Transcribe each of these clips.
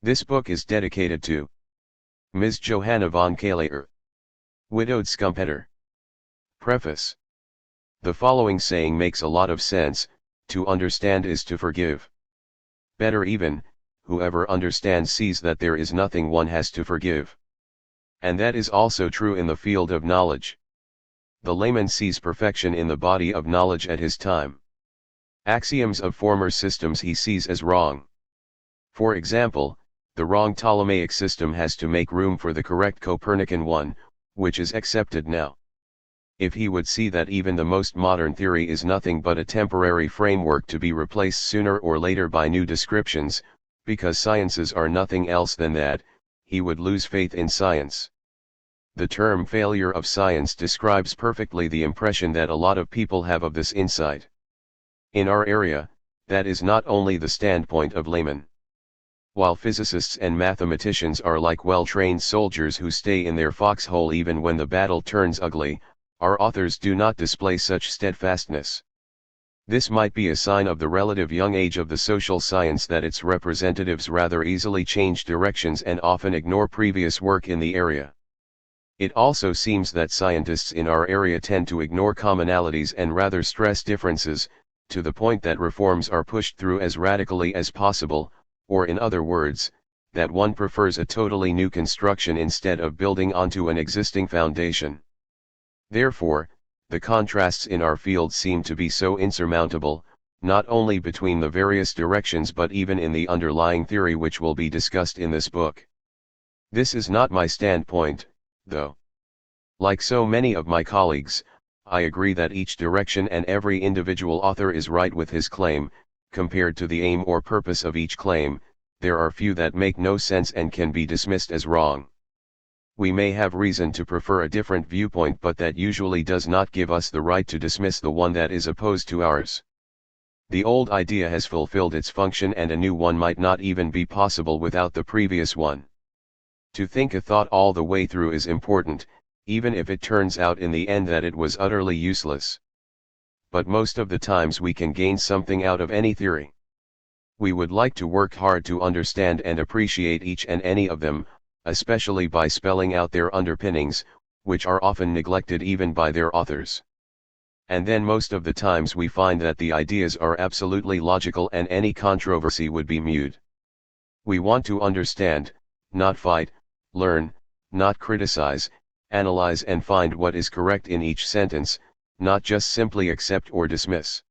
This book is dedicated to Ms. Johanna von Kaleer, widowed schumpeter. Preface. The following saying makes a lot of sense: to understand is to forgive. Better even, whoever understands sees that there is nothing one has to forgive. And that is also true in the field of knowledge. The layman sees perfection in the body of knowledge at his time. Axioms of former systems he sees as wrong. For example, the wrong Ptolemaic system has to make room for the correct Copernican one, which is accepted now. If he would see that even the most modern theory is nothing but a temporary framework to be replaced sooner or later by new descriptions, because sciences are nothing else than that, he would lose faith in science. The term failure of science describes perfectly the impression that a lot of people have of this insight. In our area, that is not only the standpoint of laymen. While physicists and mathematicians are like well-trained soldiers who stay in their foxhole even when the battle turns ugly, our authors do not display such steadfastness. This might be a sign of the relative young age of the social science that its representatives rather easily change directions and often ignore previous work in the area. It also seems that scientists in our area tend to ignore commonalities and rather stress differences, to the point that reforms are pushed through as radically as possible, or in other words, that one prefers a totally new construction instead of building onto an existing foundation. Therefore, the contrasts in our field seem to be so insurmountable, not only between the various directions but even in the underlying theory which will be discussed in this book. This is not my standpoint, though. Like so many of my colleagues, I agree that each direction and every individual author is right with his claim. Compared to the aim or purpose of each claim, there are few that make no sense and can be dismissed as wrong. We may have reason to prefer a different viewpoint, but that usually does not give us the right to dismiss the one that is opposed to ours. The old idea has fulfilled its function and a new one might not even be possible without the previous one. To think a thought all the way through is important, even if it turns out in the end that it was utterly useless. But most of the times we can gain something out of any theory. We would like to work hard to understand and appreciate each and any of them, especially by spelling out their underpinnings, which are often neglected even by their authors. And then most of the times we find that the ideas are absolutely logical and any controversy would be moot. We want to understand, not fight, learn, not criticize, analyze and find what is correct in each sentence, not just simply accept or dismiss.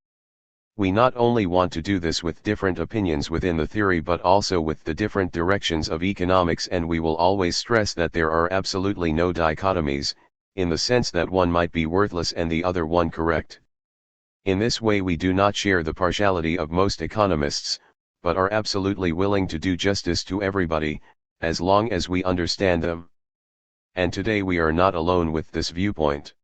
We not only want to do this with different opinions within the theory but also with the different directions of economics, and we will always stress that there are absolutely no dichotomies, in the sense that one might be worthless and the other one correct. In this way we do not share the partiality of most economists, but are absolutely willing to do justice to everybody, as long as we understand them. And today we are not alone with this viewpoint.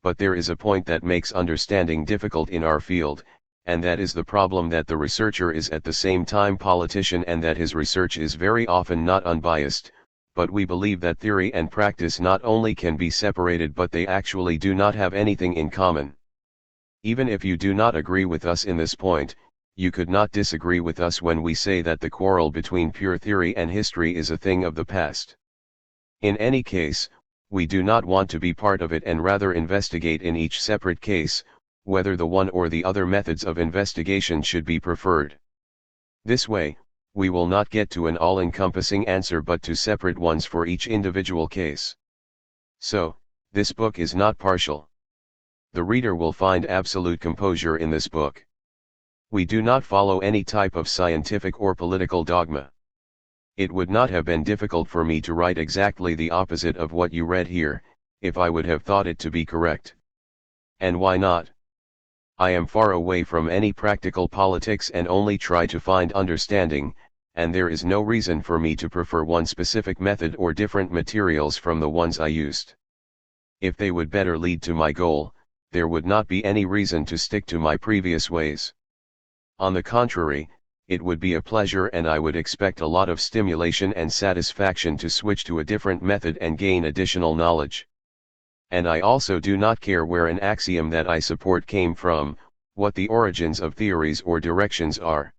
But there is a point that makes understanding difficult in our field, and that is the problem that the researcher is at the same time politician and that his research is very often not unbiased, but we believe that theory and practice not only can be separated but they actually do not have anything in common. Even if you do not agree with us in this point, you could not disagree with us when we say that the quarrel between pure theory and history is a thing of the past. In any case, we do not want to be part of it and rather investigate in each separate case, whether the one or the other methods of investigation should be preferred. This way, we will not get to an all-encompassing answer but to separate ones for each individual case. So, this book is not partial. The reader will find absolute composure in this book. We do not follow any type of scientific or political dogma. It would not have been difficult for me to write exactly the opposite of what you read here, if I would have thought it to be correct. And why not? I am far away from any practical politics and only try to find understanding, and there is no reason for me to prefer one specific method or different materials from the ones I used. If they would better lead to my goal, there would not be any reason to stick to my previous ways. On the contrary, it would be a pleasure and I would expect a lot of stimulation and satisfaction to switch to a different method and gain additional knowledge. And I also do not care where an axiom that I support came from, what the origins of theories or directions are.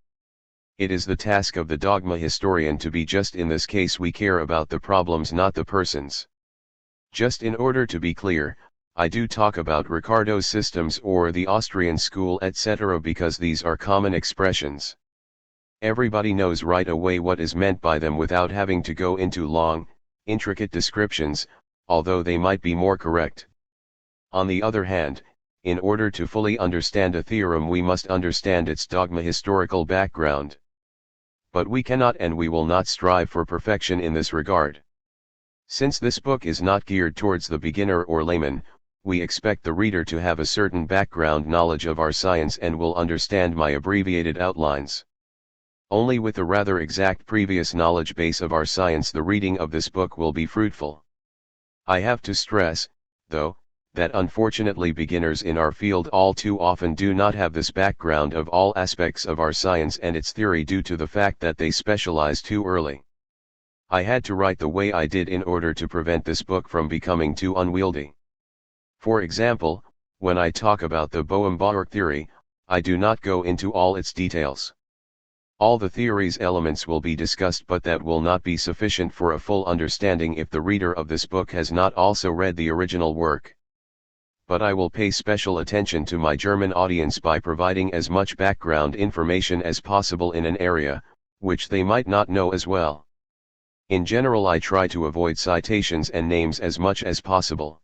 It is the task of the dogma historian to be just. In this case we care about the problems, not the persons. Just in order to be clear, I do talk about Ricardo's systems or the Austrian school etc. because these are common expressions. Everybody knows right away what is meant by them without having to go into long, intricate descriptions, although they might be more correct. On the other hand, in order to fully understand a theorem we must understand its dogma historical background. But we cannot and we will not strive for perfection in this regard. Since this book is not geared towards the beginner or layman, we expect the reader to have a certain background knowledge of our science and will understand my abbreviated outlines. Only with a rather exact previous knowledge base of our science the reading of this book will be fruitful. I have to stress, though, that unfortunately beginners in our field all too often do not have this background of all aspects of our science and its theory due to the fact that they specialize too early. I had to write the way I did in order to prevent this book from becoming too unwieldy. For example, when I talk about the Bohm-Bawerk theory, I do not go into all its details. All the theory's elements will be discussed, but that will not be sufficient for a full understanding if the reader of this book has not also read the original work. But I will pay special attention to my German audience by providing as much background information as possible in an area, which they might not know as well. In general I try to avoid citations and names as much as possible.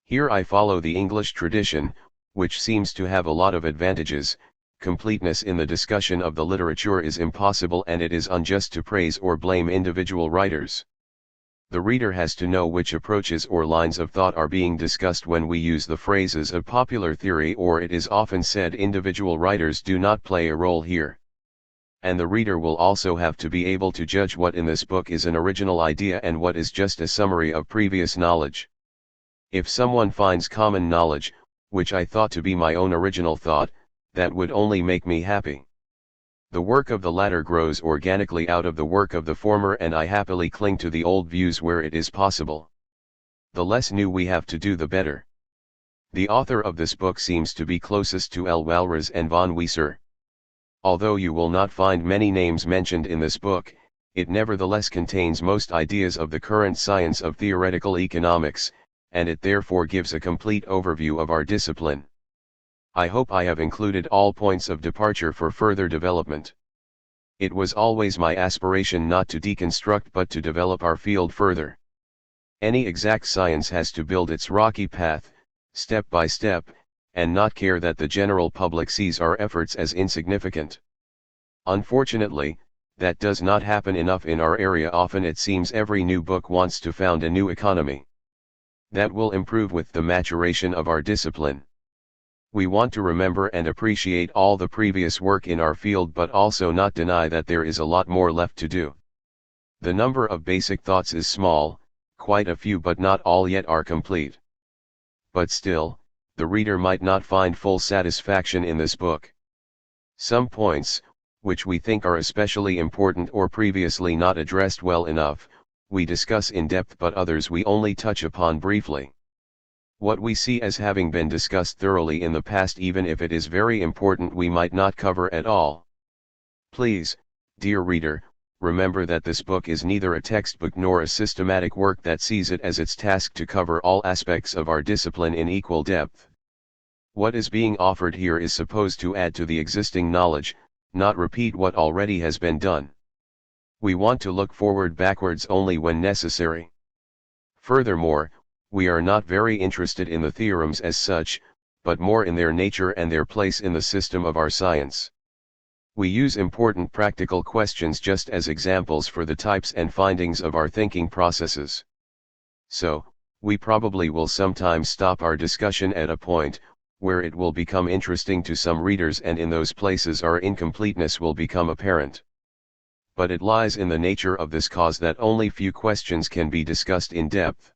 Here I follow the English tradition, which seems to have a lot of advantages. Completeness in the discussion of the literature is impossible and it is unjust to praise or blame individual writers. The reader has to know which approaches or lines of thought are being discussed when we use the phrases of popular theory, or it is often said individual writers do not play a role here. And the reader will also have to be able to judge what in this book is an original idea and what is just a summary of previous knowledge. If someone finds common knowledge, which I thought to be my own original thought, that would only make me happy. The work of the latter grows organically out of the work of the former, and I happily cling to the old views where it is possible. The less new we have to do, the better. The author of this book seems to be closest to L. Walras and von Wieser. Although you will not find many names mentioned in this book, it nevertheless contains most ideas of the current science of theoretical economics, and it therefore gives a complete overview of our discipline. I hope I have included all points of departure for further development. It was always my aspiration not to deconstruct but to develop our field further. Any exact science has to build its rocky path, step by step, and not care that the general public sees our efforts as insignificant. Unfortunately, that does not happen enough in our area. Often it seems every new book wants to found a new economy. That will improve with the maturation of our discipline. We want to remember and appreciate all the previous work in our field, but also not deny that there is a lot more left to do. The number of basic thoughts is small, quite a few, but not all yet are complete. But still, the reader might not find full satisfaction in this book. Some points, which we think are especially important or previously not addressed well enough, we discuss in depth, but others we only touch upon briefly. What we see as having been discussed thoroughly in the past, even if it is very important, we might not cover at all. Please, dear reader, remember that this book is neither a textbook nor a systematic work that sees it as its task to cover all aspects of our discipline in equal depth. What is being offered here is supposed to add to the existing knowledge, not repeat what already has been done. We want to look backwards only when necessary. Furthermore, we are not very interested in the theorems as such, but more in their nature and their place in the system of our science. We use important practical questions just as examples for the types and findings of our thinking processes. So, we probably will sometimes stop our discussion at a point where it will become interesting to some readers, and in those places our incompleteness will become apparent. But it lies in the nature of this cause that only few questions can be discussed in depth.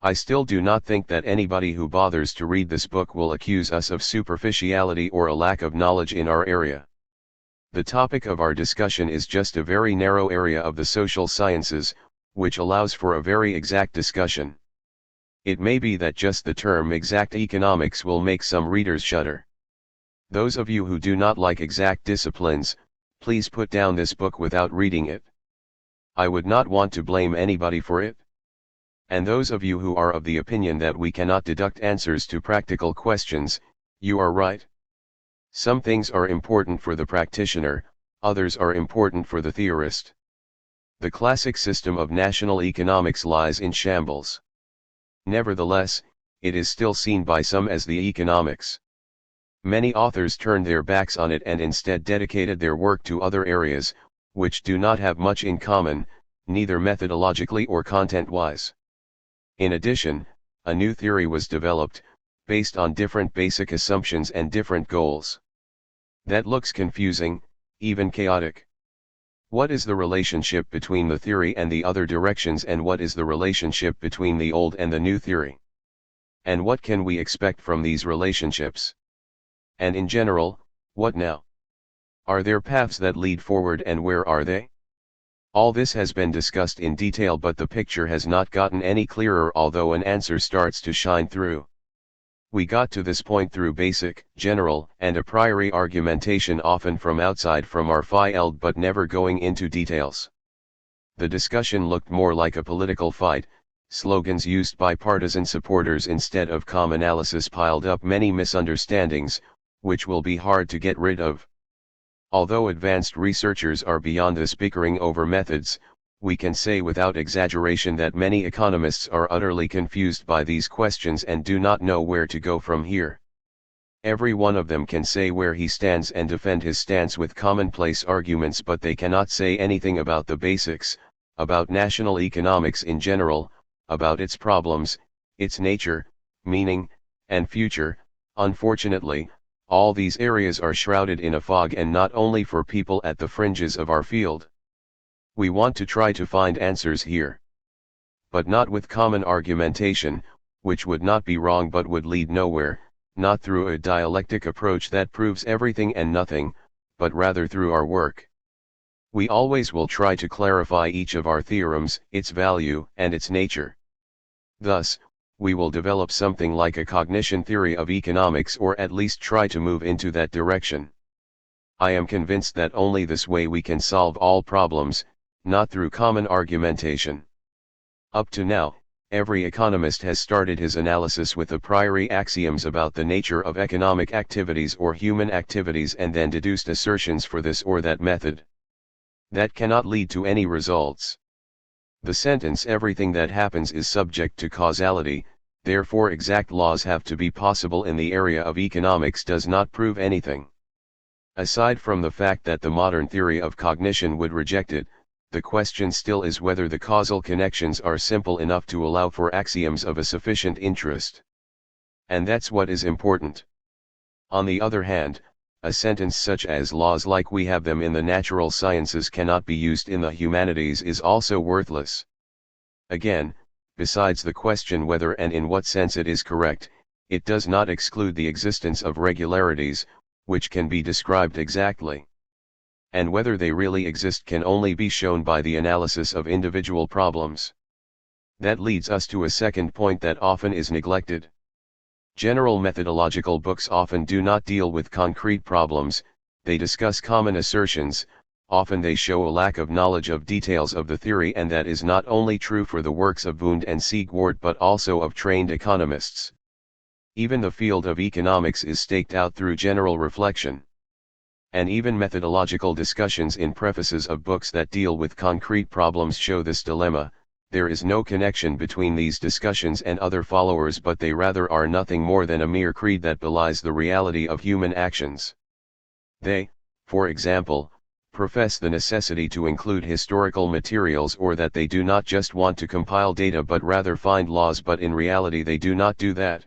I still do not think that anybody who bothers to read this book will accuse us of superficiality or a lack of knowledge in our area. The topic of our discussion is just a very narrow area of the social sciences, which allows for a very exact discussion. It may be that just the term exact economics will make some readers shudder. Those of you who do not like exact disciplines, please put down this book without reading it. I would not want to blame anybody for it. And those of you who are of the opinion that we cannot deduct answers to practical questions, you are right. Some things are important for the practitioner, others are important for the theorist. The classic system of national economics lies in shambles. Nevertheless, it is still seen by some as the economics. Many authors turned their backs on it and instead dedicated their work to other areas, which do not have much in common, neither methodologically or content-wise. In addition, a new theory was developed, based on different basic assumptions and different goals. That looks confusing, even chaotic. What is the relationship between the theory and the other directions, and what is the relationship between the old and the new theory? And what can we expect from these relationships? And in general, what now? Are there paths that lead forward, and where are they? All this has been discussed in detail, but the picture has not gotten any clearer, although an answer starts to shine through. We got to this point through basic, general, and a priori argumentation, often from outside from our field, but never going into details. The discussion looked more like a political fight, slogans used by partisan supporters instead of calm analysis piled up many misunderstandings, which will be hard to get rid of. Although advanced researchers are beyond this bickering over methods, we can say without exaggeration that many economists are utterly confused by these questions and do not know where to go from here. Every one of them can say where he stands and defend his stance with commonplace arguments, but they cannot say anything about the basics, about national economics in general, about its problems, its nature, meaning, and future. Unfortunately, all these areas are shrouded in a fog, and not only for people at the fringes of our field. We want to try to find answers here. But not with common argumentation, which would not be wrong but would lead nowhere, not through a dialectic approach that proves everything and nothing, but rather through our work. We always will try to clarify each of our theorems, its value, and its nature. Thus, we will develop something like a cognition theory of economics, or at least try to move into that direction. I am convinced that only this way we can solve all problems, not through common argumentation. Up to now, every economist has started his analysis with a priori axioms about the nature of economic activities or human activities, and then deduced assertions for this or that method. That cannot lead to any results. The sentence "everything that happens is subject to causality, therefore exact laws have to be possible in the area of economics" does not prove anything. Aside from the fact that the modern theory of cognition would reject it, the question still is whether the causal connections are simple enough to allow for axioms of a sufficient interest. And that's what is important. On the other hand, a sentence such as "laws like we have them in the natural sciences cannot be used in the humanities" is also worthless. Again, besides the question whether and in what sense it is correct, it does not exclude the existence of regularities, which can be described exactly. And whether they really exist can only be shown by the analysis of individual problems. That leads us to a second point that often is neglected. General methodological books often do not deal with concrete problems, they discuss common assertions. Often they show a lack of knowledge of details of the theory, and that is not only true for the works of Wundt and Siegwart but also of trained economists. Even the field of economics is staked out through general reflection. And even methodological discussions in prefaces of books that deal with concrete problems show this dilemma. There is no connection between these discussions and other followers, but they rather are nothing more than a mere creed that belies the reality of human actions. They, for example, profess the necessity to include historical materials, or that they do not just want to compile data but rather find laws, but in reality they do not do that.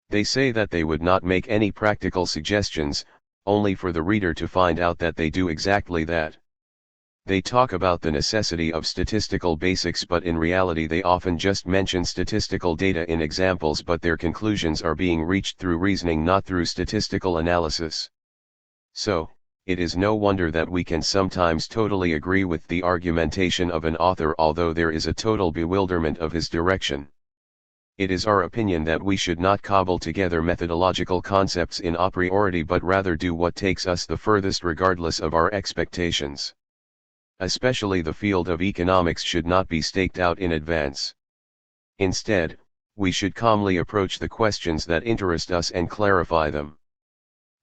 They say that they would not make any practical suggestions, only for the reader to find out that they do exactly that. They talk about the necessity of statistical basics, but in reality they often just mention statistical data in examples, but their conclusions are being reached through reasoning, not through statistical analysis. So, it is no wonder that we can sometimes totally agree with the argumentation of an author, although there is a total bewilderment of his direction. It is our opinion that we should not cobble together methodological concepts in a priori but rather do what takes us the furthest regardless of our expectations. Especially the field of economics should not be staked out in advance. Instead, we should calmly approach the questions that interest us and clarify them.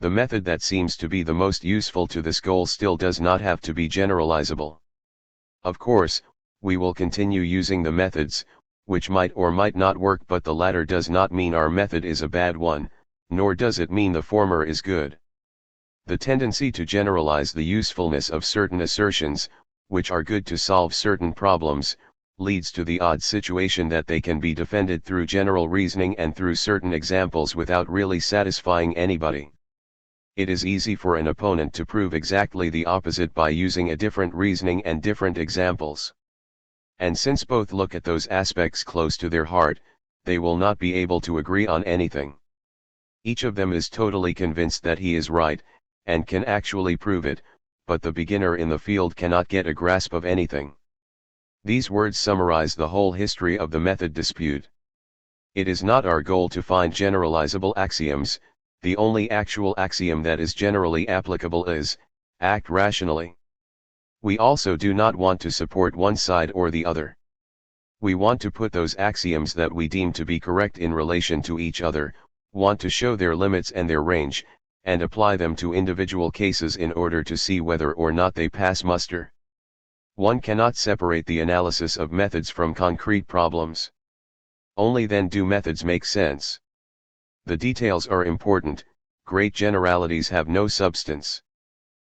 The method that seems to be the most useful to this goal still does not have to be generalizable. Of course, we will continue using the methods, which might or might not work, but the latter does not mean our method is a bad one, nor does it mean the former is good. The tendency to generalize the usefulness of certain assertions, which are good to solve certain problems, leads to the odd situation that they can be defended through general reasoning and through certain examples without really satisfying anybody. It is easy for an opponent to prove exactly the opposite by using a different reasoning and different examples. And since both look at those aspects close to their heart, they will not be able to agree on anything. Each of them is totally convinced that he is right, and can actually prove it, but the beginner in the field cannot get a grasp of anything. These words summarize the whole history of the method dispute. It is not our goal to find generalizable axioms. The only actual axiom that is generally applicable is, act rationally. We also do not want to support one side or the other. We want to put those axioms that we deem to be correct in relation to each other, want to show their limits and their range, and apply them to individual cases in order to see whether or not they pass muster. One cannot separate the analysis of methods from concrete problems. Only then do methods make sense. The details are important, great generalities have no substance.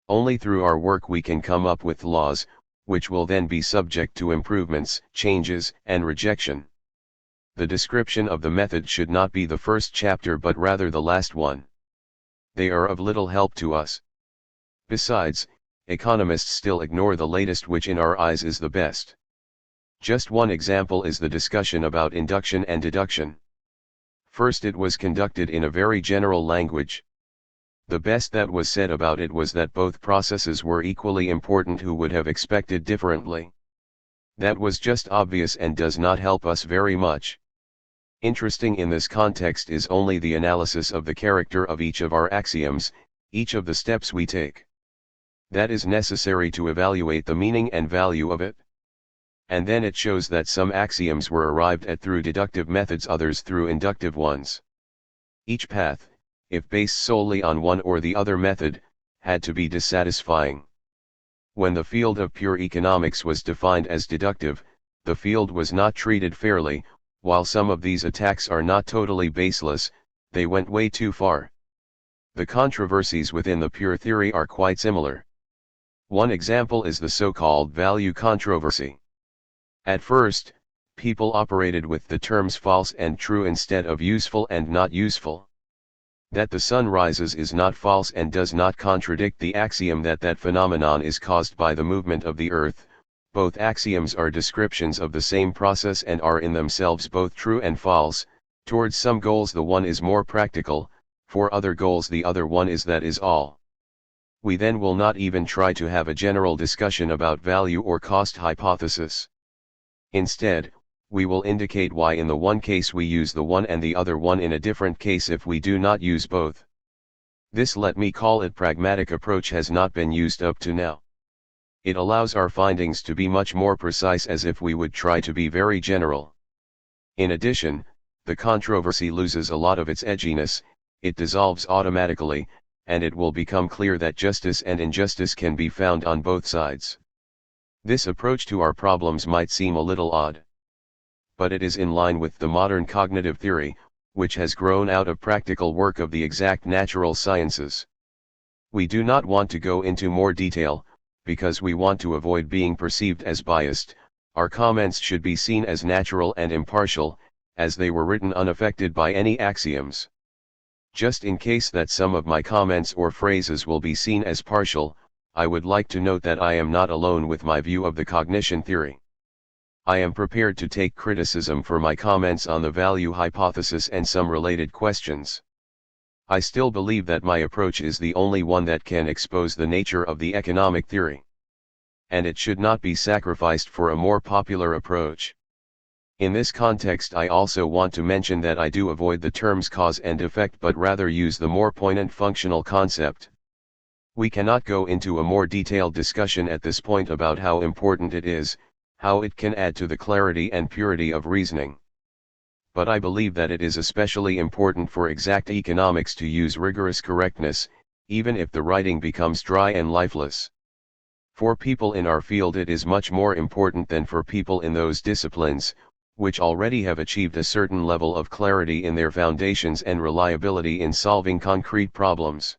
Only through our work we can come up with laws, which will then be subject to improvements, changes, and rejection. The description of the method should not be the first chapter but rather the last one. They are of little help to us. Besides, economists still ignore the latest, which in our eyes is the best. Just one example is the discussion about induction and deduction. First, it was conducted in a very general language. The best that was said about it was that both processes were equally important. Who would have expected differently? That was just obvious and does not help us very much. Interesting in this context is only the analysis of the character of each of our axioms, each of the steps we take. That is necessary to evaluate the meaning and value of it. And then it shows that some axioms were arrived at through deductive methods, others through inductive ones. Each path, if based solely on one or the other method, had to be dissatisfying. When the field of pure economics was defined as deductive, the field was not treated fairly. While some of these attacks are not totally baseless, they went way too far. The controversies within the pure theory are quite similar. One example is the so-called value controversy. At first, people operated with the terms false and true instead of useful and not useful. That the sun rises is not false and does not contradict the axiom that that phenomenon is caused by the movement of the earth. Both axioms are descriptions of the same process and are in themselves both true and false. Towards some goals the one is more practical, for other goals the other one is, that is all. We then will not even try to have a general discussion about value or cost hypothesis. Instead, we will indicate why in the one case we use the one and the other one in a different case if we do not use both. This, let me call it, pragmatic approach has not been used up to now. It allows our findings to be much more precise as if we would try to be very general. In addition, the controversy loses a lot of its edginess, it dissolves automatically, and it will become clear that justice and injustice can be found on both sides. This approach to our problems might seem a little odd. But it is in line with the modern cognitive theory, which has grown out of practical work of the exact natural sciences. We do not want to go into more detail, because we want to avoid being perceived as biased. Our comments should be seen as natural and impartial, as they were written unaffected by any axioms. Just in case that some of my comments or phrases will be seen as partial, I would like to note that I am not alone with my view of the cognition theory. I am prepared to take criticism for my comments on the value hypothesis and some related questions. I still believe that my approach is the only one that can expose the nature of the economic theory. And it should not be sacrificed for a more popular approach. In this context, I also want to mention that I do avoid the terms cause and effect but rather use the more poignant functional concept. We cannot go into a more detailed discussion at this point about how important it is, how it can add to the clarity and purity of reasoning. But I believe that it is especially important for exact economics to use rigorous correctness, even if the writing becomes dry and lifeless. For people in our field it is much more important than for people in those disciplines, which already have achieved a certain level of clarity in their foundations and reliability in solving concrete problems.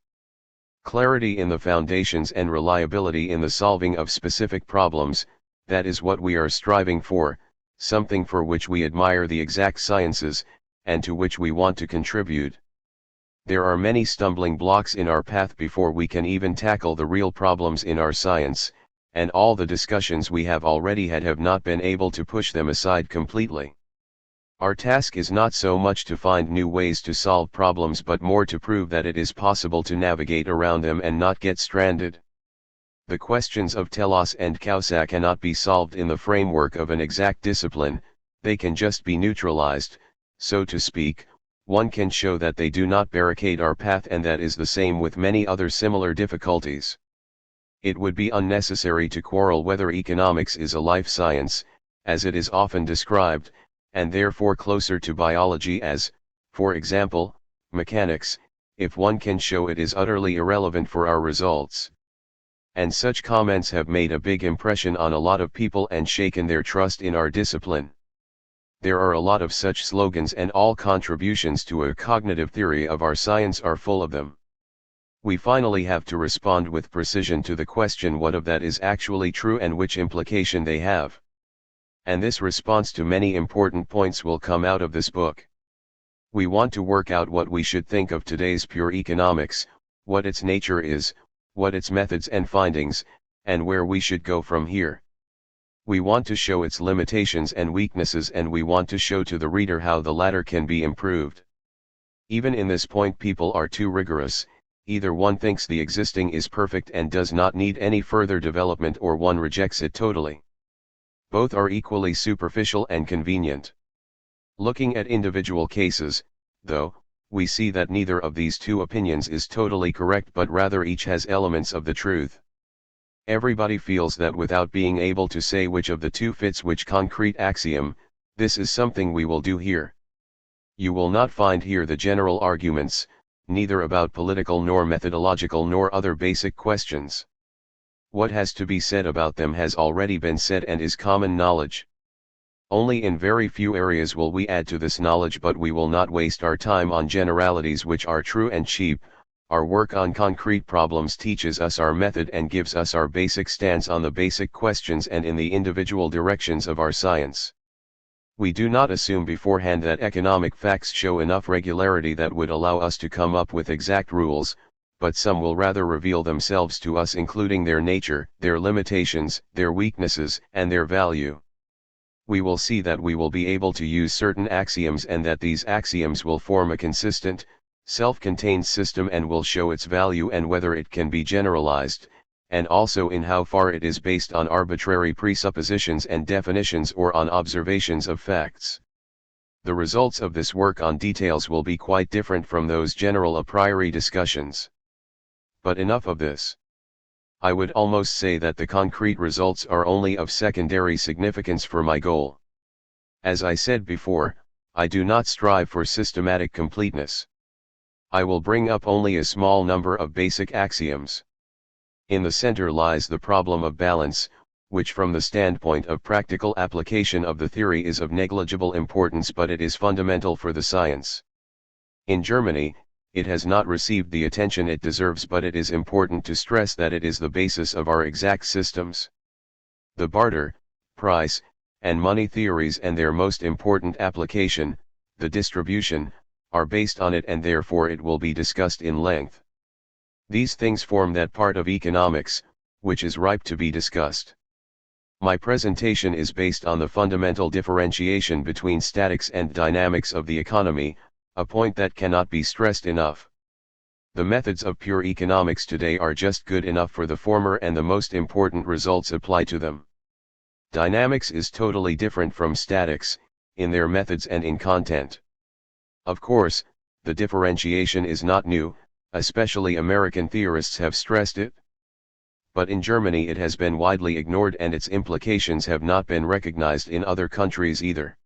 Clarity in the foundations and reliability in the solving of specific problems, that is what we are striving for, something for which we admire the exact sciences, and to which we want to contribute. There are many stumbling blocks in our path before we can even tackle the real problems in our science, and all the discussions we have already had have not been able to push them aside completely. Our task is not so much to find new ways to solve problems but more to prove that it is possible to navigate around them and not get stranded. The questions of telos and causa cannot be solved in the framework of an exact discipline, they can just be neutralized, so to speak. One can show that they do not barricade our path, and that is the same with many other similar difficulties. It would be unnecessary to quarrel whether economics is a life science, as it is often described, and therefore closer to biology as, for example, mechanics, if one can show it is utterly irrelevant for our results. And such comments have made a big impression on a lot of people and shaken their trust in our discipline. There are a lot of such slogans, and all contributions to a cognitive theory of our science are full of them. We finally have to respond with precision to the question what of that is actually true and which implication they have. And this response to many important points will come out of this book. We want to work out what we should think of today's pure economics, what its nature is, what its methods and findings, and where we should go from here. We want to show its limitations and weaknesses, and we want to show to the reader how the latter can be improved. Even in this point people are too rigorous, either one thinks the existing is perfect and does not need any further development, or one rejects it totally. Both are equally superficial and convenient. Looking at individual cases, though, we see that neither of these two opinions is totally correct, but rather each has elements of the truth. Everybody feels that without being able to say which of the two fits which concrete axiom. This is something we will do here. You will not find here the general arguments, neither about political nor methodological nor other basic questions. What has to be said about them has already been said and is common knowledge. Only in very few areas will we add to this knowledge, but we will not waste our time on generalities which are true and cheap. Our work on concrete problems teaches us our method and gives us our basic stance on the basic questions and in the individual directions of our science. We do not assume beforehand that economic facts show enough regularity that would allow us to come up with exact rules, but some will rather reveal themselves to us, including their nature, their limitations, their weaknesses, and their value. We will see that we will be able to use certain axioms, and that these axioms will form a consistent, self-contained system and will show its value and whether it can be generalized, and also in how far it is based on arbitrary presuppositions and definitions or on observations of facts. The results of this work on details will be quite different from those general a priori discussions. But enough of this. I would almost say that the concrete results are only of secondary significance for my goal. As I said before, I do not strive for systematic completeness. I will bring up only a small number of basic axioms. In the center lies the problem of balance, which from the standpoint of practical application of the theory is of negligible importance, but it is fundamental for the science. In Germany, it has not received the attention it deserves, but it is important to stress that it is the basis of our exact systems. The barter, price, and money theories and their most important application, the distribution, are based on it, and therefore it will be discussed in length. These things form that part of economics, which is ripe to be discussed. My presentation is based on the fundamental differentiation between statics and dynamics of the economy, a point that cannot be stressed enough. The methods of pure economics today are just good enough for the former, and the most important results apply to them. Dynamics is totally different from statics. in their methods and in content. Of course, the differentiation is not new, especially American theorists have stressed it. But in Germany it has been widely ignored and its implications have not been recognized in other countries either.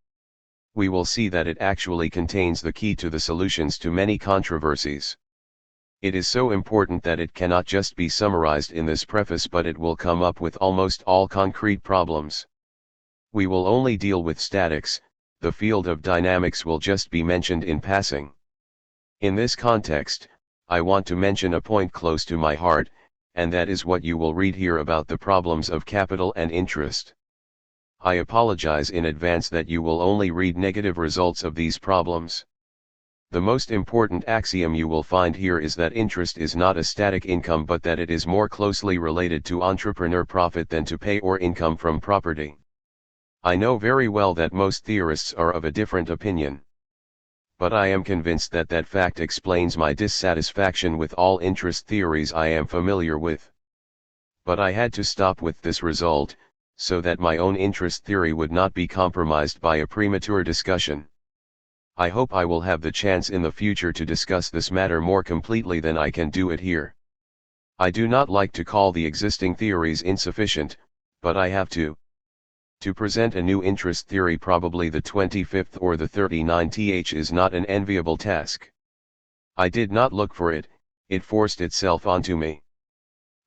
We will see that it actually contains the key to the solutions to many controversies. It is so important that it cannot just be summarized in this preface, but it will come up with almost all concrete problems. We will only deal with statics, the field of dynamics will just be mentioned in passing. In this context, I want to mention a point close to my heart, and that is what you will read here about the problems of capital and interest. I apologize in advance that you will only read negative results of these problems. The most important axiom you will find here is that interest is not a static income, but that it is more closely related to entrepreneur profit than to pay or income from property. I know very well that most theorists are of a different opinion. But I am convinced that that fact explains my dissatisfaction with all interest theories I am familiar with. But I had to stop with this result, so that my own interest theory would not be compromised by a premature discussion. I hope I will have the chance in the future to discuss this matter more completely than I can do it here. I do not like to call the existing theories insufficient, but I have to. To present a new interest theory, probably the 25th or the 39th, is not an enviable task. I did not look for it, it forced itself onto me.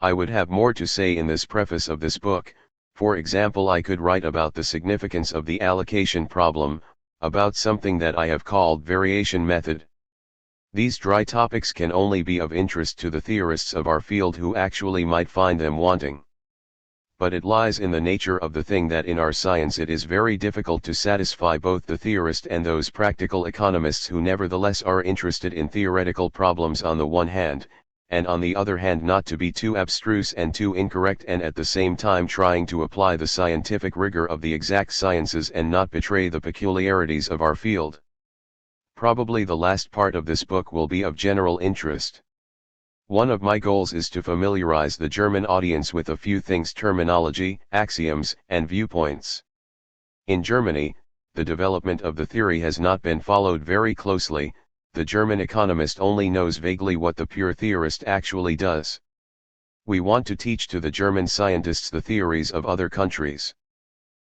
I would have more to say in this preface of this book. For example, I could write about the significance of the allocation problem, about something that I have called variation method. These dry topics can only be of interest to the theorists of our field who actually might find them wanting. But it lies in the nature of the thing that in our science it is very difficult to satisfy both the theorist and those practical economists who nevertheless are interested in theoretical problems on the one hand, and on the other hand not to be too abstruse and too incorrect, and at the same time trying to apply the scientific rigor of the exact sciences and not betray the peculiarities of our field. Probably the last part of this book will be of general interest. One of my goals is to familiarize the German audience with a few things: terminology, axioms, and viewpoints. In Germany, the development of the theory has not been followed very closely. The German economist only knows vaguely what the pure theorist actually does. We want to teach to the German scientists the theories of other countries.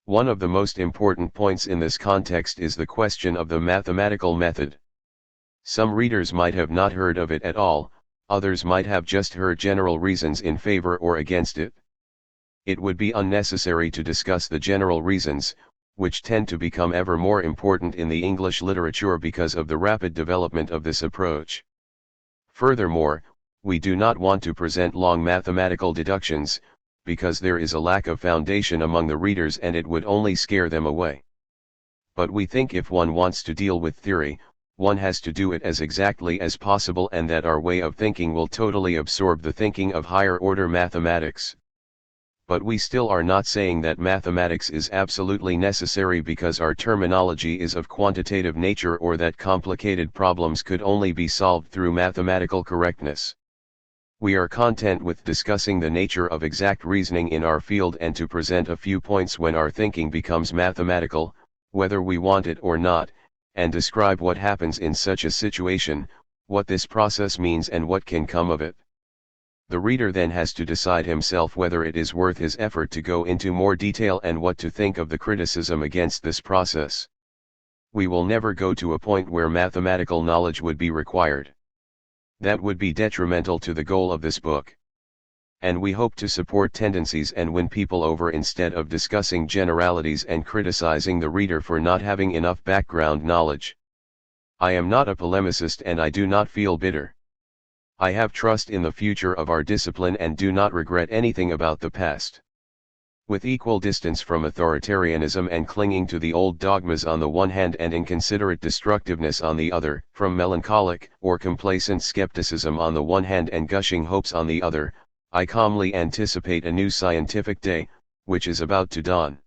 One of the most important points in this context is the question of the mathematical method. Some readers might have not heard of it at all, others might have just heard general reasons in favor or against it. It would be unnecessary to discuss the general reasons, which tend to become ever more important in the English literature because of the rapid development of this approach. Furthermore, we do not want to present long mathematical deductions, because there is a lack of foundation among the readers and it would only scare them away. But we think if one wants to deal with theory, one has to do it as exactly as possible, and that our way of thinking will totally absorb the thinking of higher order mathematics. But we still are not saying that mathematics is absolutely necessary because our terminology is of quantitative nature, or that complicated problems could only be solved through mathematical correctness. We are content with discussing the nature of exact reasoning in our field and to present a few points when our thinking becomes mathematical, whether we want it or not, and describe what happens in such a situation, what this process means and what can come of it. The reader then has to decide himself whether it is worth his effort to go into more detail and what to think of the criticism against this process. We will never go to a point where mathematical knowledge would be required. That would be detrimental to the goal of this book. And we hope to support tendencies and win people over instead of discussing generalities and criticizing the reader for not having enough background knowledge. I am not a polemicist and I do not feel bitter. I have trust in the future of our discipline and do not regret anything about the past. With equal distance from authoritarianism and clinging to the old dogmas on the one hand and inconsiderate destructiveness on the other, from melancholic or complacent skepticism on the one hand and gushing hopes on the other, I calmly anticipate a new scientific day, which is about to dawn.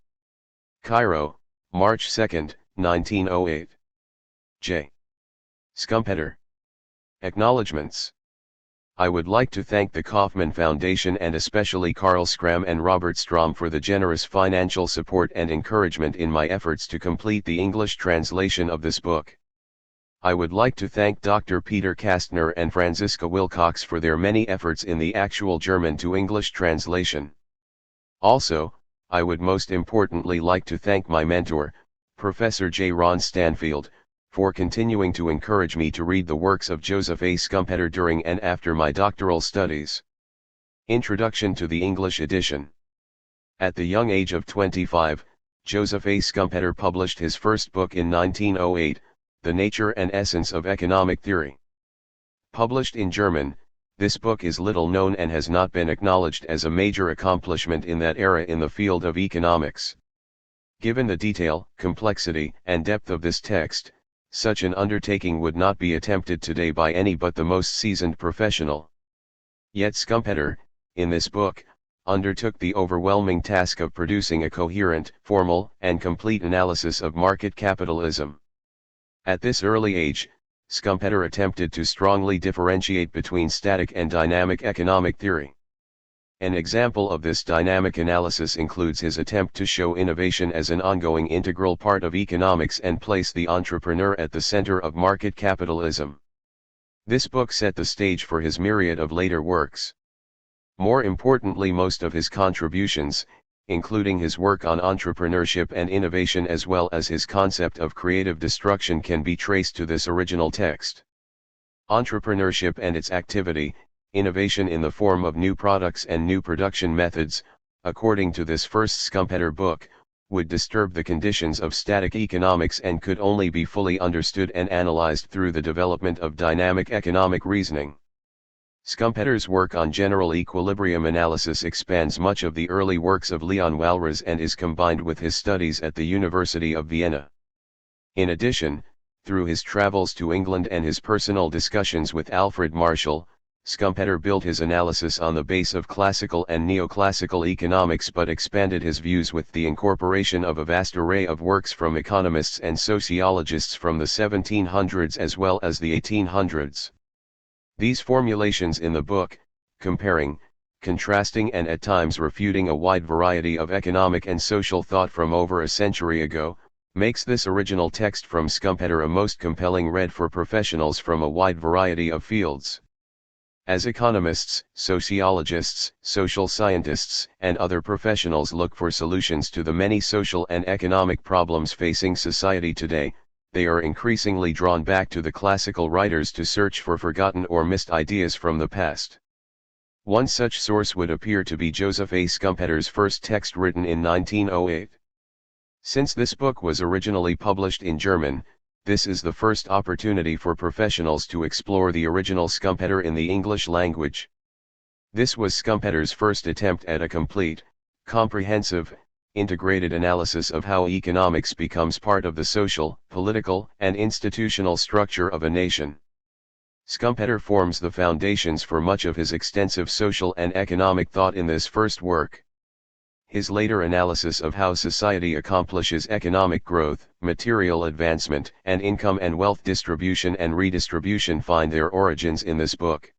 Cairo, March 2, 1908. J. Schumpeter. Acknowledgements. I would like to thank the Kauffman Foundation and especially Karl Schramm and Robert Strom for the generous financial support and encouragement in my efforts to complete the English translation of this book. I would like to thank Dr. Peter Kastner and Franziska Wilcox for their many efforts in the actual German to English translation. Also, I would most importantly like to thank my mentor, Professor J. Ron Stanfield, for continuing to encourage me to read the works of Joseph A. Schumpeter during and after my doctoral studies. Introduction to the English edition. At the young age of 25, Joseph A. Schumpeter published his first book in 1908, The Nature and Essence of Economic Theory. Published in German, this book is little known and has not been acknowledged as a major accomplishment in that era in the field of economics. Given the detail, complexity, and depth of this text, such an undertaking would not be attempted today by any but the most seasoned professional. Yet Schumpeter, in this book, undertook the overwhelming task of producing a coherent, formal, and complete analysis of market capitalism. At this early age, Schumpeter attempted to strongly differentiate between static and dynamic economic theory. An example of this dynamic analysis includes his attempt to show innovation as an ongoing integral part of economics and place the entrepreneur at the center of market capitalism. This book set the stage for his myriad of later works. More importantly, most of his contributions, including his work on entrepreneurship and innovation as well as his concept of creative destruction, can be traced to this original text. Entrepreneurship and its activity, innovation in the form of new products and new production methods, according to this first Schumpeter book, would disturb the conditions of static economics and could only be fully understood and analyzed through the development of dynamic economic reasoning. Schumpeter's work on general equilibrium analysis expands much of the early works of Leon Walras and is combined with his studies at the University of Vienna. In addition, through his travels to England and his personal discussions with Alfred Marshall, Schumpeter built his analysis on the base of classical and neoclassical economics but expanded his views with the incorporation of a vast array of works from economists and sociologists from the 1700s as well as the 1800s. These formulations in the book, comparing, contrasting and at times refuting a wide variety of economic and social thought from over a century ago, makes this original text from Schumpeter a most compelling read for professionals from a wide variety of fields. As economists, sociologists, social scientists, and other professionals look for solutions to the many social and economic problems facing society today, they are increasingly drawn back to the classical writers to search for forgotten or missed ideas from the past. One such source would appear to be Joseph A. Schumpeter's first text written in 1908. Since this book was originally published in German, this is the first opportunity for professionals to explore the original Schumpeter in the English language. This was Schumpeter's first attempt at a complete, comprehensive, integrated analysis of how economics becomes part of the social, political, and institutional structure of a nation. Schumpeter forms the foundations for much of his extensive social and economic thought in this first work. His later analysis of how society accomplishes economic growth, material advancement, and income and wealth distribution and redistribution find their origins in this book.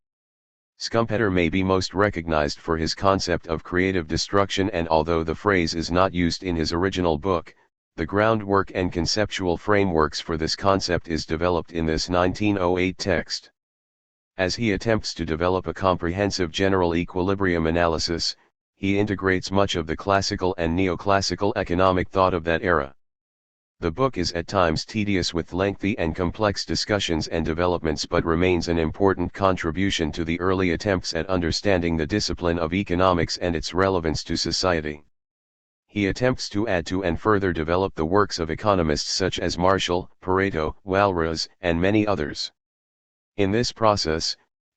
Schumpeter may be most recognized for his concept of creative destruction, and although the phrase is not used in his original book, the groundwork and conceptual frameworks for this concept is developed in this 1908 text. As he attempts to develop a comprehensive general equilibrium analysis, he integrates much of the classical and neoclassical economic thought of that era. The book is at times tedious with lengthy and complex discussions and developments, but remains an important contribution to the early attempts at understanding the discipline of economics and its relevance to society. He attempts to add to and further develop the works of economists such as Marshall, Pareto, Walras, and many others. In this process,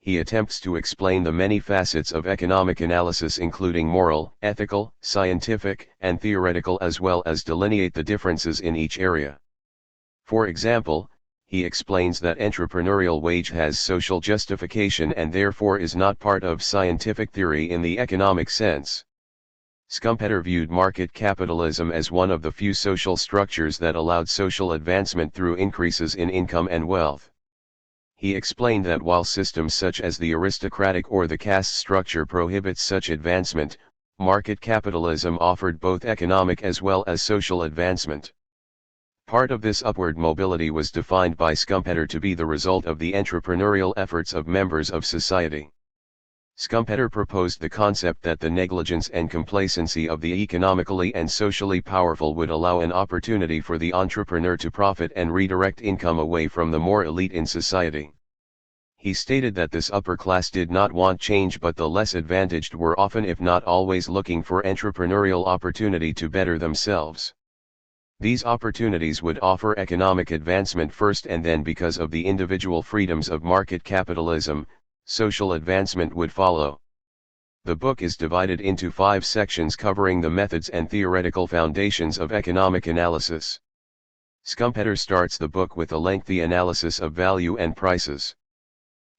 he attempts to explain the many facets of economic analysis, including moral, ethical, scientific, and theoretical, as well as delineate the differences in each area. For example, he explains that entrepreneurial wage has social justification and therefore is not part of scientific theory in the economic sense. Schumpeter viewed market capitalism as one of the few social structures that allowed social advancement through increases in income and wealth. He explained that while systems such as the aristocratic or the caste structure prohibits such advancement, market capitalism offered both economic as well as social advancement. Part of this upward mobility was defined by Schumpeter to be the result of the entrepreneurial efforts of members of society. Schumpeter proposed the concept that the negligence and complacency of the economically and socially powerful would allow an opportunity for the entrepreneur to profit and redirect income away from the more elite in society. He stated that this upper class did not want change, but the less advantaged were often, if not always, looking for entrepreneurial opportunity to better themselves. These opportunities would offer economic advancement first, and then, because of the individual freedoms of market capitalism, social advancement would follow. The book is divided into 5 sections covering the methods and theoretical foundations of economic analysis. Schumpeter starts the book with a lengthy analysis of value and prices.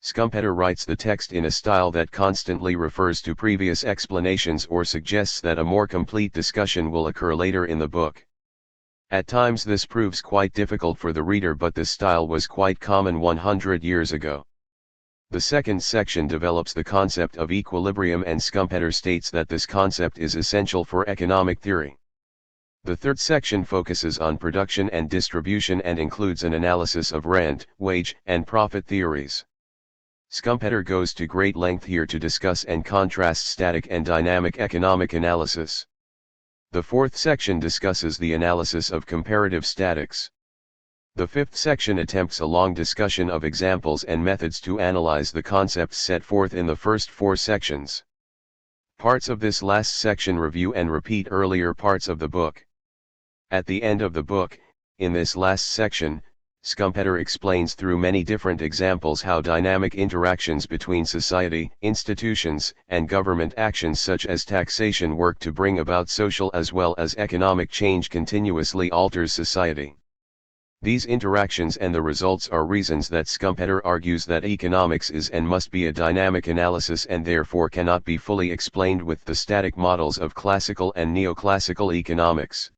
Schumpeter writes the text in a style that constantly refers to previous explanations or suggests that a more complete discussion will occur later in the book. At times this proves quite difficult for the reader, but this style was quite common 100 years ago. The second section develops the concept of equilibrium, and Schumpeter states that this concept is essential for economic theory. The third section focuses on production and distribution and includes an analysis of rent, wage, and profit theories. Schumpeter goes to great length here to discuss and contrast static and dynamic economic analysis. The fourth section discusses the analysis of comparative statics. The fifth section attempts a long discussion of examples and methods to analyze the concepts set forth in the first 4 sections. Parts of this last section review and repeat earlier parts of the book. At the end of the book, in this last section, Schumpeter explains through many different examples how dynamic interactions between society, institutions, and government actions such as taxation work to bring about social as well as economic change continuously alters society. These interactions and the results are reasons that Schumpeter argues that economics is and must be a dynamic analysis, and therefore cannot be fully explained with the static models of classical and neoclassical economics.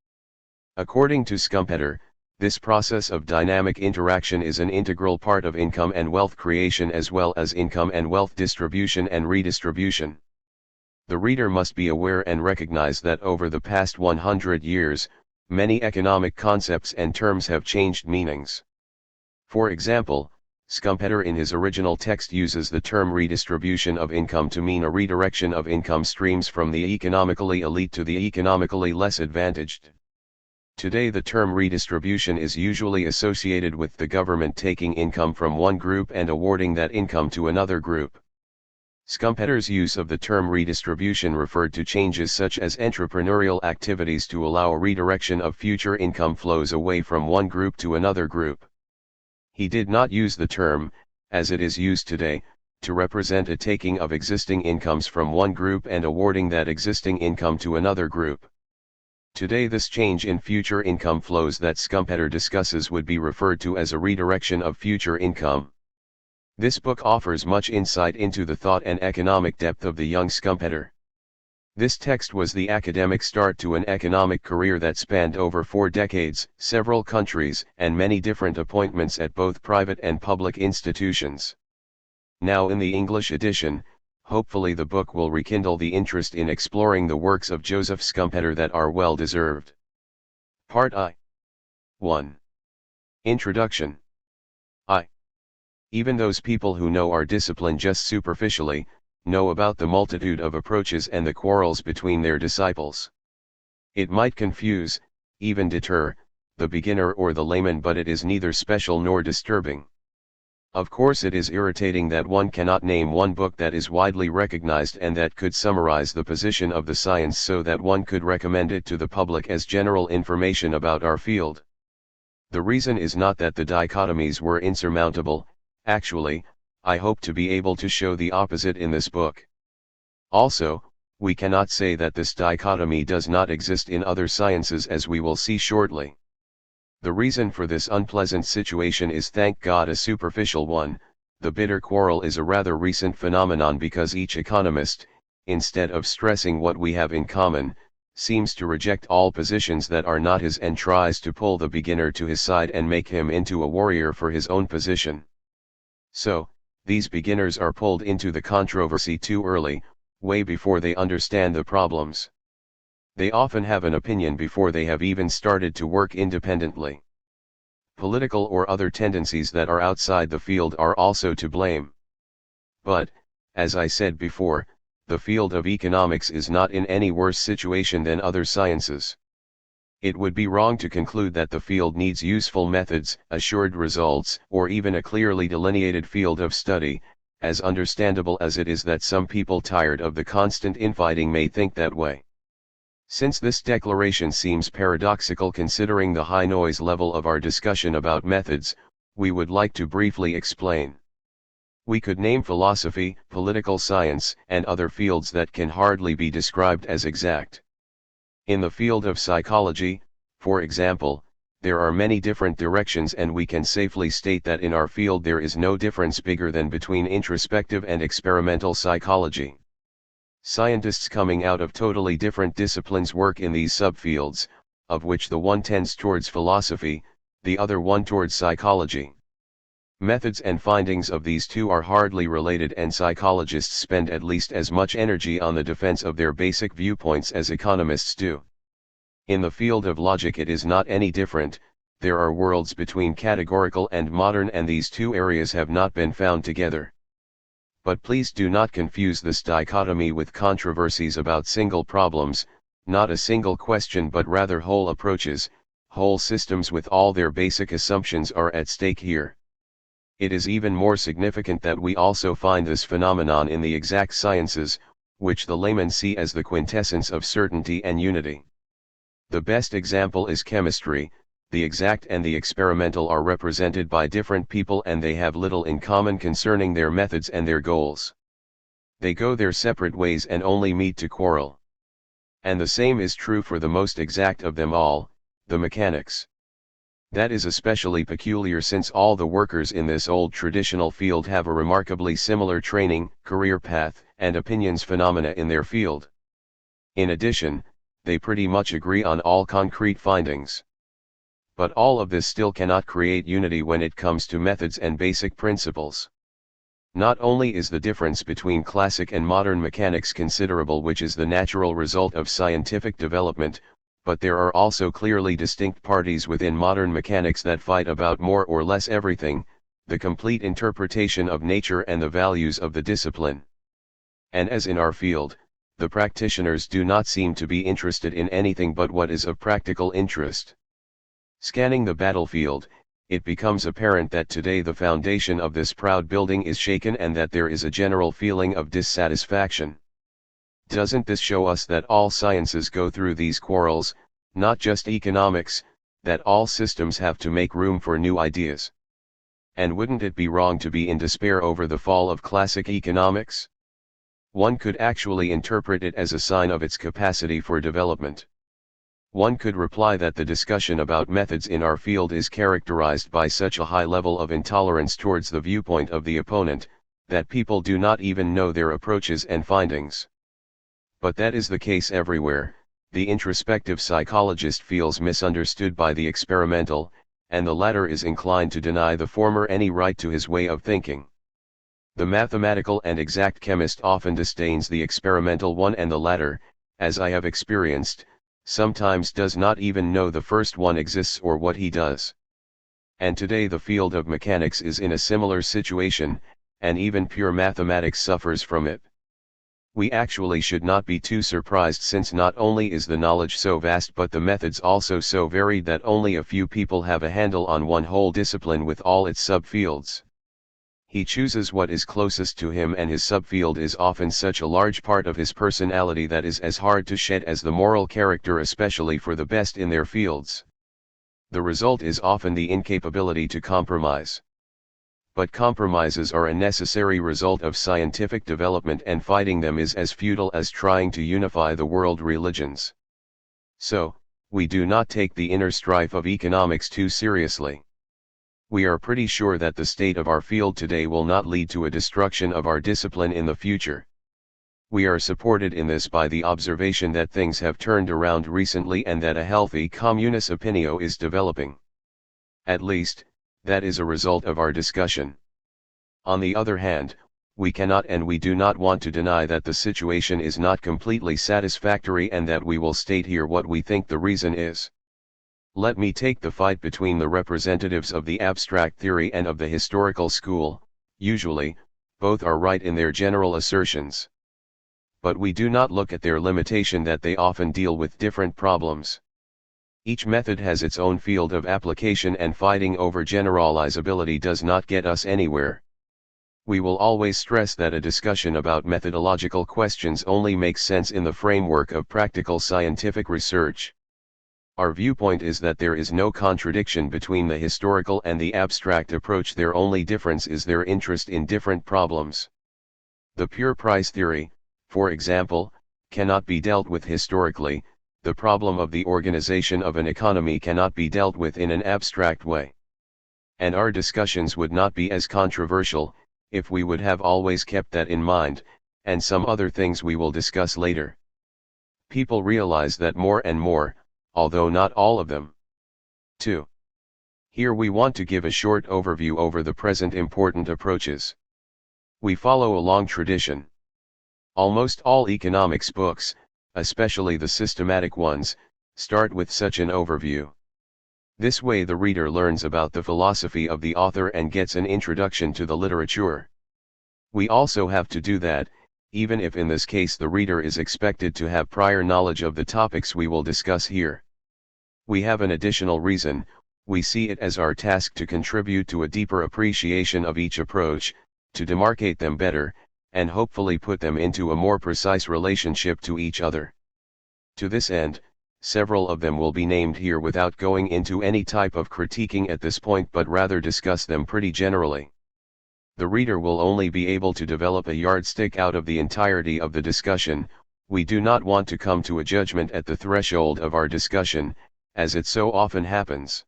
According to Schumpeter, this process of dynamic interaction is an integral part of income and wealth creation as well as income and wealth distribution and redistribution. The reader must be aware and recognize that over the past 100 years, many economic concepts and terms have changed meanings. For example, Schumpeter in his original text uses the term redistribution of income to mean a redirection of income streams from the economically elite to the economically less advantaged. Today the term redistribution is usually associated with the government taking income from one group and awarding that income to another group. Schumpeter's use of the term redistribution referred to changes such as entrepreneurial activities to allow a redirection of future income flows away from one group to another group. He did not use the term, as it is used today, to represent a taking of existing incomes from one group and awarding that existing income to another group. Today this change in future income flows that Schumpeter discusses would be referred to as a redirection of future income. This book offers much insight into the thought and economic depth of the young Schumpeter. This text was the academic start to an economic career that spanned over 4 decades, several countries, and many different appointments at both private and public institutions. Now in the English edition, hopefully the book will rekindle the interest in exploring the works of Joseph Schumpeter that are well deserved. Part I. 1. Introduction. Even those people who know our discipline just superficially, know about the multitude of approaches and the quarrels between their disciples. It might confuse, even deter, the beginner or the layman, but it is neither special nor disturbing. Of course it is irritating that one cannot name one book that is widely recognized and that could summarize the position of the science so that one could recommend it to the public as general information about our field. The reason is not that the dichotomies were insurmountable. Actually, I hope to be able to show the opposite in this book. Also, we cannot say that this dichotomy does not exist in other sciences, as we will see shortly. The reason for this unpleasant situation is, thank God, a superficial one. The bitter quarrel is a rather recent phenomenon because each economist, instead of stressing what we have in common, seems to reject all positions that are not his and tries to pull the beginner to his side and make him into a warrior for his own position. So, these beginners are pulled into the controversy too early, way before they understand the problems. They often have an opinion before they have even started to work independently. Political or other tendencies that are outside the field are also to blame. But, as I said before, the field of economics is not in any worse situation than other sciences. It would be wrong to conclude that the field needs useful methods, assured results, or even a clearly delineated field of study, as understandable as it is that some people tired of the constant infighting may think that way. Since this declaration seems paradoxical considering the high noise level of our discussion about methods, we would like to briefly explain. We could name philosophy, political science, and other fields that can hardly be described as exact. In the field of psychology, for example, there are many different directions, and we can safely state that in our field there is no difference bigger than between introspective and experimental psychology. Scientists coming out of totally different disciplines work in these subfields, of which the one tends towards philosophy, the other one towards psychology. Methods and findings of these two are hardly related, and psychologists spend at least as much energy on the defense of their basic viewpoints as economists do. In the field of logic it is not any different. There are worlds between categorical and modern, and these two areas have not been found together. But please do not confuse this dichotomy with controversies about single problems, not a single question but rather whole approaches, whole systems with all their basic assumptions are at stake here. It is even more significant that we also find this phenomenon in the exact sciences, which the laymen see as the quintessence of certainty and unity. The best example is chemistry. The exact and the experimental are represented by different people, and they have little in common concerning their methods and their goals. They go their separate ways and only meet to quarrel. And the same is true for the most exact of them all, the mechanics. That is especially peculiar since all the workers in this old traditional field have a remarkably similar training, career path, and opinions phenomena in their field. In addition, they pretty much agree on all concrete findings. But all of this still cannot create unity when it comes to methods and basic principles. Not only is the difference between classic and modern mechanics considerable, which is the natural result of scientific development, but there are also clearly distinct parties within modern mechanics that fight about more or less everything, the complete interpretation of nature and the values of the discipline. And as in our field, the practitioners do not seem to be interested in anything but what is of practical interest. Scanning the battlefield, it becomes apparent that today the foundation of this proud building is shaken and that there is a general feeling of dissatisfaction. Doesn't this show us that all sciences go through these quarrels, not just economics, that all systems have to make room for new ideas? And wouldn't it be wrong to be in despair over the fall of classic economics? One could actually interpret it as a sign of its capacity for development. One could reply that the discussion about methods in our field is characterized by such a high level of intolerance towards the viewpoint of the opponent, that people do not even know their approaches and findings. But that is the case everywhere. The introspective psychologist feels misunderstood by the experimental, and the latter is inclined to deny the former any right to his way of thinking. The mathematical and exact chemist often disdains the experimental one, and the latter, as I have experienced, sometimes does not even know the first one exists or what he does. And today the field of mechanics is in a similar situation, and even pure mathematics suffers from it. We actually should not be too surprised, since not only is the knowledge so vast but the methods also so varied that only a few people have a handle on one whole discipline with all its subfields. He chooses what is closest to him, and his subfield is often such a large part of his personality that is as hard to shed as the moral character, especially for the best in their fields. The result is often the incapability to compromise. But compromises are a necessary result of scientific development, and fighting them is as futile as trying to unify the world religions. So, we do not take the inner strife of economics too seriously. We are pretty sure that the state of our field today will not lead to a destruction of our discipline in the future. We are supported in this by the observation that things have turned around recently and that a healthy communis opinio is developing. At least, that is a result of our discussion. On the other hand, we cannot and we do not want to deny that the situation is not completely satisfactory and that we will state here what we think the reason is. Let me take the fight between the representatives of the abstract theory and of the historical school. Usually, both are right in their general assertions. But we do not look at their limitation that they often deal with different problems. Each method has its own field of application and fighting over generalizability does not get us anywhere. We will always stress that a discussion about methodological questions only makes sense in the framework of practical scientific research. Our viewpoint is that there is no contradiction between the historical and the abstract approach. Their only difference is their interest in different problems. The pure price theory, for example, cannot be dealt with historically. The problem of the organization of an economy cannot be dealt with in an abstract way. And our discussions would not be as controversial, if we would have always kept that in mind, and some other things we will discuss later. People realize that more and more, although not all of them. 2. Here we want to give a short overview over the present important approaches. We follow a long tradition. Almost all economics books, especially the systematic ones, start with such an overview. This way the reader learns about the philosophy of the author and gets an introduction to the literature. We also have to do that, even if in this case the reader is expected to have prior knowledge of the topics we will discuss here. We have an additional reason. We see it as our task to contribute to a deeper appreciation of each approach, to demarcate them better, and hopefully put them into a more precise relationship to each other. To this end, several of them will be named here without going into any type of critiquing at this point but rather discuss them pretty generally. The reader will only be able to develop a yardstick out of the entirety of the discussion. We do not want to come to a judgment at the threshold of our discussion, as it so often happens.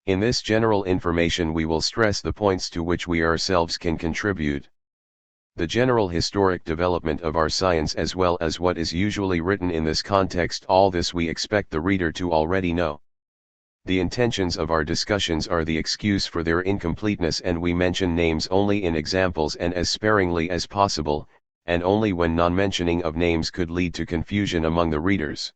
In this general information we will stress the points to which we ourselves can contribute. The general historic development of our science as well as what is usually written in this context, all this we expect the reader to already know. The intentions of our discussions are the excuse for their incompleteness and we mention names only in examples and as sparingly as possible, and only when non-mentioning of names could lead to confusion among the readers.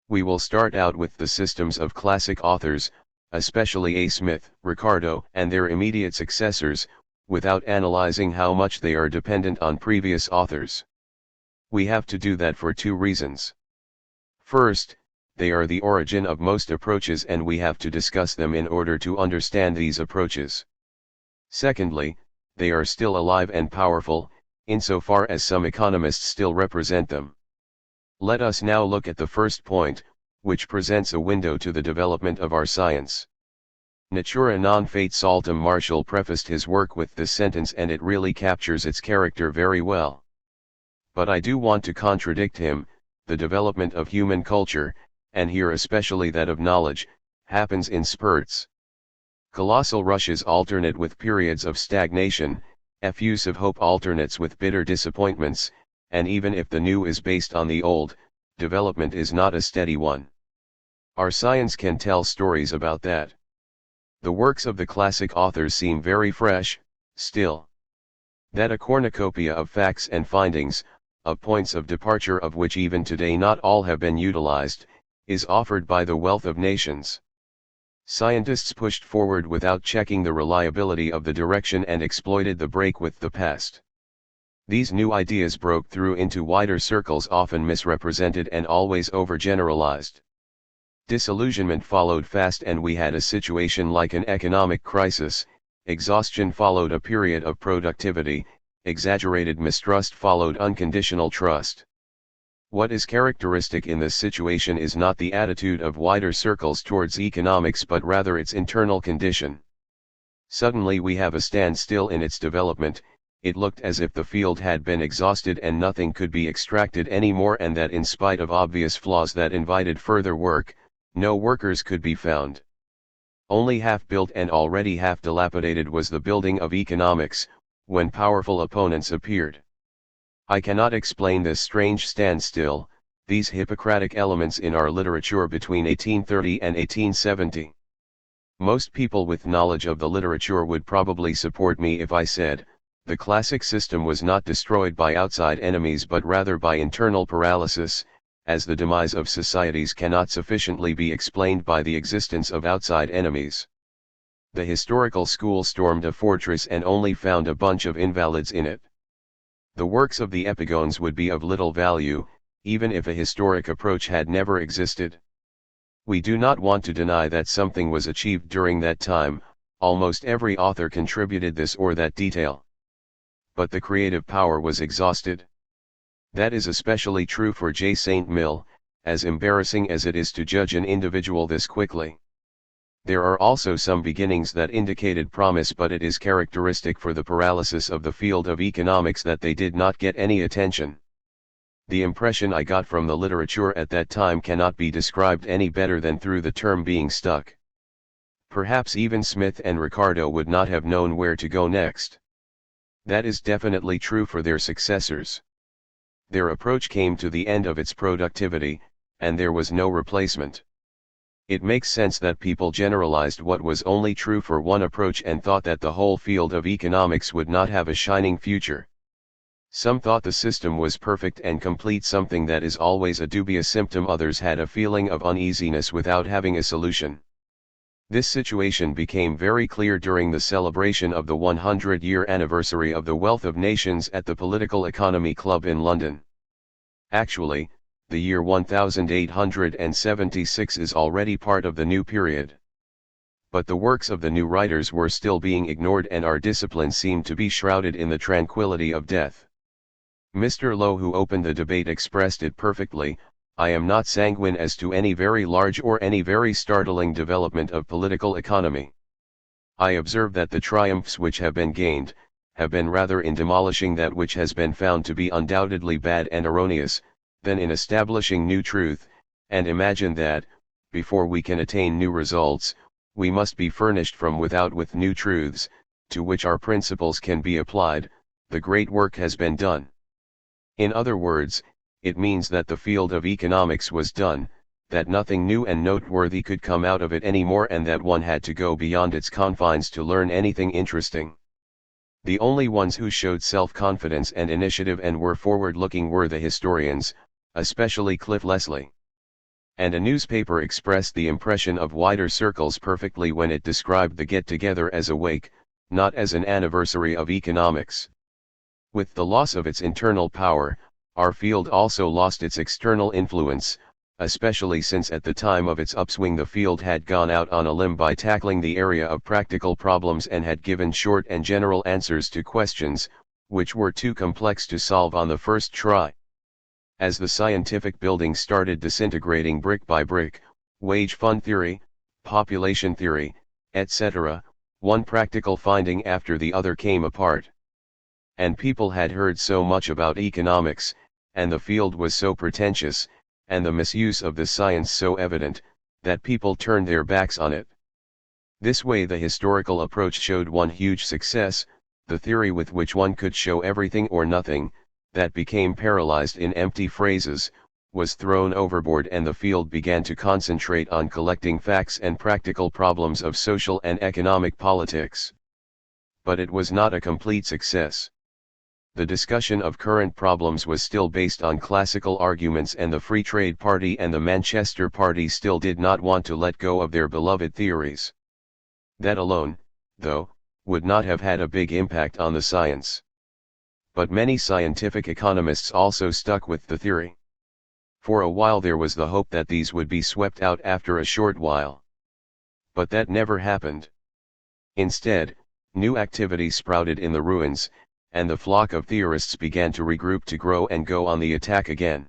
We will start out with the systems of classic authors, especially A. Smith, Ricardo, and their immediate successors, without analyzing how much they are dependent on previous authors. We have to do that for two reasons. First, they are the origin of most approaches and we have to discuss them in order to understand these approaches. Secondly, they are still alive and powerful, insofar as some economists still represent them. Let us now look at the first point, which presents a window to the development of our science. Natura non fate saltum. Marshall prefaced his work with this sentence and it really captures its character very well. But I do want to contradict him. The development of human culture, and here especially that of knowledge, happens in spurts. Colossal rushes alternate with periods of stagnation, effusive hope alternates with bitter disappointments, and even if the new is based on the old, development is not a steady one. Our science can tell stories about that. The works of the classic authors seem very fresh, still. That a cornucopia of facts and findings, of points of departure of which even today not all have been utilized, is offered by the wealth of nations. Scientists pushed forward without checking the reliability of the direction and exploited the break with the past. These new ideas broke through into wider circles, often misrepresented and always overgeneralized. Disillusionment followed fast and we had a situation like an economic crisis. Exhaustion followed a period of productivity, exaggerated mistrust followed unconditional trust. What is characteristic in this situation is not the attitude of wider circles towards economics but rather its internal condition. Suddenly we have a standstill in its development. It looked as if the field had been exhausted and nothing could be extracted anymore, and that in spite of obvious flaws that invited further work, no workers could be found. Only half built and already half dilapidated was the building of economics, when powerful opponents appeared. I cannot explain this strange standstill, these Hippocratic elements in our literature between 1830 and 1870. Most people with knowledge of the literature would probably support me if I said, the classic system was not destroyed by outside enemies but rather by internal paralysis, as the demise of societies cannot sufficiently be explained by the existence of outside enemies. The historical school stormed a fortress and only found a bunch of invalids in it. The works of the epigones would be of little value, even if a historic approach had never existed. We do not want to deny that something was achieved during that time, almost every author contributed this or that detail. But the creative power was exhausted. That is especially true for J. St. Mill, as embarrassing as it is to judge an individual this quickly. There are also some beginnings that indicated promise, but it is characteristic for the paralysis of the field of economics that they did not get any attention. The impression I got from the literature at that time cannot be described any better than through the term being stuck. Perhaps even Smith and Ricardo would not have known where to go next. That is definitely true for their successors. Their approach came to the end of its productivity, and there was no replacement. It makes sense that people generalized what was only true for one approach and thought that the whole field of economics would not have a shining future. Some thought the system was perfect and complete, something that is always a dubious symptom. Others had a feeling of uneasiness without having a solution. This situation became very clear during the celebration of the 100-year anniversary of the Wealth of Nations at the Political Economy Club in London. Actually, the year 1876 is already part of the new period. But the works of the new writers were still being ignored and our discipline seemed to be shrouded in the tranquility of death. Mr. Lowe, who opened the debate, expressed it perfectly: I am not sanguine as to any very large or any very startling development of political economy. I observe that the triumphs which have been gained, have been rather in demolishing that which has been found to be undoubtedly bad and erroneous, than in establishing new truth, and imagine that, before we can attain new results, we must be furnished from without with new truths, to which our principles can be applied. The great work has been done. In other words, it means that the field of economics was done, that nothing new and noteworthy could come out of it anymore, and that one had to go beyond its confines to learn anything interesting. The only ones who showed self-confidence and initiative and were forward-looking were the historians, especially Cliff Leslie. And a newspaper expressed the impression of wider circles perfectly when it described the get-together as a wake, not as an anniversary of economics. With the loss of its internal power, our field also lost its external influence, especially since at the time of its upswing the field had gone out on a limb by tackling the area of practical problems and had given short and general answers to questions, which were too complex to solve on the first try. As the scientific building started disintegrating brick by brick, wage fund theory, population theory, etc., one practical finding after the other came apart. And people had heard so much about economics, and the field was so pretentious, and the misuse of the science so evident, that people turned their backs on it. This way the historical approach showed one huge success, the theory with which one could show everything or nothing, that became paralyzed in empty phrases, was thrown overboard, and the field began to concentrate on collecting facts and practical problems of social and economic politics. But it was not a complete success. The discussion of current problems was still based on classical arguments, and the Free Trade Party and the Manchester Party still did not want to let go of their beloved theories. That alone, though, would not have had a big impact on the science. But many scientific economists also stuck with the theory. For a while there was the hope that these would be swept out after a short while. But that never happened. Instead, new activity sprouted in the ruins, and the flock of theorists began to regroup to grow and go on the attack again.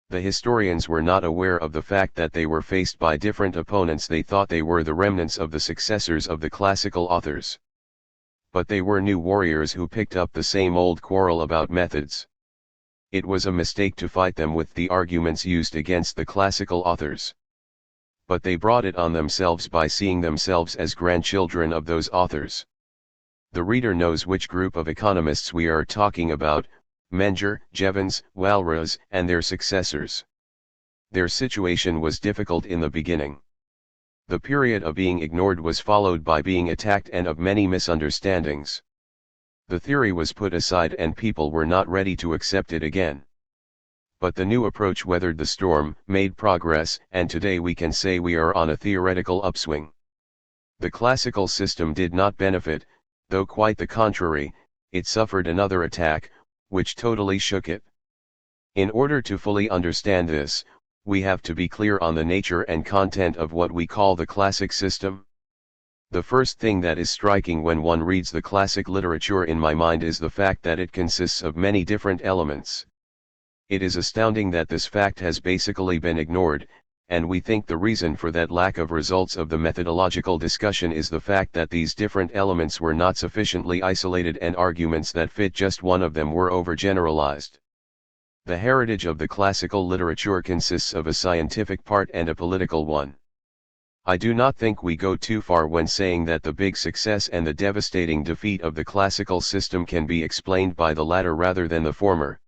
The historians were not aware of the fact that they were faced by different opponents. They thought they were the remnants of the successors of the classical authors. But they were new warriors who picked up the same old quarrel about methods. It was a mistake to fight them with the arguments used against the classical authors. But they brought it on themselves by seeing themselves as grandchildren of those authors. The reader knows which group of economists we are talking about: Menger, Jevons, Walras, and their successors. Their situation was difficult in the beginning. The period of being ignored was followed by being attacked and of many misunderstandings. The theory was put aside and people were not ready to accept it again. But the new approach weathered the storm, made progress, and today we can say we are on a theoretical upswing. The classical system did not benefit, though quite the contrary, it suffered another attack, which totally shook it. In order to fully understand this, we have to be clear on the nature and content of what we call the classic system. The first thing that is striking when one reads the classic literature in my mind is the fact that it consists of many different elements. It is astounding that this fact has basically been ignored, and we think the reason for that lack of results of the methodological discussion is the fact that these different elements were not sufficiently isolated and arguments that fit just one of them were overgeneralized. The heritage of the classical literature consists of a scientific part and a political one. I do not think we go too far when saying that the big success and the devastating defeat of the classical system can be explained by the latter rather than the former.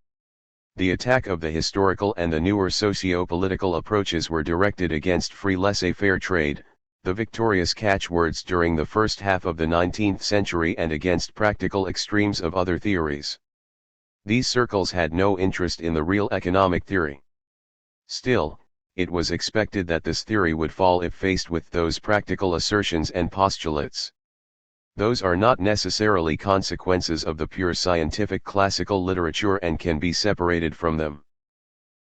The attack of the historical and the newer socio-political approaches were directed against free laissez-faire trade, the victorious catchwords during the first half of the 19th century, and against practical extremes of other theories. These circles had no interest in the real economic theory. Still, it was expected that this theory would fall if faced with those practical assertions and postulates. Those are not necessarily consequences of the pure scientific classical literature and can be separated from them.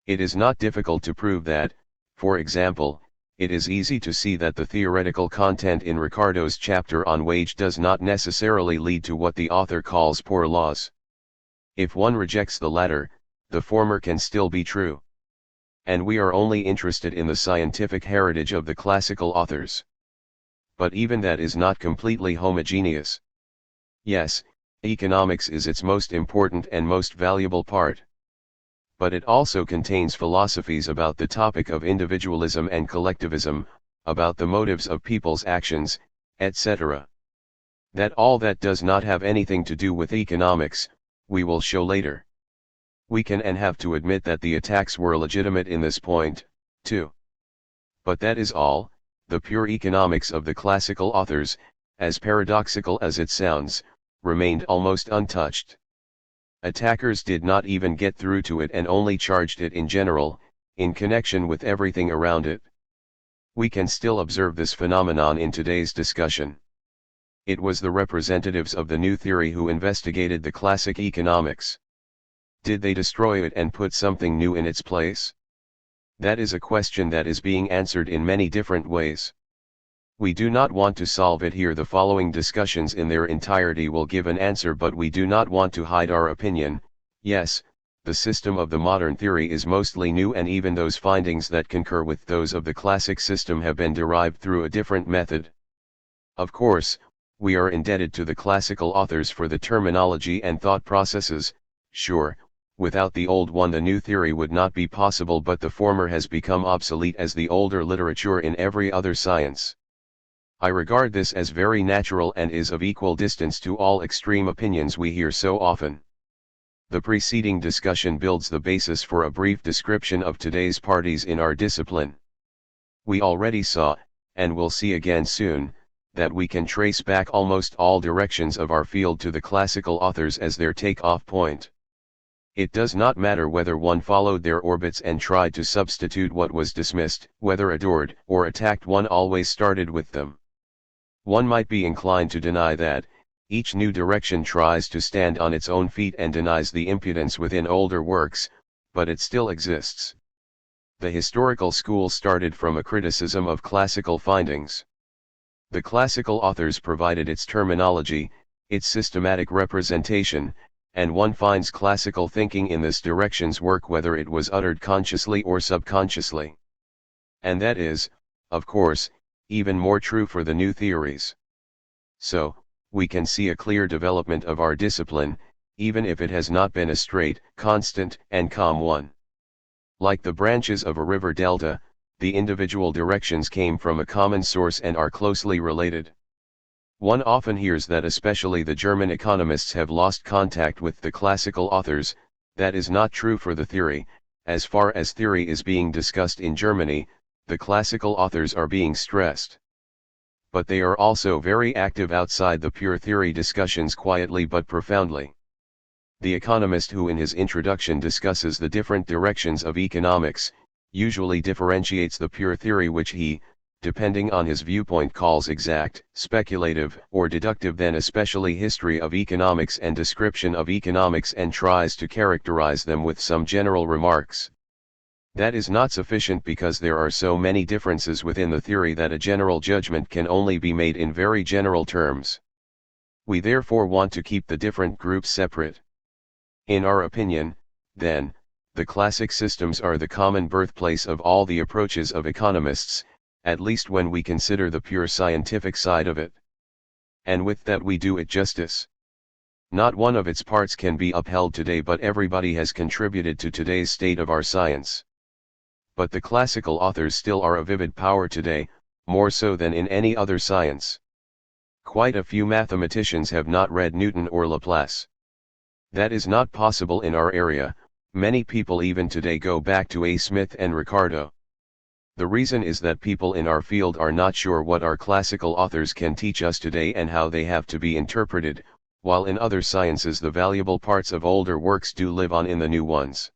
It is not difficult to prove that, for example, it is easy to see that the theoretical content in Ricardo's chapter on wage does not necessarily lead to what the author calls poor laws. If one rejects the latter, the former can still be true. And we are only interested in the scientific heritage of the classical authors. But even that is not completely homogeneous. Yes, economics is its most important and most valuable part. But it also contains philosophies about the topic of individualism and collectivism, about the motives of people's actions, etc. That all that does not have anything to do with economics, we will show later. We can and have to admit that the attacks were legitimate in this point, too. But that is all. The pure economics of the classical authors, as paradoxical as it sounds, remained almost untouched. Attackers did not even get through to it and only charged it in general, in connection with everything around it. We can still observe this phenomenon in today's discussion. It was the representatives of the new theory who investigated the classic economics. Did they destroy it and put something new in its place? That is a question that is being answered in many different ways. We do not want to solve it here. The following discussions in their entirety will give an answer, but we do not want to hide our opinion. Yes, the system of the modern theory is mostly new, and even those findings that concur with those of the classic system have been derived through a different method. Of course, we are indebted to the classical authors for the terminology and thought processes. Sure, without the old one the new theory would not be possible, but the former has become obsolete as the older literature in every other science. I regard this as very natural and is of equal distance to all extreme opinions we hear so often. The preceding discussion builds the basis for a brief description of today's parties in our discipline. We already saw, and will see again soon, that we can trace back almost all directions of our field to the classical authors as their take-off point. It does not matter whether one followed their orbits and tried to substitute what was dismissed, whether adored or attacked, one always started with them. One might be inclined to deny that. Each new direction tries to stand on its own feet and denies the impudence within older works, but it still exists. The historical school started from a criticism of classical findings. The classical authors provided its terminology, its systematic representation, and one finds classical thinking in this direction's work whether it was uttered consciously or subconsciously. And that is, of course, even more true for the new theories. So, we can see a clear development of our discipline, even if it has not been a straight, constant, and calm one. Like the branches of a river delta, the individual directions came from a common source and are closely related. One often hears that especially the German economists have lost contact with the classical authors. That is not true for the theory. As far as theory is being discussed in Germany, the classical authors are being stressed. but they are also very active outside the pure theory discussions quietly but profoundly. The economist who in his introduction discusses the different directions of economics, usually differentiates the pure theory which he, depending on his viewpoint, calls exact, speculative, or deductive, then especially history of economics and description of economics, and tries to characterize them with some general remarks. That is not sufficient because there are so many differences within the theory that a general judgment can only be made in very general terms. We therefore want to keep the different groups separate. In our opinion, then, the classic systems are the common birthplace of all the approaches of economists, at least when we consider the pure scientific side of it. And with that we do it justice. Not one of its parts can be upheld today, but everybody has contributed to today's state of our science. But the classical authors still are a vivid power today, more so than in any other science. Quite a few mathematicians have not read Newton or Laplace. That is not possible in our area. Many people even today go back to A. Smith and Ricardo. The reason is that people in our field are not sure what our classical authors can teach us today and how they have to be interpreted, while in other sciences the valuable parts of older works do live on in the new ones.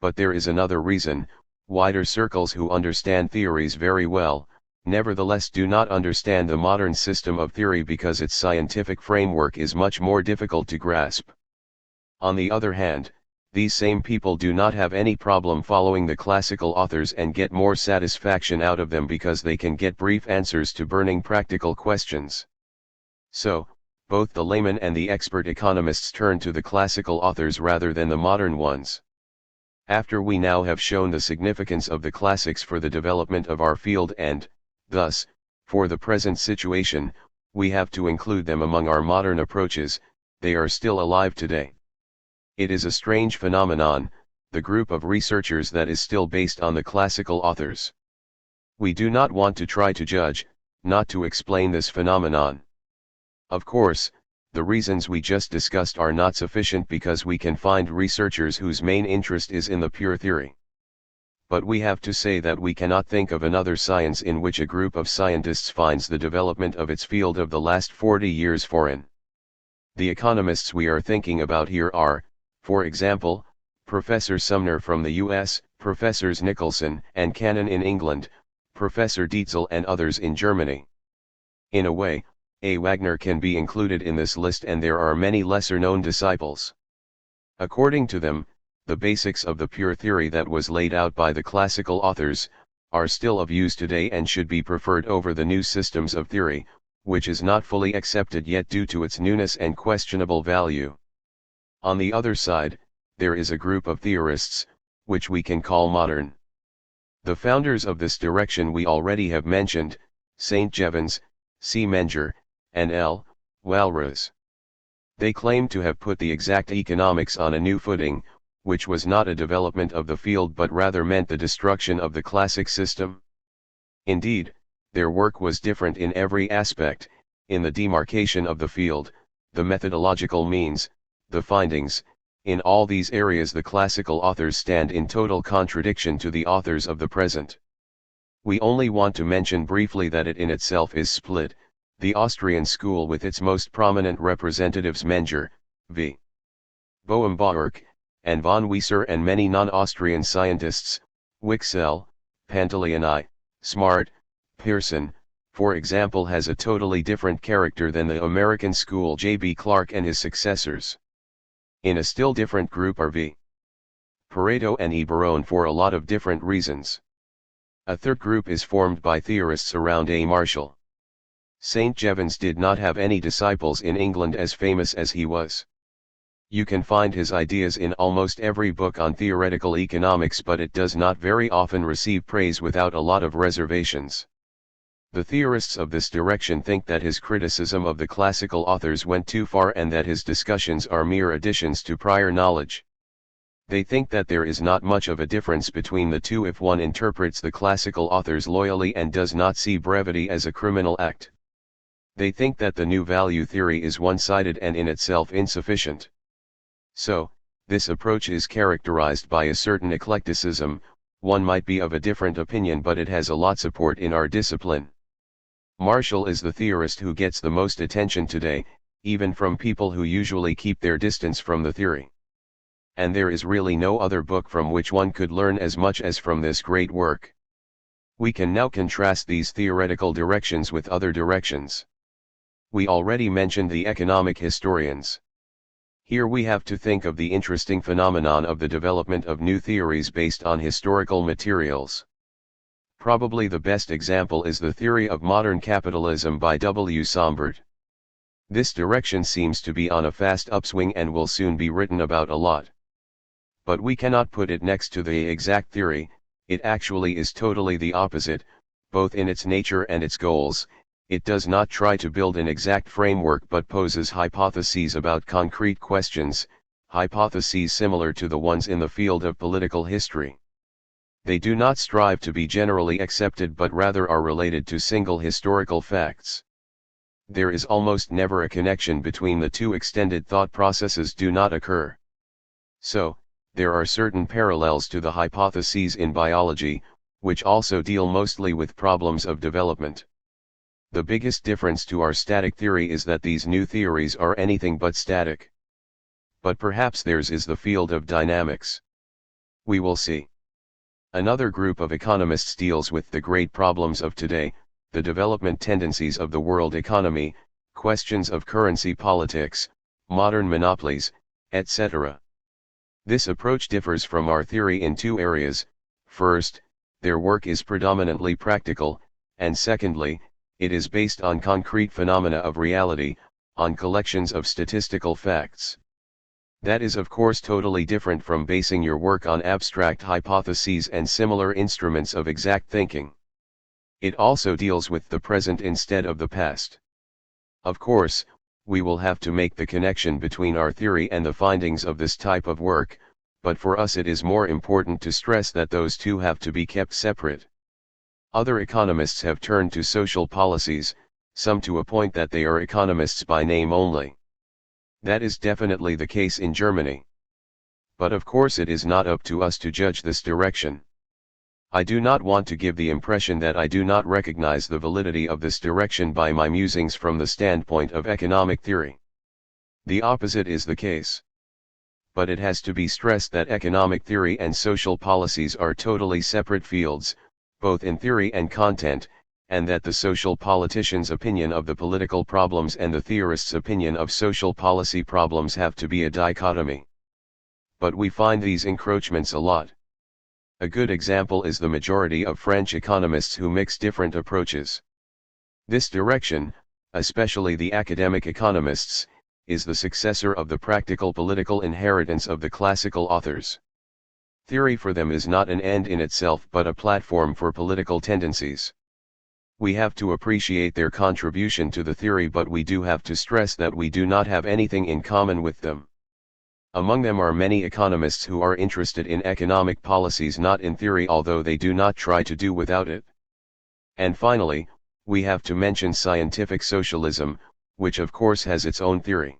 But there is another reason. Wider circles who understand theories very well, nevertheless do not understand the modern system of theory because its scientific framework is much more difficult to grasp. On the other hand, these same people do not have any problem following the classical authors and get more satisfaction out of them because they can get brief answers to burning practical questions. So, both the layman and the expert economists turn to the classical authors rather than the modern ones. After we now have shown the significance of the classics for the development of our field and, thus, for the present situation, we have to include them among our modern approaches. They are still alive today. It is a strange phenomenon, the group of researchers that is still based on the classical authors. We do not want to try to judge, not to explain this phenomenon. Of course, the reasons we just discussed are not sufficient because we can find researchers whose main interest is in the pure theory. But we have to say that we cannot think of another science in which a group of scientists finds the development of its field of the last 40 years foreign. The economists we are thinking about here are, for example, Professor Sumner from the US, Professors Nicholson and Cannon in England, Professor Dietzel and others in Germany. In a way, A. Wagner can be included in this list, and there are many lesser-known disciples. According to them, the basics of the pure theory that was laid out by the classical authors, are still of use today and should be preferred over the new systems of theory, which is not fully accepted yet due to its newness and questionable value. On the other side, there is a group of theorists, which we can call modern. The founders of this direction we already have mentioned, St. Jevons, C. Menger, and L. Walras. They claim to have put the exact economics on a new footing, which was not a development of the field but rather meant the destruction of the classic system. Indeed, their work was different in every aspect, in the demarcation of the field, the methodological means, the findings. In all these areas the classical authors stand in total contradiction to the authors of the present. We only want to mention briefly that it in itself is split, the Austrian school with its most prominent representatives Menger, v. Bohm-Bawerk, and von Wieser, and many non-Austrian scientists, Wicksell, Pantaleoni, Smart, Pearson, for example, has a totally different character than the American school J.B. Clark and his successors. In a still different group are V. Pareto and E. Barone for a lot of different reasons. A third group is formed by theorists around A. Marshall. St. Jevons did not have any disciples in England as famous as he was. You can find his ideas in almost every book on theoretical economics, but it does not very often receive praise without a lot of reservations. The theorists of this direction think that his criticism of the classical authors went too far and that his discussions are mere additions to prior knowledge. They think that there is not much of a difference between the two if one interprets the classical authors loyally and does not see brevity as a criminal act. They think that the new value theory is one-sided and in itself insufficient. So, this approach is characterized by a certain eclecticism. One might be of a different opinion, but it has a lot support in our discipline. Marshall is the theorist who gets the most attention today, even from people who usually keep their distance from the theory. And there is really no other book from which one could learn as much as from this great work. We can now contrast these theoretical directions with other directions. We already mentioned the economic historians. Here we have to think of the interesting phenomenon of the development of new theories based on historical materials. Probably the best example is the theory of modern capitalism by W. Sombart. This direction seems to be on a fast upswing and will soon be written about a lot. But we cannot put it next to the exact theory. It actually is totally the opposite, both in its nature and its goals. It does not try to build an exact framework but poses hypotheses about concrete questions, hypotheses similar to the ones in the field of political history. They do not strive to be generally accepted but rather are related to single historical facts. There is almost never a connection between the two. Extended thought processes do not occur. So, there are certain parallels to the hypotheses in biology, which also deal mostly with problems of development. The biggest difference to our static theory is that these new theories are anything but static. But perhaps theirs is the field of dynamics. We will see. Another group of economists deals with the great problems of today, the development tendencies of the world economy, questions of currency politics, modern monopolies, etc. This approach differs from our theory in two areas. First, their work is predominantly practical, and secondly, it is based on concrete phenomena of reality, on collections of statistical facts. That is of course totally different from basing your work on abstract hypotheses and similar instruments of exact thinking. It also deals with the present instead of the past. Of course, we will have to make the connection between our theory and the findings of this type of work, but for us it is more important to stress that those two have to be kept separate. Other economists have turned to social policies, some to a point that they are economists by name only. That is definitely the case in Germany. But of course it is not up to us to judge this direction. I do not want to give the impression that I do not recognize the validity of this direction by my musings from the standpoint of economic theory. The opposite is the case. But it has to be stressed that economic theory and social policies are totally separate fields, both in theory and content, and that the social politician's opinion of the political problems and the theorist's opinion of social policy problems have to be a dichotomy. But we find these encroachments a lot. A good example is the majority of French economists who mix different approaches. This direction, especially the academic economists, is the successor of the practical political inheritance of the classical authors. Theory for them is not an end in itself but a platform for political tendencies. We have to appreciate their contribution to the theory, but we do have to stress that we do not have anything in common with them. Among them are many economists who are interested in economic policies, not in theory, although they do not try to do without it. And finally, we have to mention scientific socialism, which of course has its own theory.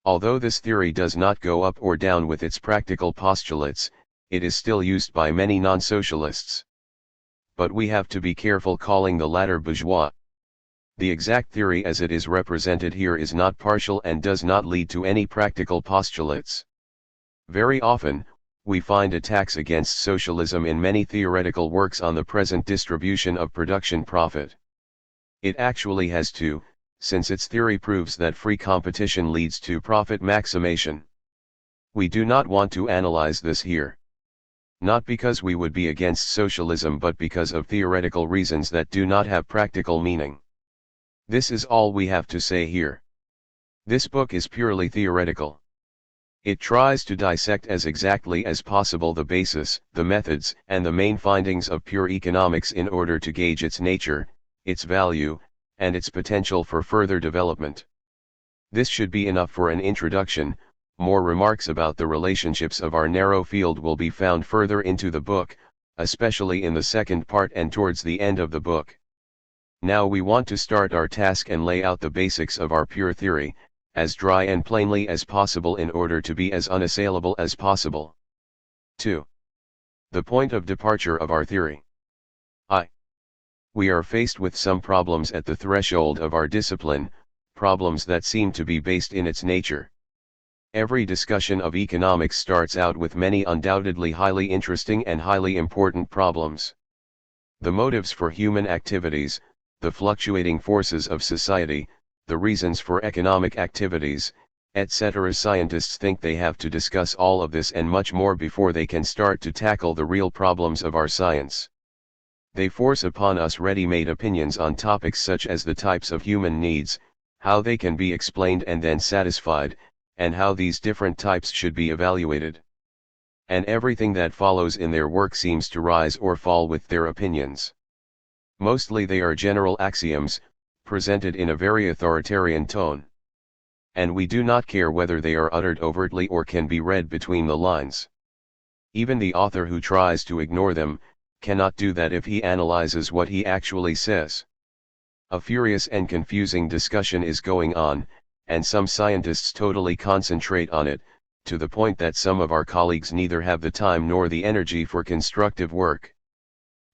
Although this theory does not go up or down with its practical postulates, it is still used by many non-socialists. But we have to be careful calling the latter bourgeois. The exact theory as it is represented here is not partial and does not lead to any practical postulates. Very often, we find attacks against socialism in many theoretical works on the present distribution of production profit. It actually has to, since its theory proves that free competition leads to profit maximization. We do not want to analyze this here. Not because we would be against socialism but because of theoretical reasons that do not have practical meaning. This is all we have to say here. This book is purely theoretical. It tries to dissect as exactly as possible the basis, the methods, and the main findings of pure economics in order to gauge its nature, its value, and its potential for further development. This should be enough for an introduction. More remarks about the relationships of our narrow field will be found further into the book, especially in the second part and towards the end of the book. Now we want to start our task and lay out the basics of our pure theory, as dry and plainly as possible in order to be as unassailable as possible. 2. The point of departure of our theory. I. We are faced with some problems at the threshold of our discipline, problems that seem to be based in its nature. Every discussion of economics starts out with many undoubtedly highly interesting and highly important problems. The motives for human activities, the fluctuating forces of society, the reasons for economic activities, etc. Scientists think they have to discuss all of this and much more before they can start to tackle the real problems of our science. They force upon us ready-made opinions on topics such as the types of human needs, how they can be explained and then satisfied, and how these different types should be evaluated. And everything that follows in their work seems to rise or fall with their opinions. Mostly they are general axioms, presented in a very authoritarian tone. And we do not care whether they are uttered overtly or can be read between the lines. Even the author who tries to ignore them, cannot do that if he analyzes what he actually says. A furious and confusing discussion is going on, and some scientists totally concentrate on it, to the point that some of our colleagues neither have the time nor the energy for constructive work.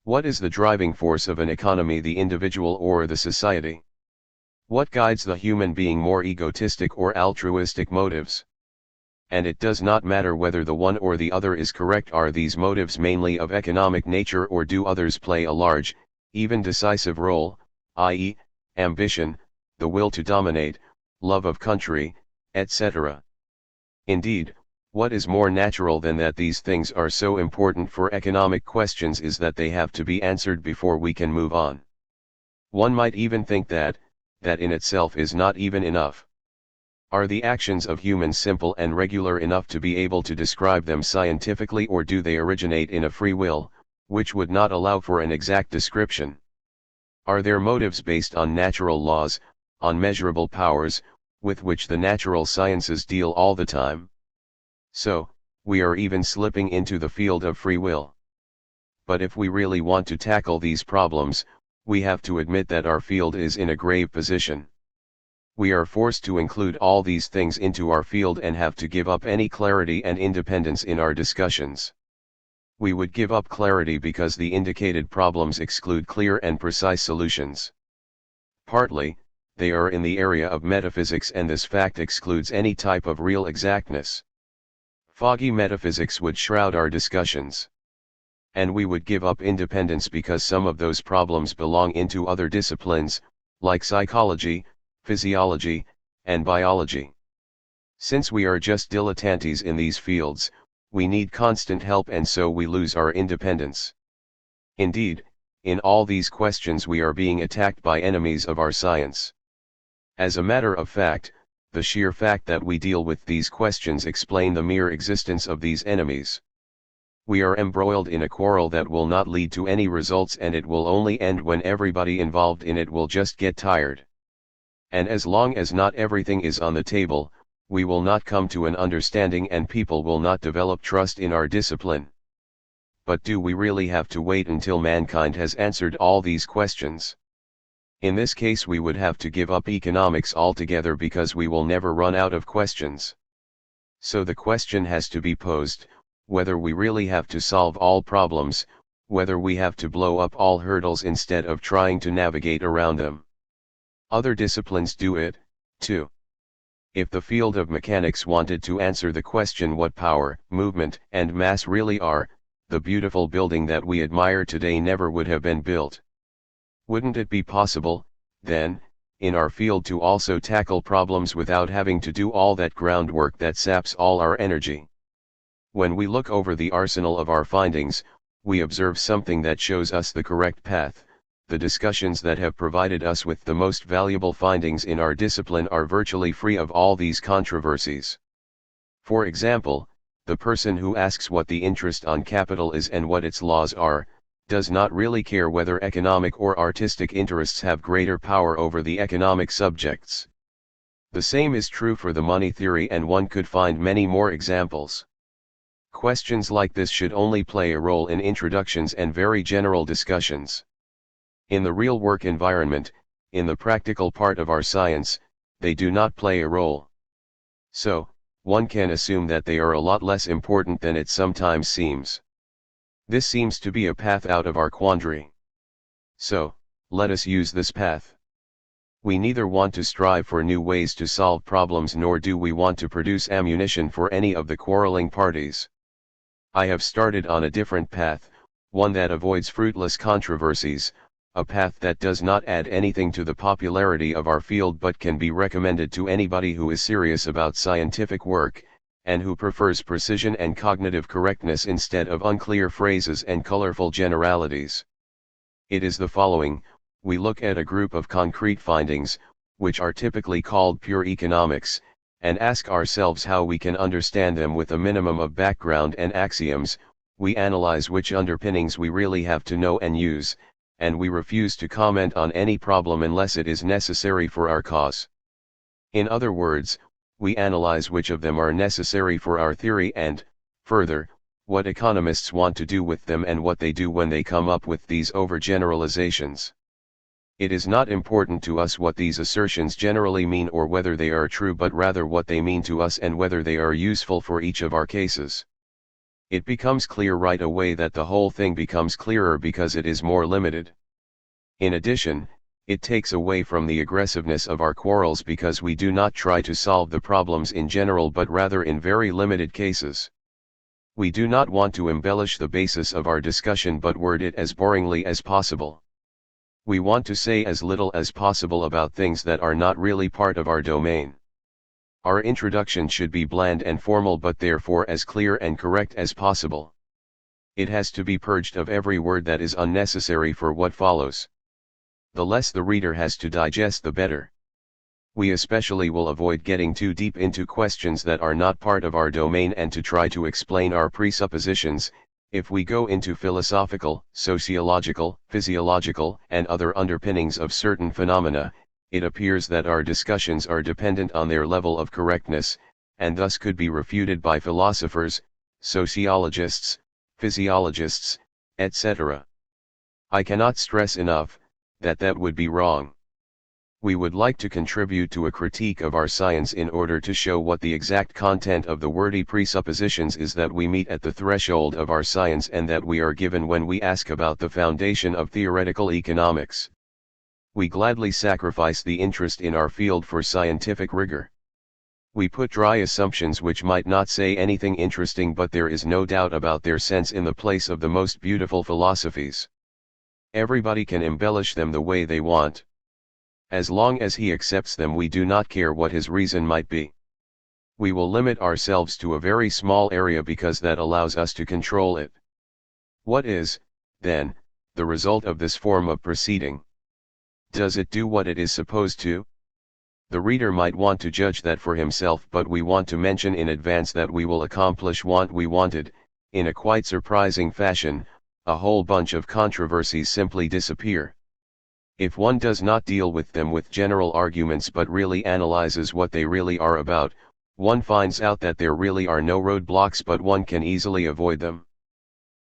What is the driving force of an economy, the individual or the society? What guides the human being, more egotistic or altruistic motives? And it does not matter whether the one or the other is correct. Are these motives mainly of economic nature, or do others play a large, even decisive role, i.e., ambition, the will to dominate, love of country, etc.? Indeed, what is more natural than that these things are so important for economic questions is that they have to be answered before we can move on. One might even think that in itself is not even enough. Are the actions of humans simple and regular enough to be able to describe them scientifically, or do they originate in a free will, which would not allow for an exact description? Are their motives based on natural laws, on measurable powers, with which the natural sciences deal all the time? So, we are even slipping into the field of free will. But if we really want to tackle these problems, we have to admit that our field is in a grave position. We are forced to include all these things into our field and have to give up any clarity and independence in our discussions. We would give up clarity because the indicated problems exclude clear and precise solutions. Partly, they are in the area of metaphysics, and this fact excludes any type of real exactness. Foggy metaphysics would shroud our discussions. And we would give up independence because some of those problems belong into other disciplines, like psychology, physiology, and biology. Since we are just dilettantes in these fields, we need constant help, and so we lose our independence. Indeed, in all these questions we are being attacked by enemies of our science. As a matter of fact, the sheer fact that we deal with these questions explain the mere existence of these enemies. We are embroiled in a quarrel that will not lead to any results, and it will only end when everybody involved in it will just get tired. And as long as not everything is on the table, we will not come to an understanding, and people will not develop trust in our discipline. But do we really have to wait until mankind has answered all these questions? In this case we would have to give up economics altogether, because we will never run out of questions. So the question has to be posed, whether we really have to solve all problems, whether we have to blow up all hurdles instead of trying to navigate around them. Other disciplines do it, too. If the field of mechanics wanted to answer the question what power, movement, and mass really are, the beautiful building that we admire today never would have been built. Wouldn't it be possible, then, in our field to also tackle problems without having to do all that groundwork that saps all our energy? When we look over the arsenal of our findings, we observe something that shows us the correct path. The discussions that have provided us with the most valuable findings in our discipline are virtually free of all these controversies. For example, the person who asks what the interest on capital is and what its laws are, does not really care whether economic or artistic interests have greater power over the economic subjects. The same is true for the money theory, and one could find many more examples. Questions like this should only play a role in introductions and very general discussions. In the real work environment, in the practical part of our science, they do not play a role. So, one can assume that they are a lot less important than it sometimes seems. This seems to be a path out of our quandary. So, let us use this path. We neither want to strive for new ways to solve problems nor do we want to produce ammunition for any of the quarreling parties. I have started on a different path, one that avoids fruitless controversies, a path that does not add anything to the popularity of our field but can be recommended to anybody who is serious about scientific work, and who prefers precision and cognitive correctness instead of unclear phrases and colorful generalities. It is the following: we look at a group of concrete findings, which are typically called pure economics, and ask ourselves how we can understand them with a minimum of background and axioms. We analyze which underpinnings we really have to know and use, and we refuse to comment on any problem unless it is necessary for our cause. In other words, we analyze which of them are necessary for our theory and, further, what economists want to do with them and what they do when they come up with these overgeneralizations. It is not important to us what these assertions generally mean or whether they are true, but rather what they mean to us and whether they are useful for each of our cases. It becomes clear right away that the whole thing becomes clearer because it is more limited. In addition, it takes away from the aggressiveness of our quarrels because we do not try to solve the problems in general but rather in very limited cases. We do not want to embellish the basis of our discussion but word it as boringly as possible. We want to say as little as possible about things that are not really part of our domain. Our introduction should be bland and formal but therefore as clear and correct as possible. It has to be purged of every word that is unnecessary for what follows. The less the reader has to digest the better. We especially will avoid getting too deep into questions that are not part of our domain and to try to explain our presuppositions. If we go into philosophical, sociological, physiological, and other underpinnings of certain phenomena, it appears that our discussions are dependent on their level of correctness, and thus could be refuted by philosophers, sociologists, physiologists, etc. I cannot stress enough that would be wrong. We would like to contribute to a critique of our science in order to show what the exact content of the wordy presuppositions is that we meet at the threshold of our science and that we are given when we ask about the foundation of theoretical economics. We gladly sacrifice the interest in our field for scientific rigor. We put dry assumptions which might not say anything interesting but there is no doubt about their sense in the place of the most beautiful philosophies. Everybody can embellish them the way they want. As long as he accepts them, we do not care what his reason might be. We will limit ourselves to a very small area because that allows us to control it. What is, then, the result of this form of proceeding? Does it do what it is supposed to? The reader might want to judge that for himself, but we want to mention in advance that we will accomplish what we wanted. In a quite surprising fashion, a whole bunch of controversies simply disappear. If one does not deal with them with general arguments but really analyzes what they really are about, one finds out that there really are no roadblocks but one can easily avoid them.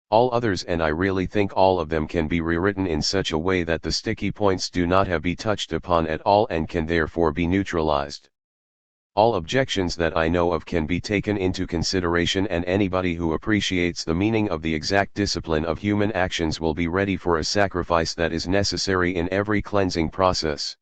All others, and I really think all of them, can be rewritten in such a way that the sticky points do not have to be touched upon at all and can therefore be neutralized. All objections that I know of can be taken into consideration, and anybody who appreciates the meaning of the exact discipline of human actions will be ready for a sacrifice that is necessary in every cleansing process.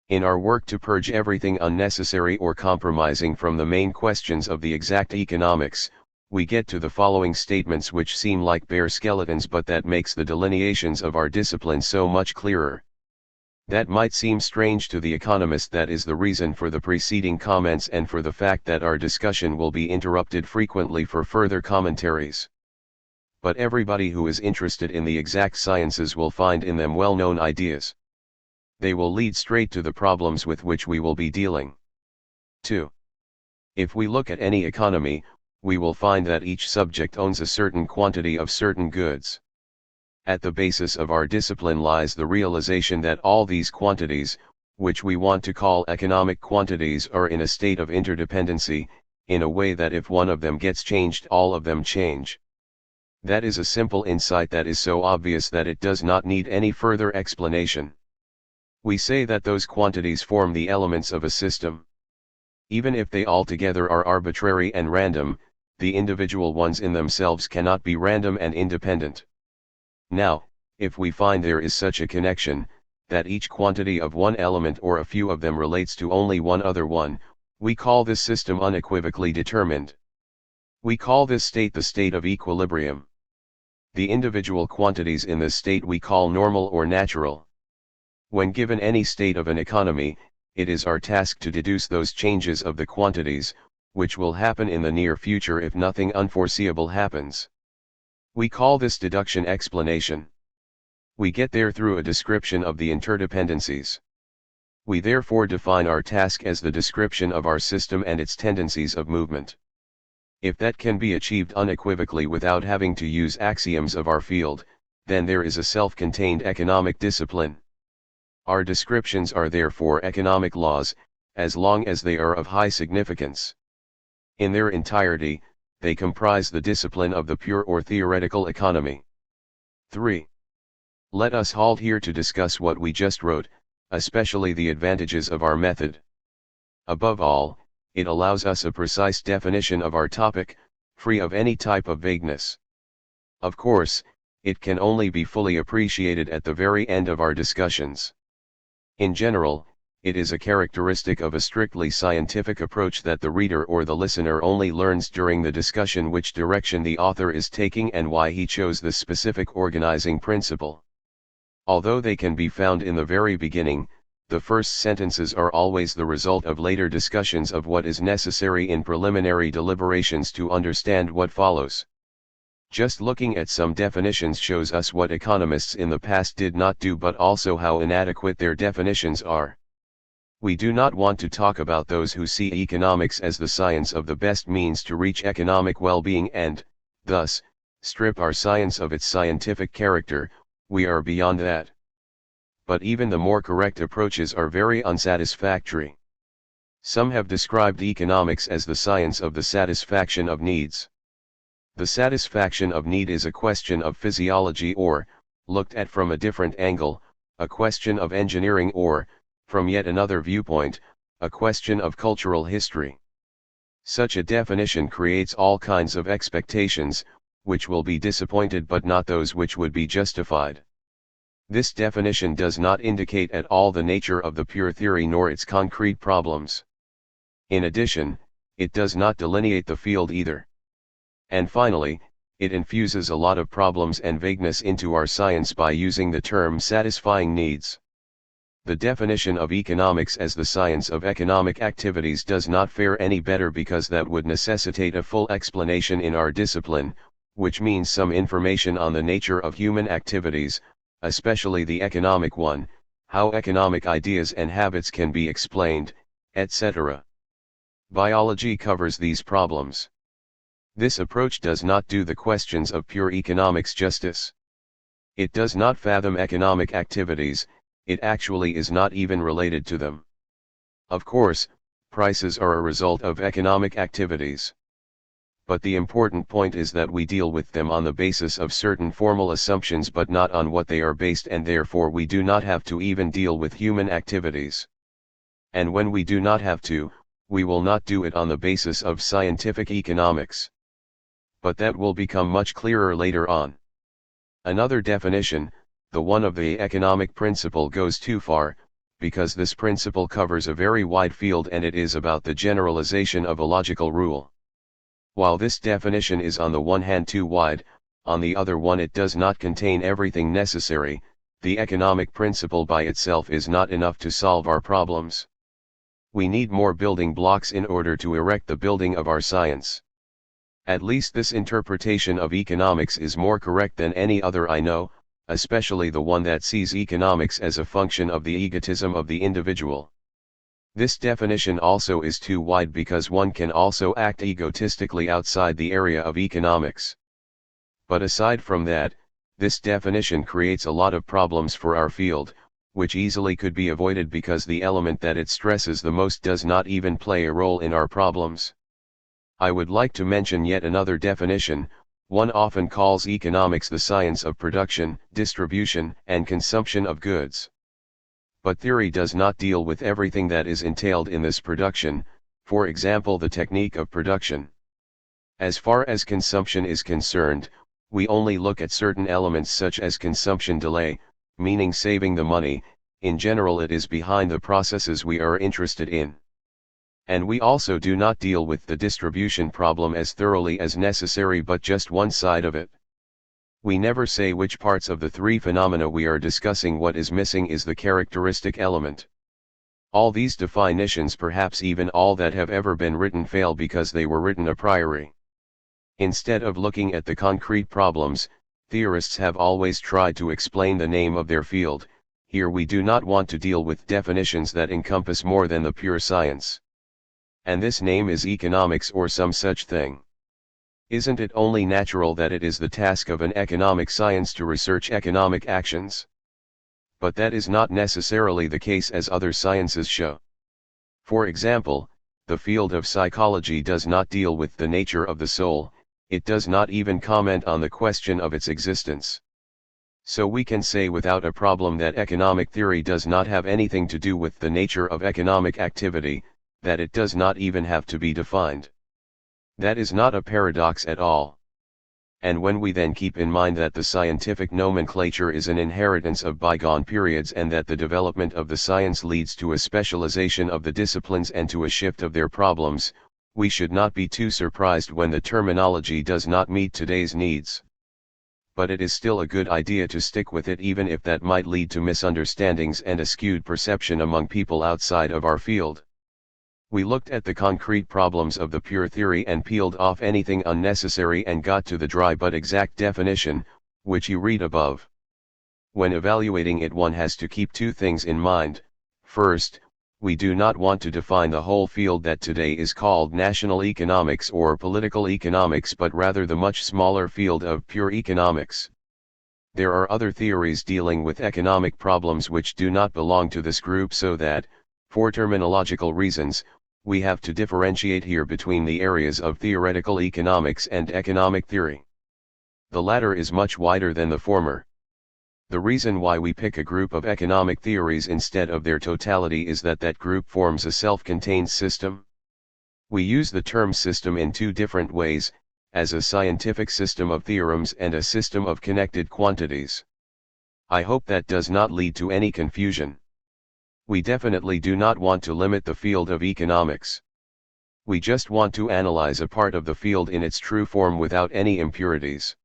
In our work to purge everything unnecessary or compromising from the main questions of the exact economics, we get to the following statements which seem like bare skeletons but that makes the delineations of our discipline so much clearer. That might seem strange to the economist. That is the reason for the preceding comments and for the fact that our discussion will be interrupted frequently for further commentaries. But everybody who is interested in the exact sciences will find in them well-known ideas. They will lead straight to the problems with which we will be dealing. 2. If we look at any economy, we will find that each subject owns a certain quantity of certain goods. At the basis of our discipline lies the realization that all these quantities, which we want to call economic quantities, are in a state of interdependency, in a way that if one of them gets changed, all of them change. That is a simple insight that is so obvious that it does not need any further explanation. We say that those quantities form the elements of a system. Even if they altogether are arbitrary and random, the individual ones in themselves cannot be random and independent. Now, if we find there is such a connection, that each quantity of one element or a few of them relates to only one other one, we call this system unequivocally determined. We call this state the state of equilibrium. The individual quantities in this state we call normal or natural. When given any state of an economy, it is our task to deduce those changes of the quantities, which will happen in the near future if nothing unforeseeable happens. We call this deduction explanation. We get there through a description of the interdependencies. We therefore define our task as the description of our system and its tendencies of movement. If that can be achieved unequivocally without having to use axioms of our field, then there is a self-contained economic discipline. Our descriptions are therefore economic laws, as long as they are of high significance. In their entirety, they comprise the discipline of the pure or theoretical economy. 3. Let us halt here to discuss what we just wrote, especially the advantages of our method. Above all, it allows us a precise definition of our topic, free of any type of vagueness. Of course, it can only be fully appreciated at the very end of our discussions. In general, it is a characteristic of a strictly scientific approach that the reader or the listener only learns during the discussion which direction the author is taking and why he chose the specific organizing principle. Although they can be found in the very beginning, the first sentences are always the result of later discussions of what is necessary in preliminary deliberations to understand what follows. Just looking at some definitions shows us what economists in the past did not do, but also how inadequate their definitions are. We do not want to talk about those who see economics as the science of the best means to reach economic well-being and, thus, strip our science of its scientific character. We are beyond that. But even the more correct approaches are very unsatisfactory. Some have described economics as the science of the satisfaction of needs. The satisfaction of need is a question of physiology or, looked at from a different angle, a question of engineering or, from yet another viewpoint, a question of cultural history. Such a definition creates all kinds of expectations, which will be disappointed but not those which would be justified. This definition does not indicate at all the nature of the pure theory nor its concrete problems. In addition, it does not delineate the field either. And finally, it infuses a lot of problems and vagueness into our science by using the term satisfying needs. The definition of economics as the science of economic activities does not fare any better because that would necessitate a full explanation in our discipline, which means some information on the nature of human activities, especially the economic one, how economic ideas and habits can be explained, etc. Biology covers these problems. This approach does not do the questions of pure economics justice. It does not fathom economic activities, it actually is not even related to them. Of course, prices are a result of economic activities. But the important point is that we deal with them on the basis of certain formal assumptions but not on what they are based, and therefore we do not have to even deal with human activities. And when we do not have to, we will not do it on the basis of scientific economics. But that will become much clearer later on. Another definition, the one of the economic principle, goes too far, because this principle covers a very wide field and it is about the generalization of a logical rule. While this definition is on the one hand too wide, on the other one it does not contain everything necessary. The economic principle by itself is not enough to solve our problems. We need more building blocks in order to erect the building of our science. At least this interpretation of economics is more correct than any other I know, especially the one that sees economics as a function of the egotism of the individual. This definition also is too wide because one can also act egotistically outside the area of economics. But aside from that, this definition creates a lot of problems for our field, which easily could be avoided because the element that it stresses the most does not even play a role in our problems. I would like to mention yet another definition. One often calls economics the science of production, distribution, and consumption of goods. But theory does not deal with everything that is entailed in this production, for example the technique of production. As far as consumption is concerned, we only look at certain elements such as consumption delay, meaning saving the money, in general it is behind the processes we are interested in. And we also do not deal with the distribution problem as thoroughly as necessary but just one side of it. We never say which parts of the three phenomena we are discussing what is missing is the characteristic element. All these definitions, perhaps even all that have ever been written, fail because they were written a priori. Instead of looking at the concrete problems, theorists have always tried to explain the name of their field. Here we do not want to deal with definitions that encompass more than the pure science. And this name is economics or some such thing. Isn't it only natural that it is the task of an economic science to research economic actions? But that is not necessarily the case, as other sciences show. For example, the field of psychology does not deal with the nature of the soul, it does not even comment on the question of its existence. So we can say without a problem that economic theory does not have anything to do with the nature of economic activity, that it does not even have to be defined. That is not a paradox at all. And when we then keep in mind that the scientific nomenclature is an inheritance of bygone periods and that the development of the science leads to a specialization of the disciplines and to a shift of their problems, we should not be too surprised when the terminology does not meet today's needs. But it is still a good idea to stick with it, even if that might lead to misunderstandings and a skewed perception among people outside of our field. We looked at the concrete problems of the pure theory and peeled off anything unnecessary and got to the dry but exact definition, which you read above. When evaluating it, one has to keep two things in mind. First, we do not want to define the whole field that today is called national economics or political economics, but rather the much smaller field of pure economics. There are other theories dealing with economic problems which do not belong to this group, so that, for terminological reasons, we have to differentiate here between the areas of theoretical economics and economic theory. The latter is much wider than the former. The reason why we pick a group of economic theories instead of their totality is that that group forms a self-contained system. We use the term system in two different ways, as a scientific system of theorems and a system of connected quantities. I hope that does not lead to any confusion. We definitely do not want to limit the field of economics. We just want to analyze a part of the field in its true form without any impurities.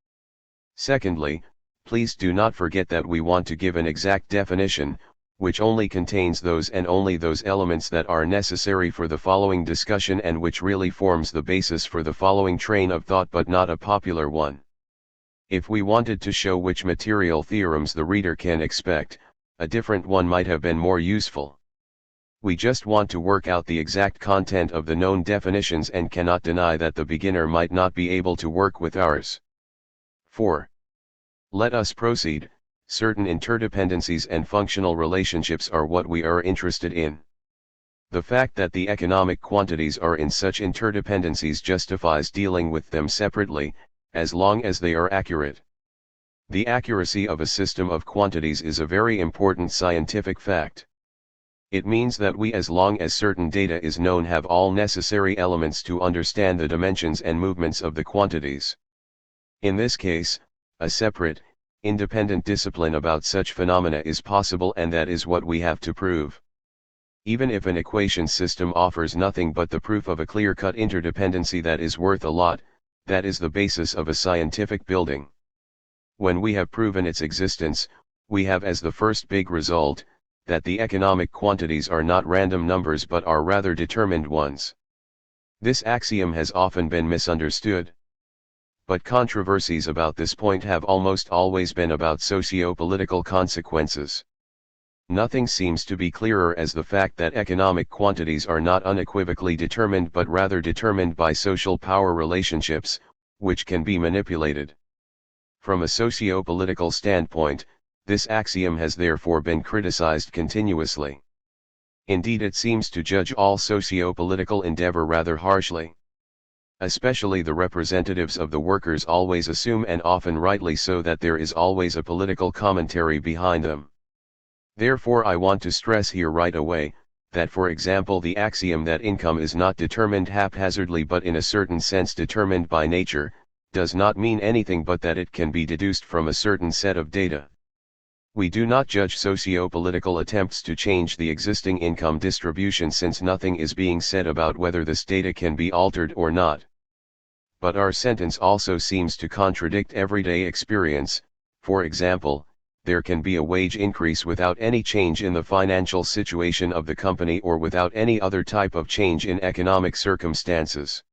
Secondly, please do not forget that we want to give an exact definition, which only contains those and only those elements that are necessary for the following discussion and which really forms the basis for the following train of thought, but not a popular one. If we wanted to show which material theorems the reader can expect, a different one might have been more useful. We just want to work out the exact content of the known definitions and cannot deny that the beginner might not be able to work with ours. 4. Let us proceed. Certain interdependencies and functional relationships are what we are interested in. The fact that the economic quantities are in such interdependencies justifies dealing with them separately, as long as they are accurate. The accuracy of a system of quantities is a very important scientific fact. It means that we, as long as certain data is known, have all necessary elements to understand the dimensions and movements of the quantities. In this case, a separate, independent discipline about such phenomena is possible, and that is what we have to prove. Even if an equation system offers nothing but the proof of a clear-cut interdependency that is worth a lot, that is the basis of a scientific building. When we have proven its existence, we have as the first big result, that the economic quantities are not random numbers but are rather determined ones. This axiom has often been misunderstood. But controversies about this point have almost always been about socio-political consequences. Nothing seems to be clearer as the fact that economic quantities are not unequivocally determined but rather determined by social power relationships, which can be manipulated. From a socio-political standpoint, this axiom has therefore been criticized continuously. Indeed, it seems to judge all socio-political endeavor rather harshly. Especially the representatives of the workers always assume, and often rightly so, that there is always a political commentary behind them. Therefore I want to stress here right away, that for example the axiom that income is not determined haphazardly but in a certain sense determined by nature, does not mean anything but that it can be deduced from a certain set of data. We do not judge socio-political attempts to change the existing income distribution, since nothing is being said about whether this data can be altered or not. But our sentence also seems to contradict everyday experience. For example, there can be a wage increase without any change in the financial situation of the company or without any other type of change in economic circumstances.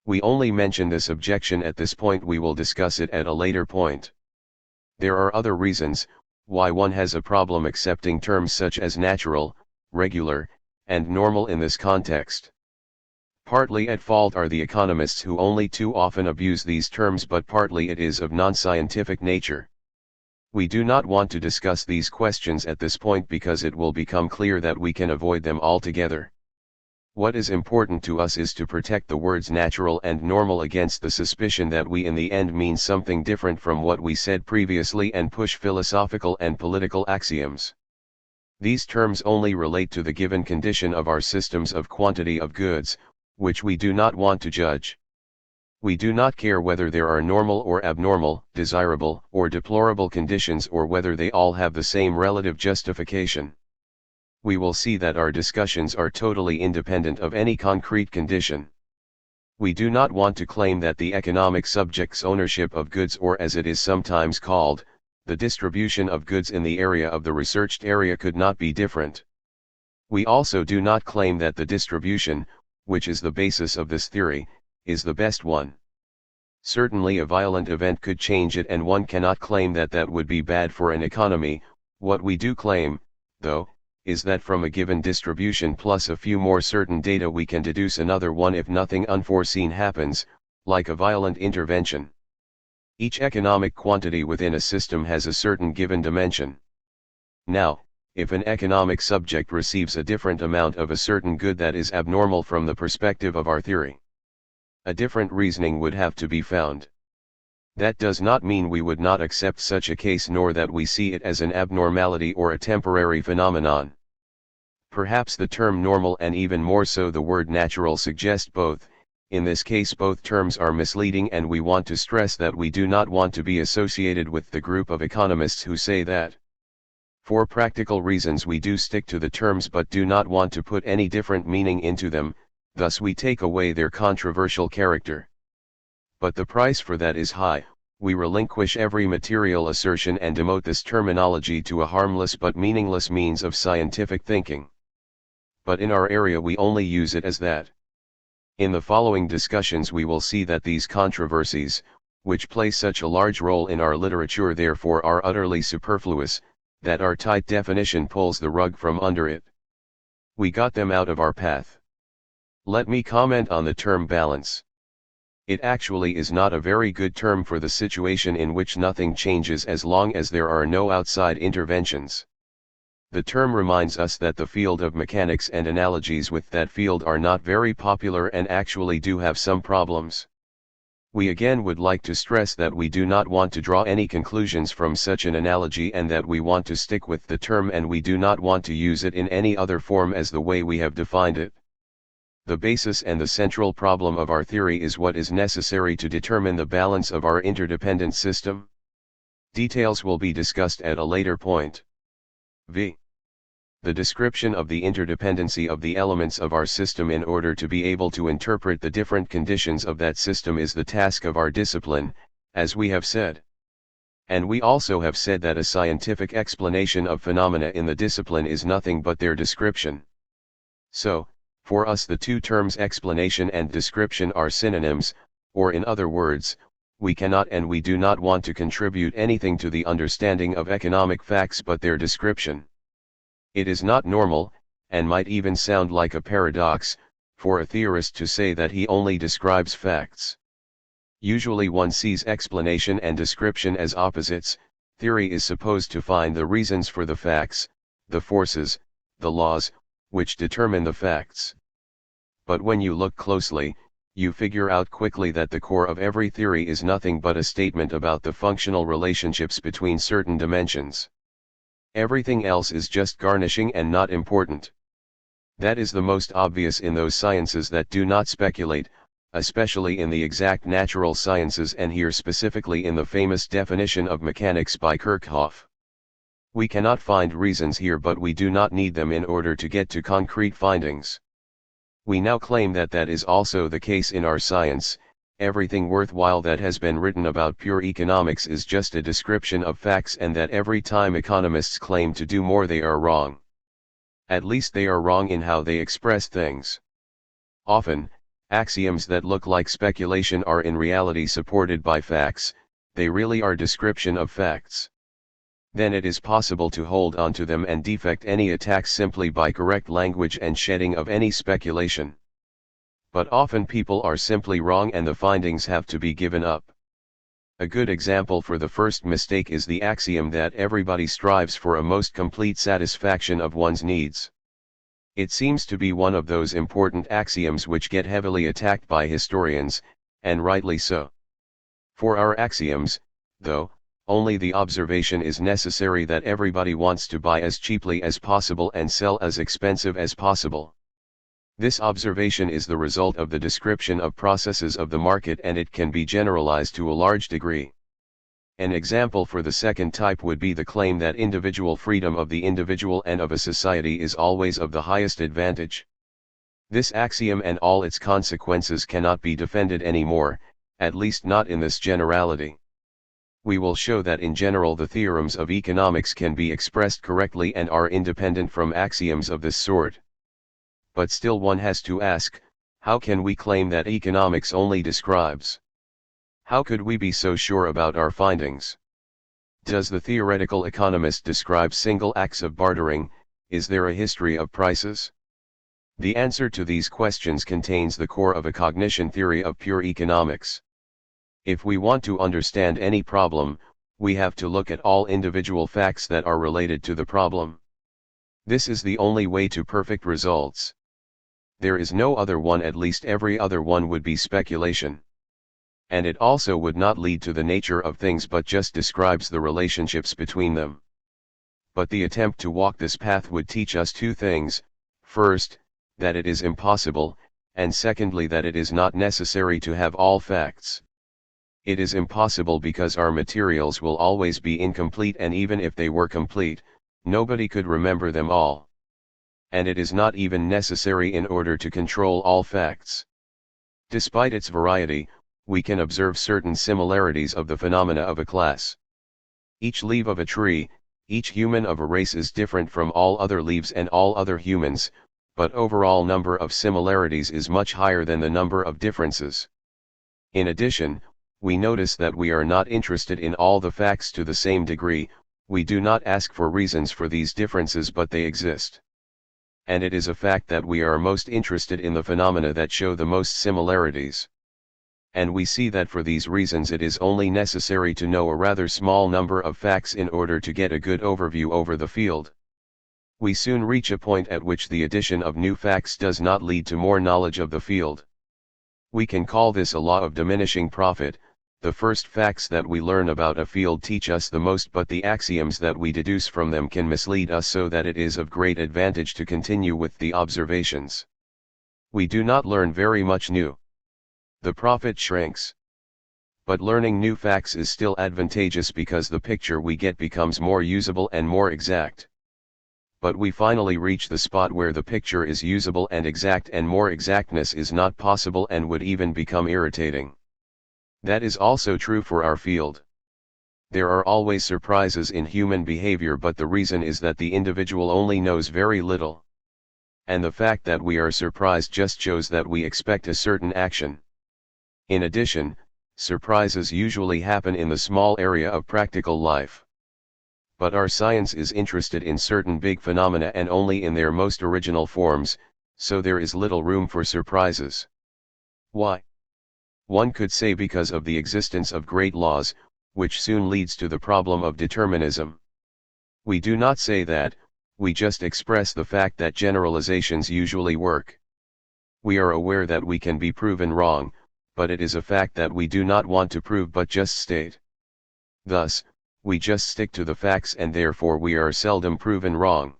We only mention this objection at this point. We will discuss it at a later point. There are other reasons why one has a problem accepting terms such as natural, regular, and normal in this context. Partly at fault are the economists who only too often abuse these terms, but partly it is of non-scientific nature. We do not want to discuss these questions at this point because it will become clear that we can avoid them altogether. What is important to us is to protect the words natural and normal against the suspicion that we in the end mean something different from what we said previously and push philosophical and political axioms. These terms only relate to the given condition of our systems of quantity of goods, which we do not want to judge. We do not care whether there are normal or abnormal, desirable or deplorable conditions, or whether they all have the same relative justification. We will see that our discussions are totally independent of any concrete condition. We do not want to claim that the economic subject's ownership of goods, or as it is sometimes called, the distribution of goods in the area of the researched area, could not be different. We also do not claim that the distribution, which is the basis of this theory, is the best one. Certainly a violent event could change it, and one cannot claim that that would be bad for an economy. What we do claim, though, is that from a given distribution plus a few more certain data we can deduce another one if nothing unforeseen happens, like a violent intervention. Each economic quantity within a system has a certain given dimension. Now, if an economic subject receives a different amount of a certain good that is abnormal from the perspective of our theory, a different reasoning would have to be found. That does not mean we would not accept such a case, nor that we see it as an abnormality or a temporary phenomenon. Perhaps the term normal, and even more so the word natural, suggest both. In this case both terms are misleading, and we want to stress that we do not want to be associated with the group of economists who say that. For practical reasons we do stick to the terms but do not want to put any different meaning into them, thus we take away their controversial character. But the price for that is high. We relinquish every material assertion and demote this terminology to a harmless but meaningless means of scientific thinking. But in our area we only use it as that. In the following discussions we will see that these controversies, which play such a large role in our literature, therefore are utterly superfluous, that our tight definition pulls the rug from under it. We got them out of our path. Let me comment on the term balance. It actually is not a very good term for the situation in which nothing changes as long as there are no outside interventions. The term reminds us that the field of mechanics and analogies with that field are not very popular and actually do have some problems. We again would like to stress that we do not want to draw any conclusions from such an analogy, and that we want to stick with the term, and we do not want to use it in any other form as the way we have defined it. The basis and the central problem of our theory is what is necessary to determine the balance of our interdependent system. Details will be discussed at a later point. V. The description of the interdependency of the elements of our system in order to be able to interpret the different conditions of that system is the task of our discipline, as we have said. And we also have said that a scientific explanation of phenomena in the discipline is nothing but their description. So, for us the two terms explanation and description are synonyms, or in other words, we cannot and we do not want to contribute anything to the understanding of economic facts but their description. It is not normal, and might even sound like a paradox, for a theorist to say that he only describes facts. Usually one sees explanation and description as opposites. Theory is supposed to find the reasons for the facts, the forces, the laws, which determine the facts. But when you look closely, you figure out quickly that the core of every theory is nothing but a statement about the functional relationships between certain dimensions. Everything else is just garnishing and not important. That is the most obvious in those sciences that do not speculate, especially in the exact natural sciences, and here specifically in the famous definition of mechanics by Kirchhoff. We cannot find reasons here, but we do not need them in order to get to concrete findings. We now claim that that is also the case in our science. Everything worthwhile that has been written about pure economics is just a description of facts, and that every time economists claim to do more they are wrong. At least they are wrong in how they express things. Often, axioms that look like speculation are in reality supported by facts. They really are description of facts. Then it is possible to hold on to them and defect any attacks simply by correct language and shedding of any speculation. But often people are simply wrong and the findings have to be given up. A good example for the first mistake is the axiom that everybody strives for a most complete satisfaction of one's needs. It seems to be one of those important axioms which get heavily attacked by historians, and rightly so. For our axioms, though, only the observation is necessary that everybody wants to buy as cheaply as possible and sell as expensive as possible. This observation is the result of the description of processes of the market, and it can be generalized to a large degree. An example for the second type would be the claim that individual freedom of the individual and of a society is always of the highest advantage. This axiom and all its consequences cannot be defended anymore, at least not in this generality. We will show that in general the theorems of economics can be expressed correctly and are independent from axioms of this sort. But still one has to ask, how can we claim that economics only describes? How could we be so sure about our findings? Does the theoretical economist describe single acts of bartering? Is there a history of prices? The answer to these questions contains the core of a cognition theory of pure economics. If we want to understand any problem, we have to look at all individual facts that are related to the problem. This is the only way to perfect results. There is no other one, at least every other one would be speculation. And it also would not lead to the nature of things but just describes the relationships between them. But the attempt to walk this path would teach us two things: first, that it is impossible, and secondly that it is not necessary to have all facts. It is impossible because our materials will always be incomplete, and even if they were complete, nobody could remember them all. And it is not even necessary in order to control all facts. Despite its variety, we can observe certain similarities of the phenomena of a class. Each leaf of a tree, each human of a race is different from all other leaves and all other humans, but overall number of similarities is much higher than the number of differences. In addition, we notice that we are not interested in all the facts to the same degree. We do not ask for reasons for these differences, but they exist. And it is a fact that we are most interested in the phenomena that show the most similarities. And we see that for these reasons it is only necessary to know a rather small number of facts in order to get a good overview over the field. We soon reach a point at which the addition of new facts does not lead to more knowledge of the field. We can call this a law of diminishing profit. The first facts that we learn about a field teach us the most, but the axioms that we deduce from them can mislead us, so that it is of great advantage to continue with the observations. We do not learn very much new. The profit shrinks. But learning new facts is still advantageous because the picture we get becomes more usable and more exact. But we finally reach the spot where the picture is usable and exact, and more exactness is not possible and would even become irritating. That is also true for our field. There are always surprises in human behavior, but the reason is that the individual only knows very little. And the fact that we are surprised just shows that we expect a certain action. In addition, surprises usually happen in the small area of practical life. But our science is interested in certain big phenomena and only in their most original forms, so there is little room for surprises. Why? One could say because of the existence of great laws, which soon leads to the problem of determinism. We do not say that, we just express the fact that generalizations usually work. We are aware that we can be proven wrong, but it is a fact that we do not want to prove but just state. Thus, we just stick to the facts and therefore we are seldom proven wrong.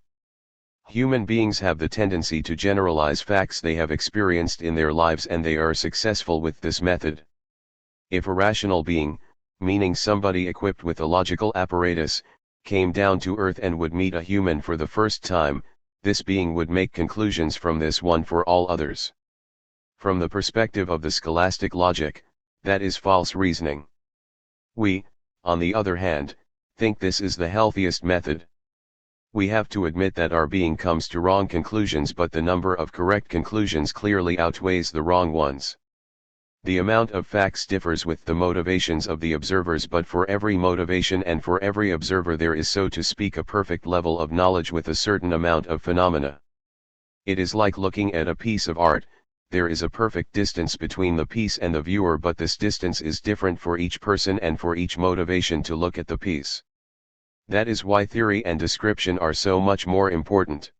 Human beings have the tendency to generalize facts they have experienced in their lives, and they are successful with this method. If a rational being, meaning somebody equipped with a logical apparatus, came down to earth and would meet a human for the first time, this being would make conclusions from this one for all others. From the perspective of the scholastic logic, that is false reasoning. We, on the other hand, think this is the healthiest method. We have to admit that our being comes to wrong conclusions, but the number of correct conclusions clearly outweighs the wrong ones. The amount of facts differs with the motivations of the observers, but for every motivation and for every observer there is, so to speak, a perfect level of knowledge with a certain amount of phenomena. It is like looking at a piece of art. There is a perfect distance between the piece and the viewer, but this distance is different for each person and for each motivation to look at the piece. That is why theory and description are so much more important.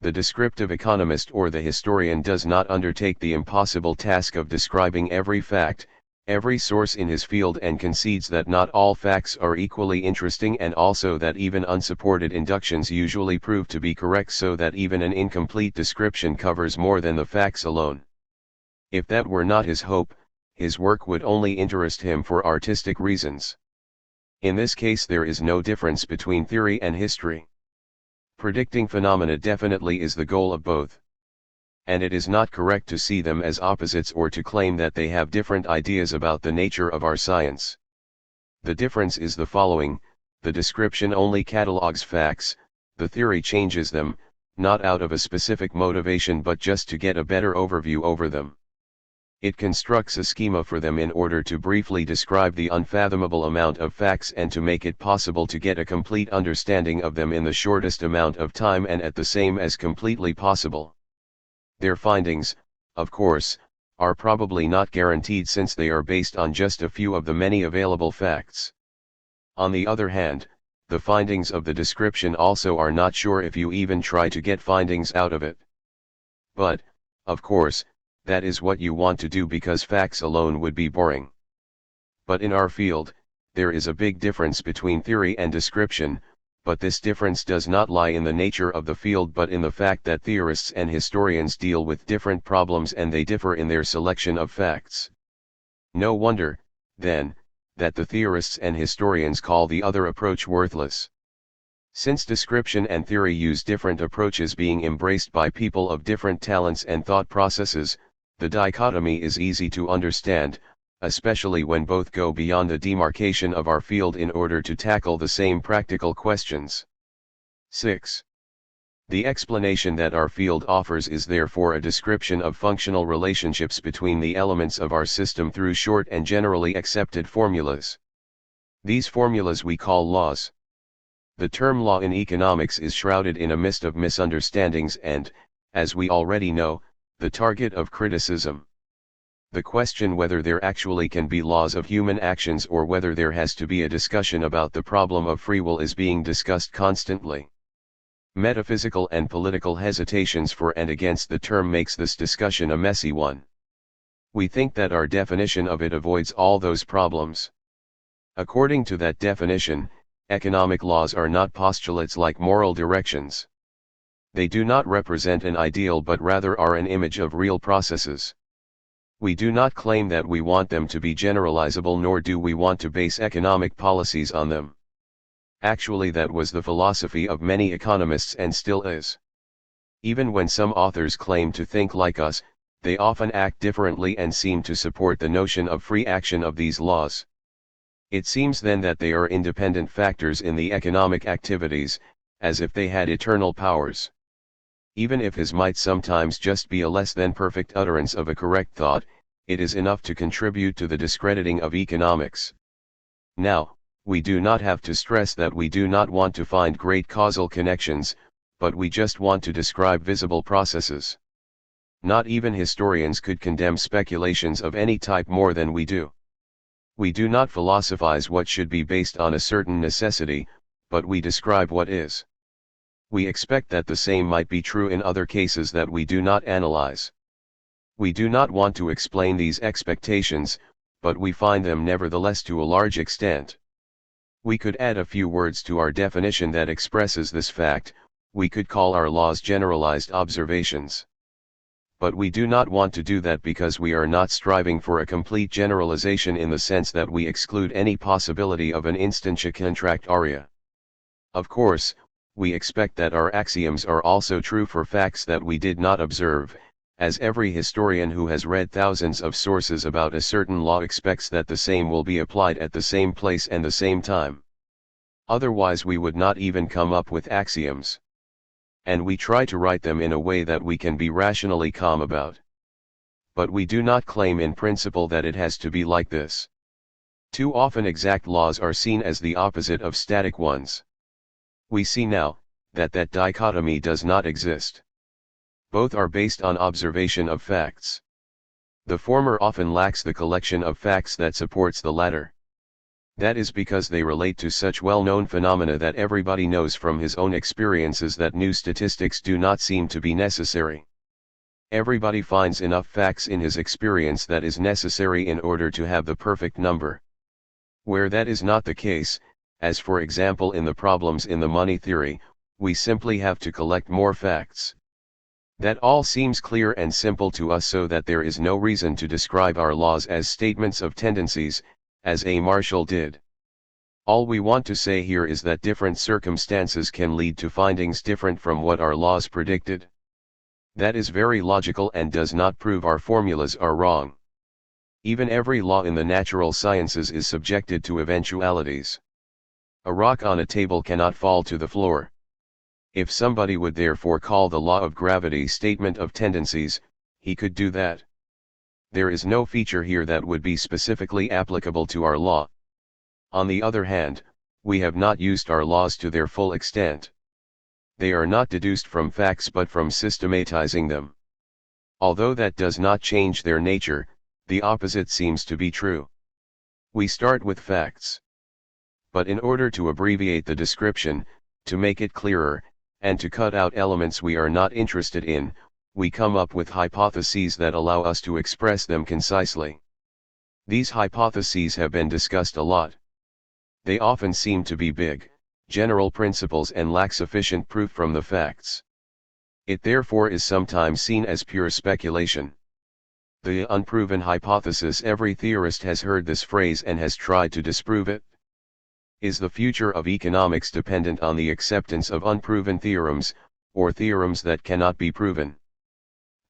The descriptive economist or the historian does not undertake the impossible task of describing every fact, every source in his field, and concedes that not all facts are equally interesting, and also that even unsupported inductions usually prove to be correct, so that even an incomplete description covers more than the facts alone. If that were not his hope, his work would only interest him for artistic reasons. In this case there is no difference between theory and history. Predicting phenomena definitely is the goal of both. And it is not correct to see them as opposites or to claim that they have different ideas about the nature of our science. The difference is the following: the description only catalogues facts, the theory changes them, not out of a specific motivation but just to get a better overview over them. It constructs a schema for them in order to briefly describe the unfathomable amount of facts and to make it possible to get a complete understanding of them in the shortest amount of time and at the same as completely possible. Their findings, of course, are probably not guaranteed, since they are based on just a few of the many available facts. On the other hand, the findings of the description also are not sure if you even try to get findings out of it. But, of course, that is what you want to do, because facts alone would be boring. But in our field, there is a big difference between theory and description, but this difference does not lie in the nature of the field but in the fact that theorists and historians deal with different problems and they differ in their selection of facts. No wonder, then, that the theorists and historians call the other approach worthless. Since description and theory use different approaches being embraced by people of different talents and thought processes, the dichotomy is easy to understand, especially when both go beyond the demarcation of our field in order to tackle the same practical questions. 6. The explanation that our field offers is therefore a description of functional relationships between the elements of our system through short and generally accepted formulas. These formulas we call laws. The term law in economics is shrouded in a mist of misunderstandings and, as we already know, the target of criticism. The question whether there actually can be laws of human actions or whether there has to be a discussion about the problem of free will is being discussed constantly. Metaphysical and political hesitations for and against the term makes this discussion a messy one. We think that our definition of it avoids all those problems. According to that definition, economic laws are not postulates like moral directions. They do not represent an ideal but rather are an image of real processes. We do not claim that we want them to be generalizable, nor do we want to base economic policies on them. Actually, that was the philosophy of many economists and still is. Even when some authors claim to think like us, they often act differently and seem to support the notion of free action of these laws. It seems then that they are independent factors in the economic activities, as if they had eternal powers. Even if his might sometimes just be a less than perfect utterance of a correct thought, it is enough to contribute to the discrediting of economics. Now, we do not have to stress that we do not want to find great causal connections, but we just want to describe visible processes. Not even historians could condemn speculations of any type more than we do. We do not philosophize what should be based on a certain necessity, but we describe what is. We expect that the same might be true in other cases that we do not analyze. We do not want to explain these expectations, but we find them nevertheless to a large extent. We could add a few words to our definition that expresses this fact. We could call our laws generalized observations. But we do not want to do that because we are not striving for a complete generalization in the sense that we exclude any possibility of an instantia contractaria. Of course, we expect that our axioms are also true for facts that we did not observe, as every historian who has read thousands of sources about a certain law expects that the same will be applied at the same place and the same time. Otherwise we would not even come up with axioms. And we try to write them in a way that we can be rationally calm about. But we do not claim in principle that it has to be like this. Too often exact laws are seen as the opposite of static ones. We see now, that dichotomy does not exist. Both are based on observation of facts. The former often lacks the collection of facts that supports the latter. That is because they relate to such well-known phenomena that everybody knows from his own experiences that new statistics do not seem to be necessary. Everybody finds enough facts in his experience that is necessary in order to have the perfect number. Where that is not the case, as for example in the problems in the money theory, we simply have to collect more facts. That all seems clear and simple to us, so that there is no reason to describe our laws as statements of tendencies, as A. Marshall did. All we want to say here is that different circumstances can lead to findings different from what our laws predicted. That is very logical and does not prove our formulas are wrong. Even every law in the natural sciences is subjected to eventualities. A rock on a table cannot fall to the floor. If somebody would therefore call the law of gravity statement of tendencies, he could do that. There is no feature here that would be specifically applicable to our law. On the other hand, we have not used our laws to their full extent. They are not deduced from facts but from systematizing them. Although that does not change their nature, the opposite seems to be true. We start with facts. But in order to abbreviate the description, to make it clearer, and to cut out elements we are not interested in, we come up with hypotheses that allow us to express them concisely. These hypotheses have been discussed a lot. They often seem to be big, general principles and lack sufficient proof from the facts. It therefore is sometimes seen as pure speculation. The unproven hypothesis, every theorist has heard this phrase and has tried to disprove it. Is the future of economics dependent on the acceptance of unproven theorems, or theorems that cannot be proven?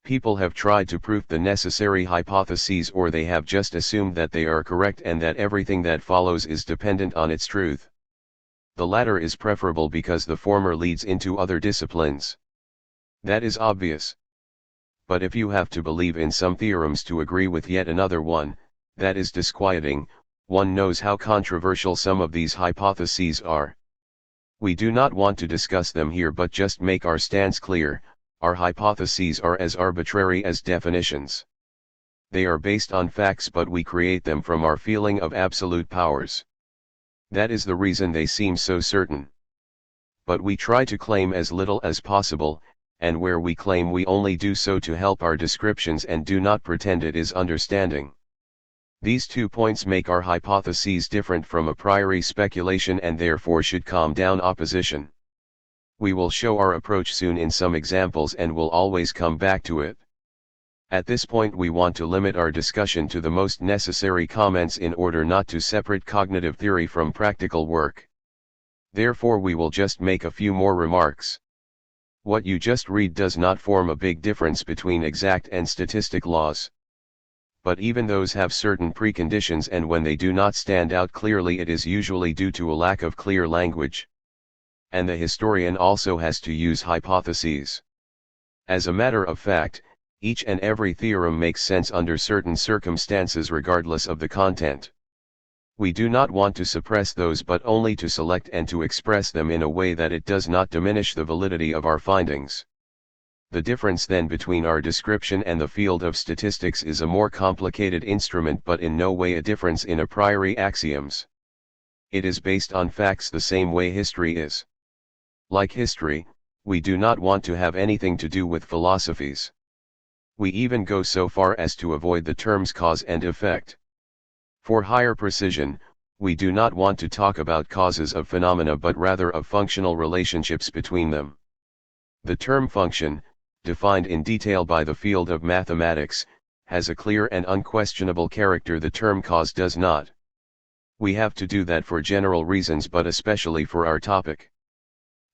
People have tried to prove the necessary hypotheses, or they have just assumed that they are correct and that everything that follows is dependent on its truth. The latter is preferable because the former leads into other disciplines. That is obvious. But if you have to believe in some theorems to agree with yet another one, that is disquieting. One knows how controversial some of these hypotheses are. We do not want to discuss them here but just make our stance clear. Our hypotheses are as arbitrary as definitions. They are based on facts but we create them from our feeling of absolute powers. That is the reason they seem so certain. But we try to claim as little as possible, and where we claim we only do so to help our descriptions and do not pretend it is understanding. These 2 points make our hypotheses different from a priori speculation and therefore should calm down opposition. We will show our approach soon in some examples and will always come back to it. At this point we want to limit our discussion to the most necessary comments in order not to separate cognitive theory from practical work. Therefore we will just make a few more remarks. What you just read does not form a big difference between exact and statistic laws. But even those have certain preconditions, and when they do not stand out clearly it is usually due to a lack of clear language. And the historian also has to use hypotheses. As a matter of fact, each and every theorem makes sense under certain circumstances regardless of the content. We do not want to suppress those but only to select and to express them in a way that it does not diminish the validity of our findings. The difference then between our description and the field of statistics is a more complicated instrument but in no way a difference in a priori axioms. It is based on facts the same way history is. Like history, we do not want to have anything to do with philosophies. We even go so far as to avoid the terms cause and effect. For higher precision, we do not want to talk about causes of phenomena but rather of functional relationships between them. The term function, defined in detail by the field of mathematics, has a clear and unquestionable character the term cause does not. We have to do that for general reasons but especially for our topic.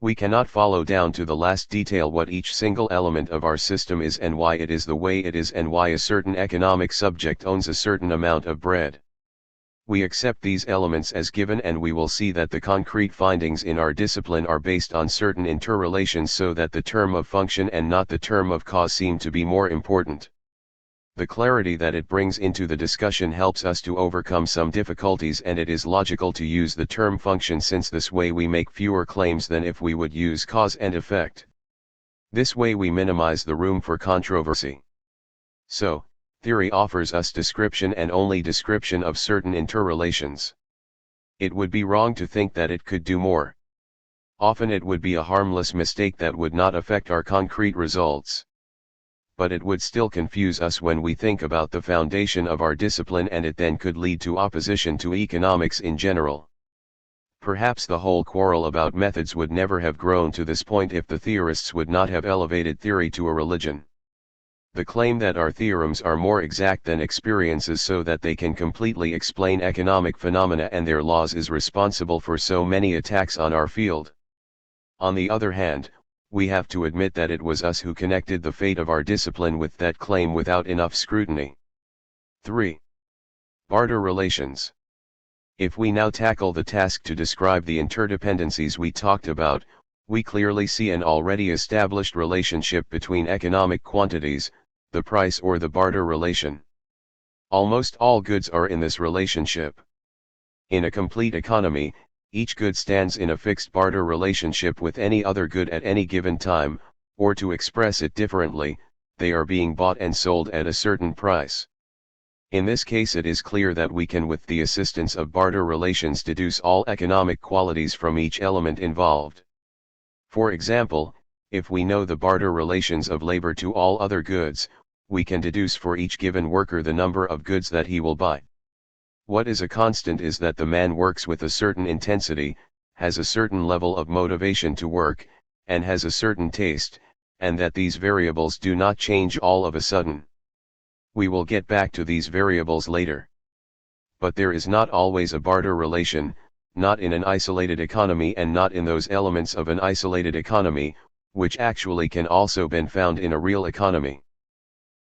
We cannot follow down to the last detail what each single element of our system is and why it is the way it is and why a certain economic subject owns a certain amount of bread. We accept these elements as given and we will see that the concrete findings in our discipline are based on certain interrelations, so that the term of function and not the term of cause seem to be more important. The clarity that it brings into the discussion helps us to overcome some difficulties, and it is logical to use the term function, since this way we make fewer claims than if we would use cause and effect. This way we minimize the room for controversy. So, theory offers us description and only description of certain interrelations. It would be wrong to think that it could do more. Often it would be a harmless mistake that would not affect our concrete results. But it would still confuse us when we think about the foundation of our discipline, and it then could lead to opposition to economics in general. Perhaps the whole quarrel about methods would never have grown to this point if the theorists would not have elevated theory to a religion. The claim that our theorems are more exact than experiences so that they can completely explain economic phenomena and their laws is responsible for so many attacks on our field. On the other hand, we have to admit that it was us who connected the fate of our discipline with that claim without enough scrutiny. 3. Barter relations. If we now tackle the task to describe the interdependencies we talked about, we clearly see an already established relationship between economic quantities, the price or the barter relation. Almost all goods are in this relationship. In a complete economy, each good stands in a fixed barter relationship with any other good at any given time, or to express it differently, they are being bought and sold at a certain price. In this case it is clear that we can, with the assistance of barter relations, deduce all economic qualities from each element involved. For example, if we know the barter relations of labor to all other goods, we can deduce for each given worker the number of goods that he will buy. What is a constant is that the man works with a certain intensity, has a certain level of motivation to work, and has a certain taste, and that these variables do not change all of a sudden. We will get back to these variables later. But there is not always a barter relation, not in an isolated economy and not in those elements of an isolated economy, which actually can also be found in a real economy.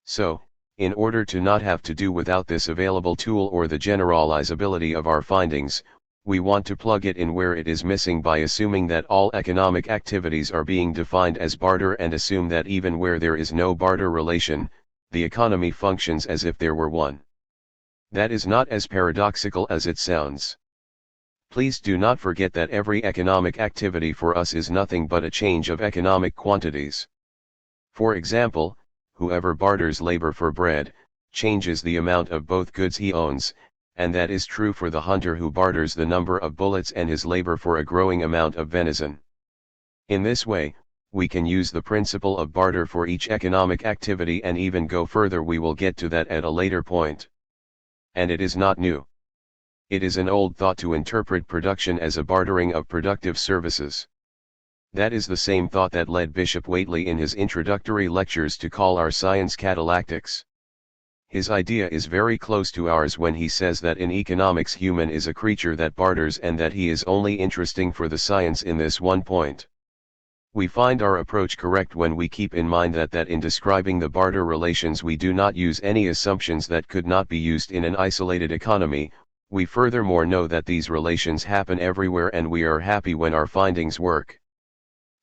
So, in order to not have to do without this available tool or the generalizability of our findings, we want to plug it in where it is missing by assuming that all economic activities are being defined as barter, and assume that even where there is no barter relation, the economy functions as if there were one. That is not as paradoxical as it sounds. Please do not forget that every economic activity for us is nothing but a change of economic quantities. For example, whoever barters labor for bread, changes the amount of both goods he owns, and that is true for the hunter who barters the number of bullets and his labor for a growing amount of venison. In this way, we can use the principle of barter for each economic activity and even go further. We will get to that at a later point. And it is not new. It is an old thought to interpret production as a bartering of productive services. That is the same thought that led Bishop Whately in his introductory lectures to call our science catalactics. His idea is very close to ours when he says that in economics human is a creature that barters, and that he is only interesting for the science in this one point. We find our approach correct when we keep in mind that in describing the barter relations we do not use any assumptions that could not be used in an isolated economy. We furthermore know that these relations happen everywhere, and we are happy when our findings work.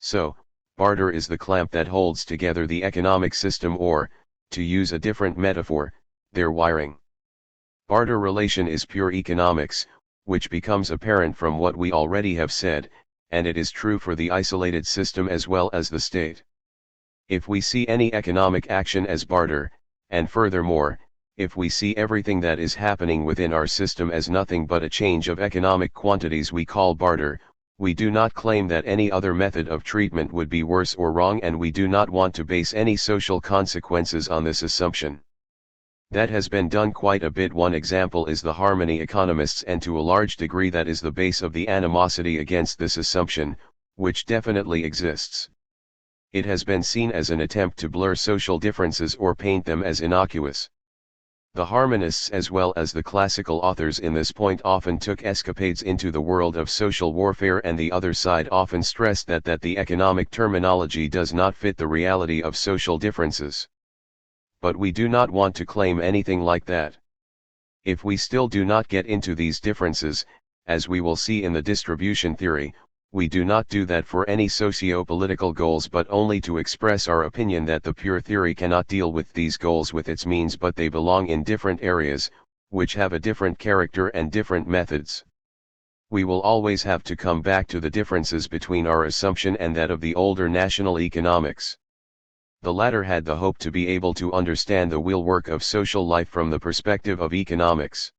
So, barter is the clamp that holds together the economic system, or, to use a different metaphor, their wiring. Barter relation is pure economics, which becomes apparent from what we already have said, and it is true for the isolated system as well as the state. If we see any economic action as barter, and furthermore, if we see everything that is happening within our system as nothing but a change of economic quantities we call barter, we do not claim that any other method of treatment would be worse or wrong, and we do not want to base any social consequences on this assumption. That has been done quite a bit. One example is the harmony economists, and to a large degree that is the base of the animosity against this assumption, which definitely exists. It has been seen as an attempt to blur social differences or paint them as innocuous. The harmonists as well as the classical authors in this point often took escapades into the world of social warfare, and the other side often stressed that the economic terminology does not fit the reality of social differences. But we do not want to claim anything like that. If we still do not get into these differences, as we will see in the distribution theory, we do not do that for any socio-political goals but only to express our opinion that the pure theory cannot deal with these goals with its means, but they belong in different areas, which have a different character and different methods. We will always have to come back to the differences between our assumption and that of the older national economics. The latter had the hope to be able to understand the real work of social life from the perspective of economics.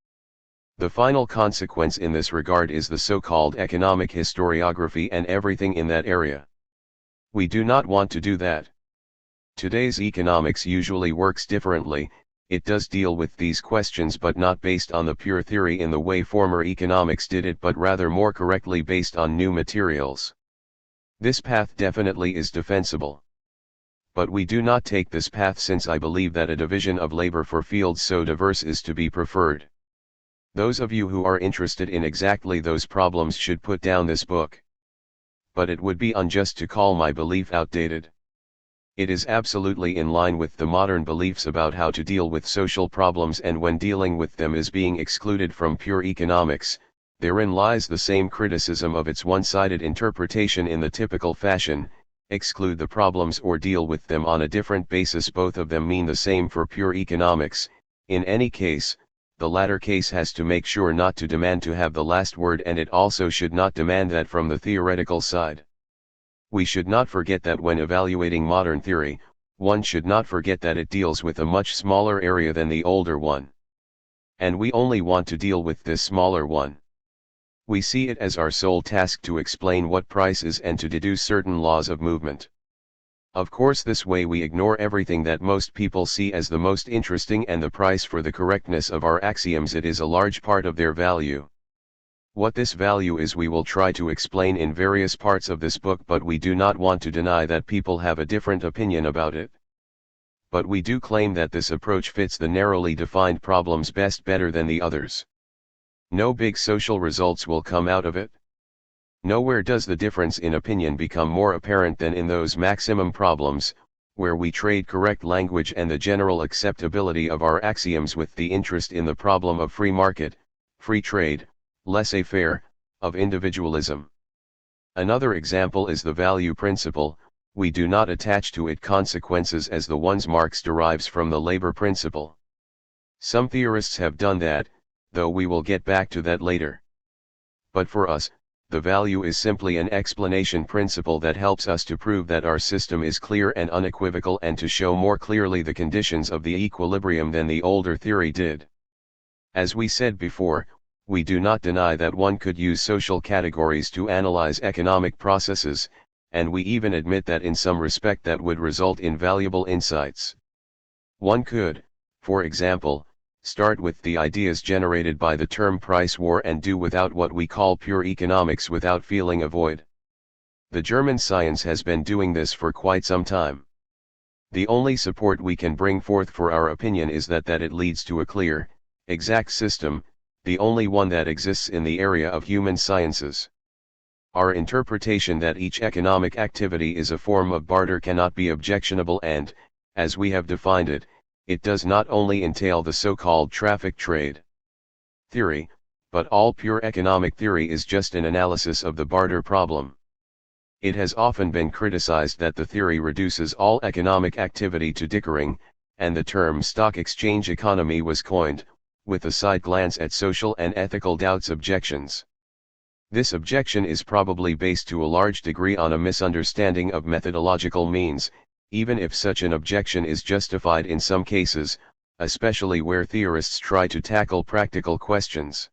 The final consequence in this regard is the so-called economic historiography and everything in that area. We do not want to do that. Today's economics usually works differently. It does deal with these questions but not based on the pure theory in the way former economics did it, but rather more correctly based on new materials. This path definitely is defensible. But we do not take this path since I believe that a division of labor for fields so diverse is to be preferred. Those of you who are interested in exactly those problems should put down this book. But it would be unjust to call my belief outdated. It is absolutely in line with the modern beliefs about how to deal with social problems, and when dealing with them is being excluded from pure economics, therein lies the same criticism of its one-sided interpretation in the typical fashion: exclude the problems or deal with them on a different basis. Both of them mean the same for pure economics. In any case, the latter case has to make sure not to demand to have the last word, and it also should not demand that from the theoretical side. We should not forget that when evaluating modern theory, one should not forget that it deals with a much smaller area than the older one. And we only want to deal with this smaller one. We see it as our sole task to explain what price is and to deduce certain laws of movement. Of course, this way we ignore everything that most people see as the most interesting, and the price for the correctness of our axioms. It is a large part of their value. What this value is we will try to explain in various parts of this book, but we do not want to deny that people have a different opinion about it. But we do claim that this approach fits the narrowly defined problems better than the others. No big social results will come out of it. Nowhere does the difference in opinion become more apparent than in those maximum problems, where we trade correct language and the general acceptability of our axioms with the interest in the problem of free market, free trade, laissez-faire, of individualism. Another example is the value principle. We do not attach to it consequences as the ones Marx derives from the labor principle. Some theorists have done that, though we will get back to that later. But for us, the value is simply an explanation principle that helps us to prove that our system is clear and unequivocal, and to show more clearly the conditions of the equilibrium than the older theory did. As we said before, we do not deny that one could use social categories to analyze economic processes, and we even admit that in some respect that would result in valuable insights. One could, for example, start with the ideas generated by the term price war and do without what we call pure economics without feeling a void. The German science has been doing this for quite some time. The only support we can bring forth for our opinion is that it leads to a clear, exact system, the only one that exists in the area of human sciences. Our interpretation that each economic activity is a form of barter cannot be objectionable, and, as we have defined it, it does not only entail the so-called traffic trade theory, but all pure economic theory is just an analysis of the barter problem. It has often been criticized that the theory reduces all economic activity to dickering, and the term stock exchange economy was coined, with a side glance at social and ethical doubts objections. This objection is probably based to a large degree on a misunderstanding of methodological means, even if such an objection is justified in some cases, especially where theorists try to tackle practical questions.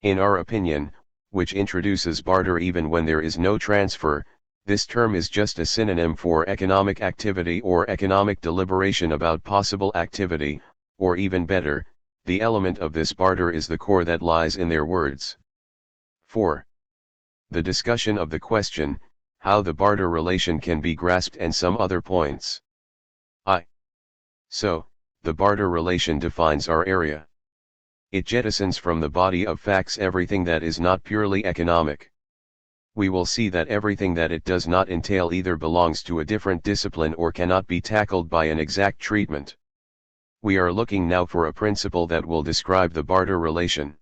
In our opinion, which introduces barter even when there is no transfer, this term is just a synonym for economic activity or economic deliberation about possible activity, or even better, the element of this barter is the core that lies in their words. 4. The discussion of the question, how the barter relation can be grasped, and some other points. So, the barter relation defines our area. It jettisons from the body of facts everything that is not purely economic. We will see that everything that it does not entail either belongs to a different discipline or cannot be tackled by an exact treatment. We are looking now for a principle that will describe the barter relation.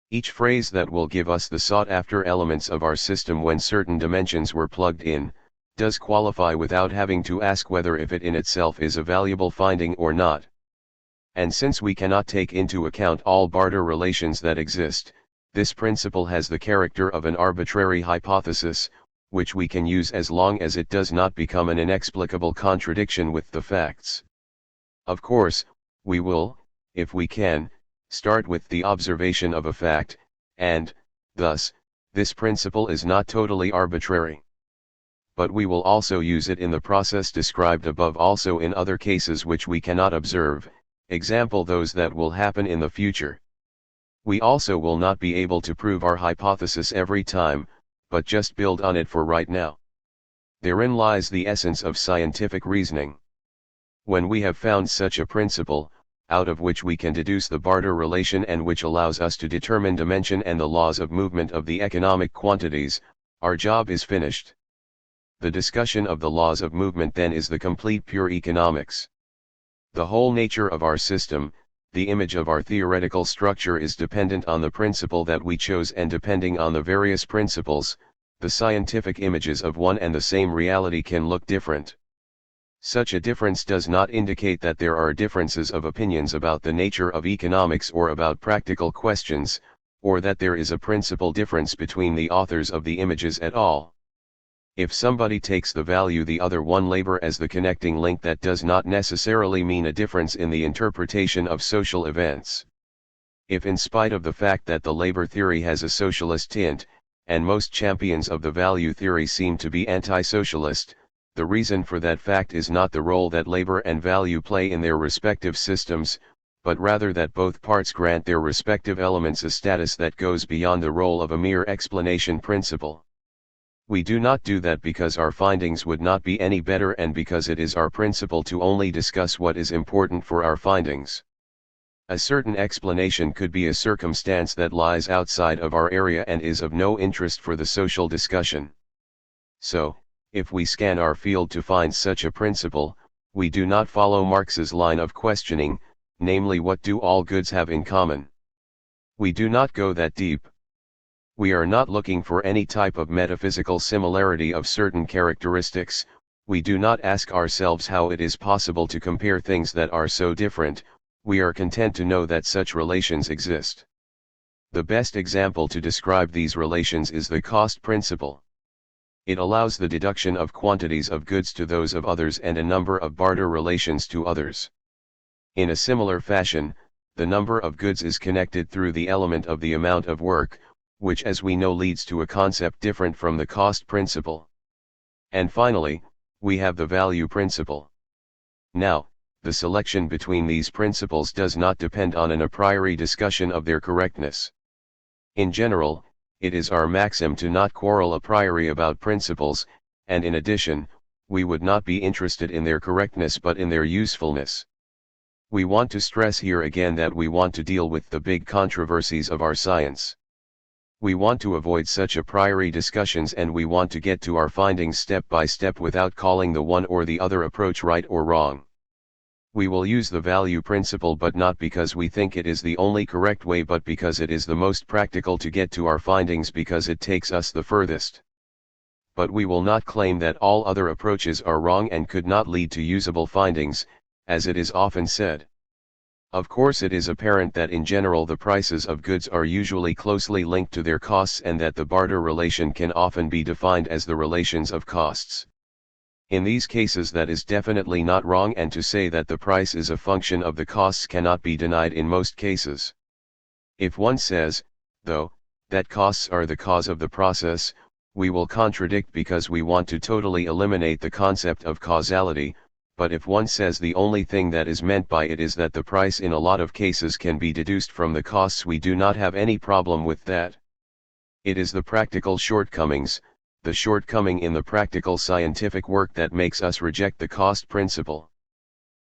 Each phrase that will give us the sought-after elements of our system when certain dimensions were plugged in, does qualify without having to ask whether if it in itself is a valuable finding or not. And since we cannot take into account all barter relations that exist, this principle has the character of an arbitrary hypothesis, which we can use as long as it does not become an inexplicable contradiction with the facts. Of course, we will, if we can, start with the observation of a fact, and, thus, this principle is not totally arbitrary. But we will also use it in the process described above, also in other cases which we cannot observe, example those that will happen in the future. We also will not be able to prove our hypothesis every time, but just build on it for right now. Therein lies the essence of scientific reasoning. When we have found such a principle, out of which we can deduce the barter relation and which allows us to determine dimension and the laws of movement of the economic quantities, our job is finished. The discussion of the laws of movement then is the complete pure economics. The whole nature of our system, the image of our theoretical structure, is dependent on the principle that we chose, and depending on the various principles, the scientific images of one and the same reality can look different. Such a difference does not indicate that there are differences of opinions about the nature of economics or about practical questions, or that there is a principal difference between the authors of the images at all. If somebody takes the value the other one labor as the connecting link, that does not necessarily mean a difference in the interpretation of social events. If, in spite of the fact that the labor theory has a socialist tint, and most champions of the value theory seem to be anti-socialist, the reason for that fact is not the role that labor and value play in their respective systems, but rather that both parts grant their respective elements a status that goes beyond the role of a mere explanation principle. We do not do that because our findings would not be any better, and because it is our principle to only discuss what is important for our findings. A certain explanation could be a circumstance that lies outside of our area and is of no interest for the social discussion. So, if we scan our field to find such a principle, we do not follow Marx's line of questioning, namely, what do all goods have in common? We do not go that deep. We are not looking for any type of metaphysical similarity of certain characteristics. We do not ask ourselves how it is possible to compare things that are so different. We are content to know that such relations exist. The best example to describe these relations is the cost principle. It allows the deduction of quantities of goods to those of others and a number of barter relations to others. In a similar fashion, the number of goods is connected through the element of the amount of work, which, as we know, leads to a concept different from the cost principle. And finally, we have the value principle. Now, the selection between these principles does not depend on an a priori discussion of their correctness. In general, it is our maxim to not quarrel a priori about principles, and in addition, we would not be interested in their correctness but in their usefulness. We want to stress here again that we want to deal with the big controversies of our science. We want to avoid such a priori discussions, and we want to get to our findings step by step without calling the one or the other approach right or wrong. We will use the value principle, but not because we think it is the only correct way, but because it is the most practical to get to our findings, because it takes us the furthest. But we will not claim that all other approaches are wrong and could not lead to usable findings, as it is often said. Of course, it is apparent that in general the prices of goods are usually closely linked to their costs, and that the barter relation can often be defined as the relations of costs. In these cases that is definitely not wrong, and to say that the price is a function of the costs cannot be denied in most cases. If one says, though, that costs are the cause of the process, we will contradict because we want to totally eliminate the concept of causality. But if one says the only thing that is meant by it is that the price in a lot of cases can be deduced from the costs, we do not have any problem with that. It is the practical shortcomings, the shortcoming in the practical scientific work, that makes us reject the cost principle.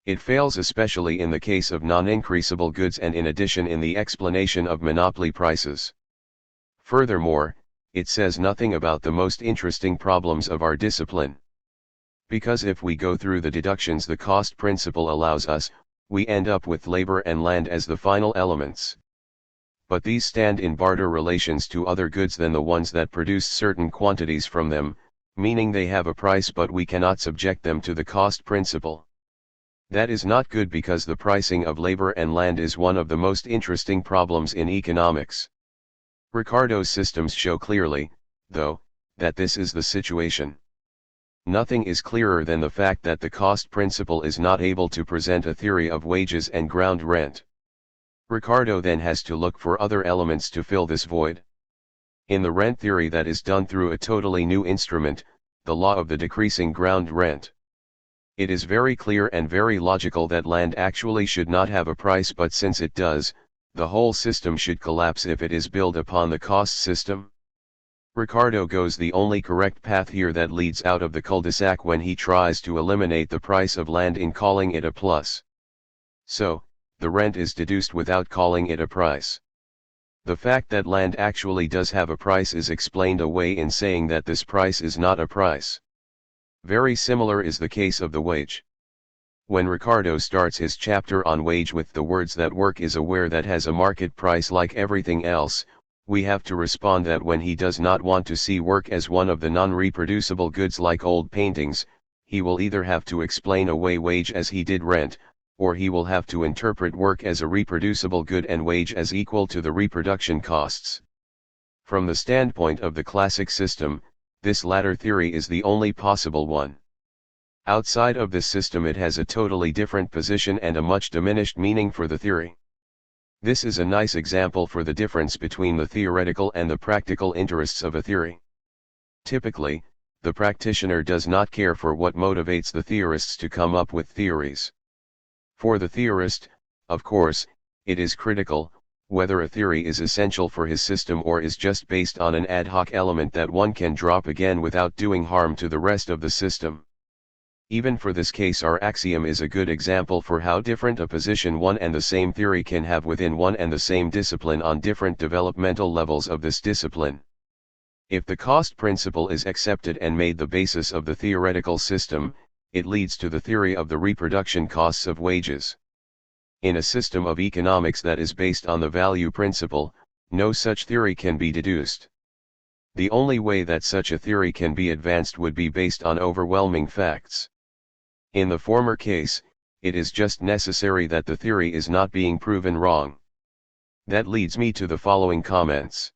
It fails especially in the case of non-increasable goods and in addition in the explanation of monopoly prices. Furthermore, it says nothing about the most interesting problems of our discipline. Because if we go through the deductions the cost principle allows us, we end up with labor and land as the final elements. But these stand in barter relations to other goods than the ones that produce certain quantities from them, meaning they have a price but we cannot subject them to the cost principle. That is not good because the pricing of labor and land is one of the most interesting problems in economics. Ricardo's systems show clearly, though, that this is the situation. Nothing is clearer than the fact that the cost principle is not able to present a theory of wages and ground rent. Ricardo then has to look for other elements to fill this void. In the rent theory that is done through a totally new instrument, the law of the decreasing ground rent. It is very clear and very logical that land actually should not have a price, but since it does, the whole system should collapse if it is built upon the cost system. Ricardo goes the only correct path here that leads out of the cul-de-sac when he tries to eliminate the price of land in calling it a plus. So, the rent is deduced without calling it a price. The fact that land actually does have a price is explained away in saying that this price is not a price. Very similar is the case of the wage. When Ricardo starts his chapter on wage with the words that work is a ware that has a market price like everything else, we have to respond that when he does not want to see work as one of the non-reproducible goods like old paintings, he will either have to explain away wage as he did rent, or he will have to interpret work as a reproducible good and wage as equal to the reproduction costs. From the standpoint of the classic system, this latter theory is the only possible one. Outside of this system it has a totally different position and a much diminished meaning for the theory. This is a nice example for the difference between the theoretical and the practical interests of a theory. Typically, the practitioner does not care for what motivates the theorists to come up with theories. For the theorist, of course, it is critical, whether a theory is essential for his system or is just based on an ad hoc element that one can drop again without doing harm to the rest of the system. Even for this case our axiom is a good example for how different a position one and the same theory can have within one and the same discipline on different developmental levels of this discipline. If the cost principle is accepted and made the basis of the theoretical system, it leads to the theory of the reproduction costs of wages. In a system of economics that is based on the value principle, no such theory can be deduced. The only way that such a theory can be advanced would be based on overwhelming facts. In the former case, it is just necessary that the theory is not being proven wrong. That leads me to the following comments.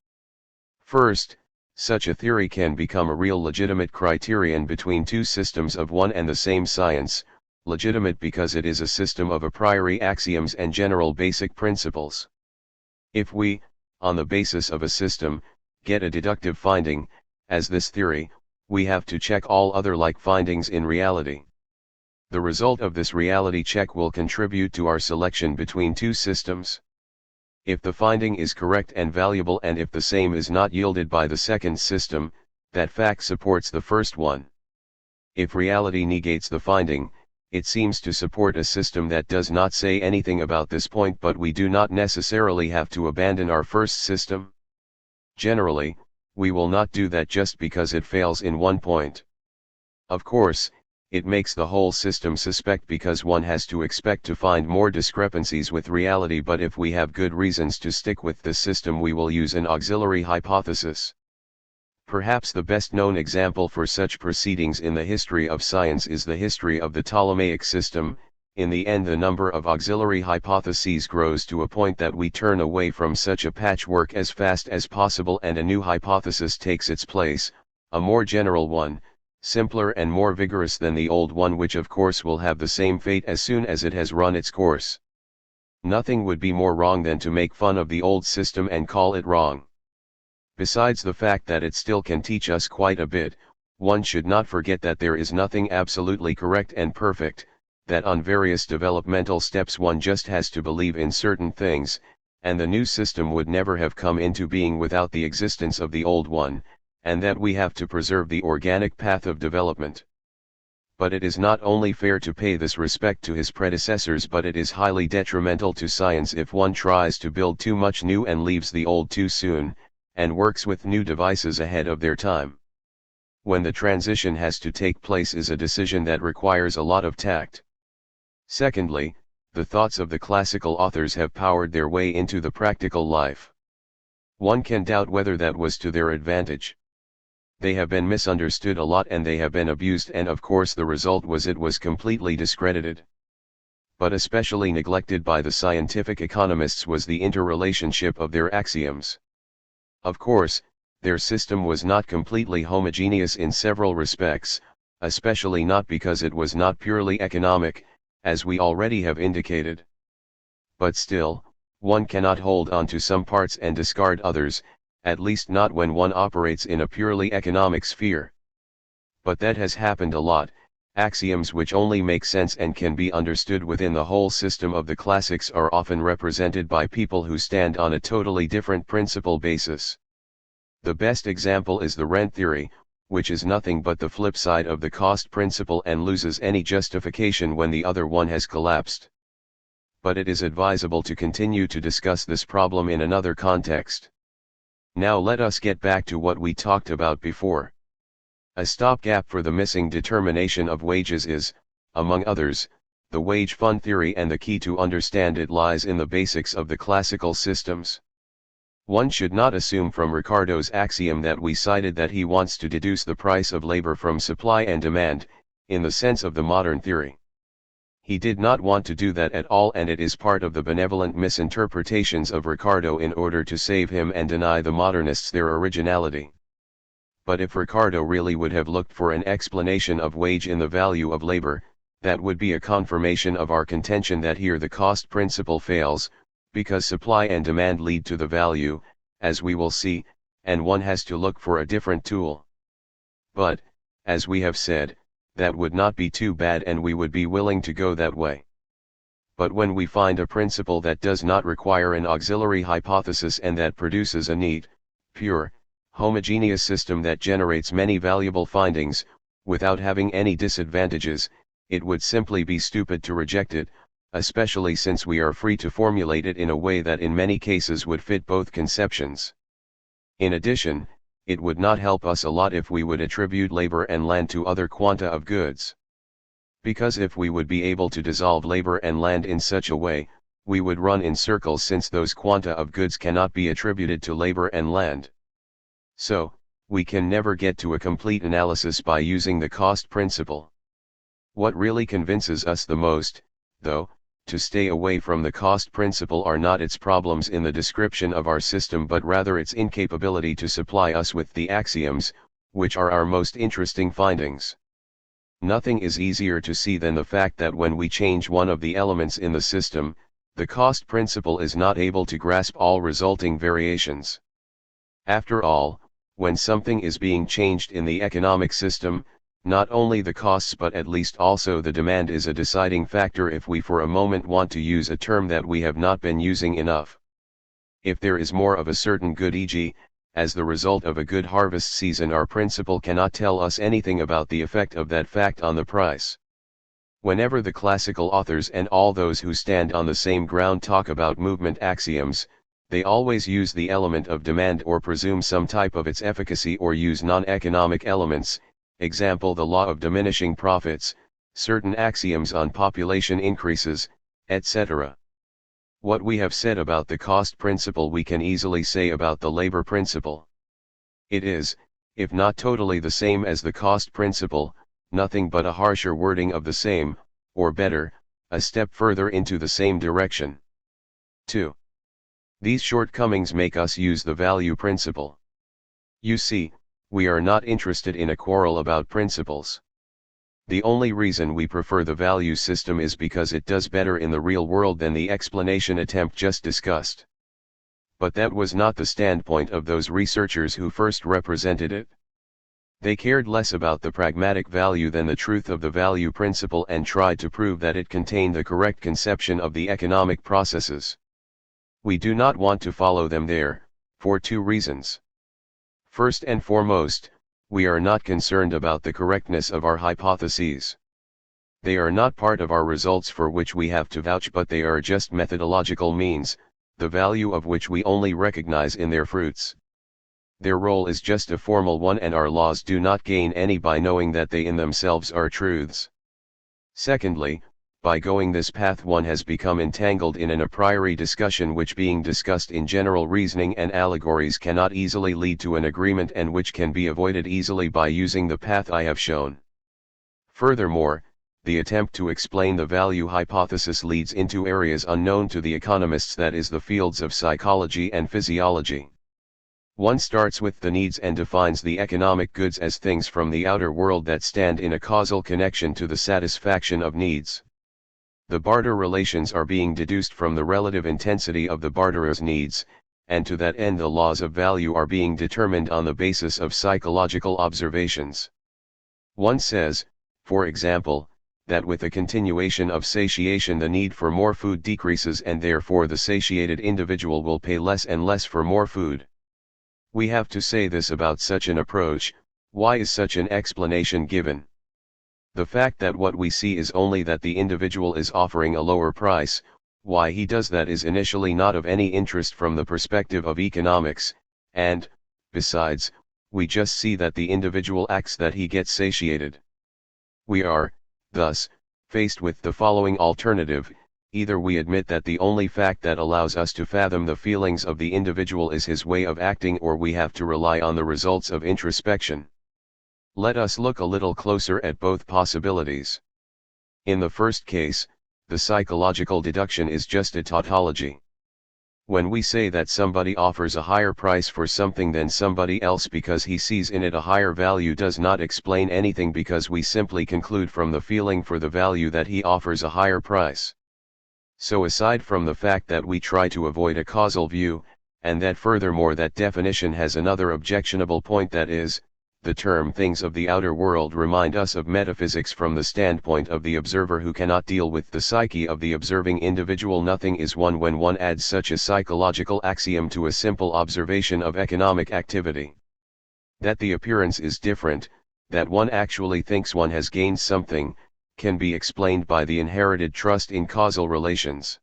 First, such a theory can become a real legitimate criterion between two systems of one and the same science, legitimate because it is a system of a priori axioms and general basic principles. If we, on the basis of a system, get a deductive finding, as this theory, we have to check all other like findings in reality. The result of this reality check will contribute to our selection between two systems. If the finding is correct and valuable and if the same is not yielded by the second system, that fact supports the first one. If reality negates the finding, it seems to support a system that does not say anything about this point, but we do not necessarily have to abandon our first system. Generally, we will not do that just because it fails in one point. Of course, it makes the whole system suspect because one has to expect to find more discrepancies with reality, but if we have good reasons to stick with this system we will use an auxiliary hypothesis. Perhaps the best known example for such proceedings in the history of science is the history of the Ptolemaic system. In the end the number of auxiliary hypotheses grows to a point that we turn away from such a patchwork as fast as possible and a new hypothesis takes its place, a more general one, simpler and more vigorous than the old one, which of course will have the same fate as soon as it has run its course. Nothing would be more wrong than to make fun of the old system and call it wrong. Besides the fact that it still can teach us quite a bit, one should not forget that there is nothing absolutely correct and perfect, that on various developmental steps one just has to believe in certain things, and the new system would never have come into being without the existence of the old one, and that we have to preserve the organic path of development. But it is not only fair to pay this respect to his predecessors, but it is highly detrimental to science if one tries to build too much new and leaves the old too soon, and works with new devices ahead of their time. When the transition has to take place is a decision that requires a lot of tact. Secondly, the thoughts of the classical authors have powered their way into the practical life. One can doubt whether that was to their advantage. They have been misunderstood a lot and they have been abused, and of course the result was it was completely discredited. But especially neglected by the scientific economists was the interrelationship of their axioms. Of course, their system was not completely homogeneous in several respects, especially not because it was not purely economic, as we already have indicated. But still, one cannot hold on to some parts and discard others, at least not when one operates in a purely economic sphere. But that has happened a lot. Axioms which only make sense and can be understood within the whole system of the classics are often represented by people who stand on a totally different principle basis. The best example is the rent theory, which is nothing but the flip side of the cost principle and loses any justification when the other one has collapsed. But it is advisable to continue to discuss this problem in another context. Now let us get back to what we talked about before. A stopgap for the missing determination of wages is, among others, the wage fund theory, and the key to understand it lies in the basics of the classical systems. One should not assume from Ricardo's axiom that we cited that he wants to deduce the price of labor from supply and demand, in the sense of the modern theory. He did not want to do that at all, and it is part of the benevolent misinterpretations of Ricardo in order to save him and deny the modernists their originality. But if Ricardo really would have looked for an explanation of wage in the value of labor, that would be a confirmation of our contention that here the cost principle fails, because supply and demand lead to the value, as we will see, and one has to look for a different tool. But, as we have said, that would not be too bad and we would be willing to go that way. But when we find a principle that does not require an auxiliary hypothesis and that produces a neat, pure, homogeneous system that generates many valuable findings, without having any disadvantages, it would simply be stupid to reject it, especially since we are free to formulate it in a way that in many cases would fit both conceptions. In addition, it would not help us a lot if we would attribute labor and land to other quanta of goods. Because if we would be able to dissolve labor and land in such a way, we would run in circles, since those quanta of goods cannot be attributed to labor and land. So, we can never get to a complete analysis by using the cost principle. What really convinces us the most, though, to stay away from the cost principle are not its problems in the description of our system, but rather its incapability to supply us with the axioms, which are our most interesting findings. Nothing is easier to see than the fact that when we change one of the elements in the system, the cost principle is not able to grasp all resulting variations. After all, when something is being changed in the economic system, not only the costs but at least also the demand is a deciding factor, if we for a moment want to use a term that we have not been using enough. If there is more of a certain good, e.g., as the result of a good harvest season, our principle cannot tell us anything about the effect of that fact on the price. Whenever the classical authors and all those who stand on the same ground talk about movement axioms, they always use the element of demand or presume some type of its efficacy, or use non-economic elements, example the law of diminishing profits, certain axioms on population increases, etc. What we have said about the cost principle we can easily say about the labor principle. It is, if not totally the same as the cost principle, nothing but a harsher wording of the same, or better, a step further into the same direction. 2. These shortcomings make us use the value principle. You see, we are not interested in a quarrel about principles. The only reason we prefer the value system is because it does better in the real world than the explanation attempt just discussed. But that was not the standpoint of those researchers who first represented it. They cared less about the pragmatic value than the truth of the value principle, and tried to prove that it contained the correct conception of the economic processes. We do not want to follow them there, for two reasons. First and foremost, we are not concerned about the correctness of our hypotheses. They are not part of our results for which we have to vouch, but they are just methodological means, the value of which we only recognize in their fruits. Their role is just a formal one, and our laws do not gain any by knowing that they in themselves are truths. Secondly, by going this path one has become entangled in an a priori discussion which, being discussed in general reasoning and allegories, cannot easily lead to an agreement, and which can be avoided easily by using the path I have shown. Furthermore, the attempt to explain the value hypothesis leads into areas unknown to the economists, that is, the fields of psychology and physiology. One starts with the needs and defines the economic goods as things from the outer world that stand in a causal connection to the satisfaction of needs. The barter relations are being deduced from the relative intensity of the barterer's needs, and to that end the laws of value are being determined on the basis of psychological observations. One says, for example, that with a continuation of satiation the need for more food decreases, and therefore the satiated individual will pay less and less for more food. We have to say this about such an approach. Why is such an explanation given? The fact that what we see is only that the individual is offering a lower price. Why he does that is initially not of any interest from the perspective of economics, and, besides, we just see that the individual acts that he gets satiated. We are, thus, faced with the following alternative: either we admit that the only fact that allows us to fathom the feelings of the individual is his way of acting, or we have to rely on the results of introspection. Let us look a little closer at both possibilities. In the first case, the psychological deduction is just a tautology. When we say that somebody offers a higher price for something than somebody else because he sees in it a higher value, does not explain anything, because we simply conclude from the feeling for the value that he offers a higher price. So aside from the fact that we try to avoid a causal view, and that furthermore that definition has another objectionable point, that is, the term things of the outer world remind us of metaphysics from the standpoint of the observer who cannot deal with the psyche of the observing individual. Nothing is one when one adds such a psychological axiom to a simple observation of economic activity. That the appearance is different, that one actually thinks one has gained something, can be explained by the inherited trust in causal relations.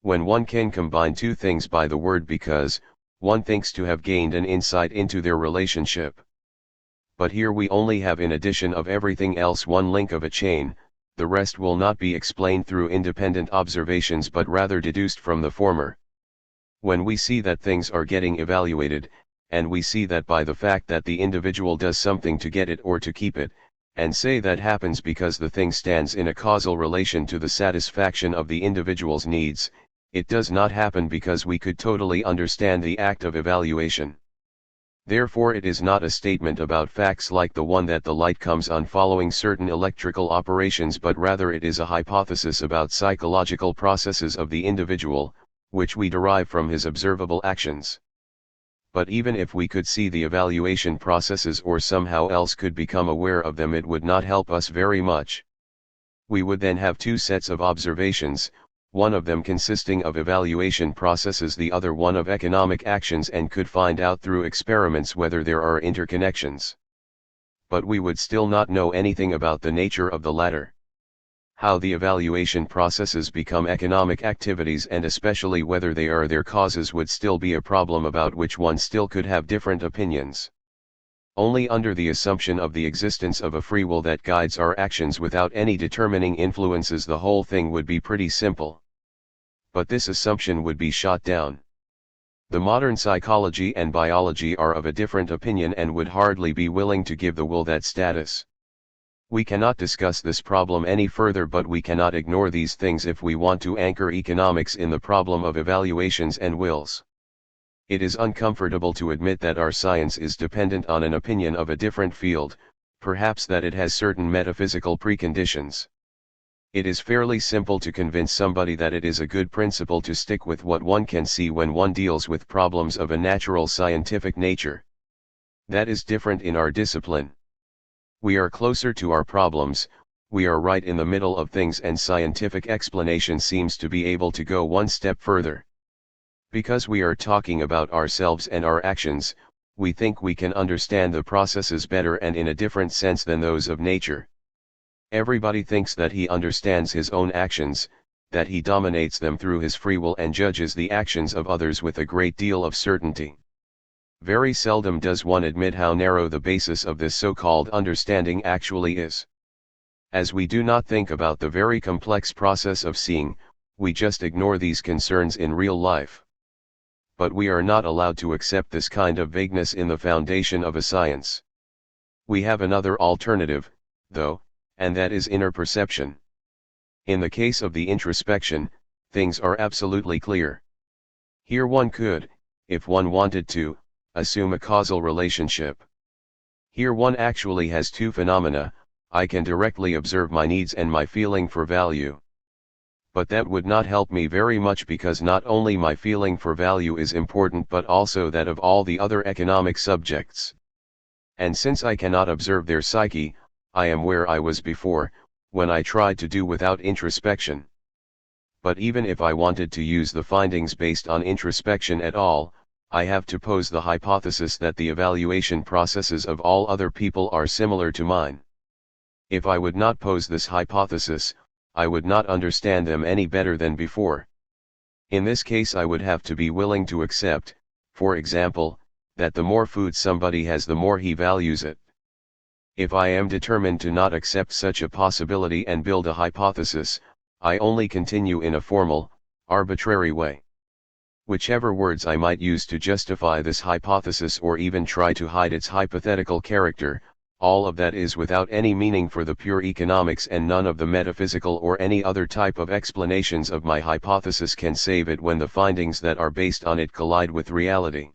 When one can combine two things by the word because, one thinks to have gained an insight into their relationship. But here we only have, in addition of everything else, one link of a chain. The rest will not be explained through independent observations but rather deduced from the former. When we see that things are getting evaluated, and we see that by the fact that the individual does something to get it or to keep it, and say that happens because the thing stands in a causal relation to the satisfaction of the individual's needs, it does not happen because we could totally understand the act of evaluation. Therefore it is not a statement about facts like the one that the light comes on following certain electrical operations, but rather it is a hypothesis about psychological processes of the individual, which we derive from his observable actions. But even if we could see the evaluation processes or somehow else could become aware of them, it would not help us very much. We would then have two sets of observations, one of them consisting of evaluation processes, the other one of economic actions, and could find out through experiments whether there are interconnections. But we would still not know anything about the nature of the latter. How the evaluation processes become economic activities, and especially whether they are their causes, would still be a problem about which one still could have different opinions. Only under the assumption of the existence of a free will that guides our actions without any determining influences, the whole thing would be pretty simple. But this assumption would be shot down. The modern psychology and biology are of a different opinion and would hardly be willing to give the will that status. We cannot discuss this problem any further, but we cannot ignore these things if we want to anchor economics in the problem of evaluations and wills. It is uncomfortable to admit that our science is dependent on an opinion of a different field, perhaps that it has certain metaphysical preconditions. It is fairly simple to convince somebody that it is a good principle to stick with what one can see when one deals with problems of a natural scientific nature. That is different in our discipline. We are closer to our problems, we are right in the middle of things, and scientific explanation seems to be able to go one step further. Because we are talking about ourselves and our actions, we think we can understand the processes better and in a different sense than those of nature. Everybody thinks that he understands his own actions, that he dominates them through his free will and judges the actions of others with a great deal of certainty. Very seldom does one admit how narrow the basis of this so-called understanding actually is. As we do not think about the very complex process of seeing, we just ignore these concerns in real life. But we are not allowed to accept this kind of vagueness in the foundation of a science. We have another alternative, though, and that is inner perception. In the case of the introspection, things are absolutely clear. Here one could, if one wanted to, assume a causal relationship. Here one actually has two phenomena: I can directly observe my needs and my feeling for value. But that would not help me very much, because not only my feeling for value is important but also that of all the other economic subjects. And since I cannot observe their psyche, I am where I was before, when I tried to do without introspection. But even if I wanted to use the findings based on introspection at all, I have to pose the hypothesis that the evaluation processes of all other people are similar to mine. If I would not pose this hypothesis, I would not understand them any better than before. In this case I would have to be willing to accept, for example, that the more food somebody has the more he values it. If I am determined to not accept such a possibility and build a hypothesis, I only continue in a formal, arbitrary way. Whichever words I might use to justify this hypothesis or even try to hide its hypothetical character, all of that is without any meaning for the pure economics, and none of the metaphysical or any other type of explanations of my hypothesis can save it when the findings that are based on it collide with reality.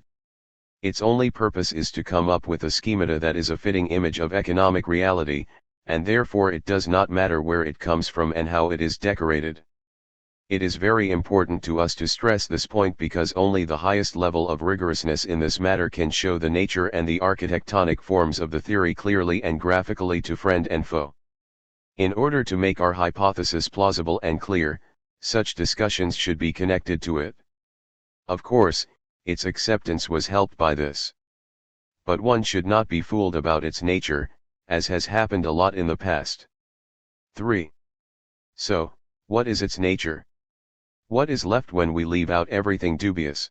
Its only purpose is to come up with a schemata that is a fitting image of economic reality, and therefore it does not matter where it comes from and how it is decorated. It is very important to us to stress this point, because only the highest level of rigorousness in this matter can show the nature and the architectonic forms of the theory clearly and graphically to friend and foe. In order to make our hypothesis plausible and clear, such discussions should be connected to it. Of course, its acceptance was helped by this. But one should not be fooled about its nature, as has happened a lot in the past. 3. So, what is its nature? What is left when we leave out everything dubious?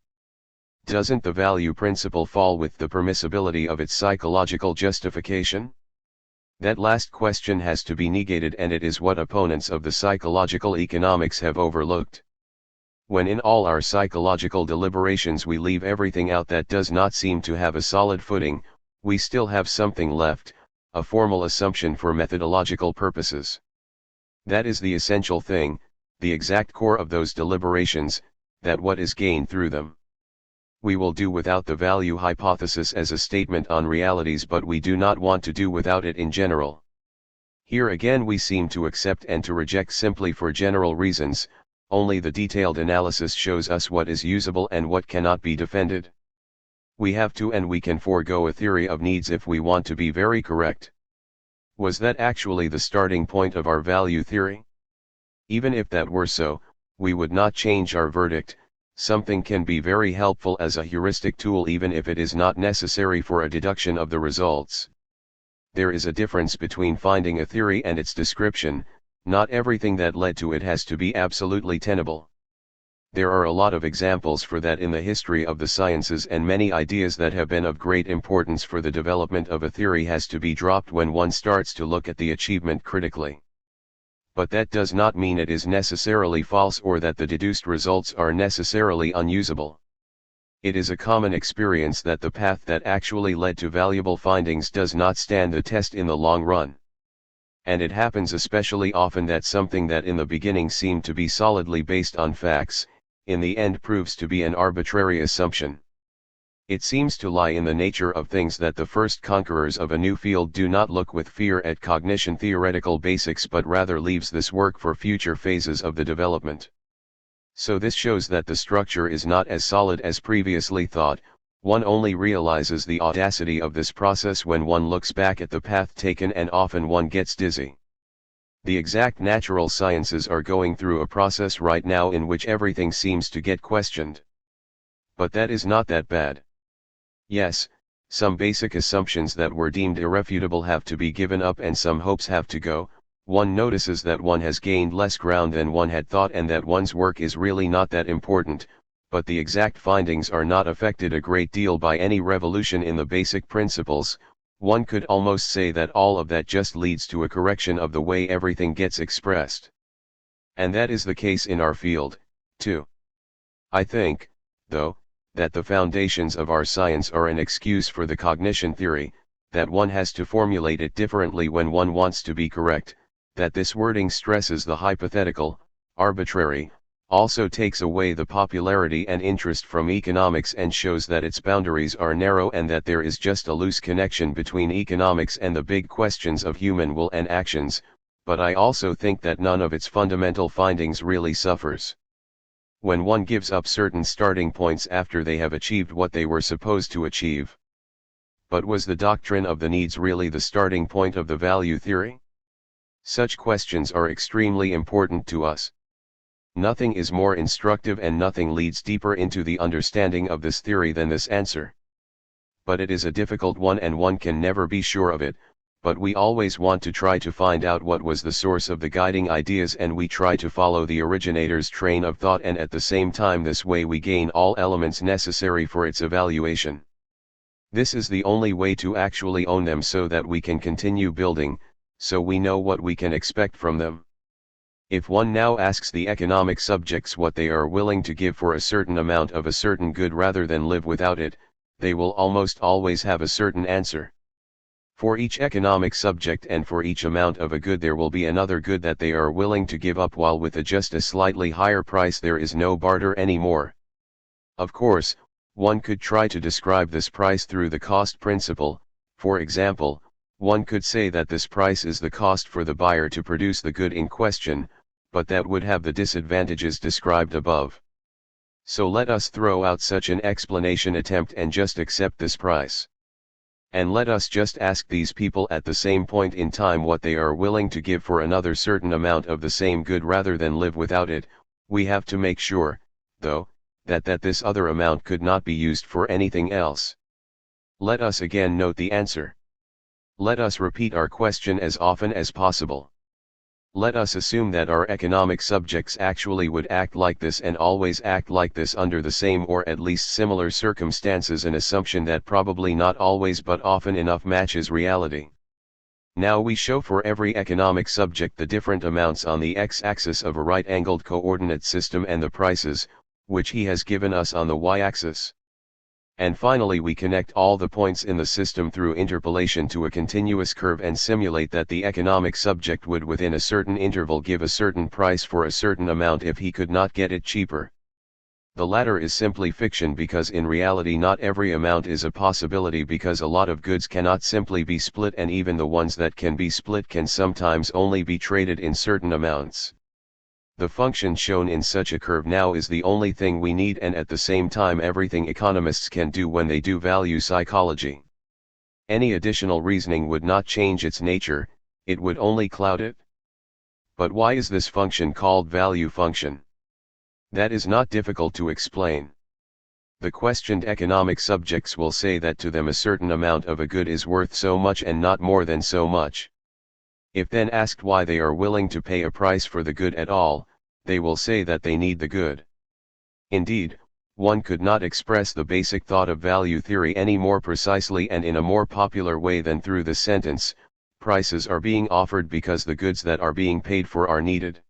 Doesn't the value principle fall with the permissibility of its psychological justification? That last question has to be negated, and it is what opponents of the psychological economics have overlooked. When in all our psychological deliberations we leave everything out that does not seem to have a solid footing, we still have something left, a formal assumption for methodological purposes. That is the essential thing, the exact core of those deliberations, that what is gained through them. We will do without the value hypothesis as a statement on realities, but we do not want to do without it in general. Here again we seem to accept and to reject simply for general reasons. Only the detailed analysis shows us what is usable and what cannot be defended. We have to and we can forego a theory of needs if we want to be very correct. Was that actually the starting point of our value theory? Even if that were so, we would not change our verdict. Something can be very helpful as a heuristic tool even if it is not necessary for a deduction of the results. There is a difference between finding a theory and its description. Not everything that led to it has to be absolutely tenable. There are a lot of examples for that in the history of the sciences, and many ideas that have been of great importance for the development of a theory has to be dropped when one starts to look at the achievement critically. But that does not mean it is necessarily false or that the deduced results are necessarily unusable. It is a common experience that the path that actually led to valuable findings does not stand the test in the long run. And it happens especially often that something that in the beginning seemed to be solidly based on facts, in the end proves to be an arbitrary assumption. It seems to lie in the nature of things that the first conquerors of a new field do not look with fear at cognition theoretical basics, but rather leaves this work for future phases of the development. So this shows that the structure is not as solid as previously thought. One only realizes the audacity of this process when one looks back at the path taken, and often one gets dizzy. The exact natural sciences are going through a process right now in which everything seems to get questioned. But that is not that bad. Yes, some basic assumptions that were deemed irrefutable have to be given up and some hopes have to go, one notices that one has gained less ground than one had thought and that one's work is really not that important, but the exact findings are not affected a great deal by any revolution in the basic principles. One could almost say that all of that just leads to a correction of the way everything gets expressed. And that is the case in our field, too. I think, though, that the foundations of our science are an excuse for the cognition theory, that one has to formulate it differently when one wants to be correct, that this wording stresses the hypothetical, arbitrary, also takes away the popularity and interest from economics and shows that its boundaries are narrow and that there is just a loose connection between economics and the big questions of human will and actions, but I also think that none of its fundamental findings really suffers. When one gives up certain starting points after they have achieved what they were supposed to achieve. But was the doctrine of the needs really the starting point of the value theory? Such questions are extremely important to us. Nothing is more instructive and nothing leads deeper into the understanding of this theory than this answer. But it is a difficult one and one can never be sure of it, but we always want to try to find out what was the source of the guiding ideas and we try to follow the originator's train of thought and at the same time this way we gain all elements necessary for its evaluation. This is the only way to actually own them so that we can continue building, so we know what we can expect from them. If one now asks the economic subjects what they are willing to give for a certain amount of a certain good rather than live without it, they will almost always have a certain answer. For each economic subject and for each amount of a good there will be another good that they are willing to give up while with just a slightly higher price there is no barter anymore. Of course, one could try to describe this price through the cost principle. For example, one could say that this price is the cost for the buyer to produce the good in question, but that would have the disadvantages described above. So let us throw out such an explanation attempt and just accept this price. And let us just ask these people at the same point in time what they are willing to give for another certain amount of the same good rather than live without it. We have to make sure, though, that this other amount could not be used for anything else. Let us again note the answer. Let us repeat our question as often as possible. Let us assume that our economic subjects actually would act like this and always act like this under the same or at least similar circumstances, an assumption that probably not always but often enough matches reality. Now we show for every economic subject the different amounts on the x-axis of a right-angled coordinate system and the prices, which he has given us on the y-axis. And finally we connect all the points in the system through interpolation to a continuous curve and simulate that the economic subject would within a certain interval give a certain price for a certain amount if he could not get it cheaper. The latter is simply fiction because in reality not every amount is a possibility because a lot of goods cannot simply be split and even the ones that can be split can sometimes only be traded in certain amounts. The function shown in such a curve now is the only thing we need and at the same time everything economists can do when they do value psychology. Any additional reasoning would not change its nature, it would only cloud it. But why is this function called value function? That is not difficult to explain. The questioned economic subjects will say that to them a certain amount of a good is worth so much and not more than so much. If then asked why they are willing to pay a price for the good at all, they will say that they need the good. Indeed, one could not express the basic thought of value theory any more precisely and in a more popular way than through the sentence, prices are being offered because the goods that are being paid for are needed.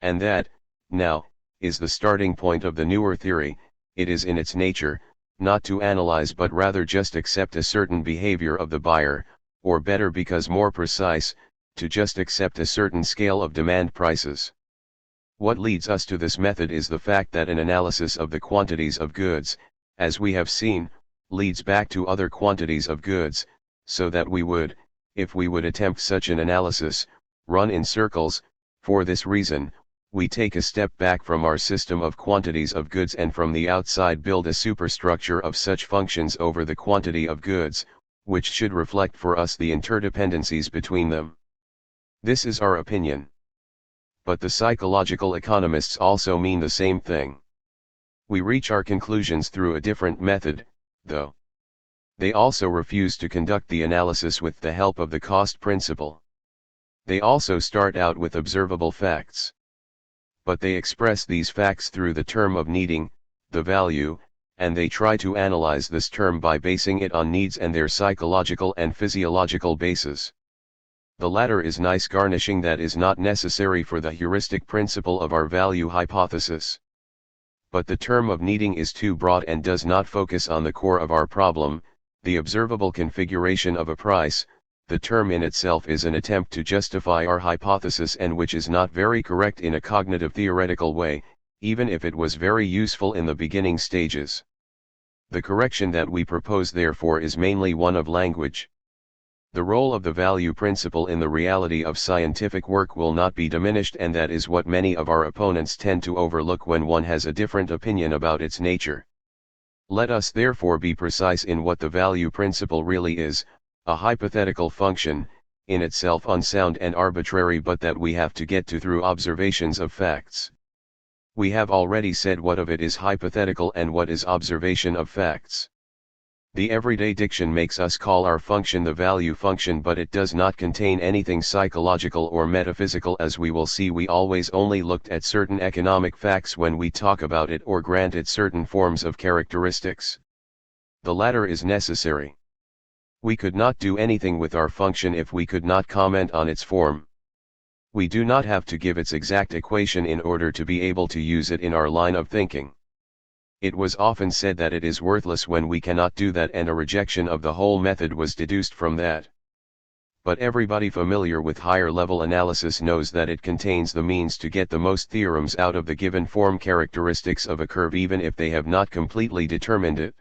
And that, now, is the starting point of the newer theory. It is in its nature, not to analyze but rather just accept a certain behavior of the buyer, or better because more precise, to just accept a certain scale of demand prices. What leads us to this method is the fact that an analysis of the quantities of goods, as we have seen, leads back to other quantities of goods, so that we would, if we would attempt such an analysis, run in circles. For this reason, we take a step back from our system of quantities of goods and from the outside build a superstructure of such functions over the quantity of goods, which should reflect for us the interdependencies between them. This is our opinion. But the psychological economists also mean the same thing. We reach our conclusions through a different method, though. They also refuse to conduct the analysis with the help of the cost principle. They also start out with observable facts. But they express these facts through the term of needing, the value, and they try to analyze this term by basing it on needs and their psychological and physiological basis. The latter is nice garnishing that is not necessary for the heuristic principle of our value hypothesis. But the term of needing is too broad and does not focus on the core of our problem, the observable configuration of a price. The term in itself is an attempt to justify our hypothesis, and which is not very correct in a cognitive theoretical way, even if it was very useful in the beginning stages. The correction that we propose therefore is mainly one of language. The role of the value principle in the reality of scientific work will not be diminished, and that is what many of our opponents tend to overlook when one has a different opinion about its nature. Let us therefore be precise in what the value principle really is, a hypothetical function, in itself unsound and arbitrary, but that we have to get to through observations of facts. We have already said what of it is hypothetical and what is observation of facts. The everyday diction makes us call our function the value function, but it does not contain anything psychological or metaphysical. As we will see, we always only looked at certain economic facts when we talk about it or grant it certain forms of characteristics. The latter is necessary. We could not do anything with our function if we could not comment on its form. We do not have to give its exact equation in order to be able to use it in our line of thinking. It was often said that it is worthless when we cannot do that, and a rejection of the whole method was deduced from that. But everybody familiar with higher level analysis knows that it contains the means to get the most theorems out of the given form characteristics of a curve, even if they have not completely determined it.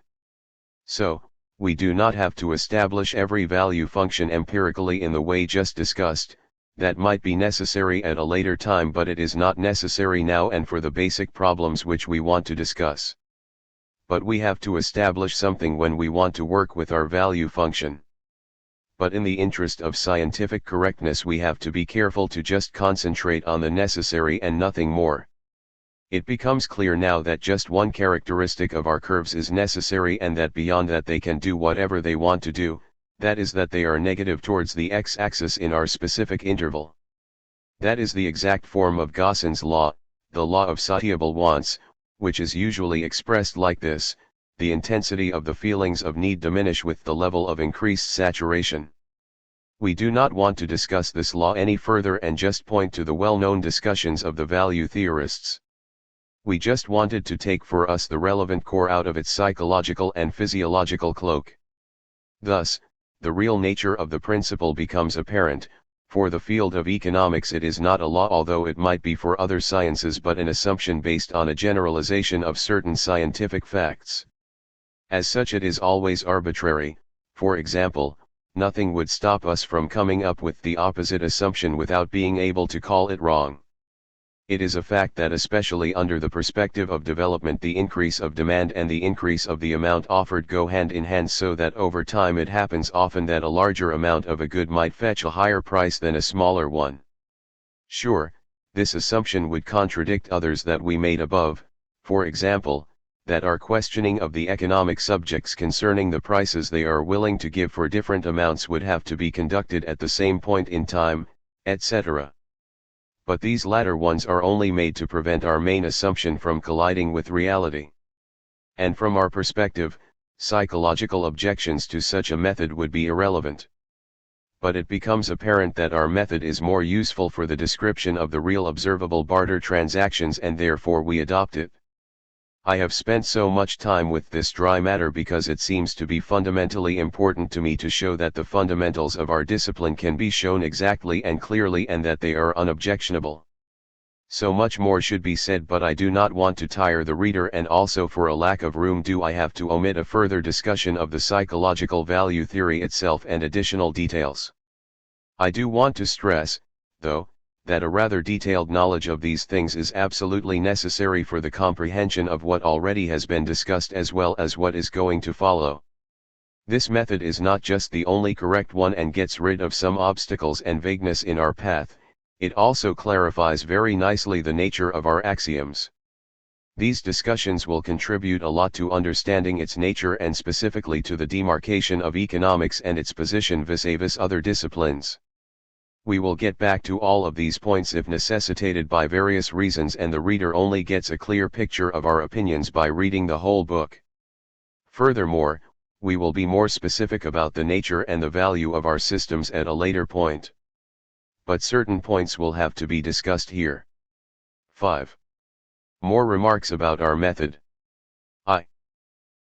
So, we do not have to establish every value function empirically in the way just discussed. That might be necessary at a later time, but it is not necessary now and for the basic problems which we want to discuss. But we have to establish something when we want to work with our value function. But in the interest of scientific correctness, we have to be careful to just concentrate on the necessary and nothing more. It becomes clear now that just one characteristic of our curves is necessary, and that beyond that they can do whatever they want to do, that is that they are negative towards the x-axis in our specific interval. That is the exact form of Gauss's law, the law of satiable wants, which is usually expressed like this: the intensity of the feelings of need diminish with the level of increased saturation. We do not want to discuss this law any further and just point to the well-known discussions of the value theorists. We just wanted to take for us the relevant core out of its psychological and physiological cloak. Thus, the real nature of the principle becomes apparent. For the field of economics it is not a law, although it might be for other sciences, but an assumption based on a generalization of certain scientific facts. As such it is always arbitrary. For example, nothing would stop us from coming up with the opposite assumption without being able to call it wrong. It is a fact that especially under the perspective of development, the increase of demand and the increase of the amount offered go hand in hand, so that over time it happens often that a larger amount of a good might fetch a higher price than a smaller one. Sure, this assumption would contradict others that we made above, for example, that our questioning of the economic subjects concerning the prices they are willing to give for different amounts would have to be conducted at the same point in time, etc. But these latter ones are only made to prevent our main assumption from colliding with reality. And from our perspective, psychological objections to such a method would be irrelevant. But it becomes apparent that our method is more useful for the description of the real observable barter transactions, and therefore we adopt it. I have spent so much time with this dry matter because it seems to be fundamentally important to me to show that the fundamentals of our discipline can be shown exactly and clearly, and that they are unobjectionable. So much more should be said, but I do not want to tire the reader, and also for a lack of room do I have to omit a further discussion of the psychological value theory itself and additional details. I do want to stress, though, that a rather detailed knowledge of these things is absolutely necessary for the comprehension of what already has been discussed as well as what is going to follow. This method is not just the only correct one and gets rid of some obstacles and vagueness in our path, it also clarifies very nicely the nature of our axioms. These discussions will contribute a lot to understanding its nature and specifically to the demarcation of economics and its position vis-a-vis other disciplines. We will get back to all of these points if necessitated by various reasons, and the reader only gets a clear picture of our opinions by reading the whole book. Furthermore, we will be more specific about the nature and the value of our systems at a later point. But certain points will have to be discussed here. 5. More remarks about our method.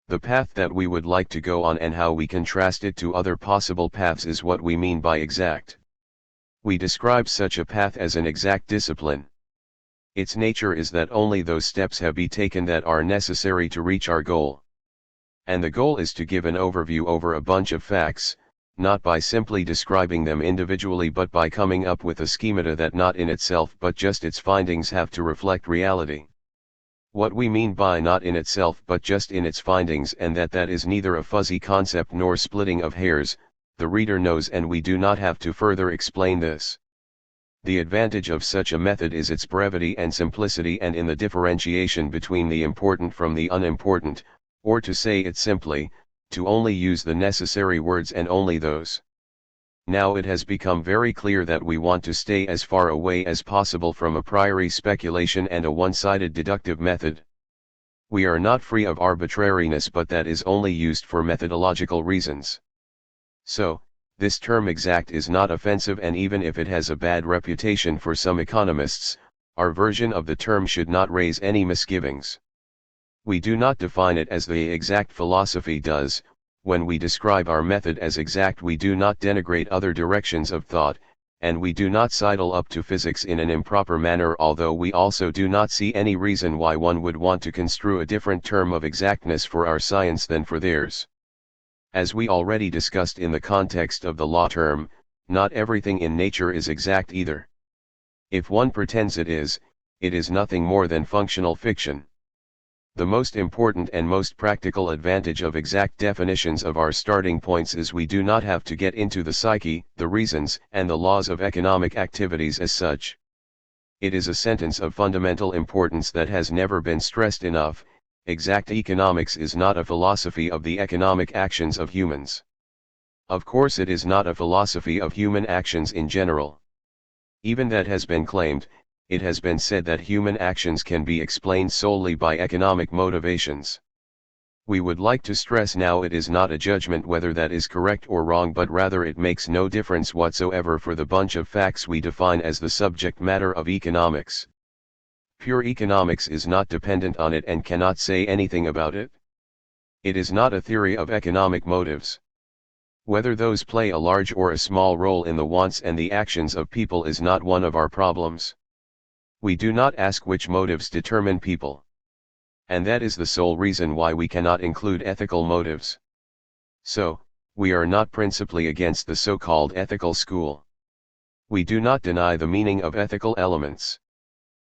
The path that we would like to go on and how we contrast it to other possible paths is what we mean by exact. We describe such a path as an exact discipline. Its nature is that only those steps have been taken that are necessary to reach our goal. And the goal is to give an overview over a bunch of facts, not by simply describing them individually but by coming up with a schemata that not in itself but just its findings have to reflect reality. What we mean by not in itself but just in its findings, and that is neither a fuzzy concept nor splitting of hairs, the reader knows, and we do not have to further explain this. The advantage of such a method is its brevity and simplicity, and in the differentiation between the important from the unimportant, or to say it simply, to only use the necessary words and only those. Now it has become very clear that we want to stay as far away as possible from a priori speculation and a one-sided deductive method. We are not free of arbitrariness, but that is only used for methodological reasons. So, this term exact is not offensive, and even if it has a bad reputation for some economists, our version of the term should not raise any misgivings. We do not define it as the exact philosophy does. When we describe our method as exact, we do not denigrate other directions of thought, and we do not sidle up to physics in an improper manner, although we also do not see any reason why one would want to construe a different term of exactness for our science than for theirs. As we already discussed in the context of the law term, not everything in nature is exact either. If one pretends it is nothing more than functional fiction. The most important and most practical advantage of exact definitions of our starting points is we do not have to get into the psyche, the reasons, and the laws of economic activities as such. It is a sentence of fundamental importance that has never been stressed enough: exact economics is not a philosophy of the economic actions of humans. Of course, it is not a philosophy of human actions in general. Even that has been claimed. It has been said that human actions can be explained solely by economic motivations. We would like to stress now it is not a judgment whether that is correct or wrong, but rather it makes no difference whatsoever for the bunch of facts we define as the subject matter of economics. Pure economics is not dependent on it and cannot say anything about it. It is not a theory of economic motives. Whether those play a large or a small role in the wants and the actions of people is not one of our problems. We do not ask which motives determine people. And that is the sole reason why we cannot include ethical motives. So, we are not principally against the so-called ethical school. We do not deny the meaning of ethical elements.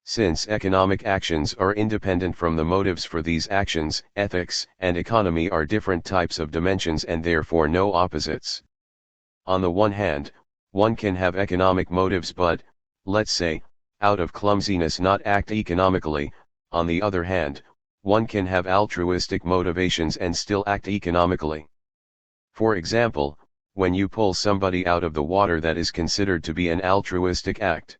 Since economic actions are independent from the motives for these actions, ethics and economy are different types of dimensions and therefore no opposites. On the one hand, one can have economic motives but, let's say, out of clumsiness not act economically. On the other hand, one can have altruistic motivations and still act economically. For example, when you pull somebody out of the water, that is considered to be an altruistic act.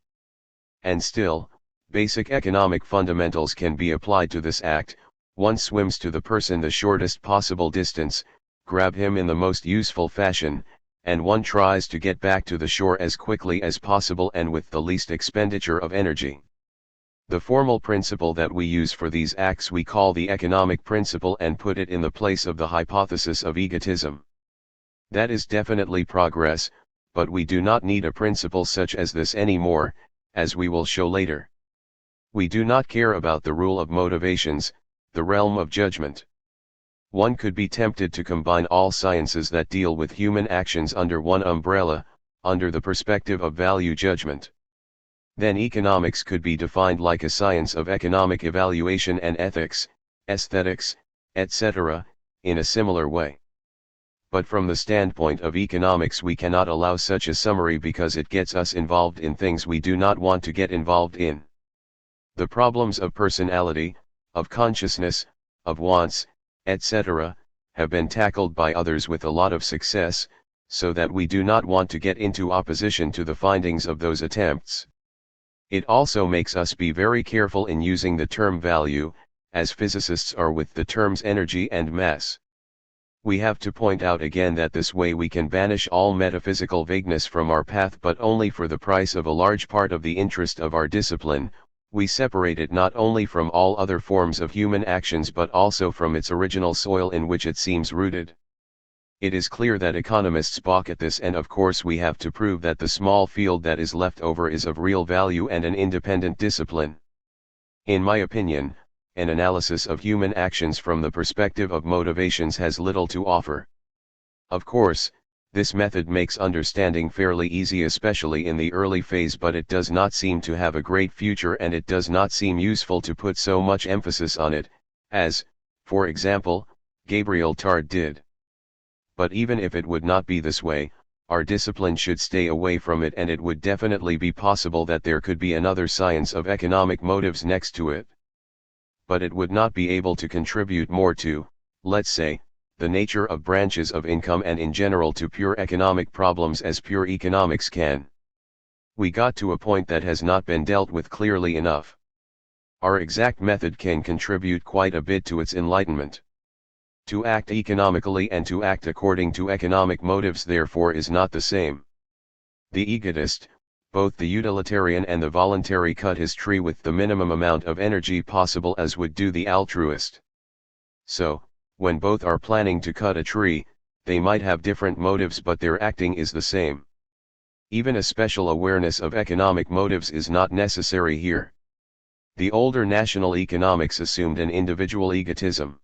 And still, basic economic fundamentals can be applied to this act. One swims to the person the shortest possible distance, grab him in the most useful fashion, and one tries to get back to the shore as quickly as possible and with the least expenditure of energy. The formal principle that we use for these acts we call the economic principle and put it in the place of the hypothesis of egotism. That is definitely progress, but we do not need a principle such as this anymore, as we will show later. We do not care about the rule of motivations, the realm of judgment. One could be tempted to combine all sciences that deal with human actions under one umbrella, under the perspective of value judgment. Then economics could be defined like a science of economic evaluation and ethics, aesthetics, etc., in a similar way. But from the standpoint of economics we cannot allow such a summary because it gets us involved in things we do not want to get involved in. The problems of personality, of consciousness, of wants, etc., have been tackled by others with a lot of success, so that we do not want to get into opposition to the findings of those attempts. It also makes us be very careful in using the term value, as physicists are with the terms energy and mass. We have to point out again that this way we can banish all metaphysical vagueness from our path, but only for the price of a large part of the interest of our discipline. We separate it not only from all other forms of human actions but also from its original soil in which it seems rooted. It is clear that economists balk at this, and of course we have to prove that the small field that is left over is of real value and an independent discipline. In my opinion, an analysis of human actions from the perspective of motivations has little to offer. Of course, this method makes understanding fairly easy, especially in the early phase, but it does not seem to have a great future, and it does not seem useful to put so much emphasis on it, as, for example, Gabriel Tarde did. But even if it would not be this way, our discipline should stay away from it, and it would definitely be possible that there could be another science of economic motives next to it. But it would not be able to contribute more to, let's say, the nature of branches of income and in general to pure economic problems as pure economics can. We got to a point that has not been dealt with clearly enough. Our exact method can contribute quite a bit to its enlightenment. To act economically and to act according to economic motives therefore is not the same. The egotist, both the utilitarian and the voluntary, cut his tree with the minimum amount of energy possible, as would do the altruist. So, when both are planning to cut a tree, they might have different motives but their acting is the same. Even a special awareness of economic motives is not necessary here. The older national economics assumed an individual egotism.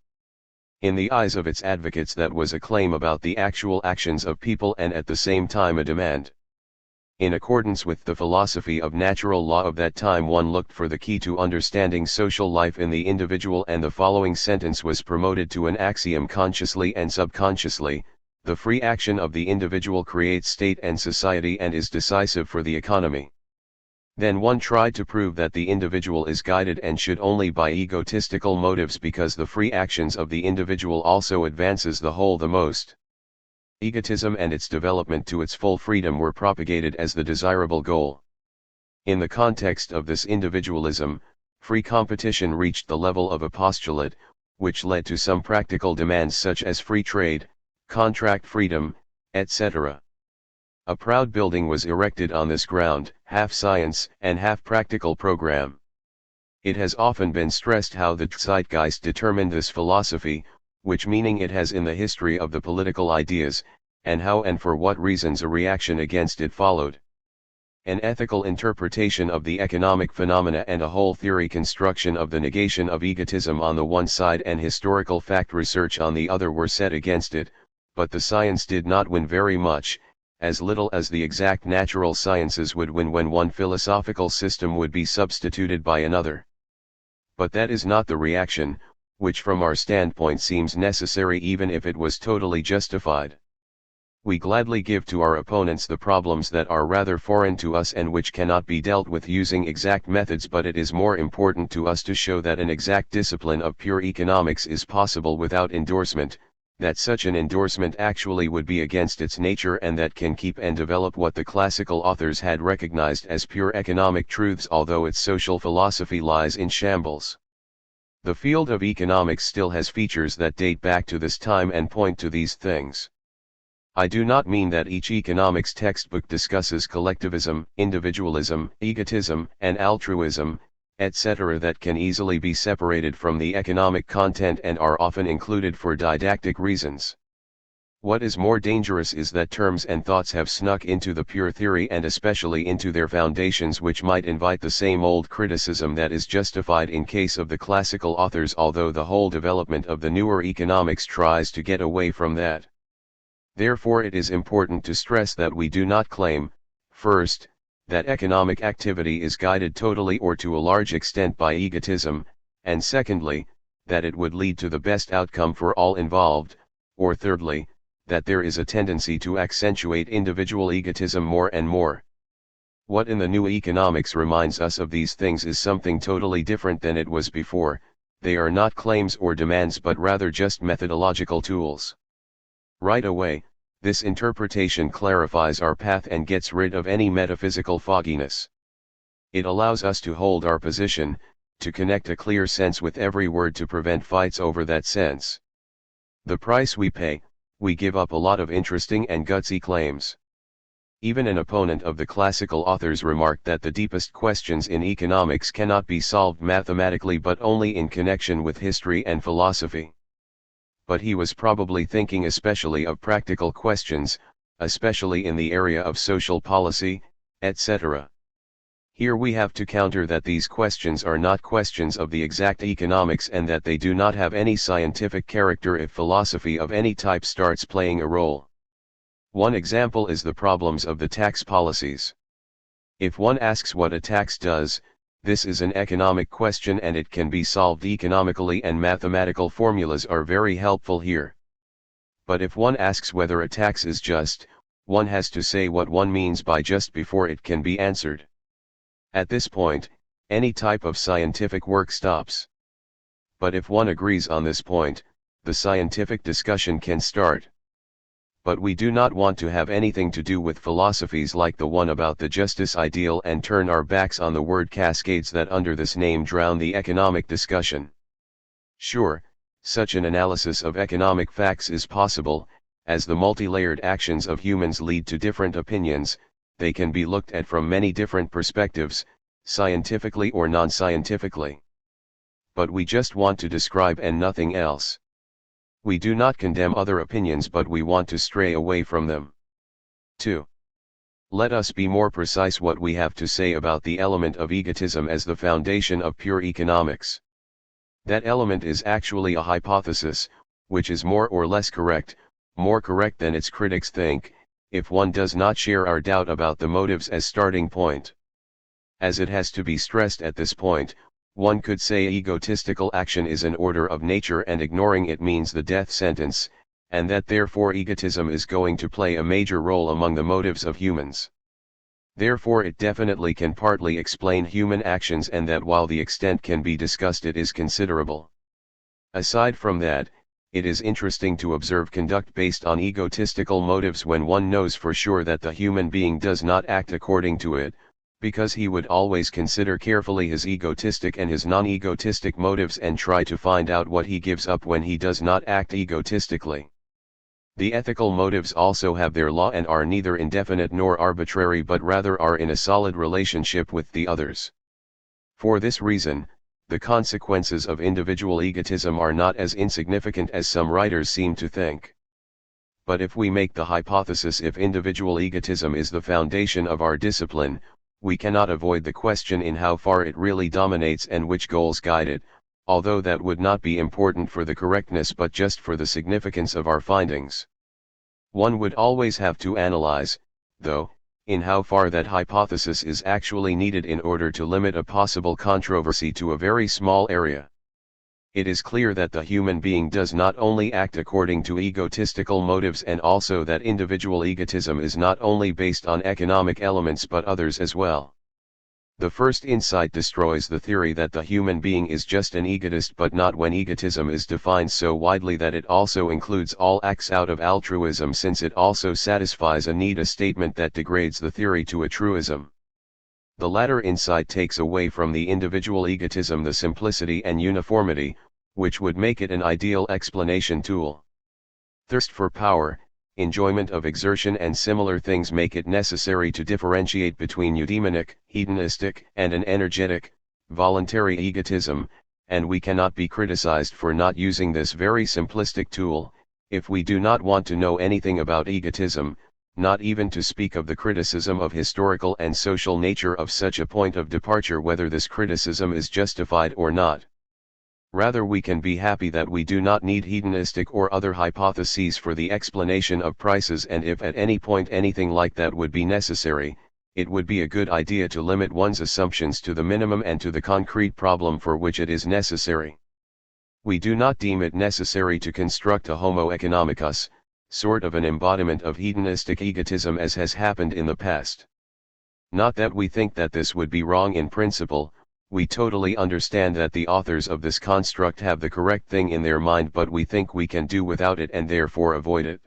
In the eyes of its advocates, that was a claim about the actual actions of people and at the same time a demand. In accordance with the philosophy of natural law of that time, one looked for the key to understanding social life in the individual, and the following sentence was promoted to an axiom consciously and subconsciously: the free action of the individual creates state and society and is decisive for the economy. Then one tried to prove that the individual is guided and should only by egotistical motives, because the free actions of the individual also advances the whole the most. Egotism and its development to its full freedom were propagated as the desirable goal. In the context of this individualism, free competition reached the level of a postulate, which led to some practical demands such as free trade, contract freedom, etc. A proud building was erected on this ground, half science and half practical program. It has often been stressed how the zeitgeist determined this philosophy, which meaning it has in the history of the political ideas, and how and for what reasons a reaction against it followed. An ethical interpretation of the economic phenomena and a whole theory construction of the negation of egotism on the one side and historical fact research on the other were set against it, but the science did not win very much, as little as the exact natural sciences would win when one philosophical system would be substituted by another. But that is not the reaction, which from our standpoint seems necessary even if it was totally justified. We gladly give to our opponents the problems that are rather foreign to us and which cannot be dealt with using exact methods, but it is more important to us to show that an exact discipline of pure economics is possible without endorsement, that such an endorsement actually would be against its nature, and that can keep and develop what the classical authors had recognized as pure economic truths, although its social philosophy lies in shambles. The field of economics still has features that date back to this time and point to these things. I do not mean that each economics textbook discusses collectivism, individualism, egotism, and altruism, etc., that can easily be separated from the economic content and are often included for didactic reasons. What is more dangerous is that terms and thoughts have snuck into the pure theory and especially into their foundations, which might invite the same old criticism that is justified in case of the classical authors, although the whole development of the newer economics tries to get away from that. Therefore it is important to stress that we do not claim, first, that economic activity is guided totally or to a large extent by egotism, and secondly, that it would lead to the best outcome for all involved, or thirdly, that there is a tendency to accentuate individual egotism more and more. What in the new economics reminds us of these things is something totally different than it was before. They are not claims or demands but rather just methodological tools. Right away, This interpretation clarifies our path and gets rid of any metaphysical fogginess. It allows us to hold our position, to connect a clear sense with every word to prevent fights over that sense. The price we pay, we give up a lot of interesting and gutsy claims. Even an opponent of the classical authors remarked that the deepest questions in economics cannot be solved mathematically but only in connection with history and philosophy. But he was probably thinking especially of practical questions, especially in the area of social policy, etc. Here we have to counter that these questions are not questions of the exact economics and that they do not have any scientific character if philosophy of any type starts playing a role. One example is the problems of the tax policies. If one asks what a tax does, this is an economic question and it can be solved economically, and mathematical formulas are very helpful here. But if one asks whether a tax is just, one has to say what one means by just before it can be answered. At this point, any type of scientific work stops. But if one agrees on this point, the scientific discussion can start. But we do not want to have anything to do with philosophies like the one about the justice ideal and turn our backs on the word cascades that under this name drown the economic discussion. Sure, such an analysis of economic facts is possible, as the multi-layered actions of humans lead to different opinions. They can be looked at from many different perspectives, scientifically or non-scientifically. But we just want to describe and nothing else. We do not condemn other opinions, but we want to stray away from them. 2. Let us be more precise what we have to say about the element of egotism as the foundation of pure economics. That element is actually a hypothesis, which is more or less correct, more correct than its critics think, if one does not share our doubt about the motives as starting point. As it has to be stressed at this point, one could say egotistical action is an order of nature and ignoring it means the death sentence, and that therefore egotism is going to play a major role among the motives of humans. Therefore it definitely can partly explain human actions, and that while the extent can be discussed it is considerable. Aside from that, it is interesting to observe conduct based on egotistical motives when one knows for sure that the human being does not act according to it, because he would always consider carefully his egotistic and his non-egotistic motives and try to find out what he gives up when he does not act egotistically. The ethical motives also have their law and are neither indefinite nor arbitrary, but rather are in a solid relationship with the others. For this reason, the consequences of individual egotism are not as insignificant as some writers seem to think. But if we make the hypothesis if individual egotism is the foundation of our discipline, we cannot avoid the question in how far it really dominates and which goals guide it, although that would not be important for the correctness but just for the significance of our findings. One would always have to analyze, though, in how far that hypothesis is actually needed in order to limit a possible controversy to a very small area. It is clear that the human being does not only act according to egotistical motives, and also that individual egotism is not only based on economic elements but others as well. The first insight destroys the theory that the human being is just an egotist, but not when egotism is defined so widely that it also includes all acts out of altruism, since it also satisfies a need, a statement that degrades the theory to a truism. The latter insight takes away from the individual egotism the simplicity and uniformity, which would make it an ideal explanation tool. Thirst for power, enjoyment of exertion and similar things make it necessary to differentiate between eudaimonic, hedonistic, and an energetic, voluntary egotism, and we cannot be criticized for not using this very simplistic tool. If we do not want to know anything about egotism, not even to speak of the criticism of historical and social nature of such a point of departure, whether this criticism is justified or not. Rather, we can be happy that we do not need hedonistic or other hypotheses for the explanation of prices, and if at any point anything like that would be necessary, it would be a good idea to limit one's assumptions to the minimum and to the concrete problem for which it is necessary. We do not deem it necessary to construct a homo economicus, sort of an embodiment of hedonistic egotism as has happened in the past. Not that we think that this would be wrong in principle. We totally understand that the authors of this construct have the correct thing in their mind, but we think we can do without it and therefore avoid it.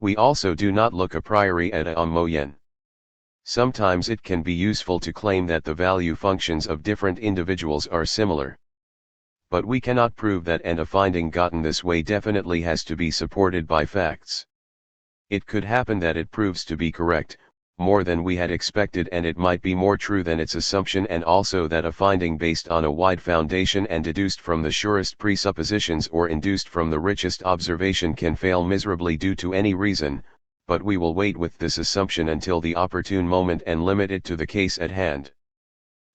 We also do not look a priori at a homoyen. Sometimes it can be useful to claim that the value functions of different individuals are similar. But we cannot prove that, and a finding gotten this way definitely has to be supported by facts. It could happen that it proves to be correct, more than we had expected, and it might be more true than its assumption, and also that a finding based on a wide foundation and deduced from the surest presuppositions or induced from the richest observation can fail miserably due to any reason, but we will wait with this assumption until the opportune moment and limit it to the case at hand.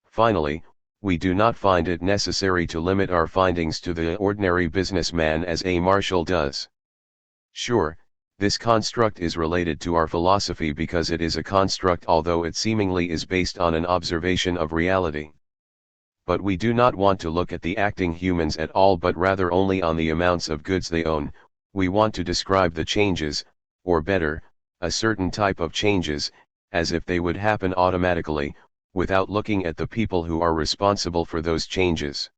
Finally, we do not find it necessary to limit our findings to the ordinary businessman as A. Marshall does. Sure, this construct is related to our philosophy because it is a construct, although it seemingly is based on an observation of reality. But we do not want to look at the acting humans at all, but rather only on the amounts of goods they own. We want to describe the changes, or better, a certain type of changes, as if they would happen automatically, without looking at the people who are responsible for those changes.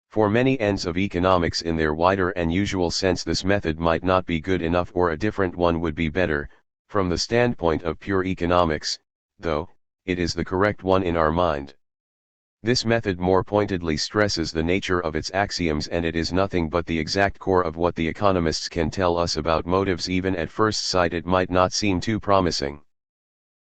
For many ends of economics in their wider and usual sense, this method might not be good enough, or a different one would be better. From the standpoint of pure economics, though, it is the correct one in our mind. This method more pointedly stresses the nature of its axioms, and it is nothing but the exact core of what the economists can tell us about motives. Even at first sight it might not seem too promising.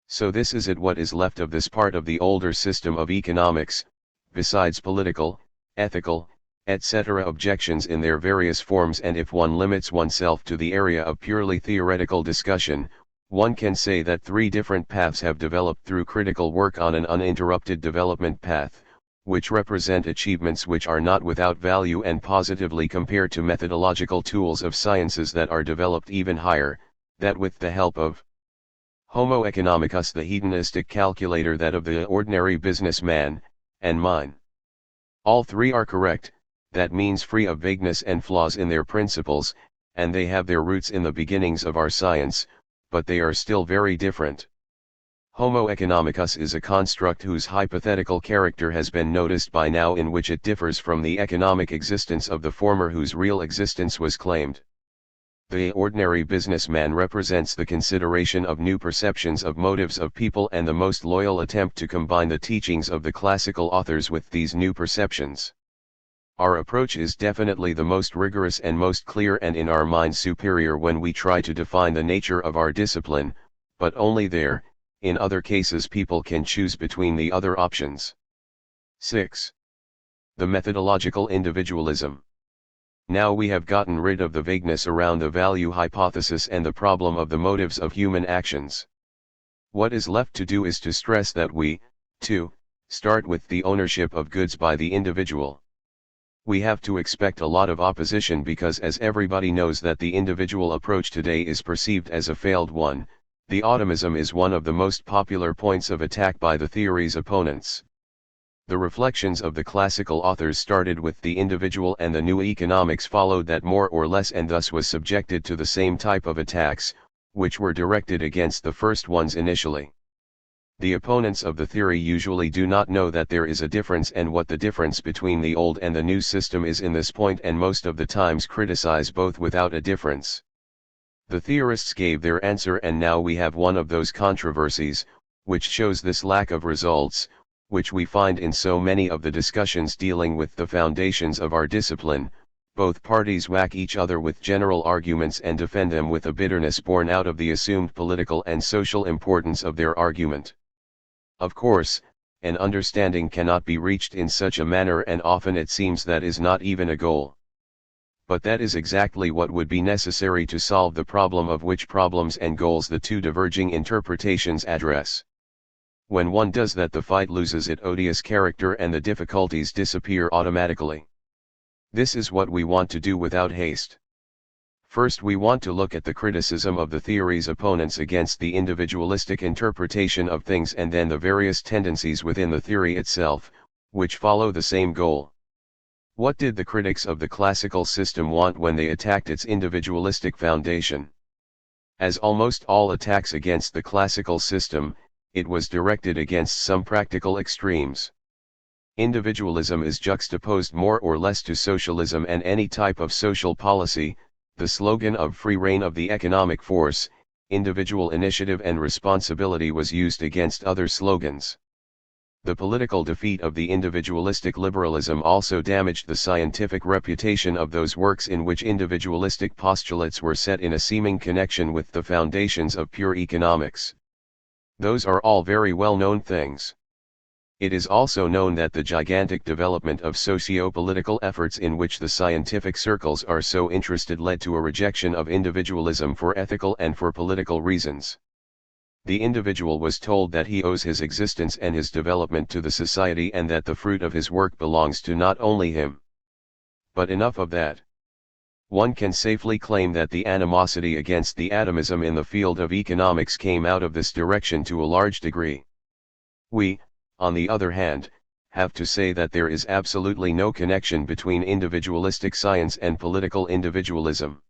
So this is it, what is left of this part of the older system of economics, besides political, ethical, etc. objections in their various forms. And if one limits oneself to the area of purely theoretical discussion, one can say that three different paths have developed through critical work on an uninterrupted development path, which represent achievements which are not without value, and positively compared to methodological tools of sciences that are developed even higher, that with the help of Homo economicus, the hedonistic calculator, that of the ordinary businessman, and mine. All three are correct, that means free of vagueness and flaws in their principles, and they have their roots in the beginnings of our science, but they are still very different. Homo economicus is a construct whose hypothetical character has been noticed by now, in which it differs from the economic existence of the former, whose real existence was claimed. The ordinary businessman represents the consideration of new perceptions of motives of people, and the most loyal attempt to combine the teachings of the classical authors with these new perceptions. Our approach is definitely the most rigorous and most clear, and in our minds superior when we try to define the nature of our discipline, but only there. In other cases people can choose between the other options. 6. The methodological individualism. Now we have gotten rid of the vagueness around the value hypothesis and the problem of the motives of human actions. What is left to do is to stress that we, too, start with the ownership of goods by the individual. We have to expect a lot of opposition because, as everybody knows, that the individual approach today is perceived as a failed one. The atomism is one of the most popular points of attack by the theory's opponents. The reflections of the classical authors started with the individual, and the new economics followed that more or less, and thus was subjected to the same type of attacks, which were directed against the first ones initially. The opponents of the theory usually do not know that there is a difference, and what the difference between the old and the new system is in this point, and most of the times criticize both without a difference. The theorists gave their answer, and now we have one of those controversies, which shows this lack of results, which we find in so many of the discussions dealing with the foundations of our discipline. Both parties whack each other with general arguments and defend them with a bitterness born out of the assumed political and social importance of their argument. Of course, an understanding cannot be reached in such a manner, and often it seems that is not even a goal. But that is exactly what would be necessary to solve the problem of which problems and goals the two diverging interpretations address. When one does that, the fight loses its odious character and the difficulties disappear automatically. This is what we want to do without haste. First, we want to look at the criticism of the theory's opponents against the individualistic interpretation of things, and then the various tendencies within the theory itself, which follow the same goal. What did the critics of the classical system want when they attacked its individualistic foundation? As almost all attacks against the classical system, it was directed against some practical extremes. Individualism is juxtaposed more or less to socialism and any type of social policy, The slogan of free reign of the economic force, individual initiative and responsibility was used against other slogans. The political defeat of the individualistic liberalism also damaged the scientific reputation of those works in which individualistic postulates were set in a seeming connection with the foundations of pure economics. Those are all very well-known things. It is also known that the gigantic development of socio-political efforts in which the scientific circles are so interested led to a rejection of individualism for ethical and for political reasons. The individual was told that he owes his existence and his development to the society and that the fruit of his work belongs to not only him. But enough of that. One can safely claim that the animosity against the atomism in the field of economics came out of this direction to a large degree. We, on the other hand, have to say that there is absolutely no connection between individualistic science and political individualism.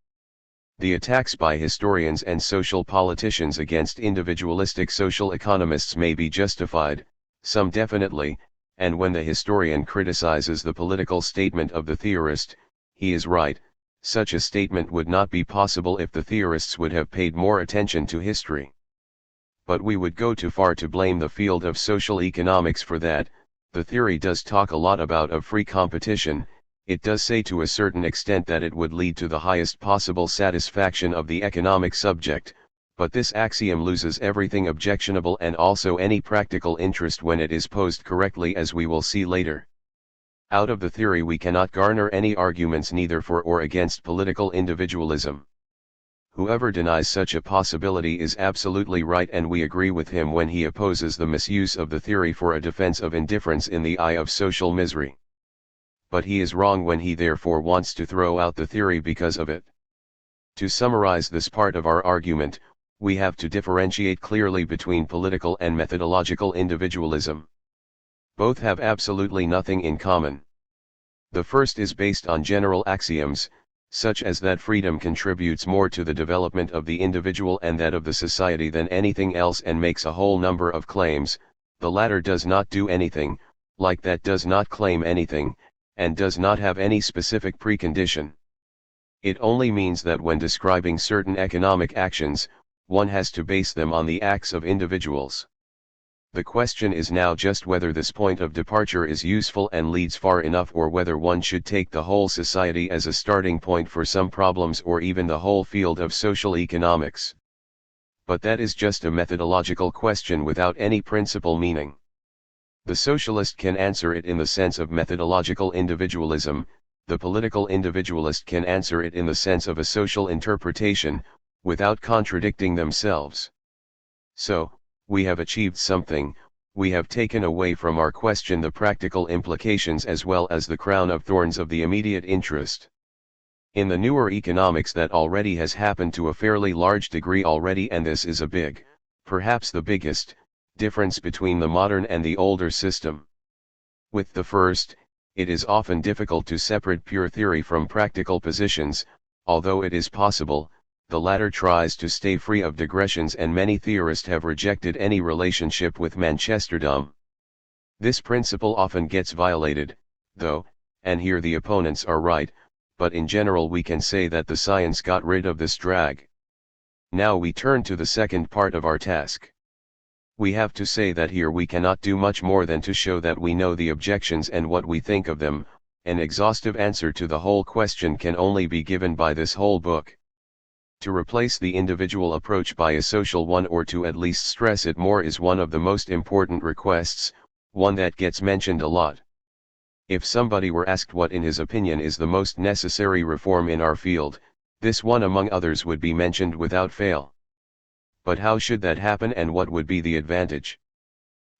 The attacks by historians and social politicians against individualistic social economists may be justified, some definitely, and when the historian criticizes the political statement of the theorist, he is right. Such a statement would not be possible if the theorists would have paid more attention to history. But we would go too far to blame the field of social economics for that. The theory does talk a lot about of free competition. It does say to a certain extent that it would lead to the highest possible satisfaction of the economic subject, but this axiom loses everything objectionable and also any practical interest when it is posed correctly, as we will see later. Out of the theory we cannot garner any arguments neither for or against political individualism. Whoever denies such a possibility is absolutely right, and we agree with him when he opposes the misuse of the theory for a defense of indifference in the eye of social misery. But he is wrong when he therefore wants to throw out the theory because of it. To summarize this part of our argument, we have to differentiate clearly between political and methodological individualism. Both have absolutely nothing in common. The first is based on general axioms, such as that freedom contributes more to the development of the individual and that of the society than anything else, and makes a whole number of claims. The latter does not do anything, like that does not claim anything, and does not have any specific precondition. It only means that when describing certain economic actions, one has to base them on the acts of individuals. The question is now just whether this point of departure is useful and leads far enough, or whether one should take the whole society as a starting point for some problems, or even the whole field of social economics. But that is just a methodological question without any principal meaning. The socialist can answer it in the sense of methodological individualism, the political individualist can answer it in the sense of a social interpretation, without contradicting themselves. So, we have achieved something. We have taken away from our question the practical implications as well as the crown of thorns of the immediate interest. In the newer economics that already has happened to a fairly large degree already, and this is a big, perhaps the biggest, difference between the modern and the older system. With the first, it is often difficult to separate pure theory from practical positions, although it is possible. The latter tries to stay free of digressions, and many theorists have rejected any relationship with Manchesterdom. This principle often gets violated, though, and here the opponents are right, but in general we can say that the science got rid of this drag. Now we turn to the second part of our task. We have to say that here we cannot do much more than to show that we know the objections and what we think of them. An exhaustive answer to the whole question can only be given by this whole book. To replace the individual approach by a social one, or to at least stress it more, is one of the most important requests, one that gets mentioned a lot. If somebody were asked what in his opinion is the most necessary reform in our field, this one among others would be mentioned without fail. But how should that happen, and what would be the advantage?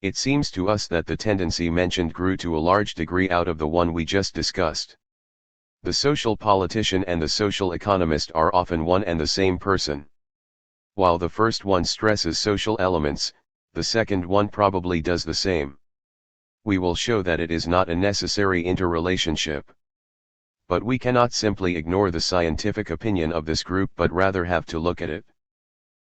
It seems to us that the tendency mentioned grew to a large degree out of the one we just discussed. The social politician and the social economist are often one and the same person. While the first one stresses social elements, the second one probably does the same. We will show that it is not a necessary interrelationship. But we cannot simply ignore the scientific opinion of this group, but rather have to look at it.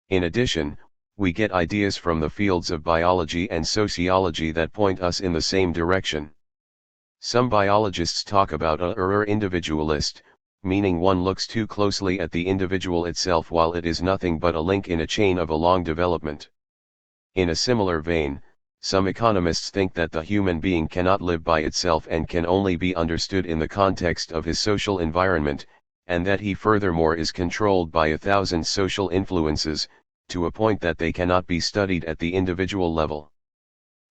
In addition, we get ideas from the fields of biology and sociology that point us in the same direction. Some biologists talk about a individualist, meaning one looks too closely at the individual itself while it is nothing but a link in a chain of a long development. In a similar vein, some economists think that the human being cannot live by itself and can only be understood in the context of his social environment, and that he furthermore is controlled by 1,000 social influences, to a point that they cannot be studied at the individual level.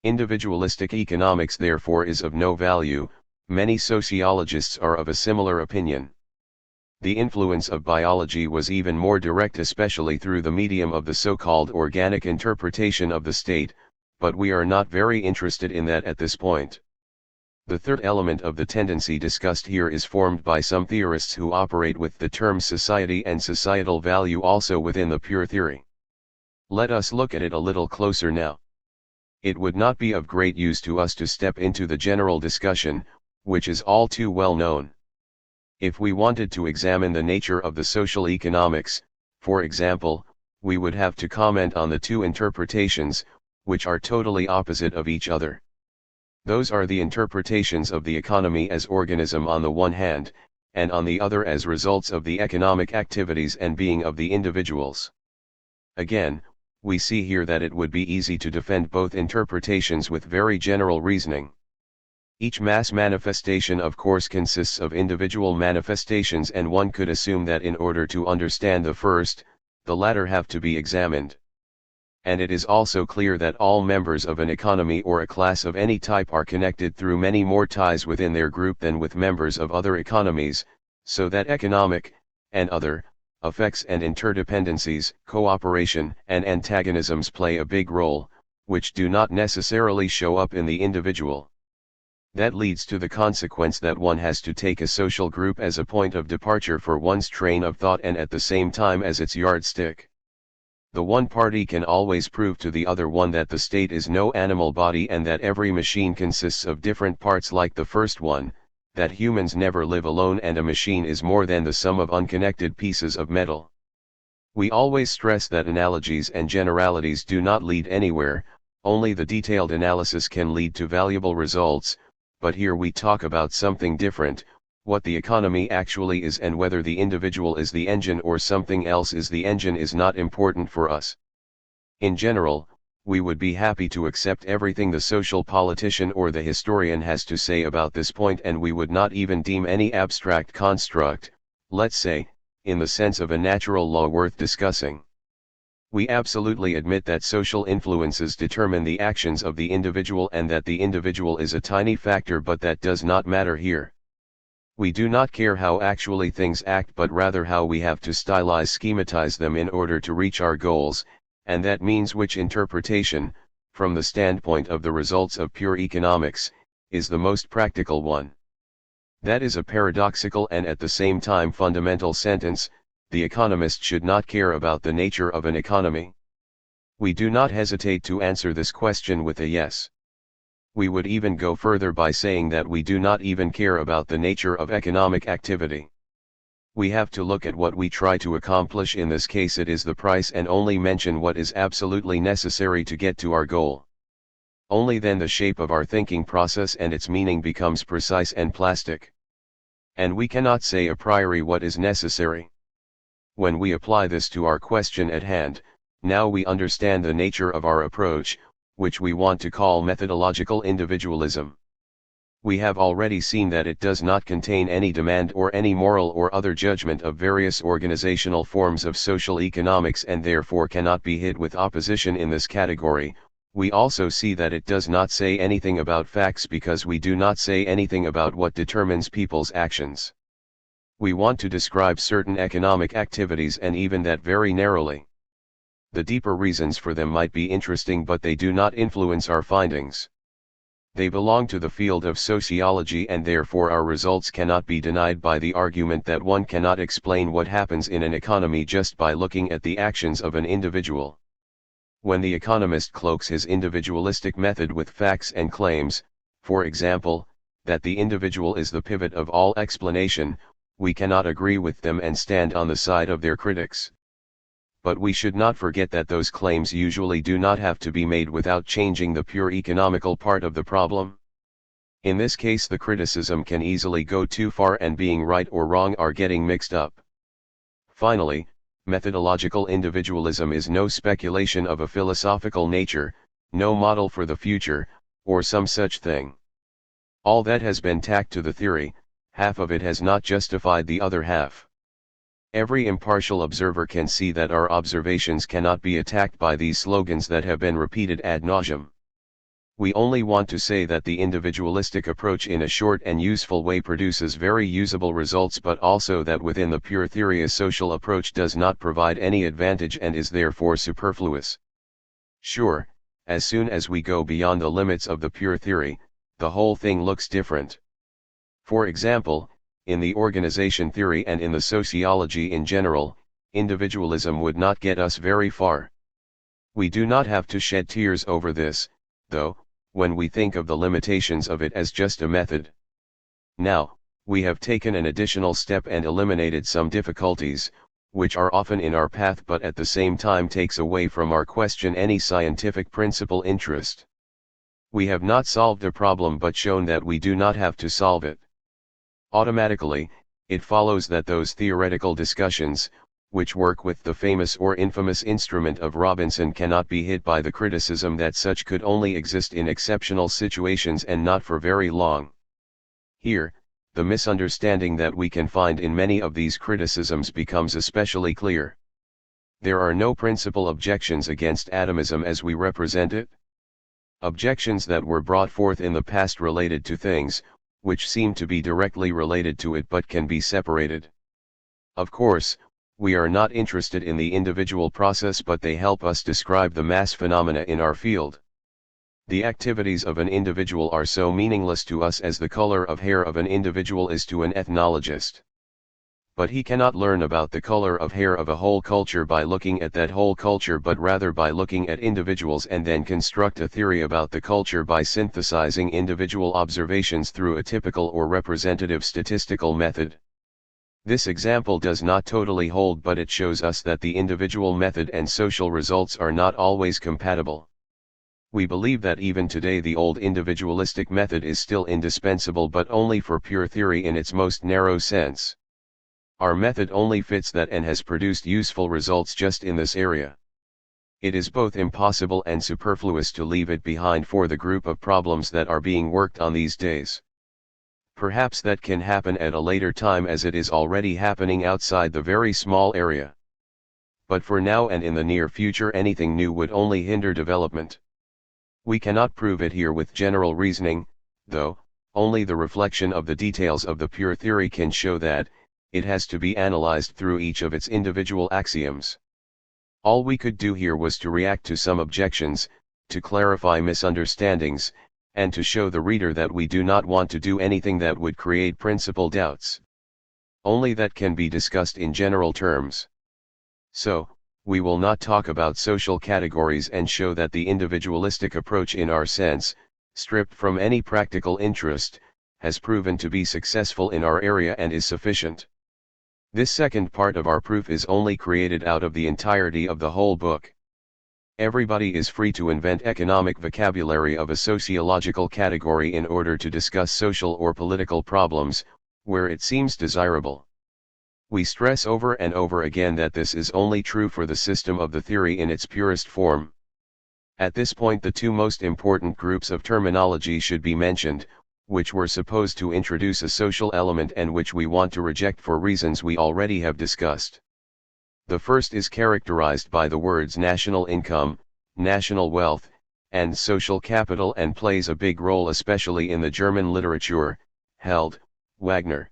Individualistic economics therefore is of no value. Many sociologists are of a similar opinion. The influence of biology was even more direct, especially through the medium of the so-called organic interpretation of the state, but we are not very interested in that at this point. The third element of the tendency discussed here is formed by some theorists who operate with the terms society and societal value also within the pure theory. Let us look at it a little closer now. It would not be of great use to us to step into the general discussion, which is all too well known. If we wanted to examine the nature of the social economics, for example, we would have to comment on the two interpretations, which are totally opposite of each other. Those are the interpretations of the economy as organism on the one hand, and on the other as results of the economic activities and being of the individuals. Again, we see here that it would be easy to defend both interpretations with very general reasoning. Each mass manifestation of course consists of individual manifestations, and one could assume that in order to understand the first, the latter have to be examined. And it is also clear that all members of an economy or a class of any type are connected through many more ties within their group than with members of other economies, so that economic, and other, effects and interdependencies, cooperation and antagonisms play a big role, which do not necessarily show up in the individual. That leads to the consequence that one has to take a social group as a point of departure for one's train of thought and at the same time as its yardstick. The one party can always prove to the other one that the state is no animal body and that every machine consists of different parts like the first one, that humans never live alone and a machine is more than the sum of unconnected pieces of metal. We always stress that analogies and generalities do not lead anywhere, only the detailed analysis can lead to valuable results, but here we talk about something different. What the economy actually is and whether the individual is the engine or something else is the engine is not important for us. In general, we would be happy to accept everything the social politician or the historian has to say about this point, and we would not even deem any abstract construct, let's say, in the sense of a natural law worth discussing. We absolutely admit that social influences determine the actions of the individual and that the individual is a tiny factor, but that does not matter here. We do not care how actually things act, but rather how we have to schematize them in order to reach our goals, and that means which interpretation, from the standpoint of the results of pure economics, is the most practical one. That is a paradoxical and at the same time fundamental sentence. The economist should not care about the nature of an economy. We do not hesitate to answer this question with a yes. We would even go further by saying that we do not even care about the nature of economic activity. We have to look at what we try to accomplish. In this case it is the price, and only mention what is absolutely necessary to get to our goal. Only then the shape of our thinking process and its meaning becomes precise and plastic. And we cannot say a priori what is necessary. When we apply this to our question at hand, now we understand the nature of our approach, which we want to call methodological individualism. We have already seen that it does not contain any demand or any moral or other judgment of various organizational forms of social economics and therefore cannot be hit with opposition in this category. We also see that it does not say anything about facts because we do not say anything about what determines people's actions. We want to describe certain economic activities, and even that very narrowly. The deeper reasons for them might be interesting, but they do not influence our findings. They belong to the field of sociology, and therefore our results cannot be denied by the argument that one cannot explain what happens in an economy just by looking at the actions of an individual. When the economist cloaks his individualistic method with facts and claims, for example, that the individual is the pivot of all explanation, we cannot agree with them and stand on the side of their critics. But we should not forget that those claims usually do not have to be made without changing the pure economical part of the problem. In this case the criticism can easily go too far and being right or wrong are getting mixed up. Finally, methodological individualism is no speculation of a philosophical nature, no model for the future, or some such thing. All that has been tacked to the theory, half of it has not justified the other half. Every impartial observer can see that our observations cannot be attacked by these slogans that have been repeated ad nauseam. We only want to say that the individualistic approach in a short and useful way produces very usable results, but also that within the pure theory a social approach does not provide any advantage and is therefore superfluous. Sure, as soon as we go beyond the limits of the pure theory, the whole thing looks different. For example, in the organization theory and in the sociology in general, individualism would not get us very far. We do not have to shed tears over this, though, when we think of the limitations of it as just a method. Now, we have taken an additional step and eliminated some difficulties, which are often in our path but at the same time takes away from our question any scientific principle interest. We have not solved a problem but shown that we do not have to solve it. Automatically, it follows that those theoretical discussions, which work with the famous or infamous instrument of Robinson, cannot be hit by the criticism that such could only exist in exceptional situations and not for very long. Here, the misunderstanding that we can find in many of these criticisms becomes especially clear. There are no principal objections against atomism as we represent it. Objections that were brought forth in the past related to things, which seem to be directly related to it but can be separated. Of course, we are not interested in the individual process but they help us describe the mass phenomena in our field. The activities of an individual are so meaningless to us as the color of hair of an individual is to an ethnologist. But he cannot learn about the color of hair of a whole culture by looking at that whole culture but rather by looking at individuals and then construct a theory about the culture by synthesizing individual observations through a typical or representative statistical method. This example does not totally hold but it shows us that the individual method and social results are not always compatible. We believe that even today the old individualistic method is still indispensable but only for pure theory in its most narrow sense. Our method only fits that and has produced useful results just in this area. It is both impossible and superfluous to leave it behind for the group of problems that are being worked on these days. Perhaps that can happen at a later time as it is already happening outside the very small area. But for now and in the near future anything new would only hinder development. We cannot prove it here with general reasoning, though, only the reflection of the details of the pure theory can show that, it has to be analyzed through each of its individual axioms. All we could do here was to react to some objections, to clarify misunderstandings, and to show the reader that we do not want to do anything that would create principal doubts. Only that can be discussed in general terms. So, we will not talk about social categories and show that the individualistic approach in our sense, stripped from any practical interest, has proven to be successful in our area and is sufficient. This second part of our proof is only created out of the entirety of the whole book. Everybody is free to invent economic vocabulary of a sociological category in order to discuss social or political problems, where it seems desirable. We stress over and over again that this is only true for the system of the theory in its purest form. At this point the two most important groups of terminology should be mentioned, which were supposed to introduce a social element and which we want to reject for reasons we already have discussed. The first is characterized by the words national income, national wealth, and social capital and plays a big role especially in the German literature, Held, Wagner.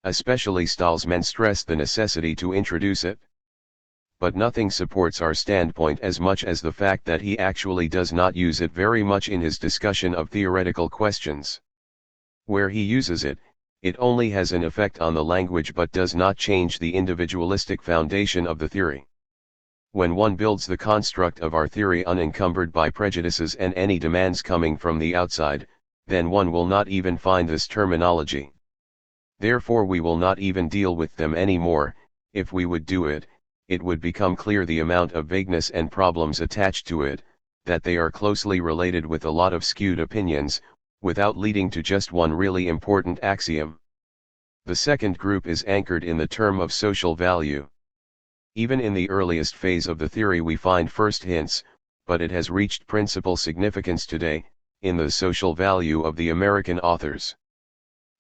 Especially Stallman stressed the necessity to introduce it. But nothing supports our standpoint as much as the fact that he actually does not use it very much in his discussion of theoretical questions. Where he uses it, it only has an effect on the language but does not change the individualistic foundation of the theory. When one builds the construct of our theory unencumbered by prejudices and any demands coming from the outside, then one will not even find this terminology. Therefore we will not even deal with them anymore. If we would do it, it would become clear the amount of vagueness and problems attached to it, that they are closely related with a lot of skewed opinions, without leading to just one really important axiom. The second group is anchored in the term of social value. Even in the earliest phase of the theory we find first hints, but it has reached principal significance today, in the social value of the American authors.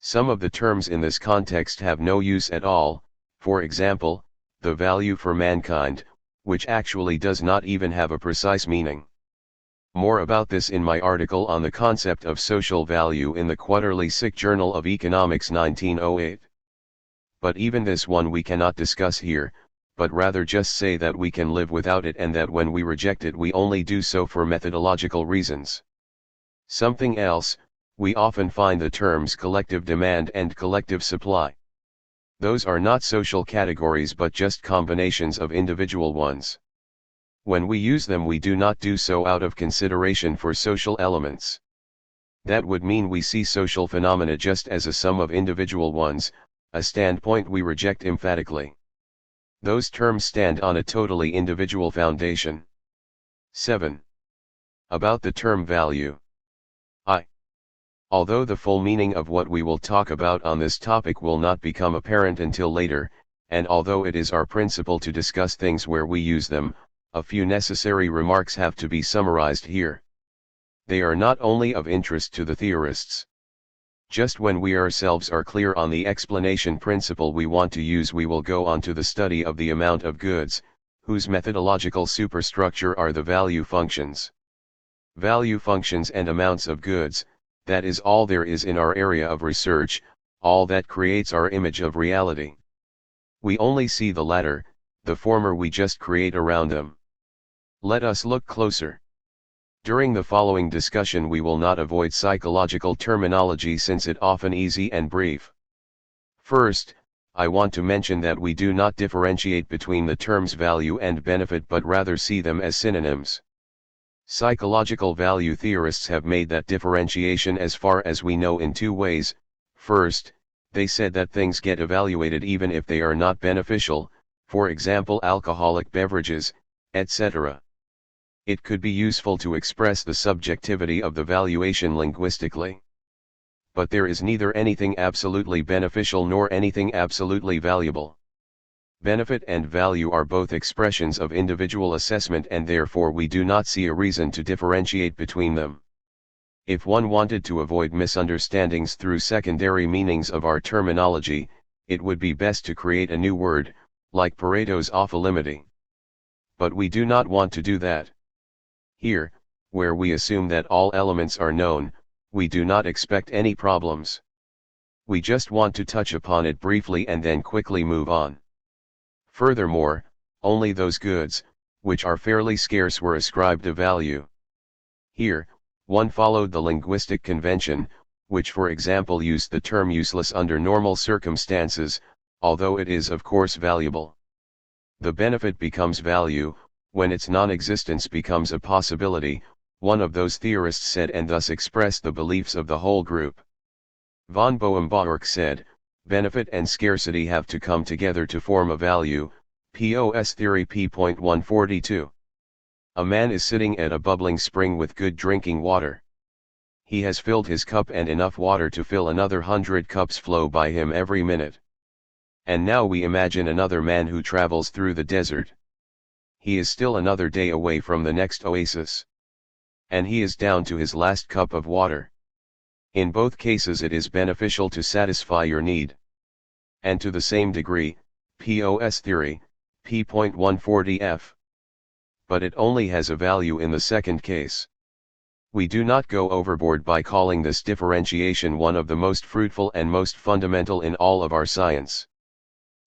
Some of the terms in this context have no use at all, for example, the value for mankind, which actually does not even have a precise meaning. More about this in my article on the concept of social value in the Quarterly Sick Journal of Economics 1908. But even this one we cannot discuss here, but rather just say that we can live without it and that when we reject it we only do so for methodological reasons. Something else, we often find the terms collective demand and collective supply. Those are not social categories but just combinations of individual ones. When we use them we do not do so out of consideration for social elements. That would mean we see social phenomena just as a sum of individual ones, a standpoint we reject emphatically. Those terms stand on a totally individual foundation. 7. About the term value. Although the full meaning of what we will talk about on this topic will not become apparent until later, and although it is our principle to discuss things where we use them, a few necessary remarks have to be summarized here. They are not only of interest to the theorists. Just when we ourselves are clear on the explanation principle we want to use, we will go on to the study of the amount of goods, whose methodological superstructure are the value functions. Value functions and amounts of goods, that is all there is in our area of research, all that creates our image of reality. We only see the latter, the former we just create around them. Let us look closer. During the following discussion we will not avoid psychological terminology since it often easy and brief. First, I want to mention that we do not differentiate between the terms value and benefit but rather see them as synonyms. Psychological value theorists have made that differentiation as far as we know in two ways. First, they said that things get evaluated even if they are not beneficial, for example alcoholic beverages, etc. It could be useful to express the subjectivity of the valuation linguistically. But there is neither anything absolutely beneficial nor anything absolutely valuable. Benefit and value are both expressions of individual assessment and therefore we do not see a reason to differentiate between them. If one wanted to avoid misunderstandings through secondary meanings of our terminology, it would be best to create a new word, like Pareto's awful-limity. But we do not want to do that. Here, where we assume that all elements are known, we do not expect any problems. We just want to touch upon it briefly and then quickly move on. Furthermore, only those goods, which are fairly scarce were ascribed a value. Here, one followed the linguistic convention, which for example used the term useless under normal circumstances, although it is of course valuable. The benefit becomes value, when its non-existence becomes a possibility, one of those theorists said and thus expressed the beliefs of the whole group. Von Boehm-Bawerk said, benefit and scarcity have to come together to form a value, POS theory p.142. A man is sitting at a bubbling spring with good drinking water. He has filled his cup and enough water to fill another 100 cups flow by him every minute. And now we imagine another man who travels through the desert. He is still another day away from the next oasis. And he is down to his last cup of water. In both cases it is beneficial to satisfy your need. And to the same degree, POS theory, p.140f. But it only has a value in the second case. We do not go overboard by calling this differentiation one of the most fruitful and most fundamental in all of our science.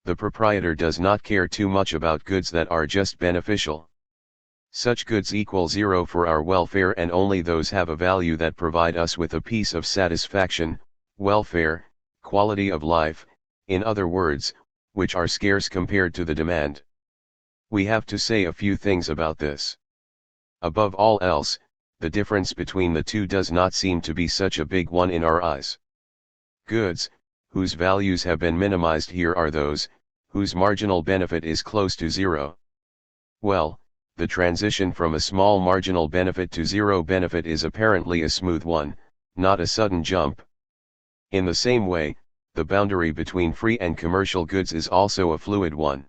The proprietor does not care too much about goods that are just beneficial. Such goods equal zero for our welfare and only those have a value that provide us with a piece of satisfaction, welfare, quality of life, in other words, which are scarce compared to the demand. We have to say a few things about this. Above all else, the difference between the two does not seem to be such a big one in our eyes. Goods, whose values have been minimized here are those, whose marginal benefit is close to zero. Well, the transition from a small marginal benefit to zero benefit is apparently a smooth one, not a sudden jump. In the same way, the boundary between free and commercial goods is also a fluid one.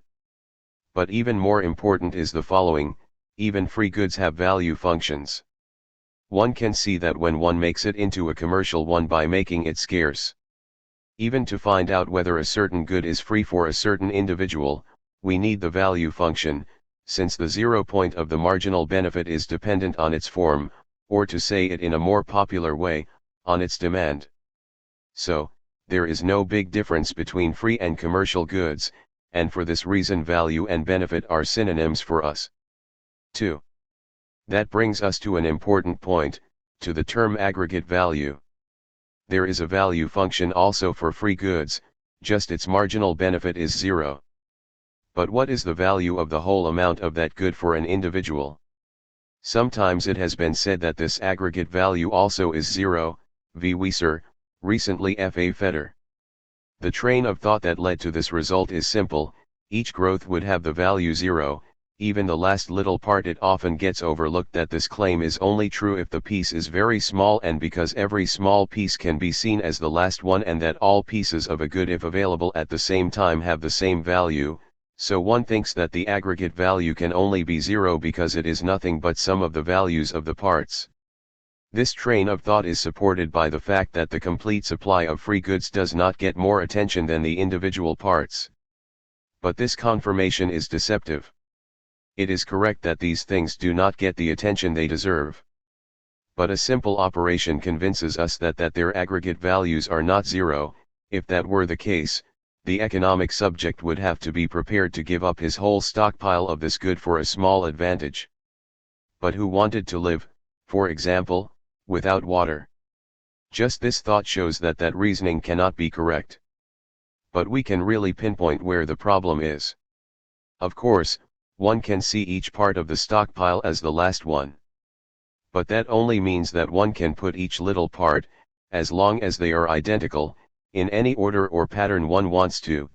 But even more important is the following: even free goods have value functions. One can see that when one makes it into a commercial one by making it scarce. Even to find out whether a certain good is free for a certain individual, we need the value function, since the 0 point of the marginal benefit is dependent on its form, or to say it in a more popular way, on its demand. So, there is no big difference between free and commercial goods, and for this reason value and benefit are synonyms for us. 2. That brings us to an important point, to the term aggregate value. There is a value function also for free goods, just its marginal benefit is 0. But what is the value of the whole amount of that good for an individual? Sometimes it has been said that this aggregate value also is 0, v. Wieser, recently F.A. Fetter. The train of thought that led to this result is simple: each growth would have the value 0, even the last little part. It often gets overlooked that this claim is only true if the piece is very small, and because every small piece can be seen as the last one, and that all pieces of a good, if available at the same time, have the same value, so one thinks that the aggregate value can only be 0 because it is nothing but sum of the values of the parts. This train of thought is supported by the fact that the complete supply of free goods does not get more attention than the individual parts. But this confirmation is deceptive. It is correct that these things do not get the attention they deserve. But a simple operation convinces us that their aggregate values are not 0. If that were the case, the economic subject would have to be prepared to give up his whole stockpile of this good for a small advantage. But who wanted to live, for example, without water? Just this thought shows that reasoning cannot be correct. But we can really pinpoint where the problem is. Of course, one can see each part of the stockpile as the last one. But that only means that one can put each little part, as long as they are identical, in any order or pattern one wants to.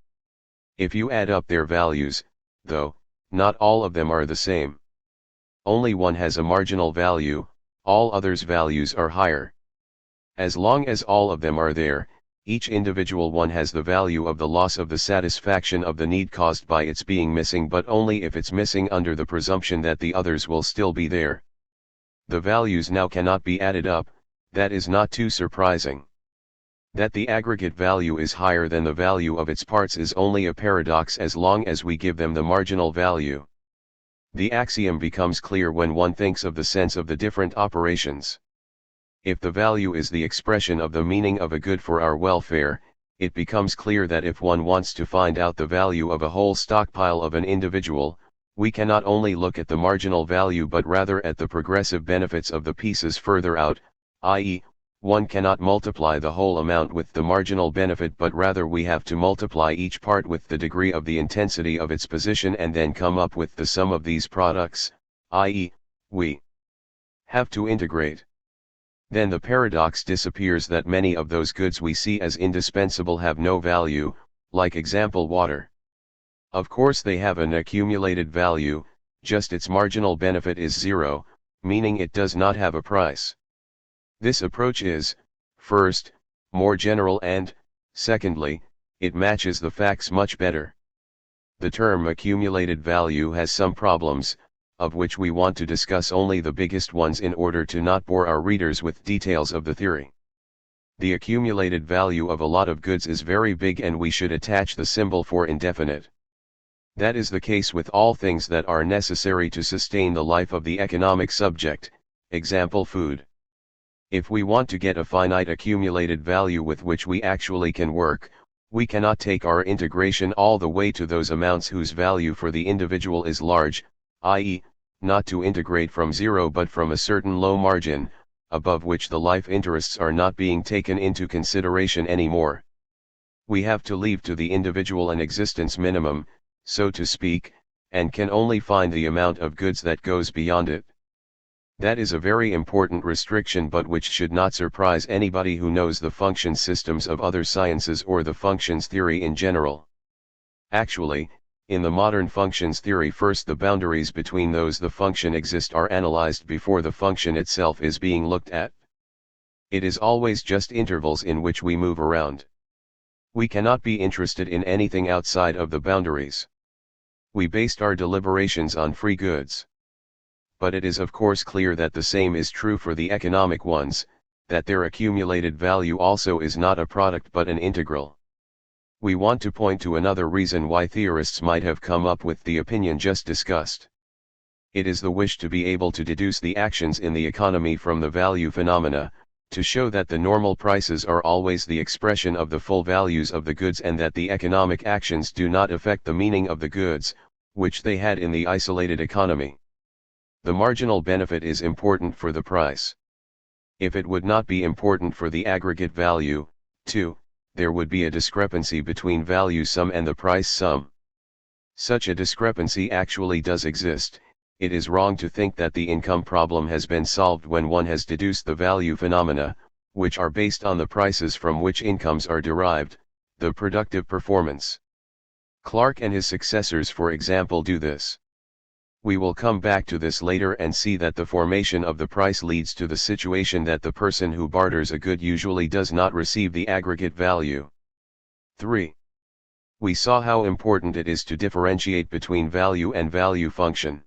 If you add up their values, though, not all of them are the same. Only one has a marginal value, all others' values are higher. As long as all of them are there, each individual one has the value of the loss of the satisfaction of the need caused by its being missing, but only if it's missing under the presumption that the others will still be there. The values now cannot be added up. That is not too surprising. That the aggregate value is higher than the value of its parts is only a paradox as long as we give them the marginal value. The axiom becomes clear when one thinks of the sense of the different operations. If the value is the expression of the meaning of a good for our welfare, it becomes clear that if one wants to find out the value of a whole stockpile of an individual, we cannot only look at the marginal value but rather at the progressive benefits of the pieces further out, i.e., one cannot multiply the whole amount with the marginal benefit, but rather we have to multiply each part with the degree of the intensity of its position and then come up with the sum of these products, i.e., we have to integrate. Then the paradox disappears that many of those goods we see as indispensable have no value, like example water. Of course they have an accumulated value, just its marginal benefit is 0, meaning it does not have a price. This approach is, first, more general and, secondly, it matches the facts much better. The term accumulated value has some problems, of which we want to discuss only the biggest ones in order to not bore our readers with details of the theory. The accumulated value of a lot of goods is very big, and we should attach the symbol for indefinite. That is the case with all things that are necessary to sustain the life of the economic subject, example food. If we want to get a finite accumulated value with which we actually can work, we cannot take our integration all the way to those amounts whose value for the individual is large, i.e., not to integrate from 0 but from a certain low margin, above which the life interests are not being taken into consideration anymore. We have to leave to the individual an existence minimum, so to speak, and can only find the amount of goods that goes beyond it. That is a very important restriction, but which should not surprise anybody who knows the function systems of other sciences or the functions theory in general. Actually, in the modern functions theory, first the boundaries between those the function exist are analyzed before the function itself is being looked at. It is always just intervals in which we move around. We cannot be interested in anything outside of the boundaries. We based our deliberations on free goods. But it is of course clear that the same is true for the economic ones, that their accumulated value also is not a product but an integral. We want to point to another reason why theorists might have come up with the opinion just discussed. It is the wish to be able to deduce the actions in the economy from the value phenomena, to show that the normal prices are always the expression of the full values of the goods and that the economic actions do not affect the meaning of the goods, which they had in the isolated economy. The marginal benefit is important for the price. If it would not be important for the aggregate value, too, there would be a discrepancy between value sum and the price sum. Such a discrepancy actually does exist. It is wrong to think that the income problem has been solved when one has deduced the value phenomena, which are based on the prices from which incomes are derived, the productive performance. Clark and his successors, for example, do this. We will come back to this later and see that the formation of the price leads to the situation that the person who barters a good usually does not receive the aggregate value. 3. We saw how important it is to differentiate between value and value function.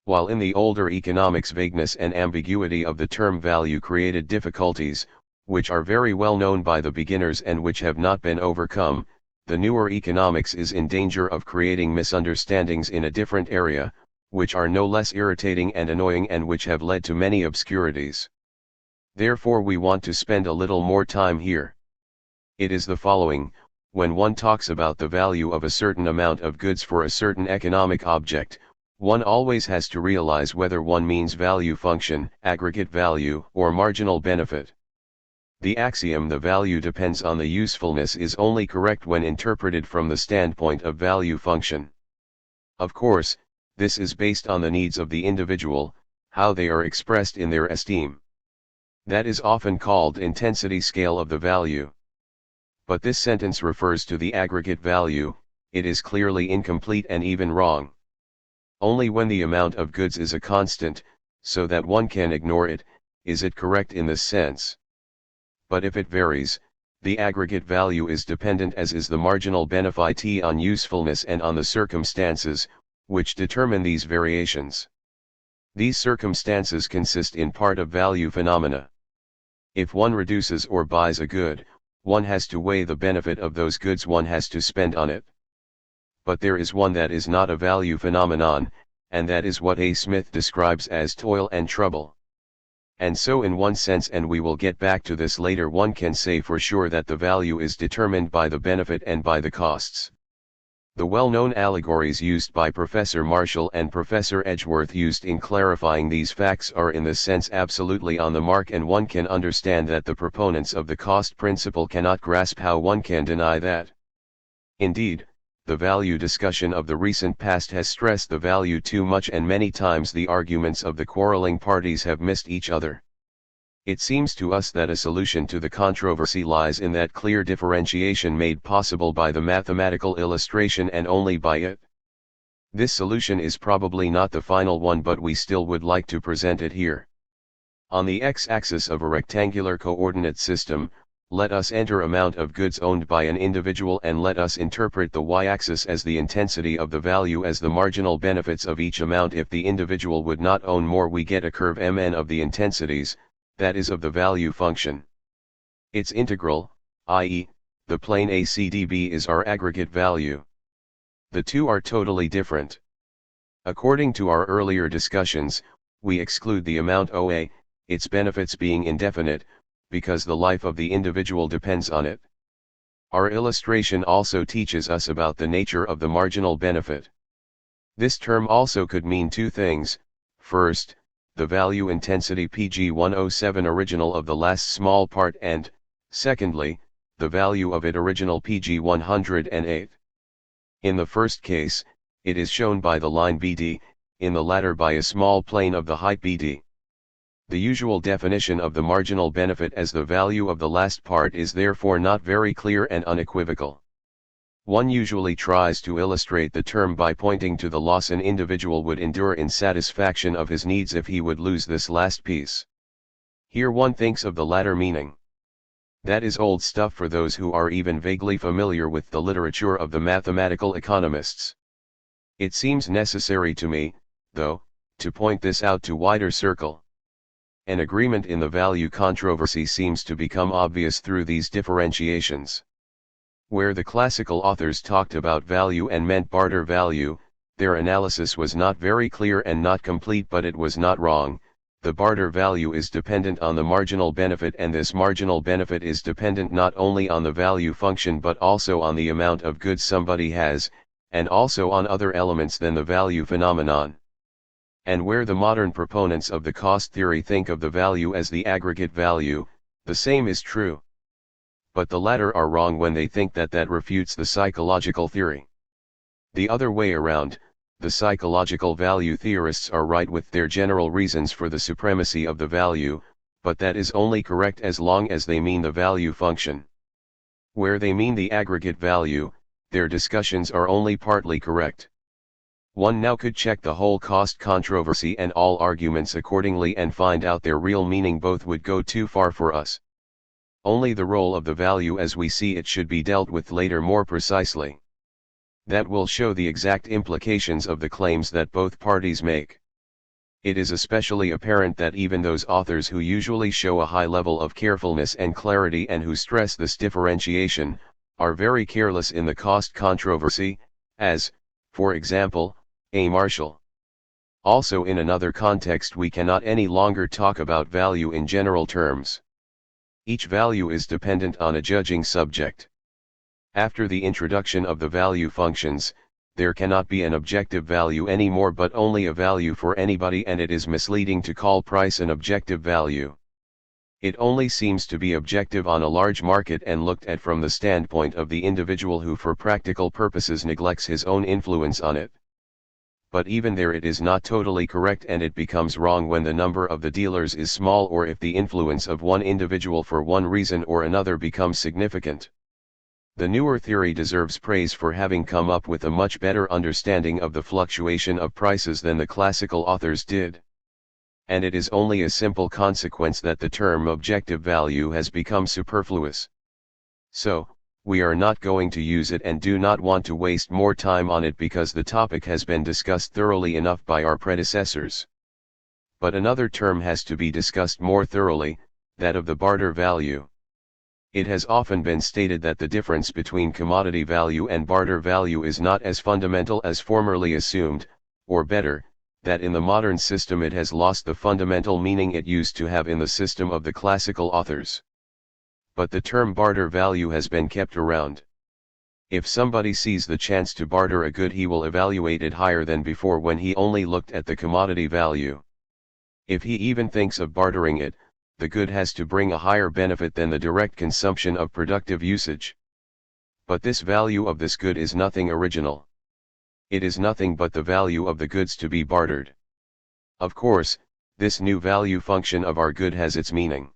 While in the older economics vagueness and ambiguity of the term value created difficulties, which are very well known by the beginners and which have not been overcome, the newer economics is in danger of creating misunderstandings in a different area, which are no less irritating and annoying and which have led to many obscurities. Therefore we want to spend a little more time here. It is the following: when one talks about the value of a certain amount of goods for a certain economic object, one always has to realize whether one means value function, aggregate value, or marginal benefit. The axiom "the value depends on the usefulness" is only correct when interpreted from the standpoint of value function. Of course, this is based on the needs of the individual, how they are expressed in their esteem. That is often called intensity scale of the value. But this sentence refers to the aggregate value. It is clearly incomplete and even wrong. Only when the amount of goods is a constant, so that one can ignore it, is it correct in this sense. But if it varies, the aggregate value is dependent, as is the marginal benefit, on usefulness and on the circumstances, which determine these variations. These circumstances consist in part of value phenomena. If one reduces or buys a good, one has to weigh the benefit of those goods one has to spend on it. But there is one that is not a value phenomenon, and that is what A. Smith describes as toil and trouble. And so in one sense, and we will get back to this later, one can say for sure that the value is determined by the benefit and by the costs. The well-known allegories used by Professor Marshall and Professor Edgeworth used in clarifying these facts are in this sense absolutely on the mark, and one can understand that the proponents of the cost principle cannot grasp how one can deny that. Indeed, the value discussion of the recent past has stressed the value too much, and many times the arguments of the quarreling parties have missed each other. It seems to us that a solution to the controversy lies in that clear differentiation made possible by the mathematical illustration and only by it. This solution is probably not the final one, but we still would like to present it here. On the x-axis of a rectangular coordinate system, let us enter amount of goods owned by an individual, and let us interpret the y-axis as the intensity of the value as the marginal benefits of each amount. If the individual would not own more, we get a curve mn of the intensities, that is of the value function. Its integral, i.e., the plane ACDB, is our aggregate value. The two are totally different. According to our earlier discussions, we exclude the amount OA, its benefits being indefinite, because the life of the individual depends on it. Our illustration also teaches us about the nature of the marginal benefit. This term also could mean two things: first, the value intensity Pg107 original of the last small part, and, secondly, the value of it original Pg108. In the first case, it is shown by the line BD, in the latter by a small plane of the height BD. The usual definition of the marginal benefit as the value of the last part is therefore not very clear and unequivocal. One usually tries to illustrate the term by pointing to the loss an individual would endure in satisfaction of his needs if he would lose this last piece. Here one thinks of the latter meaning. That is old stuff for those who are even vaguely familiar with the literature of the mathematical economists. It seems necessary to me, though, to point this out to wider circle. An agreement in the value controversy seems to become obvious through these differentiations. Where the classical authors talked about value and meant barter value, their analysis was not very clear and not complete, but it was not wrong. The barter value is dependent on the marginal benefit, and this marginal benefit is dependent not only on the value function but also on the amount of goods somebody has, and also on other elements than the value phenomenon. And where the modern proponents of the cost theory think of the value as the aggregate value, the same is true. But the latter are wrong when they think that that refutes the psychological theory. The other way around, the psychological value theorists are right with their general reasons for the supremacy of the value, but that is only correct as long as they mean the value function. Where they mean the aggregate value, their discussions are only partly correct. One now could check the whole cost controversy and all arguments accordingly and find out their real meaning. Both would go too far for us. Only the role of the value as we see it should be dealt with later more precisely. That will show the exact implications of the claims that both parties make. It is especially apparent that even those authors who usually show a high level of carefulness and clarity and who stress this differentiation, are very careless in the cost controversy, as, for example, A. Marshall. Also, in another context, we cannot any longer talk about value in general terms. Each value is dependent on a judging subject. After the introduction of the value functions, there cannot be an objective value anymore but only a value for anybody, and it is misleading to call price an objective value. It only seems to be objective on a large market and looked at from the standpoint of the individual who for practical purposes neglects his own influence on it. But even there it is not totally correct, and it becomes wrong when the number of the dealers is small or if the influence of one individual for one reason or another becomes significant. The newer theory deserves praise for having come up with a much better understanding of the fluctuation of prices than the classical authors did. And it is only a simple consequence that the term objective value has become superfluous. So, we are not going to use it and do not want to waste more time on it because the topic has been discussed thoroughly enough by our predecessors. But another term has to be discussed more thoroughly, that of the barter value. It has often been stated that the difference between commodity value and barter value is not as fundamental as formerly assumed, or better, that in the modern system it has lost the fundamental meaning it used to have in the system of the classical authors. But the term barter value has been kept around. If somebody sees the chance to barter a good, he will evaluate it higher than before when he only looked at the commodity value. If he even thinks of bartering it, the good has to bring a higher benefit than the direct consumption of productive usage. But this value of this good is nothing original. It is nothing but the value of the goods to be bartered. Of course, this new value function of our good has its meaning.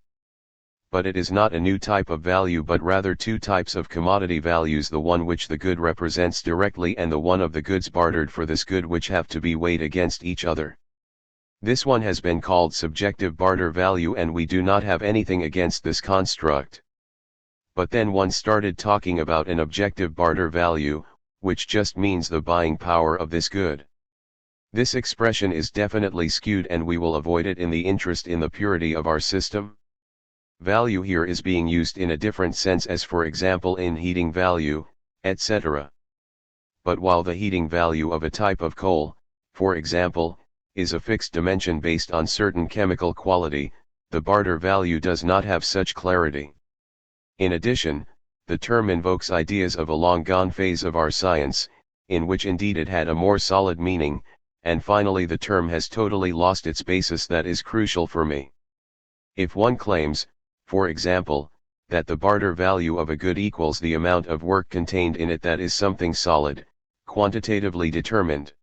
But it is not a new type of value but rather two types of commodity values, the one which the good represents directly and the one of the goods bartered for this good, which have to be weighed against each other. This one has been called subjective barter value, and we do not have anything against this construct. But then one started talking about an objective barter value, which just means the buying power of this good. This expression is definitely skewed and we will avoid it in the interest in the purity of our system. Value here is being used in a different sense, as for example in heating value, etc. But while the heating value of a type of coal, for example, is a fixed dimension based on certain chemical quality, the barter value does not have such clarity. In addition, the term invokes ideas of a long-gone phase of our science, in which indeed it had a more solid meaning, and finally the term has totally lost its basis that is crucial for me. If one claims, for example, that the barter value of a good equals the amount of work contained in it, that is something solid, quantitatively determined.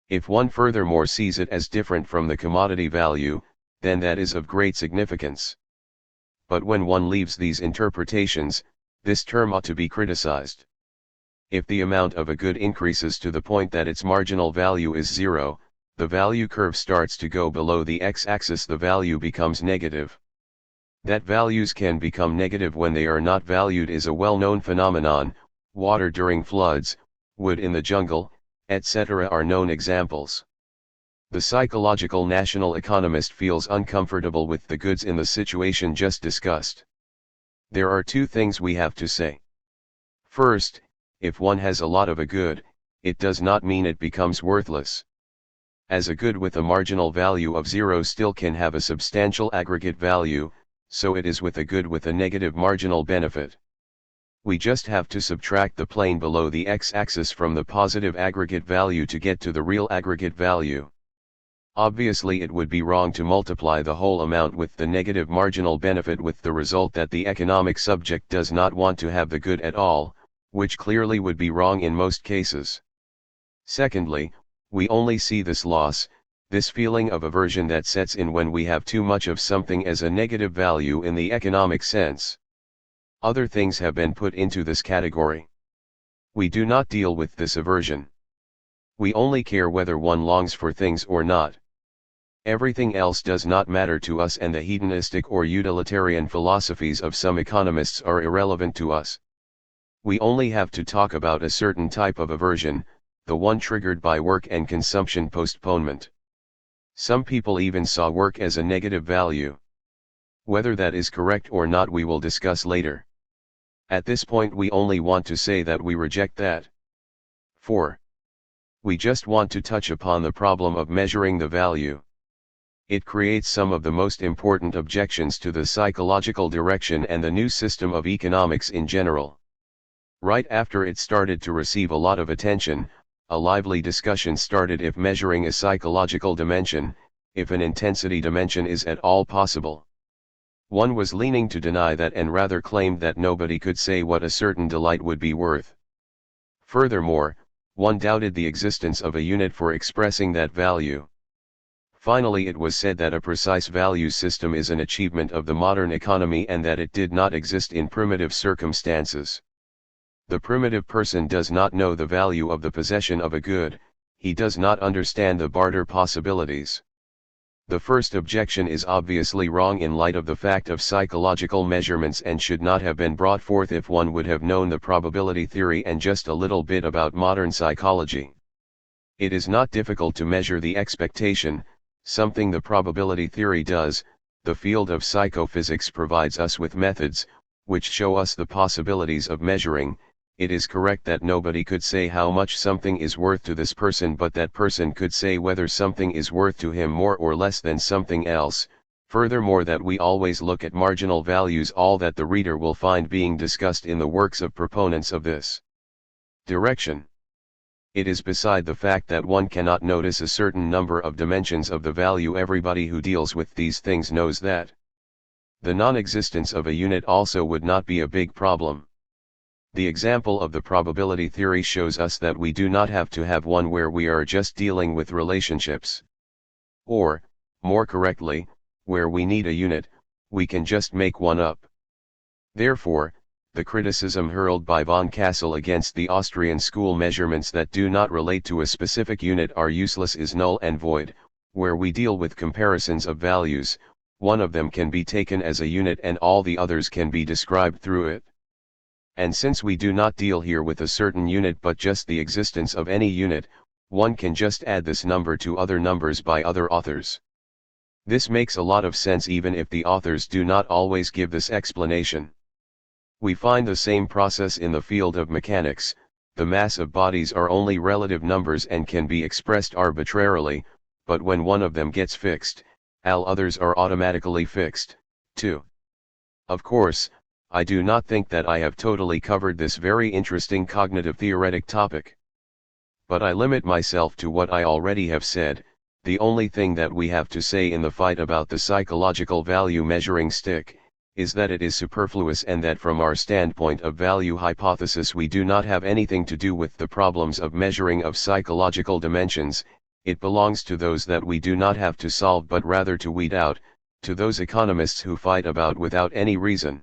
If one furthermore sees it as different from the commodity value, then that is of great significance. But when one leaves these interpretations, this term ought to be criticized. If the amount of a good increases to the point that its marginal value is zero, the value curve starts to go below the x-axis, the value becomes negative. That values can become negative when they are not valued is a well-known phenomenon. Water during floods, wood in the jungle, etc. are known examples. The psychological national economist feels uncomfortable with the goods in the situation just discussed. There are two things we have to say. First, if one has a lot of a good, it does not mean it becomes worthless. As a good with a marginal value of 0 still can have a substantial aggregate value, so it is with a good with a negative marginal benefit. We just have to subtract the plane below the x-axis from the positive aggregate value to get to the real aggregate value. Obviously it would be wrong to multiply the whole amount with the negative marginal benefit, with the result that the economic subject does not want to have the good at all, which clearly would be wrong in most cases. Secondly, we only see this loss, this feeling of aversion that sets in when we have too much of something as a negative value in the economic sense. Other things have been put into this category. We do not deal with this aversion. We only care whether one longs for things or not. Everything else does not matter to us, and the hedonistic or utilitarian philosophies of some economists are irrelevant to us. We only have to talk about a certain type of aversion, the one triggered by work and consumption postponement. Some people even saw work as a negative value. Whether that is correct or not we will discuss later. At this point we only want to say that we reject that. 4. We just want to touch upon the problem of measuring the value. It creates some of the most important objections to the psychological direction and the new system of economics in general. Right after it started to receive a lot of attention, a lively discussion started if measuring a psychological dimension, if an intensity dimension is at all possible. One was leaning to deny that and rather claimed that nobody could say what a certain delight would be worth. Furthermore, one doubted the existence of a unit for expressing that value. Finally, it was said that a precise value system is an achievement of the modern economy and that it did not exist in primitive circumstances. The primitive person does not know the value of the possession of a good, he does not understand the barter possibilities. The first objection is obviously wrong in light of the fact of psychological measurements and should not have been brought forth if one would have known the probability theory and just a little bit about modern psychology. It is not difficult to measure the expectation, something the probability theory does. The field of psychophysics provides us with methods, which show us the possibilities of measuring. It is correct that nobody could say how much something is worth to this person, but that person could say whether something is worth to him more or less than something else. Furthermore, that we always look at marginal values, all that the reader will find being discussed in the works of proponents of this direction. It is beside the fact that one cannot notice a certain number of dimensions of the value. Everybody who deals with these things knows that the non-existence of a unit also would not be a big problem. The example of the probability theory shows us that we do not have to have one where we are just dealing with relationships. Or, more correctly, where we need a unit, we can just make one up. Therefore, the criticism hurled by von Kassel against the Austrian school measurements that do not relate to a specific unit are useless is null and void. Where we deal with comparisons of values, one of them can be taken as a unit and all the others can be described through it. And since we do not deal here with a certain unit but just the existence of any unit, one can just add this number to other numbers by other authors. This makes a lot of sense even if the authors do not always give this explanation. We find the same process in the field of mechanics. The mass of bodies are only relative numbers and can be expressed arbitrarily, but when one of them gets fixed, all others are automatically fixed, too. Of course, I do not think that I have totally covered this very interesting cognitive theoretic topic. But I limit myself to what I already have said. The only thing that we have to say in the fight about the psychological value measuring stick, is that it is superfluous and that from our standpoint of value hypothesis we do not have anything to do with the problems of measuring of psychological dimensions. It belongs to those that we do not have to solve but rather to weed out, to those economists who fight about without any reason.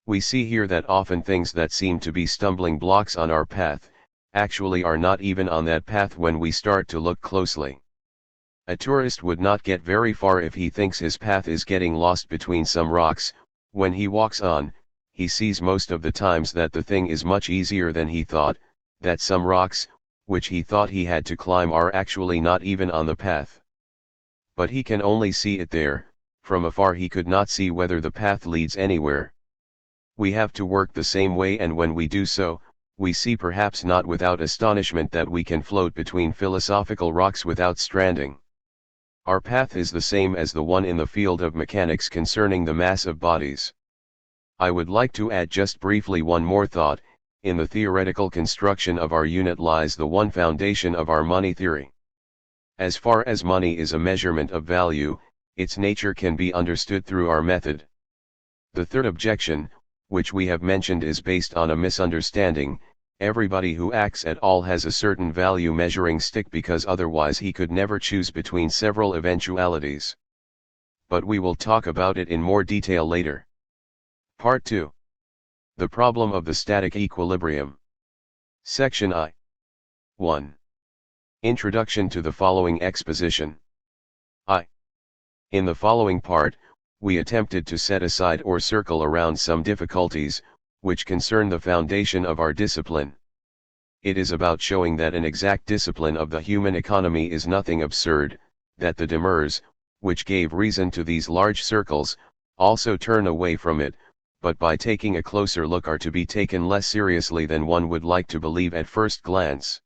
We see here that often things that seem to be stumbling blocks on our path, actually are not even on that path when we start to look closely. A tourist would not get very far if he thinks his path is getting lost between some rocks. When he walks on, he sees most of the times that the thing is much easier than he thought, that some rocks, which he thought he had to climb, are actually not even on the path. But he can only see it there. From afar he could not see whether the path leads anywhere. We have to work the same way, and when we do so, we see, perhaps not without astonishment, that we can float between philosophical rocks without stranding. Our path is the same as the one in the field of mechanics concerning the mass of bodies. I would like to add just briefly one more thought. In the theoretical construction of our unit lies the one foundation of our money theory. As far as money is a measurement of value, its nature can be understood through our method. The third objection, which we have mentioned, is based on a misunderstanding. Everybody who acts at all has a certain value measuring stick, because otherwise he could never choose between several eventualities. But we will talk about it in more detail later. Part 2. The problem of the static equilibrium. Section I. 1. Introduction to the following exposition. I. In the following part, we attempted to set aside or circle around some difficulties, which concern the foundation of our discipline. It is about showing that an exact discipline of the human economy is nothing absurd, that the demurs, which gave reason to these large circles, also turn away from it, but by taking a closer look are to be taken less seriously than one would like to believe at first glance.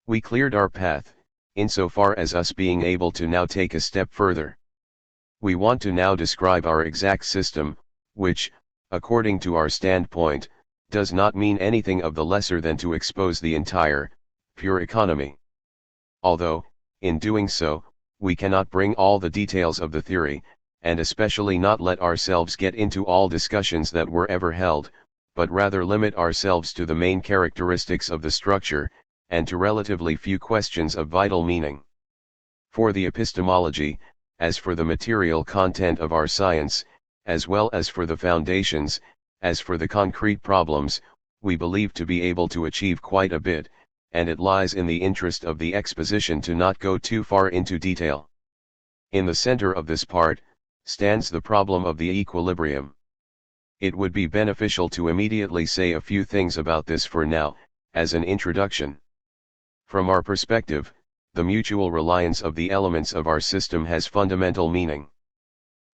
We cleared our path, insofar as us being able to now take a step further. We want to now describe our exact system, which, according to our standpoint, does not mean anything of the lesser than to expose the entire, pure economy. Although, in doing so, we cannot bring all the details of the theory, and especially not let ourselves get into all discussions that were ever held, but rather limit ourselves to the main characteristics of the structure, and to relatively few questions of vital meaning. For the epistemology, as for the material content of our science, as well as for the foundations, as for the concrete problems, we believe to be able to achieve quite a bit, and it lies in the interest of the exposition to not go too far into detail. In the center of this part, stands the problem of the equilibrium. It would be beneficial to immediately say a few things about this for now, as an introduction. From our perspective, the mutual reliance of the elements of our system has fundamental meaning.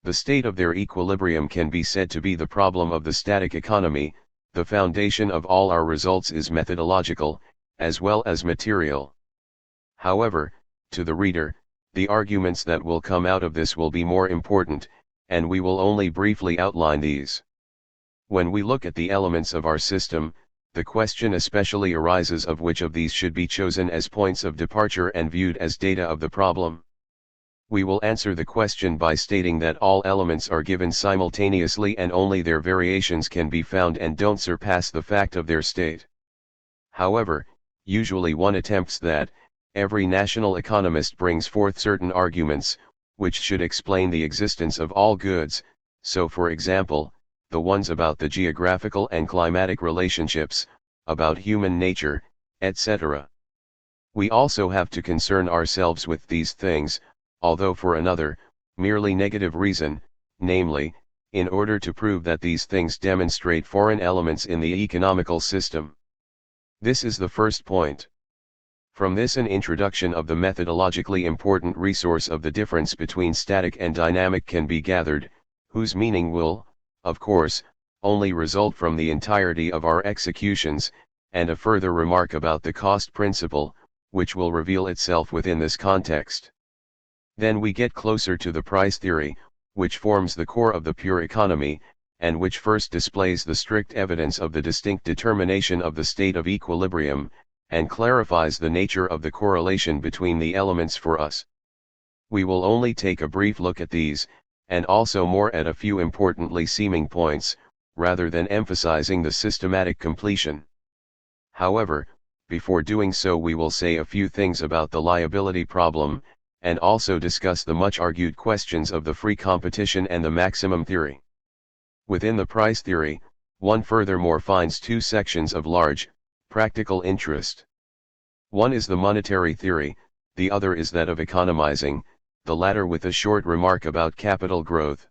The state of their equilibrium can be said to be the problem of the static economy. The foundation of all our results is methodological, as well as material. However, to the reader, the arguments that will come out of this will be more important, and we will only briefly outline these. When we look at the elements of our system, the question especially arises of which of these should be chosen as points of departure and viewed as data of the problem. We will answer the question by stating that all elements are given simultaneously and only their variations can be found and don't surpass the fact of their state. However, usually one attempts that. Every national economist brings forth certain arguments, which should explain the existence of all goods, so for example, the ones about the geographical and climatic relationships, about human nature, etc. We also have to concern ourselves with these things, although for another, merely negative reason, namely, in order to prove that these things demonstrate foreign elements in the economical system. This is the first point. From this an introduction of the methodologically important resource of the difference between static and dynamic can be gathered, whose meaning will, of course, only result from the entirety of our executions, and a further remark about the cost principle, which will reveal itself within this context. Then we get closer to the price theory, which forms the core of the pure economy, and which first displays the strict evidence of the distinct determination of the state of equilibrium, and clarifies the nature of the correlation between the elements for us. We will only take a brief look at these, and also more at a few importantly seeming points, rather than emphasizing the systematic completion. However, before doing so we will say a few things about the liability problem, and also discuss the much argued questions of the free competition and the maximum theory. Within the price theory, one furthermore finds two sections of large, practical interest. One is the monetary theory, the other is that of economizing, the latter with a short remark about capital growth.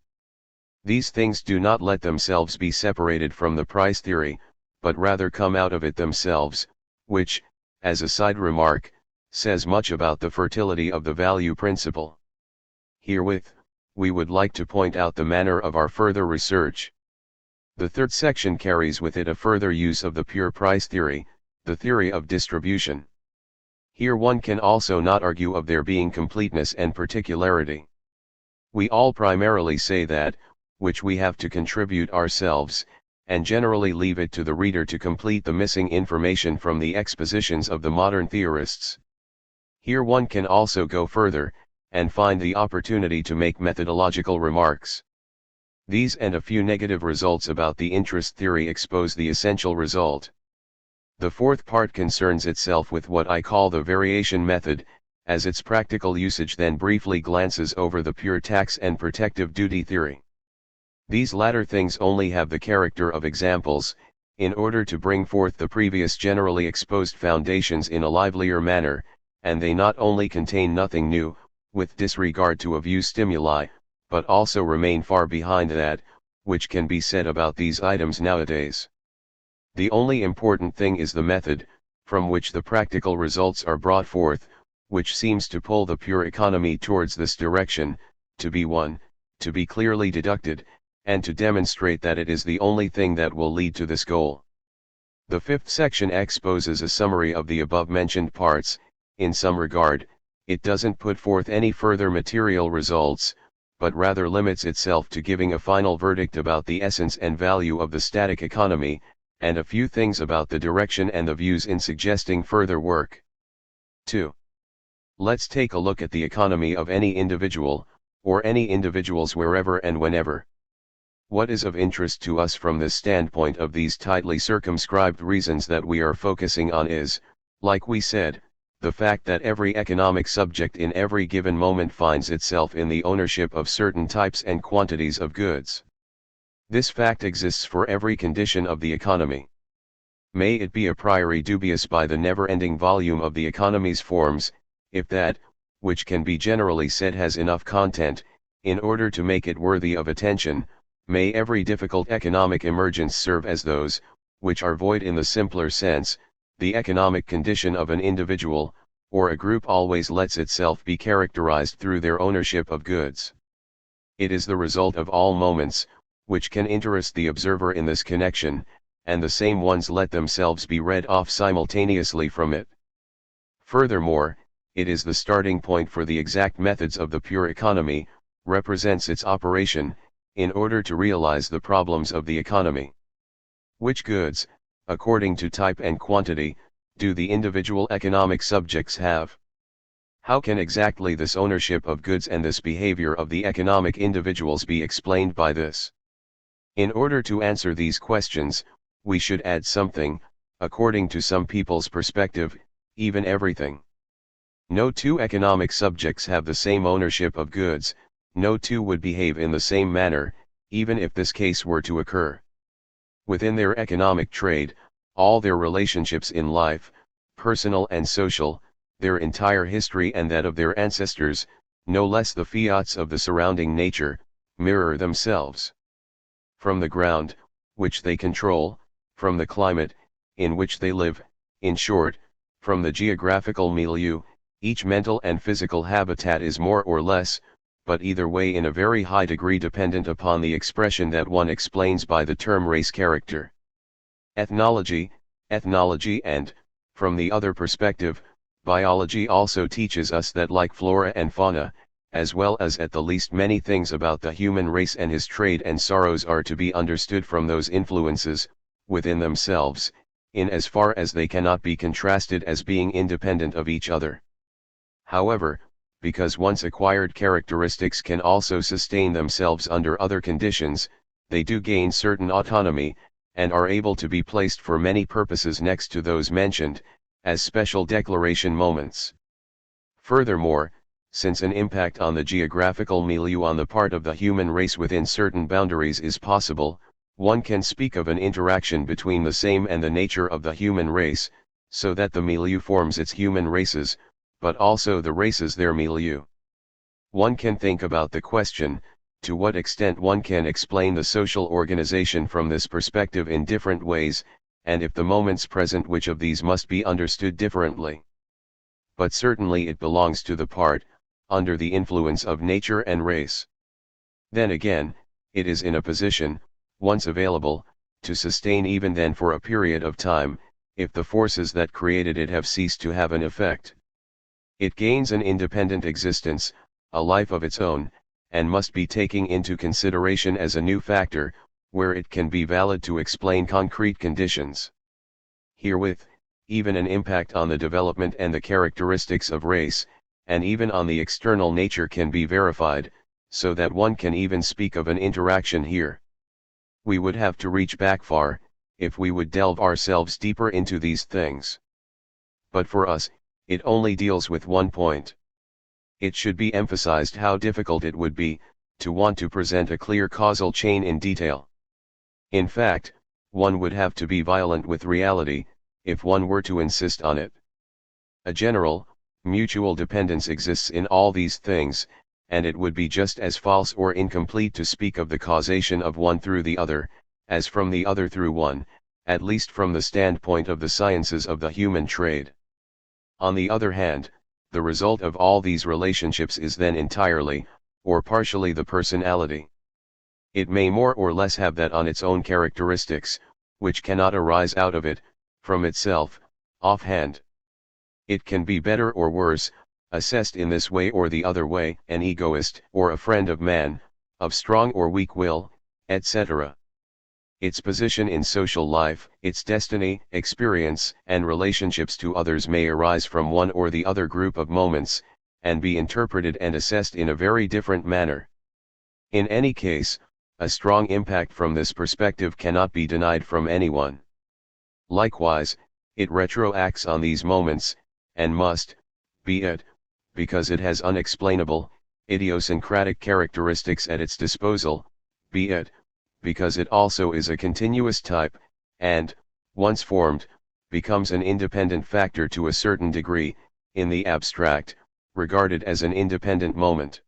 These things do not let themselves be separated from the price theory, but rather come out of it themselves, which, as a side remark, says much about the fertility of the value principle. Herewith, we would like to point out the manner of our further research. The third section carries with it a further use of the pure price theory, the theory of distribution. Here one can also not argue of there being completeness and particularity. We all primarily say that, which we have to contribute ourselves, and generally leave it to the reader to complete the missing information from the expositions of the modern theorists. Here one can also go further, and find the opportunity to make methodological remarks. These and a few negative results about the interest theory expose the essential result. The fourth part concerns itself with what I call the variation method, as its practical usage then briefly glances over the pure tax and protective duty theory. These latter things only have the character of examples, in order to bring forth the previous generally exposed foundations in a livelier manner, and they not only contain nothing new, with disregard to a view stimuli, but also remain far behind that, which can be said about these items nowadays. The only important thing is the method, from which the practical results are brought forth, which seems to pull the pure economy towards this direction, to be one, to be clearly deducted, and to demonstrate that it is the only thing that will lead to this goal. The fifth section exposes a summary of the above-mentioned parts. In some regard, it doesn't put forth any further material results, but rather limits itself to giving a final verdict about the essence and value of the static economy, and a few things about the direction and the views in suggesting further work. 2. Let's take a look at the economy of any individual, or any individuals wherever and whenever. What is of interest to us from this standpoint of these tightly circumscribed reasons that we are focusing on is, like we said, the fact that every economic subject in every given moment finds itself in the ownership of certain types and quantities of goods. This fact exists for every condition of the economy. May it be a priori dubious by the never-ending volume of the economy's forms, if that, which can be generally said has enough content, in order to make it worthy of attention, may every difficult economic emergence serve as those, which are void in the simpler sense. The economic condition of an individual, or a group always lets itself be characterized through their ownership of goods. It is the result of all moments, which can interest the observer in this connection, and the same ones let themselves be read off simultaneously from it. Furthermore, it is the starting point for the exact methods of the pure economy, represents its operation, in order to realize the problems of the economy. Which goods, according to type and quantity, do the individual economic subjects have? How can exactly this ownership of goods and this behavior of the economic individuals be explained by this? In order to answer these questions, we should add something, according to some people's perspective, even everything. No two economic subjects have the same ownership of goods, no two would behave in the same manner, even if this case were to occur. Within their economic trade, all their relationships in life, personal and social, their entire history and that of their ancestors, no less the fiats of the surrounding nature, mirror themselves. From the ground, which they control, from the climate, in which they live, in short, from the geographical milieu, each mental and physical habitat is more or less, but either way in a very high degree dependent upon the expression that one explains by the term race character. Ethnology and, from the other perspective, biology also teaches us that like flora and fauna, as well as at the least many things about the human race and his trade and sorrows are to be understood from those influences, within themselves, in as far as they cannot be contrasted as being independent of each other. However, because once acquired characteristics can also sustain themselves under other conditions, they do gain certain autonomy, and are able to be placed for many purposes next to those mentioned, as special declaration moments. Furthermore, since an impact on the geographical milieu on the part of the human race within certain boundaries is possible, one can speak of an interaction between the same and the nature of the human race, so that the milieu forms its human races, but also the races their milieu. One can think about the question, to what extent one can explain the social organization from this perspective in different ways, and if the moments present which of these must be understood differently. But certainly it belongs to the part, under the influence of nature and race. Then again, it is in a position, once available, to sustain even then for a period of time, if the forces that created it have ceased to have an effect. It gains an independent existence, a life of its own, and must be taken into consideration as a new factor, where it can be valid to explain concrete conditions. Herewith, even an impact on the development and the characteristics of race, and even on the external nature can be verified, so that one can even speak of an interaction here. We would have to reach back far, if we would delve ourselves deeper into these things. But for us, it only deals with one point. It should be emphasized how difficult it would be, to want to present a clear causal chain in detail. In fact, one would have to be violent with reality, if one were to insist on it. A general, mutual dependence exists in all these things, and it would be just as false or incomplete to speak of the causation of one through the other, as from the other through one, at least from the standpoint of the sciences of the human trade. On the other hand, the result of all these relationships is then entirely, or partially the personality. It may more or less have that on its own characteristics, which cannot arise out of it, from itself, offhand. It can be better or worse, assessed in this way or the other way, an egoist or a friend of man, of strong or weak will, etc. Its position in social life, its destiny, experience, and relationships to others may arise from one or the other group of moments, and be interpreted and assessed in a very different manner. In any case, a strong impact from this perspective cannot be denied from anyone. Likewise, it retroacts on these moments, and must, be it, because it has unexplainable, idiosyncratic characteristics at its disposal, be it, because it also is a continuous type, and, once formed, becomes an independent factor to a certain degree, in the abstract, regarded as an independent moment.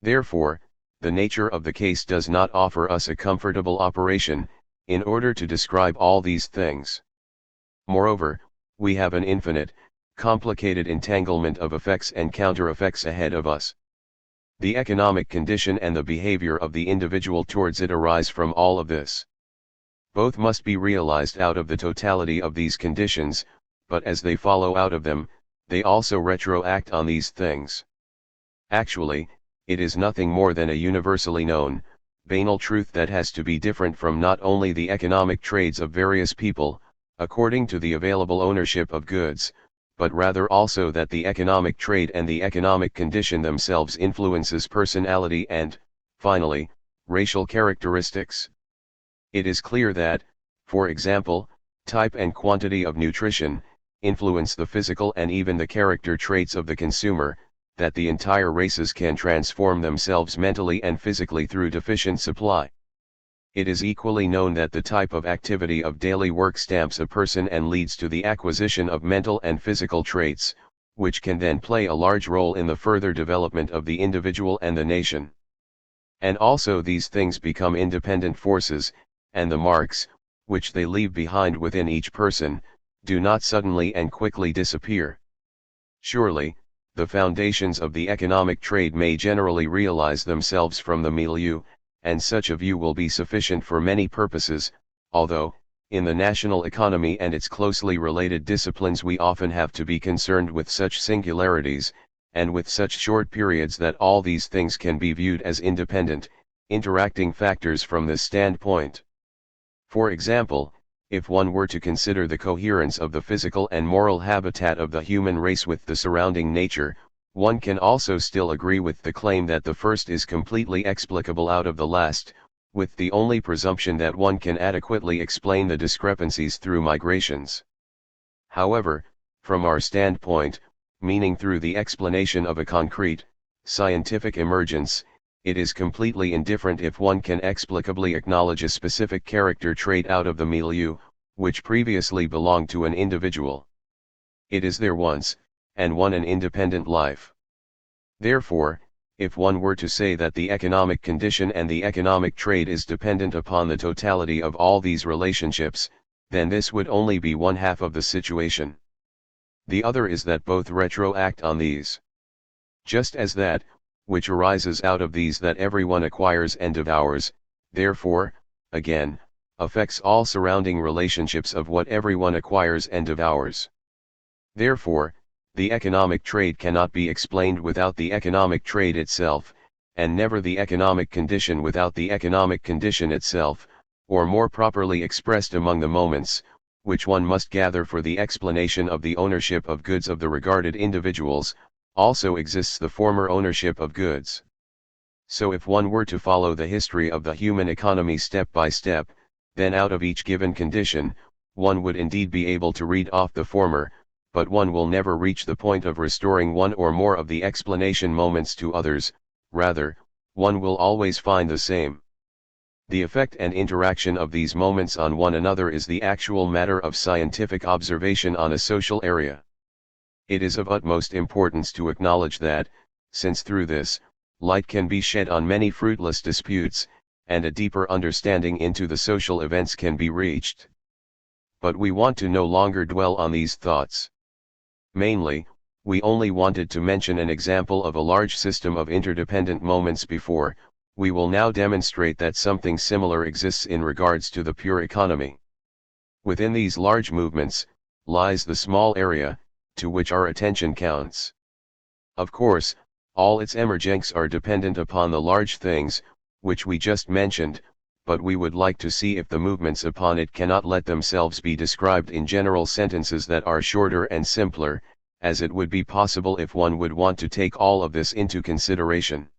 Therefore, the nature of the case does not offer us a comfortable operation, in order to describe all these things. Moreover, we have an infinite, complicated entanglement of effects and counter-effects ahead of us. The economic condition and the behavior of the individual towards it arise from all of this. Both must be realized out of the totality of these conditions, but as they follow out of them, they also retroact on these things. Actually, it is nothing more than a universally known, banal truth that has to be different from not only the economic trades of various people, according to the available ownership of goods, but rather also that the economic trade and the economic condition themselves influences personality and, finally, racial characteristics. It is clear that, for example, type and quantity of nutrition, influence the physical and even the character traits of the consumer, that the entire races can transform themselves mentally and physically through deficient supply. It is equally known that the type of activity of daily work stamps a person and leads to the acquisition of mental and physical traits, which can then play a large role in the further development of the individual and the nation. And also these things become independent forces, and the marks, which they leave behind within each person, do not suddenly and quickly disappear. Surely, the foundations of the economic trade may generally realize themselves from the milieu, and such a view will be sufficient for many purposes, although, in the national economy and its closely related disciplines we often have to be concerned with such singularities, and with such short periods that all these things can be viewed as independent, interacting factors from this standpoint. For example, if one were to consider the coherence of the physical and moral habitat of the human race with the surrounding nature, one can also still agree with the claim that the first is completely explicable out of the last, with the only presumption that one can adequately explain the discrepancies through migrations. However, from our standpoint, meaning through the explanation of a concrete, scientific emergence, it is completely indifferent if one can explicably acknowledge a specific character trait out of the milieu, which previously belonged to an individual. It is there once, and one an independent life. Therefore, if one were to say that the economic condition and the economic trade is dependent upon the totality of all these relationships, then this would only be one half of the situation. The other is that both retroact on these. Just as that, which arises out of these that everyone acquires and devours, therefore, again, affects all surrounding relationships of what everyone acquires and devours. Therefore, the economic trade cannot be explained without the economic trade itself, and never the economic condition without the economic condition itself, or more properly expressed among the moments, which one must gather for the explanation of the ownership of goods of the regarded individuals, also exists the former ownership of goods. So if one were to follow the history of the human economy step by step, then out of each given condition, one would indeed be able to read off the former, but one will never reach the point of restoring one or more of the explanation moments to others, rather, one will always find the same. The effect and interaction of these moments on one another is the actual matter of scientific observation on a social area. It is of utmost importance to acknowledge that, since through this, light can be shed on many fruitless disputes, and a deeper understanding into the social events can be reached. But we want to no longer dwell on these thoughts. Mainly, we only wanted to mention an example of a large system of interdependent moments before. We will now demonstrate that something similar exists in regards to the pure economy. Within these large movements, lies the small area, to which our attention counts. Of course, all its emergents are dependent upon the large things, which we just mentioned, but we would like to see if the movements upon it cannot let themselves be described in general sentences that are shorter and simpler, as it would be possible if one would want to take all of this into consideration.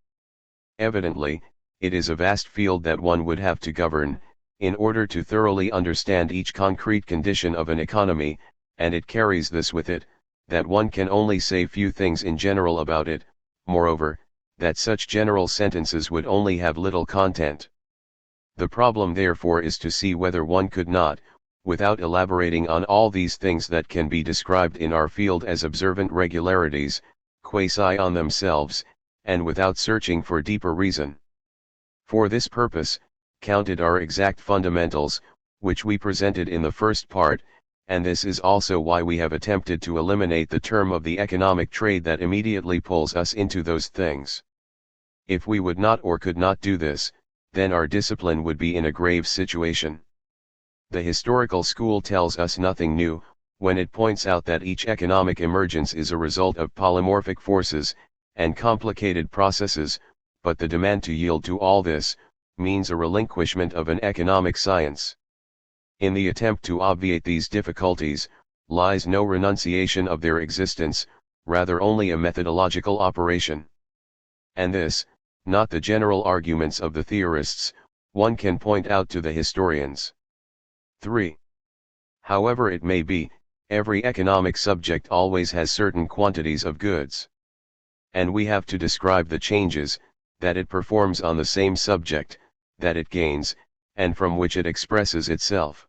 Evidently, it is a vast field that one would have to govern, in order to thoroughly understand each concrete condition of an economy, and it carries this with it, that one can only say few things in general about it, moreover, that such general sentences would only have little content. The problem therefore is to see whether one could not, without elaborating on all these things that can be described in our field as observant regularities, quasi on themselves, and without searching for deeper reason. For this purpose, counted our exact fundamentals, which we presented in the first part, and this is also why we have attempted to eliminate the term of the economic trade that immediately pulls us into those things. If we would not or could not do this, then our discipline would be in a grave situation. The historical school tells us nothing new, when it points out that each economic emergence is a result of polymorphic forces, and complicated processes, but the demand to yield to all this, means a relinquishment of an economic science. In the attempt to obviate these difficulties, lies no renunciation of their existence, rather only a methodological operation. And this, not the general arguments of the theorists, one can point out to the historians. 3. However it may be, every economic subject always has certain quantities of goods. And we have to describe the changes, that it performs on the same subject, that it gains, and from which it expresses itself.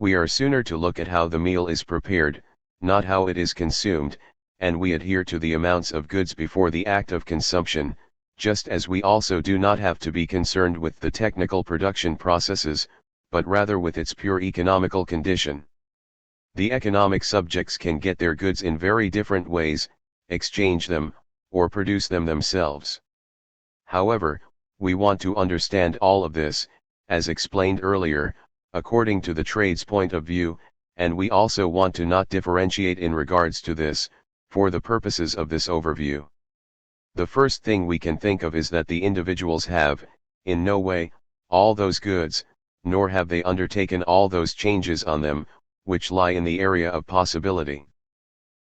We are sooner to look at how the meal is prepared, not how it is consumed, and we adhere to the amounts of goods before the act of consumption, just as we also do not have to be concerned with the technical production processes, but rather with its pure economical condition. The economic subjects can get their goods in very different ways, exchange them, or produce them themselves. However, we want to understand all of this, as explained earlier, according to the trade's point of view, and we also want to not differentiate in regards to this, for the purposes of this overview. The first thing we can think of is that the individuals have, in no way, all those goods, nor have they undertaken all those changes on them, which lie in the area of possibility.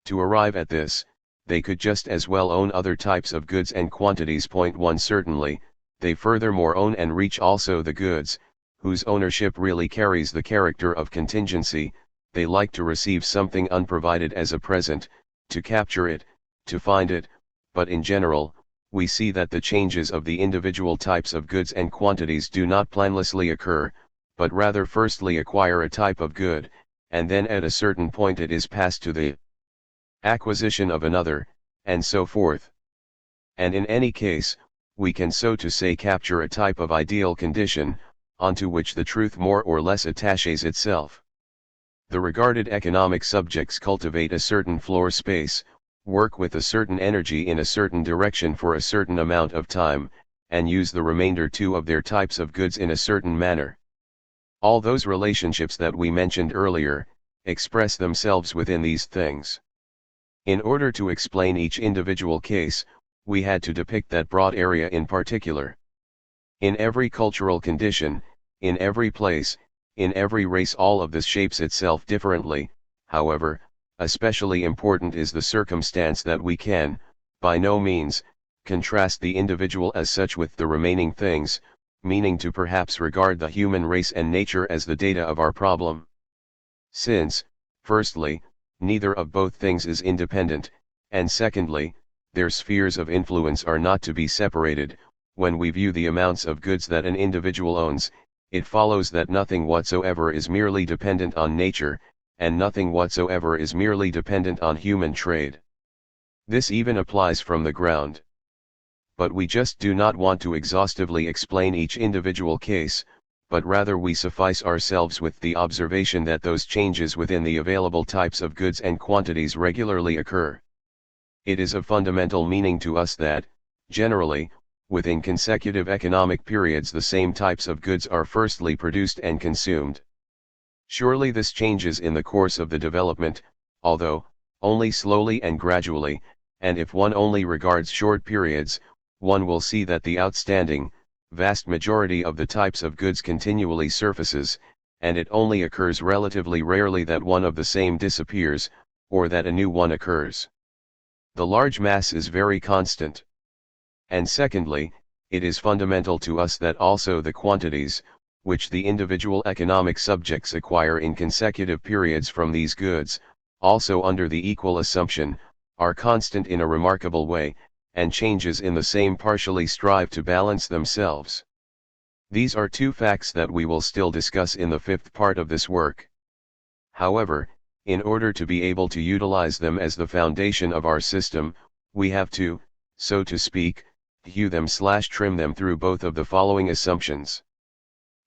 To arrive at this, they could just as well own other types of goods and quantities. Point 1 Certainly, they furthermore own and reach also the goods, whose ownership really carries the character of contingency. They like to receive something unprovided as a present, to capture it, to find it, but in general, we see that the changes of the individual types of goods and quantities do not planlessly occur, but rather firstly acquire a type of good, and then at a certain point it is passed to the acquisition of another, and so forth. And in any case, we can so to say capture a type of ideal condition, onto which the truth more or less attaches itself. The regarded economic subjects cultivate a certain floor space, work with a certain energy in a certain direction for a certain amount of time, and use the remainder too of their types of goods in a certain manner. All those relationships that we mentioned earlier, express themselves within these things. In order to explain each individual case, we had to depict that broad area in particular. In every cultural condition, in every place, in every race, all of this shapes itself differently. However, especially important is the circumstance that we can, by no means, contrast the individual as such with the remaining things, meaning to perhaps regard the human race and nature as the data of our problem. Since, firstly, neither of both things is independent, and secondly, their spheres of influence are not to be separated. When we view the amounts of goods that an individual owns, it follows that nothing whatsoever is merely dependent on nature, and nothing whatsoever is merely dependent on human trade. This even applies from the ground. But we just do not want to exhaustively explain each individual case, but rather we suffice ourselves with the observation that those changes within the available types of goods and quantities regularly occur. It is of fundamental meaning to us that, generally, within consecutive economic periods the same types of goods are firstly produced and consumed. Surely this changes in the course of the development, although, only slowly and gradually, and if one only regards short periods, one will see that the outstanding, vast majority of the types of goods continually surfaces, and it only occurs relatively rarely that one of the same disappears, or that a new one occurs. The large mass is very constant. And secondly, it is fundamental to us that also the quantities, which the individual economic subjects acquire in consecutive periods from these goods, also under the equal assumption, are constant in a remarkable way, and changes in the same partially strive to balance themselves. These are two facts that we will still discuss in the fifth part of this work. However, in order to be able to utilize them as the foundation of our system, we have to, so to speak, hew them/trim them through both of the following assumptions.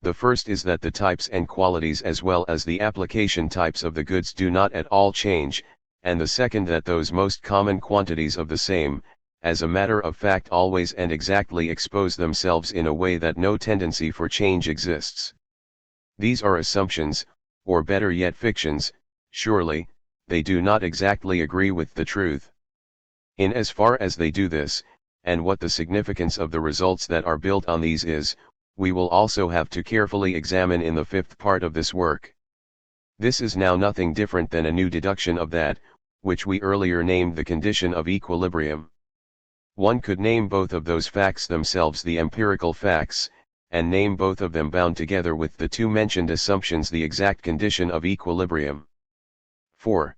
The first is that the types and qualities as well as the application types of the goods do not at all change, and the second that those most common quantities of the same, as a matter of fact always and exactly expose themselves in a way that no tendency for change exists. These are assumptions, or better yet fictions. Surely, they do not exactly agree with the truth. In as far as they do this, and what the significance of the results that are built on these is, we will also have to carefully examine in the fifth part of this work. This is now nothing different than a new deduction of that, which we earlier named the condition of equilibrium. One could name both of those facts themselves the empirical facts, and name both of them bound together with the two mentioned assumptions the exact condition of equilibrium. 4.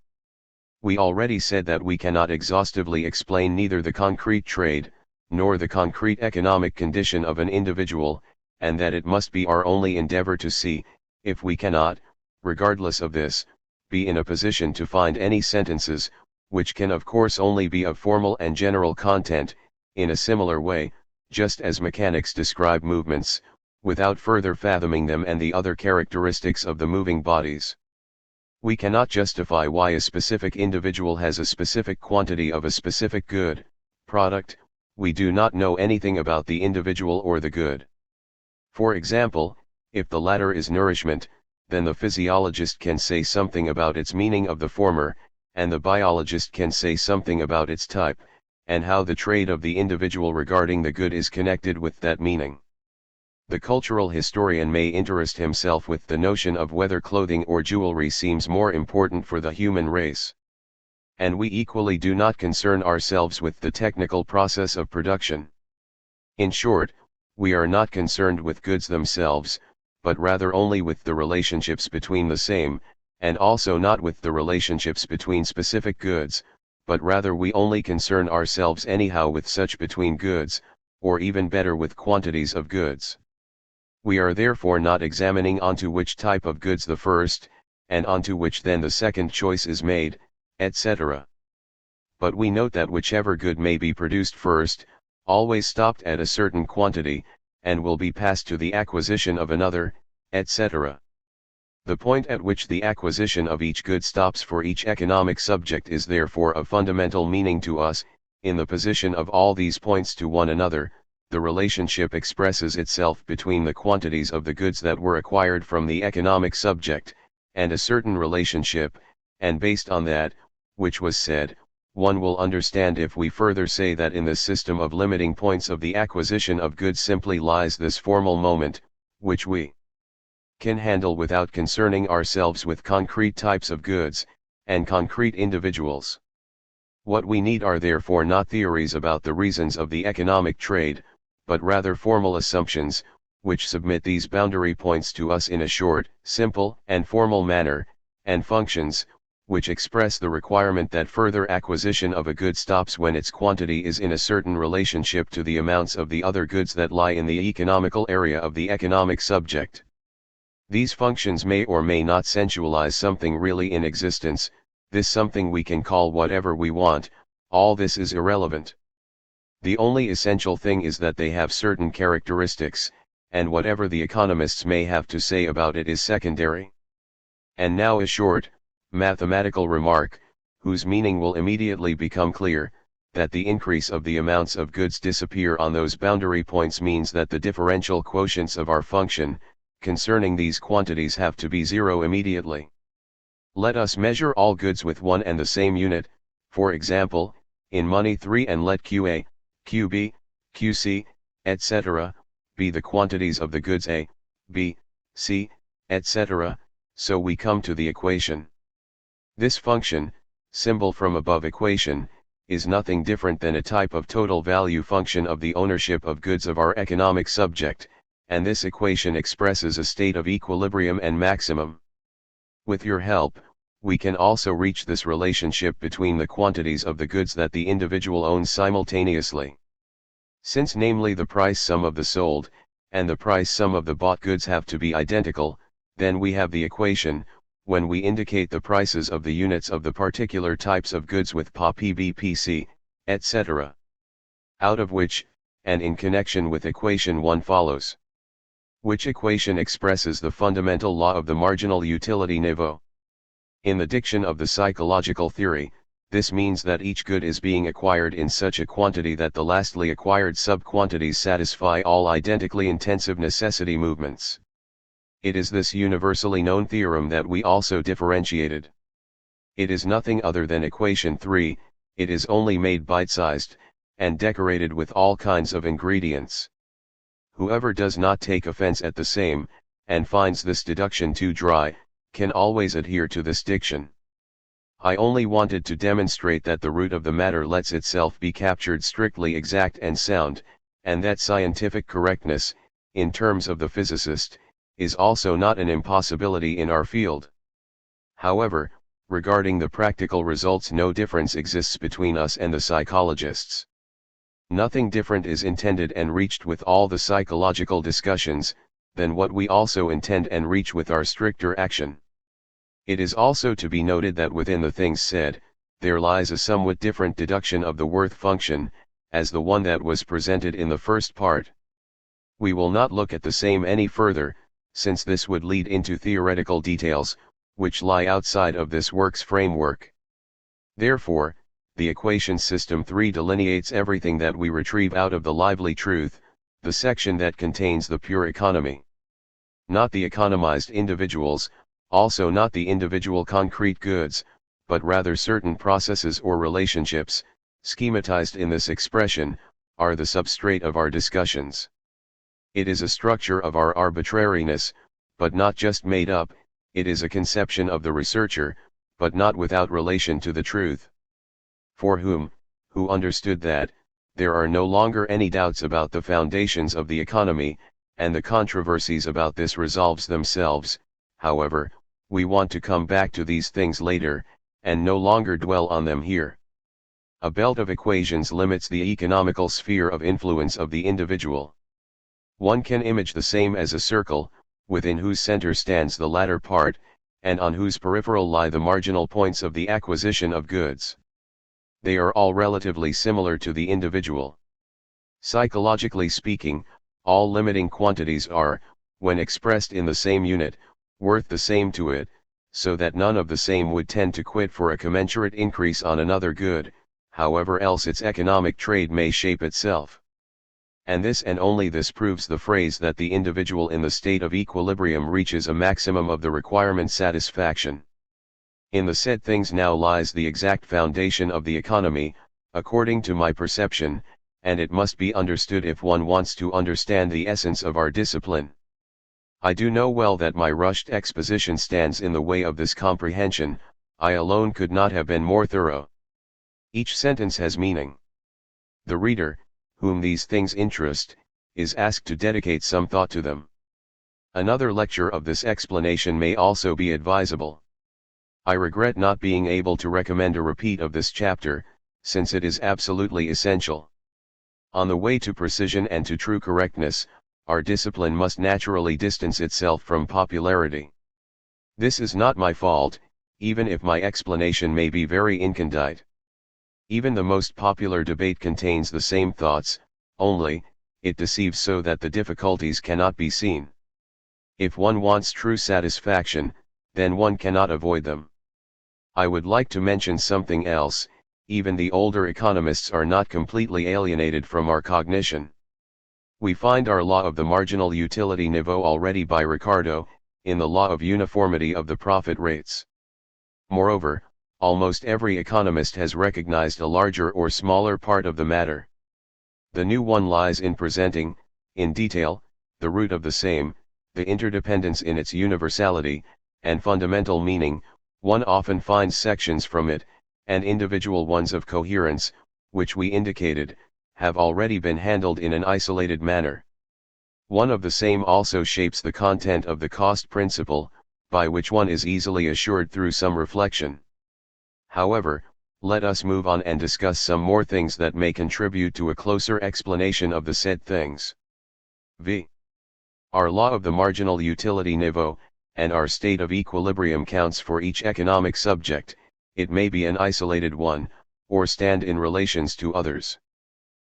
We already said that we cannot exhaustively explain neither the concrete trade, nor the concrete economic condition of an individual, and that it must be our only endeavor to see, if we cannot, regardless of this, be in a position to find any sentences, which can of course only be of formal and general content, in a similar way, just as mechanics describe movements, without further fathoming them and the other characteristics of the moving bodies. We cannot justify why a specific individual has a specific quantity of a specific good, product. We do not know anything about the individual or the good. For example, if the latter is nourishment, then the physiologist can say something about its meaning of the former, and the biologist can say something about its type, and how the trade of the individual regarding the good is connected with that meaning. The cultural historian may interest himself with the notion of whether clothing or jewelry seems more important for the human race. And we equally do not concern ourselves with the technical process of production. In short, we are not concerned with goods themselves, but rather only with the relationships between the same, and also not with the relationships between specific goods, but rather we only concern ourselves anyhow with such between goods, or even better with quantities of goods. We are therefore not examining onto which type of goods the first, and onto which then the second choice is made, etc. but we note that whichever good may be produced first, always stopped at a certain quantity, and will be passed to the acquisition of another, etc. The point at which the acquisition of each good stops for each economic subject is therefore of fundamental meaning to us. In the position of all these points to one another, the relationship expresses itself between the quantities of the goods that were acquired from the economic subject, and a certain relationship, and based on that, which was said, one will understand if we further say that in the system of limiting points of the acquisition of goods simply lies this formal moment, which we can handle without concerning ourselves with concrete types of goods, and concrete individuals. What we need are therefore not theories about the reasons of the economic trade, but rather formal assumptions, which submit these boundary points to us in a short, simple, and formal manner, and functions, which express the requirement that further acquisition of a good stops when its quantity is in a certain relationship to the amounts of the other goods that lie in the economical area of the economic subject. These functions may or may not sensualize something really in existence. This something we can call whatever we want, all this is irrelevant. The only essential thing is that they have certain characteristics, and whatever the economists may have to say about it is secondary. And now a short, mathematical remark, whose meaning will immediately become clear, that the increase of the amounts of goods disappear on those boundary points means that the differential quotients of our function, concerning these quantities have to be zero immediately. Let us measure all goods with one and the same unit, for example, in money 3, and let QA, QB, QC, etc., be the quantities of the goods A, B, C, etc., so we come to the equation. This function, symbol from above equation, is nothing different than a type of total value function of the ownership of goods of our economic subject, and this equation expresses a state of equilibrium and maximum. With your help, we can also reach this relationship between the quantities of the goods that the individual owns simultaneously. Since namely the price sum of the sold, and the price sum of the bought goods have to be identical, then we have the equation, when we indicate the prices of the units of the particular types of goods with PA, PB, PC, etc. Out of which, and in connection with equation 1 follows. Which equation expresses the fundamental law of the marginal utility niveau. In the diction of the psychological theory, this means that each good is being acquired in such a quantity that the lastly acquired sub-quantities satisfy all identically intensive necessity movements. It is this universally known theorem that we also differentiated. It is nothing other than equation 3, it is only made bite-sized, and decorated with all kinds of ingredients. Whoever does not take offense at the same, and finds this deduction too dry, can always adhere to this diction. I only wanted to demonstrate that the root of the matter lets itself be captured strictly exact and sound, and that scientific correctness, in terms of the physicist, is also not an impossibility in our field. However, regarding the practical results, no difference exists between us and the psychologists. Nothing different is intended and reached with all the psychological discussions, than what we also intend and reach with our stricter action. It is also to be noted that within the things said, there lies a somewhat different deduction of the worth function, as the one that was presented in the first part. We will not look at the same any further, since this would lead into theoretical details, which lie outside of this work's framework. Therefore, the equation system 3 delineates everything that we retrieve out of the lively truth, the section that contains the pure economy. Not the economized individuals, also not the individual concrete goods, but rather certain processes or relationships, schematized in this expression, are the substrate of our discussions. It is a structure of our arbitrariness, but not just made up, it is a conception of the researcher, but not without relation to the truth. For who understood that, there are no longer any doubts about the foundations of the economy, and the controversies about this resolves themselves. However, we want to come back to these things later, and no longer dwell on them here. A belt of equations limits the economical sphere of influence of the individual. One can image the same as a circle, within whose center stands the latter part, and on whose peripheral lie the marginal points of the acquisition of goods. they are all relatively similar to the individual. Psychologically speaking, all limiting quantities are, when expressed in the same unit, worth the same to it, so that none of the same would tend to quit for a commensurate increase on another good, however else its economic trade may shape itself. And this and only this proves the phrase that the individual in the state of equilibrium reaches a maximum of the requirement satisfaction. In the said things now lies the exact foundation of the economy, according to my perception, and it must be understood if one wants to understand the essence of our discipline. I do know well that my rushed exposition stands in the way of this comprehension. I alone could not have been more thorough. Each sentence has meaning. The reader, whom these things interest, is asked to dedicate some thought to them. Another lecture of this explanation may also be advisable. I regret not being able to recommend a repeat of this chapter, since it is absolutely essential. On the way to precision and to true correctness, our discipline must naturally distance itself from popularity. This is not my fault, even if my explanation may be very incondite. Even the most popular debate contains the same thoughts, only, it deceives so that the difficulties cannot be seen. If one wants true satisfaction, then one cannot avoid them. I would like to mention something else. Even the older economists are not completely alienated from our cognition. We find our law of the marginal utility niveau already by Ricardo, in the law of uniformity of the profit rates. Moreover, almost every economist has recognized a larger or smaller part of the matter. The new one lies in presenting, in detail, the root of the same, the interdependence in its universality, and fundamental meaning. One often finds sections from it, and individual ones of coherence, which we indicated, have already been handled in an isolated manner. One of the same also shapes the content of the cost principle, by which one is easily assured through some reflection. However, let us move on and discuss some more things that may contribute to a closer explanation of the said things. V. Our law of the marginal utility niveau, and our state of equilibrium counts for each economic subject. It may be an isolated one, or stand in relations to others.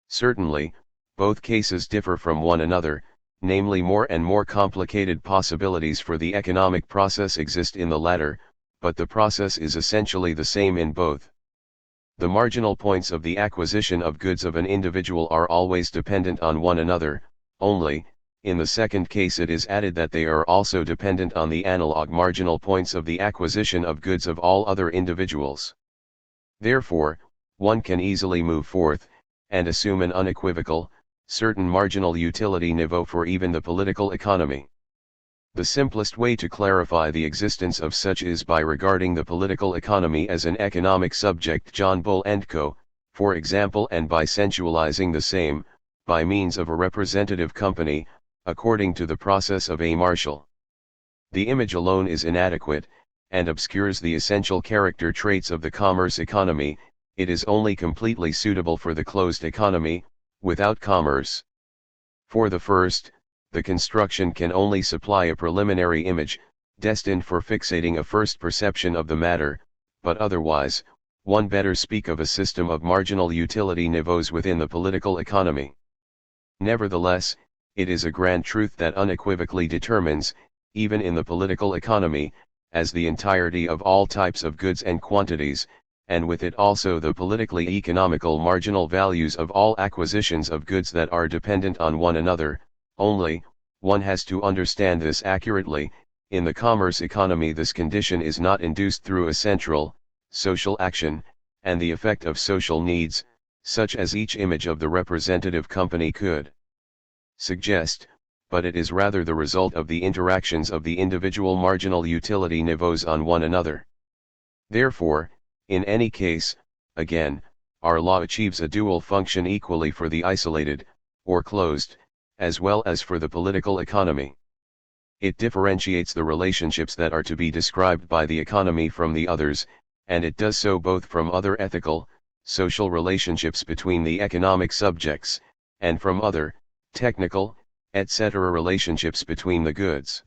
Certainly, both cases differ from one another, namely more and more complicated possibilities for the economic process exist in the latter, but the process is essentially the same in both. The marginal points of the acquisition of goods of an individual are always dependent on one another, only, in the second case it is added that they are also dependent on the analog marginal points of the acquisition of goods of all other individuals. Therefore, one can easily move forth, and assume an unequivocal, certain marginal utility niveau for even the political economy. The simplest way to clarify the existence of such is by regarding the political economy as an economic subject, John Bull & Co., for example, and by sensualizing the same, by means of a representative company, according to the process of A. Marshall. The image alone is inadequate, and obscures the essential character traits of the commerce economy. It is only completely suitable for the closed economy, without commerce. For the first, the construction can only supply a preliminary image, destined for fixating a first perception of the matter, but otherwise, one better speak of a system of marginal utility niveaus within the political economy. Nevertheless, it is a grand truth that unequivocally determines, even in the political economy, as the entirety of all types of goods and quantities, and with it also the politically economical marginal values of all acquisitions of goods that are dependent on one another. Only, one has to understand this accurately. In the commerce economy this condition is not induced through a central, social action, and the effect of social needs, such as each image of the representative company could suggest, but it is rather the result of the interactions of the individual marginal utility niveaus on one another. Therefore, in any case, again, our law achieves a dual function equally for the isolated, or closed, as well as for the political economy. It differentiates the relationships that are to be described by the economy from the others, and it does so both from other ethical, social relationships between the economic subjects, and from other, technical, etc. relationships between the goods.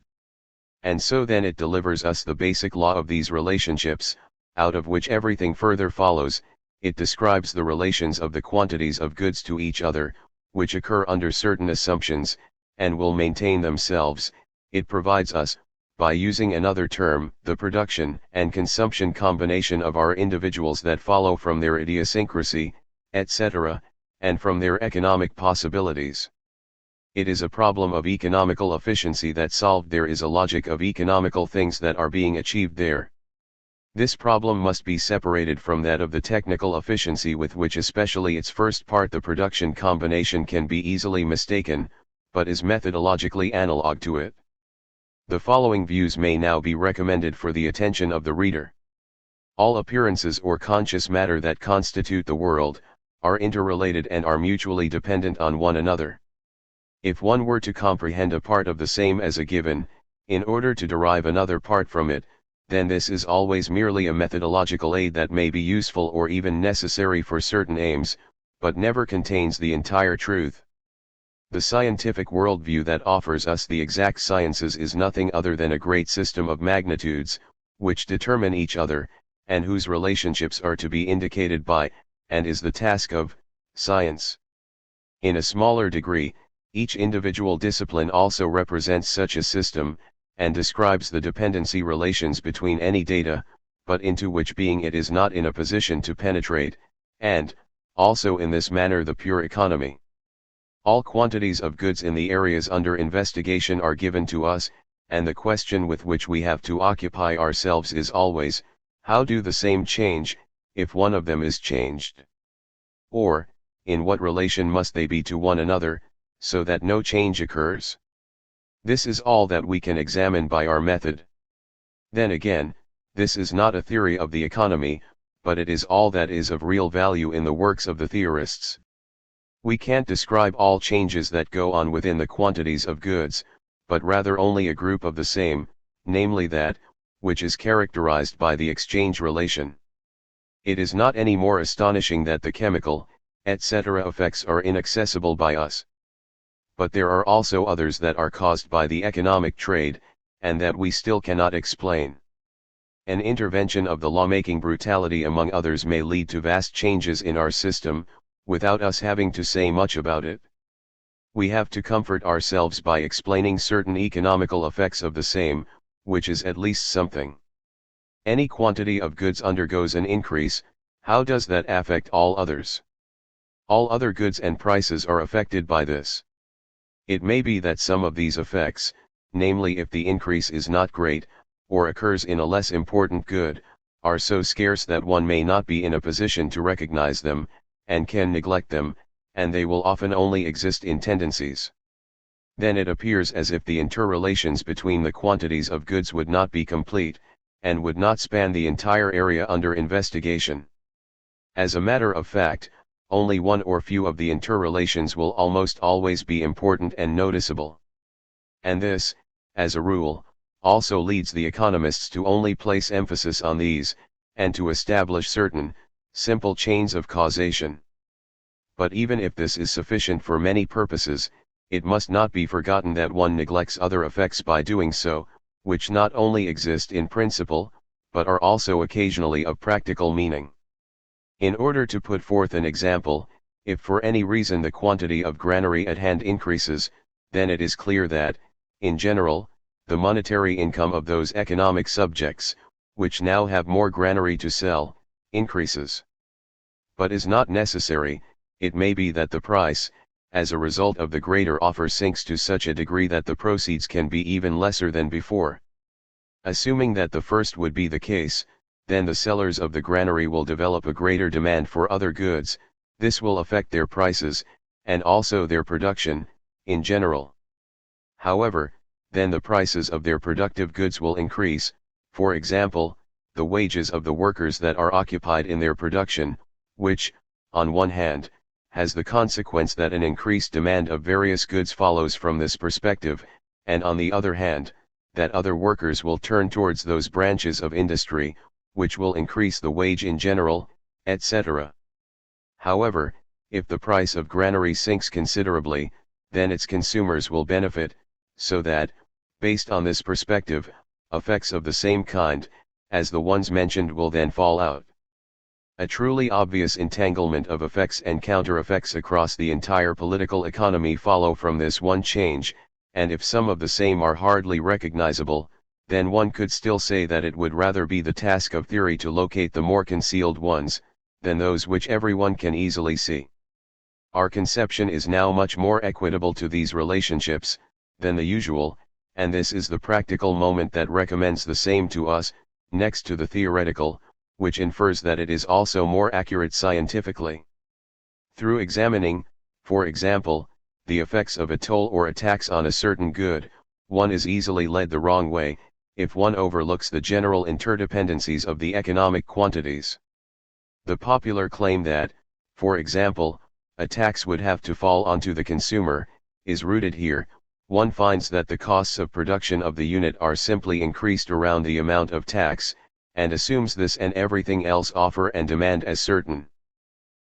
And so then it delivers us the basic law of these relationships, out of which everything further follows. it describes the relations of the quantities of goods to each other, which occur under certain assumptions, and will maintain themselves. It provides us, by using another term, the production and consumption combination of our individuals that follow from their idiosyncrasy, etc., and from their economic possibilities. It is a problem of economical efficiency that solved there is a logic of economical things that are being achieved there. This problem must be separated from that of the technical efficiency with which especially its first part the production combination can be easily mistaken, but is methodologically analog to it. The following views may now be recommended for the attention of the reader. All appearances or conscious matter that constitute the world, are interrelated and are mutually dependent on one another. If one were to comprehend a part of the same as a given, in order to derive another part from it, then this is always merely a methodological aid that may be useful or even necessary for certain aims, but never contains the entire truth. The scientific worldview that offers us the exact sciences is nothing other than a great system of magnitudes, which determine each other, and whose relationships are to be indicated by, and is the task of, science. In a smaller degree, each individual discipline also represents such a system, and describes the dependency relations between any data, but into which being it is not in a position to penetrate, and, also in this manner the pure economy. All quantities of goods in the areas under investigation are given to us, and the question with which we have to occupy ourselves is always, how do the same change, if one of them is changed? Or, in what relation must they be to one another, so that no change occurs? This is all that we can examine by our method. Then again, this is not a theory of the economy, but it is all that is of real value in the works of the theorists. We can't describe all changes that go on within the quantities of goods, but rather only a group of the same, namely that, which is characterized by the exchange relation. It is not any more astonishing that the chemical, etc. effects are inaccessible by us. But there are also others that are caused by the economic trade, and that we still cannot explain. An intervention of the lawmaking brutality among others may lead to vast changes in our system, without us having to say much about it. We have to comfort ourselves by explaining certain economical effects of the same, which is at least something. Any quantity of goods undergoes an increase. How does that affect all others? All other goods and prices are affected by this. It may be that some of these effects, namely if the increase is not great, or occurs in a less important good, are so scarce that one may not be in a position to recognize them, and can neglect them, and they will often only exist in tendencies. Then it appears as if the interrelations between the quantities of goods would not be complete, and would not span the entire area under investigation. As a matter of fact, only one or few of the interrelations will almost always be important and noticeable. And this, as a rule, also leads the economists to only place emphasis on these, and to establish certain, simple chains of causation. But even if this is sufficient for many purposes, it must not be forgotten that one neglects other effects by doing so, which not only exist in principle, but are also occasionally of practical meaning. In order to put forth an example, if for any reason the quantity of granary at hand increases, then it is clear that, in general, the monetary income of those economic subjects, which now have more granary to sell, increases. But is not necessary. It may be that the price, as a result of the greater offer, sinks to such a degree that the proceeds can be even lesser than before. Assuming that the first would be the case, then the sellers of the granary will develop a greater demand for other goods. This will affect their prices, and also their production, in general. However, then the prices of their productive goods will increase, for example, the wages of the workers that are occupied in their production, which, on one hand, has the consequence that an increased demand of various goods follows from this perspective, and on the other hand, that other workers will turn towards those branches of industry, which will increase the wage in general, etc. However, if the price of granary sinks considerably, then its consumers will benefit, so that, based on this perspective, effects of the same kind, as the ones mentioned will then fall out. A truly obvious entanglement of effects and counter-effects across the entire political economy follow from this one change, and if some of the same are hardly recognizable, then one could still say that it would rather be the task of theory to locate the more concealed ones, than those which everyone can easily see. Our conception is now much more equitable to these relationships, than the usual, and this is the practical moment that recommends the same to us, next to the theoretical, which infers that it is also more accurate scientifically. Through examining, for example, the effects of a toll or a tax on a certain good, one is easily led the wrong way, if one overlooks the general interdependencies of the economic quantities. The popular claim that, for example, a tax would have to fall onto the consumer, is rooted here. One finds that the costs of production of the unit are simply increased around the amount of tax, and assumes this and everything else offer and demand as certain.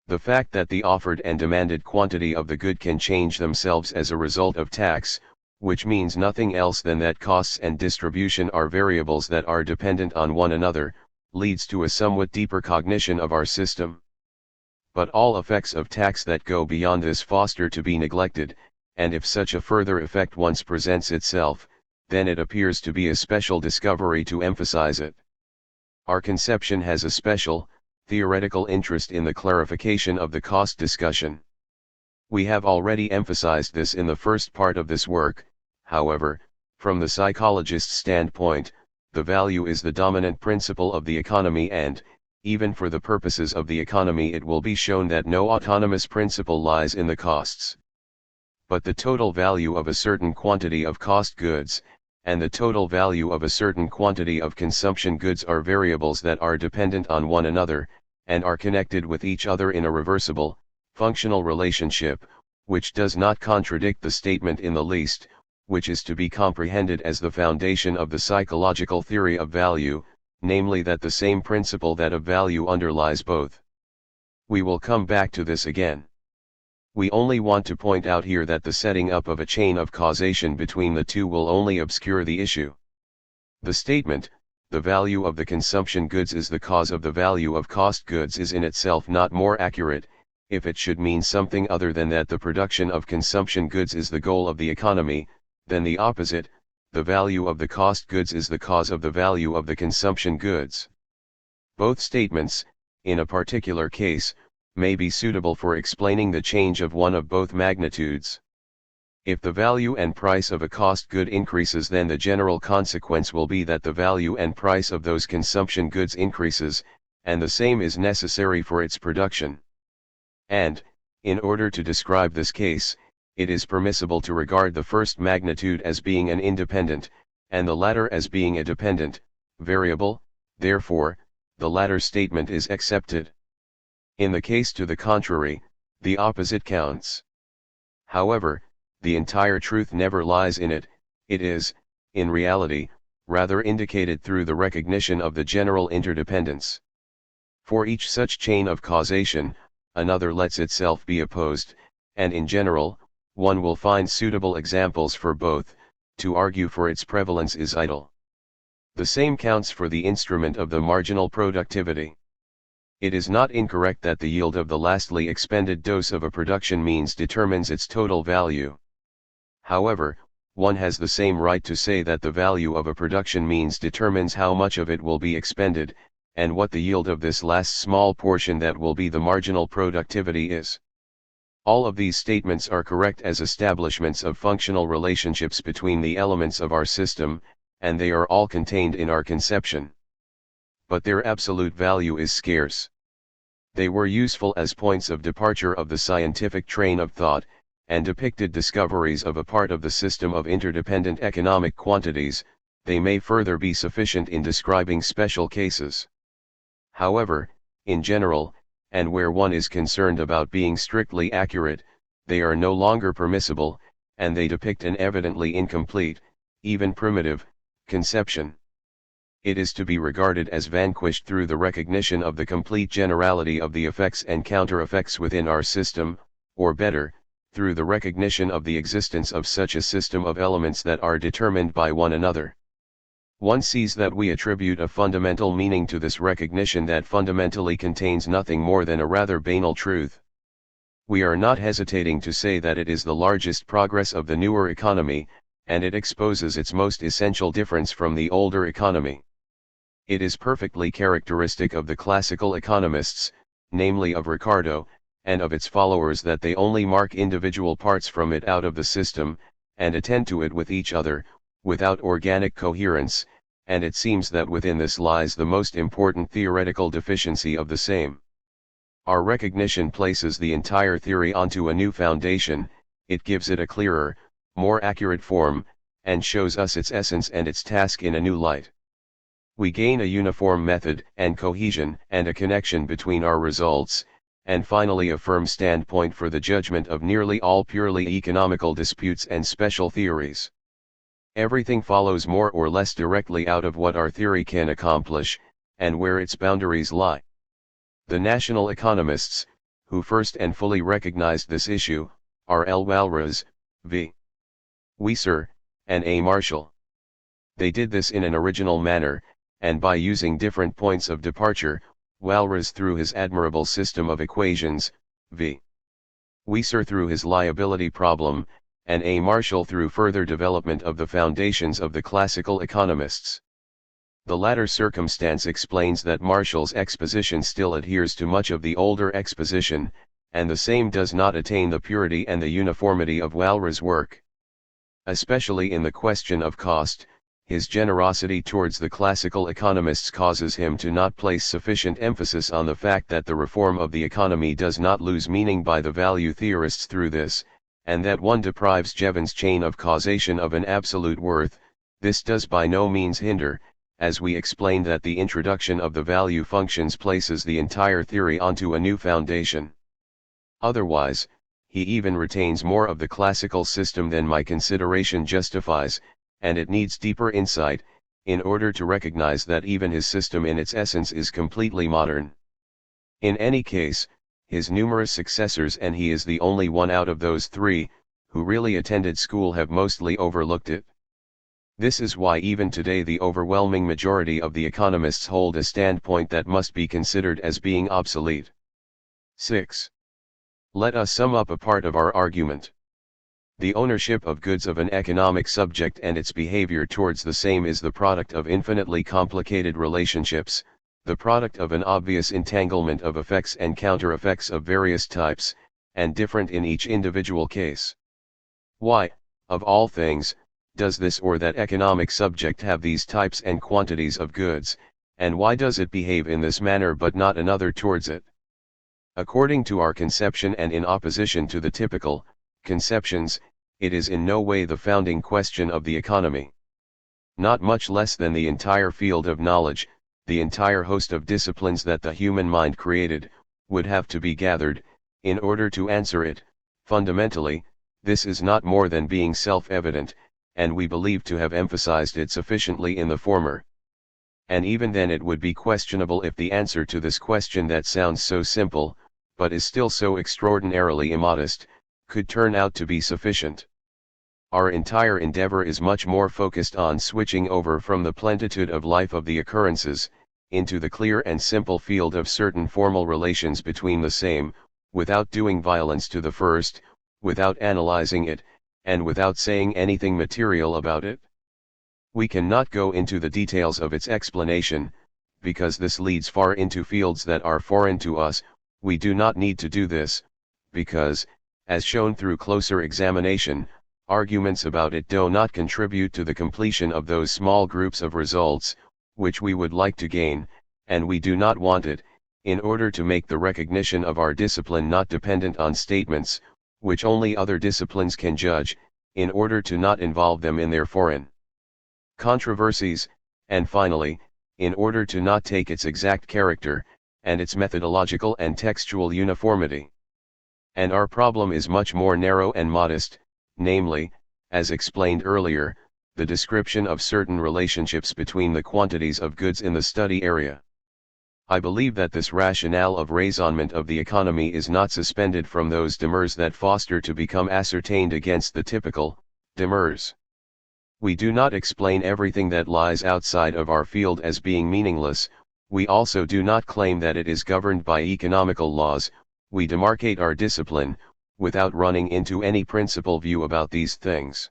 The fact that the offered and demanded quantity of the good can change themselves as a result of tax, which means nothing else than that costs and distribution are variables that are dependent on one another, leads to a somewhat deeper cognition of our system. But all effects of tax that go beyond this foster to be neglected, and if such a further effect once presents itself, then it appears to be a special discovery to emphasize it. Our conception has a special, theoretical interest in the clarification of the cost discussion. We have already emphasized this in the first part of this work. However, from the psychologist's standpoint, the value is the dominant principle of the economy, and, even for the purposes of the economy, it will be shown that no autonomous principle lies in the costs. But the total value of a certain quantity of cost goods, and the total value of a certain quantity of consumption goods are variables that are dependent on one another, and are connected with each other in a reversible, functional relationship, which does not contradict the statement in the least, which is to be comprehended as the foundation of the psychological theory of value, namely that the same principle that of value underlies both. We will come back to this again. We only want to point out here that the setting up of a chain of causation between the two will only obscure the issue. The statement, the value of the consumption goods is the cause of the value of cost goods, is in itself not more accurate, if it should mean something other than that the production of consumption goods is the goal of the economy, than the opposite, the value of the cost goods is the cause of the value of the consumption goods. Both statements, in a particular case, may be suitable for explaining the change of one of both magnitudes. If the value and price of a cost good increases, then the general consequence will be that the value and price of those consumption goods increases, and the same is necessary for its production. And, in order to describe this case, it is permissible to regard the first magnitude as being an independent, and the latter as being a dependent, variable. Therefore, the latter statement is accepted. In the case to the contrary, the opposite counts. However, the entire truth never lies in it. It is, in reality, rather indicated through the recognition of the general interdependence. For each such chain of causation, another lets itself be opposed, and in general, one will find suitable examples for both. To argue for its prevalence is idle. The same counts for the instrument of the marginal productivity. It is not incorrect that the yield of the lastly expended dose of a production means determines its total value. However, one has the same right to say that the value of a production means determines how much of it will be expended, and what the yield of this last small portion that will be the marginal productivity is. All of these statements are correct as establishments of functional relationships between the elements of our system, and they are all contained in our conception. But their absolute value is scarce. They were useful as points of departure of the scientific train of thought, and depicted discoveries of a part of the system of interdependent economic quantities. They may further be sufficient in describing special cases. However, in general, and where one is concerned about being strictly accurate, they are no longer permissible, and they depict an evidently incomplete, even primitive, conception. It is to be regarded as vanquished through the recognition of the complete generality of the effects and counter-effects within our system, or better, through the recognition of the existence of such a system of elements that are determined by one another. One sees that we attribute a fundamental meaning to this recognition that fundamentally contains nothing more than a rather banal truth. We are not hesitating to say that it is the largest progress of the newer economy, and it exposes its most essential difference from the older economy. It is perfectly characteristic of the classical economists, namely of Ricardo, and of its followers, that they only mark individual parts from it out of the system, and attend to it with each other, without organic coherence, and it seems that within this lies the most important theoretical deficiency of the same. Our recognition places the entire theory onto a new foundation, it gives it a clearer, more accurate form, and shows us its essence and its task in a new light. We gain a uniform method and cohesion and a connection between our results, and finally a firm standpoint for the judgment of nearly all purely economical disputes and special theories. Everything follows more or less directly out of what our theory can accomplish, and where its boundaries lie. The national economists, who first and fully recognized this issue, are L. Walras, V. Wieser, and A. Marshall. They did this in an original manner, and by using different points of departure, Walras through his admirable system of equations, V. Wieser through his liability problem, and A. Marshall through further development of the foundations of the classical economists. The latter circumstance explains that Marshall's exposition still adheres to much of the older exposition, and the same does not attain the purity and the uniformity of Walras' work. Especially in the question of cost, his generosity towards the classical economists causes him to not place sufficient emphasis on the fact that the reform of the economy does not lose meaning by the value theorists through this, and that one deprives Jevons' chain of causation of an absolute worth. This does by no means hinder, as we explained, that the introduction of the value functions places the entire theory onto a new foundation. Otherwise, he even retains more of the classical system than my consideration justifies, and it needs deeper insight, in order to recognize that even his system in its essence is completely modern. In any case, his numerous successors, and he is the only one out of those three, who really attended school, have mostly overlooked it. This is why even today the overwhelming majority of the economists hold a standpoint that must be considered as being obsolete. 6. Let us sum up a part of our argument. The ownership of goods of an economic subject and its behavior towards the same is the product of infinitely complicated relationships, the product of an obvious entanglement of effects and counter-effects of various types, and different in each individual case. Why, of all things, does this or that economic subject have these types and quantities of goods, and why does it behave in this manner but not another towards it? According to our conception and in opposition to the typical conceptions, it is in no way the founding question of the economy. Not much less than the entire field of knowledge, the entire host of disciplines that the human mind created, would have to be gathered, in order to answer it. Fundamentally, this is not more than being self-evident, and we believe to have emphasized it sufficiently in the former. And even then it would be questionable if the answer to this question that sounds so simple, but is still so extraordinarily immodest, could turn out to be sufficient. Our entire endeavor is much more focused on switching over from the plenitude of life of the occurrences, into the clear and simple field of certain formal relations between the same, without doing violence to the first, without analyzing it, and without saying anything material about it. We cannot go into the details of its explanation, because this leads far into fields that are foreign to us. We do not need to do this, because, as shown through closer examination, arguments about it do not contribute to the completion of those small groups of results, which we would like to gain, and we do not want it, in order to make the recognition of our discipline not dependent on statements, which only other disciplines can judge, in order to not involve them in their foreign controversies, and finally, in order to not take its exact character, and its methodological and textual uniformity. And our problem is much more narrow and modest, namely, as explained earlier, the description of certain relationships between the quantities of goods in the study area. I believe that this rationale of raisonnement of the economy is not suspended from those demurs that foster to become ascertained against the typical demurs. We do not explain everything that lies outside of our field as being meaningless. We also do not claim that it is governed by economical laws. We demarcate our discipline, without running into any principal view about these things.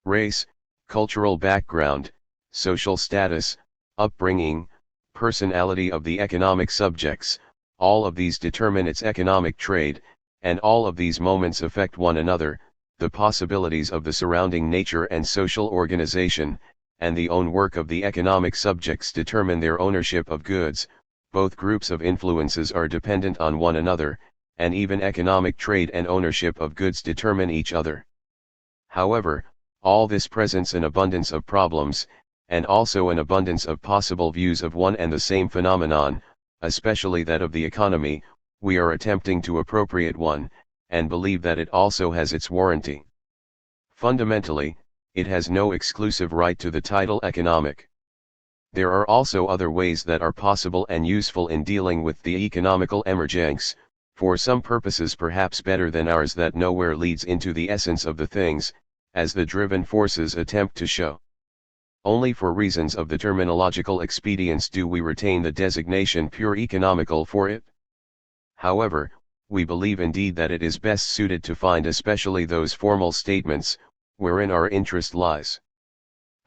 Race, cultural background, social status, upbringing, personality of the economic subjects, all of these determine its economic trade, and all of these moments affect one another. The possibilities of the surrounding nature and social organization, and the own work of the economic subjects determine their ownership of goods. Both groups of influences are dependent on one another, and even economic trade and ownership of goods determine each other. However, all this presents an abundance of problems, and also an abundance of possible views of one and the same phenomenon, especially that of the economy. We are attempting to appropriate one, and believe that it also has its warranty. Fundamentally, it has no exclusive right to the title economic. There are also other ways that are possible and useful in dealing with the economical emergence, for some purposes perhaps better than ours, that nowhere leads into the essence of the things, as the driven forces attempt to show. Only for reasons of the terminological expedience do we retain the designation pure economical for it. However, we believe indeed that it is best suited to find especially those formal statements, wherein our interest lies.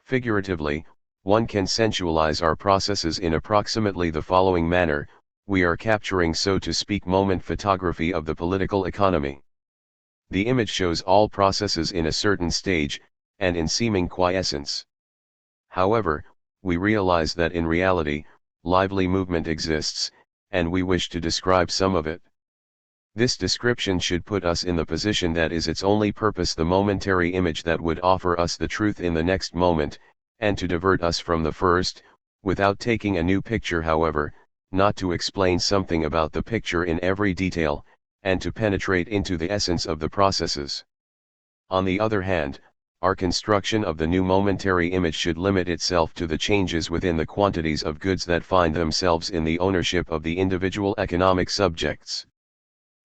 Figuratively, one can sensualize our processes in approximately the following manner: we are capturing, so to speak, moment photography of the political economy. The image shows all processes in a certain stage, and in seeming quiescence. However, we realize that in reality, lively movement exists, and we wish to describe some of it. This description should put us in the position that is its only purpose, the momentary image that would offer us the truth in the next moment, and to divert us from the first, without taking a new picture, however, not to explain something about the picture in every detail, and to penetrate into the essence of the processes. On the other hand, our construction of the new momentary image should limit itself to the changes within the quantities of goods that find themselves in the ownership of the individual economic subjects.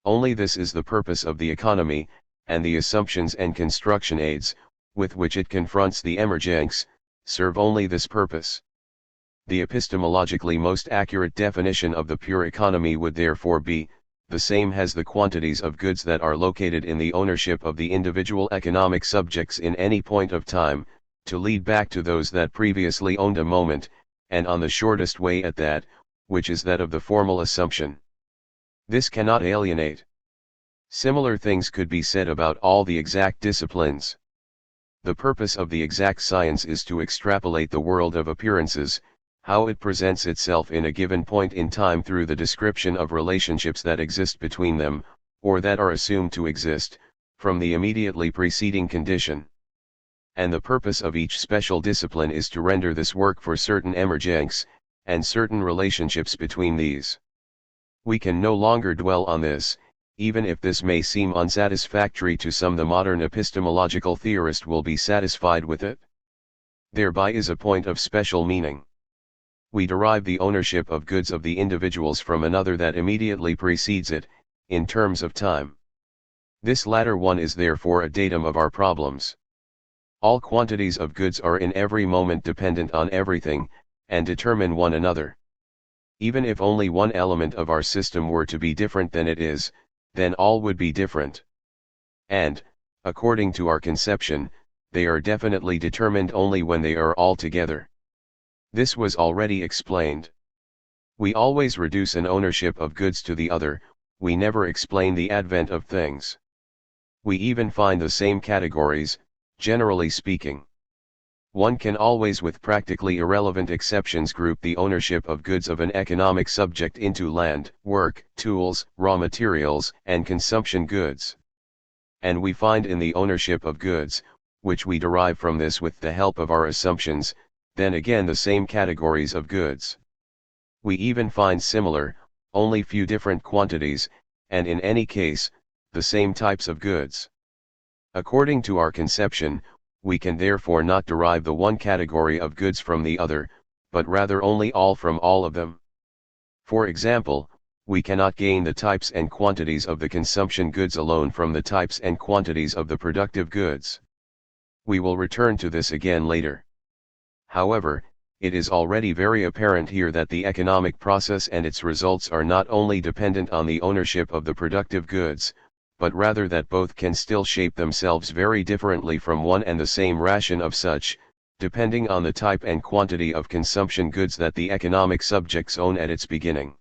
Only this is the purpose of the economy, and the assumptions and construction aids, with which it confronts the emergence, serve only this purpose. The epistemologically most accurate definition of the pure economy would therefore be, the same as the quantities of goods that are located in the ownership of the individual economic subjects in any point of time, to lead back to those that previously owned a moment, and on the shortest way at that, which is that of the formal assumption. This cannot alienate. Similar things could be said about all the exact disciplines. The purpose of the exact science is to extrapolate the world of appearances, how it presents itself in a given point in time, through the description of relationships that exist between them, or that are assumed to exist, from the immediately preceding condition. And the purpose of each special discipline is to render this work for certain emergence, and certain relationships between these. We can no longer dwell on this, even if this may seem unsatisfactory to some. The modern epistemological theorist will be satisfied with it. Thereby is a point of special meaning. We derive the ownership of goods of the individuals from another that immediately precedes it, in terms of time. This latter one is therefore a datum of our problems. All quantities of goods are in every moment dependent on everything, and determine one another. Even if only one element of our system were to be different than it is, then all would be different. And, according to our conception, they are definitely determined only when they are all together. This was already explained. We always reduce an ownership of goods to the other, we never explain the advent of things. We even find the same categories, generally speaking. One can always, with practically irrelevant exceptions, group the ownership of goods of an economic subject into land, work, tools, raw materials, and consumption goods. And we find in the ownership of goods, which we derive from this with the help of our assumptions, then again the same categories of goods. We even find similar, only few different quantities, and in any case, the same types of goods. According to our conception, we can therefore not derive the one category of goods from the other, but rather only all from all of them. For example, we cannot gain the types and quantities of the consumption goods alone from the types and quantities of the productive goods. We will return to this again later. However, it is already very apparent here that the economic process and its results are not only dependent on the ownership of the productive goods, but rather that both can still shape themselves very differently from one and the same ration of such, depending on the type and quantity of consumption goods that the economic subjects own at its beginning.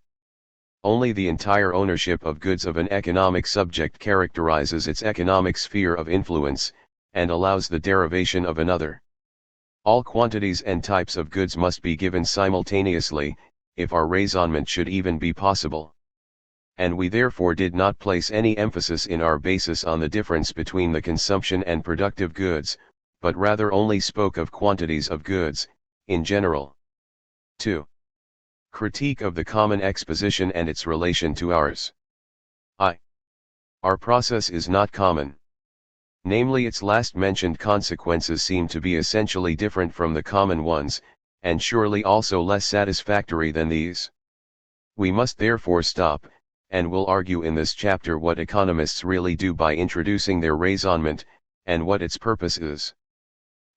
Only the entire ownership of goods of an economic subject characterizes its economic sphere of influence, and allows the derivation of another. All quantities and types of goods must be given simultaneously, if our raisonnement should even be possible. And we therefore did not place any emphasis in our basis on the difference between the consumption and productive goods, but rather only spoke of quantities of goods, in general. 2. Critique of the common exposition and its relation to ours. Our process is not common. Namely, its last mentioned consequences seem to be essentially different from the common ones, and surely also less satisfactory than these. We must therefore stop, and will argue in this chapter what economists really do by introducing their raisonnement, and what its purpose is.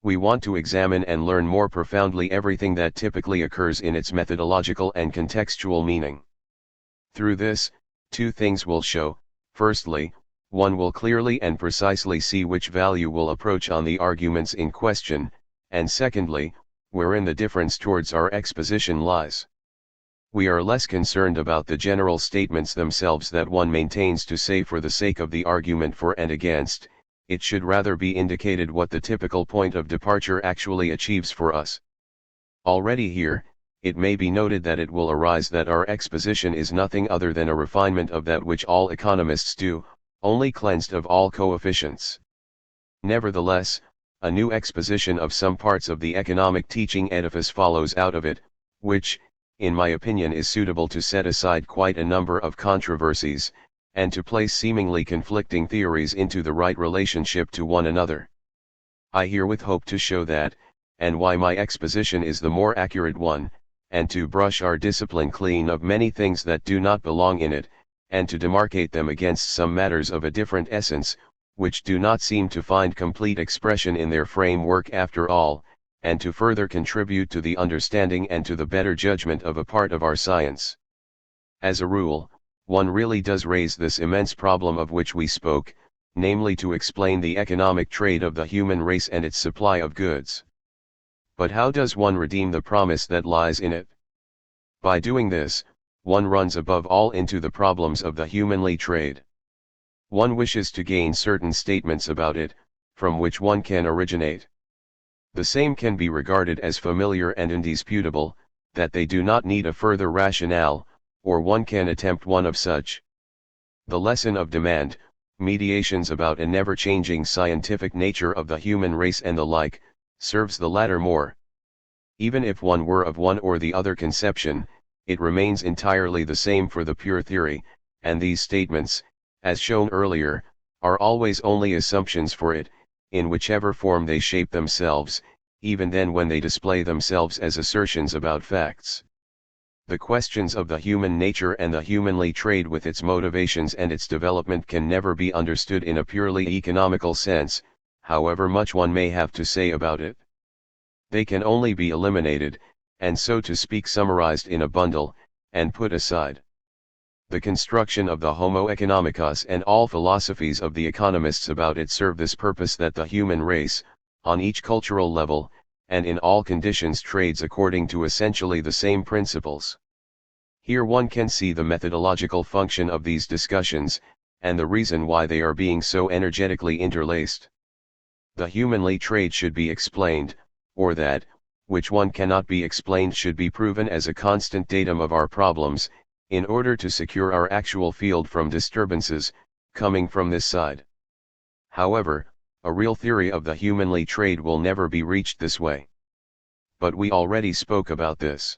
We want to examine and learn more profoundly everything that typically occurs in its methodological and contextual meaning. Through this, two things will show. Firstly, one will clearly and precisely see which value will approach on the arguments in question, and secondly, wherein the difference towards our exposition lies. We are less concerned about the general statements themselves that one maintains to say for the sake of the argument for and against. It should rather be indicated what the typical point of departure actually achieves for us. Already here, it may be noted that it will arise that our exposition is nothing other than a refinement of that which all economists do, only cleansed of all coefficients. Nevertheless, a new exposition of some parts of the economic teaching edifice follows out of it, which, in my opinion, is suitable to set aside quite a number of controversies, and to place seemingly conflicting theories into the right relationship to one another. I herewith hope to show that, and why my exposition is the more accurate one, and to brush our discipline clean of many things that do not belong in it, and to demarcate them against some matters of a different essence, which do not seem to find complete expression in their framework after all, and to further contribute to the understanding and to the better judgment of a part of our science. As a rule, one really does raise this immense problem of which we spoke, namely to explain the economic trade of the human race and its supply of goods. But how does one redeem the promise that lies in it? By doing this, one runs above all into the problems of the humanly trade. One wishes to gain certain statements about it, from which one can originate. The same can be regarded as familiar and indisputable, that they do not need a further rationale, or one can attempt one of such. The lesson of demand, mediations about a never-changing scientific nature of the human race and the like, serves the latter more. Even if one were of one or the other conception, it remains entirely the same for the pure theory, and these statements, as shown earlier, are always only assumptions for it, in whichever form they shape themselves, even then when they display themselves as assertions about facts. The questions of the human nature and the humanly trade with its motivations and its development can never be understood in a purely economical sense, however much one may have to say about it. They can only be eliminated, and so to speak summarized in a bundle, and put aside. The construction of the Homo economicus and all philosophies of the economists about it serve this purpose, that the human race, on each cultural level, and in all conditions trades according to essentially the same principles. Here one can see the methodological function of these discussions, and the reason why they are being so energetically interlaced. The humanly trade should be explained, or that, which one cannot be explained should be proven as a constant datum of our problems, in order to secure our actual field from disturbances, coming from this side. However, a real theory of the humanly trade will never be reached this way. But we already spoke about this.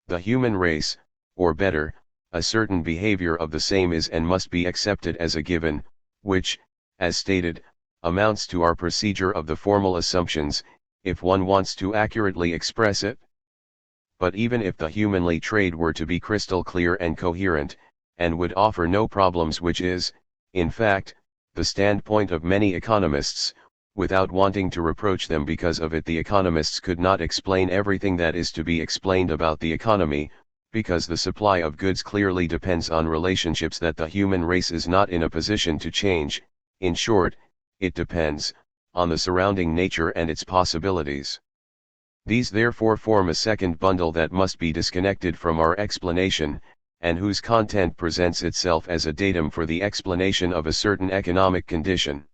The human race, or better, a certain behavior of the same is and must be accepted as a given, which, as stated, amounts to our procedure of the formal assumptions, if one wants to accurately express it. But even if the humanly trade were to be crystal clear and coherent, and would offer no problems, which is, in fact, the standpoint of many economists, Without wanting to reproach them because of it, the economists could not explain everything that is to be explained about the economy, because the supply of goods clearly depends on relationships that the human race is not in a position to change. In short, it depends on the surrounding nature and its possibilities. These therefore form a second bundle that must be disconnected from our explanation, and whose content presents itself as a datum for the explanation of a certain economic condition.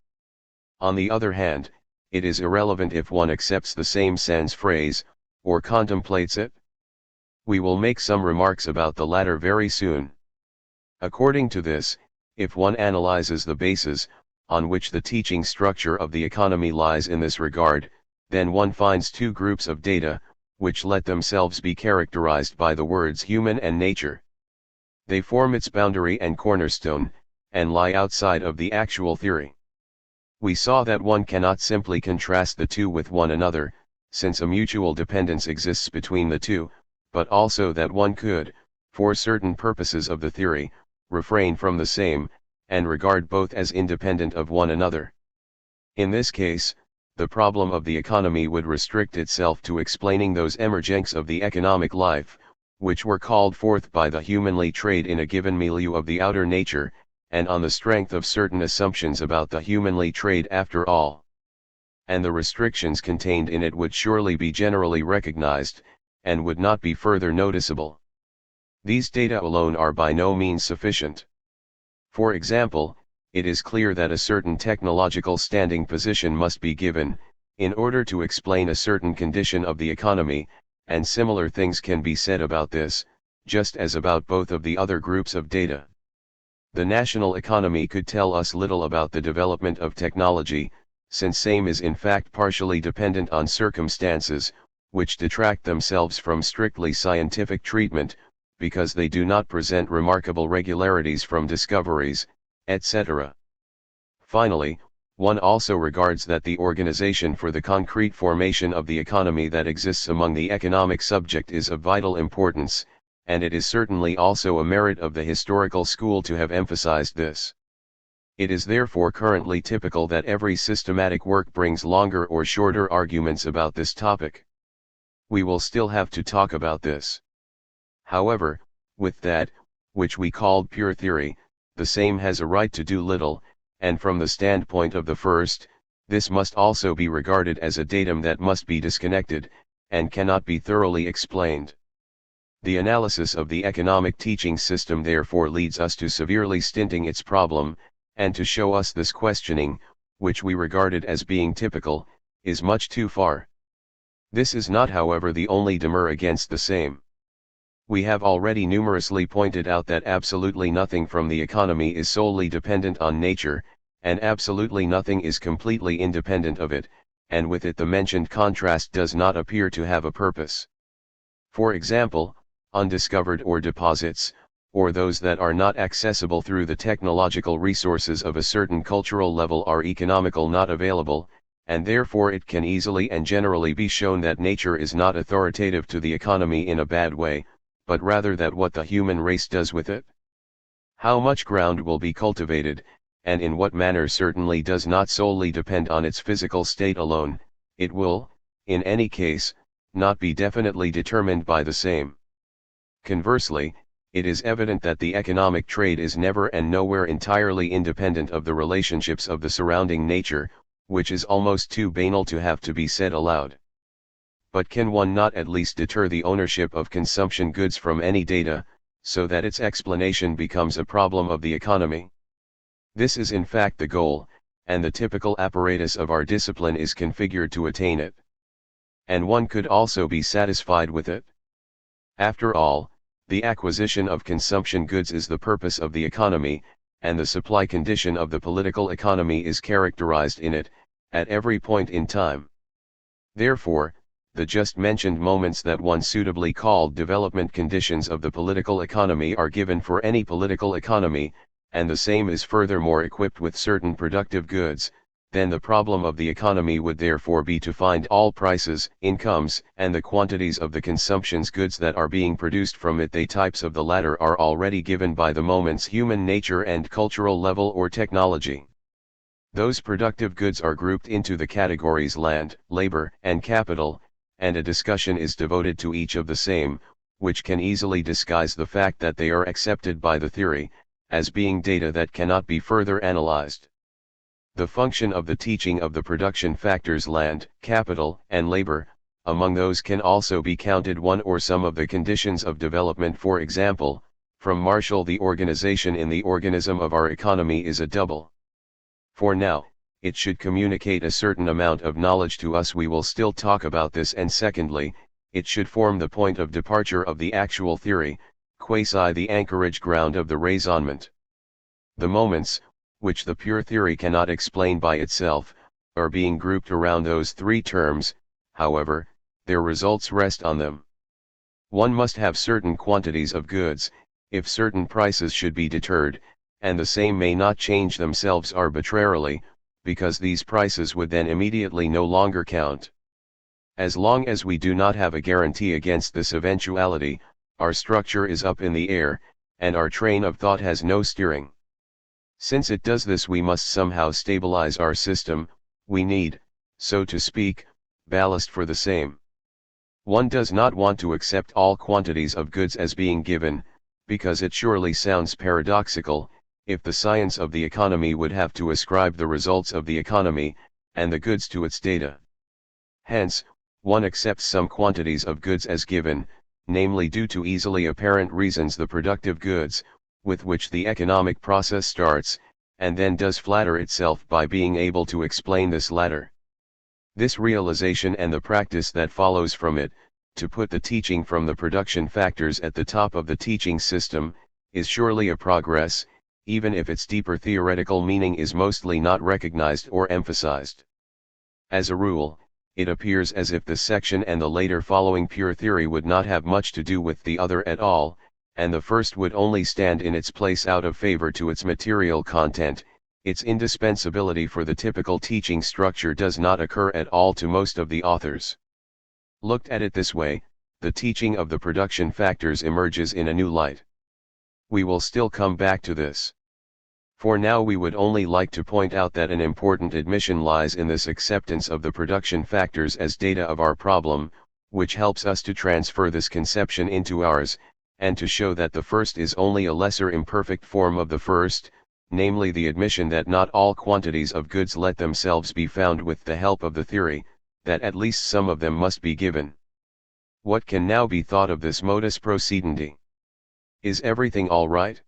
On the other hand, it is irrelevant if one accepts the same sans phrase, or contemplates it. We will make some remarks about the latter very soon. According to this, if one analyzes the basis on which the teaching structure of the economy lies in this regard, then one finds two groups of data, which let themselves be characterized by the words human and nature. They form its boundary and cornerstone, and lie outside of the actual theory. We saw that one cannot simply contrast the two with one another, since a mutual dependence exists between the two, but also that one could, for certain purposes of the theory, refrain from the same, and regard both as independent of one another. In this case, the problem of the economy would restrict itself to explaining those emergents of the economic life, which were called forth by the humanly trade in a given milieu of the outer nature, and on the strength of certain assumptions about the humanly trade after all. And the restrictions contained in it would surely be generally recognized, and would not be further noticeable. These data alone are by no means sufficient. For example, it is clear that a certain technological standing position must be given, in order to explain a certain condition of the economy, and similar things can be said about this, just as about both of the other groups of data. The national economy could tell us little about the development of technology, since same is in fact partially dependent on circumstances, which detract themselves from strictly scientific treatment, because they do not present remarkable regularities from discoveries, etc. Finally, one also regards that the organization for the concrete formation of the economy that exists among the economic subject is of vital importance, and it is certainly also a merit of the historical school to have emphasized this. It is therefore currently typical that every systematic work brings longer or shorter arguments about this topic. We will still have to talk about this. However, with that, which we called pure theory, the same has a right to do little, and from the standpoint of the first, this must also be regarded as a datum that must be disconnected, and cannot be thoroughly explained. The analysis of the economic teaching system therefore leads us to severely stinting its problem, and to show us this questioning, which we regarded as being typical, is much too far. This is not, however, the only demur against the same. We have already numerously pointed out that absolutely nothing from the economy is solely dependent on nature, and absolutely nothing is completely independent of it, and with it the mentioned contrast does not appear to have a purpose. For example, undiscovered ore deposits, or those that are not accessible through the technological resources of a certain cultural level, are economical, not available, and therefore it can easily and generally be shown that nature is not authoritative to the economy in a bad way, but rather that what the human race does with it, how much ground will be cultivated, and in what manner, certainly does not solely depend on its physical state alone. It will, in any case, not be definitely determined by the same. Conversely, it is evident that the economic trade is never and nowhere entirely independent of the relationships of the surrounding nature, which is almost too banal to have to be said aloud. But can one not at least deter the ownership of consumption goods from any data, so that its explanation becomes a problem of the economy? This is in fact the goal, and the typical apparatus of our discipline is configured to attain it. And one could also be satisfied with it. After all, the acquisition of consumption goods is the purpose of the economy, and the supply condition of the political economy is characterized in it, at every point in time. Therefore, the just mentioned moments that one suitably called development conditions of the political economy are given for any political economy, and the same is furthermore equipped with certain productive goods. Then the problem of the economy would therefore be to find all prices, incomes, and the quantities of the consumptions goods that are being produced from it. The types of the latter are already given by the moment's human nature and cultural level or technology. Those productive goods are grouped into the categories land, labor, and capital, and a discussion is devoted to each of the same, which can easily disguise the fact that they are accepted by the theory, as being data that cannot be further analyzed. The function of the teaching of the production factors land, capital, and labor, among those can also be counted one or some of the conditions of development. For example, from Marshall, the organization in the organism of our economy is a double. For now, it should communicate a certain amount of knowledge to us. We will still talk about this. And secondly, it should form the point of departure of the actual theory, quasi the anchorage ground of the raisonnement. The moments, which the pure theory cannot explain by itself, are being grouped around those three terms. However, their results rest on them. One must have certain quantities of goods, if certain prices should be deterred, and the same may not change themselves arbitrarily, because these prices would then immediately no longer count. As long as we do not have a guarantee against this eventuality, our structure is up in the air, and our train of thought has no steering. Since it does this, we must somehow stabilize our system. We need, so to speak, ballast for the same. One does not want to accept all quantities of goods as being given, because it surely sounds paradoxical, if the science of the economy would have to ascribe the results of the economy, and the goods to its data. Hence, one accepts some quantities of goods as given, namely due to easily apparent reasons the productive goods, with which the economic process starts, and then does flatter itself by being able to explain this latter. This realization and the practice that follows from it, to put the teaching from the production factors at the top of the teaching system, is surely a progress, even if its deeper theoretical meaning is mostly not recognized or emphasized. As a rule, it appears as if this section and the later following pure theory would not have much to do with the other at all, and the first would only stand in its place out of favor to its material content. Its indispensability for the typical teaching structure does not occur at all to most of the authors. Looked at it this way, the teaching of the production factors emerges in a new light. We will still come back to this. For now we would only like to point out that an important admission lies in this acceptance of the production factors as data of our problem, which helps us to transfer this conception into ours, and to show that the first is only a lesser imperfect form of the first, namely the admission that not all quantities of goods let themselves be found with the help of the theory, that at least some of them must be given. What can now be thought of this modus procedendi? Is everything all right?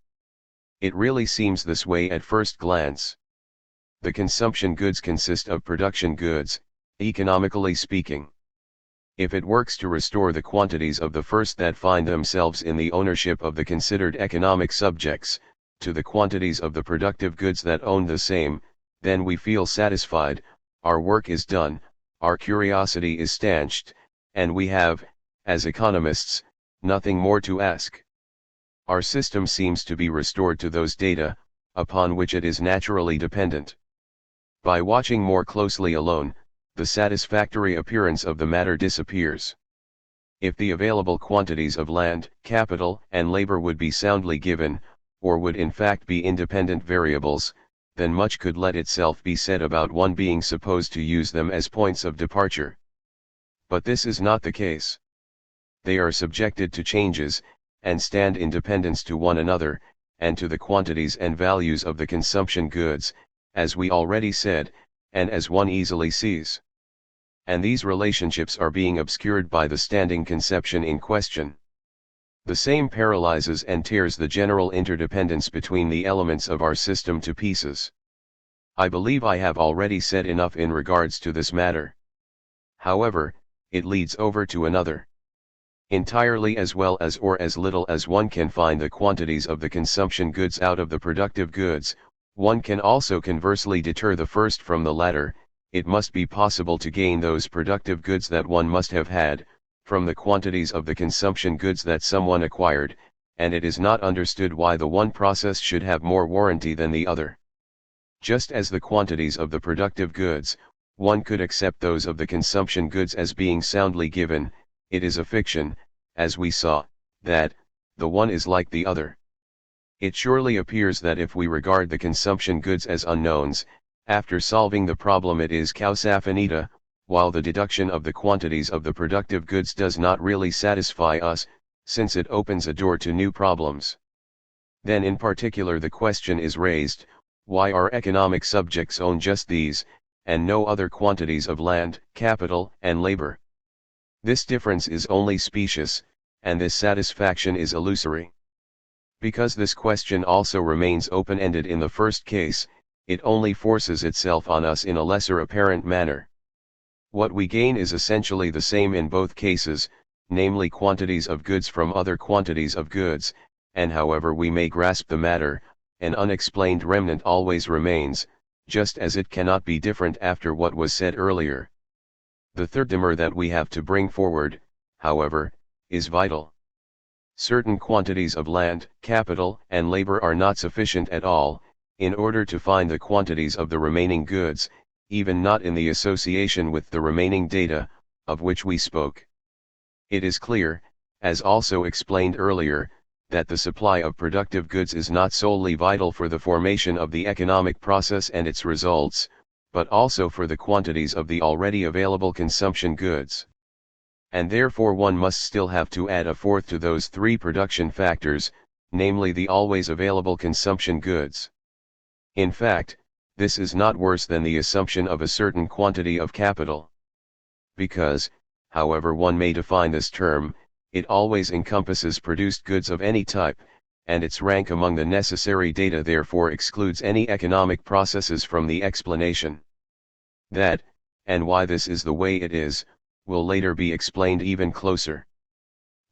It really seems this way at first glance. The consumption goods consist of production goods, economically speaking. If it works to restore the quantities of the first that find themselves in the ownership of the considered economic subjects, to the quantities of the productive goods that own the same, then we feel satisfied, our work is done, our curiosity is stanched, and we have, as economists, nothing more to ask. Our system seems to be restored to those data, upon which it is naturally dependent. By watching more closely alone, the satisfactory appearance of the matter disappears. If the available quantities of land, capital, and labor would be soundly given, or would in fact be independent variables, then much could let itself be said about one being supposed to use them as points of departure. But this is not the case. They are subjected to changes, and stand in dependence to one another, and to the quantities and values of the consumption goods, as we already said, and as one easily sees. And these relationships are being obscured by the standing conception in question. The same paralyzes and tears the general interdependence between the elements of our system to pieces. I believe I have already said enough in regards to this matter. However, it leads over to another. Entirely as well as or as little as one can find the quantities of the consumption goods out of the productive goods, one can also conversely deter the first from the latter. It must be possible to gain those productive goods that one must have had, from the quantities of the consumption goods that someone acquired, and it is not understood why the one process should have more warranty than the other. Just as the quantities of the productive goods, one could accept those of the consumption goods as being soundly given, it is a fiction, as we saw, that the one is like the other. It surely appears that if we regard the consumption goods as unknowns, After solving the problem it is causa finita, while the deduction of the quantities of the productive goods does not really satisfy us, since it opens a door to new problems. Then in particular the question is raised, why our economic subjects own just these, and no other quantities of land, capital, and labor? This difference is only specious, and this satisfaction is illusory. Because this question also remains open-ended in the first case, it only forces itself on us in a lesser apparent manner. What we gain is essentially the same in both cases, namely quantities of goods from other quantities of goods, and however we may grasp the matter, an unexplained remnant always remains, just as it cannot be different after what was said earlier. The third demur that we have to bring forward, however, is vital. Certain quantities of land, capital, and labor are not sufficient at all, in order to find the quantities of the remaining goods, even not in the association with the remaining data, of which we spoke. It is clear, as also explained earlier, that the supply of productive goods is not solely vital for the formation of the economic process and its results, but also for the quantities of the already available consumption goods. And therefore one must still have to add a fourth to those three production factors, namely the always available consumption goods. In fact, this is not worse than the assumption of a certain quantity of capital. Because, however one may define this term, it always encompasses produced goods of any type, and its rank among the necessary data therefore excludes any economic processes from the explanation. That, and why this is the way it is, will later be explained even closer.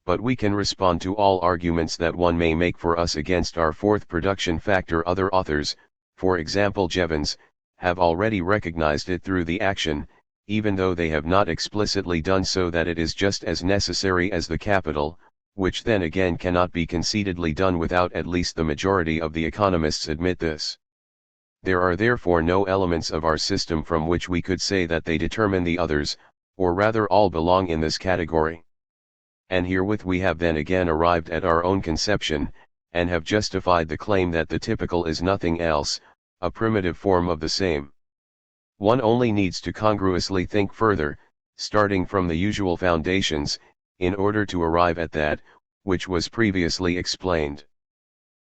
But we can respond to all arguments that one may make for us against our fourth production factor. Other authors, for example Jevons, have already recognized it through the action, even though they have not explicitly done so, that it is just as necessary as the capital, which then again cannot be conceitedly done without at least the majority of the economists admit this. There are therefore no elements of our system from which we could say that they determine the others, or rather all belong in this category. And herewith we have then again arrived at our own conception, and have justified the claim that the typical is nothing else, a primitive form of the same. One only needs to congruously think further, starting from the usual foundations, in order to arrive at that, which was previously explained.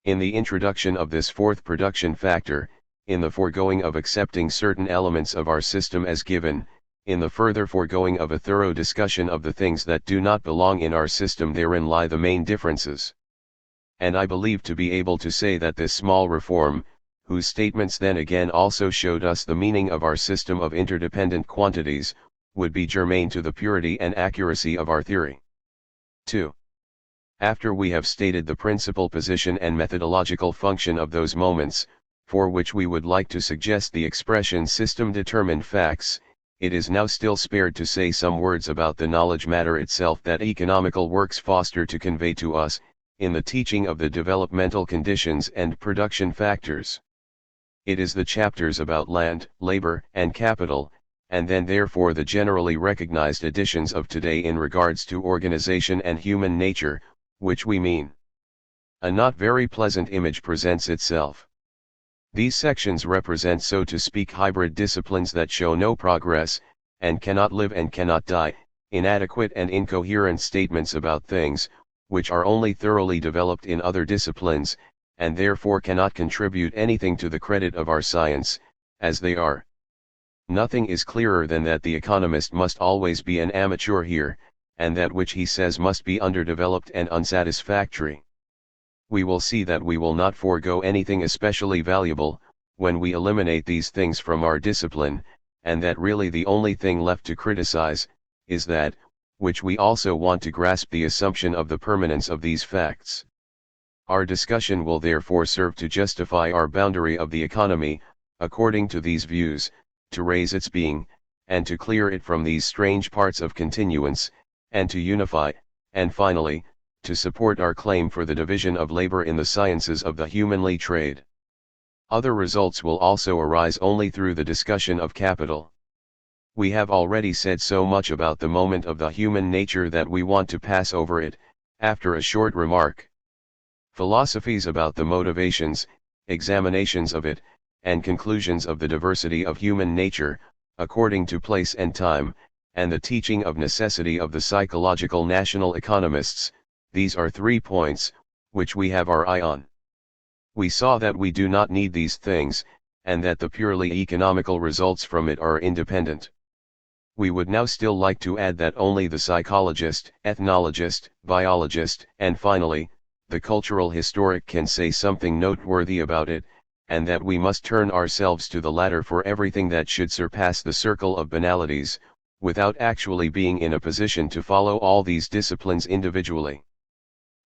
In the introduction of this fourth production factor, in the foregoing of accepting certain elements of our system as given, in the further foregoing of a thorough discussion of the things that do not belong in our system, therein lie the main differences. And I believe to be able to say that this small reform, whose statements then again also showed us the meaning of our system of interdependent quantities, would be germane to the purity and accuracy of our theory. 2. After we have stated the principal position and methodological function of those moments, for which we would like to suggest the expression system-determined facts, it is now still spared to say some words about the knowledge matter itself that economical works foster to convey to us, in the teaching of the developmental conditions and production factors. It is the chapters about land, labor, and capital, and then therefore the generally recognized additions of today in regards to organization and human nature, which we mean. A not very pleasant image presents itself. These sections represent, so to speak, hybrid disciplines that show no progress, and cannot live and cannot die, inadequate and incoherent statements about things, which are only thoroughly developed in other disciplines, and therefore cannot contribute anything to the credit of our science, as they are. Nothing is clearer than that the economist must always be an amateur here, and that which he says must be underdeveloped and unsatisfactory. We will see that we will not forego anything especially valuable, when we eliminate these things from our discipline, and that really the only thing left to criticize, is that, which we also want to grasp, the assumption of the permanence of these facts. Our discussion will therefore serve to justify our boundary of the economy, according to these views, to raise its being, and to clear it from these strange parts of continuance, and to unify, and finally, to support our claim for the division of labor in the sciences of the humanly trade. Other results will also arise only through the discussion of capital. We have already said so much about the moment of the human nature that we want to pass over it, after a short remark. Philosophies about the motivations, examinations of it, and conclusions of the diversity of human nature, according to place and time, and the teaching of necessity of the psychological national economists, these are 3 points, which we have our eye on. We saw that we do not need these things, and that the purely economical results from it are independent. We would now still like to add that only the psychologist, ethnologist, biologist, and finally, the cultural historic can say something noteworthy about it, and that we must turn ourselves to the latter for everything that should surpass the circle of banalities, without actually being in a position to follow all these disciplines individually.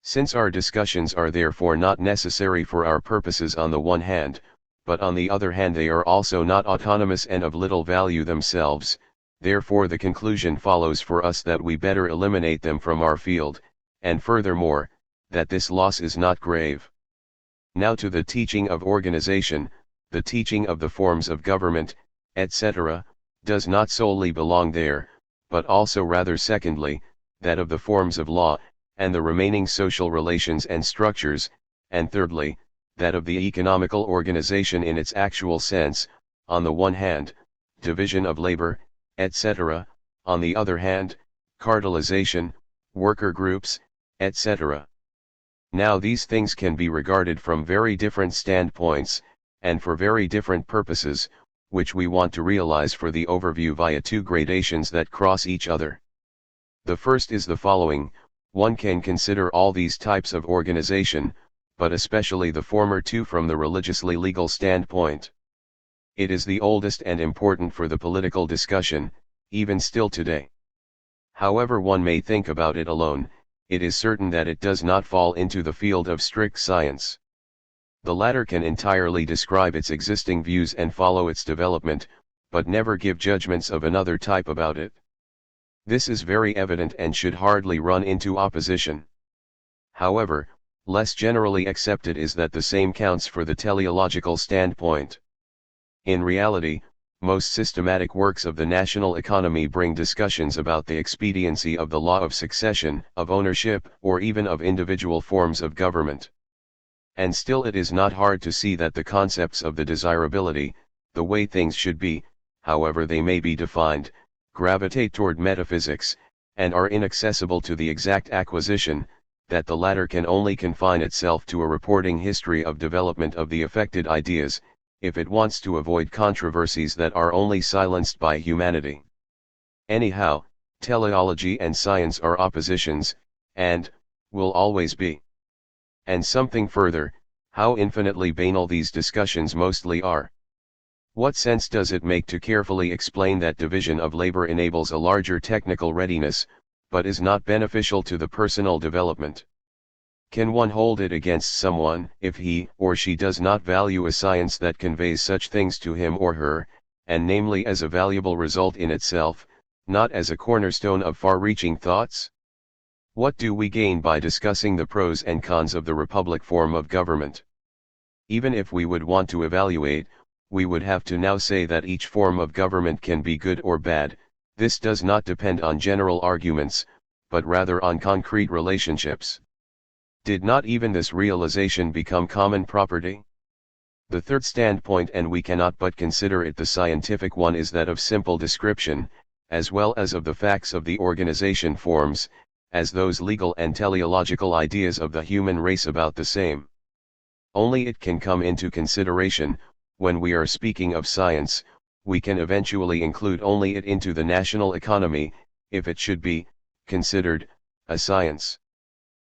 Since our discussions are therefore not necessary for our purposes on the one hand, but on the other hand they are also not autonomous and of little value themselves, therefore the conclusion follows for us that we better eliminate them from our field, and furthermore, that this loss is not grave. Now to the teaching of organization, the teaching of the forms of government, etc., does not solely belong there, but also rather secondly, that of the forms of law, and the remaining social relations and structures, and thirdly, that of the economical organization in its actual sense, on the one hand, division of labor, etc., on the other hand, cartelization, worker groups, etc. Now these things can be regarded from very different standpoints, and for very different purposes, which we want to realize for the overview via 2 gradations that cross each other. The first is the following: one can consider all these types of organization, but especially the former 2 from the religiously legal standpoint. It is the oldest and important for the political discussion, even still today. However one may think about it alone, it is certain that it does not fall into the field of strict science. The latter can entirely describe its existing views and follow its development, but never give judgments of another type about it. This is very evident and should hardly run into opposition. However, less generally accepted is that the same counts for the teleological standpoint. In reality, most systematic works of the national economy bring discussions about the expediency of the law of succession, of ownership, or even of individual forms of government. And still it is not hard to see that the concepts of the desirability, the way things should be, however they may be defined, gravitate toward metaphysics, and are inaccessible to the exact acquisition, that the latter can only confine itself to a reporting history of development of the affected ideas, if it wants to avoid controversies that are only silenced by humanity. Anyhow, teleology and science are oppositions, and will always be. And something further, how infinitely banal these discussions mostly are. What sense does it make to carefully explain that division of labor enables a larger technical readiness, but is not beneficial to the personal development? Can one hold it against someone, if he or she does not value a science that conveys such things to him or her, and namely as a valuable result in itself, not as a cornerstone of far-reaching thoughts? What do we gain by discussing the pros and cons of the republic form of government? Even if we would want to evaluate, we would have to now say that each form of government can be good or bad. This does not depend on general arguments, but rather on concrete relationships. Did not even this realization become common property? The third standpoint, and we cannot but consider it the scientific one, is that of simple description, as well as of the facts of the organization forms, as those legal and teleological ideas of the human race about the same. Only it can come into consideration, when we are speaking of science, we can eventually include only it into the national economy, if it should be considered a science.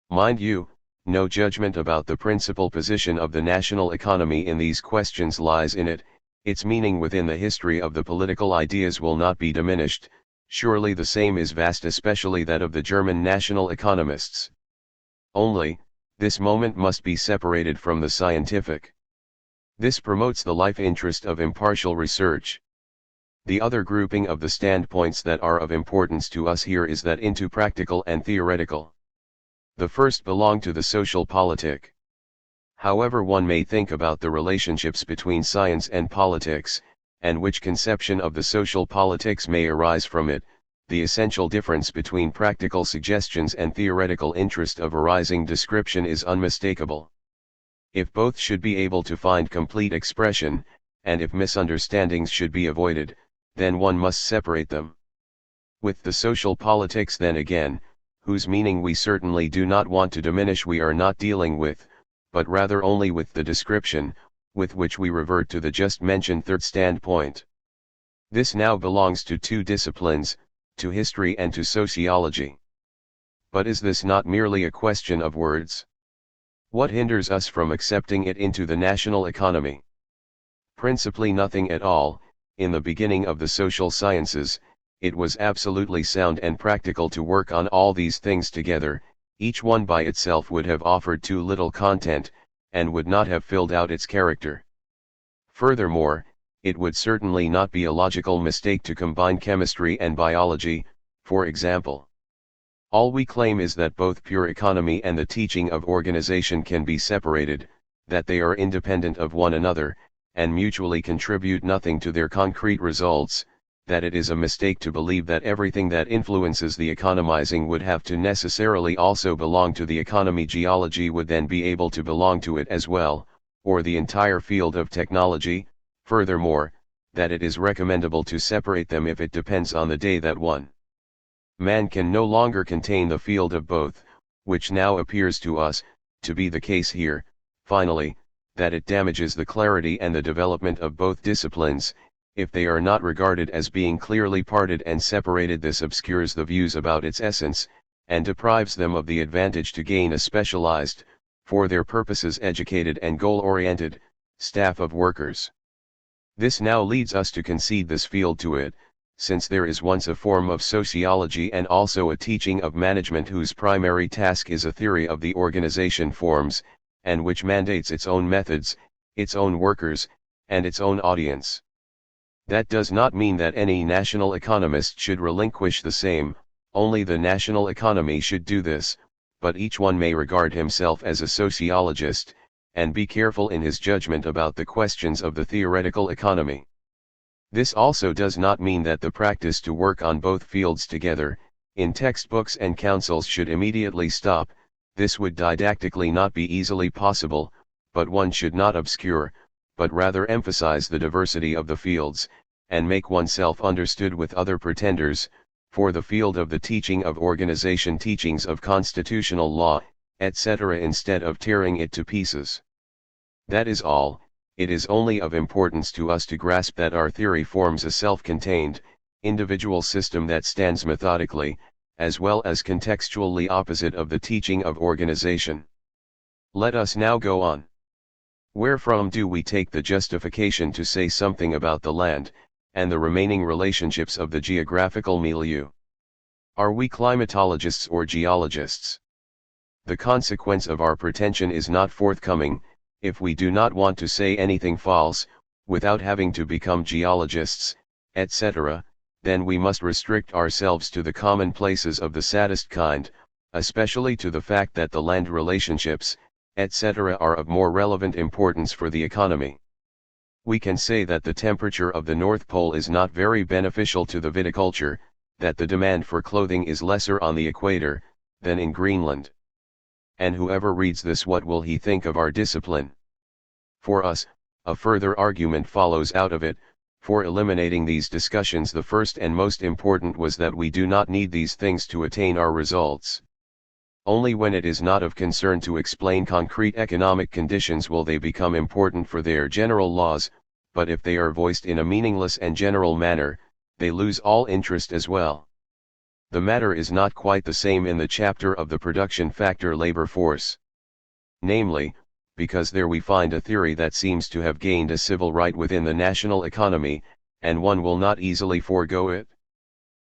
Mind you, no judgment about the principal position of the national economy in these questions lies in it. Its meaning within the history of the political ideas will not be diminished. Surely the same is vast, especially that of the German national economists. Only, this moment must be separated from the scientific. This promotes the life interest of impartial research. The other grouping of the standpoints that are of importance to us here is that into practical and theoretical. The first belong to the social politic. However one may think about the relationships between science and politics, and which conception of the social politics may arise from it, the essential difference between practical suggestions and theoretical interest of arising description is unmistakable. If both should be able to find complete expression, and if misunderstandings should be avoided, then one must separate them. With the social politics then again, whose meaning we certainly do not want to diminish, we are not dealing with, but rather only with the description, with which we revert to the just mentioned third standpoint. This now belongs to two disciplines, to history and to sociology. But is this not merely a question of words? What hinders us from accepting it into the national economy? Principally nothing at all. In the beginning of the social sciences, it was absolutely sound and practical to work on all these things together. Each one by itself would have offered too little content, and would not have filled out its character. Furthermore, it would certainly not be a logical mistake to combine chemistry and biology, for example. All we claim is that both pure economy and the teaching of organization can be separated, that they are independent of one another, and mutually contribute nothing to their concrete results, that it is a mistake to believe that everything that influences the economizing would have to necessarily also belong to the economy. Geology would then be able to belong to it as well, or the entire field of technology. Furthermore, that it is recommendable to separate them if it depends on the day that one man can no longer contain the field of both, which now appears to us to be the case here. Finally, that it damages the clarity and the development of both disciplines, if they are not regarded as being clearly parted and separated. This obscures the views about its essence, and deprives them of the advantage to gain a specialized, for their purposes educated and goal-oriented, staff of workers. This now leads us to concede this field to it, since there is once a form of sociology and also a teaching of management whose primary task is a theory of the organization forms, and which mandates its own methods, its own workers, and its own audience. That does not mean that any national economist should relinquish the same, only the national economy should do this, but each one may regard himself as a sociologist, and be careful in his judgment about the questions of the theoretical economy. This also does not mean that the practice to work on both fields together, in textbooks and councils, should immediately stop. This would didactically not be easily possible, but one should not obscure, but rather emphasize the diversity of the fields, and make oneself understood with other pretenders, for the field of the teaching of organization, teachings of constitutional law, etc., instead of tearing it to pieces. That is all. It is only of importance to us to grasp that our theory forms a self-contained, individual system that stands methodically, as well as contextually opposite of the teaching of organization. Let us now go on. Wherefrom do we take the justification to say something about the land, and the remaining relationships of the geographical milieu? Are we climatologists or geologists? The consequence of our pretension is not forthcoming. If we do not want to say anything false, without having to become geologists, etc., then we must restrict ourselves to the commonplaces of the saddest kind, especially to the fact that the land relationships, etc., are of more relevant importance for the economy. We can say that the temperature of the North Pole is not very beneficial to the viticulture, that the demand for clothing is lesser on the equator than in Greenland. And whoever reads this, what will he think of our discipline? For us, a further argument follows out of it. For eliminating these discussions, the first and most important was that we do not need these things to attain our results. Only when it is not of concern to explain concrete economic conditions will they become important for their general laws, but if they are voiced in a meaningless and general manner, they lose all interest as well. The matter is not quite the same in the chapter of the production factor labor force. Namely, because there we find a theory that seems to have gained a civil right within the national economy, and one will not easily forego it.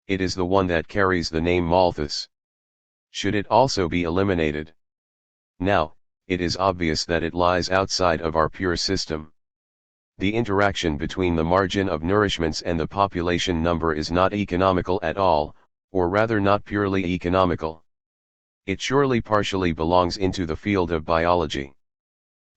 It is the one that carries the name Malthus. Should it also be eliminated? Now, it is obvious that it lies outside of our pure system. The interaction between the margin of nourishments and the population number is not economical at all, or rather not purely economical. It surely partially belongs into the field of biology.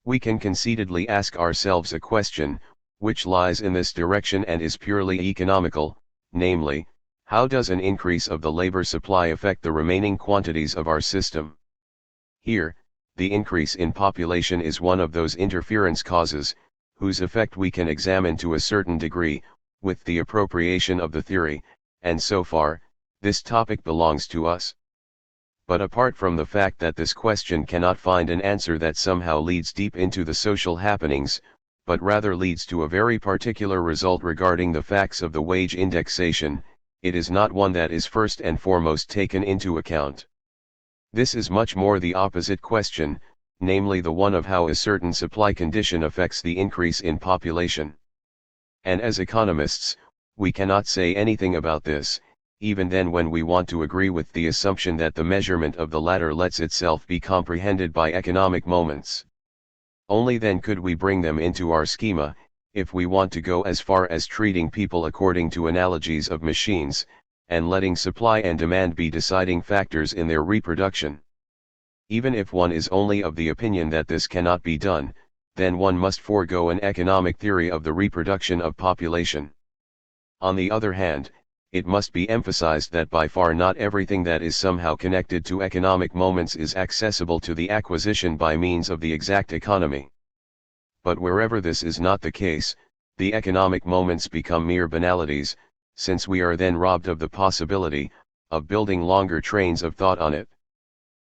We can conceitedly ask ourselves a question, which lies in this direction and is purely economical, namely, how does an increase of the labor supply affect the remaining quantities of our system? Here, the increase in population is one of those interference causes, whose effect we can examine to a certain degree, with the appropriation of the theory, and so far, this topic belongs to us. But apart from the fact that this question cannot find an answer that somehow leads deep into the social happenings, but rather leads to a very particular result regarding the facts of the wage indexation, it is not one that is first and foremost taken into account. This is much more the opposite question, namely the one of how a certain supply condition affects the increase in population. And as economists, we cannot say anything about this, even then when we want to agree with the assumption that the measurement of the latter lets itself be comprehended by economic moments. Only then could we bring them into our schema, if we want to go as far as treating people according to analogies of machines, and letting supply and demand be deciding factors in their reproduction. Even if one is only of the opinion that this cannot be done, then one must forego an economic theory of the reproduction of population. On the other hand, it must be emphasized that by far not everything that is somehow connected to economic moments is accessible to the acquisition by means of the exact economy. But wherever this is not the case, the economic moments become mere banalities, since we are then robbed of the possibility of building longer trains of thought on it.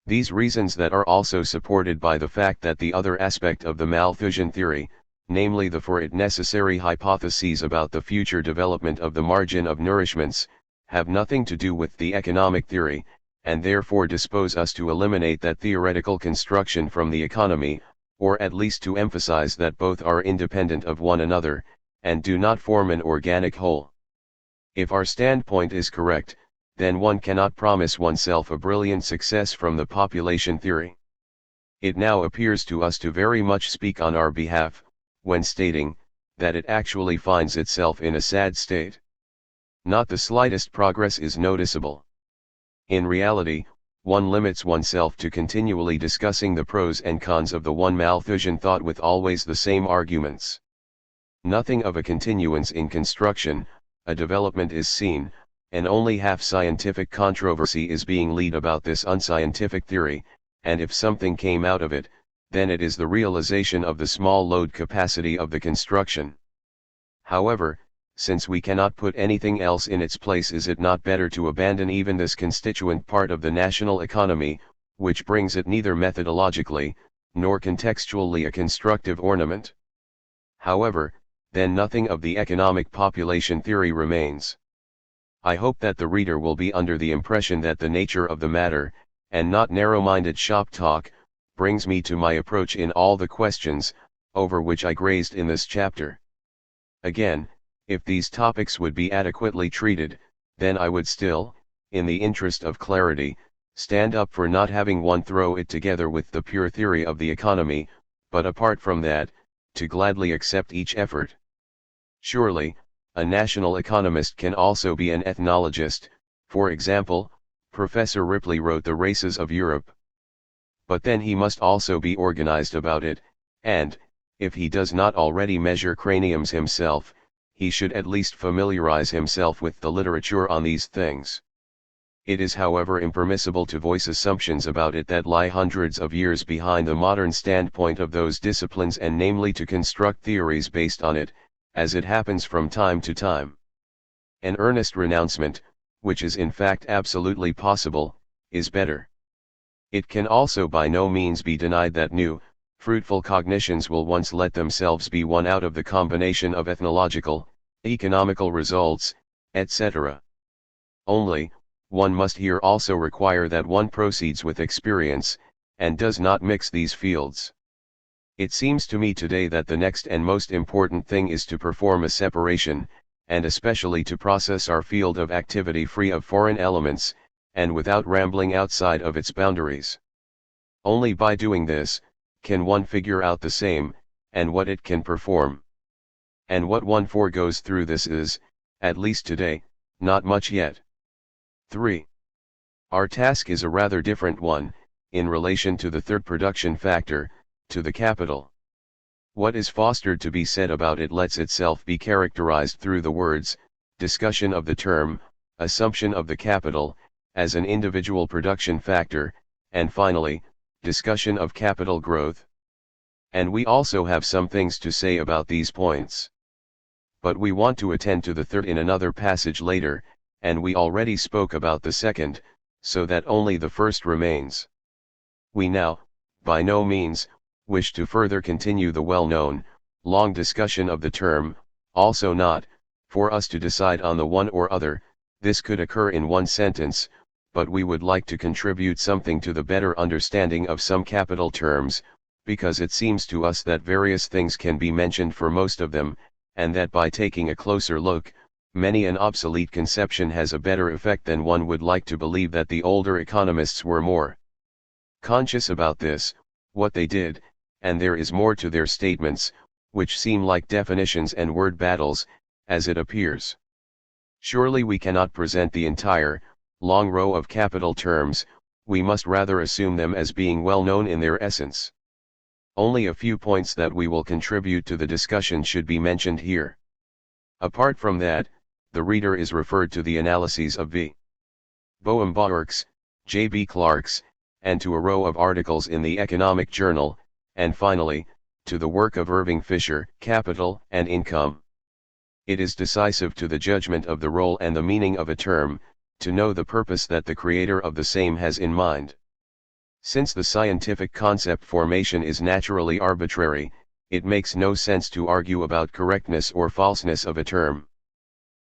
These reasons that are also supported by the fact that the other aspect of the Malthusian theory, namely the for it necessary hypotheses about the future development of the margin of nourishments, have nothing to do with the economic theory, and therefore dispose us to eliminate that theoretical construction from the economy, or at least to emphasize that both are independent of one another, and do not form an organic whole. If our standpoint is correct, then one cannot promise oneself a brilliant success from the population theory. It now appears to us to very much speak on our behalf, when stating that it actually finds itself in a sad state. Not the slightest progress is noticeable. In reality, one limits oneself to continually discussing the pros and cons of the one Malthusian thought with always the same arguments. Nothing of a continuance in construction, a development is seen, and only half scientific controversy is being led about this unscientific theory, and if something came out of it, then it is the realization of the small load capacity of the construction. However, since we cannot put anything else in its place, is it not better to abandon even this constituent part of the national economy, which brings it neither methodologically, nor contextually a constructive ornament? However, then nothing of the economic population theory remains. I hope that the reader will be under the impression that the nature of the matter, and not narrow-minded shop talk, brings me to my approach in all the questions, over which I grazed in this chapter. Again, if these topics would be adequately treated, then I would still, in the interest of clarity, stand up for not having one throw it together with the pure theory of the economy, but apart from that, to gladly accept each effort. Surely, a national economist can also be an ethnologist. For example, Professor Ripley wrote The Races of Europe. But then he must also be organized about it, and, if he does not already measure craniums himself, he should at least familiarize himself with the literature on these things. It is however impermissible to voice assumptions about it that lie hundreds of years behind the modern standpoint of those disciplines, and namely to construct theories based on it, as it happens from time to time. An earnest renouncement, which is in fact absolutely possible, is better. It can also by no means be denied that new, fruitful cognitions will once let themselves be won out of the combination of ethnological, economical results, etc. Only, one must here also require that one proceeds with experience, and does not mix these fields. It seems to me today that the next and most important thing is to perform a separation, and especially to process our field of activity free of foreign elements, and without rambling outside of its boundaries. Only by doing this, can one figure out the same, and what it can perform. And what one foregoes through this is, at least today, not much yet. 3. Our task is a rather different one, in relation to the third production factor, to the capital. What is fostered to be said about it lets itself be characterized through the words, discussion of the term, assumption of the capital, as an individual production factor, and finally, discussion of capital growth. and we also have some things to say about these points. But we want to attend to the third in another passage later, and we already spoke about the second, so that only the first remains. We now, by no means, wish to further continue the well-known, long discussion of the term, also not, for us to decide on the one or other. This could occur in one sentence, but we would like to contribute something to the better understanding of some capital terms, because it seems to us that various things can be mentioned for most of them, and that by taking a closer look, many an obsolete conception has a better effect than one would like to believe that the older economists were more conscious about this, what they did, and there is more to their statements, which seem like definitions and word battles, as it appears. Surely we cannot present the entire, long row of capital terms, we must rather assume them as being well known in their essence. Only a few points that we will contribute to the discussion should be mentioned here. Apart from that, the reader is referred to the analyses of V. Boehm-Bawerk's, J. B. Clark's, and to a row of articles in the Economic Journal, and finally, to the work of Irving Fisher, Capital and Income. It is decisive to the judgment of the role and the meaning of a term, to know the purpose that the creator of the same has in mind. Since the scientific concept formation is naturally arbitrary, it makes no sense to argue about correctness or falseness of a term.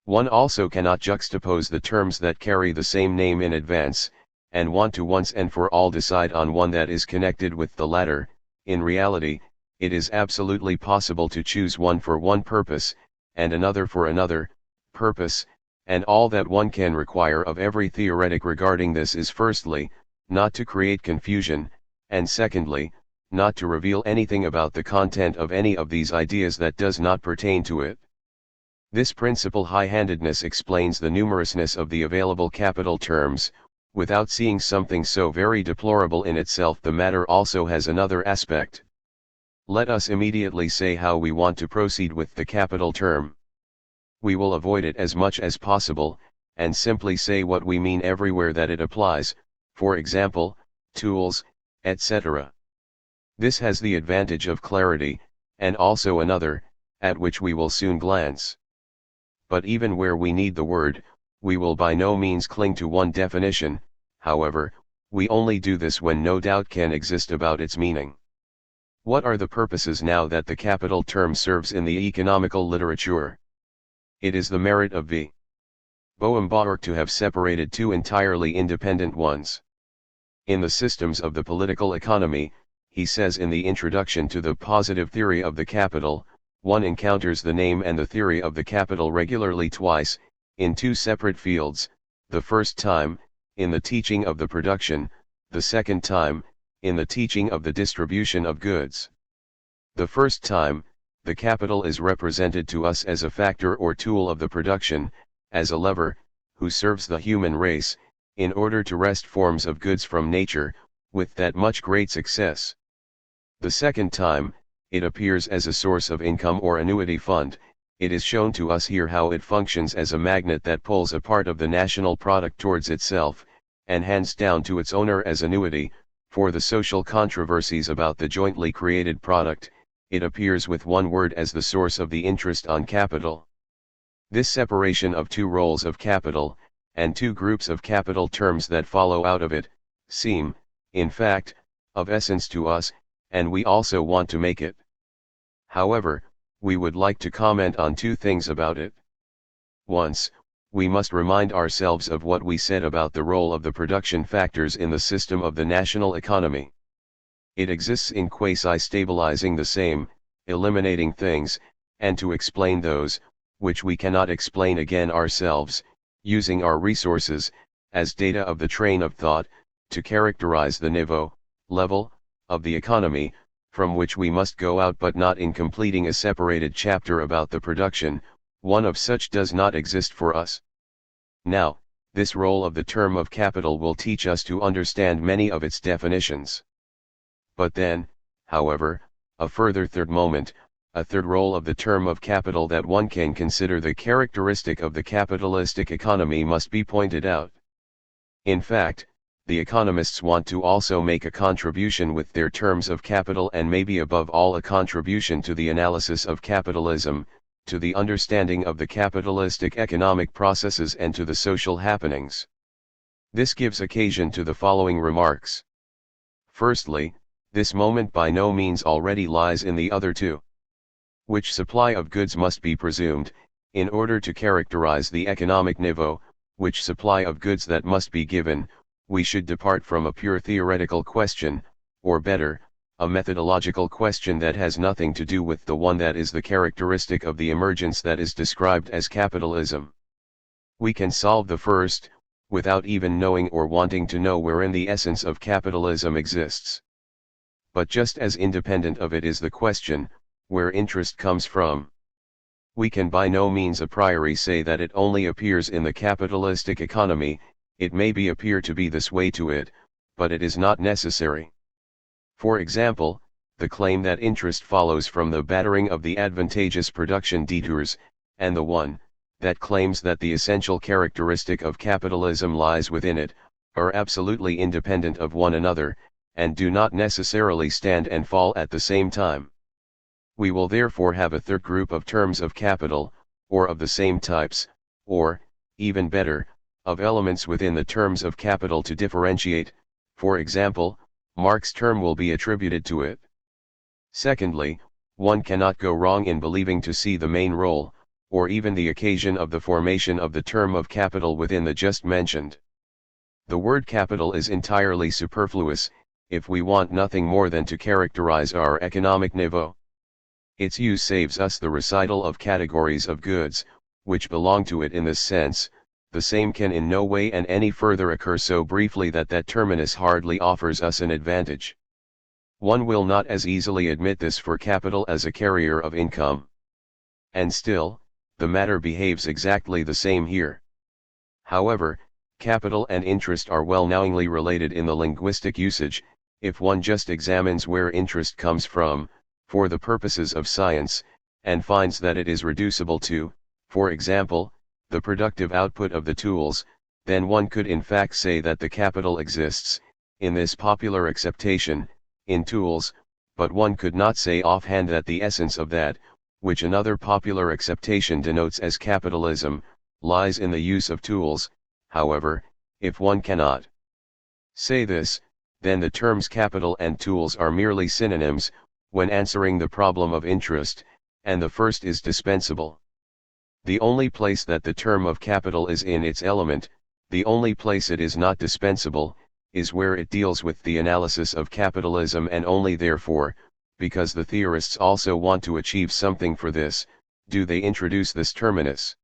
One also cannot juxtapose the terms that carry the same name in advance, and want to once and for all decide on one that is connected with the latter. In reality, it is absolutely possible to choose one for one purpose, and another for another purpose, and all that one can require of every theoretic regarding this is firstly, not to create confusion, and secondly, not to reveal anything about the content of any of these ideas that does not pertain to it. This principal high-handedness explains the numerousness of the available capital terms. Without seeing something so very deplorable in itself, the matter also has another aspect. Let us immediately say how we want to proceed with the capital term. We will avoid it as much as possible, and simply say what we mean everywhere that it applies, for example, tools, etc. This has the advantage of clarity, and also another, at which we will soon glance. But even where we need the word, we will by no means cling to one definition. However, we only do this when no doubt can exist about its meaning. What are the purposes now that the capital term serves in the economical literature? It is the merit of V. Boehm-Bawerk to have separated two entirely independent ones. In the Systems of the Political Economy, he says in the introduction to the positive theory of the capital, one encounters the name and the theory of the capital regularly twice, in two separate fields, the first time, in the teaching of the production, the second time, in the teaching of the distribution of goods. The first time, the capital is represented to us as a factor or tool of the production, as a lever, who serves the human race, in order to wrest forms of goods from nature, with that much great success. The second time, it appears as a source of income or annuity fund. It is shown to us here how it functions as a magnet that pulls a part of the national product towards itself, and hands down to its owner as annuity. For the social controversies about the jointly created product, it appears with one word as the source of the interest on capital. This separation of two roles of capital, and two groups of capital terms that follow out of it, seem, in fact, of essence to us, and we also want to make it. However, we would like to comment on two things about it. Once, we must remind ourselves of what we said about the role of the production factors in the system of the national economy. It exists in quasi-stabilizing the same, eliminating things, and to explain those, which we cannot explain again ourselves, using our resources, as data of the train of thought, to characterize the niveau, level, of the economy, from which we must go out, but not in completing a separated chapter about the production. One of such does not exist for us. Now, this role of the term of capital will teach us to understand many of its definitions. But then, however, a further third moment, a third role of the term of capital that one can consider the characteristic of the capitalistic economy must be pointed out. In fact, the economists want to also make a contribution with their terms of capital, and maybe above all a contribution to the analysis of capitalism, to the understanding of the capitalistic economic processes and to the social happenings. This gives occasion to the following remarks. Firstly, this moment by no means already lies in the other two. Which supply of goods must be presumed, in order to characterize the economic niveau, which supply of goods that must be given, we should depart from a pure theoretical question, or better, a methodological question that has nothing to do with the one that is the characteristic of the emergence that is described as capitalism. We can solve the first, without even knowing or wanting to know wherein the essence of capitalism exists. But just as independent of it is the question, where interest comes from. We can by no means a priori say that it only appears in the capitalistic economy. It may appear to be this way to it, but it is not necessary. For example, the claim that interest follows from the battering of the advantageous production detours, and the one that claims that the essential characteristic of capitalism lies within it, are absolutely independent of one another, and do not necessarily stand and fall at the same time. We will therefore have a third group of terms of capital, or of the same types, or, even better, of elements within the terms of capital to differentiate. For example, Marx's term will be attributed to it. Secondly, one cannot go wrong in believing to see the main role, or even the occasion of the formation of the term of capital within the just mentioned. The word capital is entirely superfluous, if we want nothing more than to characterize our economic niveau. Its use saves us the recital of categories of goods, which belong to it in this sense. The same can in no way and any further occur so briefly that that terminus hardly offers us an advantage. One will not as easily admit this for capital as a carrier of income. And still, the matter behaves exactly the same here. However, capital and interest are well knowingly related in the linguistic usage, if one just examines where interest comes from, for the purposes of science, and finds that it is reducible to, for example, the productive output of the tools, then one could in fact say that the capital exists, in this popular acceptation, in tools, but one could not say offhand that the essence of that, which another popular acceptation denotes as capitalism, lies in the use of tools. However, if one cannot say this, then the terms capital and tools are merely synonyms, when answering the problem of interest, and the first is dispensable. The only place that the term of capital is in its element, the only place it is not dispensable, is where it deals with the analysis of capitalism, and only therefore, because the theorists also want to achieve something for this, do they introduce this terminus.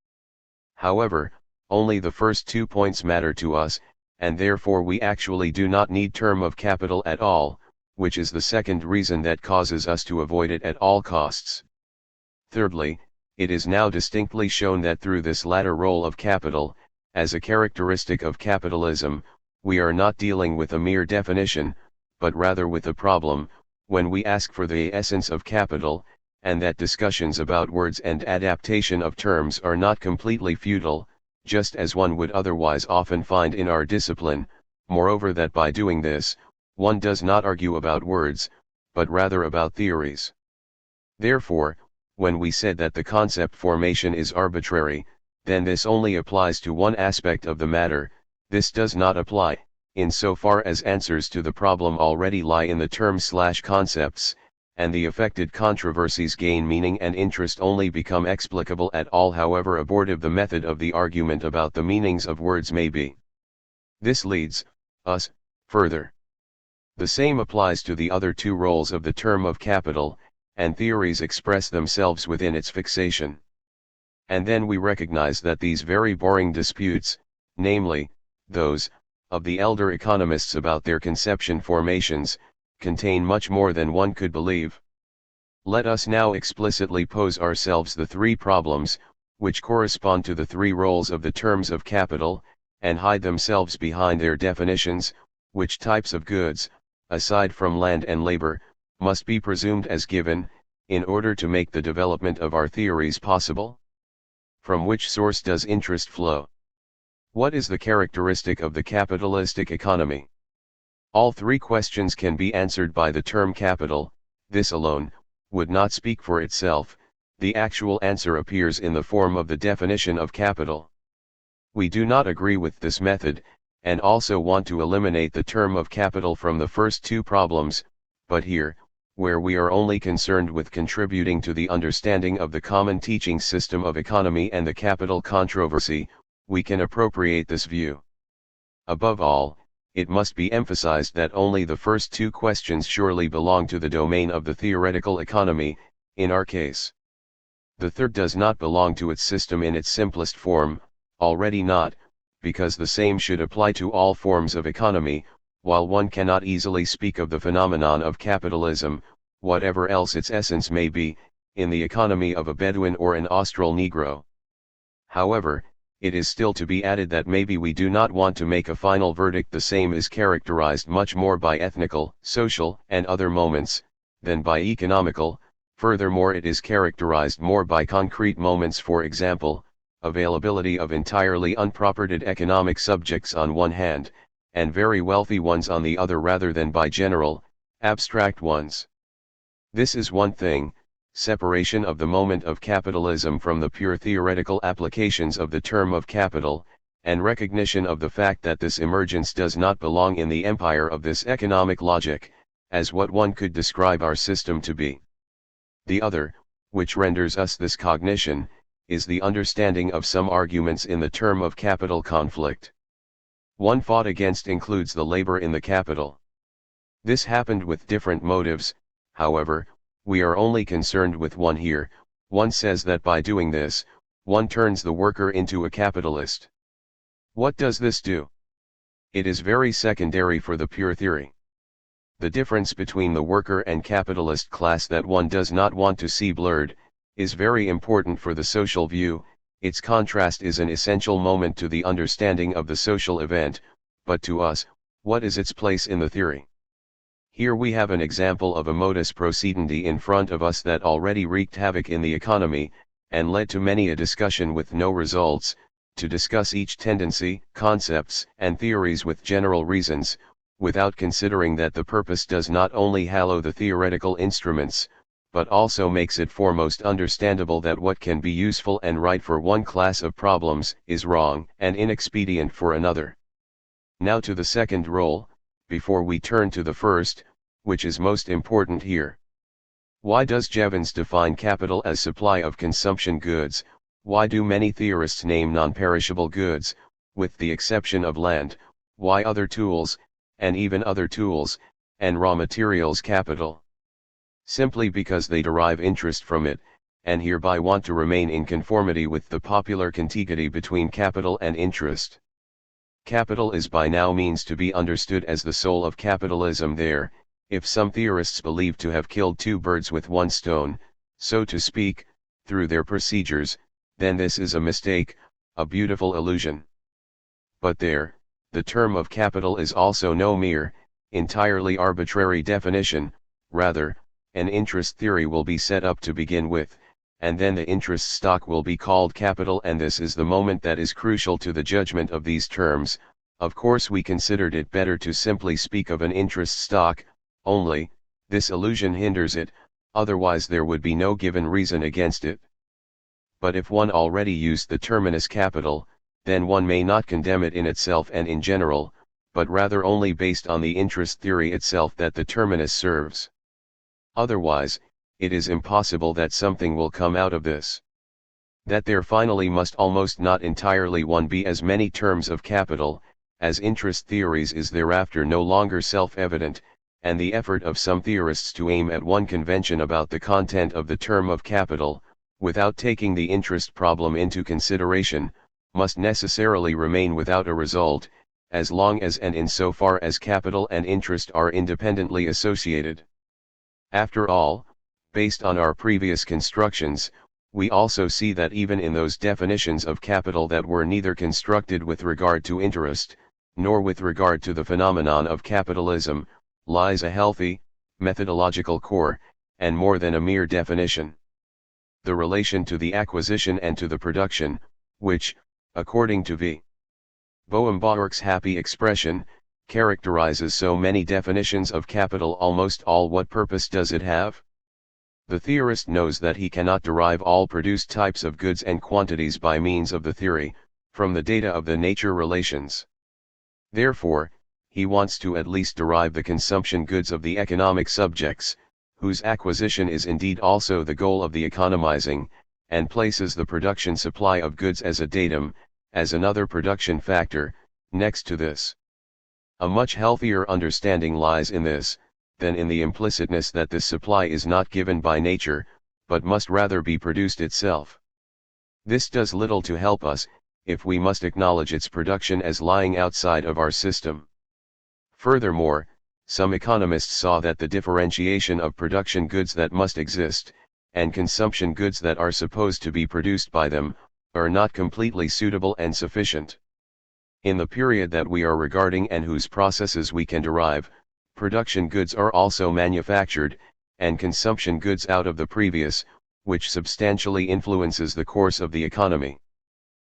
However, only the first 2 points matter to us, and therefore we actually do not need term of capital at all, which is the second reason that causes us to avoid it at all costs. Thirdly, it is now distinctly shown that through this latter role of capital, as a characteristic of capitalism, we are not dealing with a mere definition, but rather with a problem, when we ask for the essence of capital, and that discussions about words and adaptation of terms are not completely futile, just as one would otherwise often find in our discipline. Moreover, that by doing this, one does not argue about words, but rather about theories. Therefore, when we said that the concept formation is arbitrary, then this only applies to one aspect of the matter. This does not apply, in so far as answers to the problem already lie in the terms/concepts, and the affected controversies gain meaning and interest only become explicable at all, however abortive the method of the argument about the meanings of words may be. This leads us further. The same applies to the other two roles of the term of capital, and theories express themselves within its fixation. And then we recognize that these very boring disputes, namely, those of the elder economists about their conception formations, contain much more than one could believe. Let us now explicitly pose ourselves the three problems, which correspond to the three roles of the terms of capital, and hide themselves behind their definitions. Which types of goods, aside from land and labor, must be presumed as given, in order to make the development of our theories possible? From which source does interest flow? What is the characteristic of the capitalistic economy? All three questions can be answered by the term capital. This alone would not speak for itself. The actual answer appears in the form of the definition of capital. We do not agree with this method, and also want to eliminate the term of capital from the first two problems, but here, where we are only concerned with contributing to the understanding of the common teaching system of economy and the capital controversy, we can appropriate this view. Above all, it must be emphasized that only the first two questions surely belong to the domain of the theoretical economy, in our case. The third does not belong to its system in its simplest form, already not, because the same should apply to all forms of economy, while one cannot easily speak of the phenomenon of capitalism, whatever else its essence may be, in the economy of a Bedouin or an Austral Negro. However, it is still to be added that maybe we do not want to make a final verdict the same is characterized much more by ethnical, social, and other moments, than by economical. Furthermore, it is characterized more by concrete moments, for example, availability of entirely unpropertied economic subjects on one hand, and very wealthy ones on the other, rather than by general, abstract ones. This is one thing, separation of the moment of capitalism from the pure theoretical applications of the term of capital, and recognition of the fact that this emergence does not belong in the empire of this economic logic, as what one could describe our system to be. The other, which renders us this cognition, is the understanding of some arguments in the term of capital conflict. One fought against includes the labor in the capital. This happened with different motives, however, we are only concerned with one here. One says that by doing this, one turns the worker into a capitalist. What does this do? It is very secondary for the pure theory. The difference between the worker and capitalist class that one does not want to see blurred, is very important for the social view. Its contrast is an essential moment to the understanding of the social event, but to us, what is its place in the theory? Here we have an example of a modus procedendi in front of us that already wreaked havoc in the economy, and led to many a discussion with no results. To discuss each tendency, concepts, and theories with general reasons, without considering that the purpose does not only hallow the theoretical instruments, but also makes it foremost understandable that what can be useful and right for one class of problems, is wrong and inexpedient for another. Now to the second role, before we turn to the first, which is most important here. Why does Jevons define capital as supply of consumption goods? Why do many theorists name non-perishable goods, with the exception of land? Why other tools, and even other tools, and raw materials capital? Simply because they derive interest from it, and hereby want to remain in conformity with the popular contiguity between capital and interest. Capital is by now means to be understood as the soul of capitalism there. If some theorists believe to have killed two birds with one stone, so to speak, through their procedures, then this is a mistake, a beautiful illusion. But there, the term of capital is also no mere, entirely arbitrary definition. Rather, an interest theory will be set up to begin with, and then the interest stock will be called capital, and this is the moment that is crucial to the judgment of these terms. Of course, we considered it better to simply speak of an interest stock, only, this illusion hinders it, otherwise there would be no given reason against it. But if one already used the terminus capital, then one may not condemn it in itself and in general, but rather only based on the interest theory itself that the terminus serves. Otherwise, it is impossible that something will come out of this. That there finally must almost not entirely one be as many terms of capital, as interest theories is thereafter no longer self-evident, and the effort of some theorists to aim at one convention about the content of the term of capital, without taking the interest problem into consideration, must necessarily remain without a result, as long as and in so far as capital and interest are independently associated. After all, based on our previous constructions, we also see that even in those definitions of capital that were neither constructed with regard to interest, nor with regard to the phenomenon of capitalism, lies a healthy, methodological core, and more than a mere definition. The relation to the acquisition and to the production, which, according to V. Boehm-Bawerk's happy expression, characterizes so many definitions of capital, almost all, what purpose does it have? The theorist knows that he cannot derive all produced types of goods and quantities by means of the theory, from the data of the nature relations. Therefore, he wants to at least derive the consumption goods of the economic subjects, whose acquisition is indeed also the goal of the economizing, and places the production supply of goods as a datum, as another production factor, next to this. A much healthier understanding lies in this, than in the implicitness that this supply is not given by nature, but must rather be produced itself. This does little to help us, if we must acknowledge its production as lying outside of our system. Furthermore, some economists saw that the differentiation of production goods that must exist, and consumption goods that are supposed to be produced by them, are not completely suitable and sufficient. In the period that we are regarding and whose processes we can derive, production goods are also manufactured, and consumption goods out of the previous, which substantially influences the course of the economy.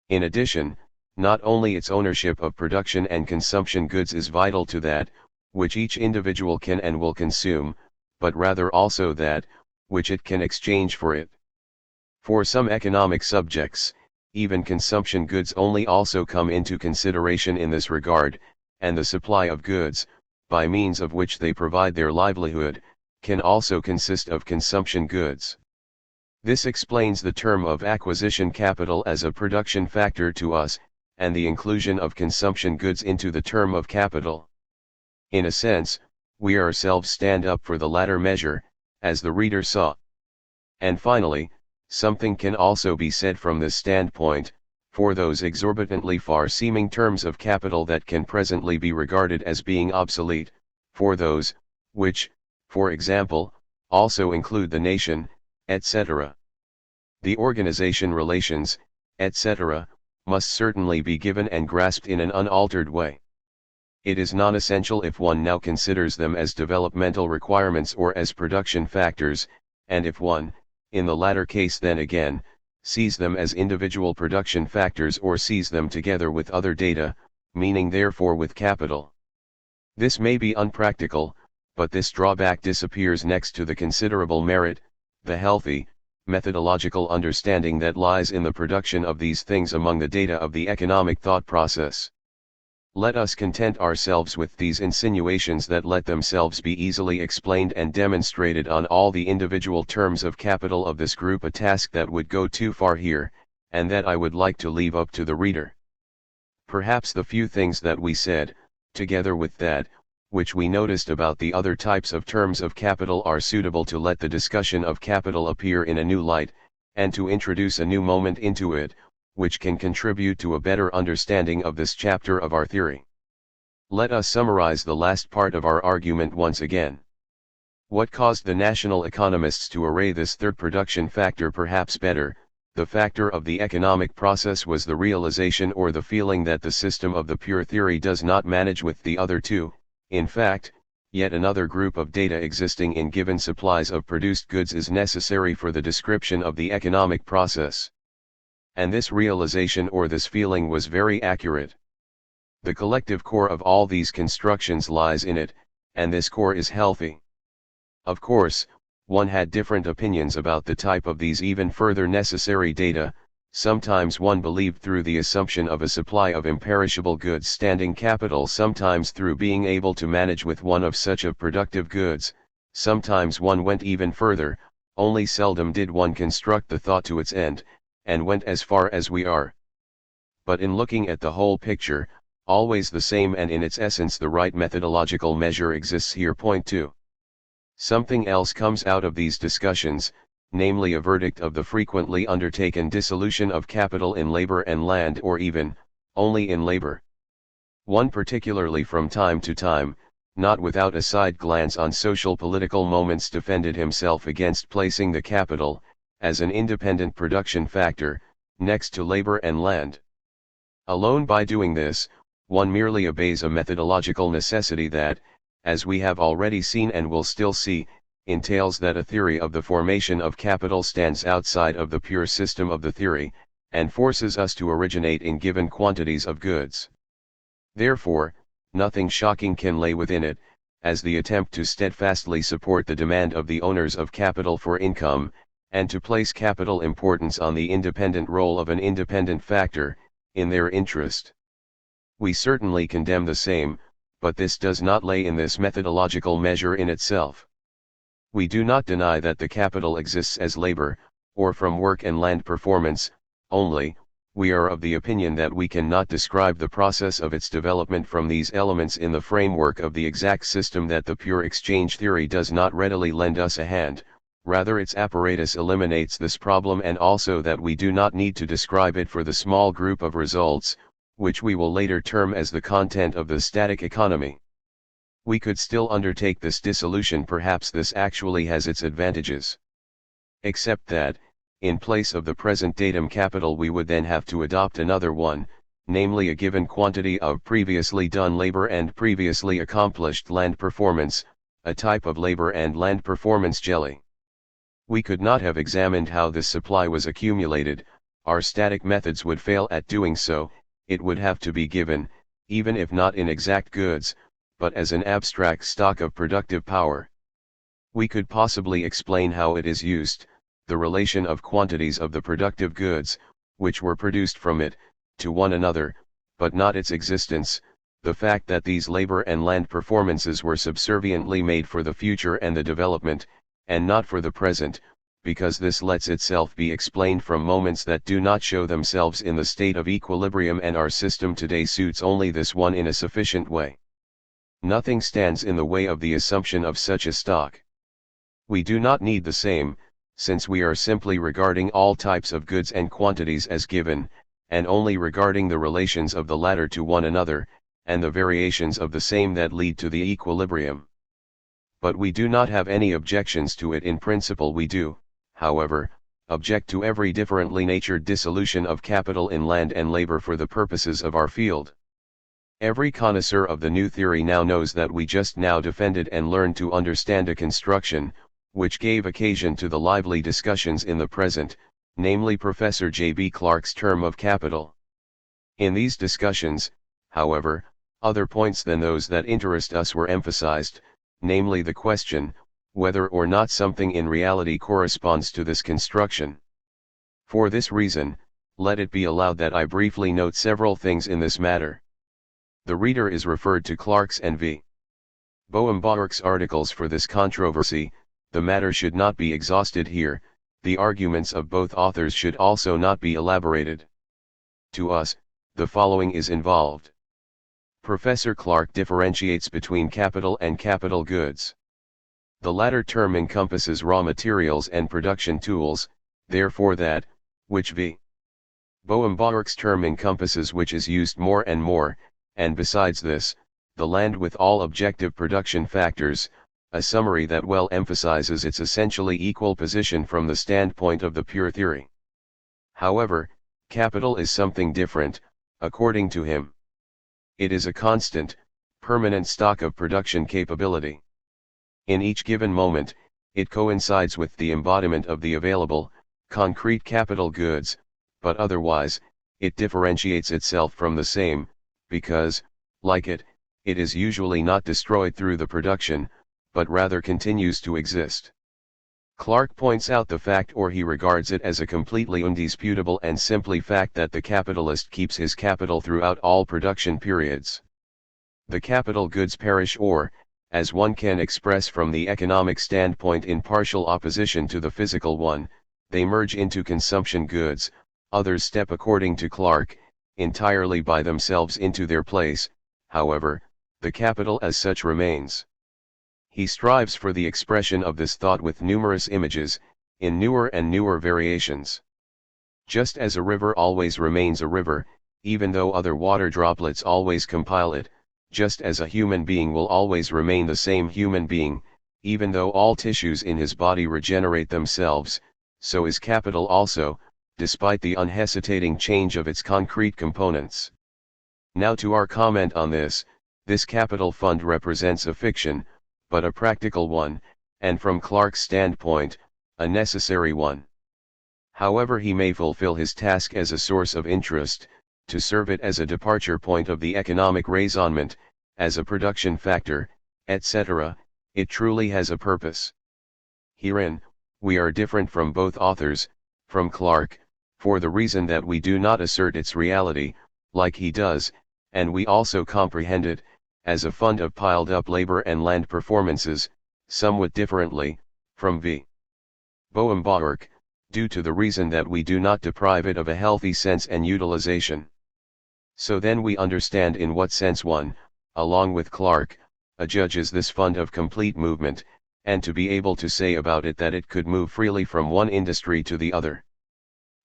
In addition, not only its ownership of production and consumption goods is vital to that, which each individual can and will consume, but rather also that, which it can exchange for it. For some economic subjects, even consumption goods only also come into consideration in this regard, and the supply of goods, by means of which they provide their livelihood, can also consist of consumption goods. This explains the term of acquisition capital as a production factor to us, and the inclusion of consumption goods into the term of capital. In a sense, we ourselves stand up for the latter measure, as the reader saw. And finally, something can also be said from this standpoint, for those exorbitantly far-seeming terms of capital that can presently be regarded as being obsolete, for those, which, for example, also include the nation, etc. The organization relations, etc., must certainly be given and grasped in an unaltered way. It is non-essential if one now considers them as developmental requirements or as production factors, and if one, in the latter case then again, sees them as individual production factors or sees them together with other data, meaning therefore with capital. This may be unpractical, but this drawback disappears next to the considerable merit, the healthy, methodological understanding that lies in the production of these things among the data of the economic thought process. Let us content ourselves with these insinuations that let themselves be easily explained and demonstrated on all the individual terms of capital of this group, a task that would go too far here, and that I would like to leave up to the reader. Perhaps the few things that we said, together with that, which we noticed about the other types of terms of capital, are suitable to let the discussion of capital appear in a new light, and to introduce a new moment into it, which can contribute to a better understanding of this chapter of our theory. Let us summarize the last part of our argument once again. What caused the national economists to array this third production factor perhaps better, the factor of the economic process, was the realization or the feeling that the system of the pure theory does not manage with the other two, in fact, yet another group of data existing in given supplies of produced goods is necessary for the description of the economic process. And this realization or this feeling was very accurate. The collective core of all these constructions lies in it, and this core is healthy. Of course, one had different opinions about the type of these even further necessary data. Sometimes one believed through the assumption of a supply of imperishable goods standing capital, sometimes through being able to manage with one of such of productive goods, sometimes one went even further, only seldom did one construct the thought to its end, and went as far as we are. But in looking at the whole picture, always the same and in its essence the right methodological measure exists here. Point 2. Something else comes out of these discussions, namely a verdict of the frequently undertaken dissolution of capital in labor and land, or even, only in labor. One particularly from time to time, not without a side glance on social political moments, defended himself against placing the capital, as an independent production factor, next to labor and land. Alone by doing this, one merely obeys a methodological necessity that, as we have already seen and will still see, entails that a theory of the formation of capital stands outside of the pure system of the theory, and forces us to originate in given quantities of goods. Therefore, nothing shocking can lay within it, as the attempt to steadfastly support the demand of the owners of capital for income, and to place capital importance on the independent role of an independent factor, in their interest. We certainly condemn the same, but this does not lay in this methodological measure in itself. We do not deny that the capital exists as labor, or from work and land performance, only, we are of the opinion that we cannot describe the process of its development from these elements in the framework of the exact system that the pure exchange theory does not readily lend us a hand, rather its apparatus eliminates this problem, and also that we do not need to describe it for the small group of results, which we will later term as the content of the static economy. We could still undertake this dissolution. Perhaps this actually has its advantages. Except that, in place of the present datum capital, we would then have to adopt another one, namely a given quantity of previously done labor and previously accomplished land performance, a type of labor and land performance jelly. We could not have examined how this supply was accumulated, our static methods would fail at doing so. It would have to be given, even if not in exact goods, but as an abstract stock of productive power. We could possibly explain how it is used, the relation of quantities of the productive goods, which were produced from it, to one another, but not its existence, the fact that these labor and land performances were subserviently made for the future and the development, and not for the present, because this lets itself be explained from moments that do not show themselves in the state of equilibrium, and our system today suits only this one in a sufficient way. Nothing stands in the way of the assumption of such a stock. We do not need the same, since we are simply regarding all types of goods and quantities as given, and only regarding the relations of the latter to one another, and the variations of the same that lead to the equilibrium. But we do not have any objections to it in principle. We do, however, object to every differently natured dissolution of capital in land and labor for the purposes of our field. Every connoisseur of the new theory now knows that we just now defended and learned to understand a construction, which gave occasion to the lively discussions in the present, namely Professor J.B. Clark's term of capital. In these discussions, however, other points than those that interest us were emphasized, namely the question, whether or not something in reality corresponds to this construction. For this reason, let it be allowed that I briefly note several things in this matter. The reader is referred to Clark's and V. Boehm-Baruch's articles for this controversy. The matter should not be exhausted here, the arguments of both authors should also not be elaborated. To us, the following is involved. Professor Clark differentiates between capital and capital goods. The latter term encompasses raw materials and production tools, therefore that, which V. Boehm-Baruch's term encompasses which is used more and more, and besides this, the land with all objective production factors, a summary that well emphasizes its essentially equal position from the standpoint of the pure theory. However, capital is something different, according to him. It is a constant, permanent stock of production capability. In each given moment, it coincides with the embodiment of the available, concrete capital goods, but otherwise, it differentiates itself from the same, because, like it is usually not destroyed through the production, but rather continues to exist. Clark points out the fact, or he regards it as a completely indisputable and simply fact, that the capitalist keeps his capital throughout all production periods. The capital goods perish, or, as one can express from the economic standpoint, in partial opposition to the physical one, they merge into consumption goods. Others step, according to Clark, entirely by themselves into their place. However, the capital as such remains. He strives for the expression of this thought with numerous images, in newer and newer variations. Just as a river always remains a river, even though other water droplets always compile it, just as a human being will always remain the same human being, even though all tissues in his body regenerate themselves, so is capital also, despite the unhesitating change of its concrete components. Now to our comment on this capital fund represents a fiction, but a practical one, and from Clark's standpoint, a necessary one. However, he may fulfill his task as a source of interest, to serve it as a departure point of the economic raisonnement, as a production factor, etc., it truly has a purpose. Herein, we are different from both authors, from Clarke, for the reason that we do not assert its reality, like he does, and we also comprehend it, as a fund of piled-up labor and land performances, somewhat differently, from v. Boehm-Bawerk, due to the reason that we do not deprive it of a healthy sense and utilization. So then we understand in what sense one, along with Clarke, adjudges this fund of complete movement, and to be able to say about it that it could move freely from one industry to the other.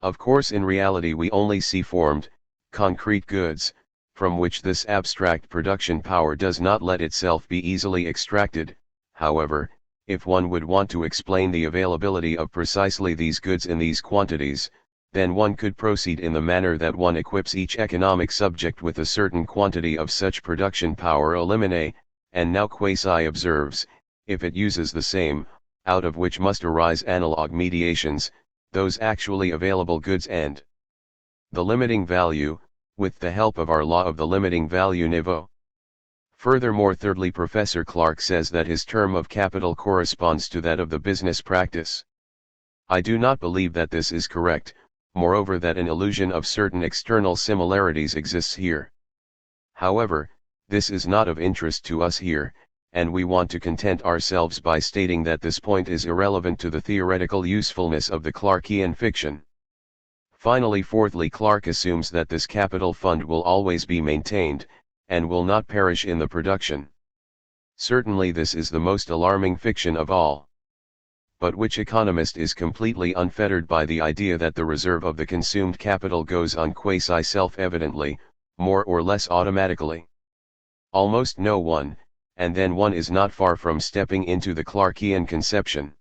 Of course in reality we only see formed, concrete goods, from which this abstract production power does not let itself be easily extracted. However, if one would want to explain the availability of precisely these goods in these quantities, then one could proceed in the manner that one equips each economic subject with a certain quantity of such production power elimine, and now quasi observes, if it uses the same, out of which must arise analog mediations, those actually available goods and the limiting value, with the help of our law of the limiting value niveau. Furthermore, thirdly, Professor Clarke says that his term of capital corresponds to that of the business practice. I do not believe that this is correct, moreover that an illusion of certain external similarities exists here. However, this is not of interest to us here, and we want to content ourselves by stating that this point is irrelevant to the theoretical usefulness of the Clarkean fiction. Finally, fourthly, Clarke assumes that this capital fund will always be maintained, and will not perish in the production. Certainly this is the most alarming fiction of all. But which economist is completely unfettered by the idea that the reserve of the consumed capital goes on quasi-self-evidently, more or less automatically? Almost no one, and then one is not far from stepping into the Clarkean conception.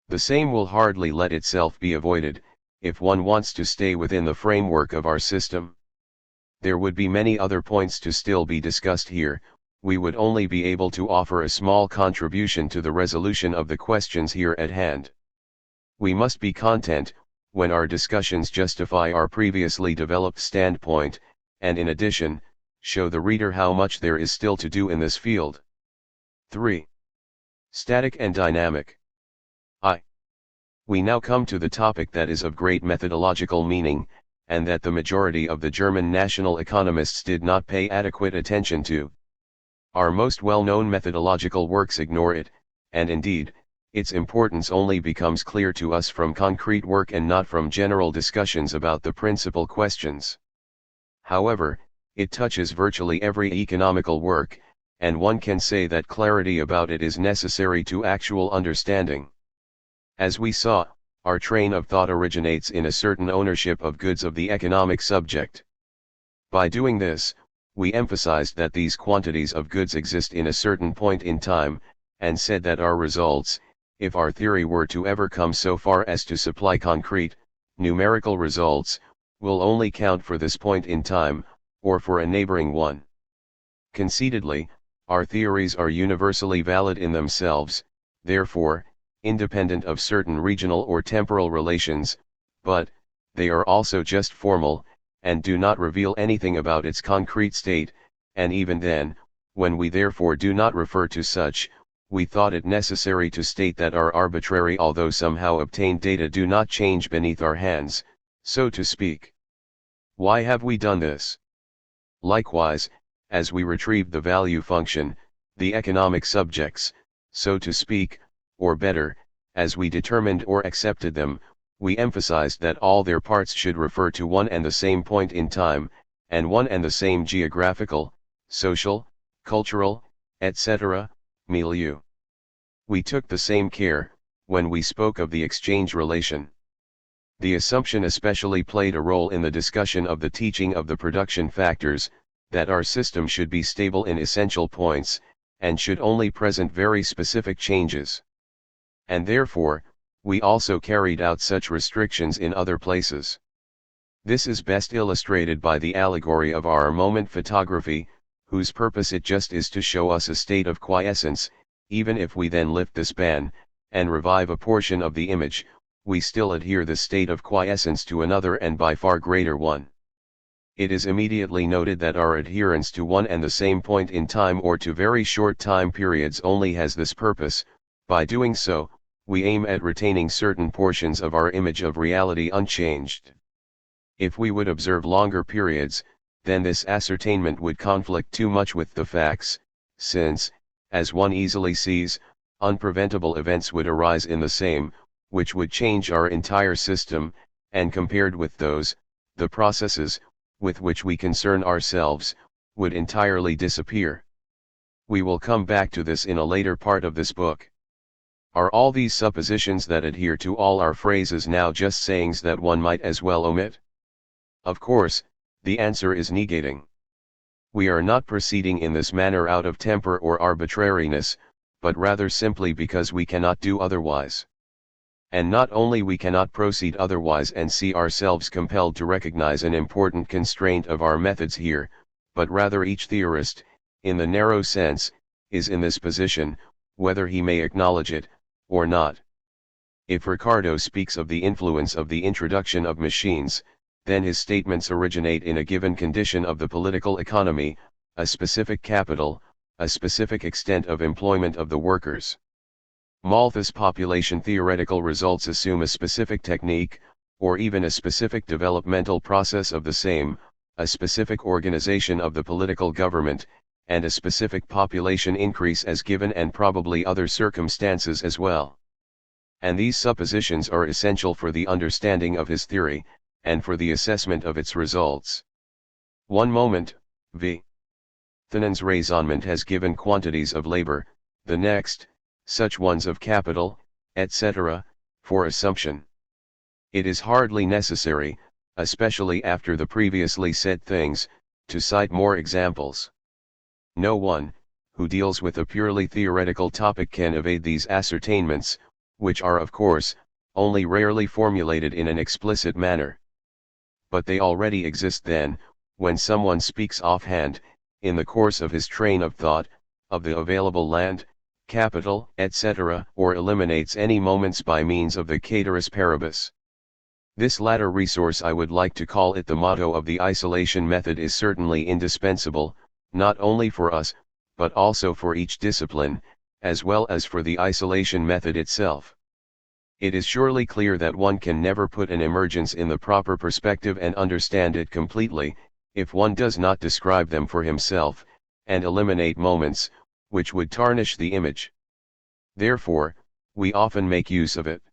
The same will hardly let itself be avoided, if one wants to stay within the framework of our system. There would be many other points to still be discussed here, we would only be able to offer a small contribution to the resolution of the questions here at hand. We must be content, when our discussions justify our previously developed standpoint, and in addition, show the reader how much there is still to do in this field. 3. Static and dynamic. We now come to the topic that is of great methodological meaning, and that the majority of the German national economists did not pay adequate attention to. Our most well-known methodological works ignore it, and indeed, its importance only becomes clear to us from concrete work and not from general discussions about the principal questions. However, it touches virtually every economical work, and one can say that clarity about it is necessary to actual understanding. As we saw, our train of thought originates in a certain ownership of goods of the economic subject. By doing this, we emphasized that these quantities of goods exist in a certain point in time, and said that our results, if our theory were to ever come so far as to supply concrete, numerical results, will only count for this point in time, or for a neighboring one. Conceitedly, our theories are universally valid in themselves, therefore, independent of certain regional or temporal relations, but, they are also just formal, and do not reveal anything about its concrete state, and even then, when we therefore do not refer to such, we thought it necessary to state that our arbitrary although somehow obtained data do not change beneath our hands, so to speak. Why have we done this? Likewise, as we retrieved the value function, the economic subjects, so to speak, or better, as we determined or accepted them, we emphasized that all their parts should refer to one and the same point in time, and one and the same geographical, social, cultural, etc., milieu. We took the same care, when we spoke of the exchange relation. The assumption especially played a role in the discussion of the teaching of the production factors, that our system should be stable in essential points, and should only present very specific changes. And therefore, we also carried out such restrictions in other places. This is best illustrated by the allegory of our moment photography, whose purpose it just is to show us a state of quiescence. Even if we then lift the span, and revive a portion of the image, we still adhere the state of quiescence to another and by far greater one. it is immediately noted that our adherence to one and the same point in time or to very short time periods only has this purpose. By doing so, we aim at retaining certain portions of our image of reality unchanged. If we would observe longer periods, then this ascertainment would conflict too much with the facts, since, as one easily sees, unpreventable events would arise in the same, which would change our entire system, and compared with those, the processes, with which we concern ourselves, would entirely disappear. We will come back to this in a later part of this book. Are all these suppositions that adhere to all our phrases now just sayings that one might as well omit? Of course, the answer is negating. We are not proceeding in this manner out of temper or arbitrariness, but rather simply because we cannot do otherwise. And not only we cannot proceed otherwise and see ourselves compelled to recognize an important constraint of our methods here, but rather each theorist, in the narrow sense, is in this position, whether he may acknowledge it, or not. If Ricardo speaks of the influence of the introduction of machines, then his statements originate in a given condition of the political economy, a specific capital, a specific extent of employment of the workers. Malthus' population theoretical results assume a specific technique, or even a specific developmental process of the same, a specific organization of the political government, and a specific population increase as given and probably other circumstances as well. And these suppositions are essential for the understanding of his theory, and for the assessment of its results. One moment, v. Thenon's raisonnement has given quantities of labor, the next, such ones of capital, etc., for assumption. It is hardly necessary, especially after the previously said things, to cite more examples. No one, who deals with a purely theoretical topic can evade these ascertainments, which are of course, only rarely formulated in an explicit manner. But they already exist then, when someone speaks offhand, in the course of his train of thought, of the available land, capital, etc., or eliminates any moments by means of the caeteris paribus. This latter resource, I would like to call it the motto of the isolation method, is certainly indispensable, not only for us, but also for each discipline, as well as for the isolation method itself. It is surely clear that one can never put an emergence in the proper perspective and understand it completely, if one does not describe them for himself, and eliminate moments, which would tarnish the image. Therefore, we often make use of it.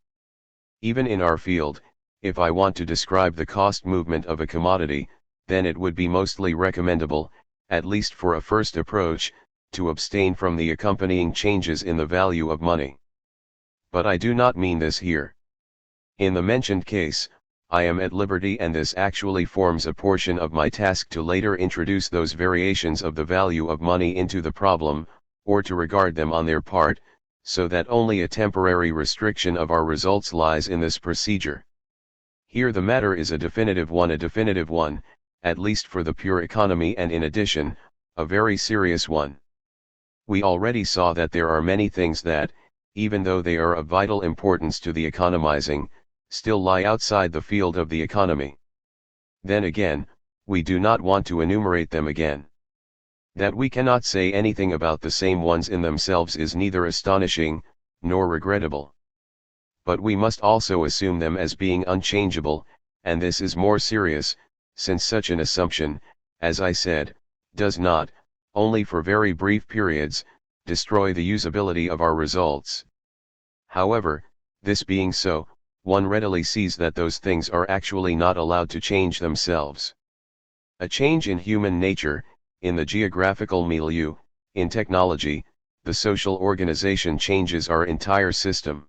Even in our field, if I want to describe the cost movement of a commodity, then it would be mostly recommendable, at least for a first approach, to abstain from the accompanying changes in the value of money. But I do not mean this here. In the mentioned case, I am at liberty, and this actually forms a portion of my task, to later introduce those variations of the value of money into the problem, or to regard them on their part, so that only a temporary restriction of our results lies in this procedure. Here the matter is a definitive one, at least for the pure economy, and in addition, a very serious one. We already saw that there are many things that, even though they are of vital importance to the economizing, still lie outside the field of the economy. Then again, we do not want to enumerate them again. That we cannot say anything about the same ones in themselves is neither astonishing, nor regrettable. But we must also assume them as being unchangeable, and this is more serious, since such an assumption, as I said, does not, only for very brief periods, destroy the usability of our results. However, this being so, one readily sees that those things are actually not allowed to change themselves. A change in human nature, in the geographical milieu, in technology, the social organization changes our entire system.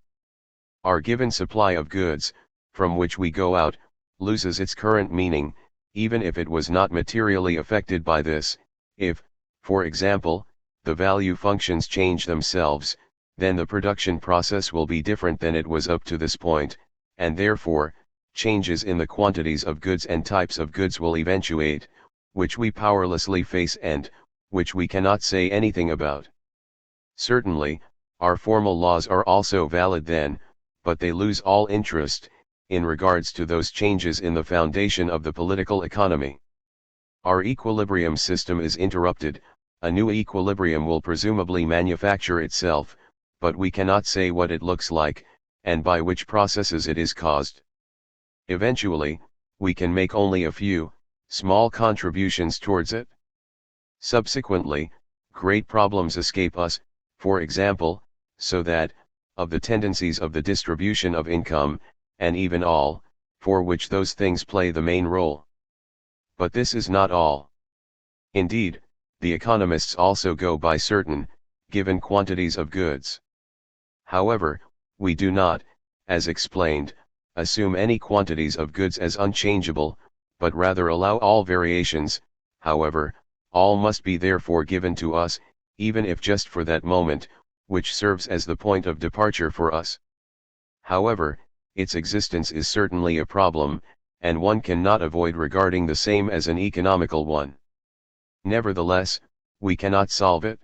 Our given supply of goods, from which we go out, loses its current meaning, even if it was not materially affected by this. If, for example, the value functions change themselves, then the production process will be different than it was up to this point, and therefore, changes in the quantities of goods and types of goods will eventuate, which we powerlessly face and, which we cannot say anything about. Certainly, our formal laws are also valid then, but they lose all interest, in regards to those changes in the foundation of the political economy. Our equilibrium system is interrupted, a new equilibrium will presumably manufacture itself, but we cannot say what it looks like, and by which processes it is caused. Eventually, we can make only a few, small contributions towards it. Subsequently, great problems escape us, for example, so that, of the tendencies of the distribution of income, and even all, for which those things play the main role. But this is not all. Indeed, the economists also go by certain, given quantities of goods. However, we do not, as explained, assume any quantities of goods as unchangeable, but rather allow all variations. However, all must be therefore given to us, even if just for that moment, which serves as the point of departure for us. However, its existence is certainly a problem, and one cannot avoid regarding the same as an economical one. Nevertheless, we cannot solve it.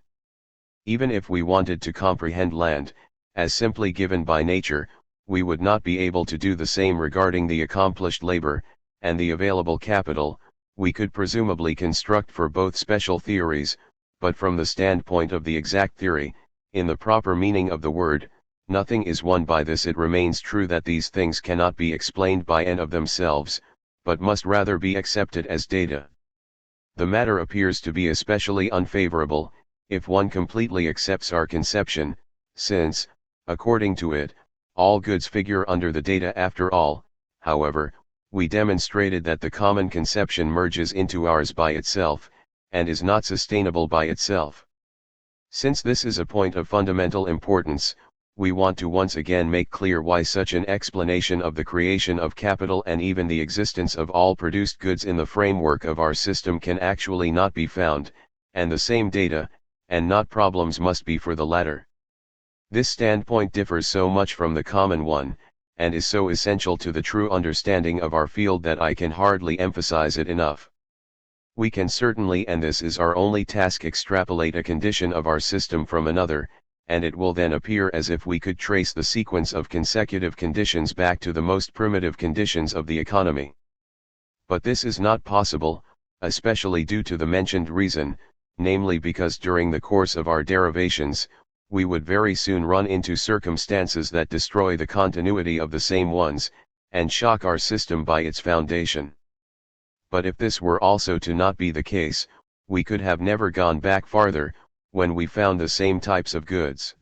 Even if we wanted to comprehend land, as simply given by nature, we would not be able to do the same regarding the accomplished labor, and the available capital. We could presumably construct for both special theories, but from the standpoint of the exact theory, in the proper meaning of the word, nothing is won by this. It remains true that these things cannot be explained by and of themselves, but must rather be accepted as data. The matter appears to be especially unfavorable, if one completely accepts our conception, since, according to it, all goods figure under the data after all. However, we demonstrated that the common conception merges into ours by itself, and is not sustainable by itself. Since this is a point of fundamental importance, we want to once again make clear why such an explanation of the creation of capital and even the existence of all produced goods in the framework of our system can actually not be found, and the same data, and not problems, must be for the latter. This standpoint differs so much from the common one, and is so essential to the true understanding of our field that I can hardly emphasize it enough. We can certainly, and this is our only task, extrapolate a condition of our system from another, and it will then appear as if we could trace the sequence of consecutive conditions back to the most primitive conditions of the economy. But this is not possible, especially due to the mentioned reason, namely because during the course of our derivations, we would very soon run into circumstances that destroy the continuity of the same ones, and shock our system by its foundation. But if this were also to not be the case, we could have never gone back farther, when we found the same types of goods.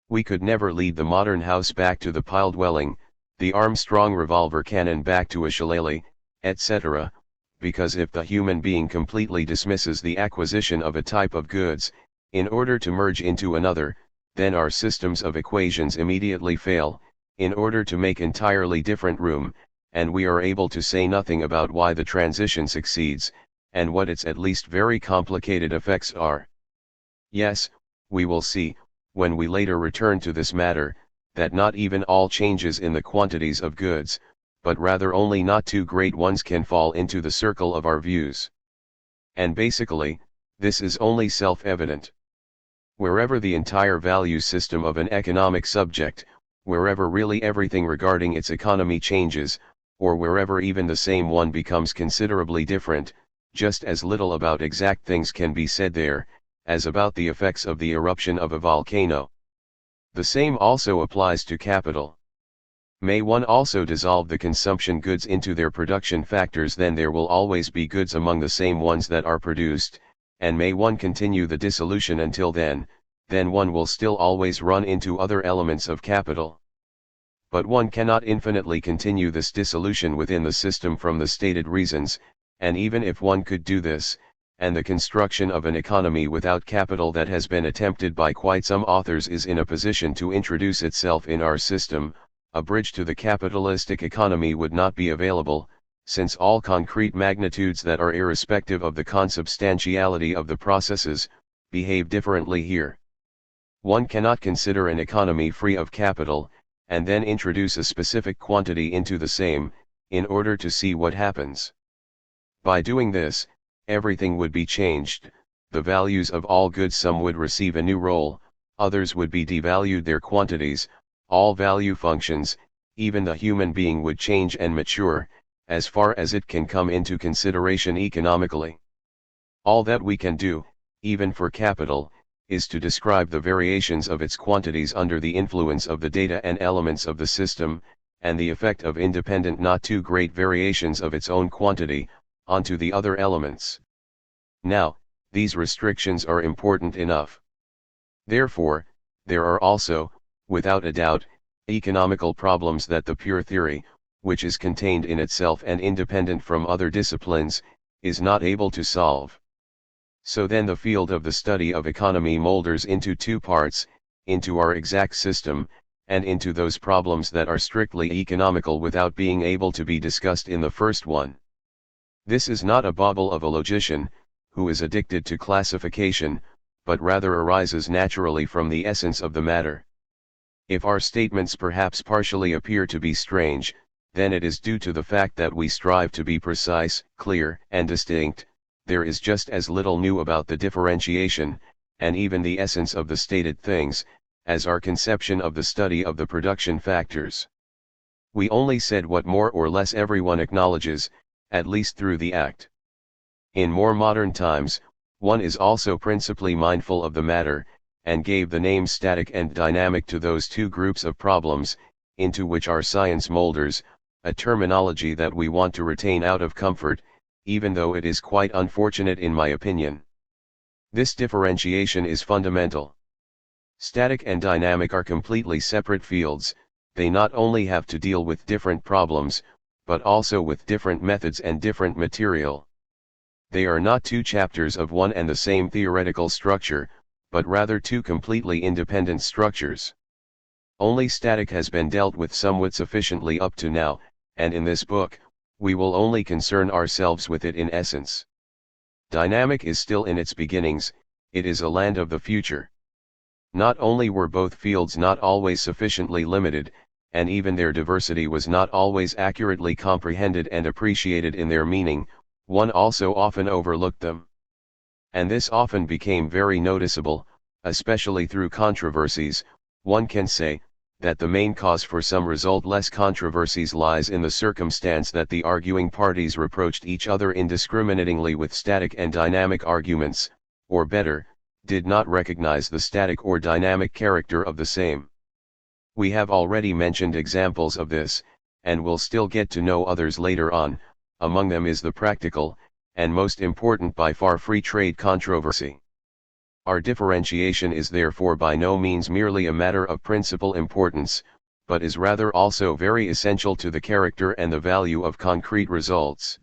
We could never lead the modern house back to the pile dwelling, the Armstrong revolver cannon back to a shillelagh, etc., because if the human being completely dismisses the acquisition of a type of goods, in order to merge into another, then our systems of equations immediately fail, in order to make entirely different room, and we are able to say nothing about why the transition succeeds, and what its at least very complicated effects are. Yes, we will see, when we later return to this matter, that not even all changes in the quantities of goods, but rather only not too great ones, can fall into the circle of our views. And basically, this is only self-evident. Wherever the entire value system of an economic subject, wherever really everything regarding its economy changes, or wherever even the same one becomes considerably different, just as little about exact things can be said there, as about the effects of the eruption of a volcano. The same also applies to capital. May one also dissolve the consumption goods into their production factors, then there will always be goods among the same ones that are produced, and may one continue the dissolution until then one will still always run into other elements of capital. But one cannot infinitely continue this dissolution within the system from the stated reasons, and even if one could do this, and the construction of an economy without capital that has been attempted by quite some authors is in a position to introduce itself in our system, a bridge to the capitalistic economy would not be available, since all concrete magnitudes that are irrespective of the consubstantiality of the processes, behave differently here. One cannot consider an economy free of capital, and then introduce a specific quantity into the same, in order to see what happens. By doing this, everything would be changed, the values of all goods, some would receive a new role, others would be devalued their quantities, all value functions, even the human being would change and mature, as far as it can come into consideration economically. All that we can do, even for capital, is to describe the variations of its quantities under the influence of the data and elements of the system, and the effect of independent not too great variations of its own quantity, onto the other elements. Now, these restrictions are important enough. Therefore, there are also, without a doubt, economical problems that the pure theory, which is contained in itself and independent from other disciplines, is not able to solve. So then the field of the study of economy molders into two parts, into our exact system, and into those problems that are strictly economical without being able to be discussed in the first one. This is not a bauble of a logician, who is addicted to classification, but rather arises naturally from the essence of the matter. If our statements perhaps partially appear to be strange, then it is due to the fact that we strive to be precise, clear, and distinct. There is just as little new about the differentiation, and even the essence of the stated things, as our conception of the study of the production factors. We only said what more or less everyone acknowledges, at least through the act. In more modern times, one is also principally mindful of the matter, and gave the names static and dynamic to those two groups of problems, into which our science molders, a terminology that we want to retain out of comfort, even though it is quite unfortunate in my opinion. This differentiation is fundamental. Static and dynamic are completely separate fields. They not only have to deal with different problems, but also with different methods and different material. They are not two chapters of one and the same theoretical structure, but rather two completely independent structures. Only static has been dealt with somewhat sufficiently up to now, and in this book, we will only concern ourselves with it in essence. Dynamic is still in its beginnings, it is a land of the future. Not only were both fields not always sufficiently limited, and even their diversity was not always accurately comprehended and appreciated in their meaning, one also often overlooked them. And this often became very noticeable, especially through controversies. One can say that the main cause for some resultless controversies lies in the circumstance that the arguing parties reproached each other indiscriminatingly with static and dynamic arguments, or better, did not recognize the static or dynamic character of the same. We have already mentioned examples of this, and will still get to know others later on. Among them is the practical, and most important by far, free trade controversy. Our differentiation is therefore by no means merely a matter of principal importance, but is rather also very essential to the character and the value of concrete results.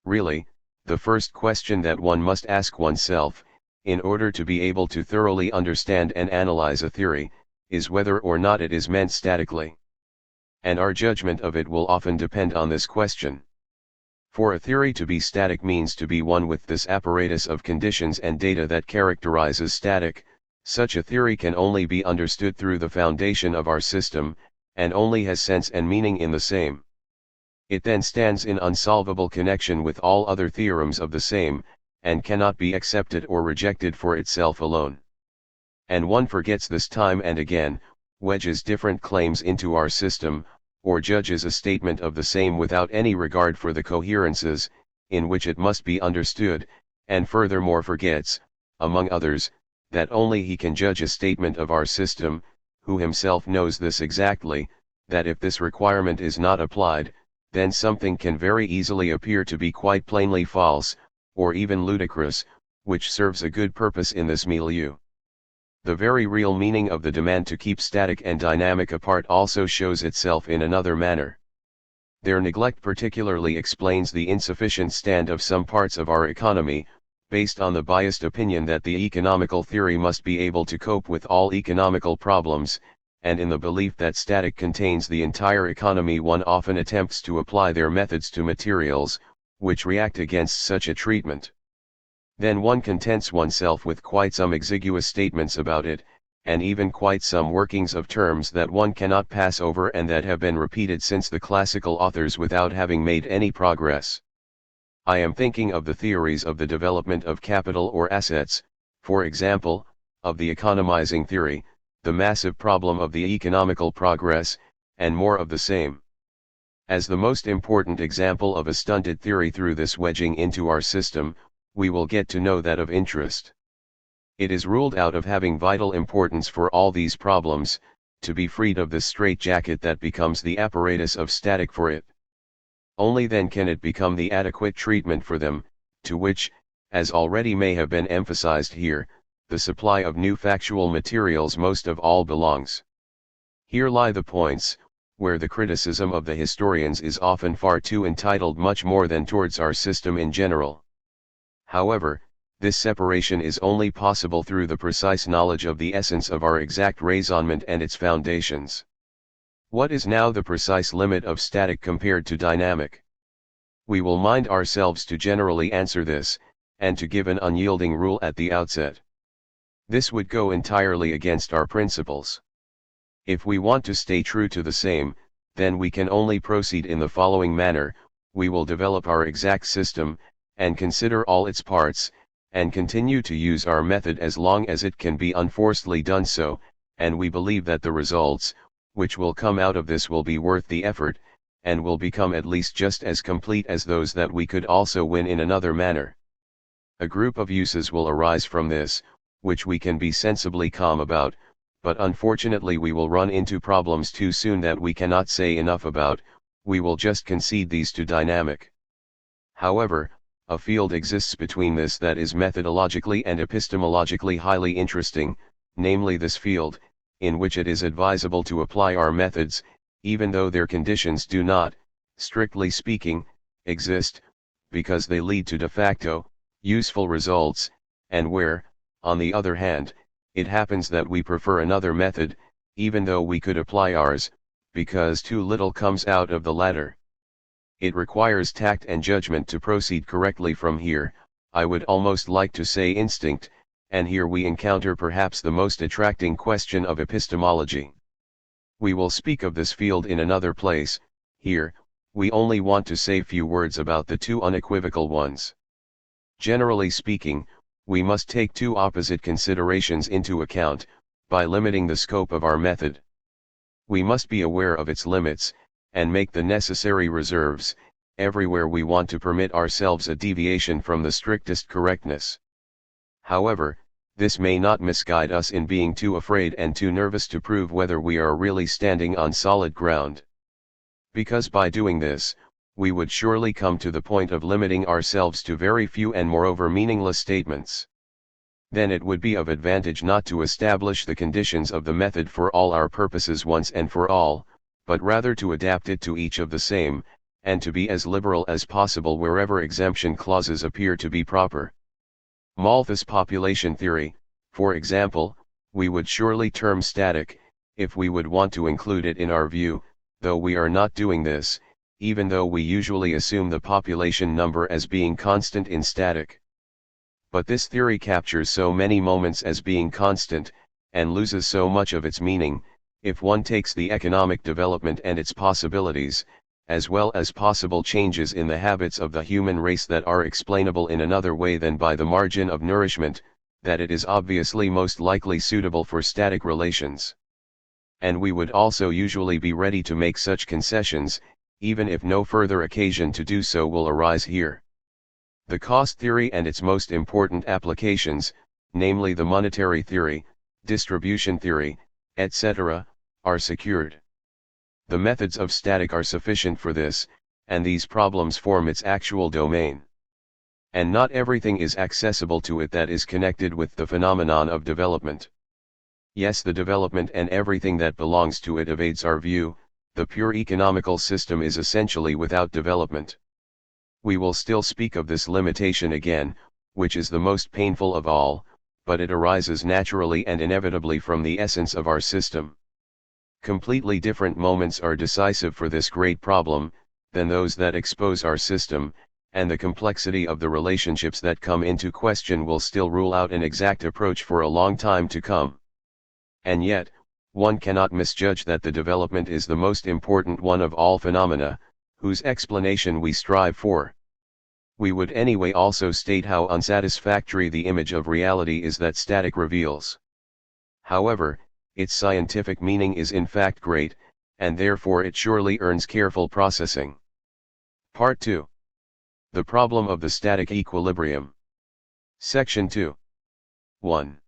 Really, the first question that one must ask oneself, in order to be able to thoroughly understand and analyze a theory, is whether or not it is meant statically. And our judgment of it will often depend on this question. For a theory to be static means to be one with this apparatus of conditions and data that characterizes static. Such a theory can only be understood through the foundation of our system, and only has sense and meaning in the same. It then stands in unsolvable connection with all other theorems of the same, and cannot be accepted or rejected for itself alone. And one forgets this time and again, wedges different claims into our system, or judges a statement of the same without any regard for the coherences, in which it must be understood, and furthermore forgets, among others, that only he can judge a statement of our system, who himself knows this exactly, that if this requirement is not applied, then something can very easily appear to be quite plainly false, or even ludicrous, which serves a good purpose in this milieu. The very real meaning of the demand to keep static and dynamic apart also shows itself in another manner. Their neglect particularly explains the insufficient stand of some parts of our economy, based on the biased opinion that the economical theory must be able to cope with all economical problems, and in the belief that static contains the entire economy. One often attempts to apply their methods to materials, which react against such a treatment. Then one contents oneself with quite some exiguous statements about it, and even quite some workings of terms that one cannot pass over and that have been repeated since the classical authors without having made any progress. I am thinking of the theories of the development of capital or assets, for example, of the economizing theory, the massive problem of the economical progress, and more of the same. As the most important example of a stunted theory through this wedging into our system, we will get to know that of interest. It is ruled out of having vital importance for all these problems, to be freed of the straitjacket that becomes the apparatus of static for it. Only then can it become the adequate treatment for them, to which, as already may have been emphasized here, the supply of new factual materials most of all belongs. Here lie the points, where the criticism of the historians is often far too entitled much more than towards our system in general. However, this separation is only possible through the precise knowledge of the essence of our exact raisonnement and its foundations. What is now the precise limit of static compared to dynamic? We will mind ourselves to generally answer this, and to give an unyielding rule at the outset. This would go entirely against our principles. If we want to stay true to the same, then we can only proceed in the following manner: we will develop our exact system, and consider all its parts, and continue to use our method as long as it can be unforcedly done so, and we believe that the results, which will come out of this will be worth the effort, and will become at least just as complete as those that we could also win in another manner. A group of uses will arise from this, which we can be sensibly calm about, but unfortunately we will run into problems too soon that we cannot say enough about. We will just concede these to dynamic. However, a field exists between this that is methodologically and epistemologically highly interesting, namely this field, in which it is advisable to apply our methods, even though their conditions do not, strictly speaking, exist, because they lead to de facto, useful results, and where, on the other hand, it happens that we prefer another method, even though we could apply ours, because too little comes out of the latter. It requires tact and judgment to proceed correctly from here, I would almost like to say instinct, and here we encounter perhaps the most attracting question of epistemology. We will speak of this field in another place. Here, we only want to say few words about the two unequivocal ones. Generally speaking, we must take two opposite considerations into account, by limiting the scope of our method. We must be aware of its limits, and make the necessary reserves, everywhere we want to permit ourselves a deviation from the strictest correctness. However, this may not misguide us in being too afraid and too nervous to prove whether we are really standing on solid ground. Because by doing this, we would surely come to the point of limiting ourselves to very few and moreover meaningless statements. Then it would be of advantage not to establish the conditions of the method for all our purposes once and for all, but rather to adapt it to each of the same, and to be as liberal as possible wherever exemption clauses appear to be proper. Malthus population theory, for example, we would surely term static, if we would want to include it in our view, though we are not doing this, even though we usually assume the population number as being constant in static. But this theory captures so many moments as being constant, and loses so much of its meaning, if one takes the economic development and its possibilities, as well as possible changes in the habits of the human race that are explainable in another way than by the margin of nourishment, that it is obviously most likely suitable for static relations. And we would also usually be ready to make such concessions, even if no further occasion to do so will arise here. The cost theory and its most important applications, namely the monetary theory, distribution theory, etc., are secured. The methods of static are sufficient for this, and these problems form its actual domain. And not everything is accessible to it that is connected with the phenomenon of development. Yes, the development and everything that belongs to it evades our view. The pure economical system is essentially without development. We will still speak of this limitation again, which is the most painful of all, but it arises naturally and inevitably from the essence of our system. Completely different moments are decisive for this great problem, than those that expose our system, and the complexity of the relationships that come into question will still rule out an exact approach for a long time to come. And yet, one cannot misjudge that the development is the most important one of all phenomena, whose explanation we strive for. We would anyway also state how unsatisfactory the image of reality is that static reveals. However, its scientific meaning is in fact great, and therefore it surely earns careful processing. Part 2. The problem of the static equilibrium. Section 2. 1.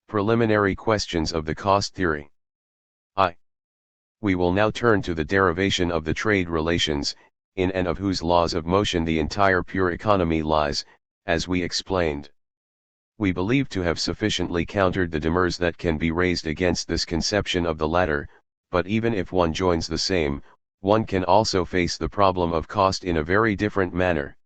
Preliminary questions of the cost theory. We will now turn to the derivation of the trade relations, in and of whose laws of motion the entire pure economy lies, as we explained. We believe to have sufficiently countered the demurs that can be raised against this conception of the latter, but even if one joins the same, one can also face the problem of cost in a very different manner.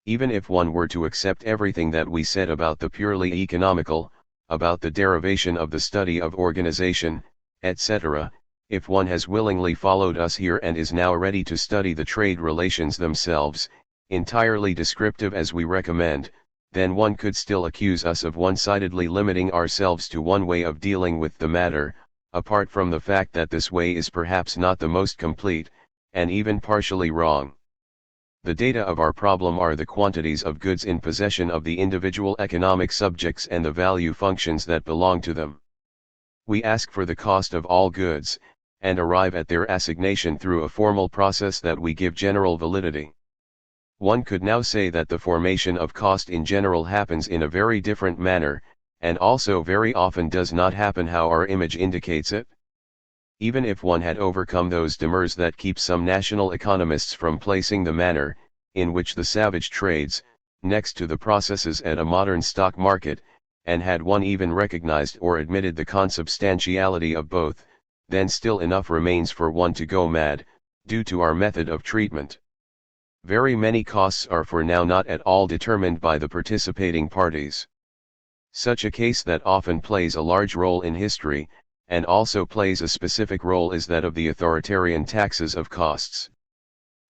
Even if one were to accept everything that we said about the purely economical, about the derivation of the study of organization, etc., if one has willingly followed us here and is now ready to study the trade relations themselves, entirely descriptive as we recommend, then one could still accuse us of one-sidedly limiting ourselves to one way of dealing with the matter, apart from the fact that this way is perhaps not the most complete, and even partially wrong. The data of our problem are the quantities of goods in possession of the individual economic subjects and the value functions that belong to them. We ask for the cost of all goods, and arrive at their assignation through a formal process that we give general validity. One could now say that the formation of cost in general happens in a very different manner, and also very often does not happen how our image indicates it. Even if one had overcome those demurs that keep some national economists from placing the manner, in which the savage trades, next to the processes at a modern stock market, and had one even recognized or admitted the consubstantiality of both, then still enough remains for one to go mad, due to our method of treatment. Very many costs are for now not at all determined by the participating parties. Such a case that often plays a large role in history, and also plays a specific role, is that of the authoritarian taxes of costs.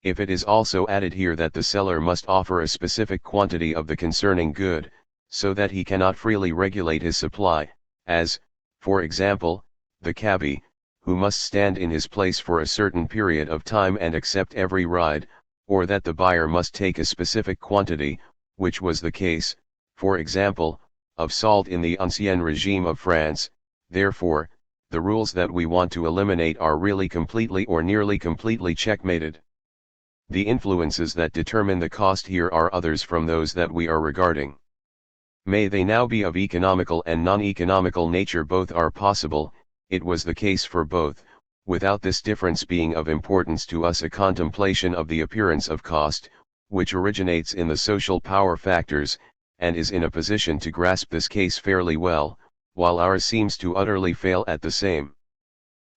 If it is also added here that the seller must offer a specific quantity of the concerning good, so that he cannot freely regulate his supply, as, for example, the cabby, who must stand in his place for a certain period of time and accept every ride, or that the buyer must take a specific quantity, which was the case, for example, of salt in the ancien regime of France, therefore, the rules that we want to eliminate are really completely or nearly completely checkmated. The influences that determine the cost here are others from those that we are regarding. May they now be of economical and non-economical nature, both are possible. It was the case for both, without this difference being of importance to us. A contemplation of the appearance of cost, which originates in the social power factors, and is in a position to grasp this case fairly well, while ours seems to utterly fail at the same.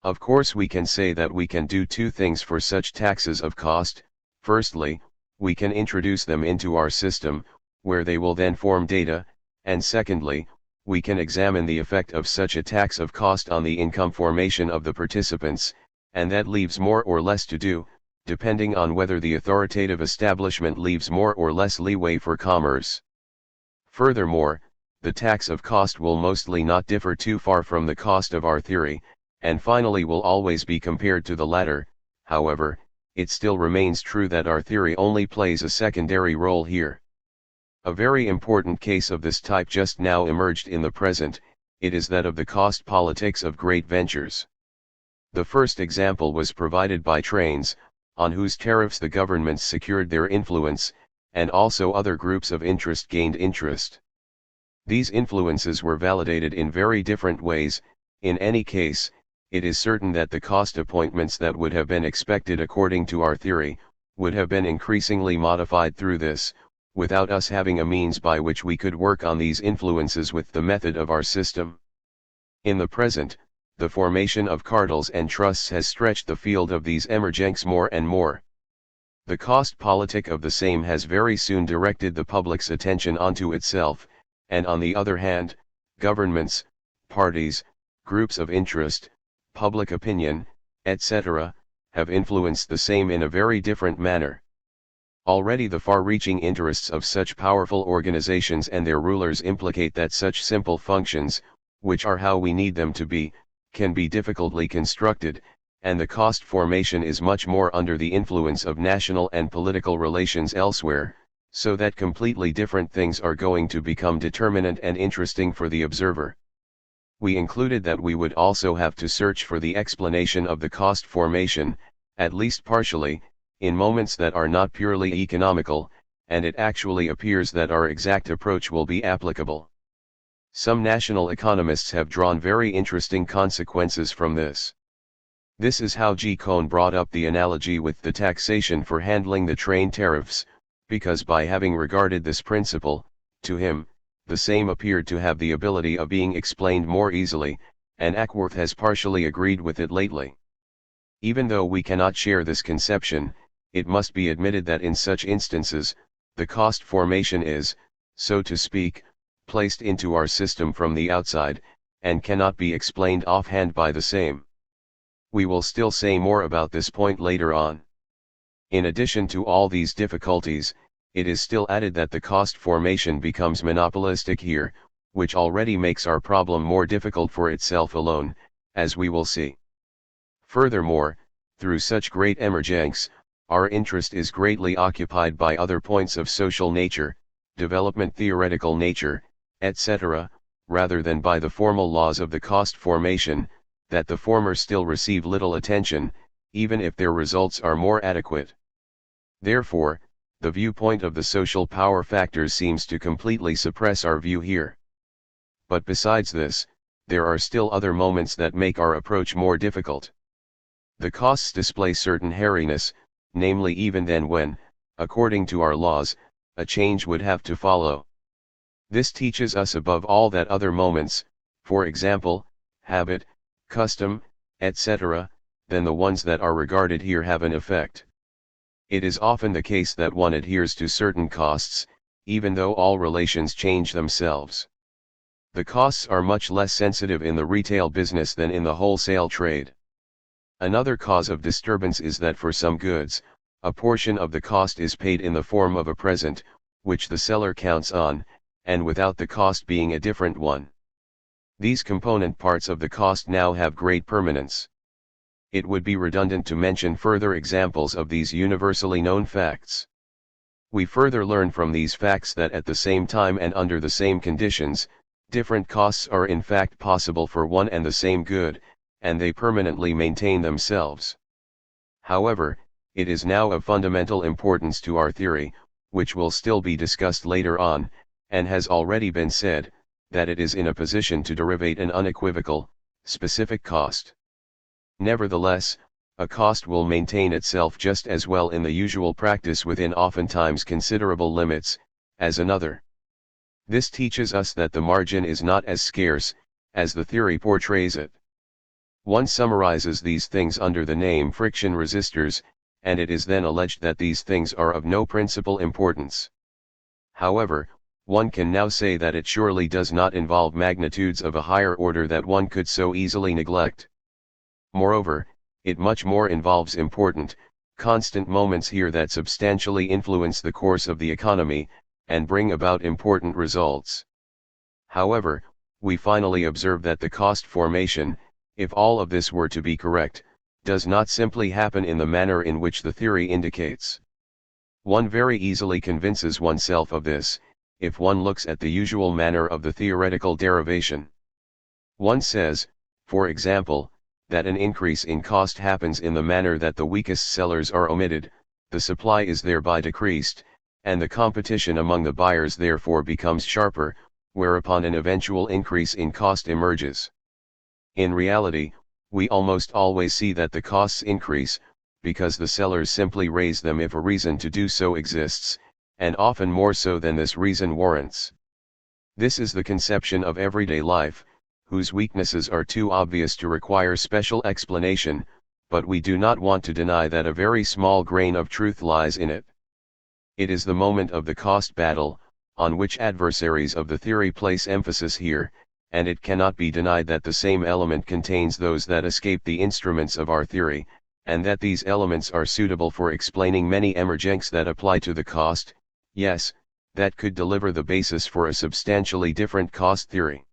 Of course we can say that we can do two things for such taxes of cost. Firstly, we can introduce them into our system, where they will then form data, and secondly, we can examine the effect of such a tax of cost on the income formation of the participants, and that leaves more or less to do, depending on whether the authoritative establishment leaves more or less leeway for commerce. Furthermore, the tax of cost will mostly not differ too far from the cost of our theory, and finally will always be compared to the latter. However, it still remains true that our theory only plays a secondary role here. A very important case of this type just now emerged in the present. It is that of the cost politics of great ventures. The first example was provided by trains, on whose tariffs the governments secured their influence, and also other groups of interest gained interest. These influences were validated in very different ways. In any case, it is certain that the cost appointments that would have been expected according to our theory, would have been increasingly modified through this, without us having a means by which we could work on these influences with the method of our system. In the present, the formation of cartels and trusts has stretched the field of these emergents more and more. The cost politic of the same has very soon directed the public's attention onto itself, and on the other hand, governments, parties, groups of interest, public opinion, etc., have influenced the same in a very different manner. Already the far-reaching interests of such powerful organizations and their rulers implicate that such simple functions, which are how we need them to be, can be difficultly constructed, and the cost formation is much more under the influence of national and political relations elsewhere, so that completely different things are going to become determinant and interesting for the observer. We included that we would also have to search for the explanation of the cost formation, at least partially, in moments that are not purely economical, and it actually appears that our exact approach will be applicable. Some national economists have drawn very interesting consequences from this. This is how G. Cohn brought up the analogy with the taxation for handling the train tariffs, because by having regarded this principle, to him, the same appeared to have the ability of being explained more easily, and Ackworth has partially agreed with it lately. Even though we cannot share this conception, it must be admitted that in such instances, the cost formation is, so to speak, placed into our system from the outside, and cannot be explained offhand by the same. We will still say more about this point later on. In addition to all these difficulties, it is still added that the cost formation becomes monopolistic here, which already makes our problem more difficult for itself alone, as we will see. Furthermore, through such great emergence, our interest is greatly occupied by other points of social nature, development theoretical nature, etc., rather than by the formal laws of the cost formation, that the former still receive little attention, even if their results are more adequate. Therefore, the viewpoint of the social power factors seems to completely suppress our view here. But besides this, there are still other moments that make our approach more difficult. The costs display certain hairiness, namely even then when, according to our laws, a change would have to follow. This teaches us above all that other moments, for example, habit, custom, etc., than the ones that are regarded here have an effect. It is often the case that one adheres to certain costs, even though all relations change themselves. The costs are much less sensitive in the retail business than in the wholesale trade. Another cause of disturbance is that for some goods, a portion of the cost is paid in the form of a present, which the seller counts on, and without the cost being a different one. These component parts of the cost now have great permanence. It would be redundant to mention further examples of these universally known facts. We further learn from these facts that at the same time and under the same conditions, different costs are in fact possible for one and the same good, and they permanently maintain themselves. However, it is now of fundamental importance to our theory, which will still be discussed later on, and has already been said, that it is in a position to derivate an unequivocal, specific cost. Nevertheless, a cost will maintain itself just as well in the usual practice within oftentimes considerable limits, as another. This teaches us that the margin is not as scarce, as the theory portrays it. One summarizes these things under the name friction resistors, and it is then alleged that these things are of no principal importance. However, one can now say that it surely does not involve magnitudes of a higher order that one could so easily neglect. Moreover, it much more involves important, constant moments here that substantially influence the course of the economy, and bring about important results. However, we finally observe that the cost formation, if all of this were to be correct, does not simply happen in the manner in which the theory indicates. One very easily convinces oneself of this, if one looks at the usual manner of the theoretical derivation. One says, for example, that an increase in cost happens in the manner that the weakest sellers are omitted, the supply is thereby decreased, and the competition among the buyers therefore becomes sharper, whereupon an eventual increase in cost emerges. In reality, we almost always see that the costs increase, because the sellers simply raise them if a reason to do so exists, and often more so than this reason warrants. This is the conception of everyday life, whose weaknesses are too obvious to require special explanation, but we do not want to deny that a very small grain of truth lies in it. It is the moment of the cost battle, on which adversaries of the theory place emphasis here, and it cannot be denied that the same element contains those that escape the instruments of our theory, and that these elements are suitable for explaining many emergents that apply to the cost, yes, that could deliver the basis for a substantially different cost theory.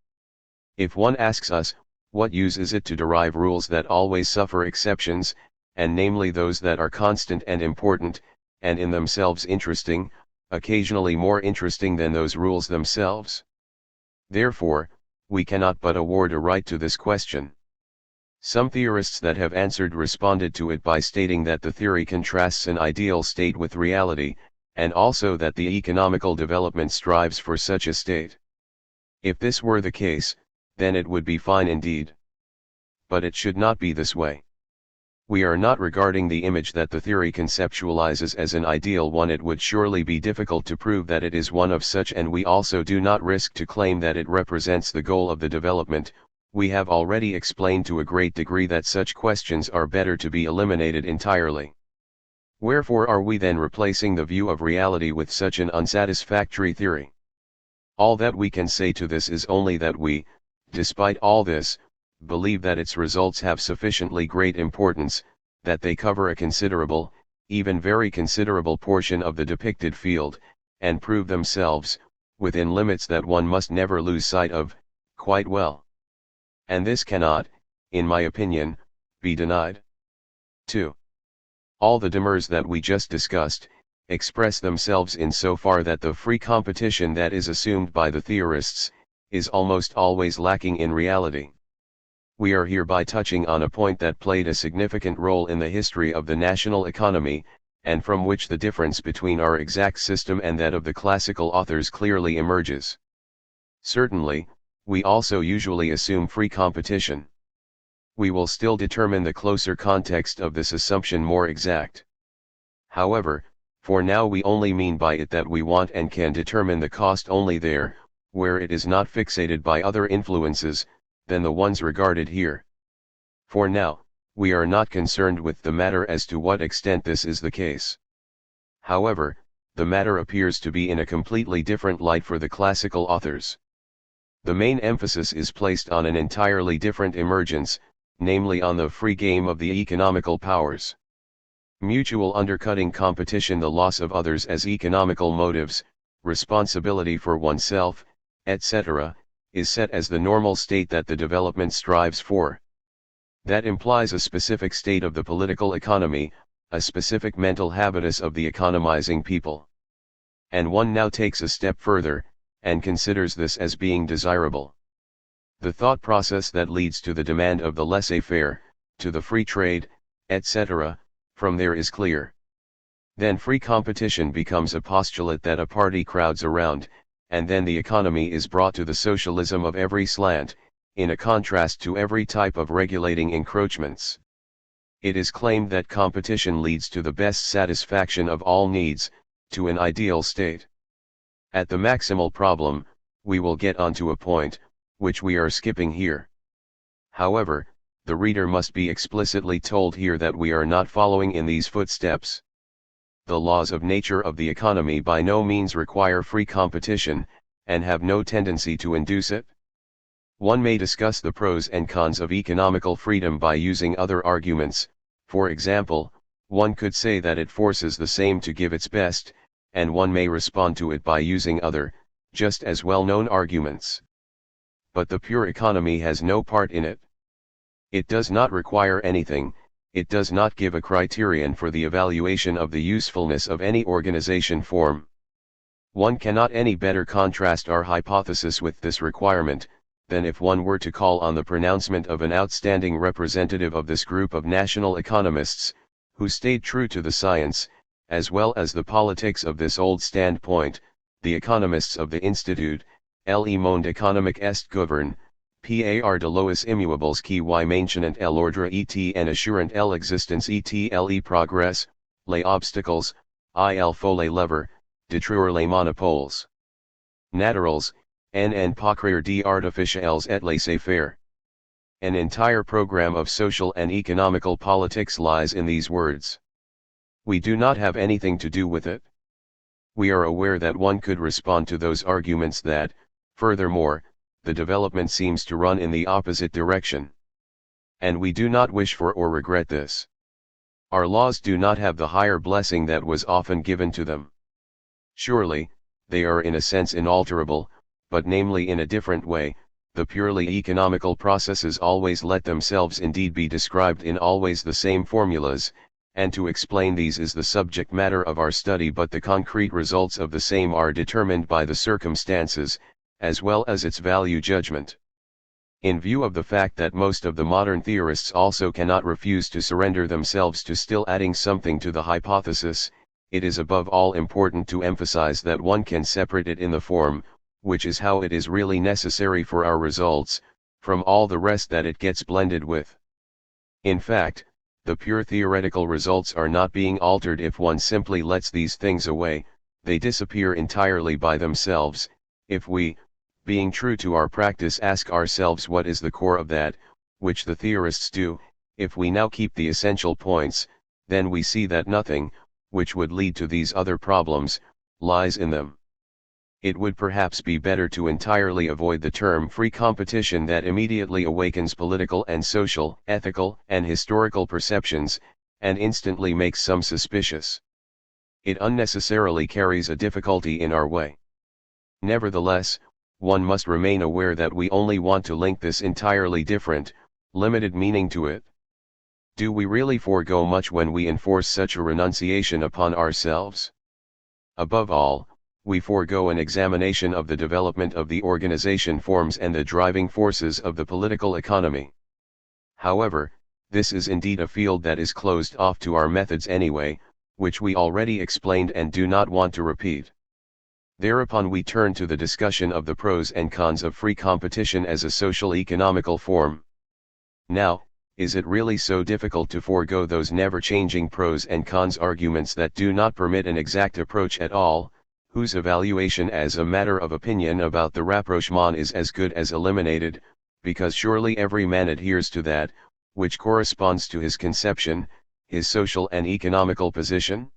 If one asks us, what use is it to derive rules that always suffer exceptions, and namely those that are constant and important, and in themselves interesting, occasionally more interesting than those rules themselves? Therefore, we cannot but award a right to this question. Some theorists that have answered responded to it by stating that the theory contrasts an ideal state with reality, and also that the economical development strives for such a state. If this were the case, then it would be fine indeed. But it should not be this way. We are not regarding the image that the theory conceptualizes as an ideal one. It would surely be difficult to prove that it is one of such, and we also do not risk to claim that it represents the goal of the development. We have already explained to a great degree that such questions are better to be eliminated entirely. Wherefore are we then replacing the view of reality with such an unsatisfactory theory? All that we can say to this is only that we, despite all this, believe that its results have sufficiently great importance, that they cover a considerable, even very considerable portion of the depicted field, and prove themselves, within limits that one must never lose sight of, quite well. And this cannot, in my opinion, be denied. 2. All the demurs that we just discussed, express themselves in so far that the free competition that is assumed by the theorists, is almost always lacking in reality. We are hereby touching on a point that played a significant role in the history of the national economy, and from which the difference between our exact system and that of the classical authors clearly emerges. Certainly, we also usually assume free competition. We will still determine the closer context of this assumption more exact. However, for now we only mean by it that we want and can determine the cost only there, where it is not fixated by other influences than the ones regarded here. For now, we are not concerned with the matter as to what extent this is the case. However, the matter appears to be in a completely different light for the classical authors. The main emphasis is placed on an entirely different emergence, namely on the free game of the economical powers. Mutual undercutting competition, the loss of others as economical motives, responsibility for oneself, etc., is set as the normal state that the development strives for. That implies a specific state of the political economy, a specific mental habitus of the economizing people. And one now takes a step further, and considers this as being desirable. The thought process that leads to the demand of the laissez-faire, to the free trade, etc., from there is clear. Then free competition becomes a postulate that a party crowds around, and then the economy is brought to the socialism of every slant, in a contrast to every type of regulating encroachments. It is claimed that competition leads to the best satisfaction of all needs, to an ideal state. At the maximal problem, we will get onto a point, which we are skipping here. However, the reader must be explicitly told here that we are not following in these footsteps. The laws of nature of the economy by no means require free competition, and have no tendency to induce it. One may discuss the pros and cons of economical freedom by using other arguments. For example, one could say that it forces the same to give its best, and one may respond to it by using other, just as well-known arguments. But the pure economy has no part in it. It does not require anything. It does not give a criterion for the evaluation of the usefulness of any organization form. One cannot any better contrast our hypothesis with this requirement, than if one were to call on the pronouncement of an outstanding representative of this group of national economists, who stayed true to the science, as well as the politics of this old standpoint, the economists of the Institute, le monde économique est gouverne, par de lois immuables qui y maintiennent l'ordre et en assurant l'existence et le progrès, les obstacles, il faut les lever, détruire les monopoles naturels, en procure d'artificiels et laissez-faire. An entire program of social and economical politics lies in these words. We do not have anything to do with it. We are aware that one could respond to those arguments that, furthermore, the development seems to run in the opposite direction. And we do not wish for or regret this. Our laws do not have the higher blessing that was often given to them. Surely, they are in a sense inalterable, but namely in a different way. The purely economical processes always let themselves indeed be described in always the same formulas, and to explain these is the subject matter of our study, but the concrete results of the same are determined by the circumstances, as well as its value judgment. In view of the fact that most of the modern theorists also cannot refuse to surrender themselves to still adding something to the hypothesis, it is above all important to emphasize that one can separate it in the form, which is how it is really necessary for our results, from all the rest that it gets blended with. In fact, the pure theoretical results are not being altered if one simply lets these things away, they disappear entirely by themselves, if we, being true to our practice, ask ourselves what is the core of that, which the theorists do. If we now keep the essential points, then we see that nothing, which would lead to these other problems, lies in them. It would perhaps be better to entirely avoid the term free competition that immediately awakens political and social, ethical and historical perceptions, and instantly makes some suspicious. It unnecessarily carries a difficulty in our way. Nevertheless, one must remain aware that we only want to link this entirely different, limited meaning to it. Do we really forego much when we enforce such a renunciation upon ourselves? Above all, we forego an examination of the development of the organization forms and the driving forces of the political economy. However, this is indeed a field that is closed off to our methods anyway, which we already explained and do not want to repeat. Thereupon we turn to the discussion of the pros and cons of free competition as a social-economical form. Now, is it really so difficult to forego those never-changing pros and cons arguments that do not permit an exact approach at all, whose evaluation as a matter of opinion about the rapprochement is as good as eliminated, because surely every man adheres to that, which corresponds to his conception, his social and economical position?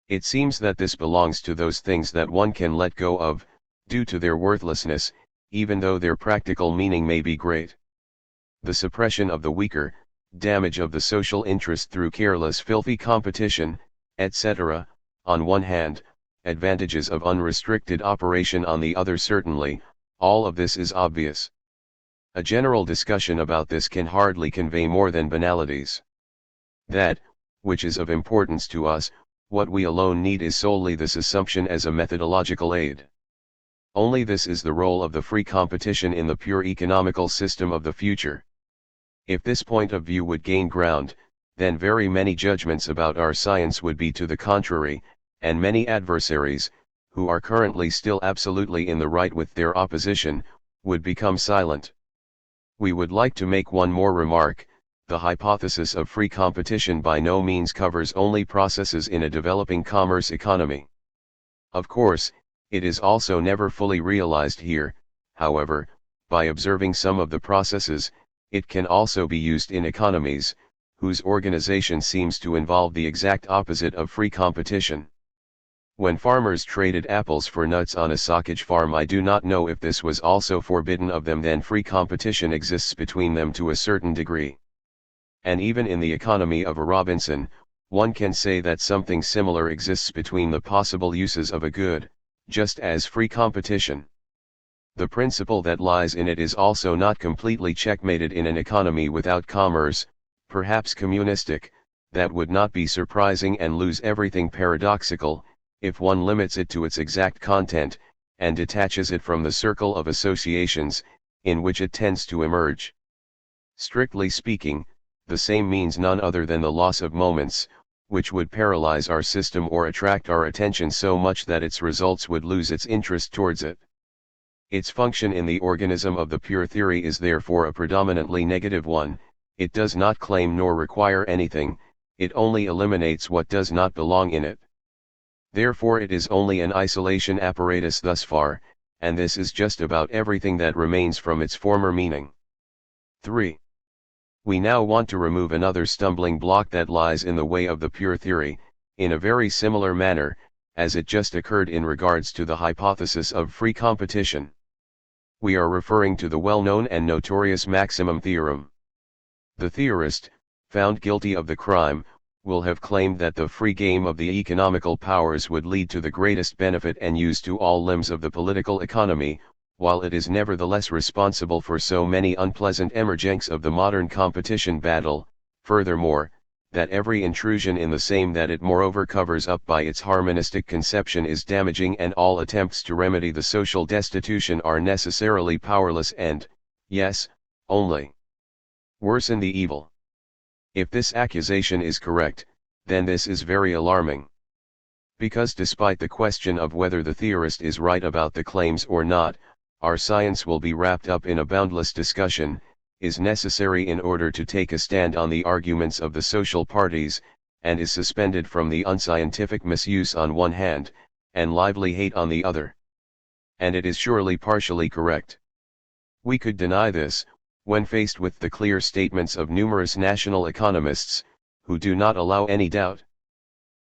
It seems that this belongs to those things that one can let go of, due to their worthlessness, even though their practical meaning may be great. The suppression of the weaker, damage of the social interest through careless filthy competition, etc., on one hand, advantages of unrestricted operation on the other certainly, all of this is obvious. A general discussion about this can hardly convey more than banalities. That, which is of importance to us, what we alone need is solely this assumption as a methodological aid. Only this is the role of the free competition in the pure economical system of the future. If this point of view would gain ground, then very many judgments about our science would be to the contrary, and many adversaries, who are currently still absolutely in the right with their opposition, would become silent. We would like to make one more remark. The hypothesis of free competition by no means covers only processes in a developing commerce economy. Of course, it is also never fully realized here. However, by observing some of the processes, it can also be used in economies, whose organization seems to involve the exact opposite of free competition. When farmers traded apples for nuts on a sausage farm, I do not know if this was also forbidden of them. Then free competition exists between them to a certain degree. And even in the economy of a Robinson, one can say that something similar exists between the possible uses of a good, just as free competition. The principle that lies in it is also not completely checkmated in an economy without commerce, perhaps communistic, that would not be surprising and lose everything paradoxical, if one limits it to its exact content, and detaches it from the circle of associations, in which it tends to emerge. Strictly speaking, the same means none other than the loss of moments, which would paralyze our system or attract our attention so much that its results would lose its interest towards it. Its function in the organism of the pure theory is therefore a predominantly negative one. It does not claim nor require anything, it only eliminates what does not belong in it. Therefore it is only an isolation apparatus thus far, and this is just about everything that remains from its former meaning. 3. We now want to remove another stumbling block that lies in the way of the pure theory, in a very similar manner, as it just occurred in regards to the hypothesis of free competition. We are referring to the well-known and notorious maximum theorem. The theorist, found guilty of the crime, will have claimed that the free game of the economical powers would lead to the greatest benefit and use to all limbs of the political economy, while it is nevertheless responsible for so many unpleasant emergencies of the modern competition battle. Furthermore, that every intrusion in the same that it moreover covers up by its harmonistic conception is damaging, and all attempts to remedy the social destitution are necessarily powerless and, yes, only worsen the evil. If this accusation is correct, then this is very alarming. Because despite the question of whether the theorist is right about the claims or not, our science will be wrapped up in a boundless discussion, is necessary in order to take a stand on the arguments of the social parties, and is suspended from the unscientific misuse on one hand, and lively hate on the other. And it is surely partially correct. We could deny this, when faced with the clear statements of numerous national economists, who do not allow any doubt.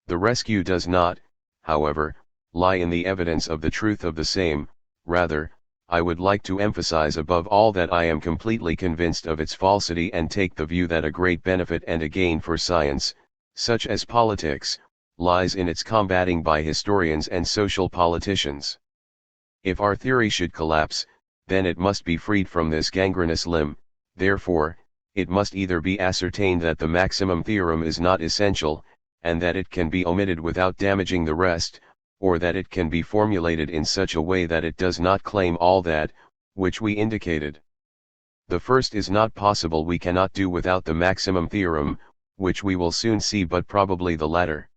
The rescue does not, however, lie in the evidence of the truth of the same. Rather, I would like to emphasize above all that I am completely convinced of its falsity and take the view that a great benefit and a gain for science, such as politics, lies in its combating by historians and social politicians. If our theory should collapse, then it must be freed from this gangrenous limb. Therefore, it must either be ascertained that the maximum theorem is not essential, and that it can be omitted without damaging the rest, or that it can be formulated in such a way that it does not claim all that, which we indicated. The first is not possible. We cannot do without the maximum theorem, which we will soon see, but probably the latter.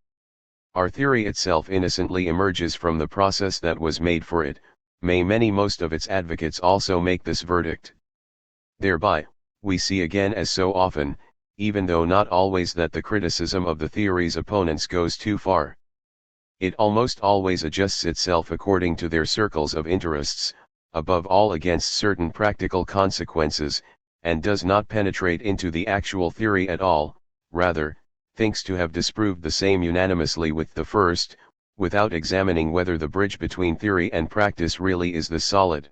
Our theory itself innocently emerges from the process that was made for it. Most of its advocates also make this verdict. Thereby, we see again, as so often, even though not always, that the criticism of the theory's opponents goes too far. It almost always adjusts itself according to their circles of interests, above all against certain practical consequences, and does not penetrate into the actual theory at all, rather, thinks to have disproved the same unanimously with the first, without examining whether the bridge between theory and practice really is the solid.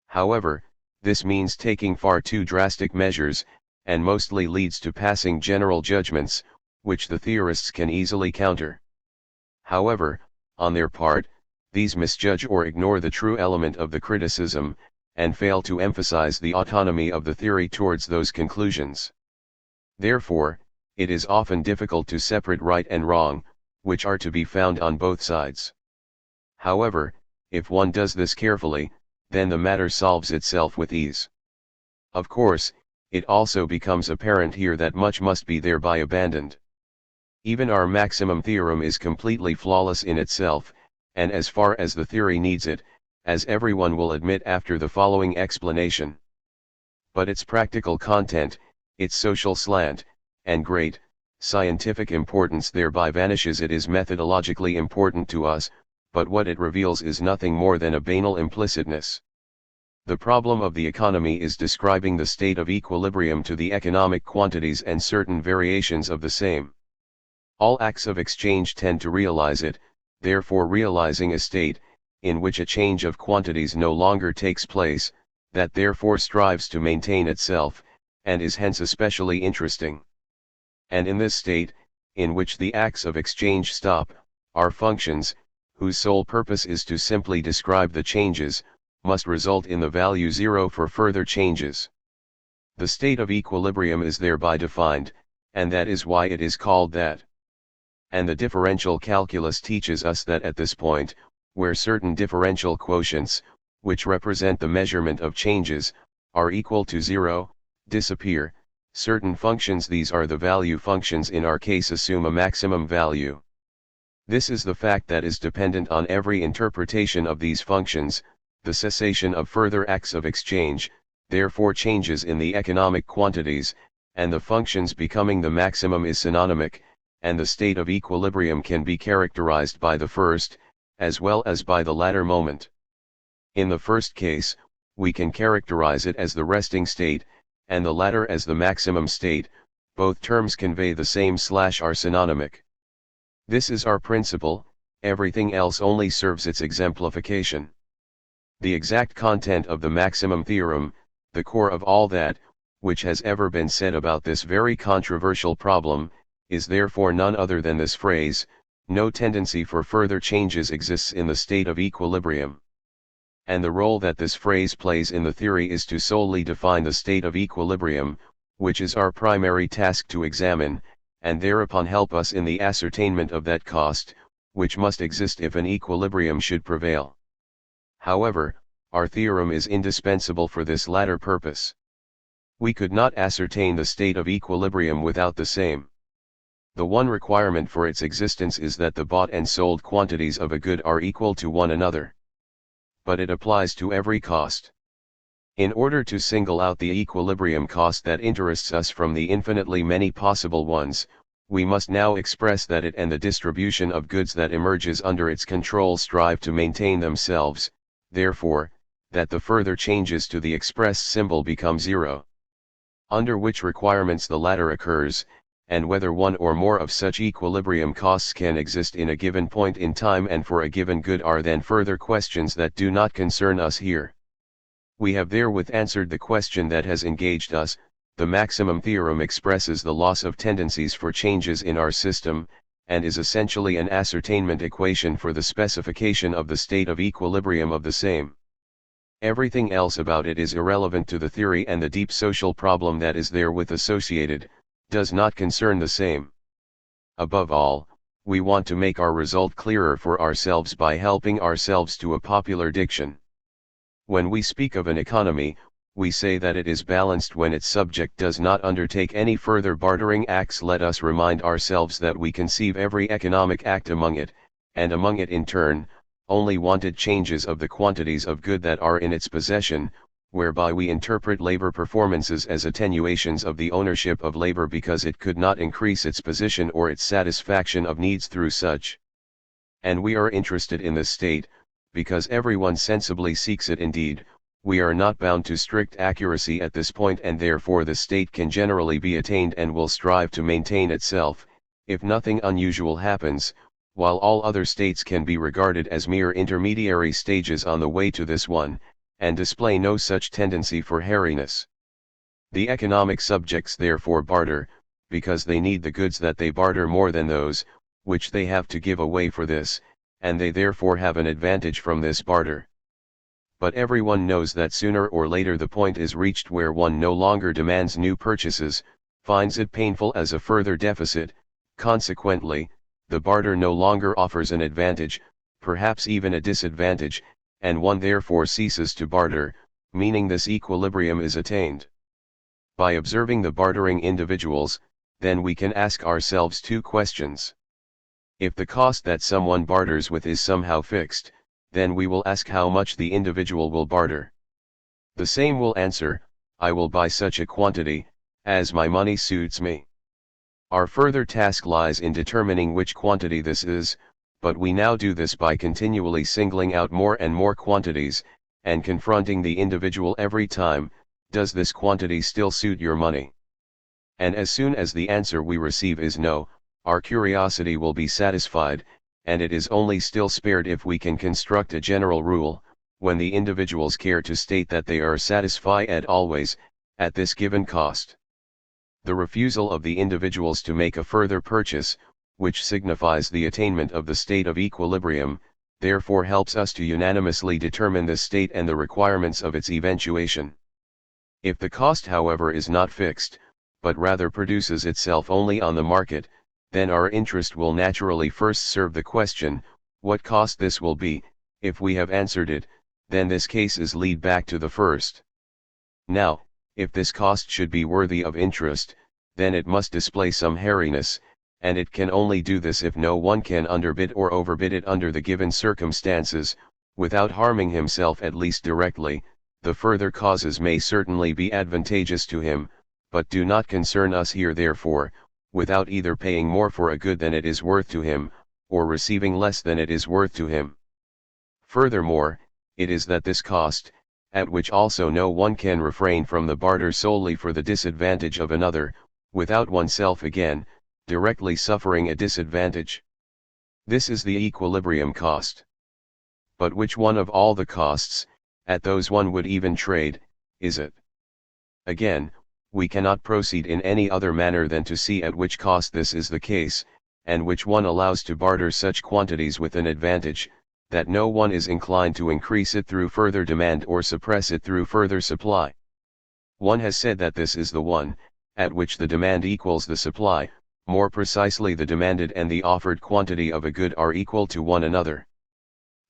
However, this means taking far too drastic measures, and mostly leads to passing general judgments, which the theorists can easily counter. However, on their part, these misjudge or ignore the true element of the criticism, and fail to emphasize the autonomy of the theory towards those conclusions. Therefore, it is often difficult to separate right and wrong, which are to be found on both sides. However, if one does this carefully, then the matter solves itself with ease. Of course, it also becomes apparent here that much must be thereby abandoned. Even our maximum theorem is completely flawless in itself, and as far as the theory needs it, as everyone will admit after the following explanation. But its practical content, its social slant, and great, scientific importance thereby vanishes. It is methodologically important to us, but what it reveals is nothing more than a banal implicitness. The problem of the economy is describing the state of equilibrium to the economic quantities and certain variations of the same. All acts of exchange tend to realize it, therefore realizing a state, in which a change of quantities no longer takes place, that therefore strives to maintain itself, and is hence especially interesting. And in this state, in which the acts of exchange stop, our functions, whose sole purpose is to simply describe the changes, must result in the value 0 for further changes. The state of equilibrium is thereby defined, and that is why it is called that. And the differential calculus teaches us that at this point, where certain differential quotients, which represent the measurement of changes, are equal to 0, disappear, certain functions, these are the value functions in our case, assume a maximum value. This is the fact that is dependent on every interpretation of these functions, the cessation of further acts of exchange, therefore changes in the economic quantities, and the functions becoming the maximum is synonymic, and the state of equilibrium can be characterized by the first, as well as by the latter moment. In the first case, we can characterize it as the resting state, and the latter as the maximum state. Both terms convey the same / are synonymic. This is our principle, everything else only serves its exemplification. The exact content of the maximum theorem, the core of all that, which has ever been said about this very controversial problem, is therefore none other than this phrase: no tendency for further changes exists in the state of equilibrium. And the role that this phrase plays in the theory is to solely define the state of equilibrium, which is our primary task to examine, and thereupon help us in the ascertainment of that cost, which must exist if an equilibrium should prevail. However, our theorem is indispensable for this latter purpose. We could not ascertain the state of equilibrium without the same. The one requirement for its existence is that the bought and sold quantities of a good are equal to one another. But it applies to every cost. In order to single out the equilibrium cost that interests us from the infinitely many possible ones, we must now express that it and the distribution of goods that emerges under its control strive to maintain themselves, therefore, that the further changes to the expressed symbol become zero. Under which requirements the latter occurs, and whether one or more of such equilibrium costs can exist in a given point in time and for a given good are then further questions that do not concern us here. We have therewith answered the question that has engaged us. The maximum theorem expresses the loss of tendencies for changes in our system, and is essentially an ascertainment equation for the specification of the state of equilibrium of the same. Everything else about it is irrelevant to the theory, and the deep social problem that is therewith associated does not concern the same. Above all, we want to make our result clearer for ourselves by helping ourselves to a popular diction. When we speak of an economy, we say that it is balanced when its subject does not undertake any further bartering acts. Let us remind ourselves that we conceive every economic act among it, and among it in turn, only wanted changes of the quantities of good that are in its possession, whereby we interpret labor performances as attenuations of the ownership of labor because it could not increase its position or its satisfaction of needs through such. And we are interested in this state, because everyone sensibly seeks it. Indeed, we are not bound to strict accuracy at this point, and therefore the state can generally be attained and will strive to maintain itself, if nothing unusual happens, while all other states can be regarded as mere intermediary stages on the way to this one, and display no such tendency for hairiness. The economic subjects therefore barter, because they need the goods that they barter more than those, which they have to give away for this, and they therefore have an advantage from this barter. But everyone knows that sooner or later the point is reached where one no longer demands new purchases, finds it painful as a further deficit, consequently, the barter no longer offers an advantage, perhaps even a disadvantage, and one therefore ceases to barter, meaning this equilibrium is attained. By observing the bartering individuals, then we can ask ourselves two questions. If the cost that someone barters with is somehow fixed, then we will ask how much the individual will barter. The same will answer, I will buy such a quantity, as my money suits me. Our further task lies in determining which quantity this is, but we now do this by continually singling out more and more quantities, and confronting the individual every time, does this quantity still suit your money? And as soon as the answer we receive is no, our curiosity will be satisfied, and it is only still spared if we can construct a general rule, when the individuals care to state that they are satisfied always, at this given cost. The refusal of the individuals to make a further purchase, which signifies the attainment of the state of equilibrium, therefore helps us to unanimously determine this state and the requirements of its eventuation. If the cost, however, is not fixed, but rather produces itself only on the market, then our interest will naturally first serve the question, what cost this will be. If we have answered it, then this cases lead back to the first. Now, if this cost should be worthy of interest, then it must display some hairiness, and it can only do this if no one can underbid or overbid it under the given circumstances, without harming himself at least directly. The further causes may certainly be advantageous to him, but do not concern us here. Therefore, without either paying more for a good than it is worth to him, or receiving less than it is worth to him. Furthermore, it is that this cost, at which also no one can refrain from the barter solely for the disadvantage of another, without oneself again, directly suffering a disadvantage. This is the equilibrium cost. But which one of all the costs, at those one would even trade, is it? Again, we cannot proceed in any other manner than to see at which cost this is the case, and which one allows to barter such quantities with an advantage, that no one is inclined to increase it through further demand or suppress it through further supply. One has said that this is the one, at which the demand equals the supply, more precisely the demanded and the offered quantity of a good are equal to one another.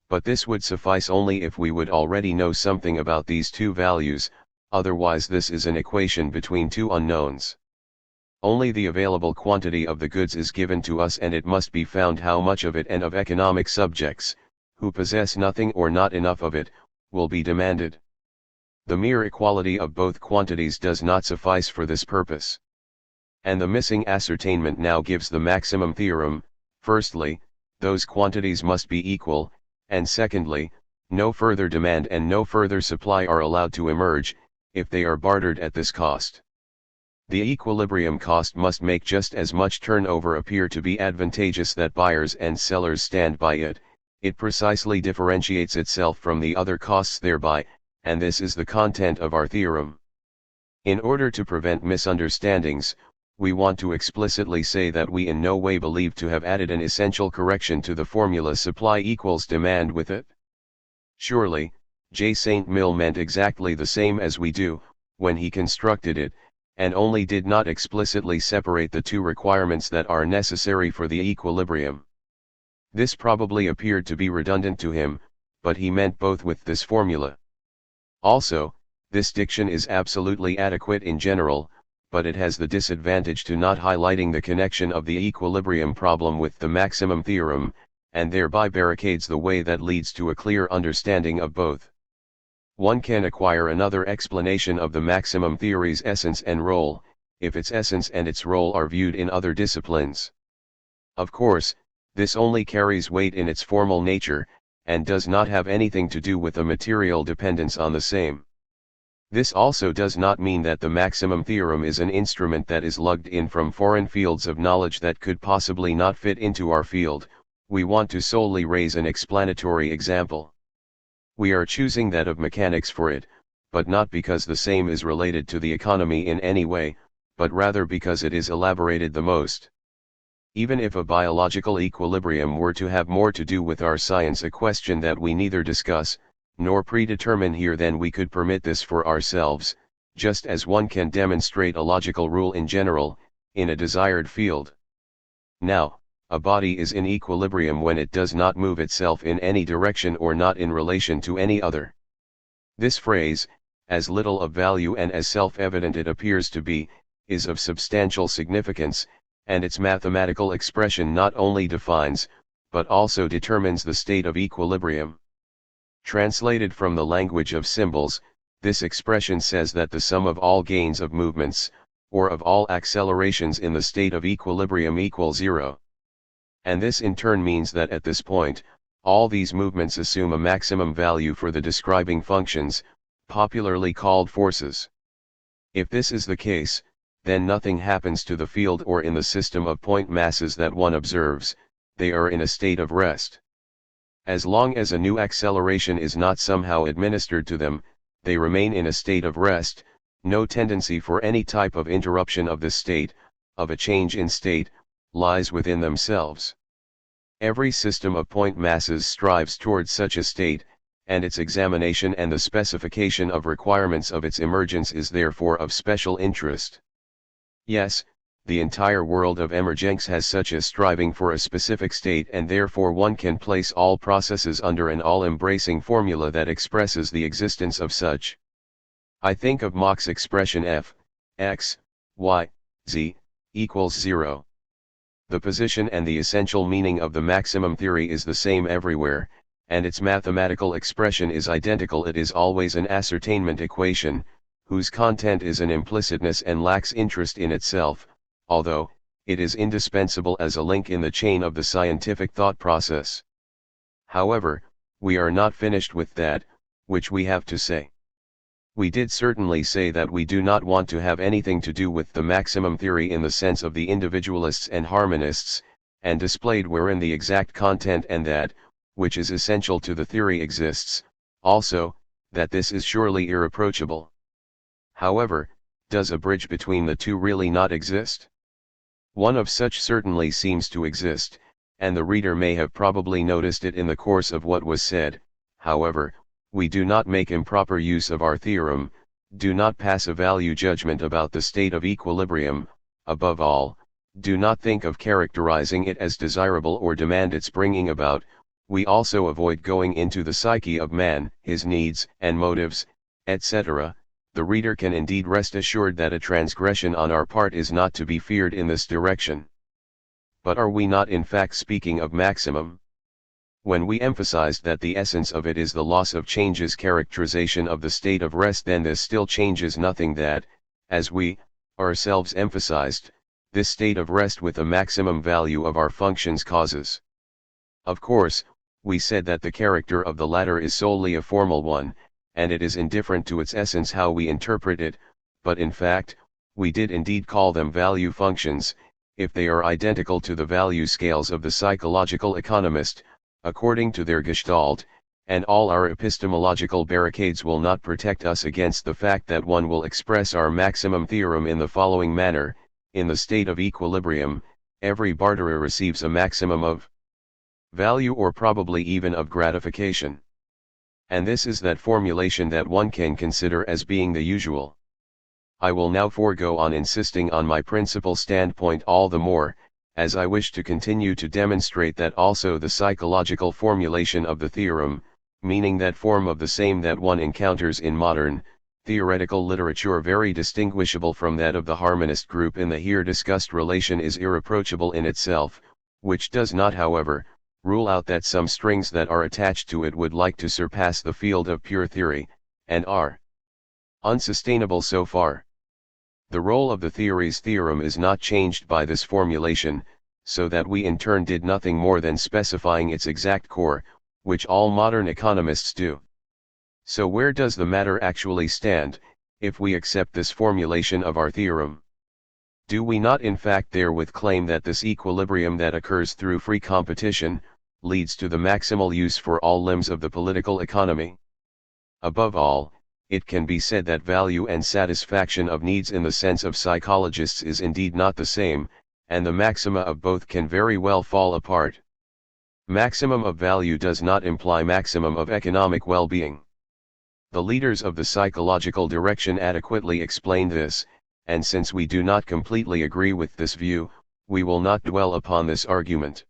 But this would suffice only if we would already know something about these two values, otherwise this is an equation between two unknowns. Only the available quantity of the goods is given to us, and it must be found how much of it, and of economic subjects, who possess nothing or not enough of it, will be demanded. The mere equality of both quantities does not suffice for this purpose. And the missing ascertainment now gives the maximum theorem: firstly, those quantities must be equal, and secondly, no further demand and no further supply are allowed to emerge, if they are bartered at this cost. The equilibrium cost must make just as much turnover appear to be advantageous that buyers and sellers stand by it. It precisely differentiates itself from the other costs thereby, and this is the content of our theorem. In order to prevent misunderstandings, we want to explicitly say that we in no way believe to have added an essential correction to the formula supply equals demand with it. Surely, J. St. Mill meant exactly the same as we do, when he constructed it, and only did not explicitly separate the two requirements that are necessary for the equilibrium. This probably appeared to be redundant to him, but he meant both with this formula. Also, this diction is absolutely adequate in general, but it has the disadvantage to not highlighting the connection of the equilibrium problem with the maximum theorem, and thereby barricades the way that leads to a clear understanding of both. One can acquire another explanation of the maximum theory's essence and role, if its essence and its role are viewed in other disciplines. Of course, this only carries weight in its formal nature, and does not have anything to do with a material dependence on the same. This also does not mean that the maximum theorem is an instrument that is lugged in from foreign fields of knowledge that could possibly not fit into our field. We want to solely raise an explanatory example. We are choosing that of mechanics for it, but not because the same is related to the economy in any way, but rather because it is elaborated the most. Even if a biological equilibrium were to have more to do with our science, a question that we neither discuss nor predetermine here, then we could permit this for ourselves, just as one can demonstrate a logical rule in general, in a desired field. Now, a body is in equilibrium when it does not move itself in any direction or not in relation to any other. This phrase, as little of value and as self-evident it appears to be, is of substantial significance, and its mathematical expression not only defines, but also determines the state of equilibrium. Translated from the language of symbols, this expression says that the sum of all gains of movements, or of all accelerations in the state of equilibrium equals 0. And this in turn means that at this point, all these movements assume a maximum value for the describing functions, popularly called forces. If this is the case, then nothing happens to the field or in the system of point masses that one observes, they are in a state of rest. As long as a new acceleration is not somehow administered to them, they remain in a state of rest. No tendency for any type of interruption of this state, of a change in state, lies within themselves. Every system of point masses strives towards such a state, and its examination and the specification of requirements of its emergence is therefore of special interest. Yes, the entire world of emergence has such a striving for a specific state, and therefore one can place all processes under an all-embracing formula that expresses the existence of such. I think of Mach's expression f, x, y, z, equals 0. The position and the essential meaning of the maximum theory is the same everywhere, and its mathematical expression is identical. It is always an ascertainment equation, whose content is an implicitness and lacks interest in itself, although it is indispensable as a link in the chain of the scientific thought process. However, we are not finished with that, which we have to say. We did certainly say that we do not want to have anything to do with the maximum theory in the sense of the individualists and harmonists, and displayed wherein the exact content and that, which is essential to the theory exists, also, that this is surely irreproachable. However, does a bridge between the two really not exist? One of such certainly seems to exist, and the reader may have probably noticed it in the course of what was said. However, we do not make improper use of our theorem, do not pass a value judgment about the state of equilibrium, above all, do not think of characterizing it as desirable or demand its bringing about. We also avoid going into the psyche of man, his needs and motives, etc., the reader can indeed rest assured that a transgression on our part is not to be feared in this direction. But are we not in fact speaking of maximum? When we emphasized that the essence of it is the loss of change's characterization of the state of rest, then this still changes nothing that, as we, ourselves emphasized, this state of rest with a maximum value of our functions causes. Of course, we said that the character of the latter is solely a formal one, and it is indifferent to its essence how we interpret it, but in fact, we did indeed call them value functions, if they are identical to the value scales of the psychological economist, according to their gestalt, and all our epistemological barricades will not protect us against the fact that one will express our maximum theorem in the following manner: in the state of equilibrium, every barterer receives a maximum of value or probably even of gratification. And this is that formulation that one can consider as being the usual. I will now forego on insisting on my principal standpoint all the more, as I wish to continue to demonstrate that also the psychological formulation of the theorem, meaning that form of the same that one encounters in modern, theoretical literature very distinguishable from that of the harmonist group in the here discussed relation, is irreproachable in itself, which does not however, rule out that some strings that are attached to it would like to surpass the field of pure theory, and are unsustainable so far. The role of the theory's theorem is not changed by this formulation, so that we in turn did nothing more than specifying its exact core, which all modern economists do. So where does the matter actually stand, if we accept this formulation of our theorem? Do we not in fact therewith claim that this equilibrium that occurs through free competition, leads to the maximal use for all limbs of the political economy? Above all, it can be said that value and satisfaction of needs in the sense of psychologists is indeed not the same, and the maxima of both can very well fall apart. Maximum of value does not imply maximum of economic well-being. The leaders of the psychological direction adequately explain this, and since we do not completely agree with this view, we will not dwell upon this argument.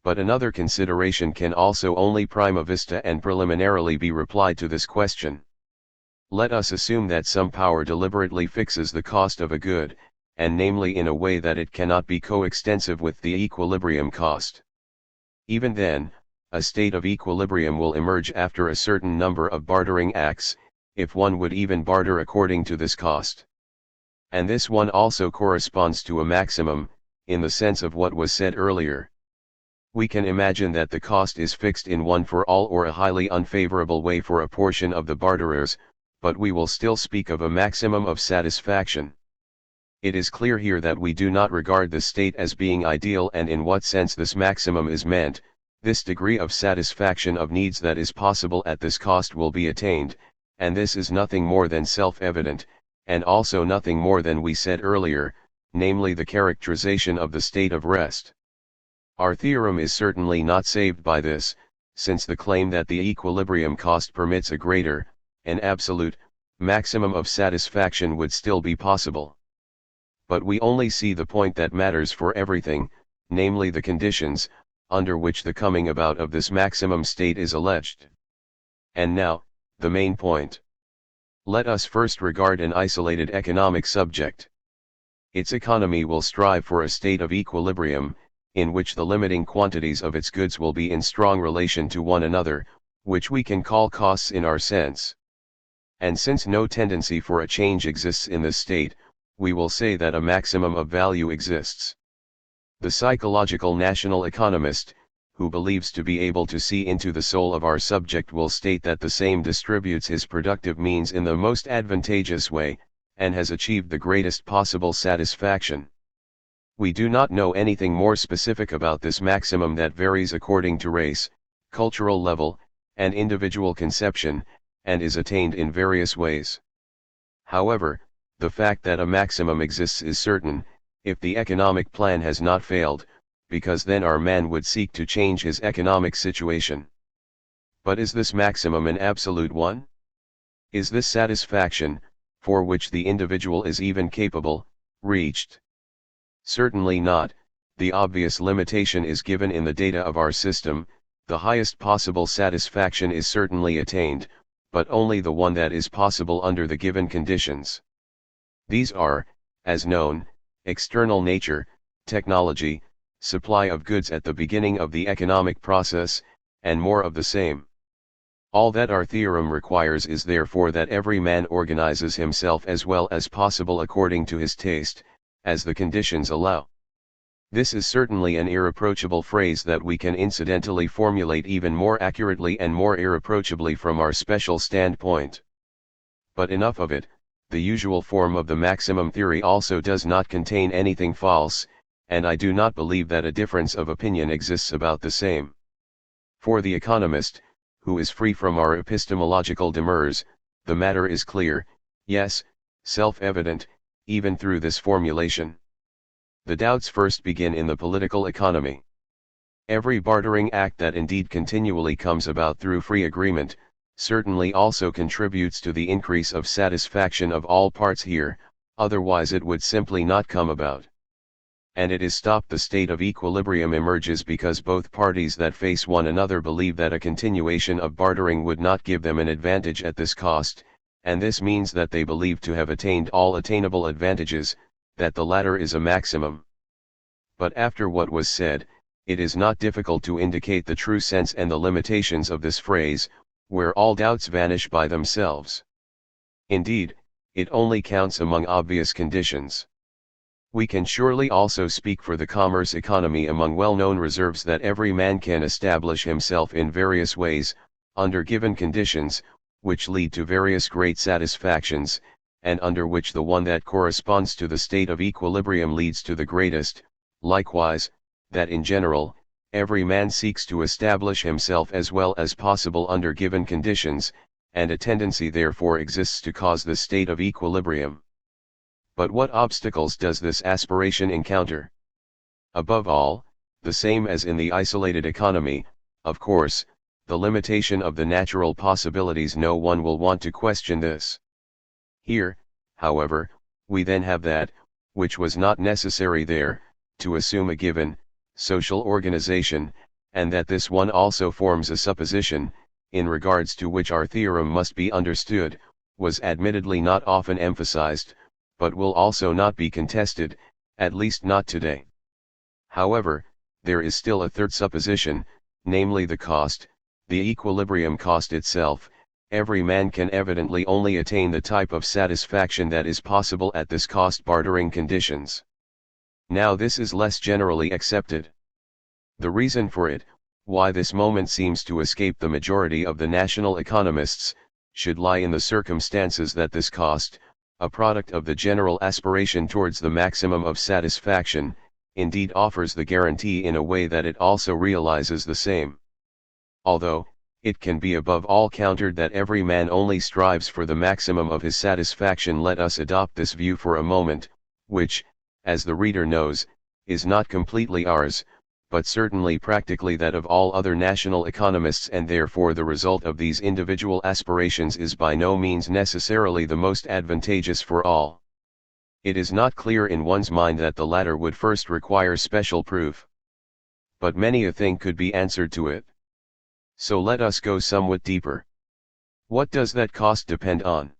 But another consideration can also only prima vista and preliminarily be replied to this question. Let us assume that some power deliberately fixes the cost of a good, and namely in a way that it cannot be coextensive with the equilibrium cost. Even then, a state of equilibrium will emerge after a certain number of bartering acts, if one would even barter according to this cost. And this one also corresponds to a maximum, in the sense of what was said earlier. We can imagine that the cost is fixed in one for all or a highly unfavorable way for a portion of the barterers, but we will still speak of a maximum of satisfaction. It is clear here that we do not regard the state as being ideal, and in what sense this maximum is meant, this degree of satisfaction of needs that is possible at this cost will be attained, and this is nothing more than self-evident, and also nothing more than we said earlier, namely the characterization of the state of rest. Our theorem is certainly not saved by this, since the claim that the equilibrium cost permits a greater, an absolute, maximum of satisfaction would still be possible. But we only see the point that matters for everything, namely the conditions, under which the coming about of this maximum state is alleged. And now, the main point. Let us first regard an isolated economic subject. Its economy will strive for a state of equilibrium, in which the limiting quantities of its goods will be in strong relation to one another, which we can call costs in our sense. And since no tendency for a change exists in this state, we will say that a maximum of value exists. The psychological national economist, who believes to be able to see into the soul of our subject, will state that the same distributes his productive means in the most advantageous way, and has achieved the greatest possible satisfaction. We do not know anything more specific about this maximum that varies according to race, cultural level, and individual conception, and is attained in various ways. However, the fact that a maximum exists is certain, if the economic plan has not failed, because then our man would seek to change his economic situation. But is this maximum an absolute one? Is this satisfaction, for which the individual is even capable, reached? Certainly not. The obvious limitation is given in the data of our system. The highest possible satisfaction is certainly attained, but only the one that is possible under the given conditions. These are, as known, external nature, technology, supply of goods at the beginning of the economic process, and more of the same. All that our theorem requires is therefore that every man organizes himself as well as possible according to his taste, as the conditions allow. This is certainly an irreproachable phrase that we can incidentally formulate even more accurately and more irreproachably from our special standpoint. But enough of it. The usual form of the maximum theory also does not contain anything false, and I do not believe that a difference of opinion exists about the same. For the economist, who is free from our epistemological demurs, the matter is clear, yes, self-evident, even through this formulation. The doubts first begin in the political economy. Every bartering act that indeed continually comes about through free agreement, certainly also contributes to the increase of satisfaction of all parts here, otherwise it would simply not come about. And it is stopped. The state of equilibrium emerges because both parties that face one another believe that a continuation of bartering would not give them an advantage at this cost, and this means that they believe to have attained all attainable advantages, that the latter is a maximum. But after what was said, it is not difficult to indicate the true sense and the limitations of this phrase, where all doubts vanish by themselves. Indeed, it only counts among obvious conditions. We can surely also speak for the commerce economy among well-known reserves that every man can establish himself in various ways, under given conditions, which lead to various great satisfactions, and under which the one that corresponds to the state of equilibrium leads to the greatest. Likewise, that in general, every man seeks to establish himself as well as possible under given conditions, and a tendency therefore exists to cause the state of equilibrium. But what obstacles does this aspiration encounter? Above all, the same as in the isolated economy, of course, the limitation of the natural possibilities. No one will want to question this. Here, however, we then have that, which was not necessary there, to assume a given social organization, and that this one also forms a supposition, in regards to which our theorem must be understood, was admittedly not often emphasized, but will also not be contested, at least not today. However, there is still a third supposition, namely the cost, the equilibrium cost itself. Every man can evidently only attain the type of satisfaction that is possible at this cost bartering conditions. Now this is less generally accepted. The reason for it, why this moment seems to escape the majority of the national economists, should lie in the circumstances that this cost, a product of the general aspiration towards the maximum of satisfaction, indeed offers the guarantee in a way that it also realizes the same. Although, it can be above all countered that every man only strives for the maximum of his satisfaction. Let us adopt this view for a moment, which, as the reader knows, is not completely ours, but certainly practically that of all other national economists, and therefore the result of these individual aspirations is by no means necessarily the most advantageous for all. It is not clear in one's mind that the latter would first require special proof. But many a thing could be answered to it. So let us go somewhat deeper. What does that cost depend on?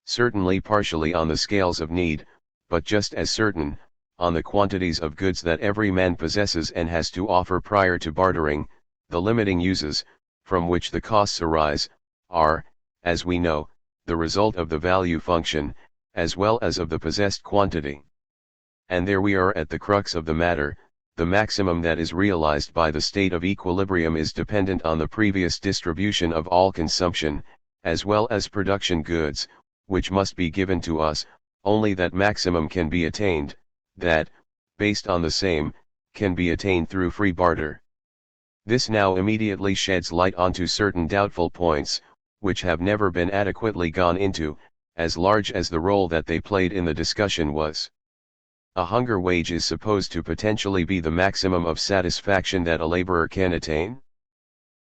Certainly partially on the scales of need, but just as certain, on the quantities of goods that every man possesses and has to offer prior to bartering. The limiting uses, from which the costs arise, are, as we know, the result of the value function, as well as of the possessed quantity. And there we are at the crux of the matter. The maximum that is realized by the state of equilibrium is dependent on the previous distribution of all consumption, as well as production goods, which must be given to us. Only that maximum can be attained, that, based on the same, can be attained through free barter. This now immediately sheds light onto certain doubtful points, which have never been adequately gone into, as large as the role that they played in the discussion was. A hunger wage is supposed to potentially be the maximum of satisfaction that a laborer can attain?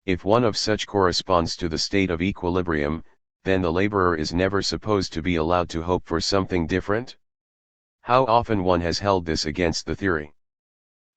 If one of such corresponds to the state of equilibrium, then the laborer is never supposed to be allowed to hope for something different? How often one has held this against the theory.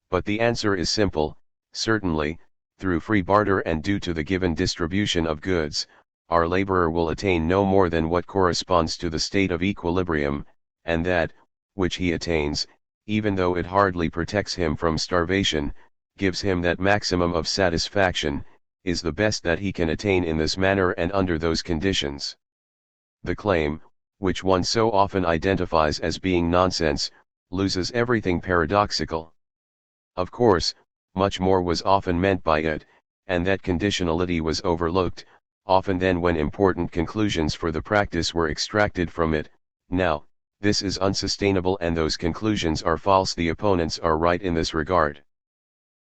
But the answer is simple: certainly, through free barter and due to the given distribution of goods, our laborer will attain no more than what corresponds to the state of equilibrium, and that, which he attains, even though it hardly protects him from starvation, gives him that maximum of satisfaction, is the best that he can attain in this manner and under those conditions. The claim, which one so often identifies as being nonsense, loses everything paradoxical. Of course, much more was often meant by it, and that conditionality was overlooked, often then when important conclusions for the practice were extracted from it. Now, this is unsustainable and those conclusions are false. The opponents are right in this regard.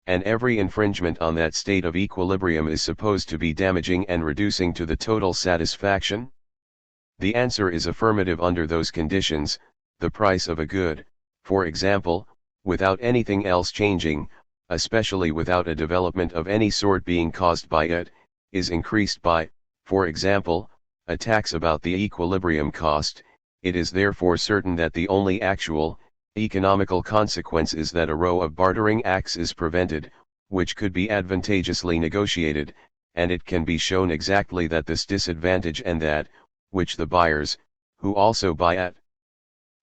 And every infringement on that state of equilibrium is supposed to be damaging and reducing to the total satisfaction? The answer is affirmative. Under those conditions, the price of a good, for example, without anything else changing, especially without a development of any sort being caused by it, is increased by, for example, a tax about the equilibrium cost. It is therefore certain that the only actual, economical consequence is that a row of bartering acts is prevented, which could be advantageously negotiated, and it can be shown exactly that this disadvantage and that, which the buyers, who also buy at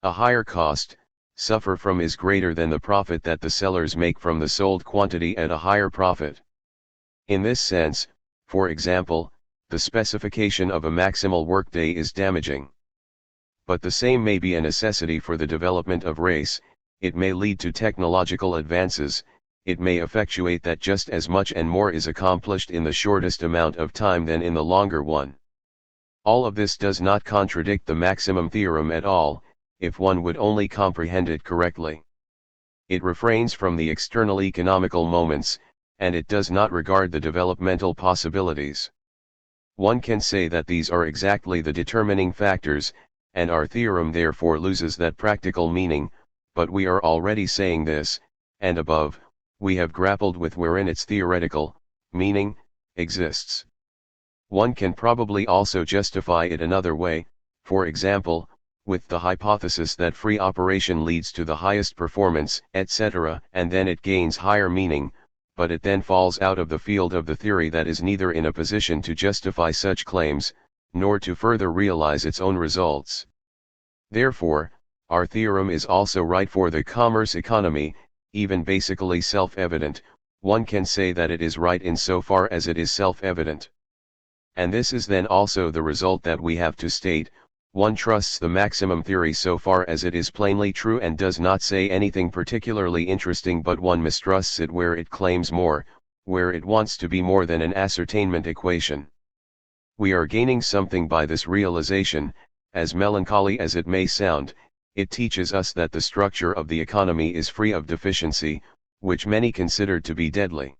a higher cost, suffer from is greater than the profit that the sellers make from the sold quantity at a higher profit. In this sense, for example, the specification of a maximal workday is damaging. But the same may be a necessity for the development of race. It may lead to technological advances, it may effectuate that just as much and more is accomplished in the shortest amount of time than in the longer one. All of this does not contradict the maximum theorem at all, if one would only comprehend it correctly. It refrains from the external economical moments, and it does not regard the developmental possibilities. One can say that these are exactly the determining factors, and our theorem therefore loses that practical meaning, but we are already saying this, and above, we have grappled with wherein its theoretical meaning exists. One can probably also justify it another way, for example, with the hypothesis that free operation leads to the highest performance, etc., and then it gains higher meaning, but it then falls out of the field of the theory that is neither in a position to justify such claims, nor to further realize its own results. Therefore, our theorem is also right for the commerce economy, even basically self-evident. One can say that it is right in so far as it is self-evident. And this is then also the result that we have to state. One trusts the maximum theory so far as it is plainly true and does not say anything particularly interesting, but one mistrusts it where it claims more, where it wants to be more than an ascertainment equation. We are gaining something by this realization. As melancholy as it may sound, it teaches us that the structure of the economy is free of deficiency, which many consider to be deadly.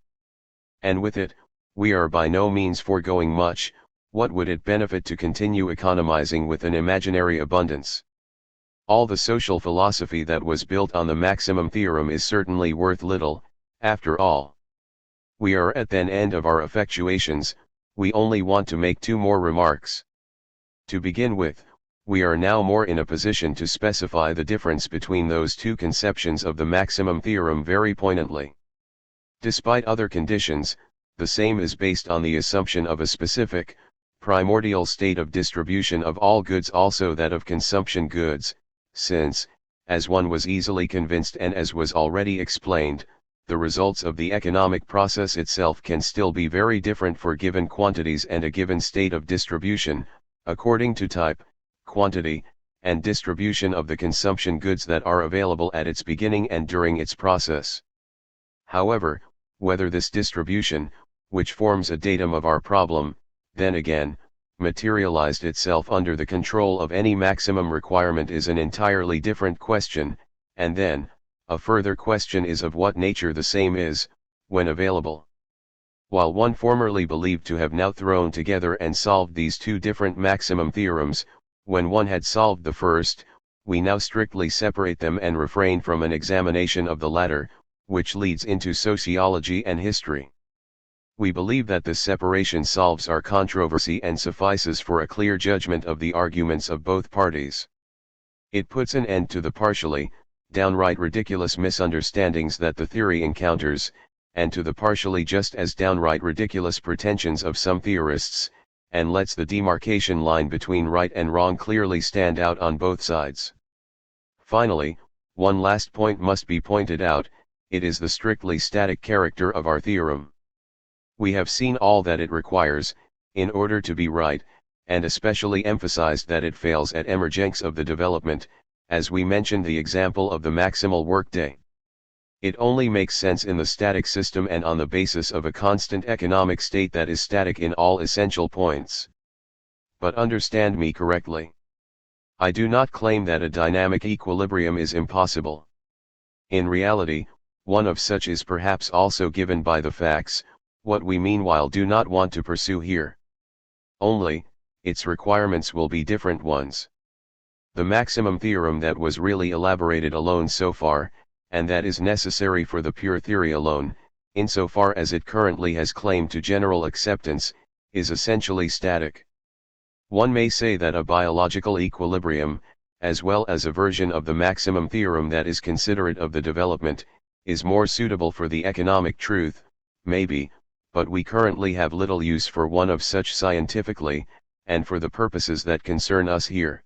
And with it, we are by no means foregoing much. What would it benefit to continue economizing with an imaginary abundance? All the social philosophy that was built on the maximum theorem is certainly worth little, after all. We are at the end of our effectuations. We only want to make two more remarks. To begin with, we are now more in a position to specify the difference between those two conceptions of the maximum theorem very poignantly. Despite other conditions, the same is based on the assumption of a specific, primordial state of distribution of all goods, also that of consumption goods, since, as one was easily convinced and as was already explained, the results of the economic process itself can still be very different for given quantities and a given state of distribution, according to type, quantity, and distribution of the consumption goods that are available at its beginning and during its process. However, whether this distribution, which forms a datum of our problem, then again, materialized itself under the control of any maximum requirement is an entirely different question, and then, a further question is of what nature the same is, when available. While one formerly believed to have now thrown together and solved these two different maximum theorems, when one had solved the first, we now strictly separate them and refrain from an examination of the latter, which leads into sociology and history. We believe that this separation solves our controversy and suffices for a clear judgment of the arguments of both parties. It puts an end to the partially, downright ridiculous misunderstandings that the theory encounters, and to the partially just as downright ridiculous pretensions of some theorists, and lets the demarcation line between right and wrong clearly stand out on both sides. Finally, one last point must be pointed out, it is the strictly static character of our theorem. We have seen all that it requires, in order to be right, and especially emphasized that it fails at emergence of the development, as we mentioned the example of the maximal workday. It only makes sense in the static system and on the basis of a constant economic state that is static in all essential points. But understand me correctly. I do not claim that a dynamic equilibrium is impossible. In reality, one of such is perhaps also given by the facts, what we meanwhile do not want to pursue here. Only, its requirements will be different ones. The maximum theorem that was really elaborated alone so far, and that is necessary for the pure theory alone, insofar as it currently has claim to general acceptance, is essentially static. One may say that a biological equilibrium, as well as a version of the maximum theorem that is considerate of the development, is more suitable for the economic truth, maybe, but we currently have little use for one of such scientifically, and for the purposes that concern us here.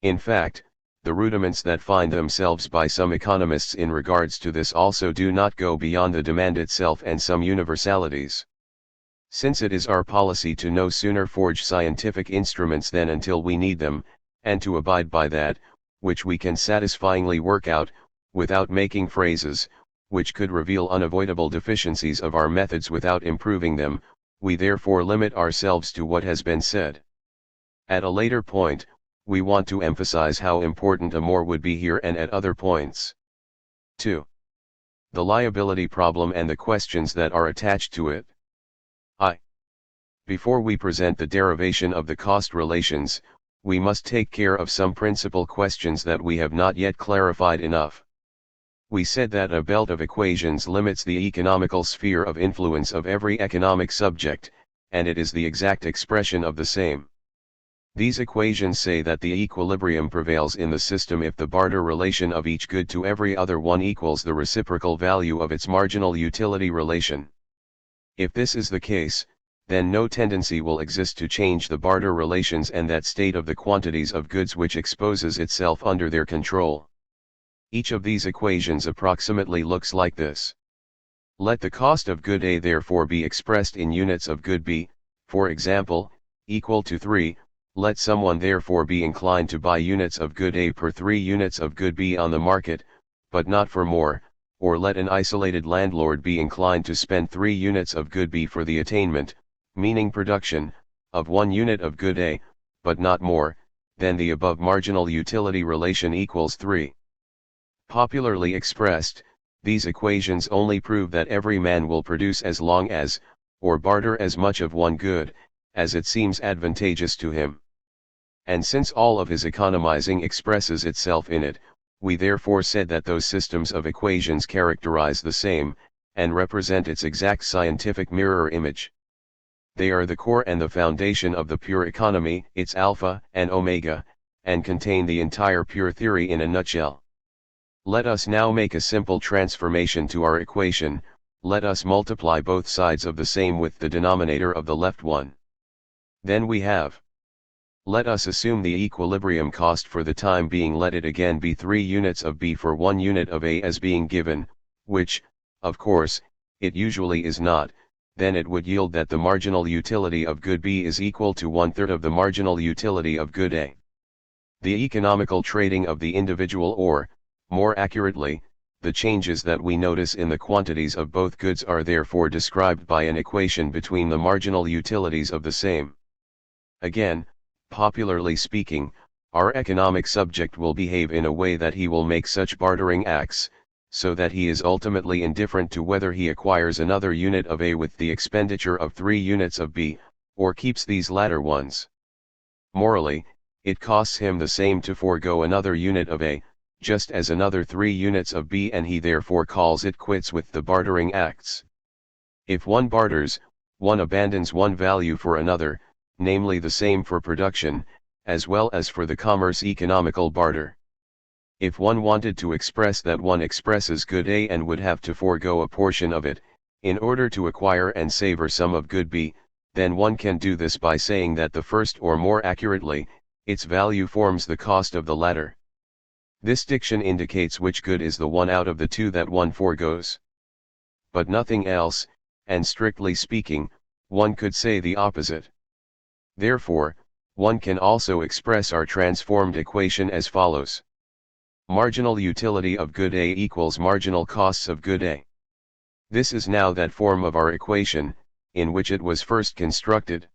In fact, the rudiments that find themselves by some economists in regards to this also do not go beyond the demand itself and some universalities. Since it is our policy to no sooner forge scientific instruments than until we need them, and to abide by that, which we can satisfyingly work out, without making phrases, which could reveal unavoidable deficiencies of our methods without improving them, we therefore limit ourselves to what has been said. At a later point, we want to emphasize how important a more would be here and at other points. 2. The liability problem and the questions that are attached to it. Before we present the derivation of the cost relations, we must take care of some principal questions that we have not yet clarified enough. We said that a belt of equations limits the economical sphere of influence of every economic subject, and it is the exact expression of the same. These equations say that the equilibrium prevails in the system if the barter relation of each good to every other one equals the reciprocal value of its marginal utility relation. If this is the case, then no tendency will exist to change the barter relations and that state of the quantities of goods which exposes itself under their control. Each of these equations approximately looks like this. Let the cost of good A therefore be expressed in units of good B, for example, equal to 3, let someone therefore be inclined to buy units of good A per 3 units of good B on the market, but not for more, or let an isolated landlord be inclined to spend 3 units of good B for the attainment, meaning production, of 1 unit of good A, but not more, then the above marginal utility relation equals 3. Popularly expressed, these equations only prove that every man will produce as long as, or barter as much of one good, as it seems advantageous to him. And since all of his economizing expresses itself in it, we therefore said that those systems of equations characterize the same, and represent its exact scientific mirror image. They are the core and the foundation of the pure economy, its alpha and omega, and contain the entire pure theory in a nutshell. Let us now make a simple transformation to our equation, let us multiply both sides of the same with the denominator of the left one. Then we have. Let us assume the equilibrium cost for the time being, let it again be 3 units of B for 1 unit of A as being given, which, of course, it usually is not. Then it would yield that the marginal utility of good B is equal to 1/3 of the marginal utility of good A. The economical trading of the individual, or, more accurately, the changes that we notice in the quantities of both goods are therefore described by an equation between the marginal utilities of the same. Again, popularly speaking, our economic subject will behave in a way that he will make such bartering acts, so that he is ultimately indifferent to whether he acquires another unit of A with the expenditure of 3 units of B, or keeps these latter ones. Morally, it costs him the same to forego another unit of A, just as another 3 units of B, and he therefore calls it quits with the bartering acts. If one barters, one abandons one value for another, namely the same for production, as well as for the commerce economical barter. If one wanted to express that one expresses good A and would have to forego a portion of it, in order to acquire and savor some of good B, then one can do this by saying that the first, or more accurately, its value forms the cost of the latter. This diction indicates which good is the one out of the two that one foregoes. But nothing else, and strictly speaking, one could say the opposite. Therefore, one can also express our transformed equation as follows. Marginal utility of good A equals marginal costs of good A. This is now that form of our equation, in which it was first constructed.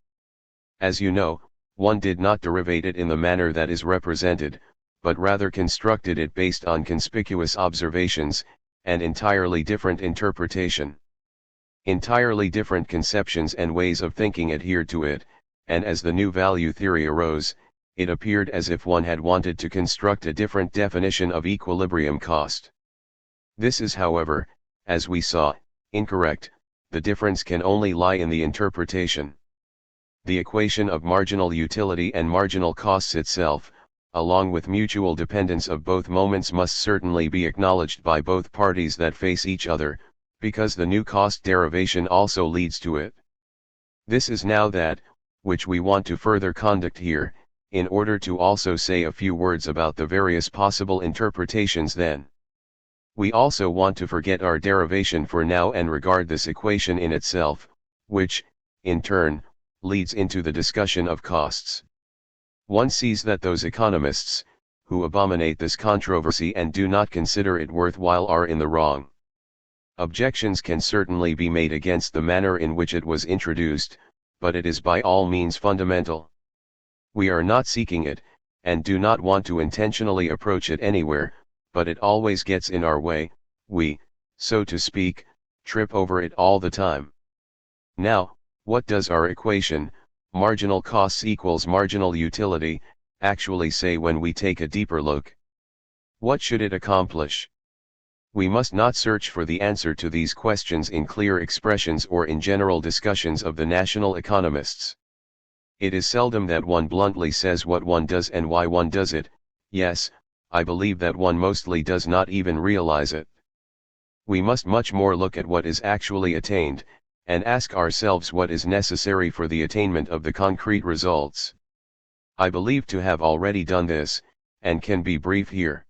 As you know, one did not derivate it in the manner that is represented, but rather constructed it based on conspicuous observations, and entirely different interpretation. Entirely different conceptions and ways of thinking adhered to it, and as the new value theory arose, it appeared as if one had wanted to construct a different definition of equilibrium cost. This is, however, as we saw, incorrect. The difference can only lie in the interpretation. The equation of marginal utility and marginal costs itself, along with mutual dependence of both moments, must certainly be acknowledged by both parties that face each other, because the new cost derivation also leads to it. This is now that, which we want to further conduct here, in order to also say a few words about the various possible interpretations then. We also want to forget our derivation for now and regard this equation in itself, which, in turn, leads into the discussion of costs. One sees that those economists, who abominate this controversy and do not consider it worthwhile, are in the wrong. Objections can certainly be made against the manner in which it was introduced, but it is by all means fundamental. We are not seeking it, and do not want to intentionally approach it anywhere, but it always gets in our way. We, so to speak, trip over it all the time. Now, what does our equation, marginal costs equals marginal utility, actually say when we take a deeper look? What should it accomplish? We must not search for the answer to these questions in clear expressions or in general discussions of the national economists. It is seldom that one bluntly says what one does and why one does it. Yes, I believe that one mostly does not even realize it. We must much more look at what is actually attained, and ask ourselves what is necessary for the attainment of the concrete results. I believe to have already done this, and can be brief here.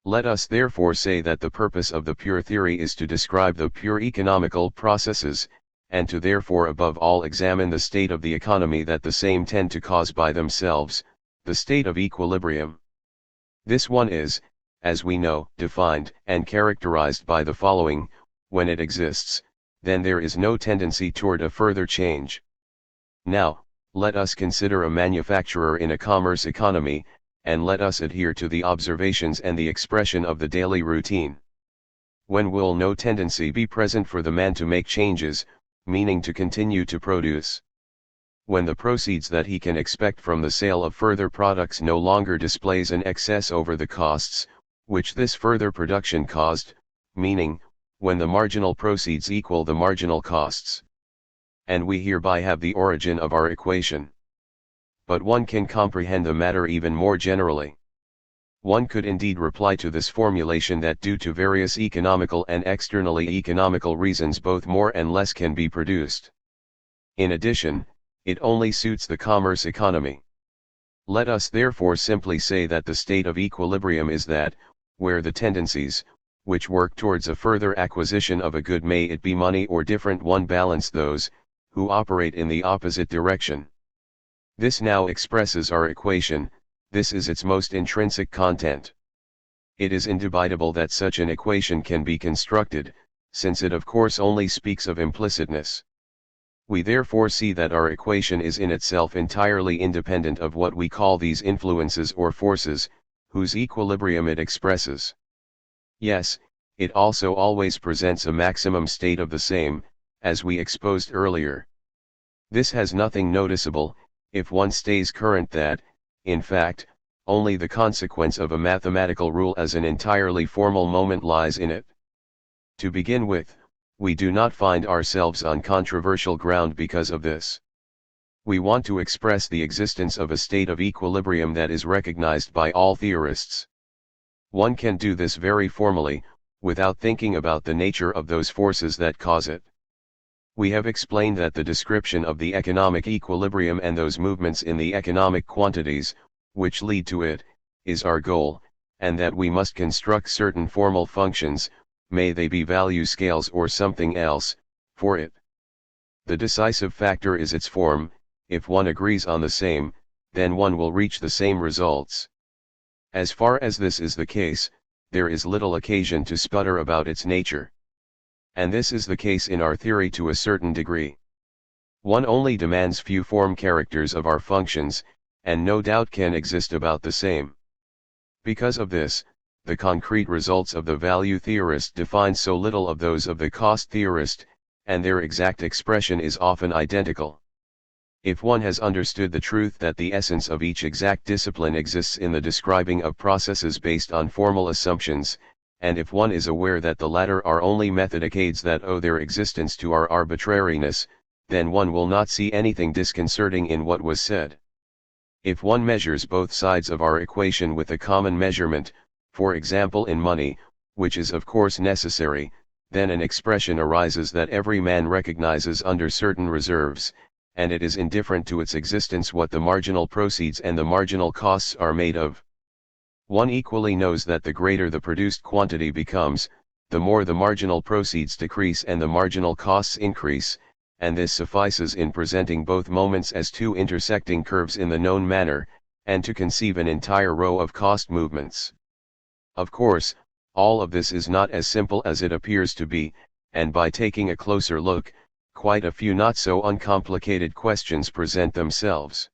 Let us therefore say that the purpose of the pure theory is to describe the pure economical processes, and to therefore above all examine the state of the economy that the same tend to cause by themselves, the state of equilibrium. This one is, as we know, defined and characterized by the following: when it exists, then there is no tendency toward a further change. Now, let us consider a manufacturer in a commerce economy, and let us adhere to the observations and the expression of the daily routine. When will no tendency be present for the man to make changes, meaning to continue to produce? When the proceeds that he can expect from the sale of further products no longer displays an excess over the costs, which this further production caused, meaning, when the marginal proceeds equal the marginal costs. And we hereby have the origin of our equation. But one can comprehend the matter even more generally. One could indeed reply to this formulation that due to various economical and externally economical reasons both more and less can be produced. In addition, it only suits the commerce economy. Let us therefore simply say that the state of equilibrium is that, where the tendencies, which work towards a further acquisition of a good, may it be money or different one, balance those, who operate in the opposite direction. This now expresses our equation. This is its most intrinsic content. It is indubitable that such an equation can be constructed, since it of course only speaks of implicitness. We therefore see that our equation is in itself entirely independent of what we call these influences or forces, whose equilibrium it expresses. Yes, it also always presents a maximum state of the same, as we exposed earlier. This has nothing noticeable, if one stays current, that, in fact, only the consequence of a mathematical rule as an entirely formal moment lies in it. To begin with, we do not find ourselves on controversial ground because of this. We want to express the existence of a state of equilibrium that is recognized by all theorists. One can do this very formally, without thinking about the nature of those forces that cause it. We have explained that the description of the economic equilibrium and those movements in the economic quantities, which lead to it, is our goal, and that we must construct certain formal functions, may they be value scales or something else, for it. The decisive factor is its form. If one agrees on the same, then one will reach the same results. As far as this is the case, there is little occasion to sputter about its nature. And this is the case in our theory to a certain degree. One only demands few form characters of our functions, and no doubt can exist about the same. Because of this, the concrete results of the value theorist define so little of those of the cost theorist, and their exact expression is often identical. If one has understood the truth that the essence of each exact discipline exists in the describing of processes based on formal assumptions, and if one is aware that the latter are only methodicades that owe their existence to our arbitrariness, then one will not see anything disconcerting in what was said. If one measures both sides of our equation with a common measurement, for example in money, which is of course necessary, then an expression arises that every man recognizes under certain reserves, and it is indifferent to its existence what the marginal proceeds and the marginal costs are made of. One equally knows that the greater the produced quantity becomes, the more the marginal proceeds decrease and the marginal costs increase, and this suffices in presenting both moments as two intersecting curves in the known manner, and to conceive an entire row of cost movements. Of course, all of this is not as simple as it appears to be, and by taking a closer look, quite a few not so uncomplicated questions present themselves.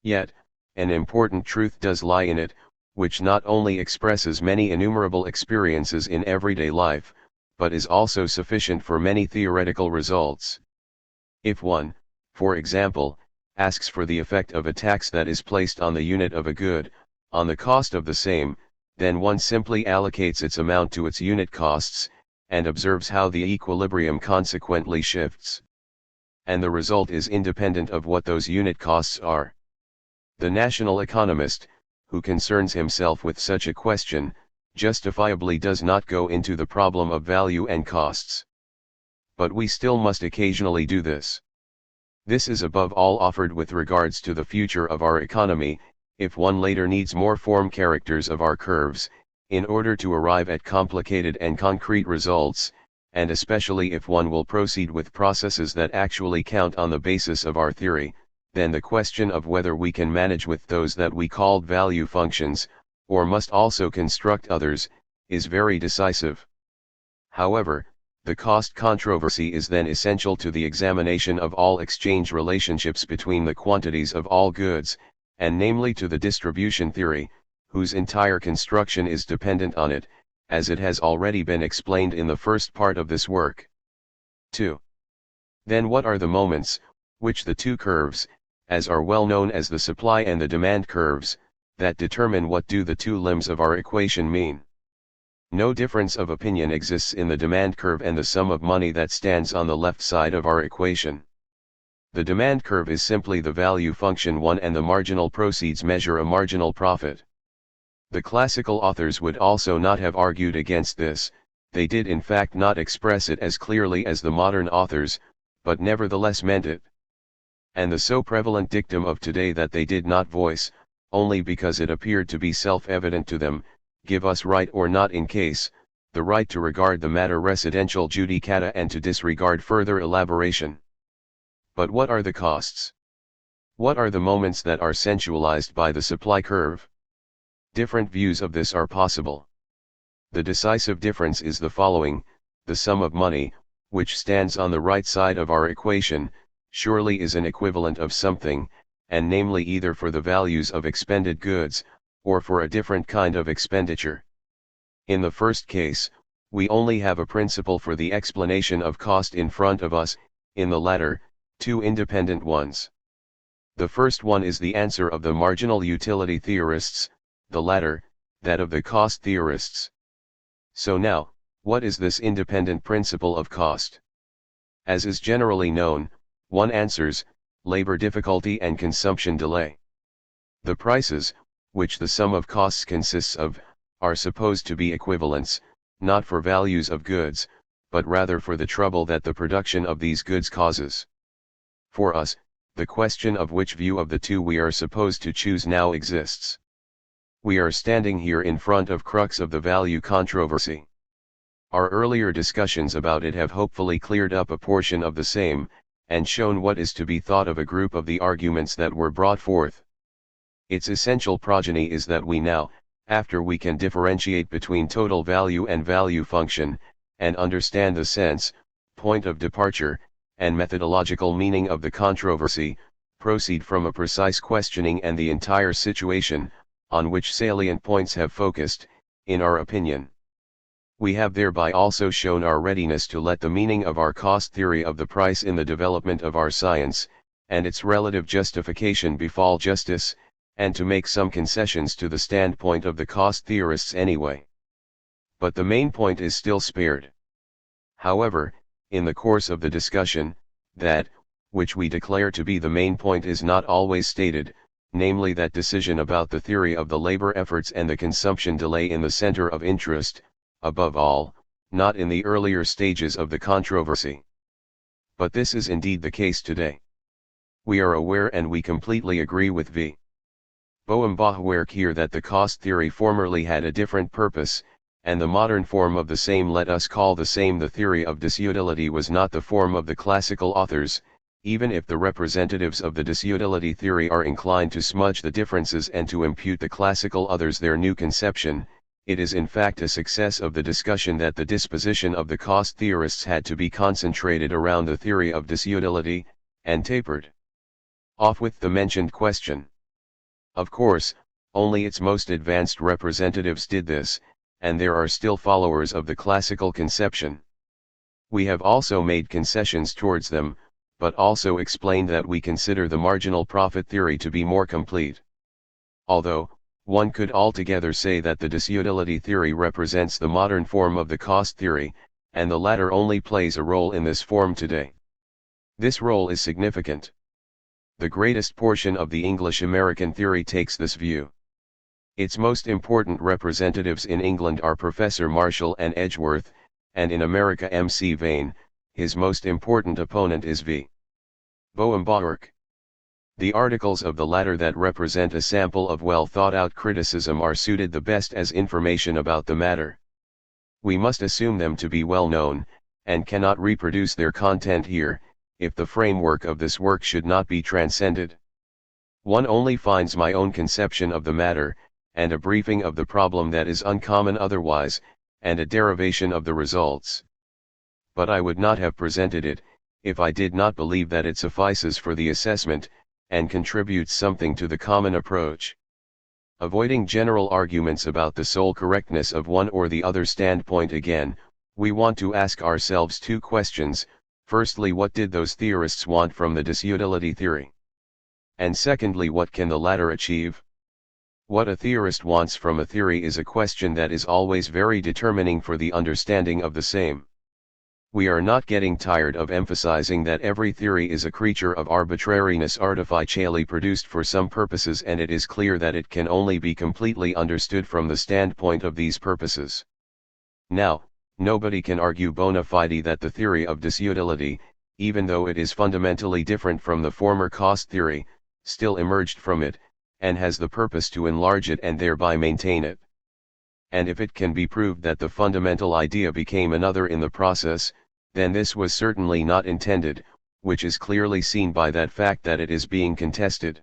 Yet, an important truth does lie in it, which not only expresses many innumerable experiences in everyday life, but is also sufficient for many theoretical results. If one, for example, asks for the effect of a tax that is placed on the unit of a good, on the cost of the same, then one simply allocates its amount to its unit costs, and observes how the equilibrium consequently shifts. And the result is independent of what those unit costs are. The national economist, who concerns himself with such a question, justifiably does not go into the problem of value and costs. But we still must occasionally do this. This is above all offered with regards to the future of our economy, if one later needs more form characters of our curves, in order to arrive at complicated and concrete results, and especially if one will proceed with processes that actually count on the basis of our theory, then the question of whether we can manage with those that we called value functions, or must also construct others, is very decisive. However, the cost controversy is then essential to the examination of all exchange relationships between the quantities of all goods, and namely to the distribution theory, whose entire construction is dependent on it, as it has already been explained in the first part of this work. 2. Then what are the moments, which the two curves, as are well known as the supply and the demand curves, that determine what do the two limbs of our equation mean? No difference of opinion exists in the demand curve and the sum of money that stands on the left side of our equation. The demand curve is simply the value function 1 and the marginal proceeds measure a marginal profit. The classical authors would also not have argued against this, they did in fact not express it as clearly as the modern authors, but nevertheless meant it. And the so prevalent dictum of today that they did not voice, only because it appeared to be self-evident to them, give us right or not in case, the right to regard the matter residential judicata and to disregard further elaboration. But what are the costs? What are the moments that are sensualized by the supply curve? Different views of this are possible. The decisive difference is the following: the sum of money, which stands on the right side of our equation, surely is an equivalent of something, and namely either for the values of expended goods, or for a different kind of expenditure. In the first case, we only have a principle for the explanation of cost in front of us, in the latter, two independent ones. The first one is the answer of the marginal utility theorists, the latter, that of the cost theorists. So now, what is this independent principle of cost? As is generally known, one answers, labor difficulty and consumption delay. The prices, which the sum of costs consists of, are supposed to be equivalents, not for values of goods, but rather for the trouble that the production of these goods causes. For us, the question of which view of the two we are supposed to choose now exists. We are standing here in front of crux of the value controversy. Our earlier discussions about it have hopefully cleared up a portion of the same, and shown what is to be thought of a group of the arguments that were brought forth. Its essential progeny is that we now, after we can differentiate between total value and value function, and understand the sense, point of departure, and methodological meaning of the controversy, proceed from a precise questioning and the entire situation, on which salient points have focused, in our opinion. We have thereby also shown our readiness to let the meaning of our cost theory of the price in the development of our science, and its relative justification befall justice, and to make some concessions to the standpoint of the cost theorists anyway. But the main point is still spared. However, in the course of the discussion, that, which we declare to be the main point is not always stated, namely that decision about the theory of the labor efforts and the consumption delay in the center of interest, above all, not in the earlier stages of the controversy. But this is indeed the case today. We are aware and we completely agree with V. Boehm-Bachwerk here that the cost theory formerly had a different purpose, and the modern form of the same, let us call the same the theory of disutility, was not the form of the classical authors, even if the representatives of the disutility theory are inclined to smudge the differences and to impute the classical others their new conception. It is in fact a success of the discussion that the disposition of the cost theorists had to be concentrated around the theory of disutility, and tapered off with the mentioned question. Of course, only its most advanced representatives did this, and there are still followers of the classical conception. We have also made concessions towards them, but also explained that we consider the marginal profit theory to be more complete. Although, one could altogether say that the disutility theory represents the modern form of the cost theory, and the latter only plays a role in this form today. This role is significant. The greatest portion of the English-American theory takes this view. Its most important representatives in England are Professor Marshall and Edgeworth, and in America M.C. Vane. His most important opponent is V. Boehm-Bachwerk. The articles of the latter that represent a sample of well thought-out criticism are suited the best as information about the matter. We must assume them to be well known, and cannot reproduce their content here, if the framework of this work should not be transcended. One only finds my own conception of the matter, and a briefing of the problem that is uncommon otherwise, and a derivation of the results. But I would not have presented it, if I did not believe that it suffices for the assessment, and contributes something to the common approach. Avoiding general arguments about the sole correctness of one or the other standpoint again, we want to ask ourselves two questions: firstly, what did those theorists want from the disutility theory? And secondly, what can the latter achieve? What a theorist wants from a theory is a question that is always very determining for the understanding of the same. We are not getting tired of emphasizing that every theory is a creature of arbitrariness artificially produced for some purposes, and it is clear that it can only be completely understood from the standpoint of these purposes. Now, nobody can argue bona fide that the theory of disutility, even though it is fundamentally different from the former cost theory, still emerged from it, and has the purpose to enlarge it and thereby maintain it. And if it can be proved that the fundamental idea became another in the process, then this was certainly not intended, which is clearly seen by that fact that it is being contested.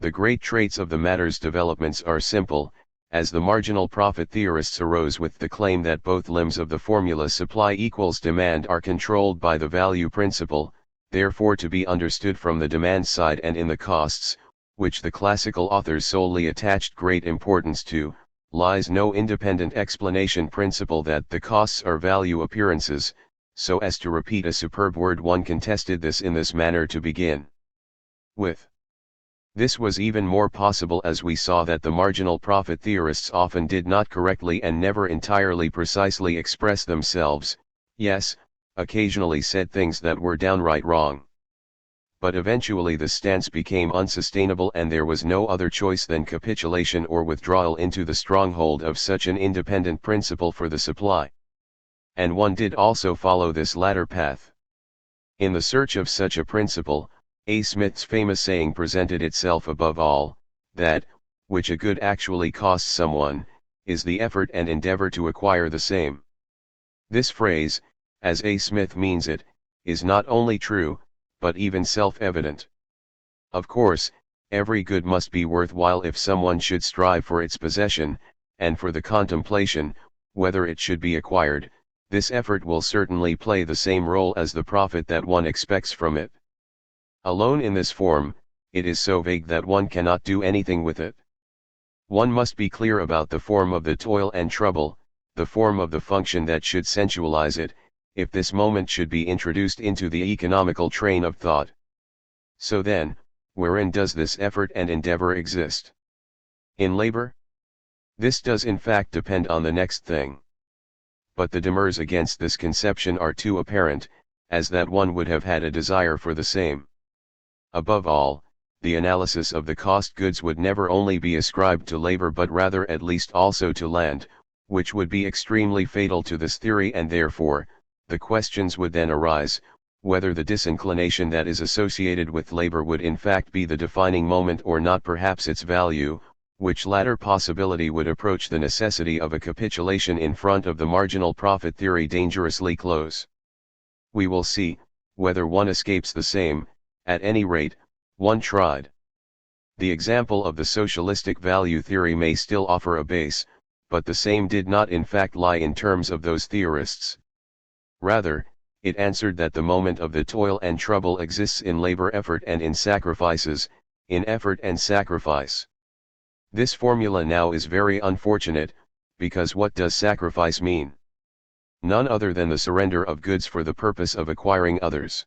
The great traits of the matter's developments are simple, as the marginal profit theorists arose with the claim that both limbs of the formula supply equals demand are controlled by the value principle, therefore to be understood from the demand side, and in the costs, which the classical authors solely attached great importance to, lies no independent explanation principle that the costs are value appearances, so as to repeat a superb word. One contested this in this manner to begin with. This was even more possible as we saw that the marginal profit theorists often did not correctly and never entirely precisely express themselves, yes, occasionally said things that were downright wrong. But eventually the stance became unsustainable, and there was no other choice than capitulation or withdrawal into the stronghold of such an independent principle for the supply. and one did also follow this latter path. In the search of such a principle, A. Smith's famous saying presented itself above all, that, which a good actually costs someone, is the effort and endeavor to acquire the same. This phrase, as A. Smith means it, is not only true, but even self-evident. Of course, every good must be worthwhile if someone should strive for its possession, and for the contemplation, whether it should be acquired. This effort will certainly play the same role as the profit that one expects from it. Alone in this form, it is so vague that one cannot do anything with it. One must be clear about the form of the toil and trouble, the form of the function that should sensualize it, if this moment should be introduced into the economical train of thought. So then, wherein does this effort and endeavor exist? In labor? This does in fact depend on the next thing. But the demurs against this conception are too apparent, as that one would have had a desire for the same. Above all, the analysis of the cost goods would never only be ascribed to labor but rather at least also to land, which would be extremely fatal to this theory, and therefore, the questions would then arise, whether the disinclination that is associated with labor would in fact be the defining moment or not, perhaps its value, which latter possibility would approach the necessity of a capitulation in front of the marginal profit theory dangerously close. We will see, whether one escapes the same. At any rate, one tried. The example of the socialistic value theory may still offer a base, but the same did not in fact lie in terms of those theorists. Rather, it answered that the moment of the toil and trouble exists in labor effort and in sacrifices, in effort and sacrifice. This formula now is very unfortunate, because what does sacrifice mean? None other than the surrender of goods for the purpose of acquiring others.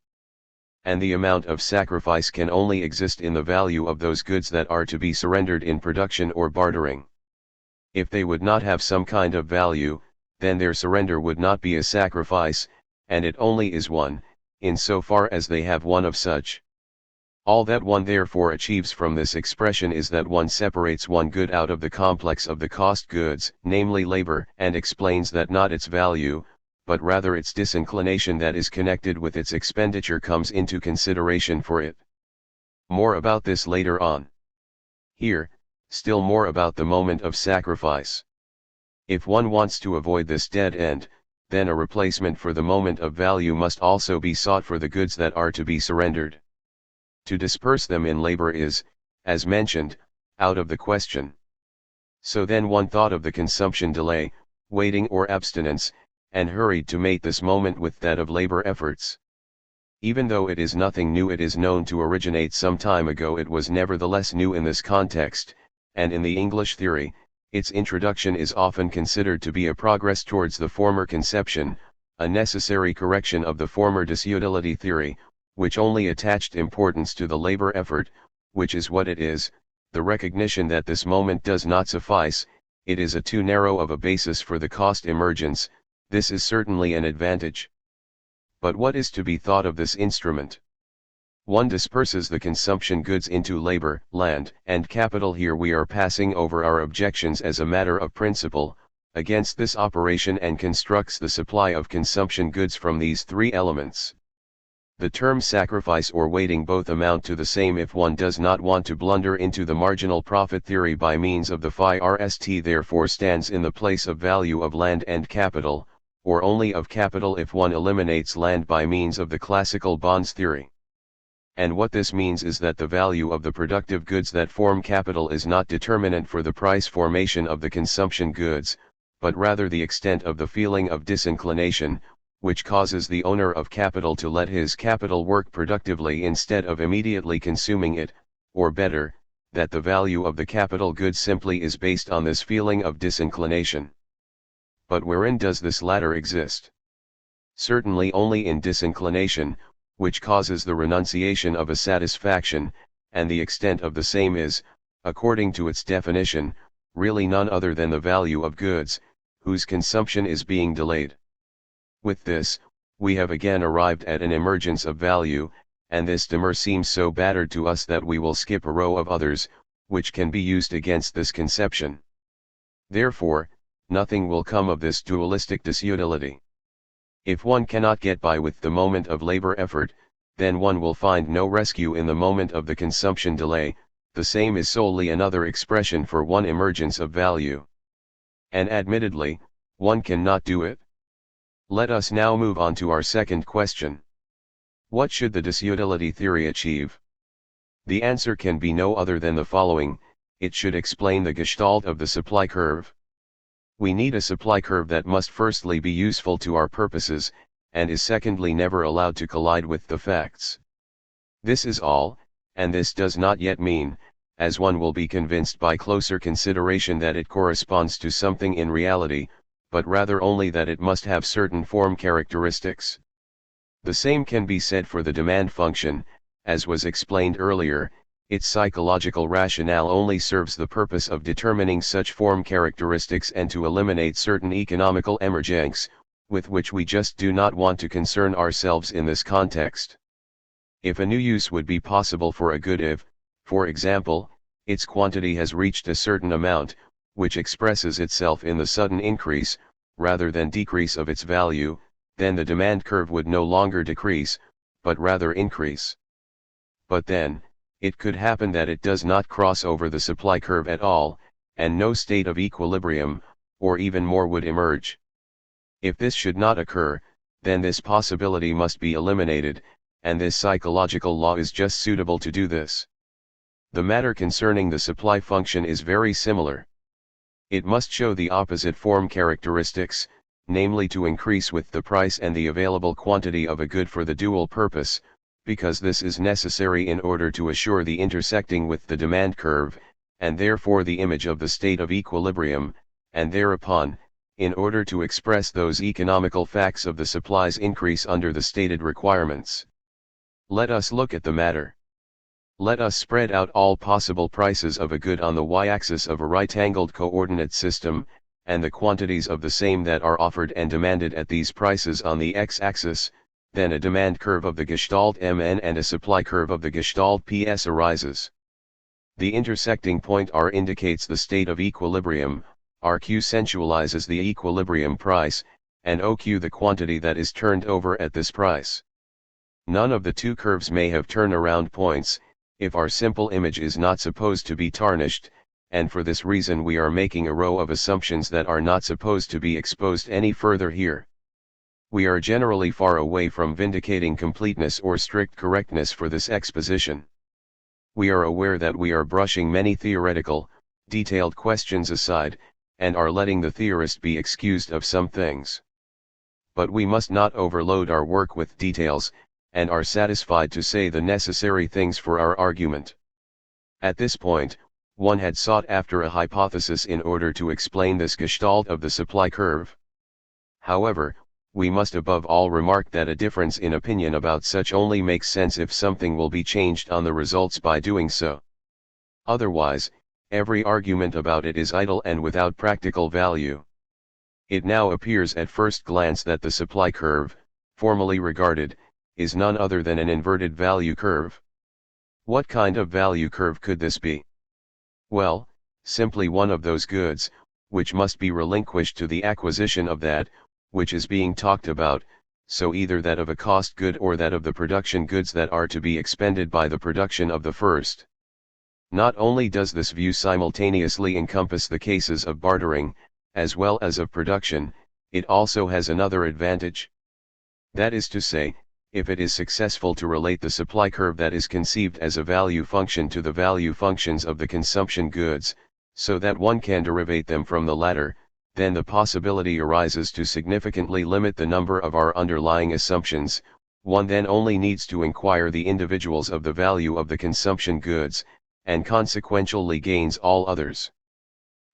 And the amount of sacrifice can only exist in the value of those goods that are to be surrendered in production or bartering. If they would not have some kind of value, then their surrender would not be a sacrifice, and it only is one, in so far as they have one of such. All that one therefore achieves from this expression is that one separates one good out of the complex of the cost goods, namely labor, and explains that not its value, but rather its disinclination that is connected with its expenditure comes into consideration for it. More about this later on. Here, still more about the moment of sacrifice. If one wants to avoid this dead end, then a replacement for the moment of value must also be sought for the goods that are to be surrendered. To disperse them in labor is, as mentioned, out of the question. So then one thought of the consumption delay, waiting or abstinence, and hurried to mate this moment with that of labor efforts. Even though it is nothing new, it is known to originate some time ago, it was nevertheless new in this context, and in the English theory, its introduction is often considered to be a progress towards the former conception, a necessary correction of the former disutility theory, which only attached importance to the labor effort, which is what it is, the recognition that this moment does not suffice, it is a too narrow of a basis for the cost emergence. This is certainly an advantage. But what is to be thought of this instrument? One disperses the consumption goods into labor, land, and capital. Here we are passing over our objections as a matter of principle, against this operation, and constructs the supply of consumption goods from these three elements. The term sacrifice or waiting both amount to the same if one does not want to blunder into the marginal profit theory by means of the THIRD, therefore stands in the place of value of land and capital, or only of capital if one eliminates land by means of the classical bonds theory. And what this means is that the value of the productive goods that form capital is not determinant for the price formation of the consumption goods, but rather the extent of the feeling of disinclination, which causes the owner of capital to let his capital work productively instead of immediately consuming it, or better, that the value of the capital goods simply is based on this feeling of disinclination. But wherein does this latter exist? Certainly only in disinclination, which causes the renunciation of a satisfaction, and the extent of the same is, according to its definition, really none other than the value of goods, whose consumption is being delayed. With this, we have again arrived at an emergence of value, and this demur seems so battered to us that we will skip a row of others, which can be used against this conception. Therefore, nothing will come of this dualistic disutility. If one cannot get by with the moment of labor effort, then one will find no rescue in the moment of the consumption delay. The same is solely another expression for one emergence of value. And admittedly, one cannot do it. Let us now move on to our second question. What should the disutility theory achieve? The answer can be no other than the following: it should explain the gestalt of the supply curve. We need a supply curve that must firstly be useful to our purposes, and is secondly never allowed to collide with the facts. This is all, and this does not yet mean, as one will be convinced by closer consideration, that it corresponds to something in reality, but rather only that it must have certain form characteristics. The same can be said for the demand function. As was explained earlier, its psychological rationale only serves the purpose of determining such form characteristics and to eliminate certain economical emergence, with which we just do not want to concern ourselves in this context. If a new use would be possible for a good if, for example, its quantity has reached a certain amount, which expresses itself in the sudden increase, rather than decrease of its value, then the demand curve would no longer decrease, but rather increase. But then, it could happen that it does not cross over the supply curve at all, and no state of equilibrium, or even more, would emerge. If this should not occur, then this possibility must be eliminated, and this psychological law is just suitable to do this. The matter concerning the supply function is very similar. It must show the opposite form characteristics, namely to increase with the price and the available quantity of a good for the dual purpose, because this is necessary in order to assure the intersecting with the demand curve, and therefore the image of the state of equilibrium, and thereupon, in order to express those economical facts of the supply's increase under the stated requirements. Let us look at the matter. Let us spread out all possible prices of a good on the y-axis of a right-angled coordinate system, and the quantities of the same that are offered and demanded at these prices on the x-axis. Then a demand curve of the gestalt Mn and a supply curve of the gestalt Ps arises. The intersecting point R indicates the state of equilibrium, Rq sensualizes the equilibrium price, and OQ the quantity that is turned over at this price. None of the two curves may have turnaround points, if our simple image is not supposed to be tarnished, and for this reason we are making a row of assumptions that are not supposed to be exposed any further here. We are generally far away from vindicating completeness or strict correctness for this exposition. We are aware that we are brushing many theoretical, detailed questions aside, and are letting the theorist be excused of some things. But we must not overload our work with details, and are satisfied to say the necessary things for our argument. At this point, one had sought after a hypothesis in order to explain this gestalt of the supply curve. However, we must above all remark that a difference in opinion about such only makes sense if something will be changed on the results by doing so. Otherwise, every argument about it is idle and without practical value. It now appears at first glance that the supply curve, formally regarded, is none other than an inverted value curve. What kind of value curve could this be? Well, simply one of those goods, which must be relinquished to the acquisition of that, which is being talked about, so either that of a cost good or that of the production goods that are to be expended by the production of the first. Not only does this view simultaneously encompass the cases of bartering, as well as of production, it also has another advantage. That is to say, if it is successful to relate the supply curve that is conceived as a value function to the value functions of the consumption goods, so that one can derivate them from the latter, then the possibility arises to significantly limit the number of our underlying assumptions. One then only needs to inquire the individuals of the value of the consumption goods, and consequentially gains all others.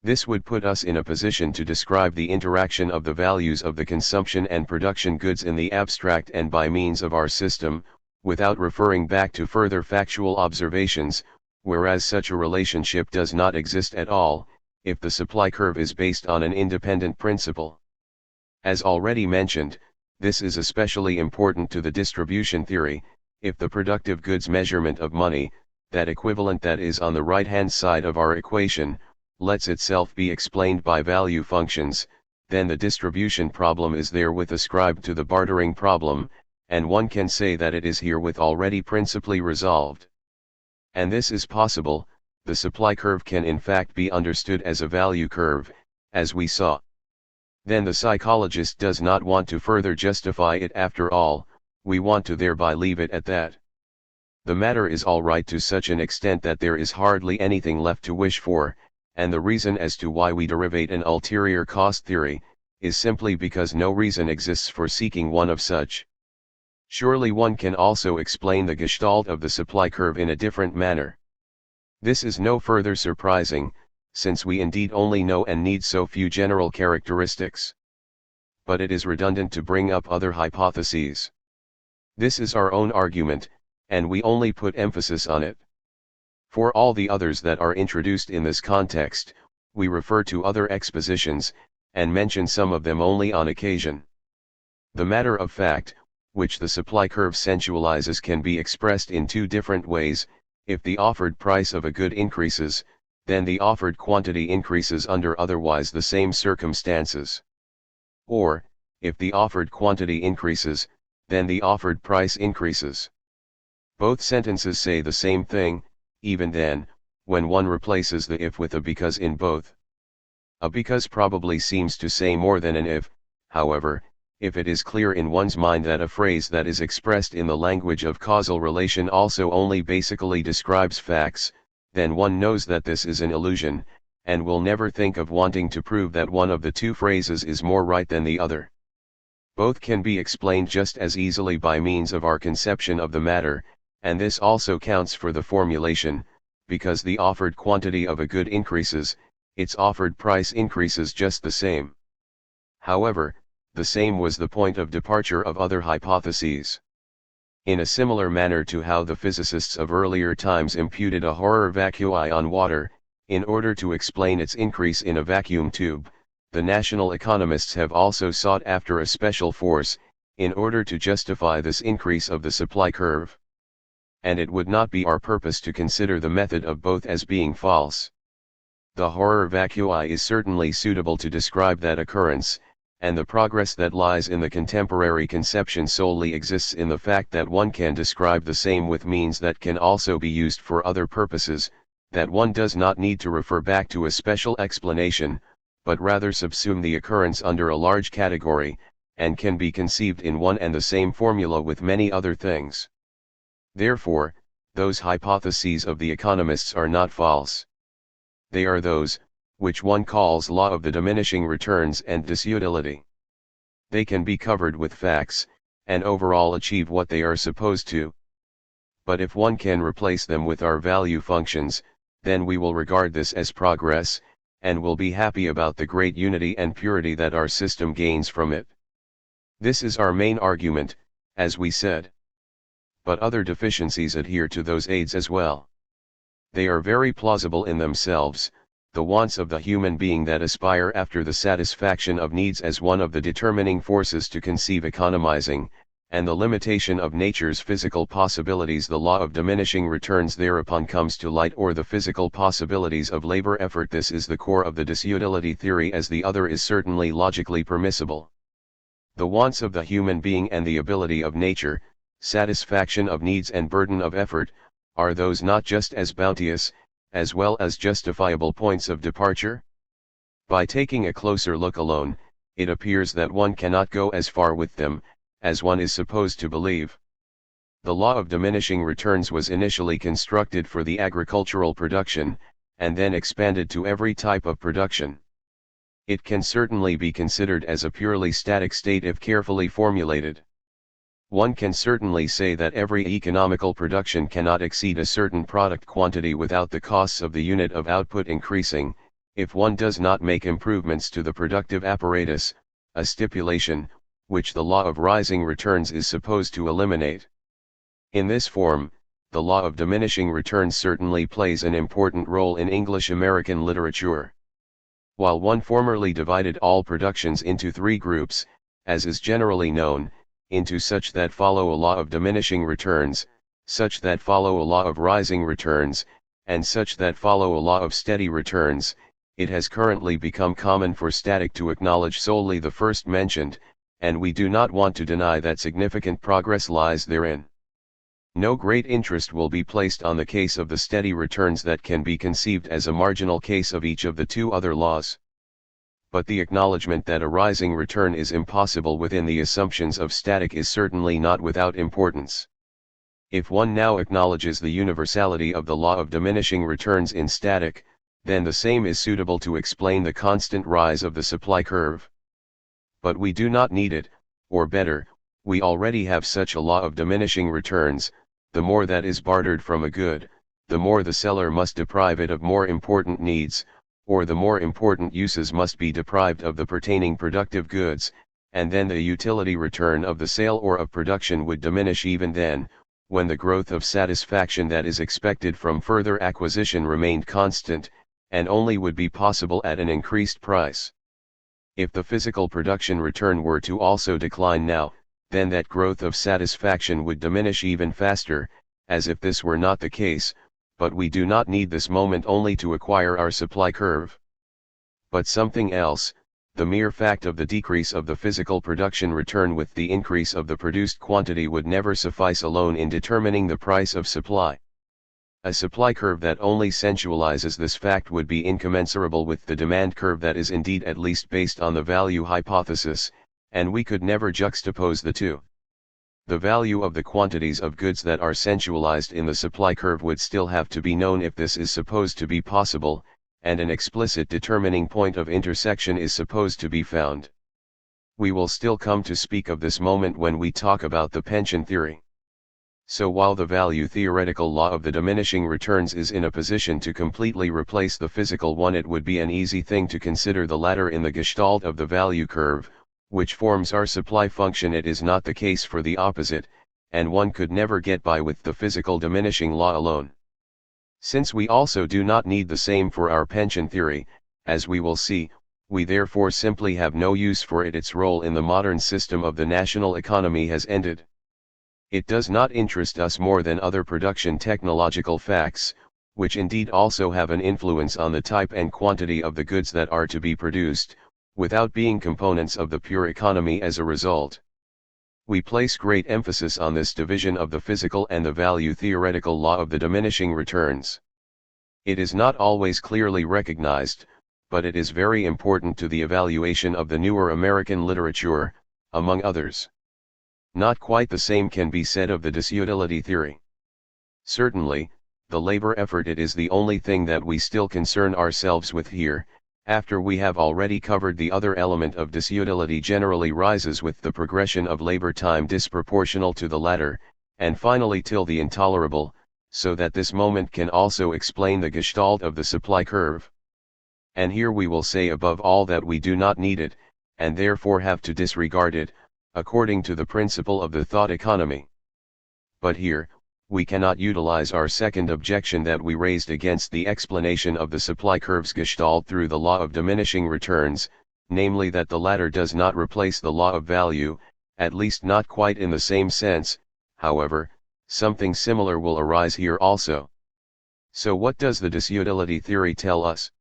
This would put us in a position to describe the interaction of the values of the consumption and production goods in the abstract and by means of our system, without referring back to further factual observations, whereas such a relationship does not exist at all, if the supply curve is based on an independent principle. As already mentioned, this is especially important to the distribution theory. If the productive goods measurement of money, that equivalent that is on the right-hand side of our equation, lets itself be explained by value functions, then the distribution problem is therewith ascribed to the bartering problem, and one can say that it is herewith already principally resolved. And this is possible. The supply curve can in fact be understood as a value curve, as we saw. Then the psychologist does not want to further justify it after all, we want to thereby leave it at that. The matter is all right to such an extent that there is hardly anything left to wish for, and the reason as to why we derivate an ulterior cost theory, is simply because no reason exists for seeking one of such. Surely one can also explain the gestalt of the supply curve in a different manner. This is no further surprising, since we indeed only know and need so few general characteristics. But it is redundant to bring up other hypotheses. This is our own argument, and we only put emphasis on it. For all the others that are introduced in this context, we refer to other expositions, and mention some of them only on occasion. The matter of fact, which the supply curve sensualizes, can be expressed in two different ways. If the offered price of a good increases, then the offered quantity increases under otherwise the same circumstances. Or, if the offered quantity increases, then the offered price increases. Both sentences say the same thing, even then, when one replaces the if with a because in both. A because probably seems to say more than an if. However, if it is clear in one's mind that a phrase that is expressed in the language of causal relation also only basically describes facts, then one knows that this is an illusion, and will never think of wanting to prove that one of the two phrases is more right than the other. Both can be explained just as easily by means of our conception of the matter, and this also counts for the formulation, because the offered quantity of a good increases, its offered price increases just the same. However, the same was the point of departure of other hypotheses. In a similar manner to how the physicists of earlier times imputed a Hauer vacui on water, in order to explain its increase in a vacuum tube, the national economists have also sought after a special force, in order to justify this increase of the supply curve. And it would not be our purpose to consider the method of both as being false. The Hauer vacui is certainly suitable to describe that occurrence, and the progress that lies in the contemporary conception solely exists in the fact that one can describe the same with means that can also be used for other purposes, that one does not need to refer back to a special explanation, but rather subsume the occurrence under a large category, and can be conceived in one and the same formula with many other things. Therefore, those hypotheses of the economists are not false. They are those, which one calls law of the diminishing returns and disutility. They can be covered with facts, and overall achieve what they are supposed to. But if one can replace them with our value functions, then we will regard this as progress, and will be happy about the great unity and purity that our system gains from it. This is our main argument, as we said. But other deficiencies adhere to those aids as well. They are very plausible in themselves, the wants of the human being that aspire after the satisfaction of needs as one of the determining forces to conceive economizing, and the limitation of nature's physical possibilities. The law of diminishing returns thereupon comes to light, or the physical possibilities of labor effort. This is the core of the disutility theory, as the other is certainly logically permissible. The wants of the human being and the ability of nature, satisfaction of needs and burden of effort, are those not just as bounteous, as well as justifiable points of departure? By taking a closer look alone, it appears that one cannot go as far with them, as one is supposed to believe. The law of diminishing returns was initially constructed for the agricultural production, and then expanded to every type of production. It can certainly be considered as a purely static state if carefully formulated. One can certainly say that every economical production cannot exceed a certain product quantity without the costs of the unit of output increasing, if one does not make improvements to the productive apparatus, a stipulation, which the law of rising returns is supposed to eliminate. In this form, the law of diminishing returns certainly plays an important role in English-American literature. While one formerly divided all productions into three groups, as is generally known, into such that follow a law of diminishing returns, such that follow a law of rising returns, and such that follow a law of steady returns, it has currently become common for static to acknowledge solely the first mentioned, and we do not want to deny that significant progress lies therein. No great interest will be placed on the case of the steady returns that can be conceived as a marginal case of each of the two other laws. But the acknowledgement that a rising return is impossible within the assumptions of static is certainly not without importance. If one now acknowledges the universality of the law of diminishing returns in static, then the same is suitable to explain the constant rise of the supply curve. But we do not need it, or better, we already have such a law of diminishing returns. The more that is bartered from a good, the more the seller must deprive it of more important needs, or the more important uses must be deprived of the pertaining productive goods, and then the utility return of the sale or of production would diminish even then, when the growth of satisfaction that is expected from further acquisition remained constant, and only would be possible at an increased price. If the physical production return were to also decline now, then that growth of satisfaction would diminish even faster, as if this were not the case, but we do not need this moment only to acquire our supply curve. But something else, the mere fact of the decrease of the physical production return with the increase of the produced quantity would never suffice alone in determining the price of supply. A supply curve that only sensualizes this fact would be incommensurable with the demand curve that is indeed at least based on the value hypothesis, and we could never juxtapose the two. The value of the quantities of goods that are sensualized in the supply curve would still have to be known if this is supposed to be possible, and an explicit determining point of intersection is supposed to be found. We will still come to speak of this moment when we talk about the pension theory. So while the value theoretical law of the diminishing returns is in a position to completely replace the physical one, it would be an easy thing to consider the latter in the gestalt of the value curve, which forms our supply function. It is not the case for the opposite, and one could never get by with the physical diminishing law alone. Since we also do not need the same for our pension theory, as we will see, we therefore simply have no use for it. Its role in the modern system of the national economy has ended. It does not interest us more than other production technological facts, which indeed also have an influence on the type and quantity of the goods that are to be produced, without being components of the pure economy as a result. We place great emphasis on this division of the physical and the value theoretical law of the diminishing returns. It is not always clearly recognized, but it is very important to the evaluation of the newer American literature, among others. Not quite the same can be said of the disutility theory. Certainly, the labor effort, it is the only thing that we still concern ourselves with here, after we have already covered the other element of disutility generally rises with the progression of labor time disproportional to the latter, and finally till the intolerable, so that this moment can also explain the gestalt of the supply curve. And here we will say above all that we do not need it, and therefore have to disregard it, according to the principle of the thought economy. But here, we cannot utilize our second objection that we raised against the explanation of the supply curve's gestalt through the law of diminishing returns, namely that the latter does not replace the law of value, at least not quite in the same sense. However, something similar will arise here also. So what does the disutility theory tell us?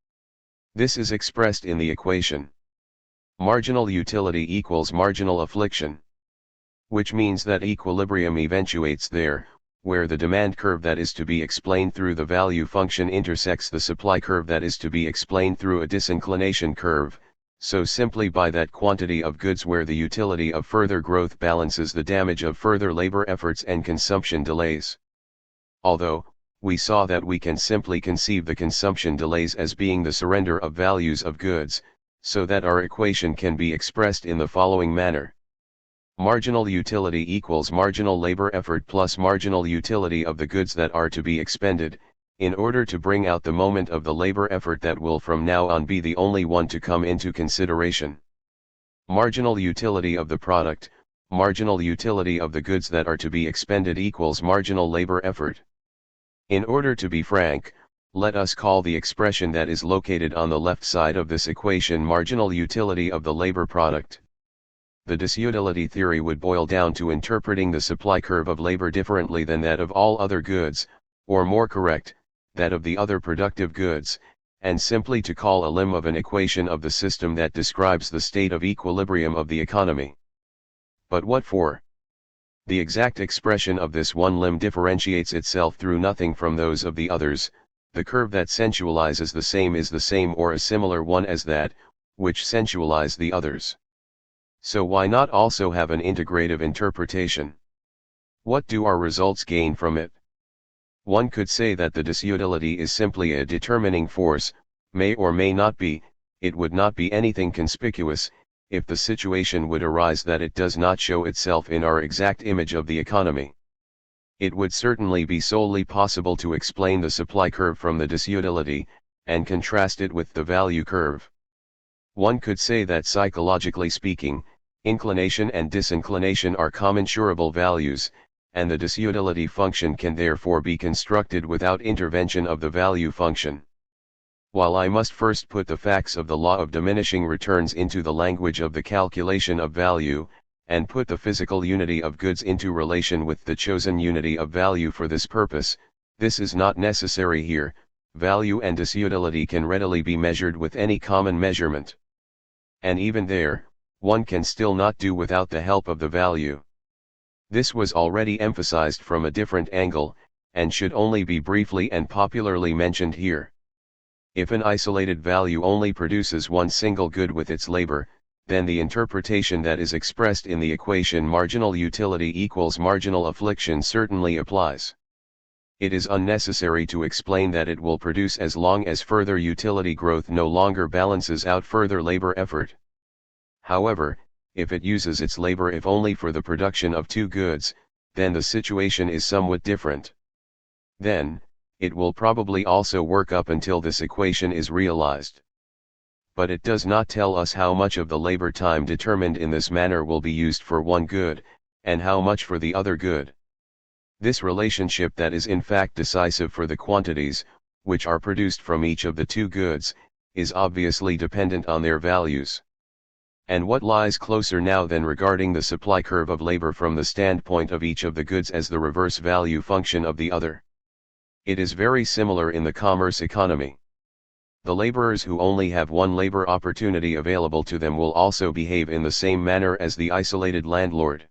This is expressed in the equation. Marginal utility equals marginal affliction. Which means that equilibrium eventuates there, where the demand curve that is to be explained through the value function intersects the supply curve that is to be explained through a disinclination curve, so simply by that quantity of goods where the utility of further growth balances the damage of further labor efforts and consumption delays. Although, we saw that we can simply conceive the consumption delays as being the surrender of values of goods, so that our equation can be expressed in the following manner. Marginal utility equals marginal labor effort plus marginal utility of the goods that are to be expended, in order to bring out the moment of the labor effort that will from now on be the only one to come into consideration. Marginal utility of the product, marginal utility of the goods that are to be expended equals marginal labor effort. In order to be frank, let us call the expression that is located on the left side of this equation marginal utility of the labor product. The disutility theory would boil down to interpreting the supply curve of labor differently than that of all other goods, or more correct, that of the other productive goods, and simply to call a limb of an equation of the system that describes the state of equilibrium of the economy. But what for? The exact expression of this one limb differentiates itself through nothing from those of the others. The curve that sensualizes the same is the same or a similar one as that, which sensualize the others. So why not also have an integrative interpretation? What do our results gain from it? One could say that the disutility is simply a determining force, may or may not be. It would not be anything conspicuous, if the situation would arise that it does not show itself in our exact image of the economy. It would certainly be solely possible to explain the supply curve from the disutility, and contrast it with the value curve. One could say that psychologically speaking, inclination and disinclination are commensurable values, and the disutility function can therefore be constructed without intervention of the value function. While I must first put the facts of the law of diminishing returns into the language of the calculation of value, and put the physical unity of goods into relation with the chosen unity of value for this purpose, this is not necessary here. Value and disutility can readily be measured with any common measurement. And even there, one can still not do without the help of the value. This was already emphasized from a different angle, and should only be briefly and popularly mentioned here. If an isolated value only produces one single good with its labor, then the interpretation that is expressed in the equation marginal utility equals marginal affliction certainly applies. It is unnecessary to explain that it will produce as long as further utility growth no longer balances out further labor effort. However, if it uses its labor if only for the production of two goods, then the situation is somewhat different. Then, it will probably also work up until this equation is realized. But it does not tell us how much of the labor time determined in this manner will be used for one good, and how much for the other good. This relationship that is in fact decisive for the quantities, which are produced from each of the two goods, is obviously dependent on their values. And what lies closer now than regarding the supply curve of labor from the standpoint of each of the goods as the reverse value function of the other? It is very similar in the commerce economy. The laborers who only have one labor opportunity available to them will also behave in the same manner as the isolated landlord.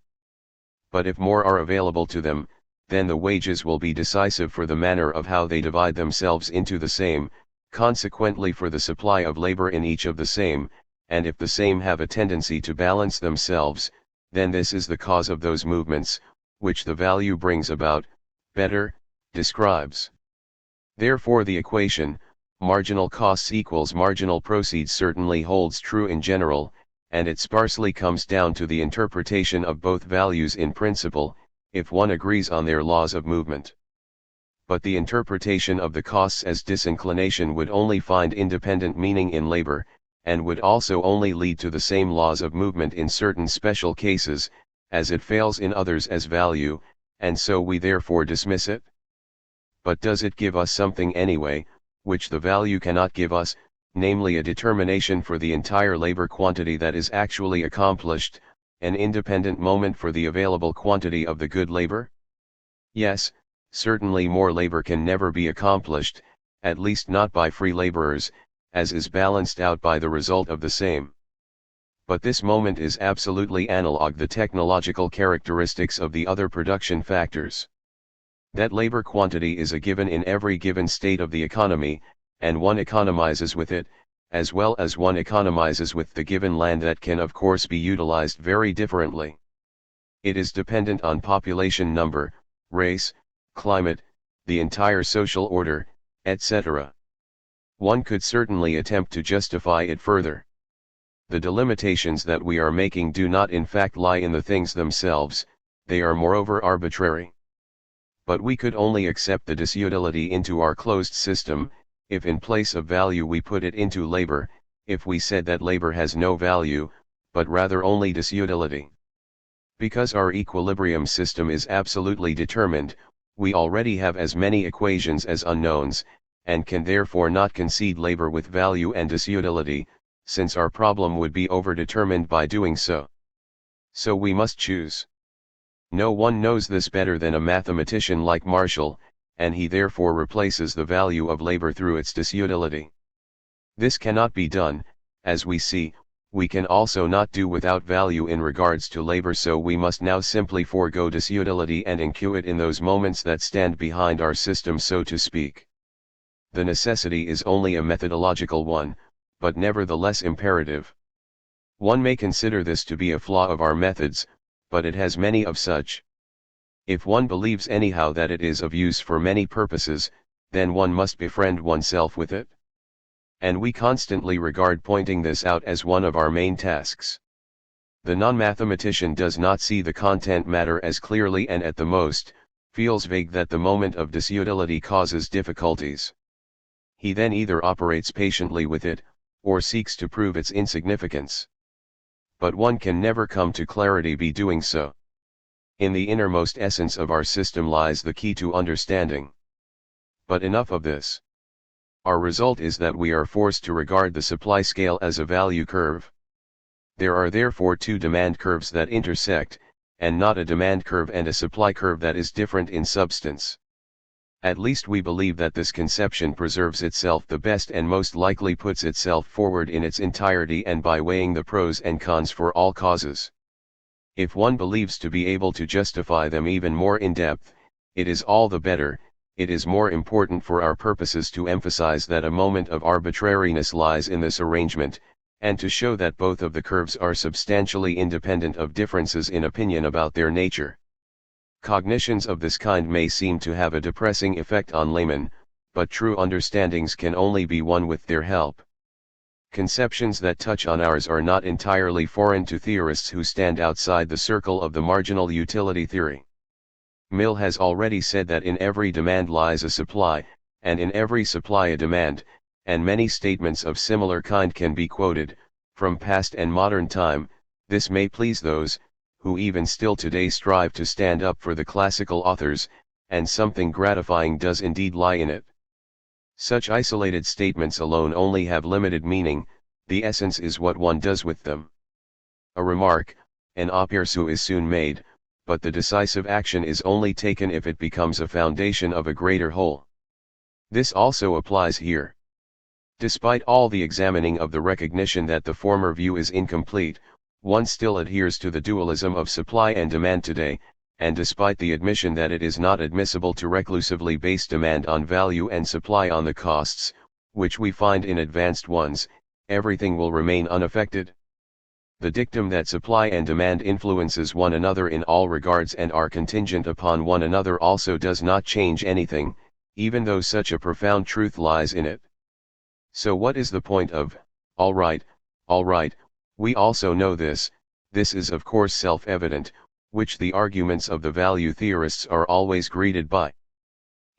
But if more are available to them, then the wages will be decisive for the manner of how they divide themselves into the same, consequently for the supply of labor in each of the same, and if the same have a tendency to balance themselves, then this is the cause of those movements, which the value brings about, better, describes. Therefore the equation, marginal costs equals marginal proceeds certainly holds true in general, and it sparsely comes down to the interpretation of both values in principle, if one agrees on their laws of movement. But the interpretation of the costs as disinclination would only find independent meaning in labor, and would also only lead to the same laws of movement in certain special cases, as it fails in others as value, and so we therefore dismiss it. But does it give us something anyway, which the value cannot give us, namely a determination for the entire labor quantity that is actually accomplished, an independent moment for the available quantity of the good labor? Yes, certainly more labor can never be accomplished, at least not by free laborers, as is balanced out by the result of the same. But this moment is absolutely analog the technological characteristics of the other production factors. That labor quantity is a given in every given state of the economy, and one economizes with it, as well as one economizes with the given land that can of course be utilized very differently. It is dependent on population number, race, climate, the entire social order, etc. One could certainly attempt to justify it further. The delimitations that we are making do not in fact lie in the things themselves, they are moreover arbitrary. But we could only accept the disutility into our closed system, if in place of value we put it into labor, if we said that labor has no value, but rather only disutility. Because our equilibrium system is absolutely determined, we already have as many equations as unknowns, and can therefore not concede labor with value and disutility, since our problem would be overdetermined by doing so. So we must choose. No one knows this better than a mathematician like Marshall, and he therefore replaces the value of labor through its disutility. This cannot be done, as we see. We can also not do without value in regards to labor, so we must now simply forego disutility and incur it in those moments that stand behind our system, so to speak. The necessity is only a methodological one, but nevertheless imperative. One may consider this to be a flaw of our methods, but it has many of such. If one believes anyhow that it is of use for many purposes, then one must befriend oneself with it. And we constantly regard pointing this out as one of our main tasks. The non-mathematician does not see the content matter as clearly, and at the most, feels vague that the moment of disutility causes difficulties. He then either operates patiently with it, or seeks to prove its insignificance. But one can never come to clarity by doing so. In the innermost essence of our system lies the key to understanding. But enough of this. Our result is that we are forced to regard the supply scale as a value curve. There are therefore two demand curves that intersect, and not a demand curve and a supply curve that is different in substance. At least we believe that this conception preserves itself the best and most likely puts itself forward in its entirety and by weighing the pros and cons for all causes. If one believes to be able to justify them even more in depth, it is all the better. It is more important for our purposes to emphasize that a moment of arbitrariness lies in this arrangement, and to show that both of the curves are substantially independent of differences in opinion about their nature. Cognitions of this kind may seem to have a depressing effect on laymen, but true understandings can only be won with their help. Conceptions that touch on ours are not entirely foreign to theorists who stand outside the circle of the marginal utility theory. Mill has already said that in every demand lies a supply, and in every supply a demand, and many statements of similar kind can be quoted, from past and modern time. This may please those, who even still today strive to stand up for the classical authors, and something gratifying does indeed lie in it. Such isolated statements alone only have limited meaning, the essence is what one does with them. A remark, an aperçu is soon made, but the decisive action is only taken if it becomes a foundation of a greater whole. This also applies here. Despite all the examining of the recognition that the former view is incomplete, one still adheres to the dualism of supply and demand today, and despite the admission that it is not admissible to reclusively base demand on value and supply on the costs, which we find in advanced ones, everything will remain unaffected. The dictum that supply and demand influences one another in all regards and are contingent upon one another also does not change anything, even though such a profound truth lies in it. So what is the point of, all right, we also know this is of course self-evident, which the arguments of the value theorists are always greeted by.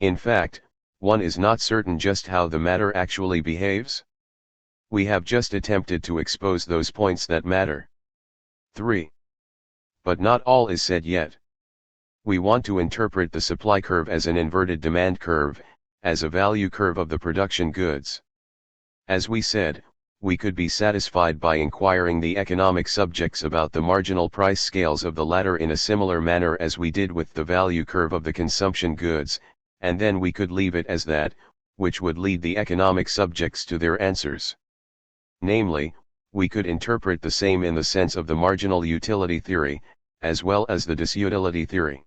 In fact, one is not certain just how the matter actually behaves. We have just attempted to expose those points that matter. 3. But not all is said yet. We want to interpret the supply curve as an inverted demand curve, as a value curve of the production goods. As we said, we could be satisfied by inquiring the economic subjects about the marginal price scales of the latter in a similar manner as we did with the value curve of the consumption goods, and then we could leave it as that, which would lead the economic subjects to their answers. Namely, we could interpret the same in the sense of the marginal utility theory, as well as the disutility theory.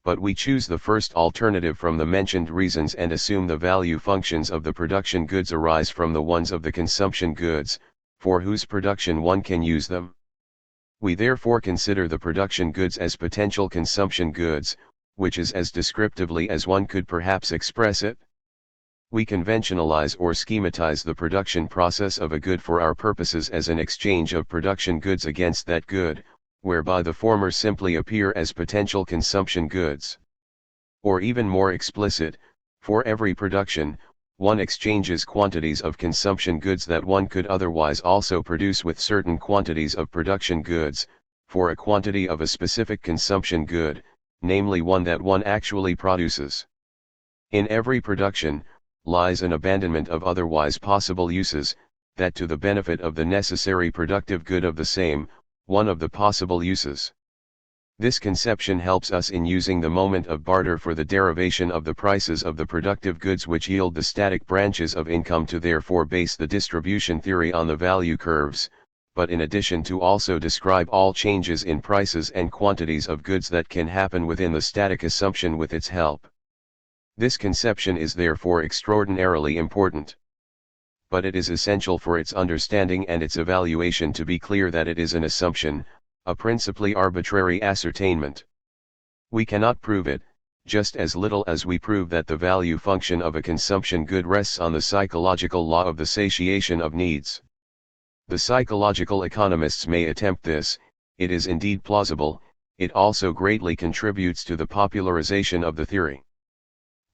But we choose the first alternative from the mentioned reasons and assume the value functions of the production goods arise from the ones of the consumption goods, for whose production one can use them. We therefore consider the production goods as potential consumption goods, which is as descriptively as one could perhaps express it. We conventionalize or schematize the production process of a good for our purposes as an exchange of production goods against that good, whereby the former simply appear as potential consumption goods. Or even more explicit, for every production, one exchanges quantities of consumption goods that one could otherwise also produce with certain quantities of production goods, for a quantity of a specific consumption good, namely one that one actually produces. In every production, lies an abandonment of otherwise possible uses, that to the benefit of the necessary productive good of the same, one of the possible uses. This conception helps us in using the moment of barter for the derivation of the prices of the productive goods which yield the static branches of income to therefore base the distribution theory on the value curves, but in addition to also describe all changes in prices and quantities of goods that can happen within the static assumption with its help. This conception is therefore extraordinarily important. But it is essential for its understanding and its evaluation to be clear that it is an assumption, a principally arbitrary ascertainment. We cannot prove it, just as little as we prove that the value function of a consumption good rests on the psychological law of the satiation of needs. The psychological economists may attempt this, it is indeed plausible, it also greatly contributes to the popularization of the theory.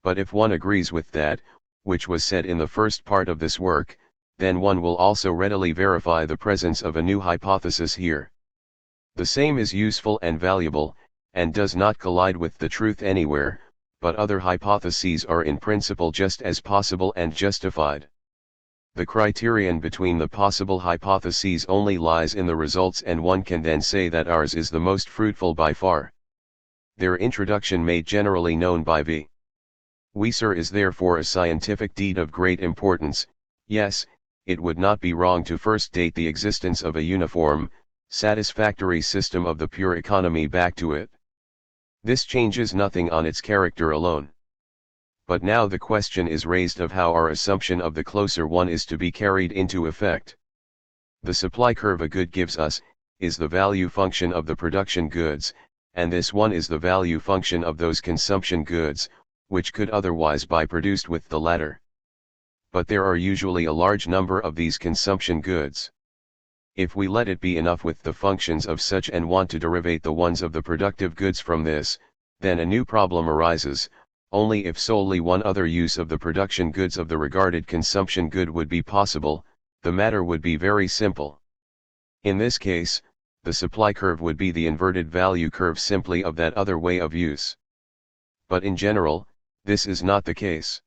But if one agrees with that, which was said in the first part of this work, then one will also readily verify the presence of a new hypothesis here. The same is useful and valuable, and does not collide with the truth anywhere, but other hypotheses are in principle just as possible and justified. The criterion between the possible hypotheses only lies in the results, and one can then say that ours is the most fruitful by far. Their introduction made generally known by V. Wieser is therefore a scientific deed of great importance. Yes, it would not be wrong to first date the existence of a uniform, satisfactory system of the pure economy back to it. This changes nothing on its character alone. But now the question is raised of how our assumption of the closer one is to be carried into effect. The supply curve a good gives us, is the value function of the production goods, and this one is the value function of those consumption goods, which could otherwise be produced with the latter. But there are usually a large number of these consumption goods. If we let it be enough with the functions of such and want to derivate the ones of the productive goods from this, then a new problem arises. Only if solely one other use of the production goods of the regarded consumption good would be possible, the matter would be very simple. In this case, the supply curve would be the inverted value curve simply of that other way of use. But in general, this is not the case.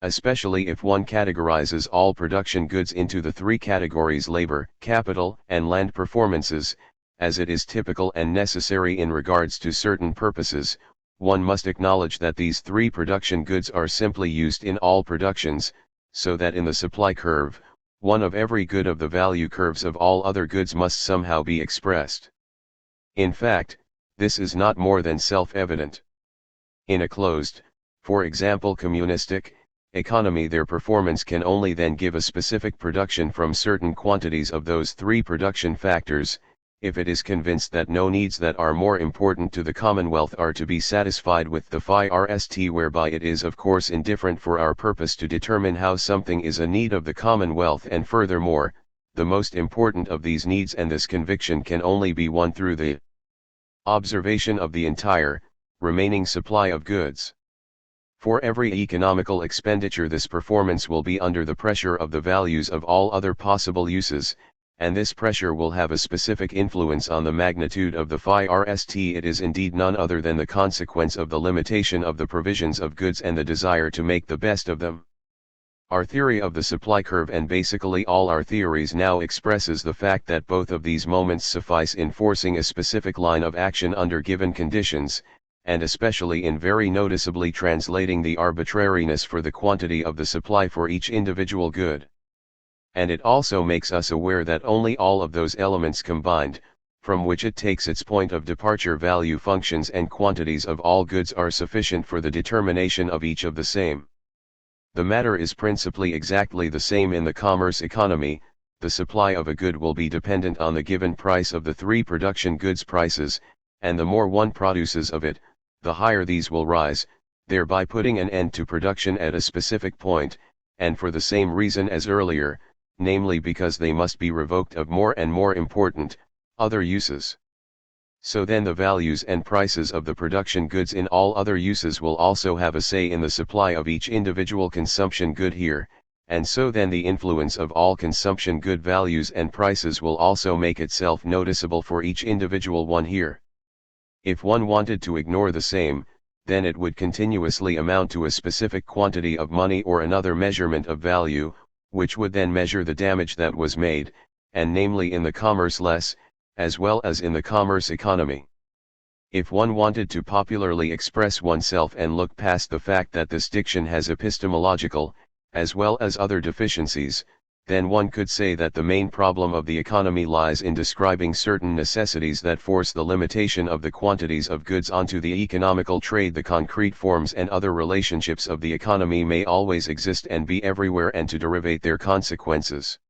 Especially if one categorizes all production goods into the three categories labor, capital, and land performances, as it is typical and necessary in regards to certain purposes, one must acknowledge that these three production goods are simply used in all productions, so that in the supply curve, one of every good of the value curves of all other goods must somehow be expressed. In fact, this is not more than self-evident. In a closed, for example communistic, economy their performance can only then give a specific production from certain quantities of those three production factors, if it is convinced that no needs that are more important to the commonwealth are to be satisfied with the THIRD, whereby it is of course indifferent for our purpose to determine how something is a need of the commonwealth, and furthermore, the most important of these needs, and this conviction can only be won through the observation of the entire, remaining supply of goods. For every economical expenditure this performance will be under the pressure of the values of all other possible uses, and this pressure will have a specific influence on the magnitude of the THIRD. It is indeed none other than the consequence of the limitation of the provisions of goods and the desire to make the best of them. Our theory of the supply curve, and basically all our theories now, expresses the fact that both of these moments suffice in forcing a specific line of action under given conditions, and especially in very noticeably translating the arbitrariness for the quantity of the supply for each individual good. And it also makes us aware that only all of those elements combined, from which it takes its point of departure, value functions and quantities of all goods, are sufficient for the determination of each of the same. The matter is principally exactly the same in the commerce economy. The supply of a good will be dependent on the given price of the three production goods prices, and the more one produces of it, the higher these will rise, thereby putting an end to production at a specific point, and for the same reason as earlier, namely because they must be revoked of more and more important, other uses. So then the values and prices of the production goods in all other uses will also have a say in the supply of each individual consumption good here, and so then the influence of all consumption good values and prices will also make itself noticeable for each individual one here. If one wanted to ignore the same, then it would continuously amount to a specific quantity of money or another measurement of value, which would then measure the damage that was made, and namely in the commerce less, as well as in the commerce economy. If one wanted to popularly express oneself and look past the fact that this diction has epistemological, as well as other deficiencies, then one could say that the main problem of the economy lies in describing certain necessities that force the limitation of the quantities of goods onto the economical trade. The concrete forms and other relationships of the economy may always exist and be everywhere, and to derivate their consequences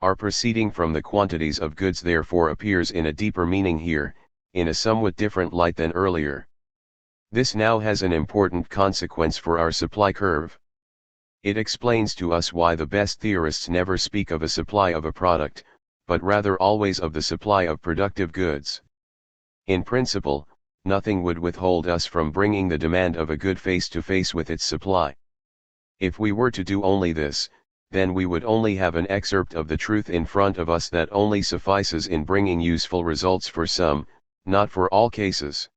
are proceeding from the quantities of goods therefore appears in a deeper meaning here, in a somewhat different light than earlier. This now has an important consequence for our supply curve. It explains to us why the best theorists never speak of a supply of a product, but rather always of the supply of productive goods. In principle, nothing would withhold us from bringing the demand of a good face to face with its supply. If we were to do only this, then we would only have an excerpt of the truth in front of us that only suffices in bringing useful results for some, not for all cases.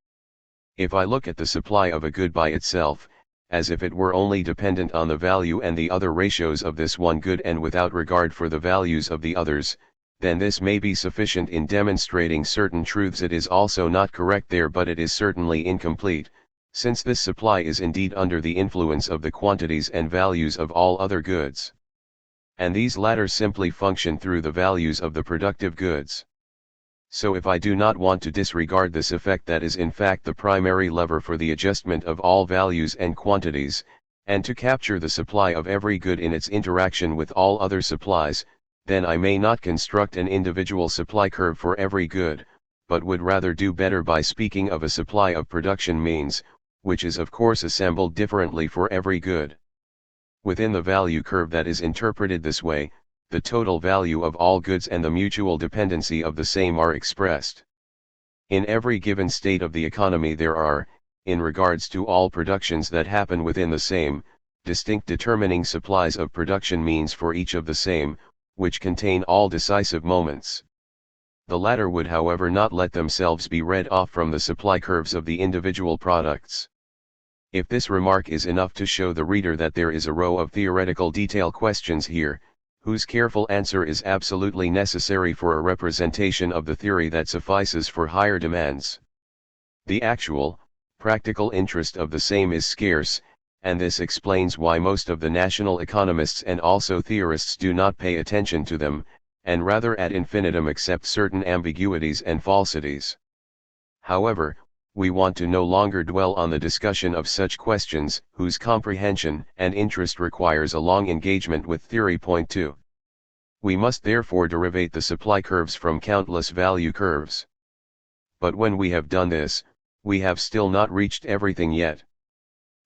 If I look at the supply of a good by itself, as if it were only dependent on the value and the other ratios of this one good and without regard for the values of the others, then this may be sufficient in demonstrating certain truths. It is also not correct there, but it is certainly incomplete, since this supply is indeed under the influence of the quantities and values of all other goods. And these latter simply function through the values of the productive goods. So if I do not want to disregard this effect that is in fact the primary lever for the adjustment of all values and quantities, and to capture the supply of every good in its interaction with all other supplies, then I may not construct an individual supply curve for every good, but would rather do better by speaking of a supply of production means, which is of course assembled differently for every good. Within the value curve that is interpreted this way, the total value of all goods and the mutual dependency of the same are expressed. In every given state of the economy there are, in regards to all productions that happen within the same, distinct determining supplies of production means for each of the same, which contain all decisive moments. The latter would however not let themselves be read off from the supply curves of the individual products. If this remark is enough to show the reader that there is a row of theoretical detail questions here, whose careful answer is absolutely necessary for a representation of the theory that suffices for higher demands. The actual, practical interest of the same is scarce, and this explains why most of the national economists and also theorists do not pay attention to them, and rather ad infinitum accept certain ambiguities and falsities. However, we want to no longer dwell on the discussion of such questions, whose comprehension and interest requires a long engagement with theory. Point 2. We must therefore derivate the supply curves from countless value curves. But when we have done this, we have still not reached everything yet.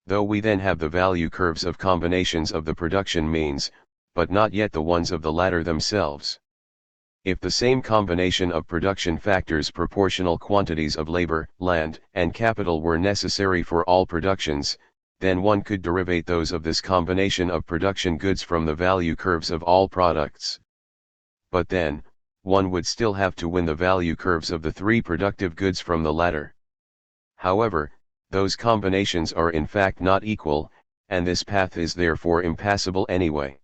Though we then have the value curves of combinations of the production means, but not yet the ones of the latter themselves. If the same combination of production factors, proportional quantities of labor, land, and capital were necessary for all productions, then one could derivate those of this combination of production goods from the value curves of all products. But then, one would still have to win the value curves of the three productive goods from the latter. However, those combinations are in fact not equal, and this path is therefore impassable anyway.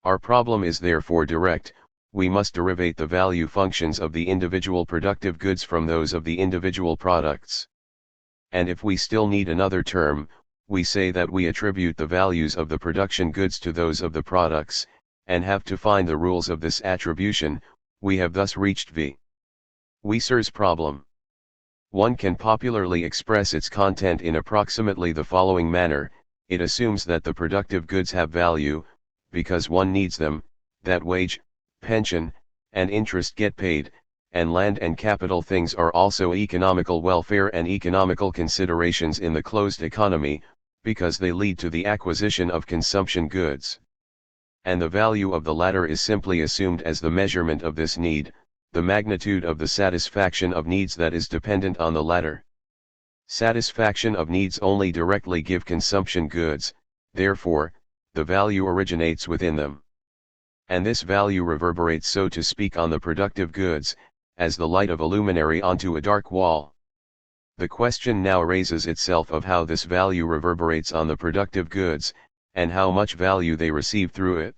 Our problem is therefore direct. We must derivate the value functions of the individual productive goods from those of the individual products. And if we still need another term, we say that we attribute the values of the production goods to those of the products, and have to find the rules of this attribution. We have thus reached V. Wieser's problem. One can popularly express its content in approximately the following manner: it assumes that the productive goods have value, because one needs them, that wage, pension, and interest get paid, and land and capital things are also economical welfare and economical considerations in the closed economy, because they lead to the acquisition of consumption goods. And the value of the latter is simply assumed as the measurement of this need, the magnitude of the satisfaction of needs that is dependent on the latter. Satisfaction of needs only directly give consumption goods, therefore, the value originates within them. And this value reverberates, so to speak, on the productive goods, as the light of a luminary onto a dark wall. The question now raises itself of how this value reverberates on the productive goods, and how much value they receive through it.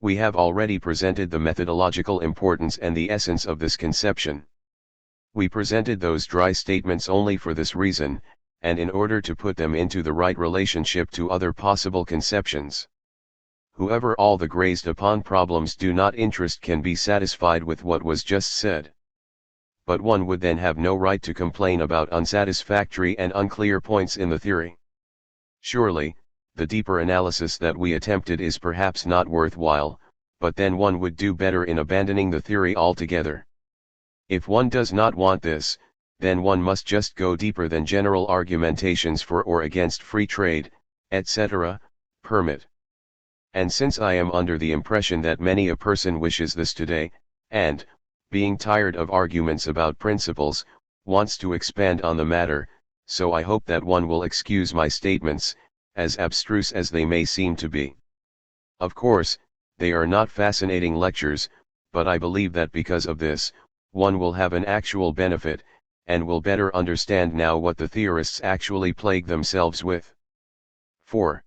We have already presented the methodological importance and the essence of this conception. We presented those dry statements only for this reason, and in order to put them into the right relationship to other possible conceptions. Whoever all the grazed upon problems do not interest can be satisfied with what was just said. But one would then have no right to complain about unsatisfactory and unclear points in the theory. Surely, the deeper analysis that we attempted is perhaps not worthwhile, but then one would do better in abandoning the theory altogether. If one does not want this, then one must just go deeper than general argumentations for or against free trade, etc., permit. And since I am under the impression that many a person wishes this today, and, being tired of arguments about principles, wants to expand on the matter, so I hope that one will excuse my statements, as abstruse as they may seem to be. Of course, they are not fascinating lectures, but I believe that because of this, one will have an actual benefit, and will better understand now what the theorists actually plague themselves with. 4.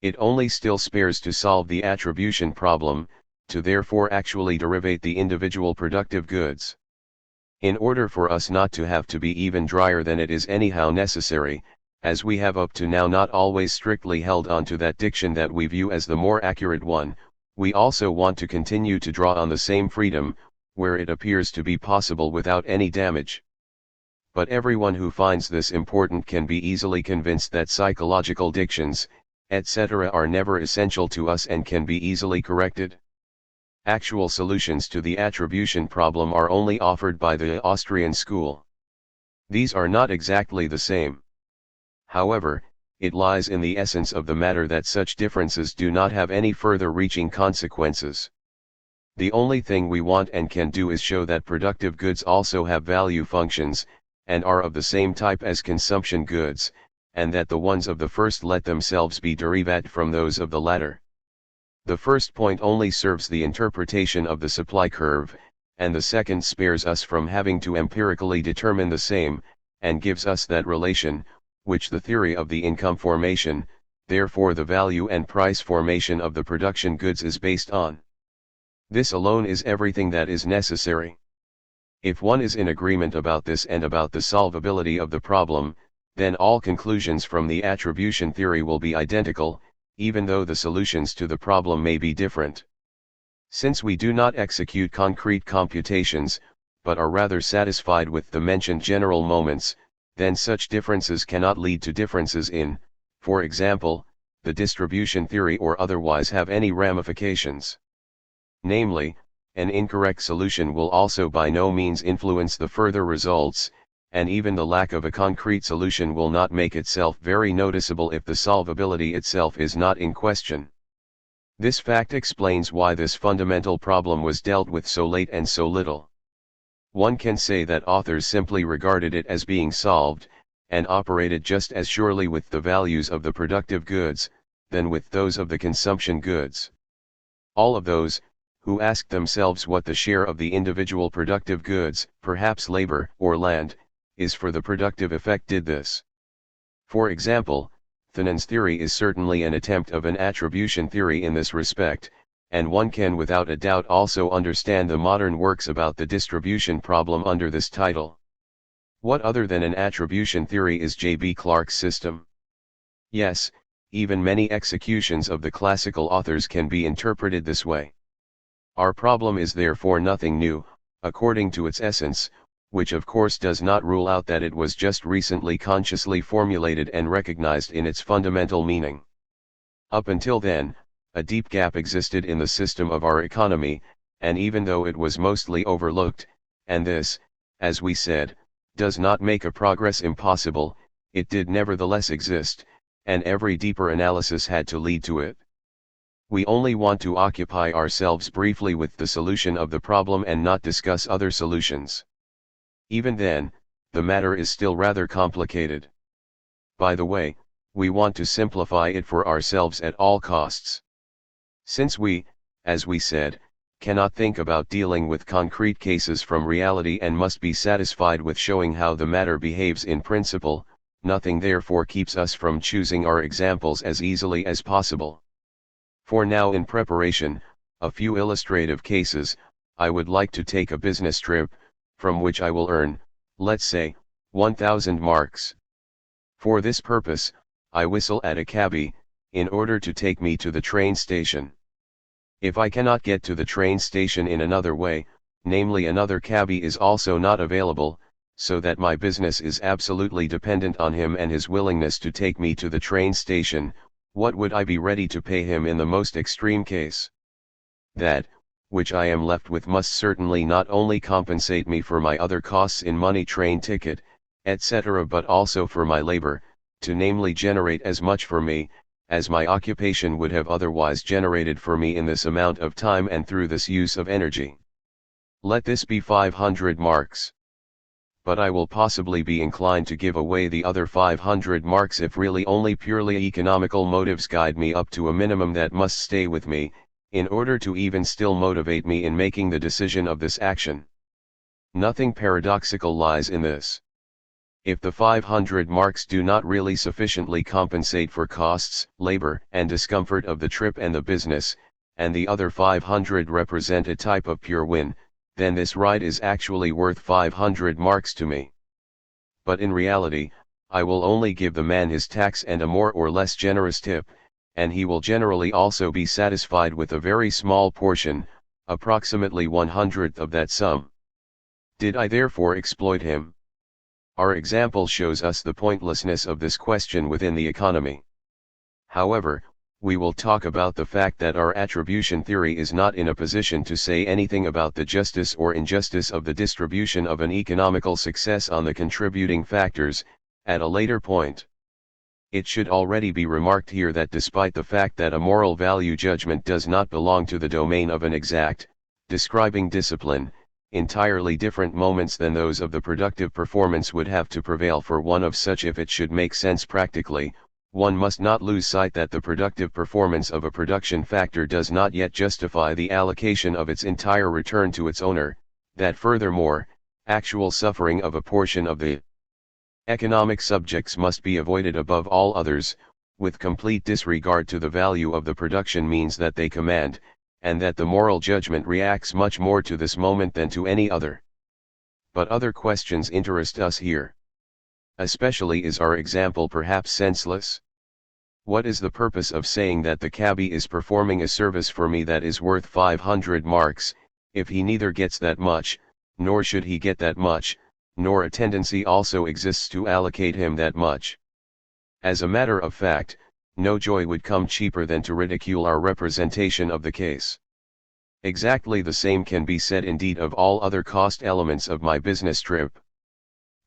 It only still spares to solve the attribution problem, to therefore actually derivate the individual productive goods. In order for us not to have to be even drier than it is anyhow necessary, as we have up to now not always strictly held on to that diction that we view as the more accurate one, we also want to continue to draw on the same freedom, where it appears to be possible without any damage. But everyone who finds this important can be easily convinced that psychological dictions, etc., are never essential to us and can be easily corrected. Actual solutions to the attribution problem are only offered by the Austrian school. These are not exactly the same. However, it lies in the essence of the matter that such differences do not have any further reaching consequences. The only thing we want and can do is show that productive goods also have value functions, and are of the same type as consumption goods, and that the ones of the first let themselves be derived from those of the latter. The first point only serves the interpretation of the supply curve, and the second spares us from having to empirically determine the same, and gives us that relation, which the theory of the income formation, therefore the value and price formation of the production goods is based on. This alone is everything that is necessary. If one is in agreement about this and about the solvability of the problem, then all conclusions from the attribution theory will be identical, even though the solutions to the problem may be different. Since we do not execute concrete computations, but are rather satisfied with the mentioned general moments, then such differences cannot lead to differences in, for example, the distribution theory or otherwise have any ramifications. Namely, an incorrect solution will also by no means influence the further results, and even the lack of a concrete solution will not make itself very noticeable if the solvability itself is not in question. This fact explains why this fundamental problem was dealt with so late and so little. One can say that authors simply regarded it as being solved, and operated just as surely with the values of the productive goods, than with those of the consumption goods. All of those, who asked themselves what the share of the individual productive goods, perhaps labor or land, is for the productive effect did this. For example, Thinan's theory is certainly an attempt of an attribution theory in this respect, and one can without a doubt also understand the modern works about the distribution problem under this title. What other than an attribution theory is J.B. Clark's system? Yes, even many executions of the classical authors can be interpreted this way. Our problem is therefore nothing new, according to its essence, which of course does not rule out that it was just recently consciously formulated and recognized in its fundamental meaning. Up until then, a deep gap existed in the system of our economy, and even though it was mostly overlooked, and this, as we said, does not make a progress impossible, it did nevertheless exist, and every deeper analysis had to lead to it. We only want to occupy ourselves briefly with the solution of the problem and not discuss other solutions. Even then, the matter is still rather complicated. By the way, we want to simplify it for ourselves at all costs. Since we, as we said, cannot think about dealing with concrete cases from reality and must be satisfied with showing how the matter behaves in principle, nothing therefore keeps us from choosing our examples as easily as possible. For now, in preparation, a few illustrative cases, I would like to take a business trip, from which I will earn, let's say, 1,000 marks. For this purpose, I whistle at a cabby, in order to take me to the train station. If I cannot get to the train station in another way, namely another cabby is also not available, so that my business is absolutely dependent on him and his willingness to take me to the train station, what would I be ready to pay him in the most extreme case? That, which I am left with must certainly not only compensate me for my other costs in money, train ticket, etc., but also for my labor, to namely generate as much for me, as my occupation would have otherwise generated for me in this amount of time and through this use of energy. Let this be 500 marks. But I will possibly be inclined to give away the other 500 marks if really only purely economical motives guide me up to a minimum that must stay with me, in order to even still motivate me in making the decision of this action. Nothing paradoxical lies in this. If the 500 marks do not really sufficiently compensate for costs, labor, and discomfort of the trip and the business, and the other 500 represent a type of pure win, then this ride is actually worth 500 marks to me. But in reality, I will only give the man his tax and a more or less generous tip, and he will generally also be satisfied with a very small portion, approximately 1/100th of that sum. Did I therefore exploit him? Our example shows us the pointlessness of this question within the economy. However, we will talk about the fact that our attribution theory is not in a position to say anything about the justice or injustice of the distribution of an economical success on the contributing factors, at a later point. It should already be remarked here that despite the fact that a moral value judgment does not belong to the domain of an exact, describing discipline, entirely different moments than those of the productive performance would have to prevail for one of such if it should make sense practically. One must not lose sight that the productive performance of a production factor does not yet justify the allocation of its entire return to its owner, that furthermore, actual suffering of a portion of the economic subjects must be avoided above all others, with complete disregard to the value of the production means that they command, and that the moral judgment reacts much more to this moment than to any other. But other questions interest us here. Especially is our example perhaps senseless? What is the purpose of saying that the cabby is performing a service for me that is worth 500 marks, if he neither gets that much, nor should he get that much, nor a tendency also exists to allocate him that much? As a matter of fact, no joy would come cheaper than to ridicule our representation of the case. Exactly the same can be said indeed of all other cost elements of my business trip.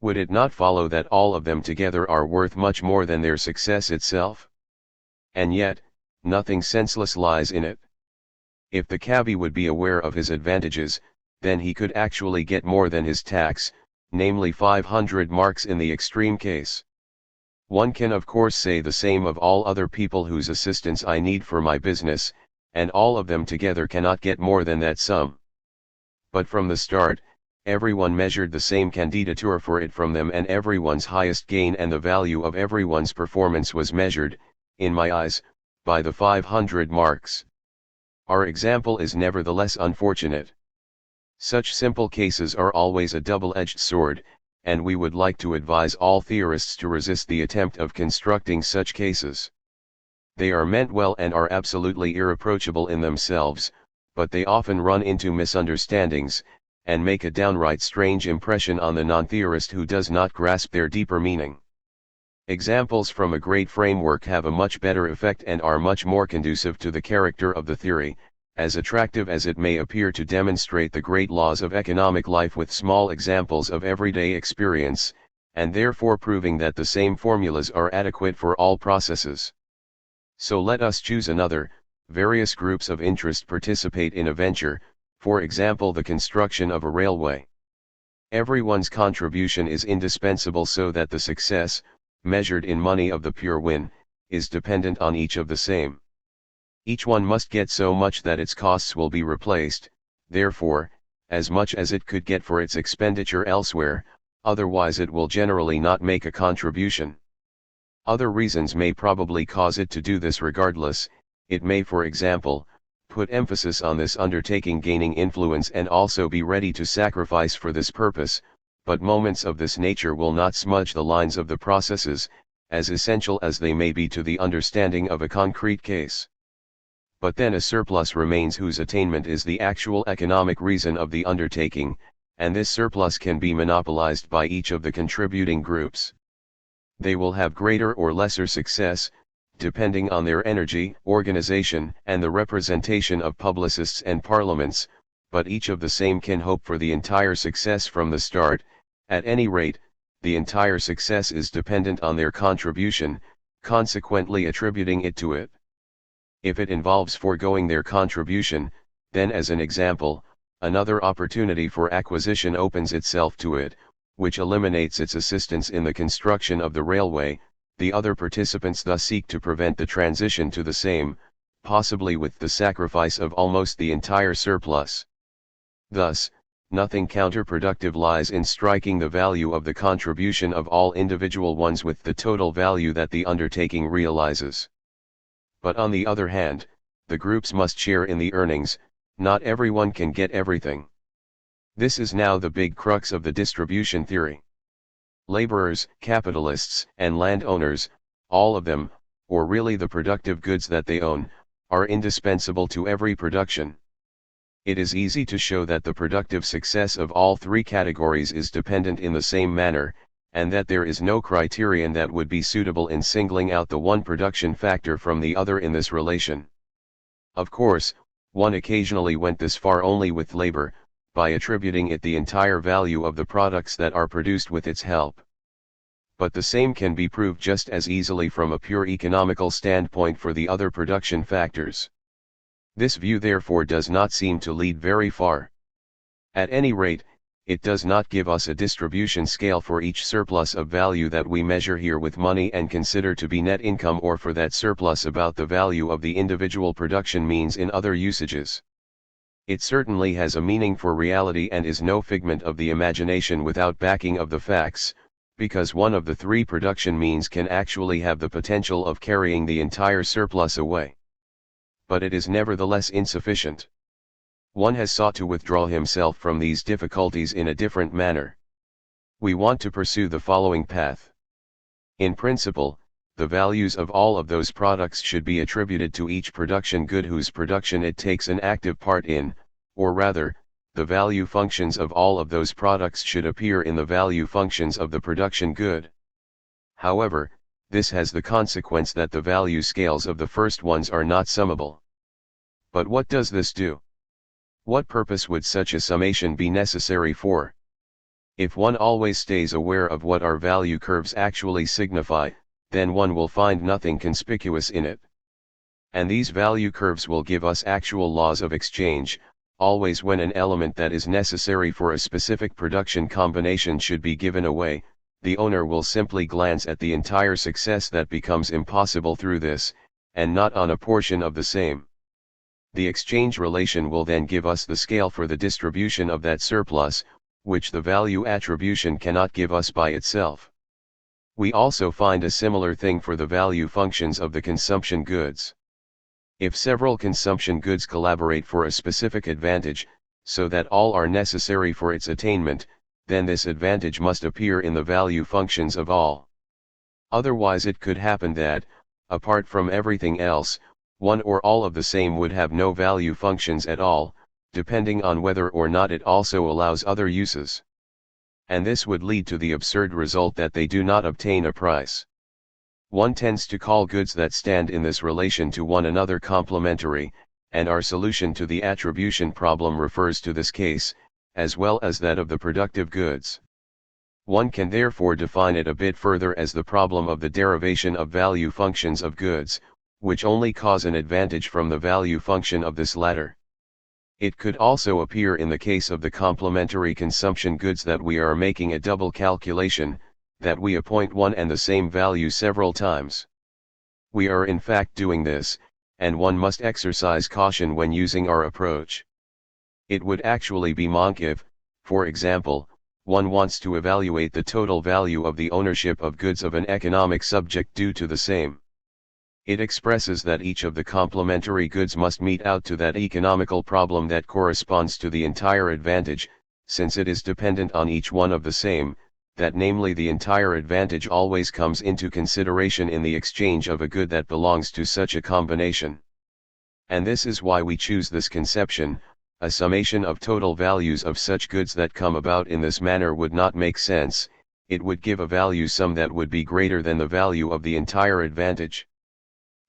Would it not follow that all of them together are worth much more than their success itself? And yet, nothing senseless lies in it. If the cabby would be aware of his advantages, then he could actually get more than his tax, namely 500 marks in the extreme case. One can of course say the same of all other people whose assistance I need for my business, and all of them together cannot get more than that sum. But from the start, everyone measured the same candidature for it from them, and everyone's highest gain and the value of everyone's performance was measured, in my eyes, by the 500 marks. Our example is nevertheless unfortunate. Such simple cases are always a double-edged sword, and we would like to advise all theorists to resist the attempt of constructing such cases. They are meant well and are absolutely irreproachable in themselves, but they often run into misunderstandings, and make a downright strange impression on the non-theorist who does not grasp their deeper meaning. Examples from a great framework have a much better effect and are much more conducive to the character of the theory, as attractive as it may appear to demonstrate the great laws of economic life with small examples of everyday experience, and therefore proving that the same formulas are adequate for all processes. So let us choose another. Various groups of interest participate in a venture, for example the construction of a railway. Everyone's contribution is indispensable so that the success, measured in money of the pure win, is dependent on each of the same. Each one must get so much that its costs will be replaced, therefore, as much as it could get for its expenditure elsewhere, otherwise it will generally not make a contribution. Other reasons may probably cause it to do this regardless. It may, for example, put emphasis on this undertaking gaining influence and also be ready to sacrifice for this purpose, but moments of this nature will not smudge the lines of the processes, as essential as they may be to the understanding of a concrete case. But then a surplus remains whose attainment is the actual economic reason of the undertaking, and this surplus can be monopolized by each of the contributing groups. They will have greater or lesser success, depending on their energy, organization, and the representation of publicists and parliaments, but each of the same can hope for the entire success from the start. At any rate, the entire success is dependent on their contribution, consequently attributing it to it. If it involves foregoing their contribution, then as an example, another opportunity for acquisition opens itself to it, which eliminates its assistance in the construction of the railway. The other participants thus seek to prevent the transition to the same, possibly with the sacrifice of almost the entire surplus. Thus, nothing counterproductive lies in striking the value of the contribution of all individual ones with the total value that the undertaking realizes. But on the other hand, the groups must share in the earnings. Not everyone can get everything. This is now the big crux of the distribution theory. Laborers, capitalists, and landowners, all of them, or really the productive goods that they own, are indispensable to every production. It is easy to show that the productive success of all three categories is dependent in the same manner, and that there is no criterion that would be suitable in singling out the one production factor from the other in this relation. Of course, one occasionally went this far only with labor, by attributing it the entire value of the products that are produced with its help. But the same can be proved just as easily from a pure economical standpoint for the other production factors. This view therefore does not seem to lead very far. At any rate, it does not give us a distribution scale for each surplus of value that we measure here with money and consider to be net income, or for that surplus about the value of the individual production means in other usages. It certainly has a meaning for reality and is no figment of the imagination without backing of the facts, because one of the three production means can actually have the potential of carrying the entire surplus away. But it is nevertheless insufficient. One has sought to withdraw himself from these difficulties in a different manner. We want to pursue the following path. In principle, the values of all of those products should be attributed to each production good whose production it takes an active part in, or rather, the value functions of all of those products should appear in the value functions of the production good. However, this has the consequence that the value scales of the first ones are not summable. But what does this do? What purpose would such a summation be necessary for? If one always stays aware of what our value curves actually signify, then one will find nothing conspicuous in it. And these value curves will give us actual laws of exchange. Always when an element that is necessary for a specific production combination should be given away, the owner will simply glance at the entire success that becomes impossible through this, and not on a portion of the same. The exchange relation will then give us the scale for the distribution of that surplus, which the value attribution cannot give us by itself. We also find a similar thing for the value functions of the consumption goods. If several consumption goods collaborate for a specific advantage, so that all are necessary for its attainment, then this advantage must appear in the value functions of all. Otherwise it could happen that, apart from everything else, one or all of the same would have no value functions at all, depending on whether or not it also allows other uses. And this would lead to the absurd result that they do not obtain a price. One tends to call goods that stand in this relation to one another complementary, and our solution to the attribution problem refers to this case, as well as that of the productive goods. One can therefore define it a bit further as the problem of the derivation of value functions of goods, which only cause an advantage from the value function of this latter. It could also appear in the case of the complementary consumption goods that we are making a double calculation, that we appoint one and the same value several times. We are in fact doing this, and one must exercise caution when using our approach. It would actually be monk if, for example, one wants to evaluate the total value of the ownership of goods of an economic subject due to the same. It expresses that each of the complementary goods must meet out to that economical problem that corresponds to the entire advantage, since it is dependent on each one of the same, that namely the entire advantage always comes into consideration in the exchange of a good that belongs to such a combination. And this is why we choose this conception. A summation of total values of such goods that come about in this manner would not make sense. It would give a value sum that would be greater than the value of the entire advantage.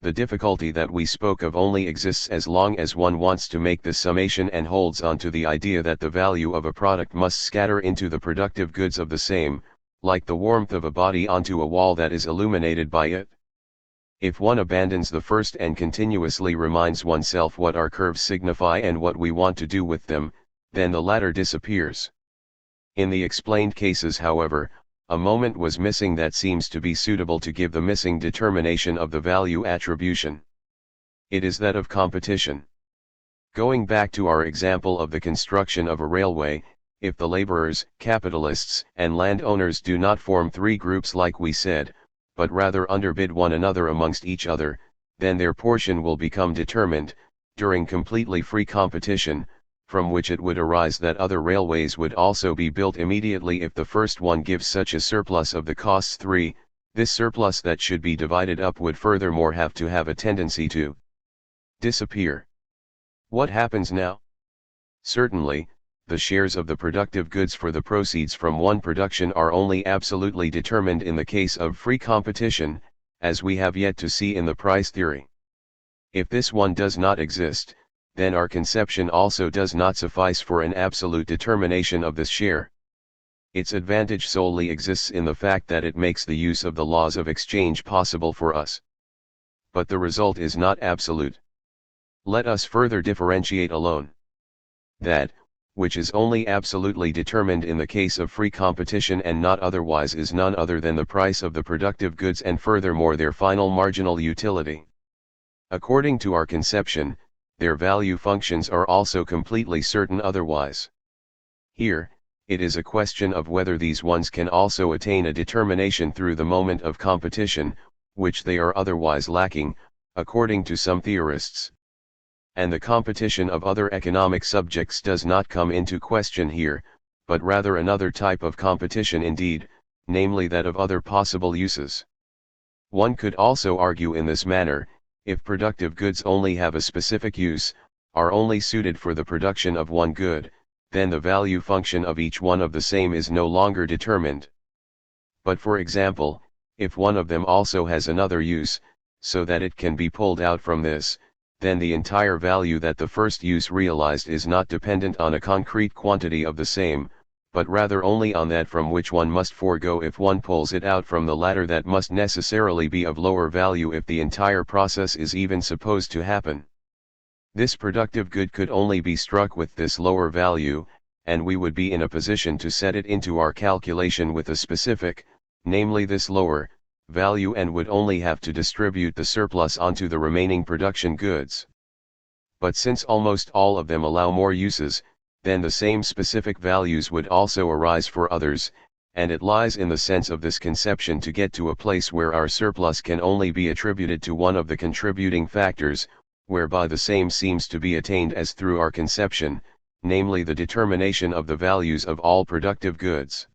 The difficulty that we spoke of only exists as long as one wants to make this summation and holds on to the idea that the value of a product must scatter into the productive goods of the same, like the warmth of a body onto a wall that is illuminated by it. If one abandons the first and continuously reminds oneself what our curves signify and what we want to do with them, then the latter disappears. In the explained cases, however, a moment was missing that seems to be suitable to give the missing determination of the value attribution. It is that of competition. Going back to our example of the construction of a railway, if the laborers, capitalists, and landowners do not form three groups like we said, but rather underbid one another amongst each other, then their portion will become determined, during completely free competition, from which it would arise that other railways would also be built immediately if the first one gives such a surplus of the costs 3, this surplus that should be divided up would furthermore have to have a tendency to disappear. What happens now? Certainly, the shares of the productive goods for the proceeds from one production are only absolutely determined in the case of free competition, as we have yet to see in the price theory. If this one does not exist, then our conception also does not suffice for an absolute determination of this share. Its advantage solely exists in the fact that it makes the use of the laws of exchange possible for us. But the result is not absolute. Let us further differentiate alone. That, which is only absolutely determined in the case of free competition and not otherwise, is none other than the price of the productive goods and furthermore their final marginal utility. According to our conception, their value functions are also completely certain otherwise. Here, it is a question of whether these ones can also attain a determination through the moment of competition, which they are otherwise lacking, according to some theorists. And the competition of other economic subjects does not come into question here, but rather another type of competition indeed, namely that of other possible uses. One could also argue in this manner: if productive goods only have a specific use, are only suited for the production of one good, then the value function of each one of the same is no longer determined. But for example, if one of them also has another use, so that it can be pulled out from this, then the entire value that the first use realized is not dependent on a concrete quantity of the same, but rather only on that from which one must forego if one pulls it out from the latter, that must necessarily be of lower value if the entire process is even supposed to happen. This productive good could only be struck with this lower value, and we would be in a position to set it into our calculation with a specific, namely this lower, value, and would only have to distribute the surplus onto the remaining production goods. But since almost all of them allow more uses, then the same specific values would also arise for others, and it lies in the sense of this conception to get to a place where our surplus can only be attributed to one of the contributing factors, whereby the same seems to be attained as through our conception, namely the determination of the values of all productive goods.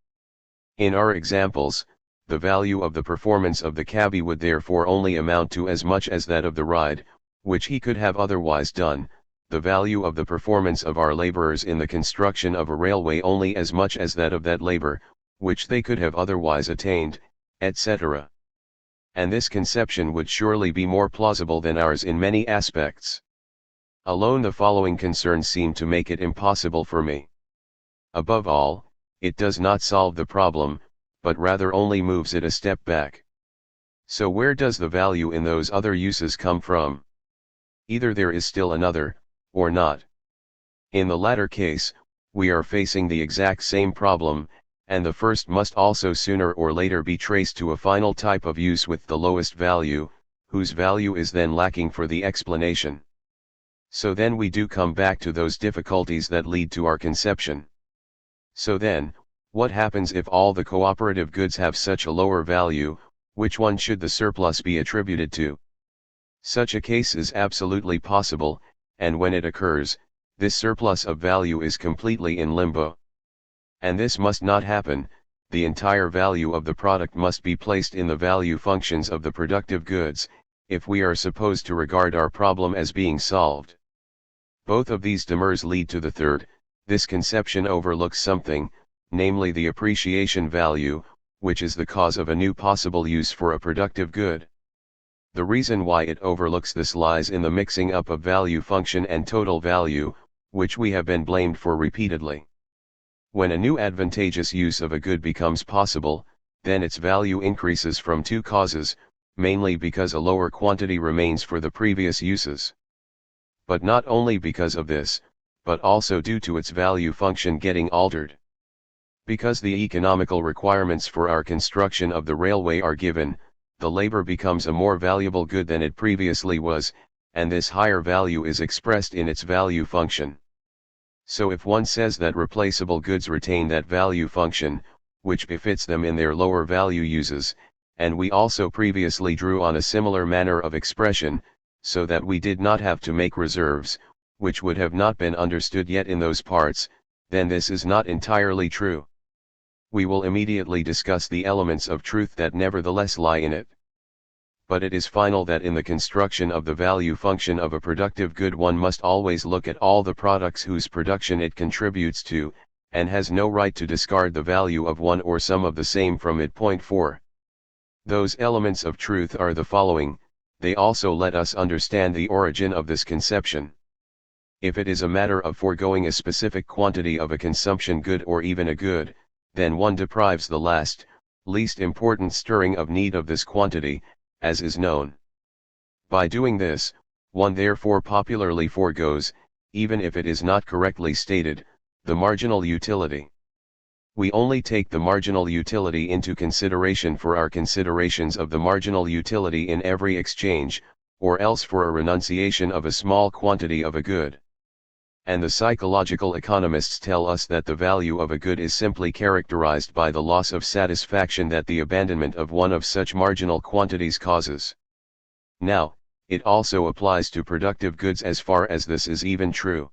In our examples, the value of the performance of the cabby would therefore only amount to as much as that of the ride, which he could have otherwise done, the value of the performance of our laborers in the construction of a railway only as much as that of that labor, which they could have otherwise attained, etc. And this conception would surely be more plausible than ours in many aspects. Alone the following concerns seem to make it impossible for me. Above all, it does not solve the problem, but rather only moves it a step back. So where does the value in those other uses come from? Either there is still another, or not. In the latter case, we are facing the exact same problem, and the first must also sooner or later be traced to a final type of use with the lowest value, whose value is then lacking for the explanation. So then we do come back to those difficulties that lead to our conception. So then, what happens if all the cooperative goods have such a lower value? Which one should the surplus be attributed to? Such a case is absolutely possible, and when it occurs, this surplus of value is completely in limbo. And this must not happen. The entire value of the product must be placed in the value functions of the productive goods, if we are supposed to regard our problem as being solved. Both of these demurs lead to the third. This conception overlooks something, namely the appreciation value, which is the cause of a new possible use for a productive good. The reason why it overlooks this lies in the mixing up of value function and total value, which we have been blamed for repeatedly. When a new advantageous use of a good becomes possible, then its value increases from two causes, mainly because a lower quantity remains for the previous uses. But not only because of this, but also due to its value function getting altered. Because the economical requirements for our construction of the railway are given, the labor becomes a more valuable good than it previously was, and this higher value is expressed in its value function. So if one says that replaceable goods retain that value function, which befits them in their lower value uses, and we also previously drew on a similar manner of expression, so that we did not have to make reserves, which would have not been understood yet in those parts, then this is not entirely true. We will immediately discuss the elements of truth that nevertheless lie in it. But it is final that in the construction of the value function of a productive good one must always look at all the products whose production it contributes to, and has no right to discard the value of one or some of the same from it. Point 4. Those elements of truth are the following. They also let us understand the origin of this conception. If it is a matter of foregoing a specific quantity of a consumption good or even a good, then one deprives the last, least important stirring of need of this quantity, as is known. By doing this, one therefore popularly foregoes, even if it is not correctly stated, the marginal utility. We only take the marginal utility into consideration for our considerations of the marginal utility in every exchange, or else for a renunciation of a small quantity of a good. And the psychological economists tell us that the value of a good is simply characterized by the loss of satisfaction that the abandonment of one of such marginal quantities causes. Now, it also applies to productive goods as far as this is even true.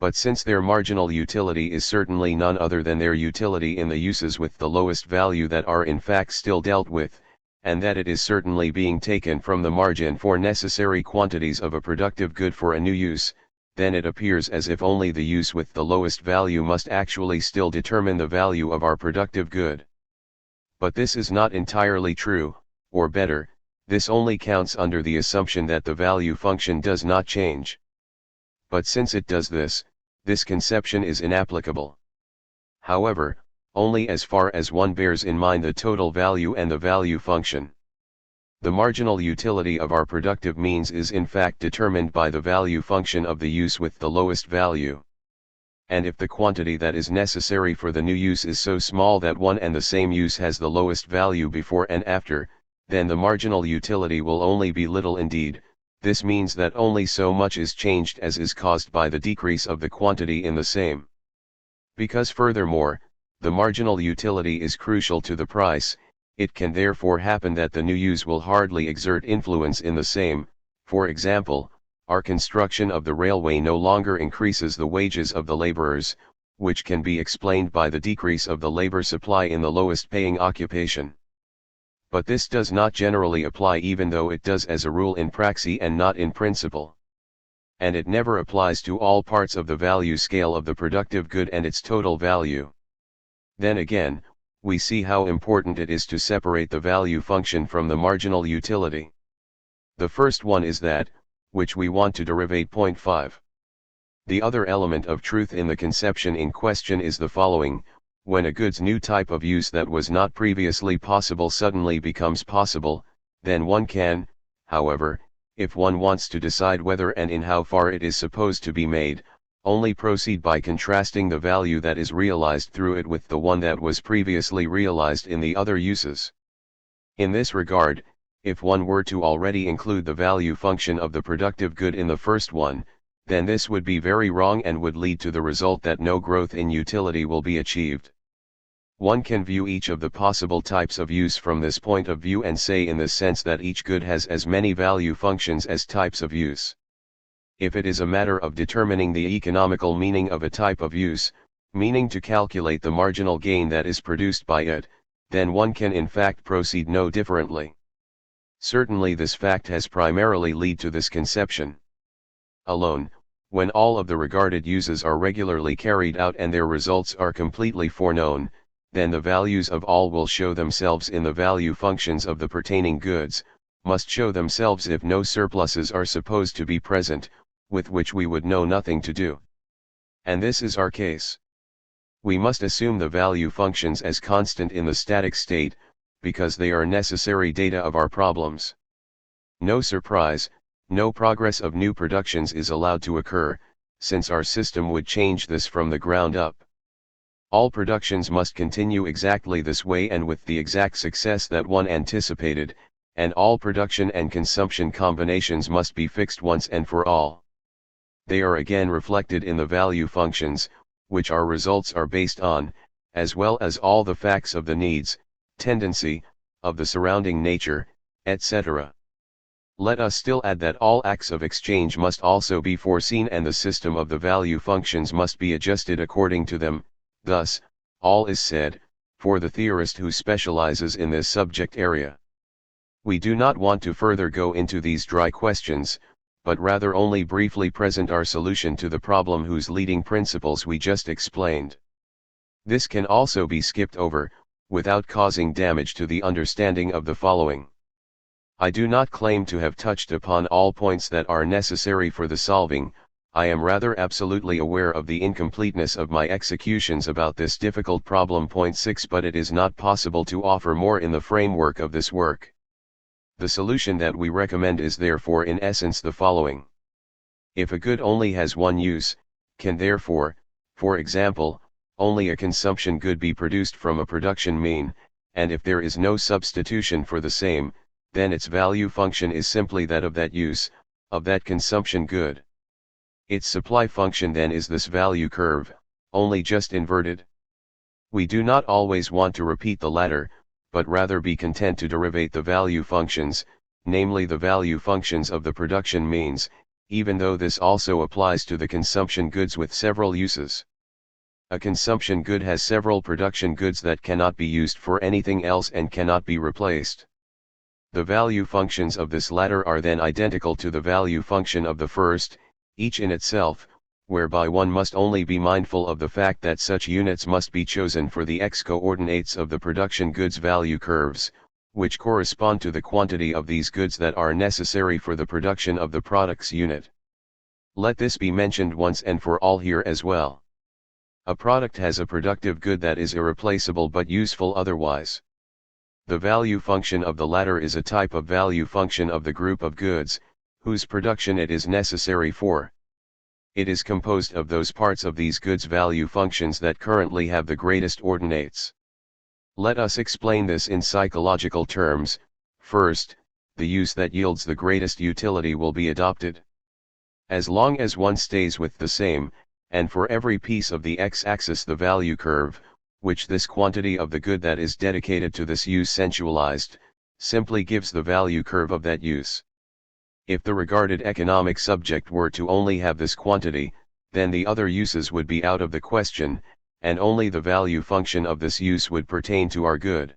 But since their marginal utility is certainly none other than their utility in the uses with the lowest value that are in fact still dealt with, and that it is certainly being taken from the margin for necessary quantities of a productive good for a new use, then it appears as if only the use with the lowest value must actually still determine the value of our productive good. But this is not entirely true, or better, this only counts under the assumption that the value function does not change. But since it does this conception is inapplicable. However, only as far as one bears in mind the total value and the value function. The marginal utility of our productive means is in fact determined by the value function of the use with the lowest value. And if the quantity that is necessary for the new use is so small that one and the same use has the lowest value before and after, then the marginal utility will only be little indeed. This means that only so much is changed as is caused by the decrease of the quantity in the same. Because furthermore, the marginal utility is crucial to the price, it can therefore happen that the new use will hardly exert influence in the same. For example, our construction of the railway no longer increases the wages of the laborers, which can be explained by the decrease of the labor supply in the lowest paying occupation. But this does not generally apply, even though it does as a rule in praxis and not in principle. And it never applies to all parts of the value scale of the productive good and its total value. Then again, we see how important it is to separate the value function from the marginal utility. The first one is that, which we want to derivate. Point 5. The other element of truth in the conception in question is the following. When a good's new type of use that was not previously possible suddenly becomes possible, then one can, however, if one wants to decide whether and in how far it is supposed to be made, only proceed by contrasting the value that is realized through it with the one that was previously realized in the other uses. In this regard, if one were to already include the value function of the productive good in the first one, then this would be very wrong and would lead to the result that no growth in utility will be achieved. One can view each of the possible types of use from this point of view and say in the sense that each good has as many value functions as types of use. If it is a matter of determining the economical meaning of a type of use, meaning to calculate the marginal gain that is produced by it, then one can in fact proceed no differently. Certainly this fact has primarily led to this conception. Alone, when all of the regarded uses are regularly carried out and their results are completely foreknown, then the values of all will show themselves in the value functions of the pertaining goods, must show themselves if no surpluses are supposed to be present, with which we would know nothing to do. And this is our case. We must assume the value functions as constant in the static state, because they are necessary data of our problems. No surprise, no progress of new productions is allowed to occur, since our system would change this from the ground up. All productions must continue exactly this way and with the exact success that one anticipated, and all production and consumption combinations must be fixed once and for all. They are again reflected in the value functions, which our results are based on, as well as all the facts of the needs, tendency, of the surrounding nature, etc. Let us still add that all acts of exchange must also be foreseen and the system of the value functions must be adjusted according to them. Thus, all is said, for the theorist who specializes in this subject area. We do not want to further go into these dry questions, but rather only briefly present our solution to the problem whose leading principles we just explained. This can also be skipped over, without causing damage to the understanding of the following. I do not claim to have touched upon all points that are necessary for the solving. I am rather absolutely aware of the incompleteness of my executions about this difficult problem. Point 6 But it is not possible to offer more in the framework of this work. The solution that we recommend is therefore in essence the following. If a good only has one use, can therefore, for example, only a consumption good be produced from a production mean, and if there is no substitution for the same, then its value function is simply that of that use, of that consumption good. Its supply function then is this value curve, only just inverted. We do not always want to repeat the latter, but rather be content to derivate the value functions, namely the value functions of the production means, even though this also applies to the consumption goods with several uses. A consumption good has several production goods that cannot be used for anything else and cannot be replaced. The value functions of this latter are then identical to the value function of the first, each in itself, whereby one must only be mindful of the fact that such units must be chosen for the x-coordinates of the production goods value curves, which correspond to the quantity of these goods that are necessary for the production of the products unit. Let this be mentioned once and for all here as well. A product has a productive good that is irreplaceable but useful otherwise. The value function of the latter is a type of value function of the group of goods, whose production it is necessary for. It is composed of those parts of these goods' value functions that currently have the greatest ordinates. Let us explain this in psychological terms. First, the use that yields the greatest utility will be adopted. As long as one stays with the same, and for every piece of the x-axis the value curve, which this quantity of the good that is dedicated to this use sensualized, simply gives the value curve of that use. If the regarded economic subject were to only have this quantity, then the other uses would be out of the question, and only the value function of this use would pertain to our good.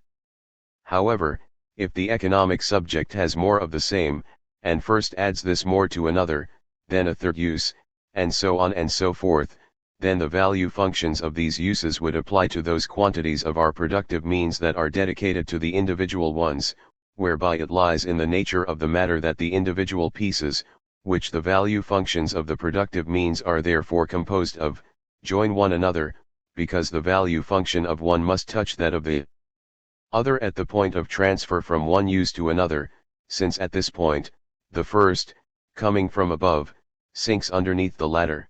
However, if the economic subject has more of the same, and first adds this more to another, then a third use, and so on and so forth, then the value functions of these uses would apply to those quantities of our productive means that are dedicated to the individual ones, whereby it lies in the nature of the matter that the individual pieces, which the value functions of the productive means are therefore composed of, join one another, because the value function of one must touch that of the other at the point of transfer from one use to another, since at this point, the first, coming from above, sinks underneath the latter.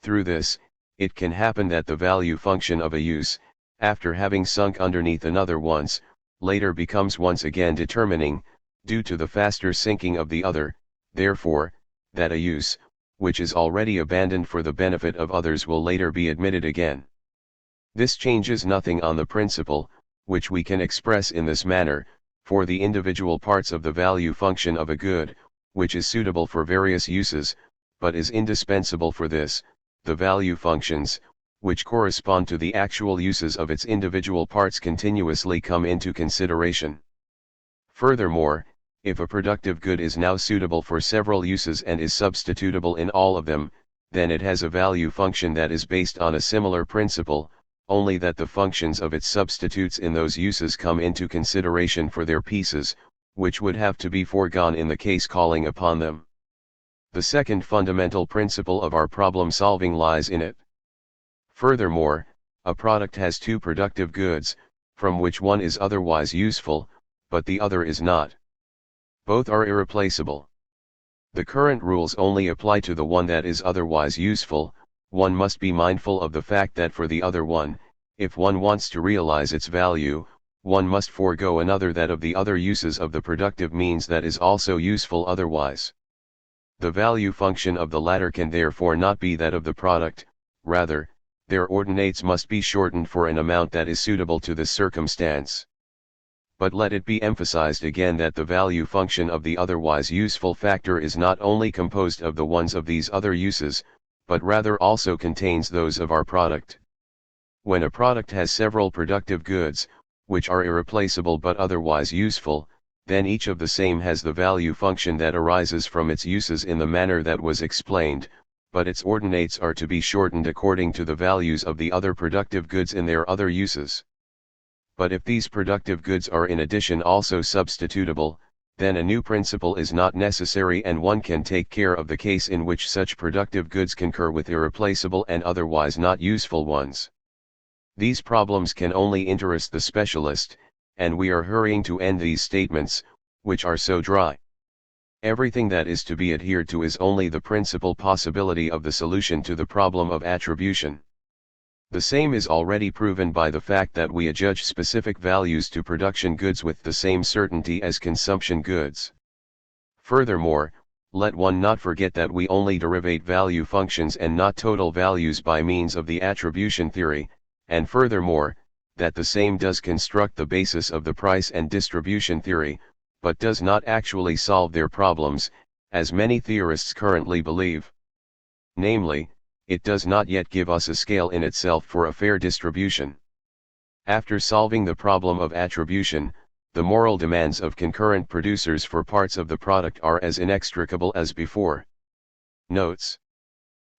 Through this, it can happen that the value function of a use, after having sunk underneath another once, later becomes once again determining, due to the faster sinking of the other, therefore, that a use, which is already abandoned for the benefit of others will later be admitted again. This changes nothing on the principle, which we can express in this manner, for the individual parts of the value function of a good, which is suitable for various uses, but is indispensable for this, the value functions, which correspond to the actual uses of its individual parts continuously come into consideration. Furthermore, if a productive good is now suitable for several uses and is substitutable in all of them, then it has a value function that is based on a similar principle, only that the functions of its substitutes in those uses come into consideration for their pieces, which would have to be foregone in the case calling upon them. The second fundamental principle of our problem solving lies in it. Furthermore, a product has two productive goods, from which one is otherwise useful, but the other is not. Both are irreplaceable. The current rules only apply to the one that is otherwise useful. One must be mindful of the fact that for the other one, if one wants to realize its value, one must forego another that of the other uses of the productive means that is also useful otherwise. The value function of the latter can therefore not be that of the product, rather, their ordinates must be shortened for an amount that is suitable to this circumstance. But let it be emphasized again that the value function of the otherwise useful factor is not only composed of the ones of these other uses, but rather also contains those of our product. When a product has several productive goods, which are irreplaceable but otherwise useful, then each of the same has the value function that arises from its uses in the manner that was explained, but its ordinates are to be shortened according to the values of the other productive goods in their other uses. But if these productive goods are in addition also substitutable, then a new principle is not necessary and one can take care of the case in which such productive goods concur with irreplaceable and otherwise not useful ones. These problems can only interest the specialist, and we are hurrying to end these statements, which are so dry. Everything that is to be adhered to is only the principal possibility of the solution to the problem of attribution. The same is already proven by the fact that we adjudge specific values to production goods with the same certainty as consumption goods. Furthermore, let one not forget that we only derivate value functions and not total values by means of the attribution theory, and furthermore, that the same does construct the basis of the price and distribution theory, but does not actually solve their problems, as many theorists currently believe. Namely, it does not yet give us a scale in itself for a fair distribution. After solving the problem of attribution, the moral demands of concurrent producers for parts of the product are as inextricable as before. Notes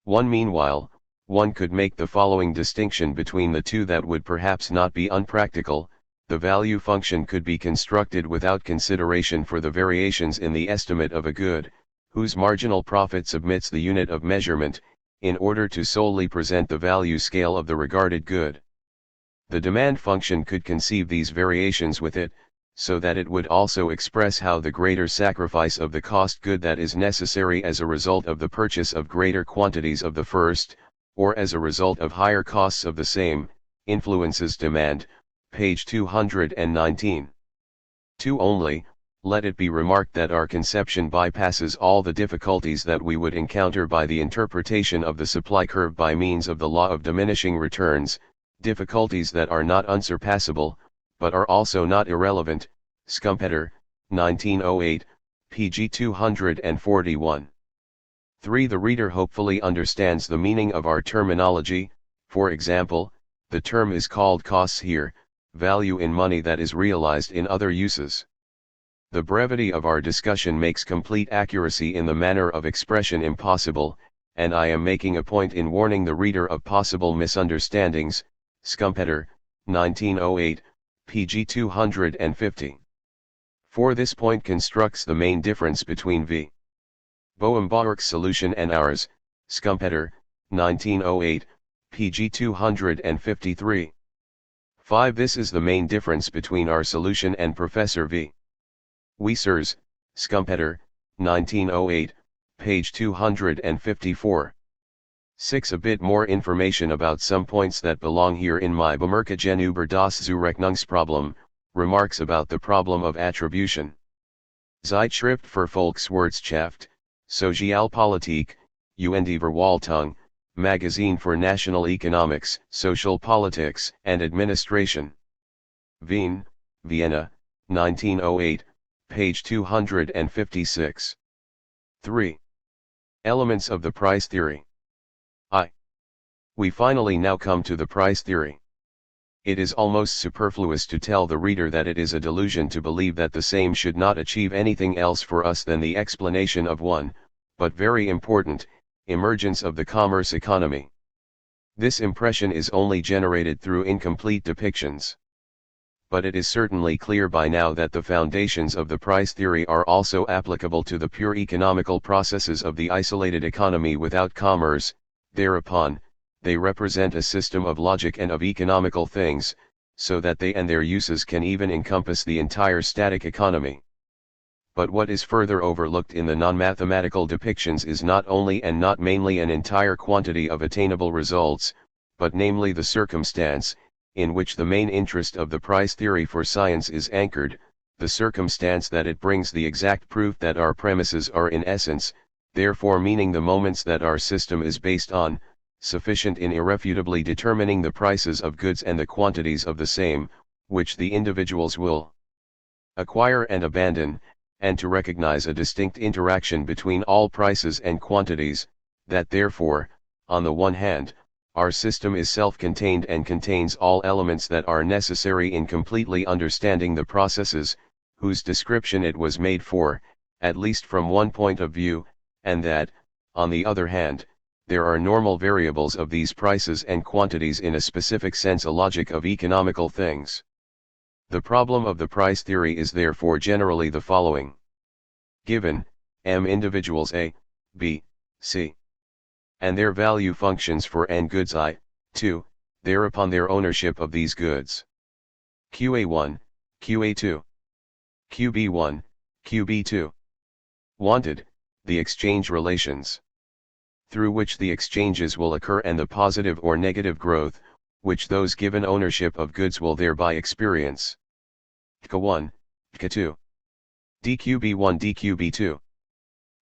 1. Meanwhile, one could make the following distinction between the two that would perhaps not be unpractical. The value function could be constructed without consideration for the variations in the estimate of a good, whose marginal profit submits the unit of measurement, in order to solely present the value scale of the regarded good. The demand function could conceive these variations with it, so that it would also express how the greater sacrifice of the cost good that is necessary as a result of the purchase of greater quantities of the first, or as a result of higher costs of the same, influences demand, page 219. 2. Only, let it be remarked that our conception bypasses all the difficulties that we would encounter by the interpretation of the supply curve by means of the law of diminishing returns, difficulties that are not unsurpassable, but are also not irrelevant. Schumpeter, 1908, pg 241. 3. The reader hopefully understands the meaning of our terminology. For example, the term is called costs here, value in money that is realized in other uses. The brevity of our discussion makes complete accuracy in the manner of expression impossible, and I am making a point in warning the reader of possible misunderstandings. Schumpeter, 1908, pg 250. 4. This point constructs the main difference between V. Boehm-Baruch's solution and ours. Schumpeter, 1908, pg 253. 5. This is the main difference between our solution and Professor V. Wieser's. Schumpeter, 1908, page 254. 6. A bit more information about some points that belong here in my Bemerkungen über das Zurechnungsproblem, remarks about the problem of attribution. Zeitschrift für Volkswirtschaft, Sozialpolitik, und Verwaltung, Magazine for National Economics, Social Politics, and Administration. Wien, Vienna, 1908, page 256. 3. Elements of the price theory. We finally now come to the price theory. It is almost superfluous to tell the reader that it is a delusion to believe that the same should not achieve anything else for us than the explanation of one, but very important, emergence of the commerce economy. This impression is only generated through incomplete depictions. But it is certainly clear by now that the foundations of the price theory are also applicable to the pure economical processes of the isolated economy without commerce. Thereupon, they represent a system of logic and of economical things, so that they and their uses can even encompass the entire static economy. But what is further overlooked in the non-mathematical depictions is not only and not mainly an entire quantity of attainable results, but namely the circumstance, in which the main interest of the price theory for science is anchored, the circumstance that it brings the exact proof that our premises are in essence, therefore meaning the moments that our system is based on, sufficient in irrefutably determining the prices of goods and the quantities of the same, which the individuals will acquire and abandon, and to recognize a distinct interaction between all prices and quantities, that therefore, on the one hand, our system is self-contained and contains all elements that are necessary in completely understanding the processes, whose description it was made for, at least from one point of view, and that, on the other hand, there are normal variables of these prices and quantities in a specific sense, a logic of economical things. The problem of the price theory is therefore generally the following. Given, m individuals A, B, C, and their value functions for n goods I, 2, thereupon their ownership of these goods. QA1, QA2, QB1, QB2. Wanted, the exchange relations, through which the exchanges will occur and the positive or negative growth, which those given ownership of goods will thereby experience. K1, K2. DQB1 DQB2.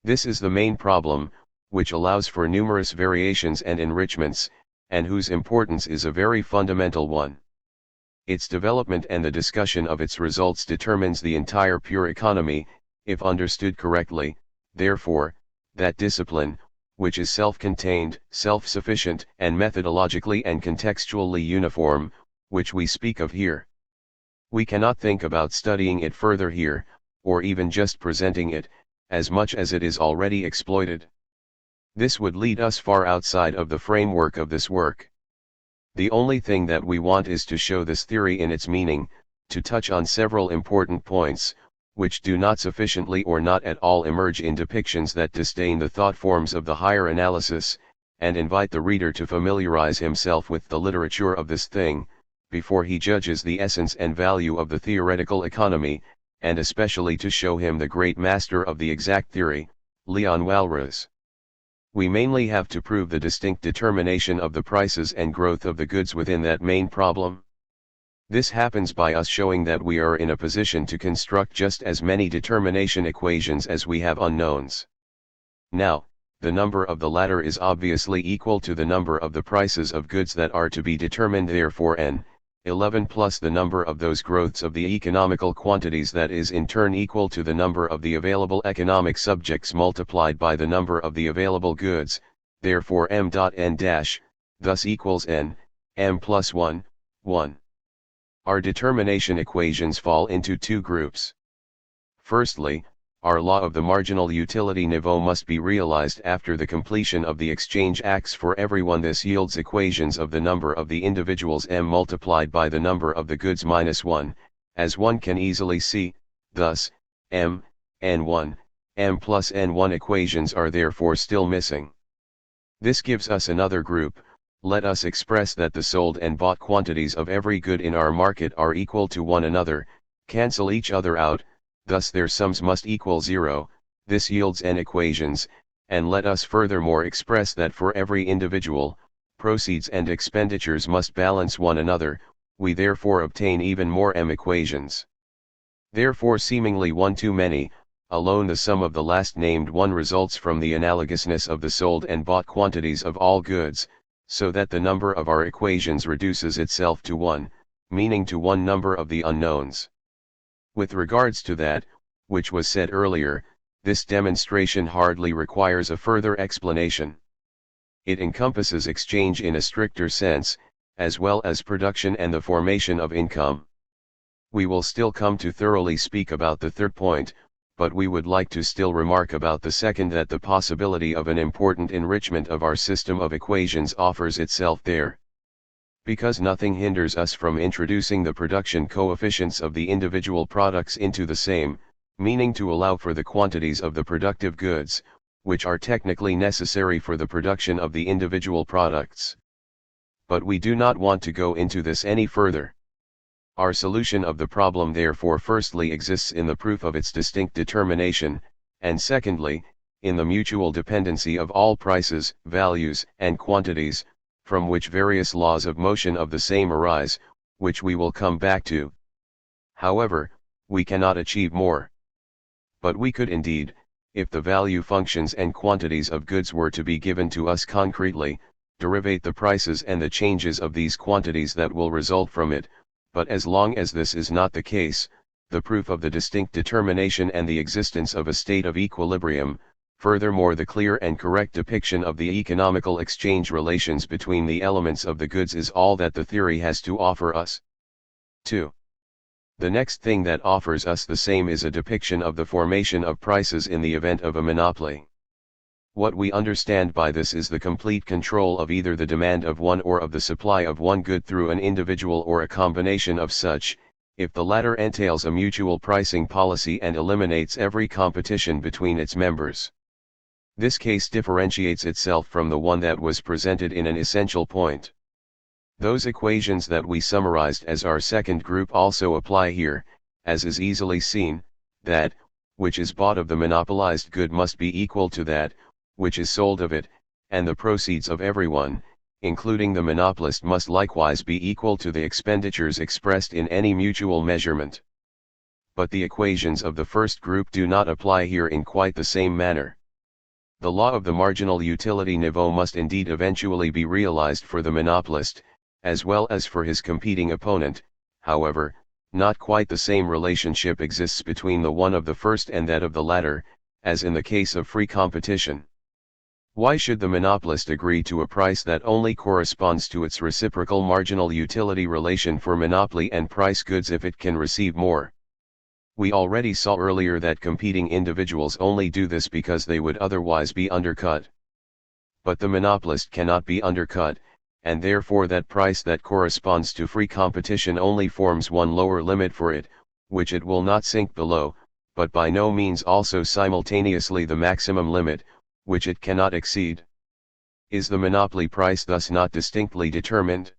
This is the main problem, which allows for numerous variations and enrichments, and whose importance is a very fundamental one. Its development and the discussion of its results determines the entire pure economy, if understood correctly. Therefore, that discipline, which is self-contained, self-sufficient, and methodologically and contextually uniform, which we speak of here. We cannot think about studying it further here, or even just presenting it, as much as it is already exploited. This would lead us far outside of the framework of this work. The only thing that we want is to show this theory in its meaning, to touch on several important points, which do not sufficiently or not at all emerge in depictions that disdain the thought forms of the higher analysis, and invite the reader to familiarize himself with the literature of this thing, before he judges the essence and value of the theoretical economy, and especially to show him the great master of the exact theory, Leon Walras. We mainly have to prove the distinct determination of the prices and growth of the goods within that main problem. This happens by us showing that we are in a position to construct just as many determination equations as we have unknowns. Now, the number of the latter is obviously equal to the number of the prices of goods that are to be determined, therefore n(11) plus the number of those growths of the economical quantities, that is in turn equal to the number of the available economic subjects multiplied by the number of the available goods, therefore m.n' thus equals m plus 1, 1. Our determination equations fall into two groups. Firstly, our law of the marginal utility niveau must be realized after the completion of the exchange acts for everyone. This yields equations of the number of the individuals m multiplied by the number of the goods minus 1, as one can easily see. Thus, m, n1, m plus n1 equations are therefore still missing. This gives us another group. Let us express that the sold and bought quantities of every good in our market are equal to one another, cancel each other out, thus their sums must equal 0, this yields n equations, and let us furthermore express that for every individual, proceeds and expenditures must balance one another, we therefore obtain even more m equations. Therefore seemingly one too many, alone the sum of the last named one results from the analogousness of the sold and bought quantities of all goods, so that the number of our equations reduces itself to 1, meaning to one number of the unknowns. With regards to that, which was said earlier, this demonstration hardly requires a further explanation. It encompasses exchange in a stricter sense, as well as production and the formation of income. We will still come to thoroughly speak about the third point, but we would like to still remark about the second that the possibility of an important enrichment of our system of equations offers itself there. Because nothing hinders us from introducing the production coefficients of the individual products into the same, meaning to allow for the quantities of the productive goods, which are technically necessary for the production of the individual products. But we do not want to go into this any further. Our solution of the problem therefore firstly exists in the proof of its distinct determination, and secondly, in the mutual dependency of all prices, values, and quantities, from which various laws of motion of the same arise, which we will come back to. However, we cannot achieve more. But we could indeed, if the value functions and quantities of goods were to be given to us concretely, derivate the prices and the changes of these quantities that will result from it, but as long as this is not the case, the proof of the distinct determination and the existence of a state of equilibrium, furthermore the clear and correct depiction of the economical exchange relations between the elements of the goods is all that the theory has to offer us. 2. The next thing that offers us the same is a depiction of the formation of prices in the event of a monopoly. What we understand by this is the complete control of either the demand of one or of the supply of one good through an individual or a combination of such, if the latter entails a mutual pricing policy and eliminates every competition between its members. This case differentiates itself from the one that was presented in an essential point. Those equations that we summarized as our second group also apply here, as is easily seen, that, which is bought of the monopolized good must be equal to that, which is sold of it, and the proceeds of everyone, including the monopolist, must likewise be equal to the expenditures expressed in any mutual measurement. But the equations of the first group do not apply here in quite the same manner. The law of the marginal utility niveau must indeed eventually be realized for the monopolist, as well as for his competing opponent. However, not quite the same relationship exists between the one of the first and that of the latter, as in the case of free competition. Why should the monopolist agree to a price that only corresponds to its reciprocal marginal utility relation for monopoly and price goods if it can receive more? We already saw earlier that competing individuals only do this because they would otherwise be undercut. But the monopolist cannot be undercut, and therefore that price that corresponds to free competition only forms one lower limit for it, which it will not sink below, but by no means also simultaneously the maximum limit, which it cannot exceed. Is the monopoly price thus not distinctly determined?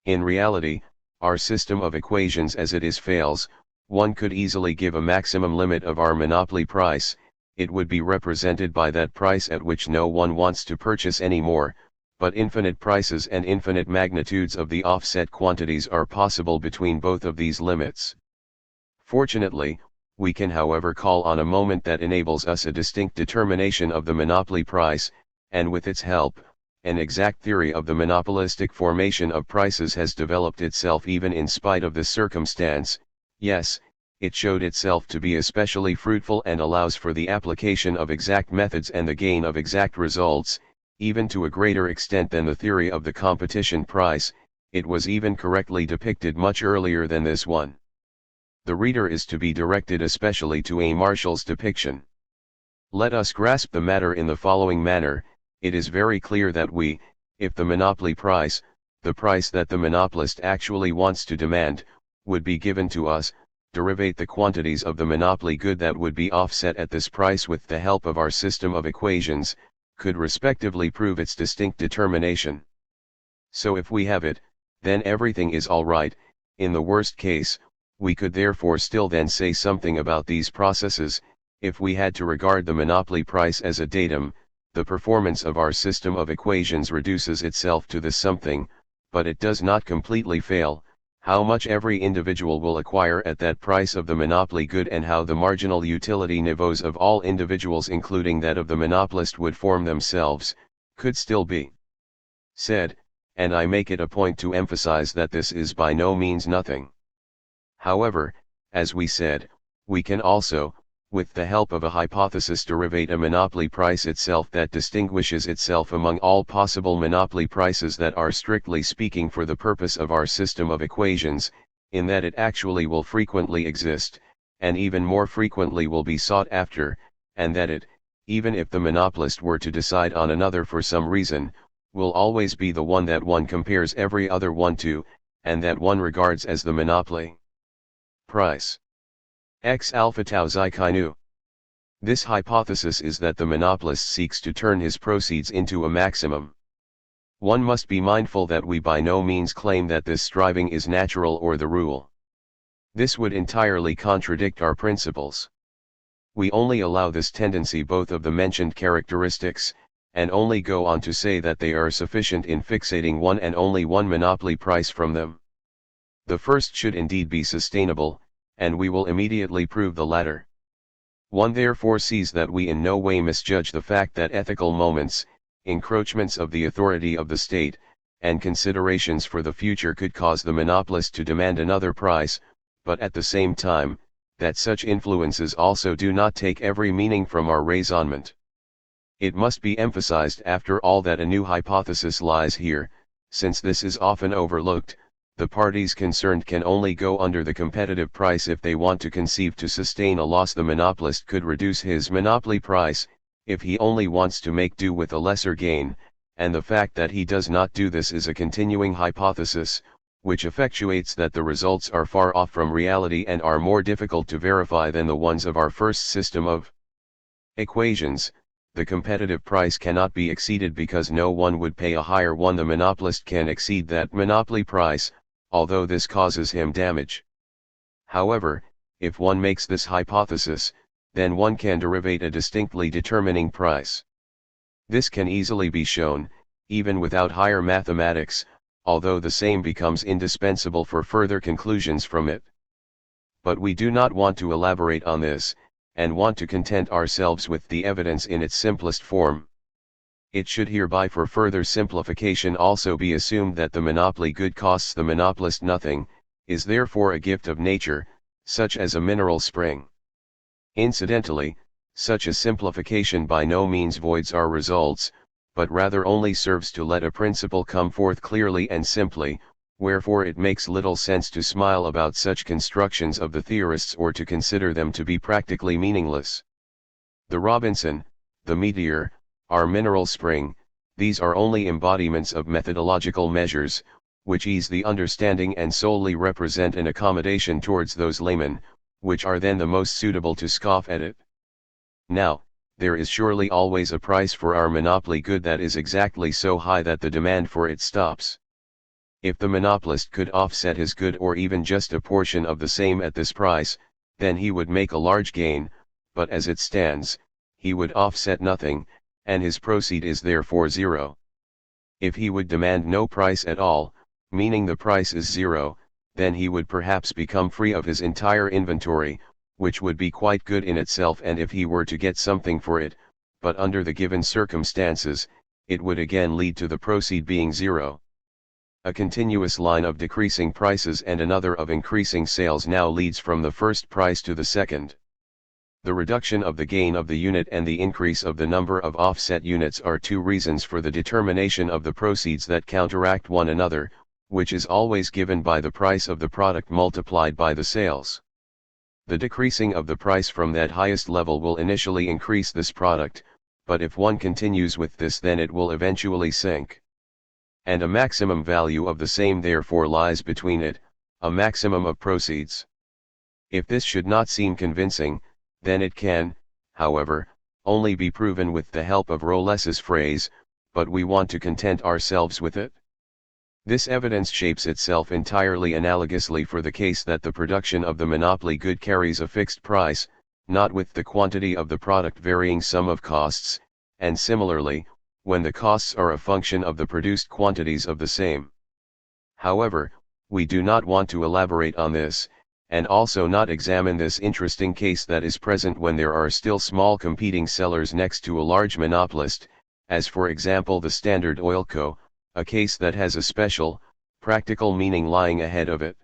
In reality, our system of equations as it is fails. One could easily give a maximum limit of our monopoly price. It would be represented by that price at which no one wants to purchase any more, but infinite prices and infinite magnitudes of the offset quantities are possible between both of these limits. Fortunately, we can however call on a moment that enables us a distinct determination of the monopoly price, and with its help, an exact theory of the monopolistic formation of prices has developed itself even in spite of this circumstance. Yes, it showed itself to be especially fruitful and allows for the application of exact methods and the gain of exact results, even to a greater extent than the theory of the competition price. It was even correctly depicted much earlier than this one. The reader is to be directed especially to A. Marshall's depiction. Let us grasp the matter in the following manner. It is very clear that if the monopoly price, the price that the monopolist actually wants to demand, would be given to us, derivate the quantities of the monopoly good that would be offset at this price with the help of our system of equations, could respectively prove its distinct determination. So if we have it, then everything is all right. In the worst case, we could therefore still then say something about these processes. If we had to regard the monopoly price as a datum, the performance of our system of equations reduces itself to this something, but it does not completely fail. how much every individual will acquire at that price of the monopoly good, and how the marginal utility niveaus of all individuals, including that of the monopolist, would form themselves, could still be said, and I make it a point to emphasize that this is by no means nothing. However, as we said, we can also, with the help of a hypothesis, derivate a monopoly price itself that distinguishes itself among all possible monopoly prices that are, strictly speaking, for the purpose of our system of equations, in that it actually will frequently exist, and even more frequently will be sought after, and that it, even if the monopolist were to decide on another for some reason, will always be the one that one compares every other one to, and that one regards as the monopoly price. X alpha tau xi chi nu. This hypothesis is that the monopolist seeks to turn his proceeds into a maximum. One must be mindful that we by no means claim that this striving is natural or the rule. This would entirely contradict our principles. We only allow this tendency both of the mentioned characteristics, and only go on to say that they are sufficient in fixating one and only one monopoly price from them. The first should indeed be sustainable, and we will immediately prove the latter. One therefore sees that we in no way misjudge the fact that ethical moments, encroachments of the authority of the state, and considerations for the future could cause the monopolist to demand another price, but at the same time, that such influences also do not take every meaning from our raisonnement. It must be emphasized after all that a new hypothesis lies here, since this is often overlooked. The parties concerned can only go under the competitive price if they want to conceive to sustain a loss. The monopolist could reduce his monopoly price, if he only wants to make do with a lesser gain, and the fact that he does not do this is a continuing hypothesis, which effectuates that the results are far off from reality and are more difficult to verify than the ones of our first system of equations. The competitive price cannot be exceeded because no one would pay a higher one. The monopolist can exceed that monopoly price, although this causes him damage. However, if one makes this hypothesis, then one can derivate a distinctly determining price. This can easily be shown, even without higher mathematics, although the same becomes indispensable for further conclusions from it. But we do not want to elaborate on this, and want to content ourselves with the evidence in its simplest form. It should hereby, for further simplification, also be assumed that the monopoly good costs the monopolist nothing, is therefore a gift of nature, such as a mineral spring. Incidentally, such a simplification by no means voids our results, but rather only serves to let a principle come forth clearly and simply, wherefore it makes little sense to smile about such constructions of the theorists or to consider them to be practically meaningless. The Robinson, the meteor, our mineral spring, these are only embodiments of methodological measures, which ease the understanding and solely represent an accommodation towards those laymen, which are then the most suitable to scoff at it. Now, there is surely always a price for our monopoly good that is exactly so high that the demand for it stops. If the monopolist could offset his good or even just a portion of the same at this price, then he would make a large gain, but as it stands, he would offset nothing, and his proceed is therefore zero. If he would demand no price at all, meaning the price is zero, then he would perhaps become free of his entire inventory, which would be quite good in itself, and if he were to get something for it, but under the given circumstances, it would again lead to the proceed being zero. A continuous line of decreasing prices and another of increasing sales now leads from the first price to the second. The reduction of the gain of the unit and the increase of the number of offset units are two reasons for the determination of the proceeds that counteract one another, which is always given by the price of the product multiplied by the sales. The decreasing of the price from that highest level will initially increase this product, but if one continues with this, then it will eventually sink. And a maximum value of the same therefore lies between it, a maximum of proceeds. If this should not seem convincing, then it can, however, only be proven with the help of Rolles's phrase, but we want to content ourselves with it. This evidence shapes itself entirely analogously for the case that the production of the monopoly good carries a fixed price, not with the quantity of the product varying sum of costs, and similarly, when the costs are a function of the produced quantities of the same. However, we do not want to elaborate on this, and also not examine this interesting case that is present when there are still small competing sellers next to a large monopolist, as for example the Standard Oil Co., a case that has a special, practical meaning lying ahead of it.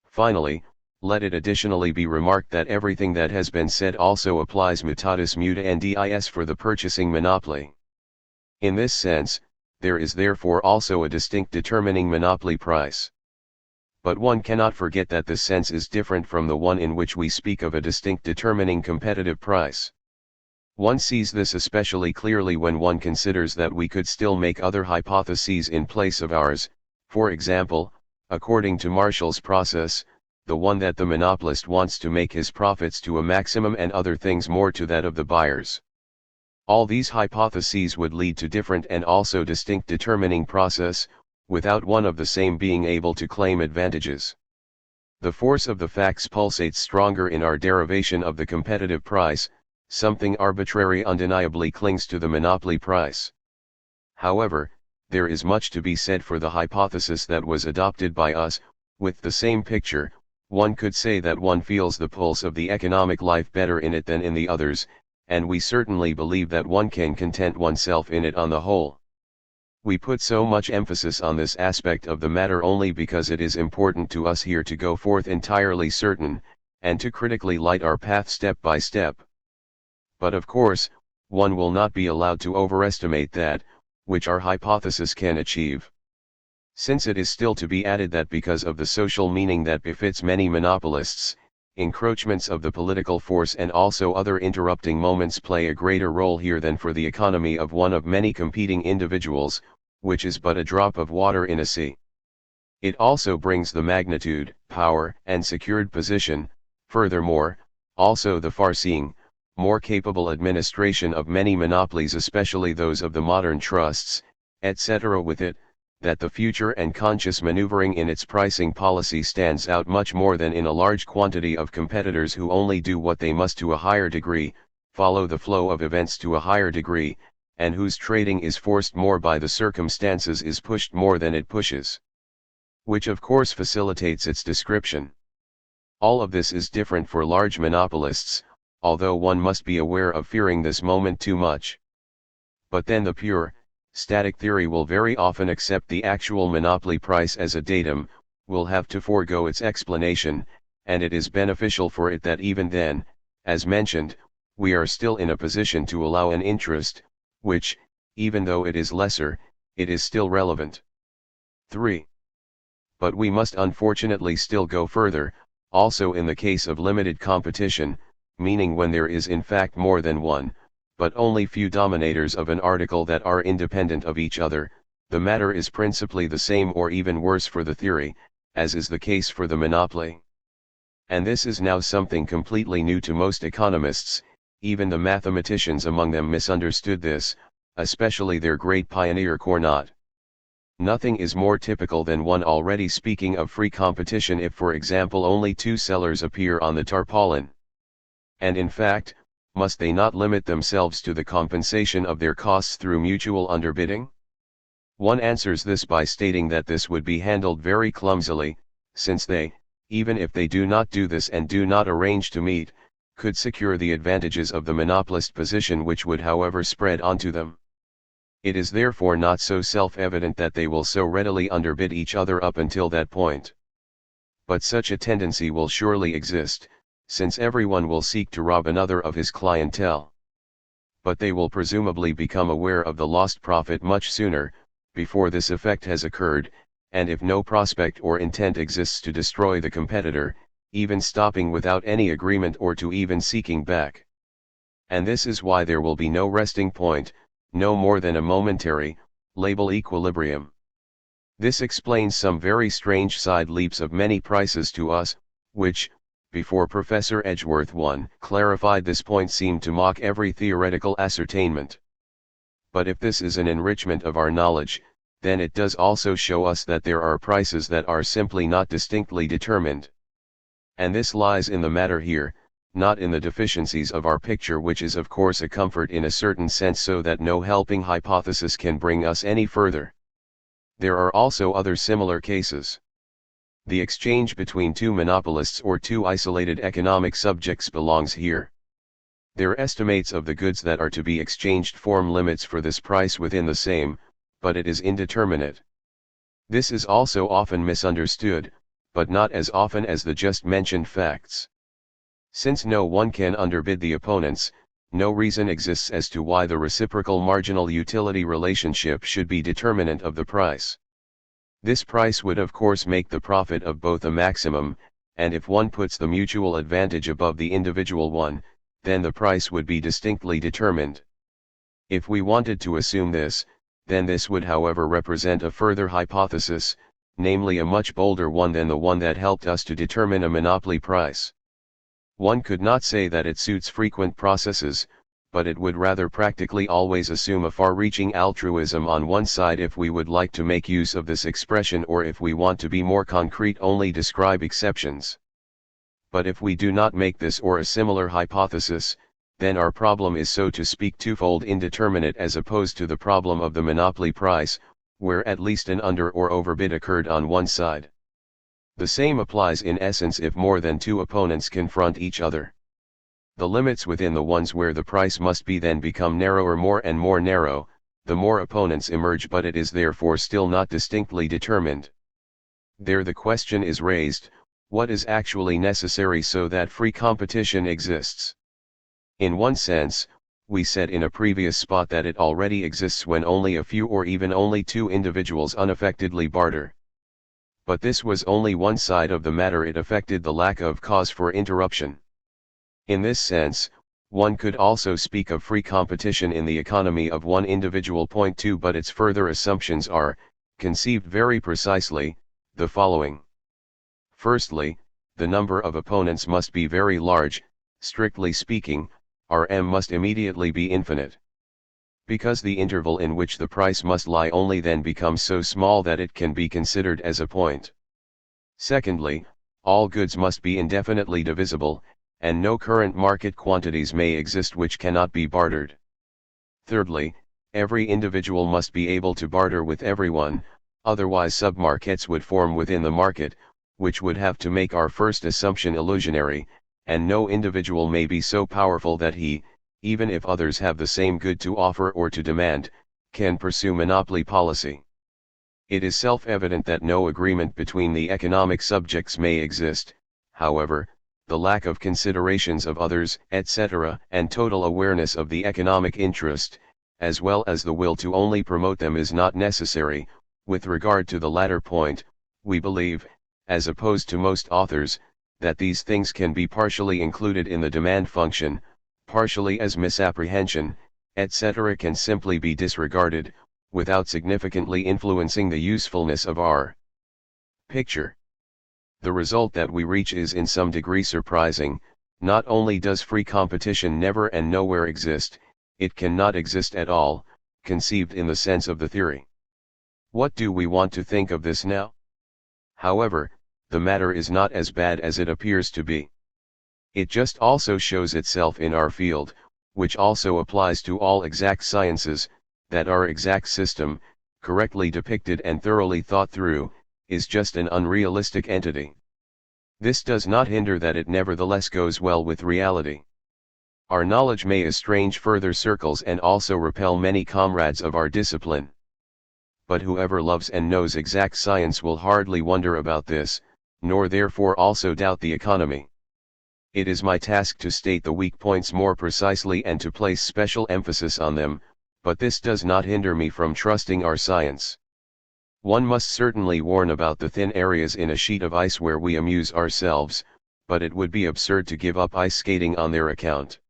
Finally, let it additionally be remarked that everything that has been said also applies mutatis mutandis for the purchasing monopoly. In this sense, there is therefore also a distinct determining monopoly price. But one cannot forget that this sense is different from the one in which we speak of a distinct determining competitive price. One sees this especially clearly when one considers that we could still make other hypotheses in place of ours, for example, according to Marshall's process, the one that the monopolist wants to make his profits to a maximum and other things more to that of the buyers. All these hypotheses would lead to different and also distinct determining process, without one of the same being able to claim advantages. The force of the facts pulsates stronger in our derivation of the competitive price, something arbitrary undeniably clings to the monopoly price. However, there is much to be said for the hypothesis that was adopted by us. With the same picture, one could say that one feels the pulse of the economic life better in it than in the others, and we certainly believe that one can content oneself in it on the whole. We put so much emphasis on this aspect of the matter only because it is important to us here to go forth entirely certain, and to critically light our path step by step. But of course, one will not be allowed to overestimate that, which our hypothesis can achieve. Since it is still to be added that because of the social meaning that befits many monopolists, encroachments of the political force and also other interrupting moments play a greater role here than for the economy of one of many competing individuals, which is but a drop of water in a sea. It also brings the magnitude, power, and secured position, furthermore, also the far-seeing, more capable administration of many monopolies, especially those of the modern trusts, etc. with it, that the future and conscious maneuvering in its pricing policy stands out much more than in a large quantity of competitors who only do what they must to a higher degree, follow the flow of events to a higher degree, and whose trading is forced more by the circumstances, is pushed more than it pushes. Which of course facilitates its description. All of this is different for large monopolists, although one must be aware of fearing this moment too much. But then the pure, static theory will very often accept the actual monopoly price as a datum, will have to forego its explanation, and it is beneficial for it that even then, as mentioned, we are still in a position to allow an interest, which, even though it is lesser, it is still relevant. 3. But we must unfortunately still go further, also in the case of limited competition, meaning when there is in fact more than one, but only few dominators of an article that are independent of each other, the matter is principally the same or even worse for the theory, as is the case for the monopoly. And this is now something completely new to most economists. Even the mathematicians among them misunderstood this, especially their great pioneer Cournot. Nothing is more typical than one already speaking of free competition if, for example, only two sellers appear on the tarpaulin. And in fact, must they not limit themselves to the compensation of their costs through mutual underbidding? One answers this by stating that this would be handled very clumsily, since they, even if they do not do this and do not arrange to meet, could secure the advantages of the monopolist position, which would however spread onto them. It is therefore not so self-evident that they will so readily underbid each other up until that point. But such a tendency will surely exist, since everyone will seek to rob another of his clientele. But they will presumably become aware of the lost profit much sooner, before this effect has occurred, and if no prospect or intent exists to destroy the competitor, even stopping without any agreement or to even seeking back. And this is why there will be no resting point, no more than a momentary, label equilibrium. This explains some very strange side leaps of many prices to us, which, before Professor Edgeworth clarified this point, seemed to mock every theoretical ascertainment. But if this is an enrichment of our knowledge, then it does also show us that there are prices that are simply not distinctly determined. And this lies in the matter here, not in the deficiencies of our picture, which is of course a comfort in a certain sense, so that no helping hypothesis can bring us any further. There are also other similar cases. The exchange between two monopolists or two isolated economic subjects belongs here. Their estimates of the goods that are to be exchanged form limits for this price within the same, but it is indeterminate. This is also often misunderstood, but not as often as the just mentioned facts. Since no one can underbid the opponents, no reason exists as to why the reciprocal marginal utility relationship should be determinant of the price. This price would of course make the profit of both a maximum, and if one puts the mutual advantage above the individual one, then the price would be distinctly determined. If we wanted to assume this, then this would however represent a further hypothesis, namely a much bolder one than the one that helped us to determine a monopoly price. One could not say that it suits frequent processes, but it would rather practically always assume a far-reaching altruism on one side if we would like to make use of this expression, or if we want to be more concrete only describe exceptions. But if we do not make this or a similar hypothesis, then our problem is, so to speak, twofold: indeterminate as opposed to the problem of the monopoly price, where at least an under or overbid occurred on one side. The same applies in essence if more than two opponents confront each other. The limits within the ones where the price must be then become narrower, more and more narrow, the more opponents emerge, but it is therefore still not distinctly determined. There the question is raised, what is actually necessary so that free competition exists? In one sense, we said in a previous spot that it already exists when only a few or even only two individuals unaffectedly barter. But this was only one side of the matter; it affected the lack of cause for interruption. In this sense, one could also speak of free competition in the economy of one individual. Point 2. But its further assumptions are, conceived very precisely, the following. Firstly, the number of opponents must be very large. Strictly speaking, Rm must immediately be infinite. Because the interval in which the price must lie only then becomes so small that it can be considered as a point. Secondly, all goods must be indefinitely divisible, and no current market quantities may exist which cannot be bartered. Thirdly, every individual must be able to barter with everyone, otherwise submarkets would form within the market, which would have to make our first assumption illusionary, and no individual may be so powerful that he, even if others have the same good to offer or to demand, can pursue monopoly policy. It is self-evident that no agreement between the economic subjects may exist. However, the lack of considerations of others, etc., and total awareness of the economic interest, as well as the will to only promote them, is not necessary. With regard to the latter point, we believe, as opposed to most authors, that these things can be partially included in the demand function, partially as misapprehension, etc., can simply be disregarded, without significantly influencing the usefulness of our picture. The result that we reach is in some degree surprising. Not only does free competition never and nowhere exist, it cannot exist at all, conceived in the sense of the theory. What do we want to think of this now? However, the matter is not as bad as it appears to be. It just also shows itself in our field, which also applies to all exact sciences, that our exact system, correctly depicted and thoroughly thought through, is just an unrealistic entity. This does not hinder that it nevertheless goes well with reality. Our knowledge may estrange further circles and also repel many comrades of our discipline. But whoever loves and knows exact science will hardly wonder about this, nor therefore also doubt the economy. It is my task to state the weak points more precisely and to place special emphasis on them, but this does not hinder me from trusting our science. One must certainly warn about the thin areas in a sheet of ice where we amuse ourselves, but it would be absurd to give up ice skating on their account.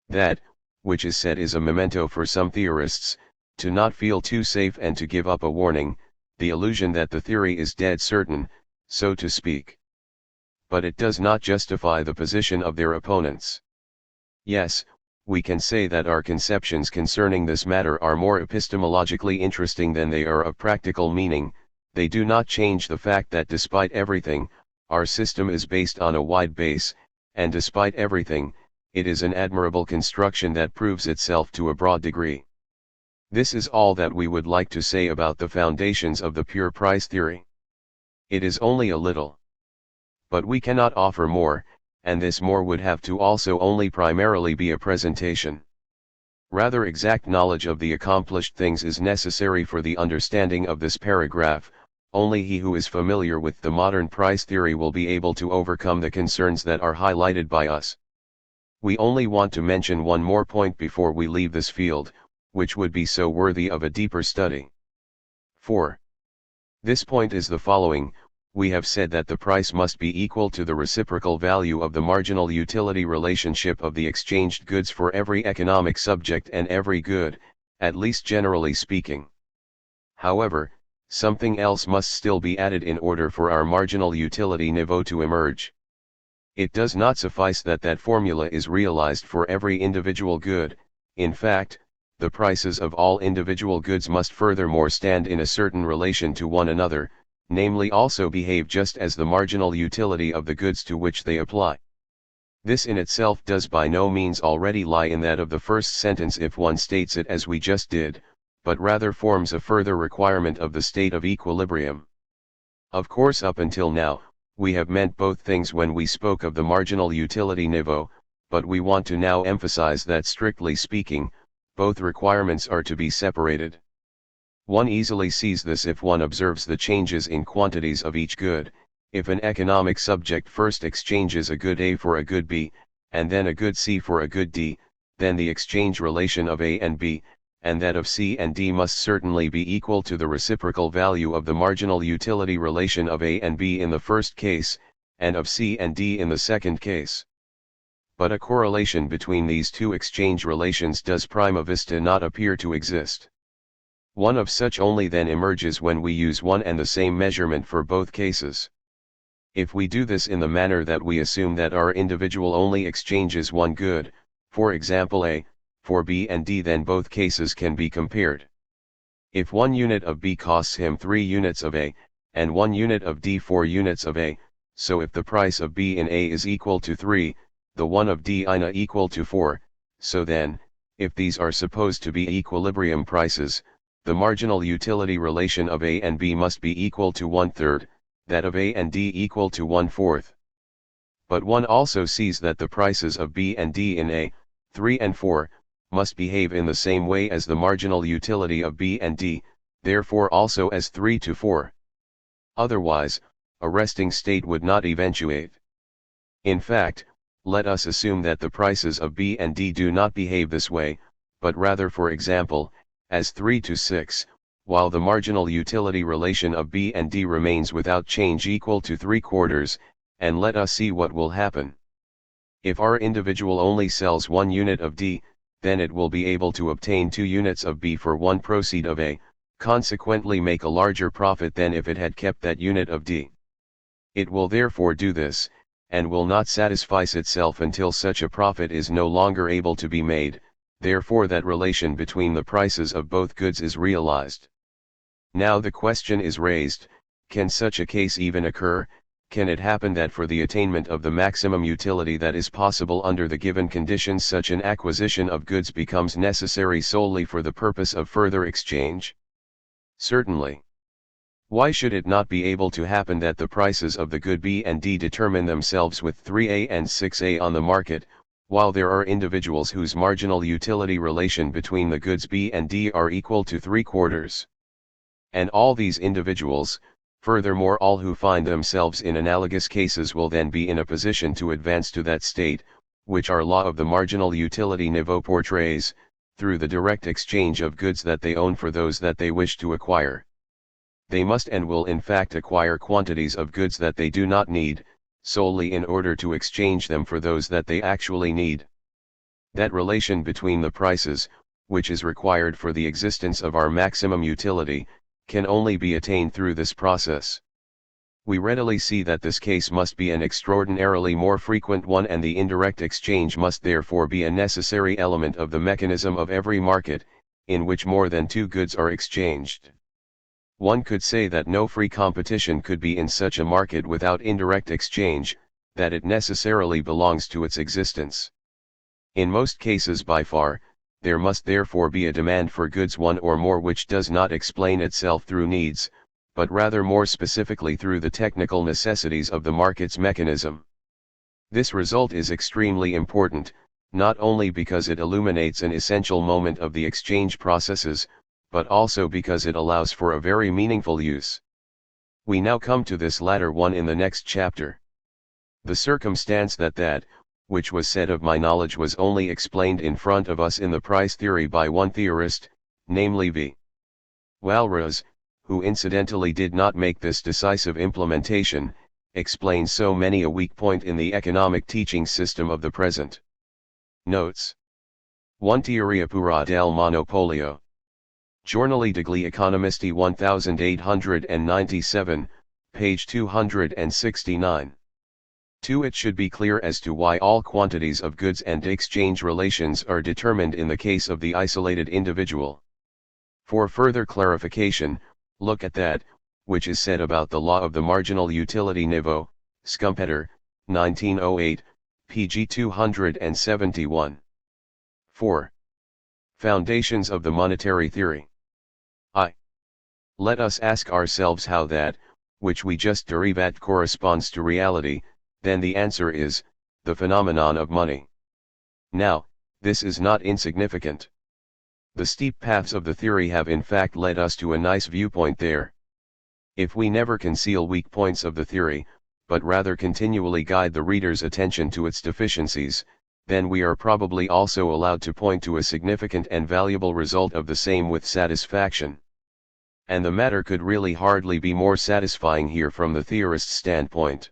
That, which is said, is a memento for some theorists, to not feel too safe and to give up a warning, the illusion that the theory is dead certain, so to speak. But it does not justify the position of their opponents. Yes, we can say that our conceptions concerning this matter are more epistemologically interesting than they are of practical meaning. They do not change the fact that despite everything, our system is based on a wide base, and despite everything, it is an admirable construction that proves itself to a broad degree. This is all that we would like to say about the foundations of the pure price theory. It is only a little. But we cannot offer more, and this more would have to also only primarily be a presentation. Rather exact knowledge of the accomplished things is necessary for the understanding of this paragraph. Only he who is familiar with the modern price theory will be able to overcome the concerns that are highlighted by us. We only want to mention one more point before we leave this field, which would be so worthy of a deeper study. 4. This point is the following: we have said that the price must be equal to the reciprocal value of the marginal utility relationship of the exchanged goods for every economic subject and every good, at least generally speaking. However, something else must still be added in order for our marginal utility niveau to emerge. It does not suffice that that formula is realized for every individual good. In fact, the prices of all individual goods must furthermore stand in a certain relation to one another, namely also behave just as the marginal utility of the goods to which they apply. This in itself does by no means already lie in that of the first sentence if one states it as we just did, but rather forms a further requirement of the state of equilibrium. Of course, up until now, we have meant both things when we spoke of the marginal utility niveau, but we want to now emphasize that strictly speaking, both requirements are to be separated. One easily sees this if one observes the changes in quantities of each good. If an economic subject first exchanges a good A for a good B, and then a good C for a good D, then the exchange relation of A and B, and that of C and D must certainly be equal to the reciprocal value of the marginal utility relation of A and B in the first case, and of C and D in the second case. But a correlation between these two exchange relations does prima vista not appear to exist. One of such only then emerges when we use one and the same measurement for both cases. If we do this in the manner that we assume that our individual only exchanges one good, for example A, for B and D, then both cases can be compared. If 1 unit of B costs him 3 units of A, and 1 unit of D 4 units of A, so if the price of B in A is equal to 3, the one of D ina equal to 4, so then, if these are supposed to be equilibrium prices, the marginal utility relation of A and B must be equal to 1/3, that of A and D equal to 1/4. But one also sees that the prices of B and D in A, 3 and 4, must behave in the same way as the marginal utility of B and D, therefore also as 3 to 4. Otherwise, a resting state would not eventuate. In fact, let us assume that the prices of B and D do not behave this way, but rather, for example, as 3 to 6, while the marginal utility relation of B and D remains without change equal to 3/4, and let us see what will happen. If our individual only sells 1 unit of D, then it will be able to obtain 2 units of B for 1 proceed of A, consequently make a larger profit than if it had kept that unit of D. It will therefore do this, and will not satisfy itself until such a profit is no longer able to be made, therefore that relation between the prices of both goods is realized. Now the question is raised, can such a case even occur? Can it happen that for the attainment of the maximum utility that is possible under the given conditions such an acquisition of goods becomes necessary solely for the purpose of further exchange? Certainly. Why should it not be able to happen that the prices of the good B and D determine themselves with 3A and 6A on the market, while there are individuals whose marginal utility relation between the goods B and D are equal to 3/4? And all these individuals, furthermore all who find themselves in analogous cases, will then be in a position to advance to that state, which our law of the marginal utility niveau portrays, through the direct exchange of goods that they own for those that they wish to acquire. They must and will in fact acquire quantities of goods that they do not need, solely in order to exchange them for those that they actually need. That relation between the prices, which is required for the existence of our maximum utility, can only be attained through this process. We readily see that this case must be an extraordinarily more frequent one, and the indirect exchange must therefore be a necessary element of the mechanism of every market, in which more than 2 goods are exchanged. One could say that no free competition could be in such a market without indirect exchange, that it necessarily belongs to its existence. In most cases by far, there must therefore be a demand for goods one or more which does not explain itself through needs, but rather more specifically through the technical necessities of the market's mechanism. This result is extremely important, not only because it illuminates an essential moment of the exchange processes, but also because it allows for a very meaningful use. We now come to this latter one in the next chapter. The circumstance that which was said of my knowledge was only explained in front of us in the price theory by one theorist, namely V. Walras, who incidentally did not make this decisive implementation, explains so many a weak point in the economic teaching system of the present. Notes. 1 Teoria pura del monopolio. Giornali degli Economisti 1897, page 269. 2. It should be clear as to why all quantities of goods and exchange relations are determined in the case of the isolated individual. For further clarification, look at that, which is said about the law of the marginal utility niveau, Schumpeter, 1908, pg 271. 4. Foundations of the monetary theory. Let us ask ourselves how that, which we just derived corresponds to reality, then the answer is, the phenomenon of money. Now, this is not insignificant. The steep paths of the theory have in fact led us to a nice viewpoint there. If we never conceal weak points of the theory, but rather continually guide the reader's attention to its deficiencies, then we are probably also allowed to point to a significant and valuable result of the same with satisfaction. And the matter could really hardly be more satisfying here from the theorist's standpoint.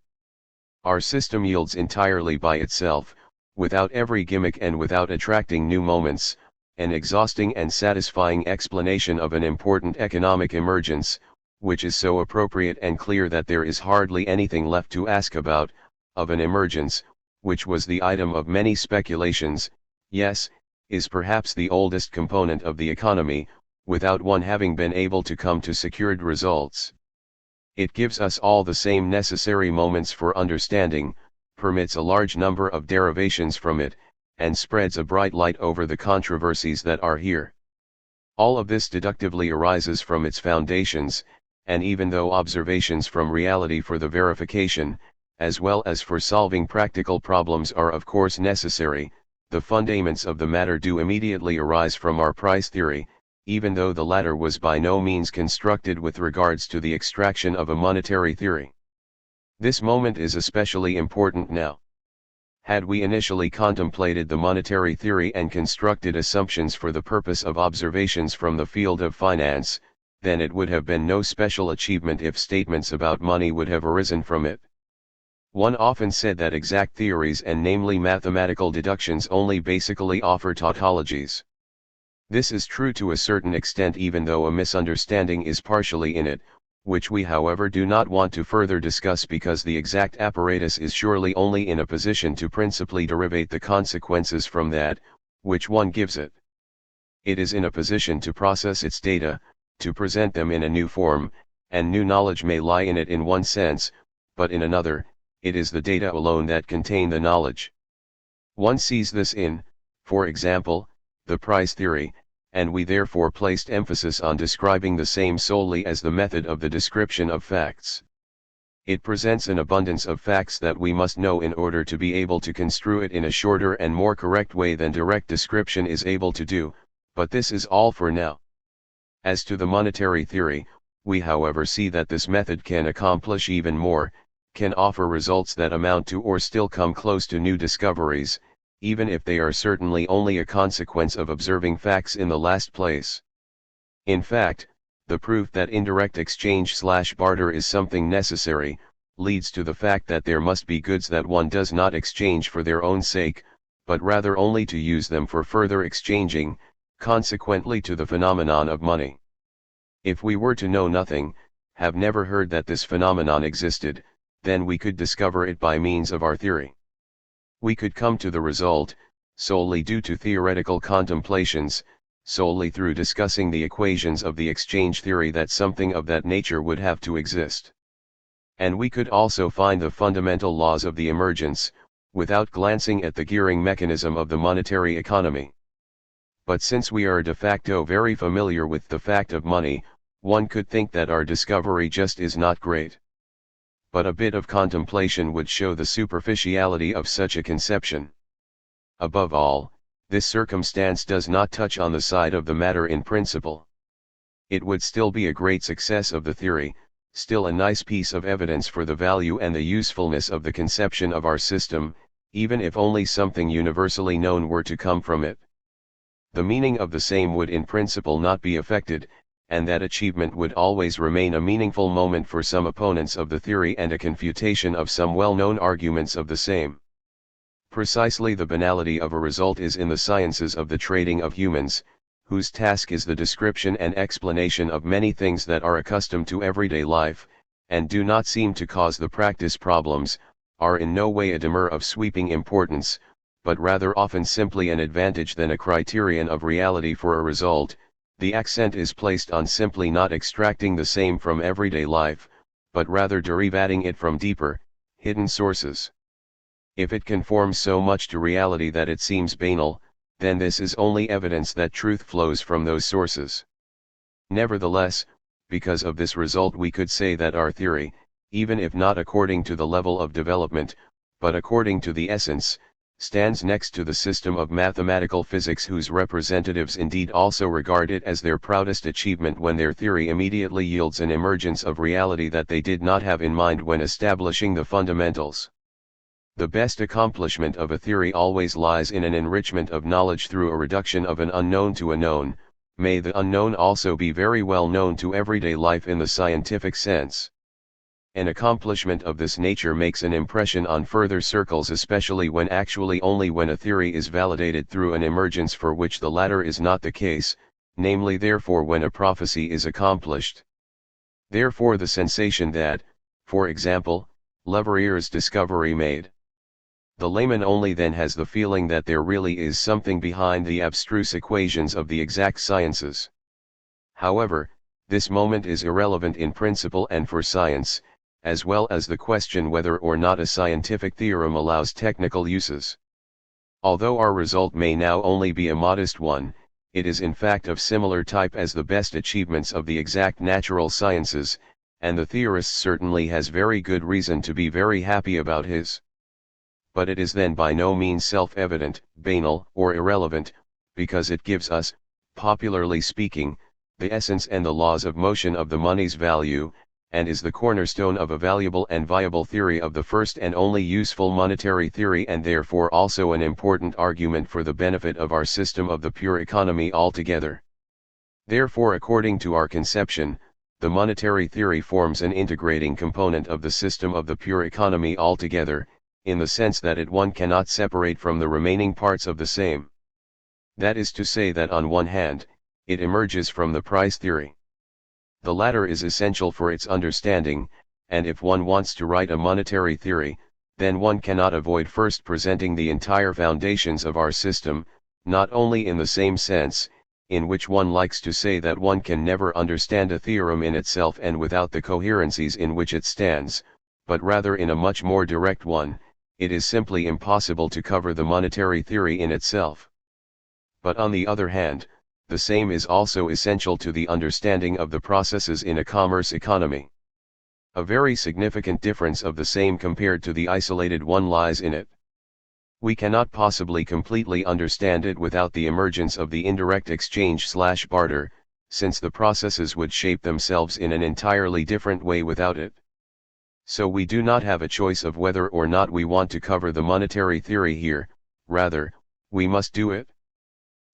Our system yields entirely by itself, without every gimmick and without attracting new moments, an exhausting and satisfying explanation of an important economic emergence, which is so appropriate and clear that there is hardly anything left to ask about, of an emergence, which was the item of many speculations, yes, is perhaps the oldest component of the economy, without one having been able to come to secured results. It gives us all the same necessary moments for understanding, permits a large number of derivations from it, and spreads a bright light over the controversies that are here. All of this deductively arises from its foundations, and even though observations from reality for the verification, as well as for solving practical problems are of course necessary, the fundaments of the matter do immediately arise from our price theory, even though the latter was by no means constructed with regards to the extraction of a monetary theory. This moment is especially important now. Had we initially contemplated the monetary theory and constructed assumptions for the purpose of observations from the field of finance, then it would have been no special achievement if statements about money would have arisen from it. One often said that exact theories and namely mathematical deductions only basically offer tautologies. This is true to a certain extent even though a misunderstanding is partially in it, which we however do not want to further discuss because the exact apparatus is surely only in a position to principally derivate the consequences from that, which one gives it. It is in a position to process its data, to present them in a new form, and new knowledge may lie in it in one sense, but in another, it is the data alone that contain the knowledge. One sees this in, for example, the price theory, and we therefore placed emphasis on describing the same solely as the method of the description of facts. It presents an abundance of facts that we must know in order to be able to construe it in a shorter and more correct way than direct description is able to do, but this is all for now. As to the monetary theory, we however see that this method can accomplish even more, can offer results that amount to or still come close to new discoveries, even if they are certainly only a consequence of observing facts in the last place. In fact, the proof that indirect exchange/barter is something necessary, leads to the fact that there must be goods that one does not exchange for their own sake, but rather only to use them for further exchanging, consequently to the phenomenon of money. If we were to know nothing, have never heard that this phenomenon existed, then we could discover it by means of our theory. We could come to the result, solely due to theoretical contemplations, solely through discussing the equations of the exchange theory that something of that nature would have to exist. And we could also find the fundamental laws of the emergence, without glancing at the gearing mechanism of the monetary economy. But since we are de facto very familiar with the fact of money, one could think that our discovery just is not great. But a bit of contemplation would show the superficiality of such a conception. Above all, this circumstance does not touch on the side of the matter in principle. It would still be a great success of the theory, still a nice piece of evidence for the value and the usefulness of the conception of our system, even if only something universally known were to come from it. The meaning of the same would in principle not be affected, and that achievement would always remain a meaningful moment for some opponents of the theory and a confutation of some well-known arguments of the same. Precisely the banality of a result is in the sciences of the trading of humans, whose task is the description and explanation of many things that are accustomed to everyday life, and do not seem to cause the practice problems, are in no way a demur of sweeping importance, but rather often simply an advantage than a criterion of reality for a result. The accent is placed on simply not extracting the same from everyday life, but rather derivating it from deeper, hidden sources. If it conforms so much to reality that it seems banal, then this is only evidence that truth flows from those sources. Nevertheless, because of this result we could say that our theory, even if not according to the level of development, but according to the essence, stands next to the system of mathematical physics, whose representatives indeed also regard it as their proudest achievement when their theory immediately yields an emergence of reality that they did not have in mind when establishing the fundamentals. The best accomplishment of a theory always lies in an enrichment of knowledge through a reduction of an unknown to a known, may the unknown also be very well known to everyday life in the scientific sense. An accomplishment of this nature makes an impression on further circles, especially when actually only when a theory is validated through an emergence for which the latter is not the case, namely therefore when a prophecy is accomplished. Therefore the sensation that, for example, Leverrier's discovery made. The layman only then has the feeling that there really is something behind the abstruse equations of the exact sciences. However, this moment is irrelevant in principle and for science, as well as the question whether or not a scientific theorem allows technical uses. Although our result may now only be a modest one, it is in fact of similar type as the best achievements of the exact natural sciences, and the theorist certainly has very good reason to be very happy about his. But it is then by no means self-evident, banal, or irrelevant, because it gives us, popularly speaking, the essence and the laws of motion of the money's value, and is the cornerstone of a valuable and viable theory of the first and only useful monetary theory, and therefore also an important argument for the benefit of our system of the pure economy altogether. Therefore, according to our conception, the monetary theory forms an integrating component of the system of the pure economy altogether, in the sense that one cannot separate from the remaining parts of the same. That is to say that on one hand, it emerges from the price theory. The latter is essential for its understanding, and if one wants to write a monetary theory, then one cannot avoid first presenting the entire foundations of our system, not only in the same sense, in which one likes to say that one can never understand a theorem in itself and without the coherencies in which it stands, but rather in a much more direct one. It is simply impossible to cover the monetary theory in itself. But on the other hand, the same is also essential to the understanding of the processes in a commerce economy. A very significant difference of the same compared to the isolated one lies in it. We cannot possibly completely understand it without the emergence of the indirect exchange/barter, since the processes would shape themselves in an entirely different way without it. So we do not have a choice of whether or not we want to cover the monetary theory here, rather, we must do it.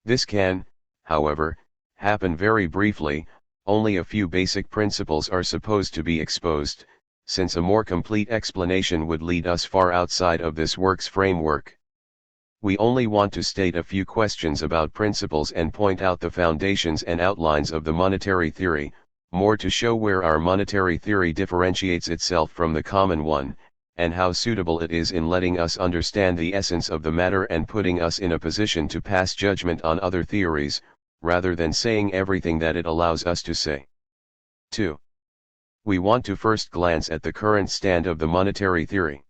This can, however, happen very briefly. Only a few basic principles are supposed to be exposed, since a more complete explanation would lead us far outside of this work's framework. We only want to state a few questions about principles and point out the foundations and outlines of the monetary theory, more to show where our monetary theory differentiates itself from the common one, and how suitable it is in letting us understand the essence of the matter and putting us in a position to pass judgment on other theories, rather than saying everything that it allows us to say. 2. We want to first glance at the current stand of the monetary theory.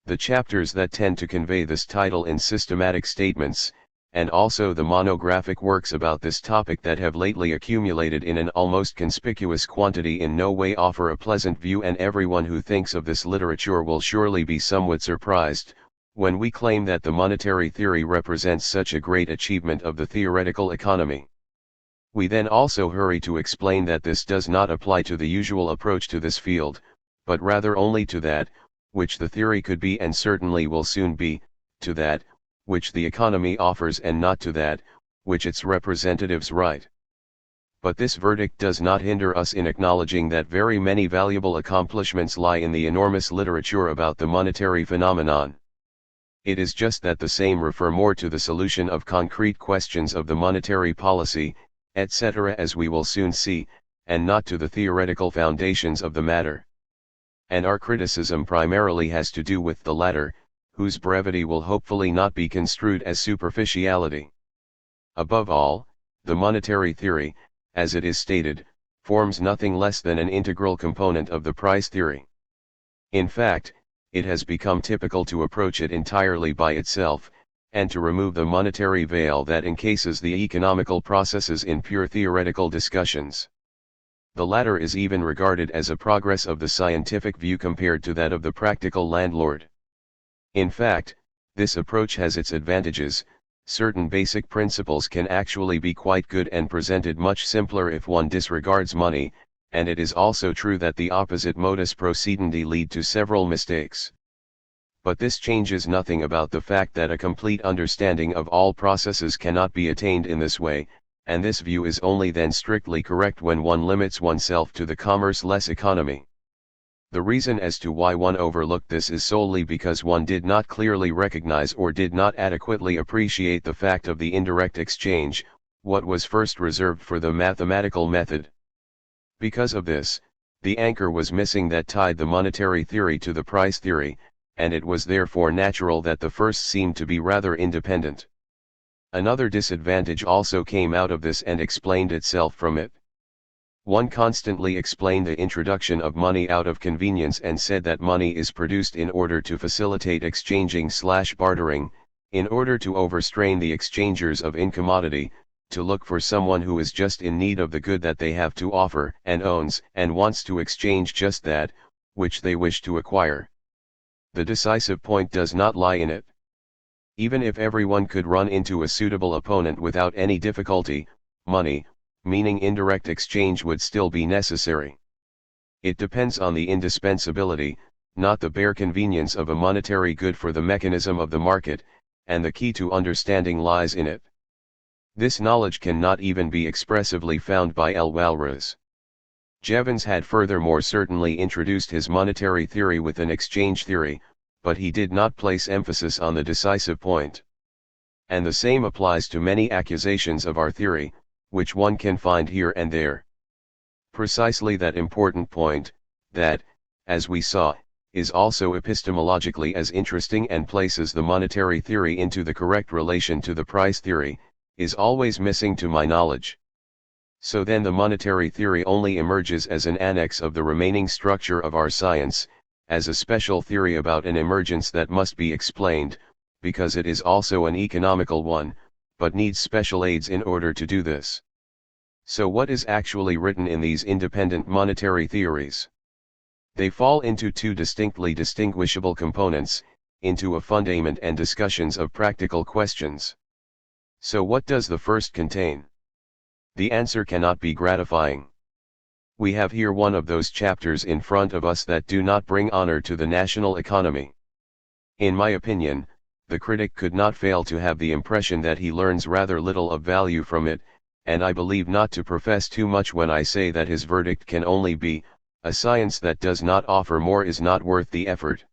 The chapters that tend to convey this title in systematic statements, and also the monographic works about this topic that have lately accumulated in an almost conspicuous quantity in no way offer a pleasant view, and everyone who thinks of this literature will surely be somewhat surprised when we claim that the monetary theory represents such a great achievement of the theoretical economy. We then also hurry to explain that this does not apply to the usual approach to this field, but rather only to that, which the theory could be and certainly will soon be, to that, which the economy offers, and not to that, which its representatives write. But this verdict does not hinder us in acknowledging that very many valuable accomplishments lie in the enormous literature about the monetary phenomenon. It is just that the same refer more to the solution of concrete questions of the monetary policy, etc., as we will soon see, and not to the theoretical foundations of the matter. And our criticism primarily has to do with the latter, whose brevity will hopefully not be construed as superficiality. Above all, the monetary theory, as it is stated, forms nothing less than an integral component of the price theory. In fact, it has become typical to approach it entirely by itself, and to remove the monetary veil that encases the economical processes in pure theoretical discussions. The latter is even regarded as a progress of the scientific view compared to that of the practical landlord. In fact, this approach has its advantages. Certain basic principles can actually be quite good and presented much simpler if one disregards money, and it is also true that the opposite modus procedendi lead to several mistakes. But this changes nothing about the fact that a complete understanding of all processes cannot be attained in this way, and this view is only then strictly correct when one limits oneself to the commerce-less economy. The reason as to why one overlooked this is solely because one did not clearly recognize or did not adequately appreciate the fact of the indirect exchange, what was first reserved for the mathematical method. Because of this, the anchor was missing that tied the monetary theory to the price theory, and it was therefore natural that the first seemed to be rather independent. Another disadvantage also came out of this and explained itself from it. One constantly explained the introduction of money out of convenience and said that money is produced in order to facilitate exchanging/bartering, in order to overstrain the exchangers of incommodity, to look for someone who is just in need of the good that they have to offer and owns and wants to exchange just that, which they wish to acquire. The decisive point does not lie in it. Even if everyone could run into a suitable opponent without any difficulty, money, meaning indirect exchange, would still be necessary. It depends on the indispensability, not the bare convenience of a monetary good for the mechanism of the market, and the key to understanding lies in it. This knowledge cannot even be expressively found by L. Walras. Jevons had furthermore certainly introduced his monetary theory with an exchange theory, but he did not place emphasis on the decisive point. And the same applies to many accusations of our theory, which one can find here and there. Precisely that important point, that, as we saw, is also epistemologically as interesting and places the monetary theory into the correct relation to the price theory, is always missing to my knowledge. So then the monetary theory only emerges as an annex of the remaining structure of our science, as a special theory about an emergence that must be explained, because it is also an economical one, but needs special aids in order to do this. So what is actually written in these independent monetary theories? They fall into two distinctly distinguishable components, into a fundament and discussions of practical questions. So what does the first contain? The answer cannot be gratifying. We have here one of those chapters in front of us that do not bring honor to the national economy. In my opinion, the critic could not fail to have the impression that he learns rather little of value from it, and I believe not to profess too much when I say that his verdict can only be, a science that does not offer more is not worth the effort.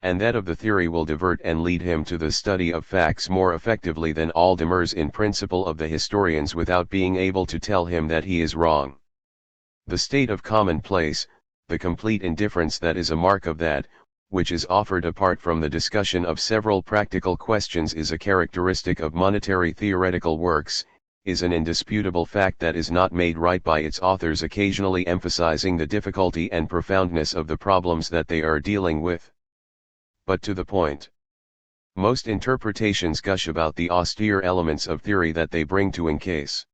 And that of the theory will divert and lead him to the study of facts more effectively than all demurs in principle of the historians without being able to tell him that he is wrong. The state of commonplace, the complete indifference that is a mark of that, which is offered apart from the discussion of several practical questions, is a characteristic of monetary theoretical works, is an indisputable fact that is not made right by its authors occasionally emphasizing the difficulty and profoundness of the problems that they are dealing with. But to the point. Most interpretations gush about the austere elements of theory that they bring to encase.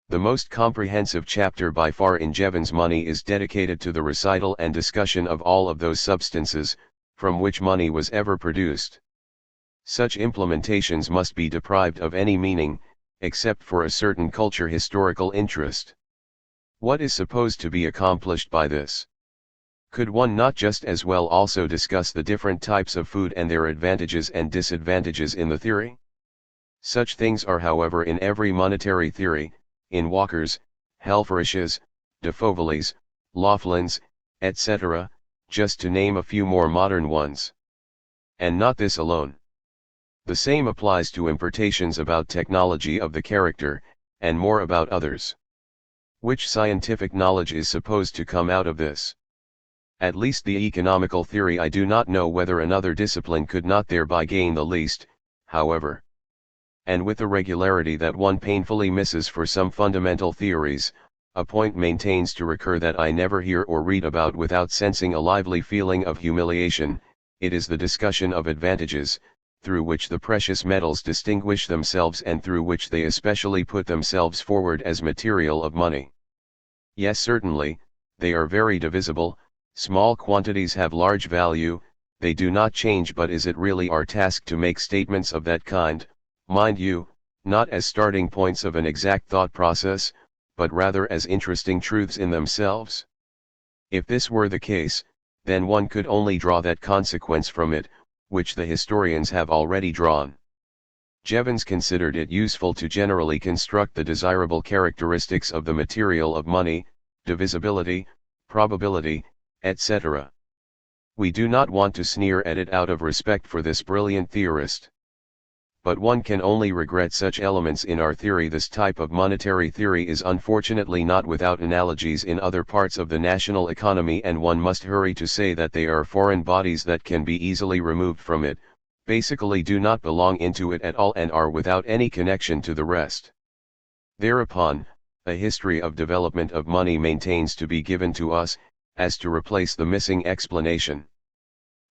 The most comprehensive chapter by far in Jevons Money is dedicated to the recital and discussion of all of those substances, from which money was ever produced. Such implementations must be deprived of any meaning, except for a certain culture historical interest. What is supposed to be accomplished by this? Could one not just as well also discuss the different types of food and their advantages and disadvantages in the theory? Such things are however in every monetary theory, in Walker's, Helfrich's, de Fauveley's, Laughlin's, etc., just to name a few more modern ones. And not this alone. The same applies to importations about technology of the character, and more about others. Which scientific knowledge is supposed to come out of this? At least the economical theory I do not know whether another discipline could not thereby gain the least, however. And with the regularity that one painfully misses for some fundamental theories, a point maintains to recur that I never hear or read about without sensing a lively feeling of humiliation. It is the discussion of advantages, through which the precious metals distinguish themselves and through which they especially put themselves forward as material of money. Yes, certainly, they are very divisible. Small quantities have large value, they do not change, but is it really our task to make statements of that kind, mind you, not as starting points of an exact thought process, but rather as interesting truths in themselves? If this were the case, then one could only draw that consequence from it, which the historians have already drawn. Jevons considered it useful to generally construct the desirable characteristics of the material of money, divisibility, probability, etc. We do not want to sneer at it out of respect for this brilliant theorist. But one can only regret such elements in our theory. This type of monetary theory is unfortunately not without analogies in other parts of the national economy, and one must hurry to say that they are foreign bodies that can be easily removed from it, basically do not belong into it at all, and are without any connection to the rest. Thereupon, a history of development of money maintains to be given to us, as to replace the missing explanation.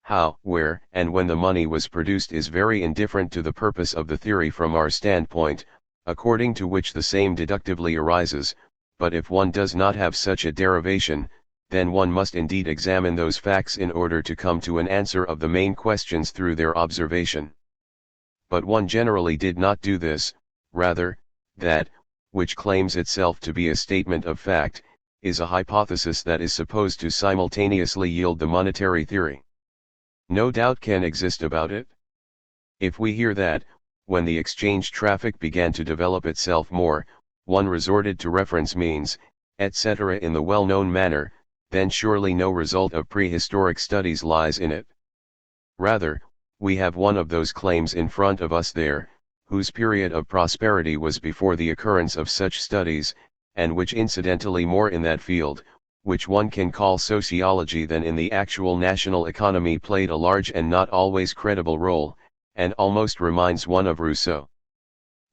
How, where, and when the money was produced is very indifferent to the purpose of the theory from our standpoint, according to which the same deductively arises, but if one does not have such a derivation, then one must indeed examine those facts in order to come to an answer of the main questions through their observation. But one generally did not do this, rather, that, which claims itself to be a statement of fact, is a hypothesis that is supposed to simultaneously yield the monetary theory. No doubt can exist about it. If we hear that, when the exchange traffic began to develop itself more, one resorted to reference means, etc. in the well-known manner, then surely no result of prehistoric studies lies in it. Rather, we have one of those claims in front of us there, whose period of prosperity was before the occurrence of such studies, and which incidentally more in that field, which one can call sociology, than in the actual national economy played a large and not always credible role, and almost reminds one of Rousseau.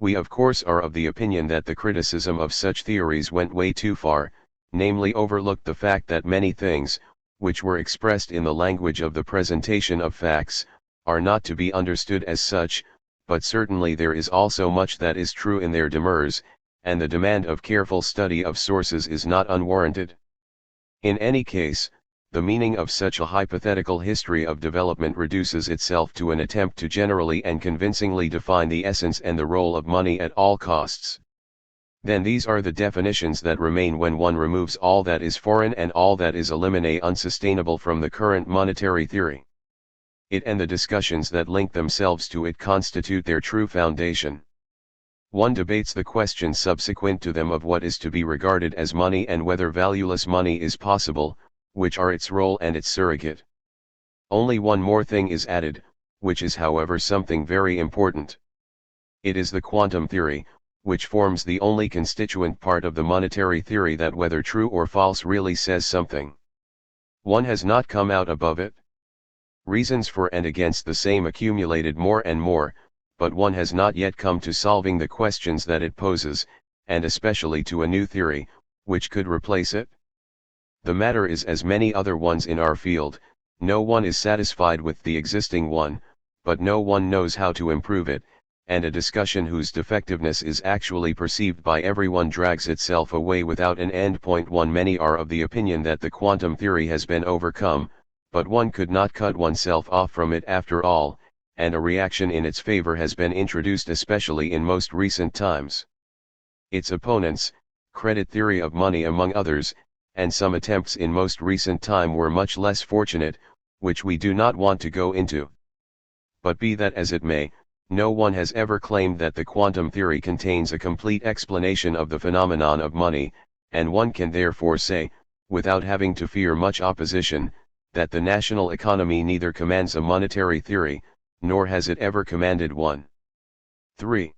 We of course are of the opinion that the criticism of such theories went way too far, namely overlooked the fact that many things, which were expressed in the language of the presentation of facts, are not to be understood as such, but certainly there is also much that is true in their demurs, and the demand of careful study of sources is not unwarranted. In any case, the meaning of such a hypothetical history of development reduces itself to an attempt to generally and convincingly define the essence and the role of money at all costs. Then these are the definitions that remain when one removes all that is foreign and all that is eliminate unsustainable from the current monetary theory. It and the discussions that link themselves to it constitute their true foundation. One debates the question subsequent to them of what is to be regarded as money and whether valueless money is possible, which are its role and its surrogate. Only one more thing is added, which is however something very important. It is the quantum theory, which forms the only constituent part of the monetary theory that, whether true or false, really says something. One has not come out above it. Reasons for and against the same accumulated more and more, but one has not yet come to solving the questions that it poses, and especially to a new theory, which could replace it. The matter is as many other ones in our field, no one is satisfied with the existing one, but no one knows how to improve it, and a discussion whose defectiveness is actually perceived by everyone drags itself away without an end. Point 1. Many are of the opinion that the quantum theory has been overcome, but one could not cut oneself off from it after all, and a reaction in its favor has been introduced especially in most recent times. Its opponents, credit theory of money among others, and some attempts in most recent time were much less fortunate, which we do not want to go into. But be that as it may, no one has ever claimed that the quantum theory contains a complete explanation of the phenomenon of money, and one can therefore say, without having to fear much opposition, that the national economy neither commands a monetary theory, nor has it ever commanded one. 3.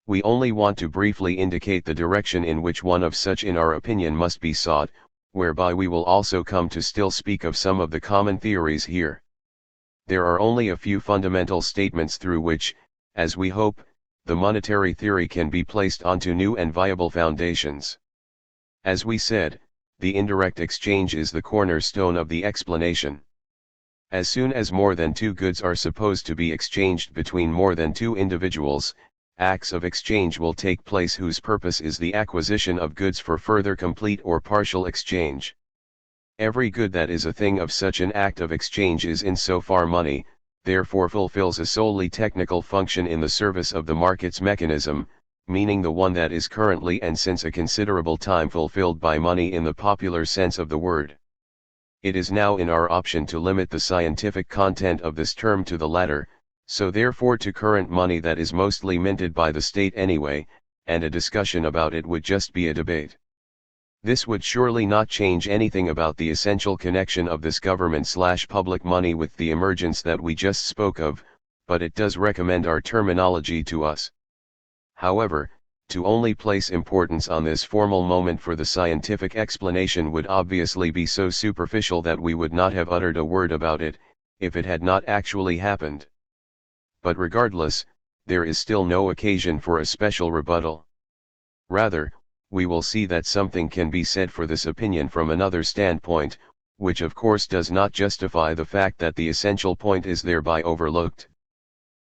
We only want to briefly indicate the direction in which one of such in our opinion must be sought, whereby we will also come to still speak of some of the common theories here. There are only a few fundamental statements through which, as we hope, the monetary theory can be placed onto new and viable foundations. As we said, the indirect exchange is the cornerstone of the explanation. As soon as more than two goods are supposed to be exchanged between more than two individuals, acts of exchange will take place whose purpose is the acquisition of goods for further complete or partial exchange. Every good that is a thing of such an act of exchange is in so far money, therefore fulfills a solely technical function in the service of the market's mechanism, meaning the one that is currently and since a considerable time fulfilled by money in the popular sense of the word. It is now in our option to limit the scientific content of this term to the latter, so therefore to current money that is mostly minted by the state anyway, and a discussion about it would just be a debate. This would surely not change anything about the essential connection of this government/public money with the emergence that we just spoke of, but it does recommend our terminology to us. However, to only place importance on this formal moment for the scientific explanation would obviously be so superficial that we would not have uttered a word about it, if it had not actually happened. But regardless, there is still no occasion for a special rebuttal. Rather, we will see that something can be said for this opinion from another standpoint, which of course does not justify the fact that the essential point is thereby overlooked.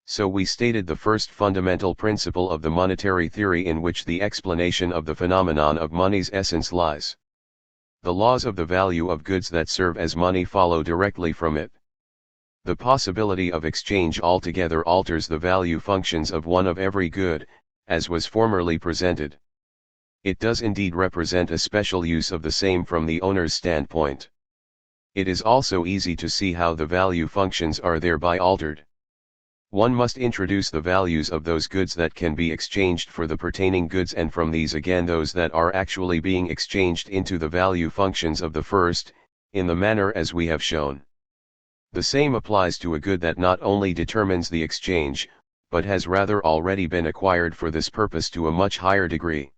So we stated the first fundamental principle of the monetary theory in which the explanation of the phenomenon of money's essence lies. The laws of the value of goods that serve as money follow directly from it. The possibility of exchange altogether alters the value functions of one of every good, as was formerly presented. It does indeed represent a special use of the same from the owner's standpoint. It is also easy to see how the value functions are thereby altered. One must introduce the values of those goods that can be exchanged for the pertaining goods, and from these again those that are actually being exchanged into the value functions of the first, in the manner as we have shown. The same applies to a good that not only determines the exchange, but has rather already been acquired for this purpose to a much higher degree.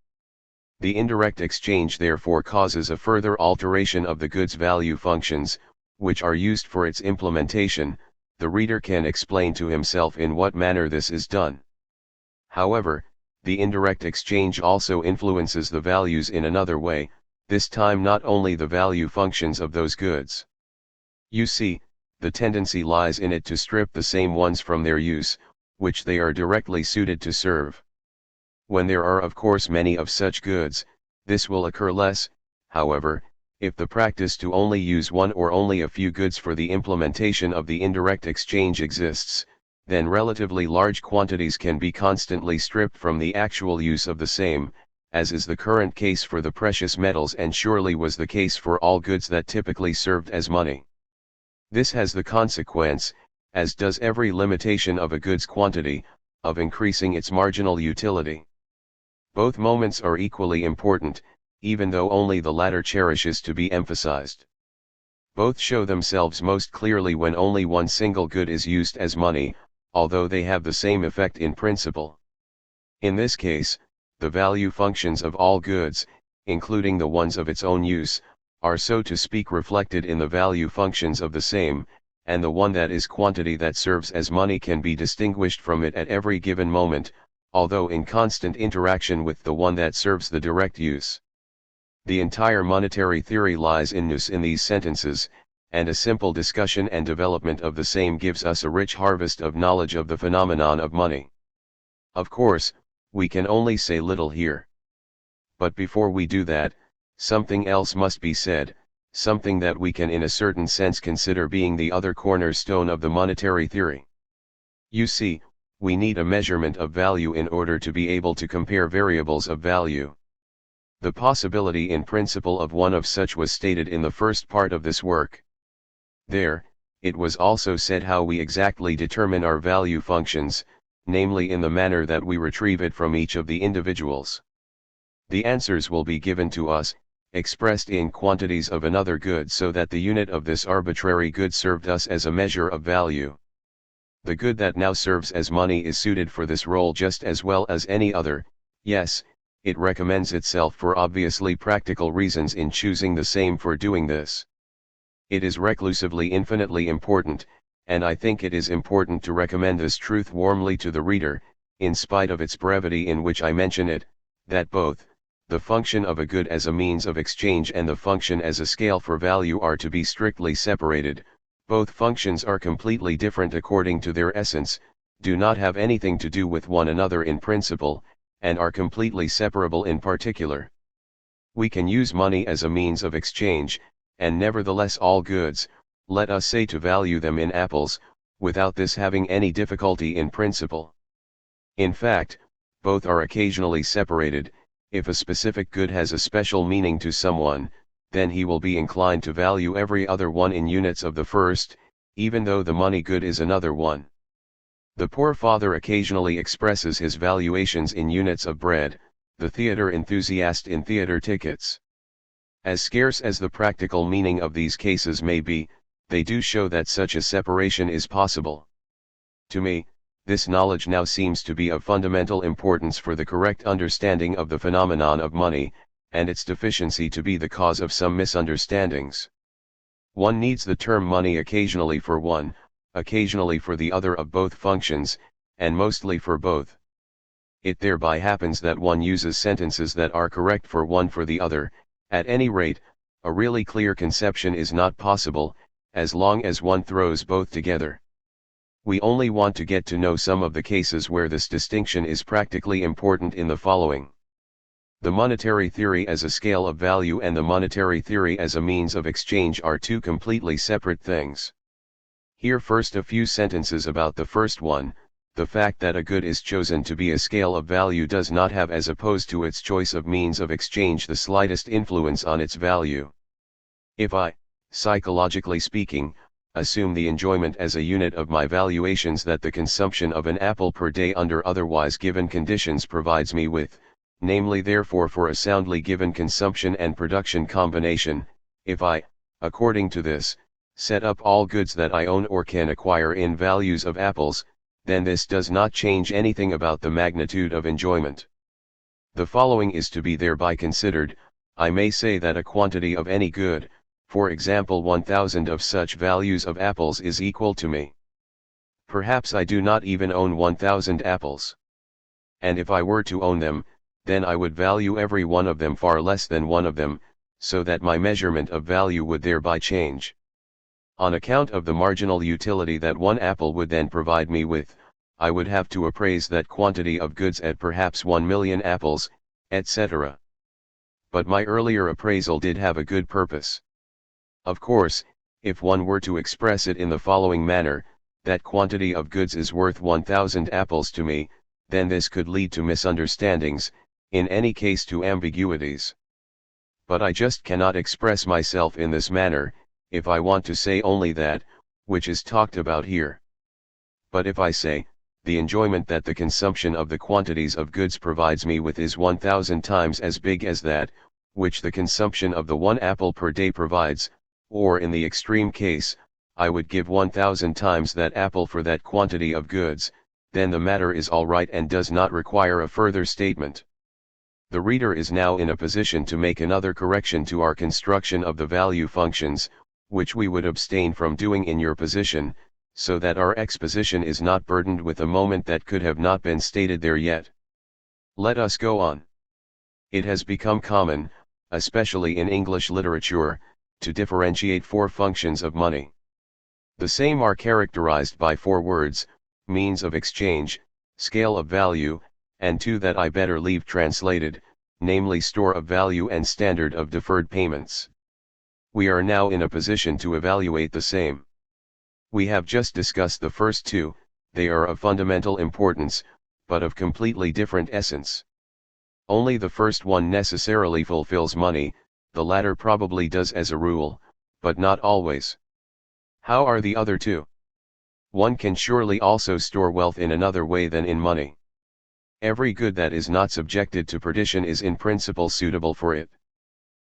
The indirect exchange therefore causes a further alteration of the good's value functions, which are used for its implementation. The reader can explain to himself in what manner this is done. However, the indirect exchange also influences the values in another way, this time not only the value functions of those goods. You see, the tendency lies in it to strip the same ones from their use, which they are directly suited to serve. When there are of course many of such goods, this will occur less. However, if the practice to only use one or only a few goods for the implementation of the indirect exchange exists, then relatively large quantities can be constantly stripped from the actual use of the same, as is the current case for the precious metals and surely was the case for all goods that typically served as money. This has the consequence, as does every limitation of a good's quantity, of increasing its marginal utility. Both moments are equally important, even though only the latter cherishes to be emphasized. Both show themselves most clearly when only one single good is used as money, although they have the same effect in principle. In this case, the value functions of all goods, including the ones of its own use, are so to speak reflected in the value functions of the same, and the one that is quantity that serves as money can be distinguished from it at every given moment, although in constant interaction with the one that serves the direct use. The entire monetary theory lies in these sentences, and a simple discussion and development of the same gives us a rich harvest of knowledge of the phenomenon of money. Of course, we can only say little here. But before we do that, something else must be said, something that we can in a certain sense consider being the other cornerstone of the monetary theory. You see, we need a measurement of value in order to be able to compare variables of value. The possibility in principle of one of such was stated in the first part of this work. There, it was also said how we exactly determine our value functions, namely in the manner that we retrieve it from each of the individuals. The answers will be given to us, expressed in quantities of another good, so that the unit of this arbitrary good served us as a measure of value. The good that now serves as money is suited for this role just as well as any other. Yes, it recommends itself for obviously practical reasons in choosing the same for doing this. It is reclusively infinitely important, and I think it is important to recommend this truth warmly to the reader, in spite of its brevity in which I mention it, that both the function of a good as a means of exchange and the function as a scale for value are to be strictly separated. Both functions are completely different according to their essence, do not have anything to do with one another in principle, and are completely separable in particular. We can use money as a means of exchange, and nevertheless all goods, let us say, to value them in apples, without this having any difficulty in principle. In fact, both are occasionally separated. If a specific good has a special meaning to someone, then he will be inclined to value every other one in units of the first, even though the money good is another one. The poor father occasionally expresses his valuations in units of bread, the theater enthusiast in theater tickets. As scarce as the practical meaning of these cases may be, they do show that such a separation is possible. To me, this knowledge now seems to be of fundamental importance for the correct understanding of the phenomenon of money, and its deficiency to be the cause of some misunderstandings. One needs the term money occasionally for one, occasionally for the other of both functions, and mostly for both. It thereby happens that one uses sentences that are correct for one for the other. At any rate, a really clear conception is not possible, as long as one throws both together. We only want to get to know some of the cases where this distinction is practically important in the following. The monetary theory as a scale of value and the monetary theory as a means of exchange are two completely separate things. Here first a few sentences about the first one. The fact that a good is chosen to be a scale of value does not have, as opposed to its choice of means of exchange, the slightest influence on its value. If I, psychologically speaking, assume the enjoyment as a unit of my valuations that the consumption of an apple per day under otherwise given conditions provides me with, namely therefore for a soundly given consumption and production combination, if I, according to this, set up all goods that I own or can acquire in values of apples, then this does not change anything about the magnitude of enjoyment. The following is to be thereby considered. I may say that a quantity of any good, for example 1,000 of such values of apples, is equal to me. Perhaps I do not even own 1,000 apples. And if I were to own them, then I would value every one of them far less than one of them, so that my measurement of value would thereby change. On account of the marginal utility that one apple would then provide me with, I would have to appraise that quantity of goods at perhaps 1,000,000 apples, etc. But my earlier appraisal did have a good purpose. Of course, if one were to express it in the following manner, that quantity of goods is worth 1,000 apples to me, then this could lead to misunderstandings, in any case to ambiguities. But I just cannot express myself in this manner, if I want to say only that, which is talked about here. But if I say, the enjoyment that the consumption of the quantities of goods provides me with is 1,000 times as big as that, which the consumption of the one apple per day provides, or in the extreme case, I would give 1,000 times that apple for that quantity of goods, then the matter is all right and does not require a further statement. The reader is now in a position to make another correction to our construction of the value functions, which we would abstain from doing in your position, so that our exposition is not burdened with a moment that could have not been stated there yet. Let us go on. It has become common, especially in English literature, to differentiate four functions of money. The same are characterized by four words: means of exchange, scale of value, and two that I better leave translated, namely store of value and standard of deferred payments. We are now in a position to evaluate the same. We have just discussed the first two. They are of fundamental importance, but of completely different essence. Only the first one necessarily fulfills money, the latter probably does as a rule, but not always. How are the other two? One can surely also store wealth in another way than in money. Every good that is not subjected to perdition is in principle suitable for it.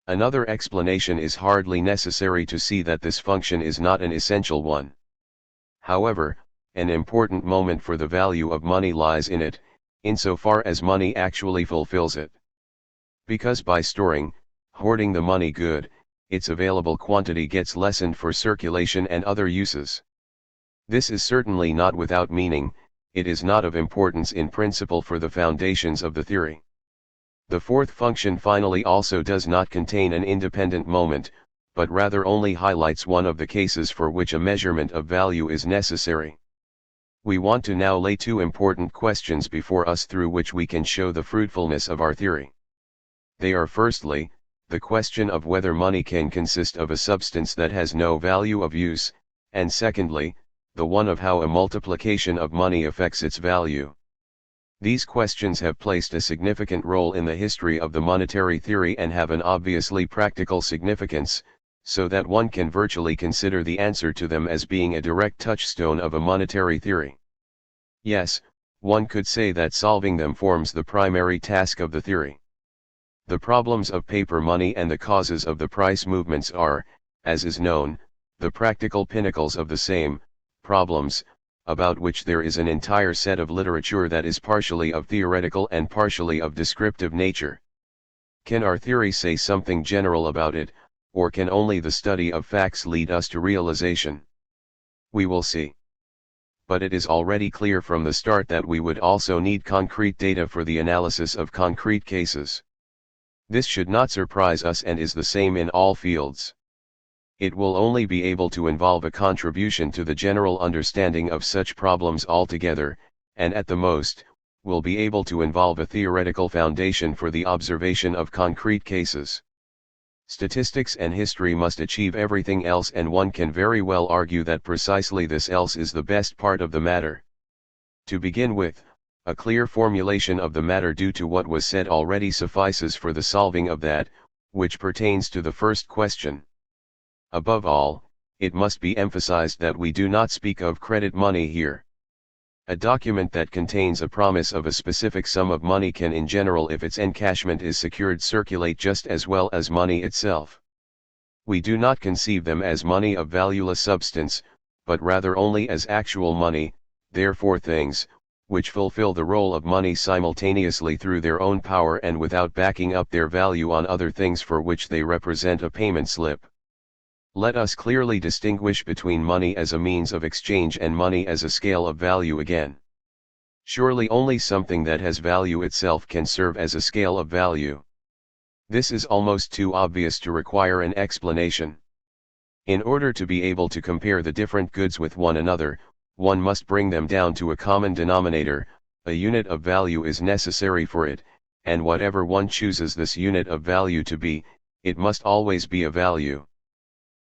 Another explanation is hardly necessary to see that this function is not an essential one. However, an important moment for the value of money lies in it, insofar as money actually fulfills it. Because by storing, hoarding the money good, its available quantity gets lessened for circulation and other uses. This is certainly not without meaning. It is not of importance in principle for the foundations of the theory. The fourth function finally also does not contain an independent moment, but rather only highlights one of the cases for which a measurement of value is necessary. We want to now lay two important questions before us through which we can show the fruitfulness of our theory. They are firstly, the question of whether money can consist of a substance that has no value of use, and secondly, the one of how a multiplication of money affects its value. These questions have placed a significant role in the history of the monetary theory and have an obviously practical significance, so that one can virtually consider the answer to them as being a direct touchstone of a monetary theory. Yes, one could say that solving them forms the primary task of the theory. The problems of paper money and the causes of the price movements are, as is known, the practical pinnacles of the same problems, about which there is an entire set of literature that is partially of theoretical and partially of descriptive nature. Can our theory say something general about it, or can only the study of facts lead us to realization? We will see. But it is already clear from the start that we would also need concrete data for the analysis of concrete cases. This should not surprise us and is the same in all fields. It will only be able to involve a contribution to the general understanding of such problems altogether, and at the most, will be able to involve a theoretical foundation for the observation of concrete cases. Statistics and history must achieve everything else, and one can very well argue that precisely this else is the best part of the matter. To begin with, a clear formulation of the matter due to what was said already suffices for the solving of that, which pertains to the first question. Above all, it must be emphasized that we do not speak of credit money here. A document that contains a promise of a specific sum of money can in general, if its encashment is secured, circulate just as well as money itself. We do not conceive them as money of valueless substance, but rather only as actual money, therefore things, which fulfill the role of money simultaneously through their own power and without backing up their value on other things for which they represent a payment slip. Let us clearly distinguish between money as a means of exchange and money as a scale of value again. Surely only something that has value itself can serve as a scale of value. This is almost too obvious to require an explanation. In order to be able to compare the different goods with one another, one must bring them down to a common denominator. A unit of value is necessary for it, and whatever one chooses this unit of value to be, it must always be a value.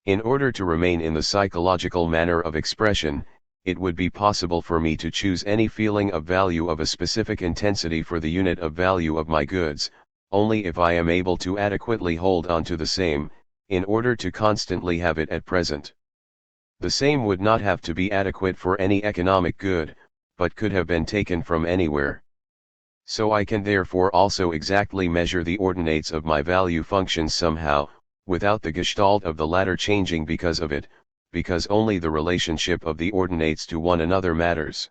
In order to remain in the psychological manner of expression, it would be possible for me to choose any feeling of value of a specific intensity for the unit of value of my goods, only if I am able to adequately hold on to the same, in order to constantly have it at present. The same would not have to be adequate for any economic good, but could have been taken from anywhere. So I can therefore also exactly measure the ordinates of my value functions somehow, without the gestalt of the latter changing because of it, because only the relationship of the ordinates to one another matters.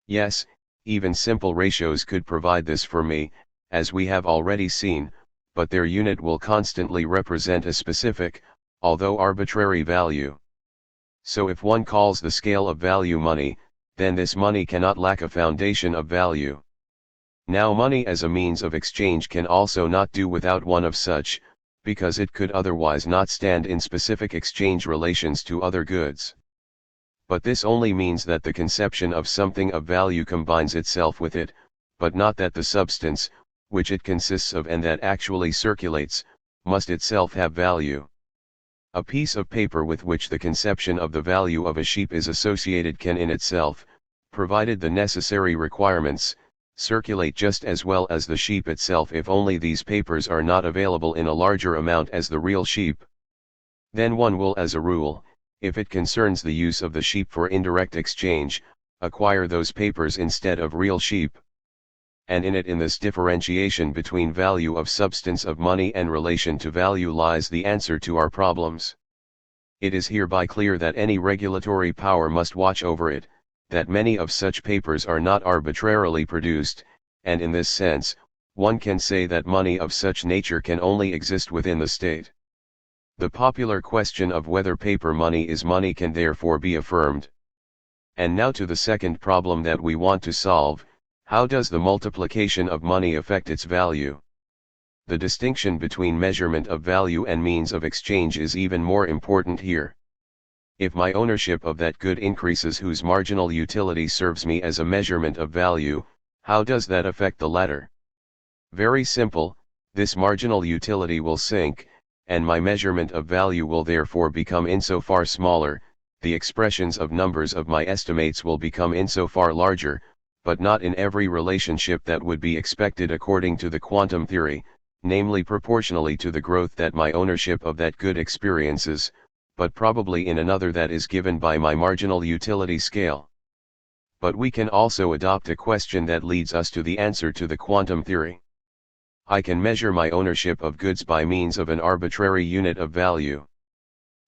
Yes, even simple ratios could provide this for me, as we have already seen, but their unit will constantly represent a specific, although arbitrary value. So if one calls the scale of value money, then this money cannot lack a foundation of value. Now money as a means of exchange can also not do without one of such, because it could otherwise not stand in specific exchange relations to other goods. But this only means that the conception of something of value combines itself with it, but not that the substance, which it consists of and that actually circulates, must itself have value. A piece of paper with which the conception of the value of a sheep is associated can in itself, provided the necessary requirements, circulate just as well as the sheep itself if only these papers are not available in a larger amount as the real sheep. Then one will as a rule, if it concerns the use of the sheep for indirect exchange, acquire those papers instead of real sheep. And in this differentiation between value of substance of money and relation to value lies the answer to our problems. It is hereby clear that any regulatory power must watch over it, that many of such papers are not arbitrarily produced, and in this sense, one can say that money of such nature can only exist within the state. The popular question of whether paper money is money can therefore be affirmed. And now to the second problem that we want to solve: how does the multiplication of money affect its value? The distinction between measurement of value and means of exchange is even more important here. If my ownership of that good increases whose marginal utility serves me as a measurement of value, how does that affect the latter? Very simple, this marginal utility will sink, and my measurement of value will therefore become insofar smaller, the expressions of numbers of my estimates will become insofar larger, but not in every relationship that would be expected according to the quantum theory, namely proportionally to the growth that my ownership of that good experiences, but probably in another that is given by my marginal utility scale. But we can also adopt a question that leads us to the answer to the quantum theory. I can measure my ownership of goods by means of an arbitrary unit of value.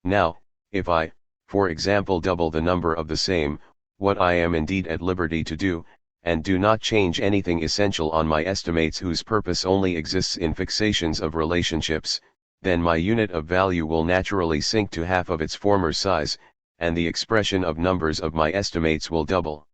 Now, if I, for example, double the number of the same, what I am indeed at liberty to do, and do not change anything essential on my estimates whose purpose only exists in fixations of relationships, then my unit of value will naturally sink to half of its former size, and the expression of numbers of my estimates will double.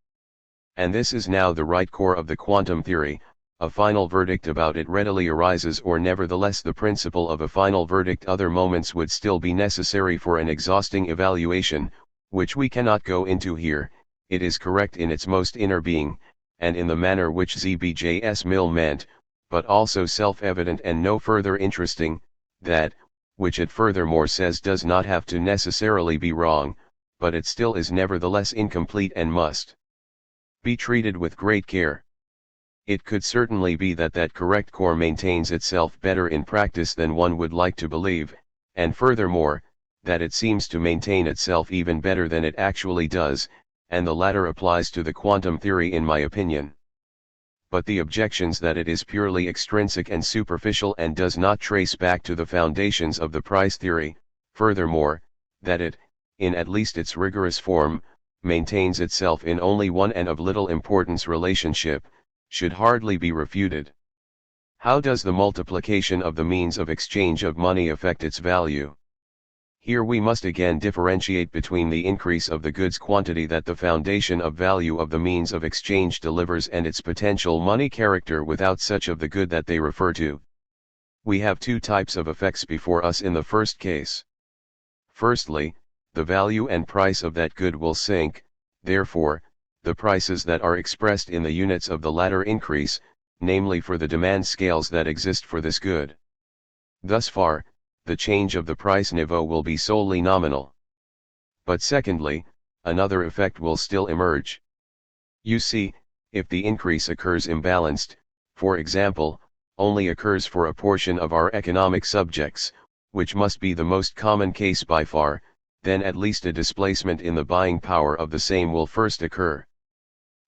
And this is now the right core of the quantum theory. A final verdict about it readily arises, or nevertheless the principle of a final verdict other moments would still be necessary for an exhausting evaluation, which we cannot go into here. It is correct in its most inner being, and in the manner which ZBJS Mill meant, but also self-evident and no further interesting, that, which it furthermore says does not have to necessarily be wrong, but it still is nevertheless incomplete and must be treated with great care. It could certainly be that that correct core maintains itself better in practice than one would like to believe, and furthermore, that it seems to maintain itself even better than it actually does, and the latter applies to the quantum theory in my opinion. But the objections that it is purely extrinsic and superficial and does not trace back to the foundations of the price theory, furthermore, that it, in at least its rigorous form, maintains itself in only one and of little importance relationship, should hardly be refuted. How does the multiplication of the means of exchange of money affect its value? Here we must again differentiate between the increase of the goods quantity that the foundation of value of the means of exchange delivers and its potential money character without such of the good that they refer to. We have two types of effects before us in the first case. Firstly, the value and price of that good will sink, therefore, the prices that are expressed in the units of the latter increase, namely for the demand scales that exist for this good. Thus far, the change of the price niveau will be solely nominal. But secondly, another effect will still emerge. You see, if the increase occurs imbalanced, for example, only occurs for a portion of our economic subjects, which must be the most common case by far, then at least a displacement in the buying power of the same will first occur.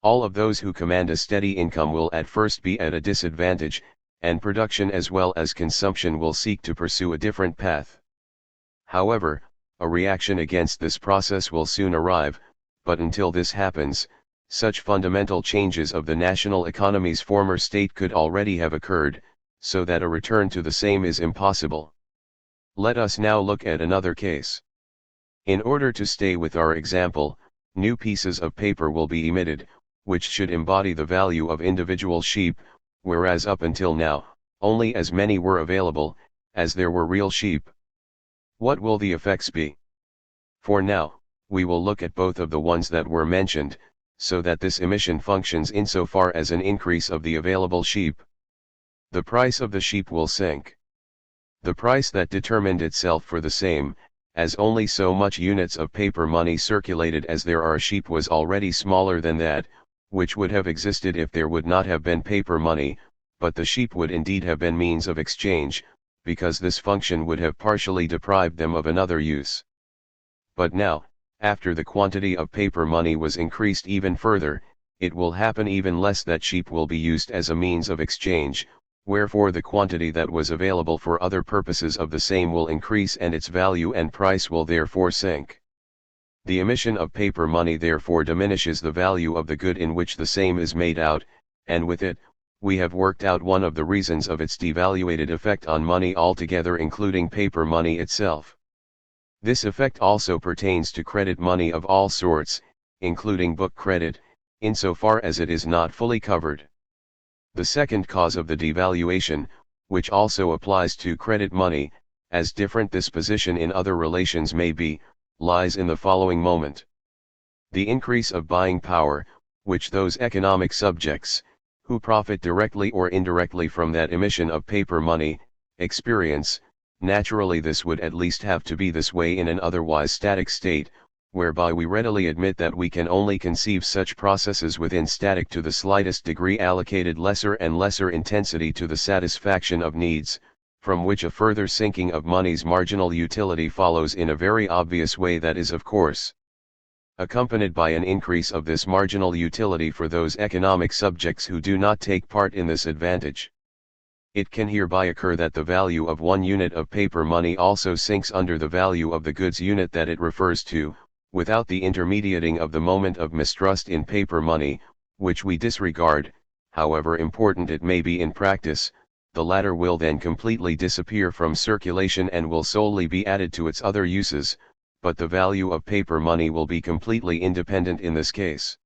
All of those who command a steady income will at first be at a disadvantage, and production as well as consumption will seek to pursue a different path. However, a reaction against this process will soon arrive, but until this happens, such fundamental changes of the national economy's former state could already have occurred, so that a return to the same is impossible. Let us now look at another case. In order to stay with our example, new pieces of paper will be emitted, which should embody the value of individual sheep, whereas up until now, only as many were available, as there were real sheep. What will the effects be? For now, we will look at both of the ones that were mentioned, so that this emission functions insofar as an increase of the available sheep. The price of the sheep will sink. The price that determined itself for the same, as only so much units of paper money circulated as there are sheep was already smaller than that, which would have existed if there would not have been paper money, but the sheep would indeed have been means of exchange, because this function would have partially deprived them of another use. But now, after the quantity of paper money was increased even further, it will happen even less that sheep will be used as a means of exchange, wherefore the quantity that was available for other purposes of the same will increase and its value and price will therefore sink. The emission of paper money therefore diminishes the value of the good in which the same is made out, and with it, we have worked out one of the reasons of its devaluated effect on money altogether, including paper money itself. This effect also pertains to credit money of all sorts, including book credit, insofar as it is not fully covered. The second cause of the devaluation, which also applies to credit money, as different this position in other relations may be, lies in the following moment. The increase of buying power, which those economic subjects, who profit directly or indirectly from that emission of paper money, experience. Naturally this would at least have to be this way in an otherwise static state, whereby we readily admit that we can only conceive such processes within static to the slightest degree allocated lesser and lesser intensity to the satisfaction of needs, from which a further sinking of money's marginal utility follows in a very obvious way, that is of course accompanied by an increase of this marginal utility for those economic subjects who do not take part in this advantage. It can hereby occur that the value of one unit of paper money also sinks under the value of the goods unit that it refers to, without the intermediating of the moment of mistrust in paper money, which we disregard. However important it may be in practice, the latter will then completely disappear from circulation and will solely be added to its other uses, but the value of paper money will be completely independent in this case.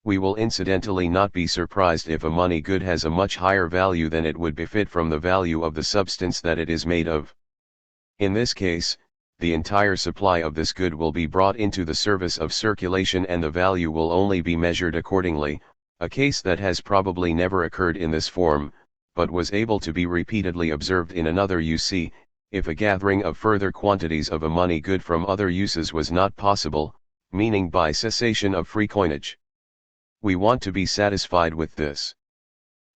We will incidentally not be surprised if a money good has a much higher value than it would befit from the value of the substance that it is made of. In this case, the entire supply of this good will be brought into the service of circulation and the value will only be measured accordingly, a case that has probably never occurred in this form, but was able to be repeatedly observed in another use. If a gathering of further quantities of a money good from other uses was not possible, meaning by cessation of free coinage. We want to be satisfied with this.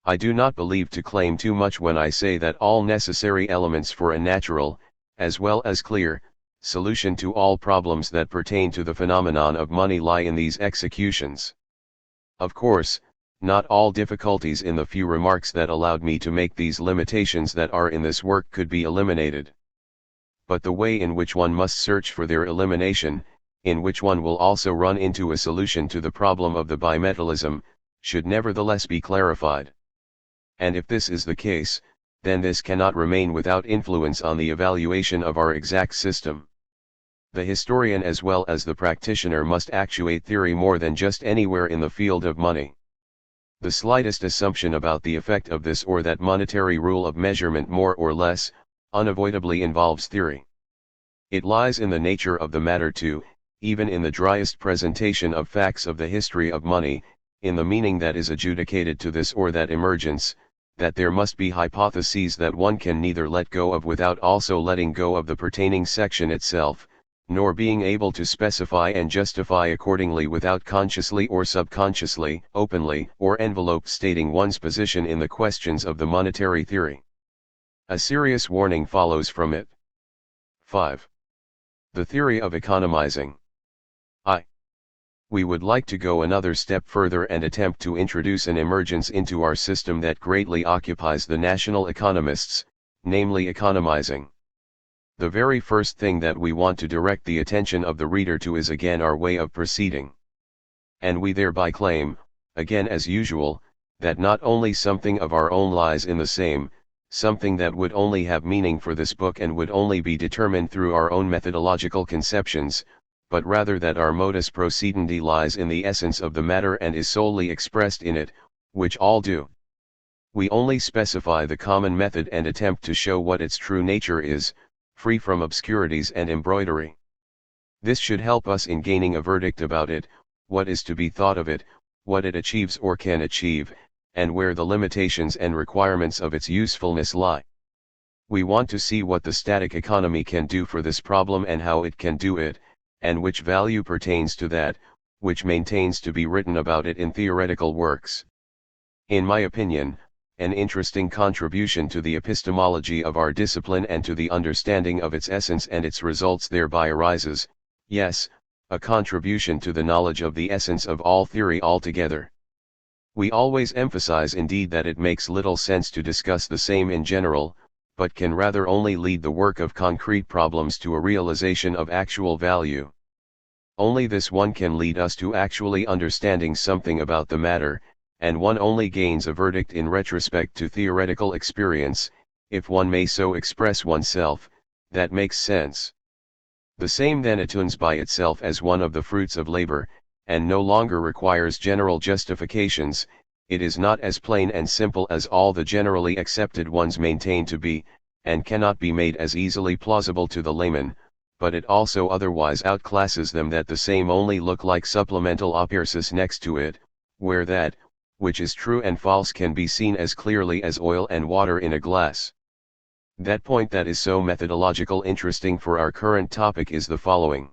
I do not believe to claim too much when I say that all necessary elements for a natural, as well as clear, solution to all problems that pertain to the phenomenon of money lie in these executions. Of course, not all difficulties in the few remarks that allowed me to make these limitations that are in this work could be eliminated. But the way in which one must search for their elimination, in which one will also run into a solution to the problem of the bimetallism, should nevertheless be clarified. And if this is the case, then this cannot remain without influence on the evaluation of our exact system. The historian as well as the practitioner must actuate theory more than just anywhere in the field of money. The slightest assumption about the effect of this or that monetary rule of measurement more or less, unavoidably involves theory. It lies in the nature of the matter to, even in the driest presentation of facts of the history of money, in the meaning that is adjudicated to this or that emergence, that there must be hypotheses that one can neither let go of without also letting go of the pertaining section itself, nor being able to specify and justify accordingly without consciously or subconsciously, openly or envelope stating one's position in the questions of the monetary theory. A serious warning follows from it. 5. The theory of economizing. We would like to go another step further and attempt to introduce an emergence into our system that greatly occupies the national economists, namely economizing. The very first thing that we want to direct the attention of the reader to is again our way of proceeding. And we thereby claim, again as usual, that not only something of our own lies in the same, something that would only have meaning for this book and would only be determined through our own methodological conceptions, but rather that our modus procedendi lies in the essence of the matter and is solely expressed in it, which all do. We only specify the common method and attempt to show what its true nature is, free from obscurities and embroidery. This should help us in gaining a verdict about it, what is to be thought of it, what it achieves or can achieve, and where the limitations and requirements of its usefulness lie. We want to see what the static economy can do for this problem and how it can do it, and which value pertains to that, which maintains to be written about it in theoretical works. In my opinion, an interesting contribution to the epistemology of our discipline and to the understanding of its essence and its results thereby arises, yes, a contribution to the knowledge of the essence of all theory altogether. We always emphasize indeed that it makes little sense to discuss the same in general, but can rather only lead the work of concrete problems to a realization of actual value. Only this one can lead us to actually understanding something about the matter, and one only gains a verdict in retrospect to theoretical experience, if one may so express oneself, that makes sense. The same then attunes by itself as one of the fruits of labor, and no longer requires general justifications. It is not as plain and simple as all the generally accepted ones maintain to be, and cannot be made as easily plausible to the layman, but it also otherwise outclasses them that the same only look like supplemental appearances next to it, where that, which is true and false can be seen as clearly as oil and water in a glass. That point that is so methodological interesting for our current topic is the following.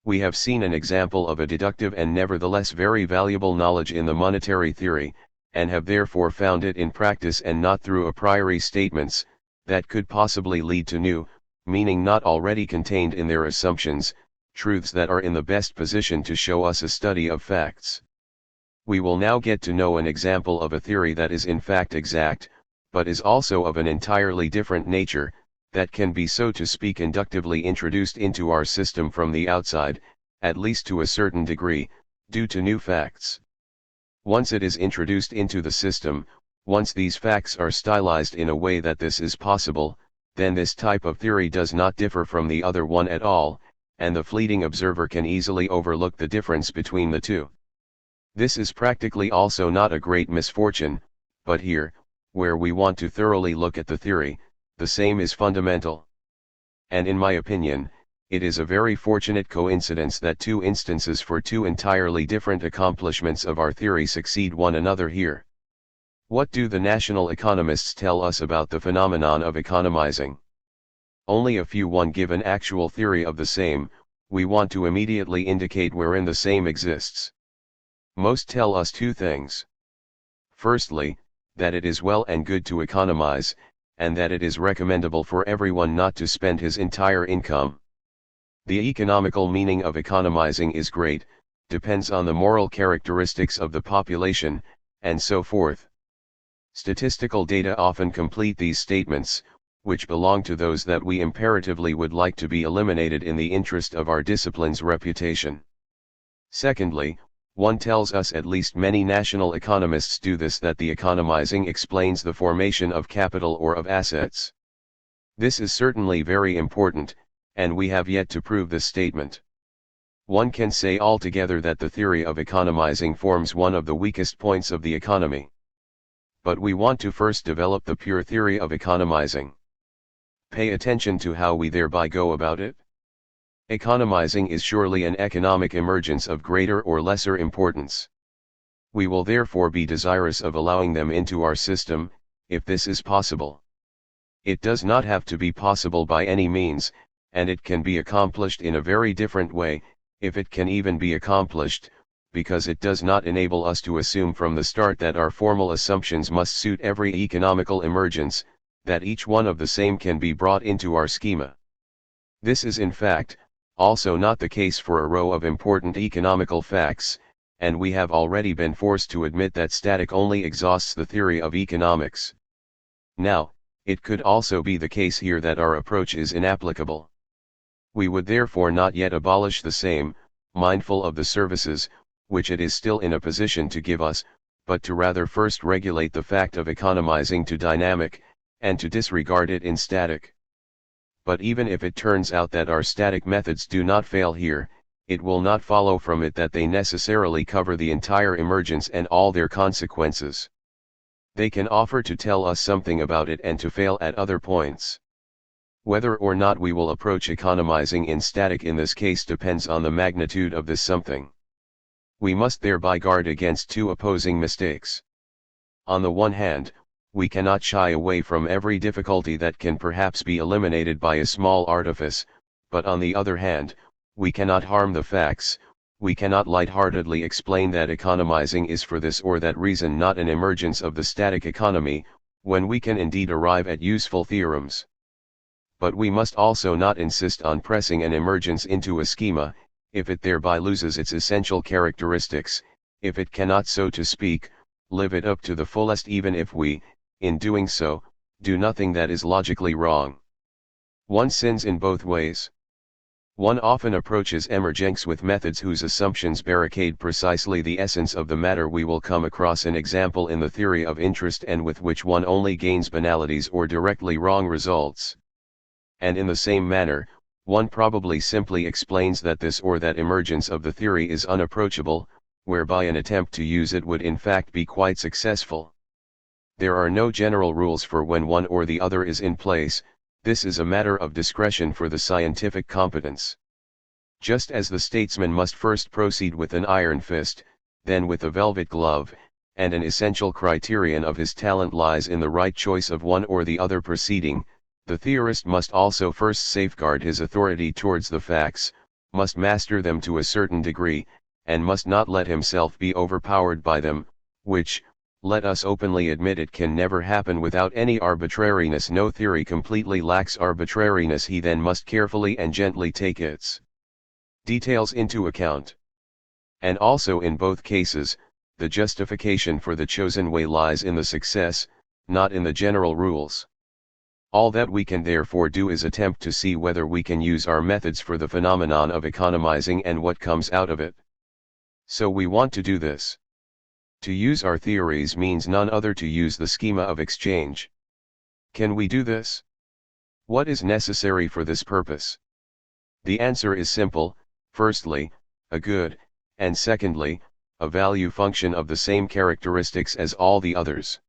We have seen an example of a deductive and nevertheless very valuable knowledge in the monetary theory, and have therefore found it in practice and not through a priori statements, that could possibly lead to new, meaning not already contained in their assumptions, truths that are in the best position to show us a study of facts. We will now get to know an example of a theory that is in fact exact, but is also of an entirely different nature, that can be so to speak inductively introduced into our system from the outside, at least to a certain degree, due to new facts. Once it is introduced into the system, once these facts are stylized in a way that this is possible, then this type of theory does not differ from the other one at all, and the fleeting observer can easily overlook the difference between the two. This is practically also not a great misfortune, but here, where we want to thoroughly look at the theory, the same is fundamental. And in my opinion, it is a very fortunate coincidence that two instances for two entirely different accomplishments of our theory succeed one another here. What do the national economists tell us about the phenomenon of economizing? Only a few. One given actual theory of the same, we want to immediately indicate wherein the same exists. Most tell us two things. Firstly, that it is well and good to economize, and that it is recommendable for everyone not to spend his entire income. The economical meaning of economizing is great, depends on the moral characteristics of the population, and so forth. Statistical data often complete these statements, which belong to those that we imperatively would like to be eliminated in the interest of our discipline's reputation. Secondly, one tells us at least many national economists do this, that the economizing explains the formation of capital or of assets. This is certainly very important, and we have yet to prove this statement. One can say altogether that the theory of economizing forms one of the weakest points of the economy. But we want to first develop the pure theory of economizing. Pay attention to how we thereby go about it. Economizing is surely an economic emergence of greater or lesser importance. We will therefore be desirous of allowing them into our system, if this is possible. It does not have to be possible by any means, and it can be accomplished in a very different way, if it can even be accomplished, because it does not enable us to assume from the start that our formal assumptions must suit every economical emergence, that each one of the same can be brought into our schema. This is in fact, also not the case for a row of important economical facts, and we have already been forced to admit that static only exhausts the theory of economics. Now, it could also be the case here that our approach is inapplicable. We would therefore not yet abolish the same, mindful of the services, which it is still in a position to give us, but to rather first regulate the fact of economizing to dynamic, and to disregard it in static. But even if it turns out that our static methods do not fail here, it will not follow from it that they necessarily cover the entire emergence and all their consequences. They can offer to tell us something about it and to fail at other points. Whether or not we will approach economizing in static in this case depends on the magnitude of this something. We must thereby guard against two opposing mistakes. On the one hand, we cannot shy away from every difficulty that can perhaps be eliminated by a small artifice, but on the other hand, we cannot harm the facts. We cannot lightheartedly explain that economizing is for this or that reason not an emergence of the static economy, when we can indeed arrive at useful theorems. But we must also not insist on pressing an emergence into a schema, if it thereby loses its essential characteristics, if it cannot, so to speak, live it up to the fullest, even if we, in doing so, do nothing that is logically wrong. One sins in both ways. One often approaches emergence with methods whose assumptions barricade precisely the essence of the matter. We will come across an example in the theory of interest, and with which one only gains banalities or directly wrong results. And in the same manner, one probably simply explains that this or that emergence of the theory is unapproachable, whereby an attempt to use it would in fact be quite successful. There are no general rules for when one or the other is in place. This is a matter of discretion for the scientific competence. Just as the statesman must first proceed with an iron fist, then with a velvet glove, and an essential criterion of his talent lies in the right choice of one or the other proceeding, the theorist must also first safeguard his authority towards the facts, must master them to a certain degree, and must not let himself be overpowered by them, which, let us openly admit it, can never happen without any arbitrariness. No theory completely lacks arbitrariness. He then must carefully and gently take its details into account. And also in both cases, the justification for the chosen way lies in the success, not in the general rules. All that we can therefore do is attempt to see whether we can use our methods for the phenomenon of economizing and what comes out of it. So we want to do this. To use our theories means none other to use the schema of exchange. Can we do this? What is necessary for this purpose? The answer is simple: firstly, a good, and secondly, a value function of the same characteristics as all the others.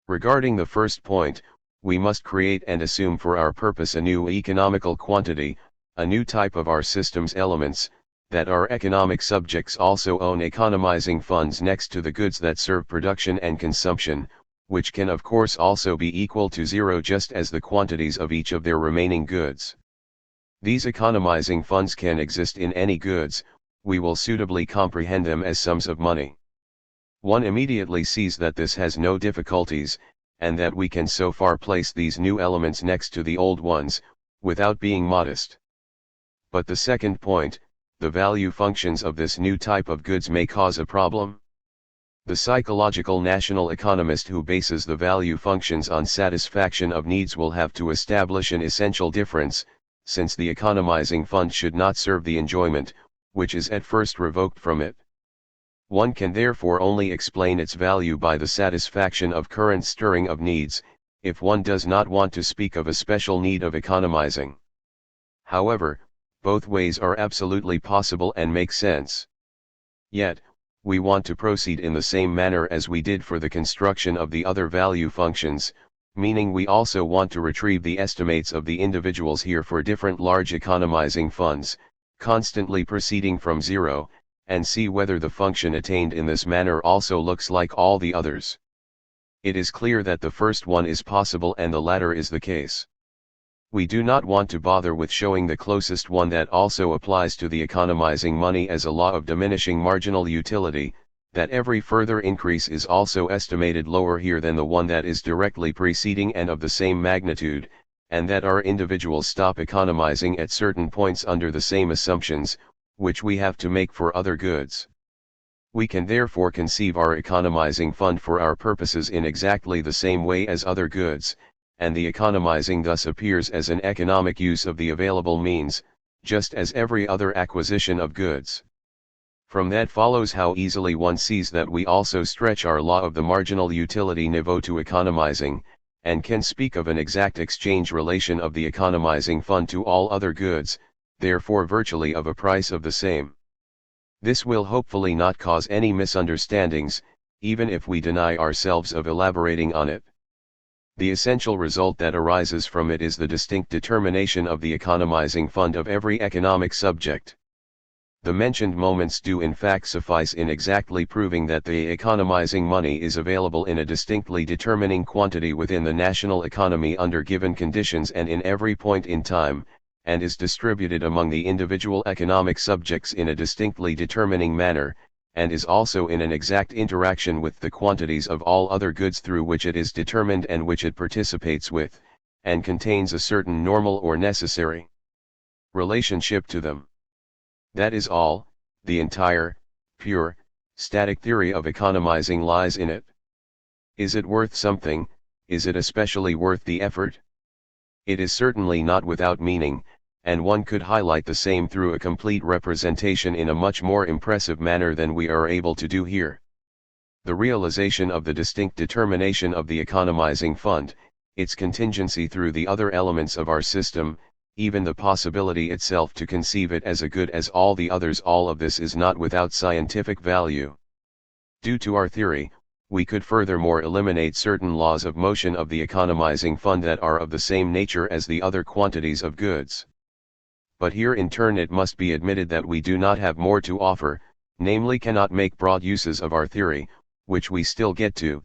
Regarding the first point, we must create and assume for our purpose a new economical quantity, a new type of our system's elements, that our economic subjects also own economizing funds next to the goods that serve production and consumption, which can of course also be equal to zero just as the quantities of each of their remaining goods. These economizing funds can exist in any goods. We will suitably comprehend them as sums of money. One immediately sees that this has no difficulties, and that we can so far place these new elements next to the old ones, without being modest. But the second point, the value functions of this new type of goods, may cause a problem. The psychological national economist who bases the value functions on satisfaction of needs will have to establish an essential difference, since the economizing fund should not serve the enjoyment, which is at first revoked from it. One can therefore only explain its value by the satisfaction of current stirring of needs, if one does not want to speak of a special need of economizing. However, both ways are absolutely possible and make sense. Yet, we want to proceed in the same manner as we did for the construction of the other value functions, meaning we also want to retrieve the estimates of the individuals here for different large economizing funds, constantly proceeding from zero, and see whether the function attained in this manner also looks like all the others. It is clear that the first one is possible and the latter is the case. We do not want to bother with showing the closest one that also applies to the economizing money as a law of diminishing marginal utility, that every further increase is also estimated lower here than the one that is directly preceding and of the same magnitude, and that our individuals stop economizing at certain points under the same assumptions, which we have to make for other goods. We can therefore conceive our economizing fund for our purposes in exactly the same way as other goods, and the economizing thus appears as an economic use of the available means, just as every other acquisition of goods. From that follows how easily one sees that we also stretch our law of the marginal utility niveau to economizing, and can speak of an exact exchange relation of the economizing fund to all other goods, therefore virtually of a price of the same. This will hopefully not cause any misunderstandings. even if we deny ourselves of elaborating on it. The essential result that arises from it is the distinct determination of the economizing fund of every economic subject. The mentioned moments do in fact suffice in exactly proving that the economizing money is available in a distinctly determining quantity within the national economy under given conditions and in every point in time, and is distributed among the individual economic subjects in a distinctly determining manner, and is also in an exact interaction with the quantities of all other goods through which it is determined and which it participates with, and contains a certain normal or necessary relationship to them. That is all. The entire, pure, static theory of economizing lies in it. Is it worth something? Is it especially worth the effort? It is certainly not without meaning, and one could highlight the same through a complete representation in a much more impressive manner than we are able to do here. The realization of the distinct determination of the economizing fund, its contingency through the other elements of our system, even the possibility itself to conceive it as a good as all the others, all of this is not without scientific value. Due to our theory, we could furthermore eliminate certain laws of motion of the economizing fund that are of the same nature as the other quantities of goods. But here in turn it must be admitted that we do not have more to offer, namely cannot make broad uses of our theory, which we still get to.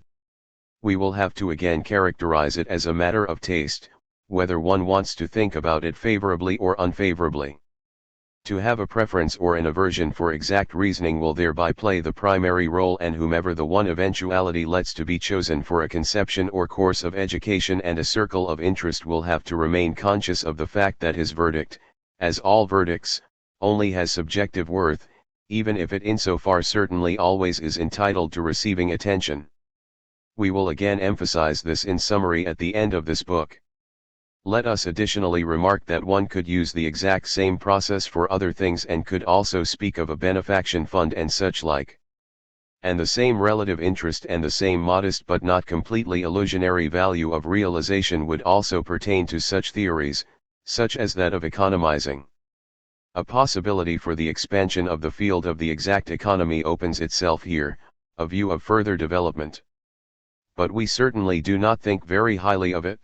We will have to again characterize it as a matter of taste, whether one wants to think about it favorably or unfavorably. To have a preference or an aversion for exact reasoning will thereby play the primary role, and whomever the one eventuality lets to be chosen for a conception or course of education and a circle of interest will have to remain conscious of the fact that his verdict, as all verdicts, only has subjective worth, even if it insofar certainly always is entitled to receiving attention. We will again emphasize this in summary at the end of this book. Let us additionally remark that one could use the exact same process for other things and could also speak of a benefaction fund and such like. And the same relative interest and the same modest but not completely illusionary value of realization would also pertain to such theories, such as that of economizing. A possibility for the expansion of the field of the exact economy opens itself here, a view of further development. But we certainly do not think very highly of it.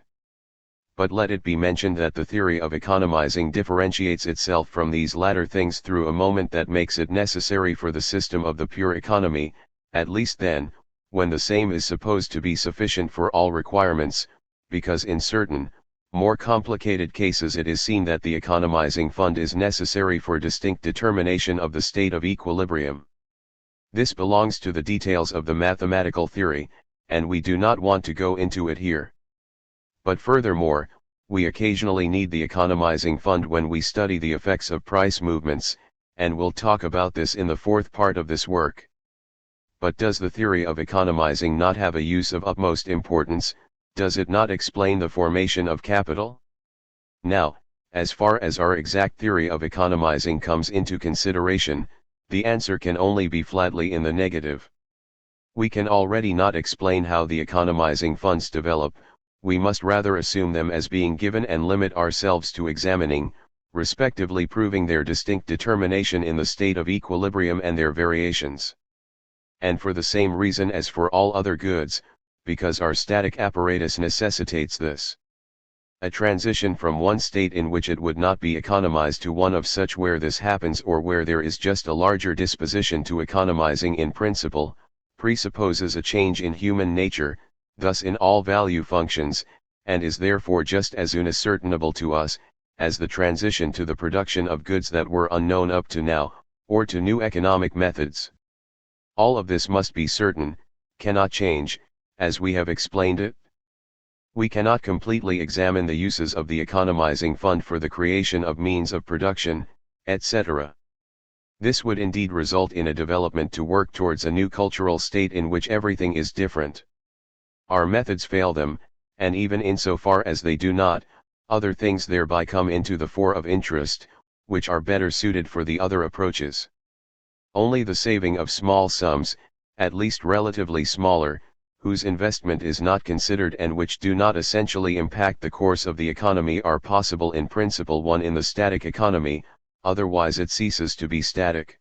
But let it be mentioned that the theory of economizing differentiates itself from these latter things through a moment that makes it necessary for the system of the pure economy, at least then, when the same is supposed to be sufficient for all requirements, because in certain, more complicated cases it is seen that the economizing fund is necessary for distinct determination of the state of equilibrium. This belongs to the details of the mathematical theory, and we do not want to go into it here. But furthermore, we occasionally need the economizing fund when we study the effects of price movements, and we'll talk about this in the fourth part of this work. But does the theory of economizing not have a use of utmost importance? Does it not explain the formation of capital? Now, as far as our exact theory of economizing comes into consideration, the answer can only be flatly in the negative. We can already not explain how the economizing funds develop, we must rather assume them as being given and limit ourselves to examining, respectively proving their distinct determination in the state of equilibrium and their variations. And for the same reason as for all other goods, because our static apparatus necessitates this. A transition from one state in which it would not be economized to one of such where this happens or where there is just a larger disposition to economizing in principle, presupposes a change in human nature, thus in all value functions, and is therefore just as unascertainable to us, as the transition to the production of goods that were unknown up to now, or to new economic methods. All of this must be certain, cannot change, as we have explained it. We cannot completely examine the uses of the economizing fund for the creation of means of production, etc. This would indeed result in a development to work towards a new cultural state in which everything is different. Our methods fail them, and even insofar as they do not, other things thereby come into the fore of interest, which are better suited for the other approaches. Only the saving of small sums, at least relatively smaller, whose investment is not considered and which do not essentially impact the course of the economy are possible in principle one in the static economy, otherwise it ceases to be static.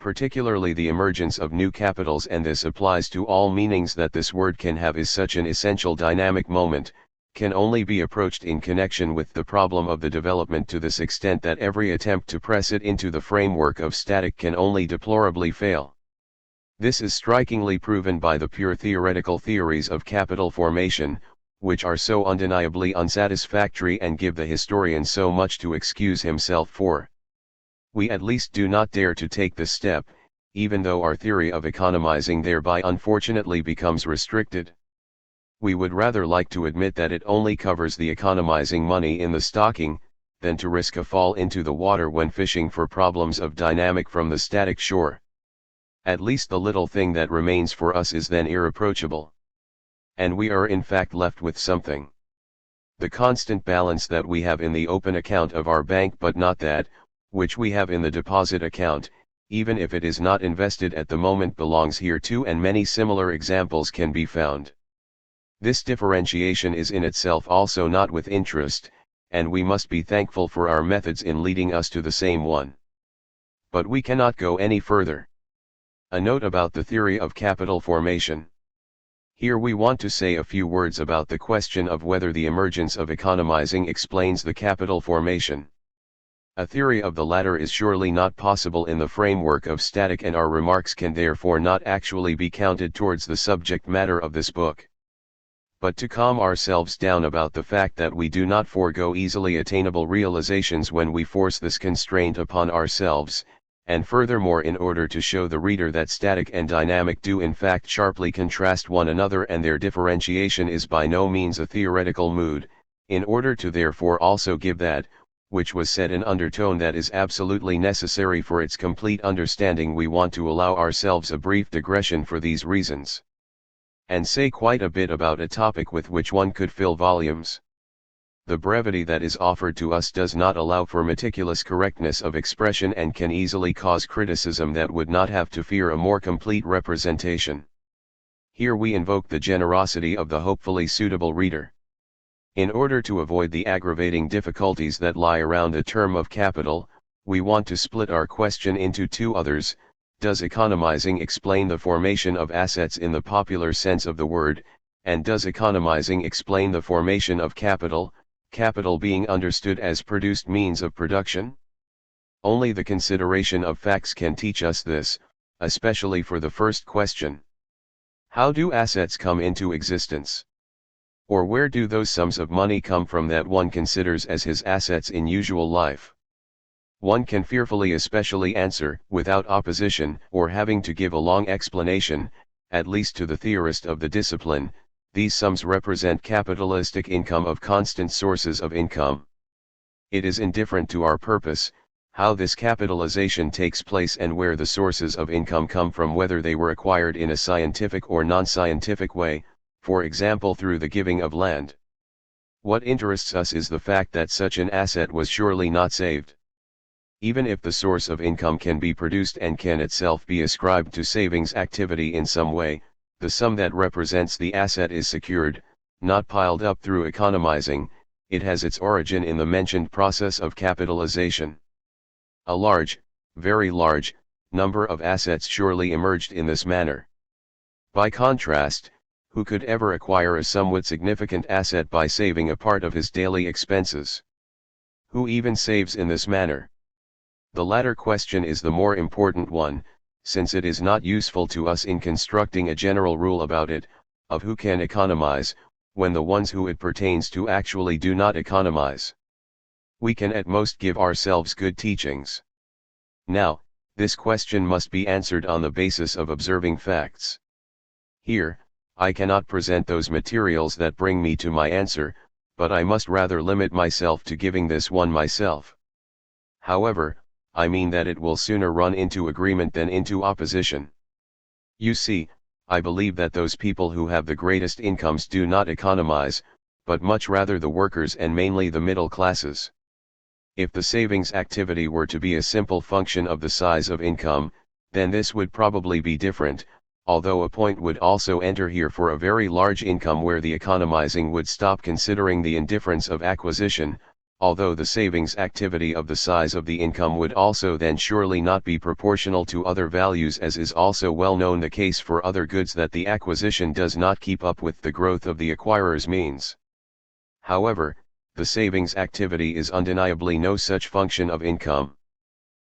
particularly the emergence of new capitals, and this applies to all meanings that this word can have, is such an essential dynamic moment, can only be approached in connection with the problem of the development to this extent that every attempt to press it into the framework of static can only deplorably fail. This is strikingly proven by the pure theoretical theories of capital formation, which are so undeniably unsatisfactory and give the historian so much to excuse himself for. We at least do not dare to take this step, even though our theory of economizing thereby unfortunately becomes restricted. We would rather like to admit that it only covers the economizing money in the stocking, than to risk a fall into the water when fishing for problems of dynamic from the static shore. At least the little thing that remains for us is then irreproachable. And we are in fact left with something. The constant balance that we have in the open account of our bank, but not that which we have in the deposit account, even if it is not invested at the moment, belongs here too, and many similar examples can be found. This differentiation is in itself also not with interest, and we must be thankful for our methods in leading us to the same one. But we cannot go any further. A note about the theory of capital formation. Here we want to say a few words about the question of whether the emergence of economizing explains the capital formation. A theory of the latter is surely not possible in the framework of static, and our remarks can therefore not actually be counted towards the subject matter of this book. But to calm ourselves down about the fact that we do not forego easily attainable realizations when we force this constraint upon ourselves, and furthermore in order to show the reader that static and dynamic do in fact sharply contrast one another and their differentiation is by no means a theoretical mood, in order to therefore also give that, which was said in undertone, that is absolutely necessary for its complete understanding, we want to allow ourselves a brief digression for these reasons. And say quite a bit about a topic with which one could fill volumes. The brevity that is offered to us does not allow for meticulous correctness of expression and can easily cause criticism that would not have to fear a more complete representation. Here we invoke the generosity of the hopefully suitable reader. In order to avoid the aggravating difficulties that lie around the term of capital, we want to split our question into two others. Does economizing explain the formation of assets in the popular sense of the word, and does economizing explain the formation of capital, capital being understood as produced means of production? Only the consideration of facts can teach us this, especially for the first question. How do assets come into existence? Or where do those sums of money come from that one considers as his assets in usual life? One can fearfully especially answer, without opposition or having to give a long explanation, at least to the theorist of the discipline, these sums represent capitalistic income of constant sources of income. It is indifferent to our purpose, how this capitalization takes place and where the sources of income come from, whether they were acquired in a scientific or non-scientific way, for example through the giving of land. What interests us is the fact that such an asset was surely not saved. Even if the source of income can be produced and can itself be ascribed to savings activity in some way, the sum that represents the asset is secured, not piled up through economizing. It has its origin in the mentioned process of capitalization. A large, very large, number of assets surely emerged in this manner. By contrast, who could ever acquire a somewhat significant asset by saving a part of his daily expenses? Who even saves in this manner? The latter question is the more important one, since it is not useful to us in constructing a general rule about it, of who can economize, when the ones who it pertains to actually do not economize. We can at most give ourselves good teachings. Now, this question must be answered on the basis of observing facts. Here, I cannot present those materials that bring me to my answer, but I must rather limit myself to giving this one myself. However, I mean that it will sooner run into agreement than into opposition. You see, I believe that those people who have the greatest incomes do not economize, but much rather the workers and mainly the middle classes. If the savings activity were to be a simple function of the size of income, then this would probably be different, although a point would also enter here for a very large income where the economizing would stop, considering the indifference of acquisition, although the savings activity of the size of the income would also then surely not be proportional to other values, as is also well known the case for other goods, that the acquisition does not keep up with the growth of the acquirer's means. However, the savings activity is undeniably no such function of income.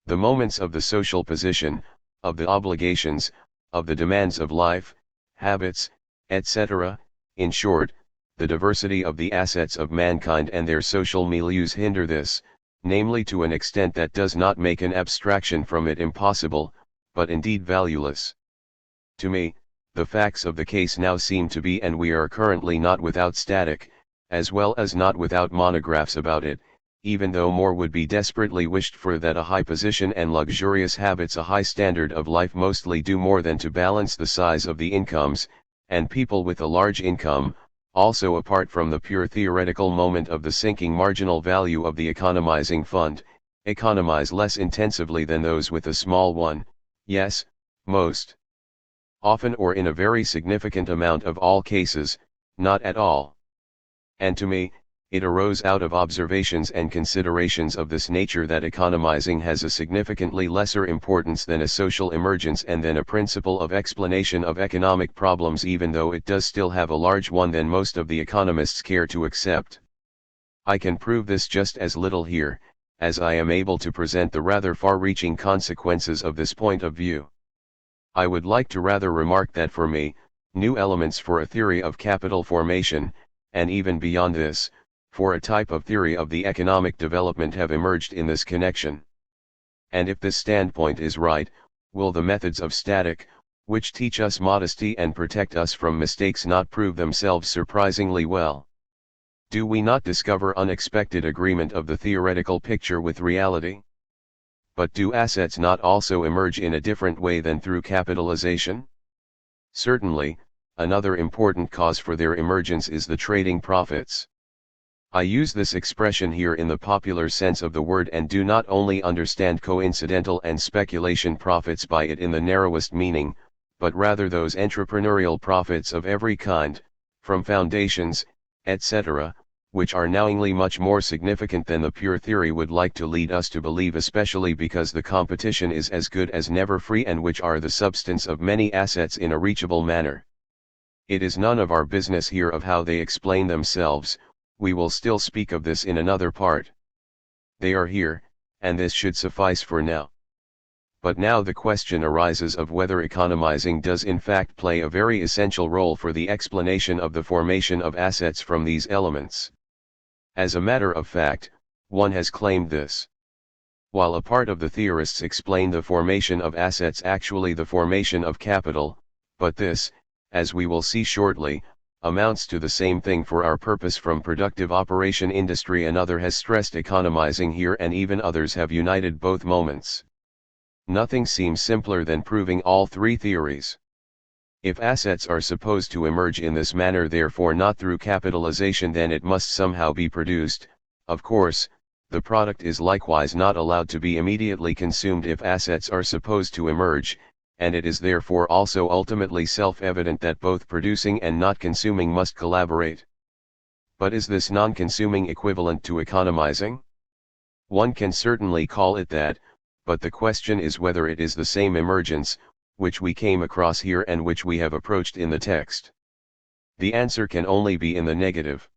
The moments of the social position, of the obligations, of the demands of life, habits, etc., in short, the diversity of the assets of mankind and their social milieus hinder this, namely to an extent that does not make an abstraction from it impossible, but indeed valueless. To me, the facts of the case now seem to be, and we are currently not without static, as well as not without monographs about it, even though more would be desperately wished for, that a high position and luxurious habits, a high standard of life, mostly do more than to balance the size of the incomes, and people with a large income, also apart from the pure theoretical moment of the sinking marginal value of the economizing fund, economize less intensively than those with a small one, yes, most often, or in a very significant amount of all cases, not at all. And to me, it arose out of observations and considerations of this nature that economizing has a significantly lesser importance than a social emergence and than a principle of explanation of economic problems, even though it does still have a large one than most of the economists care to accept. I can prove this just as little here, as I am able to present the rather far-reaching consequences of this point of view. I would like to rather remark that for me, new elements for a theory of capital formation, and even beyond this, for a type of theory of the economic development, have emerged in this connection. And if this standpoint is right, will the methods of static, which teach us modesty and protect us from mistakes, not prove themselves surprisingly well? Do we not discover unexpected agreement of the theoretical picture with reality? But do assets not also emerge in a different way than through capitalization? Certainly, another important cause for their emergence is the trading profits. I use this expression here in the popular sense of the word, and do not only understand coincidental and speculation profits by it in the narrowest meaning, but rather those entrepreneurial profits of every kind, from foundations, etc., which are knowingly much more significant than the pure theory would like to lead us to believe, especially because the competition is as good as never free, and which are the substance of many assets in a reachable manner. It is none of our business here of how they explain themselves. We will still speak of this in another part. They are here, and this should suffice for now. But now the question arises of whether economizing does in fact play a very essential role for the explanation of the formation of assets from these elements. As a matter of fact, one has claimed this. While a part of the theorists explain the formation of assets actually the formation of capital, but this, as we will see shortly, amounts to the same thing for our purpose from productive operation industry. Another has stressed economizing here, and even others have united both moments. Nothing seems simpler than proving all three theories. If assets are supposed to emerge in this manner, therefore not through capitalization, then it must somehow be produced. Of course, the product is likewise not allowed to be immediately consumed if assets are supposed to emerge, and it is therefore also ultimately self-evident that both producing and not consuming must collaborate. But is this non-consuming equivalent to economizing? One can certainly call it that, but the question is whether it is the same emergence, which we came across here and which we have approached in the text. The answer can only be in the negative.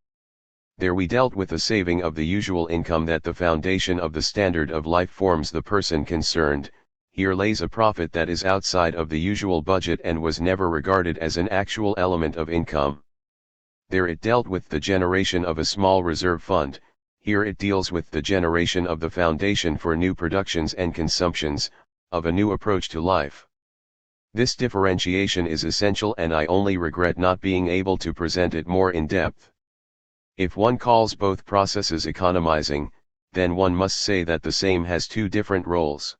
There we dealt with the saving of the usual income, that the foundation of the standard of life forms the person concerned. Here lays a profit that is outside of the usual budget and was never regarded as an actual element of income. There it dealt with the generation of a small reserve fund. Here it deals with the generation of the foundation for new productions and consumptions, of a new approach to life. This differentiation is essential, and I only regret not being able to present it more in depth. If one calls both processes economizing, then one must say that the same has two different roles.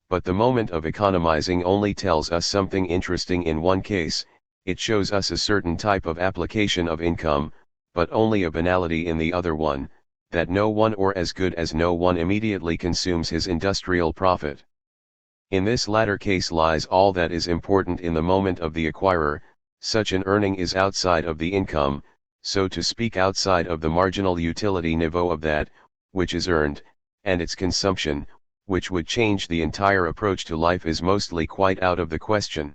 But the moment of economizing only tells us something interesting in one case. It shows us a certain type of application of income, but only a banality in the other one, that no one, or as good as no one, immediately consumes his industrial profit. In this latter case lies all that is important in the moment of the acquirer. Such an earning is outside of the income, so to speak, outside of the marginal utility niveau of that, which is earned, and its consumption, which would change the entire approach to life, is mostly quite out of the question.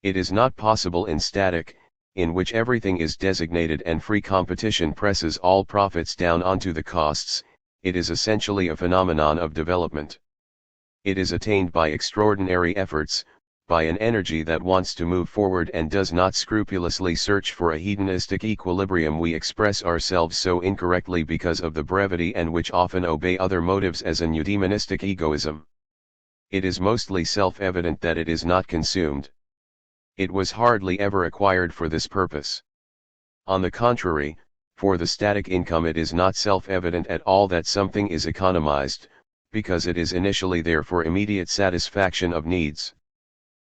It is not possible in static, in which everything is designated and free competition presses all profits down onto the costs. It is essentially a phenomenon of development. It is attained by extraordinary efforts, by an energy that wants to move forward and does not scrupulously search for a hedonistic equilibrium. We express ourselves so incorrectly because of the brevity, and which often obey other motives as an eudaimonistic egoism. It is mostly self-evident that it is not consumed. It was hardly ever acquired for this purpose. On the contrary, for the static income it is not self-evident at all that something is economized, because it is initially there for immediate satisfaction of needs.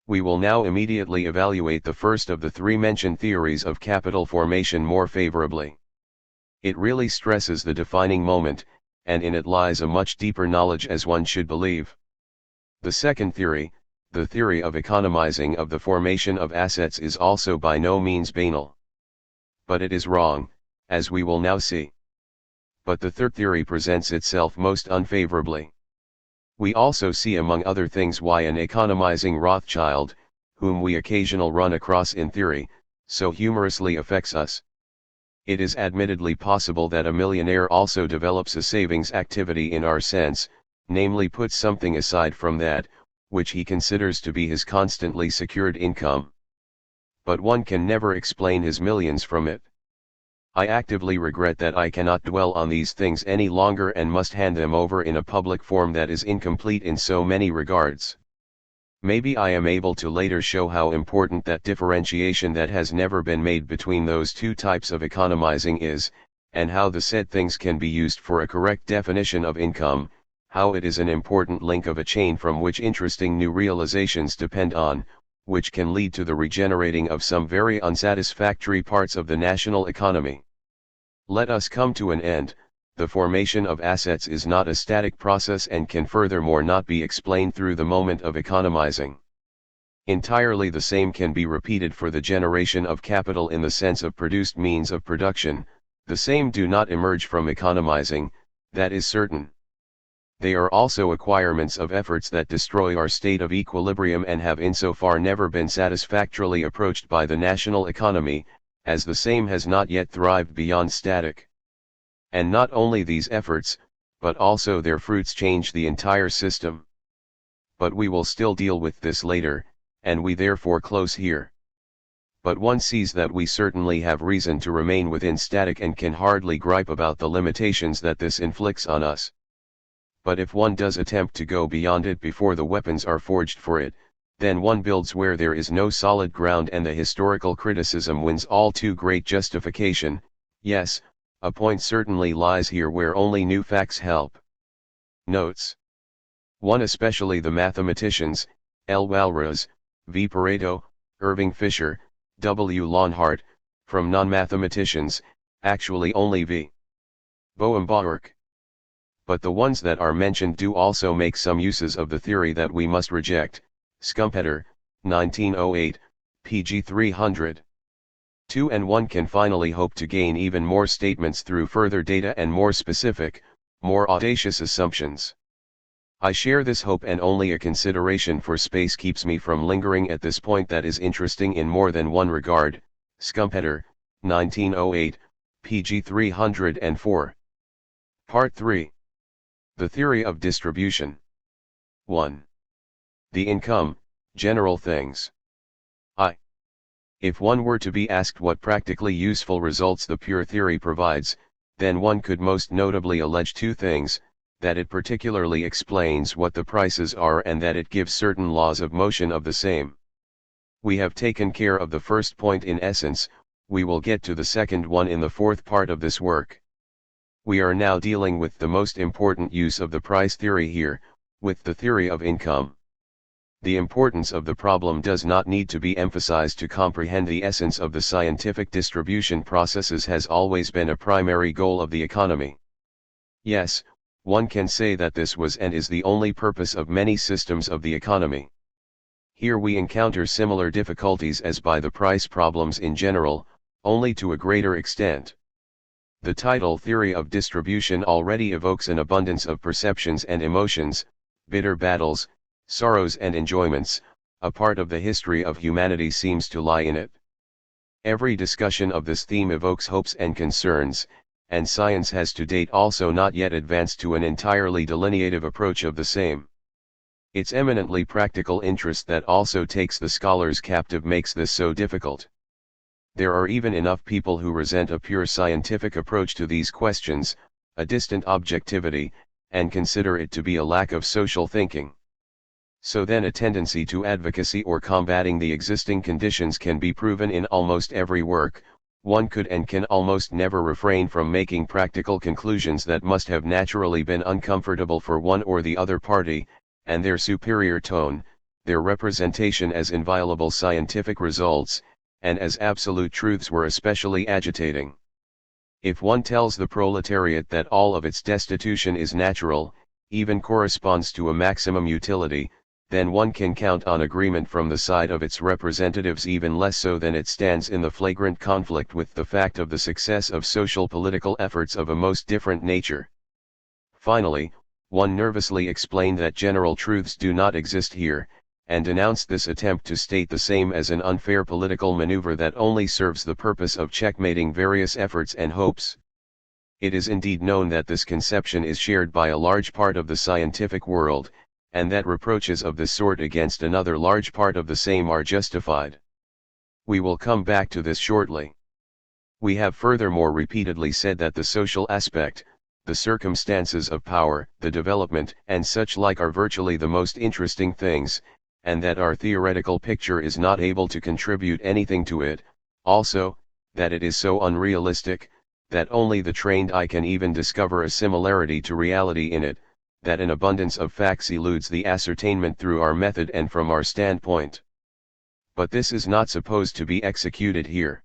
We will now immediately evaluate the first of the three mentioned theories of capital formation more favorably. It really stresses the defining moment, and in it lies a much deeper knowledge, as one should believe. The second theory, the theory of economizing of the formation of assets, is also by no means banal. But it is wrong, as we will now see. But the third theory presents itself most unfavorably. We also see, among other things, why an economizing Rothschild, whom we occasionally run across in theory, so humorously affects us. It is admittedly possible that a millionaire also develops a savings activity in our sense, namely puts something aside from that, which he considers to be his constantly secured income. But one can never explain his millions from it. I actively regret that I cannot dwell on these things any longer and must hand them over in a public form that is incomplete in so many regards. Maybe I am able to later show how important that differentiation that has never been made between those two types of economizing is, and how the said things can be used for a correct definition of income, how it is an important link of a chain from which interesting new realizations depend on, which can lead to the regenerating of some very unsatisfactory parts of the national economy. Let us come to an end. The formation of assets is not a static process and can furthermore not be explained through the moment of economizing. Entirely the same can be repeated for the generation of capital in the sense of produced means of production. The same do not emerge from economizing, that is certain. They are also acquirements of efforts that destroy our state of equilibrium and have insofar never been satisfactorily approached by the national economy, as the same has not yet thrived beyond static. And not only these efforts, but also their fruits change the entire system. But we will still deal with this later, and we therefore close here. But one sees that we certainly have reason to remain within static and can hardly gripe about the limitations that this inflicts on us. But if one does attempt to go beyond it before the weapons are forged for it, then one builds where there is no solid ground, and the historical criticism wins all too great justification. Yes, a point certainly lies here where only new facts help. Notes. 1. Especially the mathematicians, L. Walras, V. Pareto, Irving Fisher, W. Lonhart, from non-mathematicians, actually only V. Boehm-Bawerk. But the ones that are mentioned do also make some uses of the theory that we must reject. Schumpeter, 1908, pg 300. 2. And one can finally hope to gain even more statements through further data and more specific, more audacious assumptions. I share this hope, and only a consideration for space keeps me from lingering at this point that is interesting in more than one regard. Schumpeter, 1908, pg 304. Part 3. The theory of distribution. 1. The income, general things. If one were to be asked what practically useful results the pure theory provides, then one could most notably allege two things: that it particularly explains what the prices are, and that it gives certain laws of motion of the same. We have taken care of the first point in essence, we will get to the second one in the fourth part of this work. We are now dealing with the most important use of the price theory here, with the theory of income. The importance of the problem does not need to be emphasized to comprehend the essence of the scientific distribution processes has always been a primary goal of the economy. Yes, one can say that this was and is the only purpose of many systems of the economy. Here we encounter similar difficulties as by the price problems in general, only to a greater extent. The title theory of distribution already evokes an abundance of perceptions and emotions, bitter battles, sorrows and enjoyments. A part of the history of humanity seems to lie in it. Every discussion of this theme evokes hopes and concerns, and science has to date also not yet advanced to an entirely delineative approach of the same. Its eminently practical interest that also takes the scholars captive makes this so difficult. There are even enough people who resent a pure scientific approach to these questions, a distant objectivity, and consider it to be a lack of social thinking. So then a tendency to advocacy or combating the existing conditions can be proven in almost every work. One could and can almost never refrain from making practical conclusions that must have naturally been uncomfortable for one or the other party, and their superior tone, their representation as inviolable scientific results, and as absolute truths were especially agitating. If one tells the proletariat that all of its destitution is natural, even corresponds to a maximum utility, then one can count on agreement from the side of its representatives, even less so than it stands in the flagrant conflict with the fact of the success of social political efforts of a most different nature. Finally, one nervously explained that general truths do not exist here, and denounced this attempt to state the same as an unfair political maneuver that only serves the purpose of checkmating various efforts and hopes. It is indeed known that this conception is shared by a large part of the scientific world, and that reproaches of this sort against another large part of the same are justified. We will come back to this shortly. We have furthermore repeatedly said that the social aspect, the circumstances of power, the development, and such like are virtually the most interesting things, and that our theoretical picture is not able to contribute anything to it, also, that it is so unrealistic, that only the trained eye can even discover a similarity to reality in it, that an abundance of facts eludes the ascertainment through our method and from our standpoint. But this is not supposed to be executed here.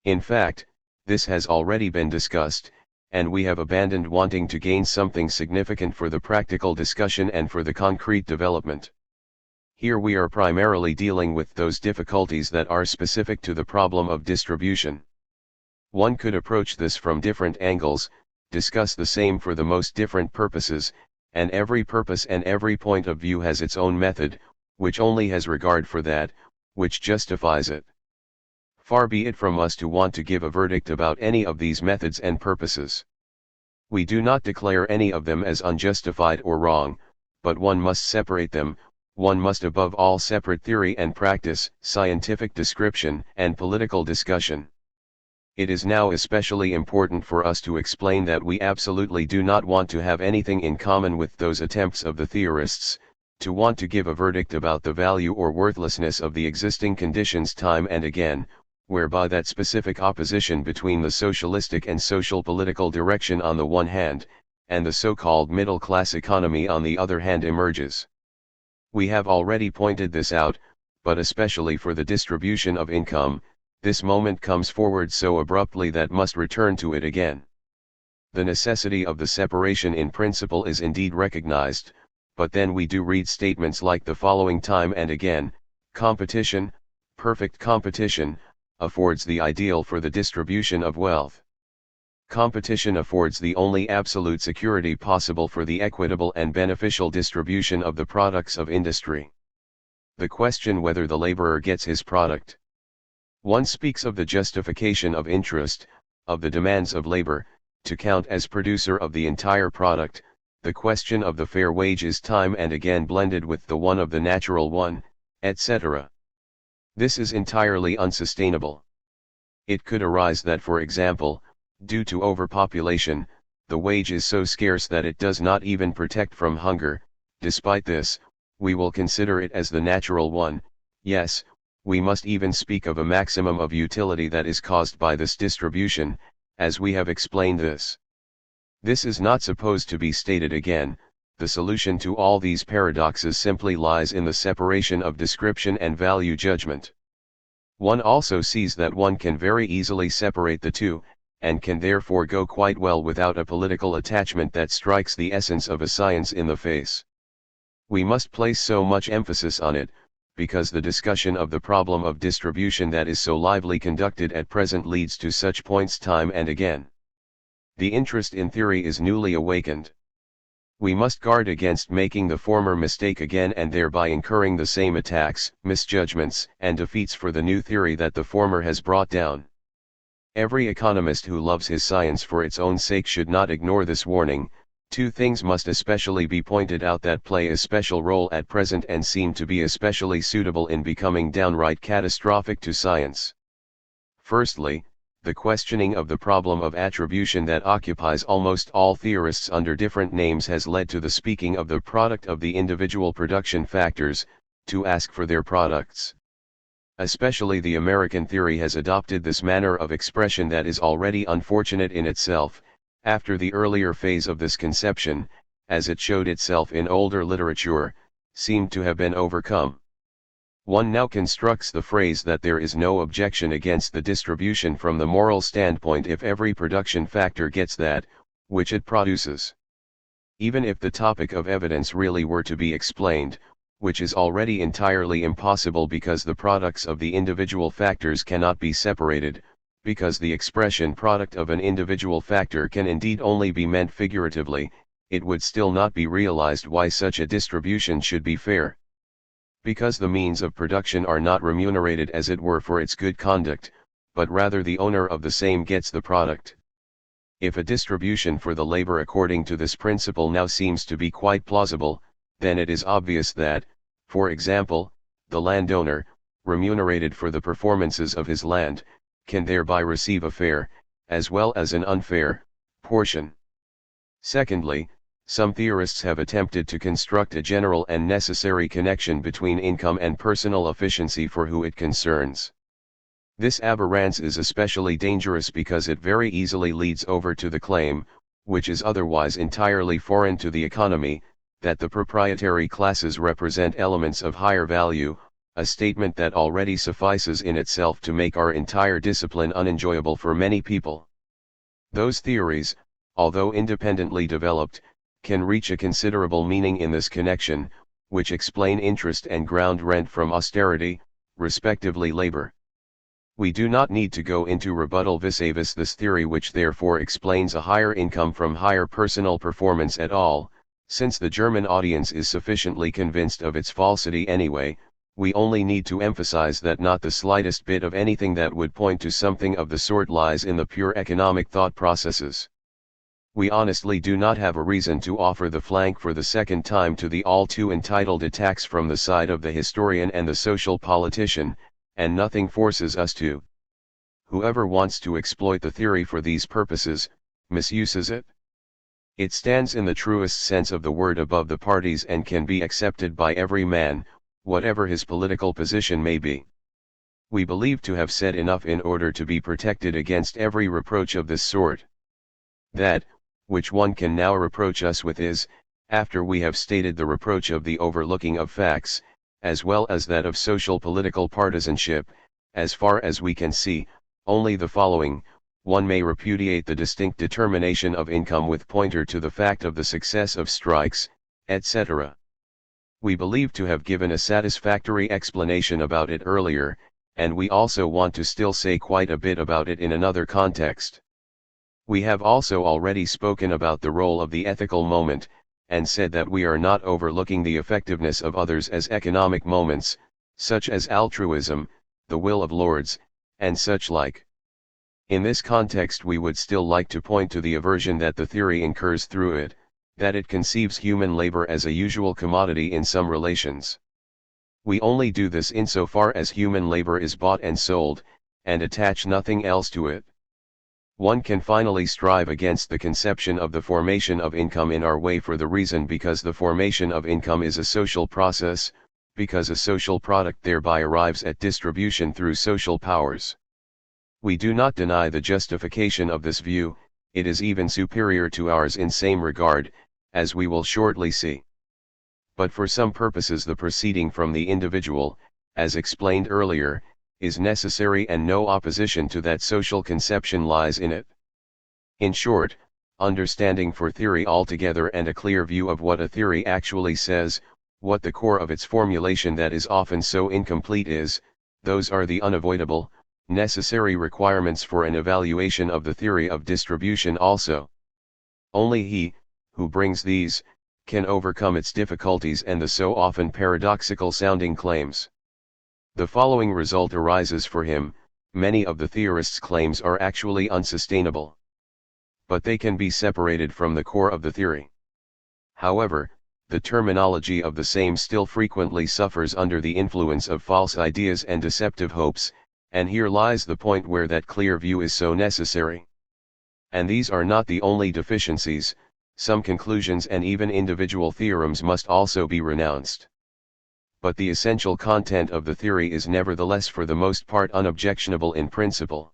In fact, this has already been discussed, and we have abandoned wanting to gain something significant for the practical discussion and for the concrete development. Here we are primarily dealing with those difficulties that are specific to the problem of distribution. One could approach this from different angles, discuss the same for the most different purposes, and every purpose and every point of view has its own method, which only has regard for that, which justifies it. Far be it from us to want to give a verdict about any of these methods and purposes. We do not declare any of them as unjustified or wrong, but one must separate them. One must above all separate theory and practice, scientific description and political discussion. It is now especially important for us to explain that we absolutely do not want to have anything in common with those attempts of the theorists, to want to give a verdict about the value or worthlessness of the existing conditions time and again, whereby that specific opposition between the socialistic and social political direction on the one hand, and the so-called middle-class economy on the other hand emerges. We have already pointed this out, but especially for the distribution of income, this moment comes forward so abruptly that must return to it again. The necessity of the separation in principle is indeed recognized, but then we do read statements like the following time and again: competition, perfect competition, affords the ideal for the distribution of wealth. Competition affords the only absolute security possible for the equitable and beneficial distribution of the products of industry. The question whether the laborer gets his product. One speaks of the justification of interest, of the demands of labor, to count as producer of the entire product. The question of the fair wage is time and again blended with the one of the natural one, etc. This is entirely unsustainable. It could arise that, for example, due to overpopulation, the wage is so scarce that it does not even protect from hunger. Despite this, we will consider it as the natural one. Yes, we must even speak of a maximum of utility that is caused by this distribution, as we have explained this. This is not supposed to be stated again. The solution to all these paradoxes simply lies in the separation of description and value judgment. One also sees that one can very easily separate the two, and can therefore go quite well without a political attachment that strikes the essence of a science in the face. We must place so much emphasis on it, because the discussion of the problem of distribution that is so lively conducted at present leads to such points time and again. The interest in theory is newly awakened. We must guard against making the former mistake again and thereby incurring the same attacks, misjudgments, and defeats for the new theory that the former has brought down. Every economist who loves his science for its own sake should not ignore this warning. Two things must especially be pointed out that play a special role at present and seem to be especially suitable in becoming downright catastrophic to science. Firstly, the questioning of the problem of attribution that occupies almost all theorists under different names has led to the speaking of the product of the individual production factors, to ask for their products. Especially the American theory has adopted this manner of expression that is already unfortunate in itself, after the earlier phase of this conception, as it showed itself in older literature, seemed to have been overcome. One now constructs the phrase that there is no objection against the distribution from the moral standpoint if every production factor gets that, which it produces. Even if the topic of evidence really were to be explained, which is already entirely impossible because the products of the individual factors cannot be separated, because the expression product of an individual factor can indeed only be meant figuratively, it would still not be realized why such a distribution should be fair. Because the means of production are not remunerated as it were for its good conduct, but rather the owner of the same gets the product. If a distribution for the labor according to this principle now seems to be quite plausible, then it is obvious that, for example, the landowner, remunerated for the performances of his land, can thereby receive a fair, as well as an unfair, portion. Secondly, some theorists have attempted to construct a general and necessary connection between income and personal efficiency for who it concerns. This aberrance is especially dangerous because it very easily leads over to the claim, which is otherwise entirely foreign to the economy, that the proprietary classes represent elements of higher value, a statement that already suffices in itself to make our entire discipline unenjoyable for many people. Those theories, although independently developed, can reach a considerable meaning in this connection, which explain interest and ground rent from austerity, respectively labor. We do not need to go into rebuttal vis-a-vis this theory, which therefore explains a higher income from higher personal performance at all, since the German audience is sufficiently convinced of its falsity anyway. We only need to emphasize that not the slightest bit of anything that would point to something of the sort lies in the pure economic thought processes. We honestly do not have a reason to offer the flank for the second time to the all too entitled attacks from the side of the historian and the social politician, and nothing forces us to. Whoever wants to exploit the theory for these purposes, misuses it. It stands in the truest sense of the word above the parties and can be accepted by every man, whatever his political position may be. We believe to have said enough in order to be protected against every reproach of this sort. That, which one can now reproach us with is, after we have stated the reproach of the overlooking of facts, as well as that of social political partisanship, as far as we can see, only the following: one may repudiate the distinct determination of income with pointer to the fact of the success of strikes, etc. We believe to have given a satisfactory explanation about it earlier, and we also want to still say quite a bit about it in another context. We have also already spoken about the role of the ethical moment, and said that we are not overlooking the effectiveness of others as economic moments, such as altruism, the will of lords, and such like. In this context we would still like to point to the aversion that the theory incurs through it, that it conceives human labor as a usual commodity in some relations. We only do this insofar as human labor is bought and sold, and attach nothing else to it. One can finally strive against the conception of the formation of income in our way for the reason because the formation of income is a social process, because a social product thereby arrives at distribution through social powers. We do not deny the justification of this view, it is even superior to ours in same regard, as we will shortly see. But for some purposes the proceeding from the individual, as explained earlier, is necessary and no opposition to that social conception lies in it. In short, understanding for theory altogether and a clear view of what a theory actually says, What the core of its formulation that is often so incomplete is, those are the unavoidable, necessary requirements for an evaluation of the theory of distribution also. Only he, who brings these, can overcome its difficulties and the so often paradoxical sounding claims. The following result arises for him: many of the theorists' claims are actually unsustainable. But they can be separated from the core of the theory. However, the terminology of the same still frequently suffers under the influence of false ideas and deceptive hopes, and here lies the point where that clear view is so necessary. And these are not the only deficiencies; some conclusions and even individual theorems must also be renounced. But the essential content of the theory is nevertheless for the most part unobjectionable in principle.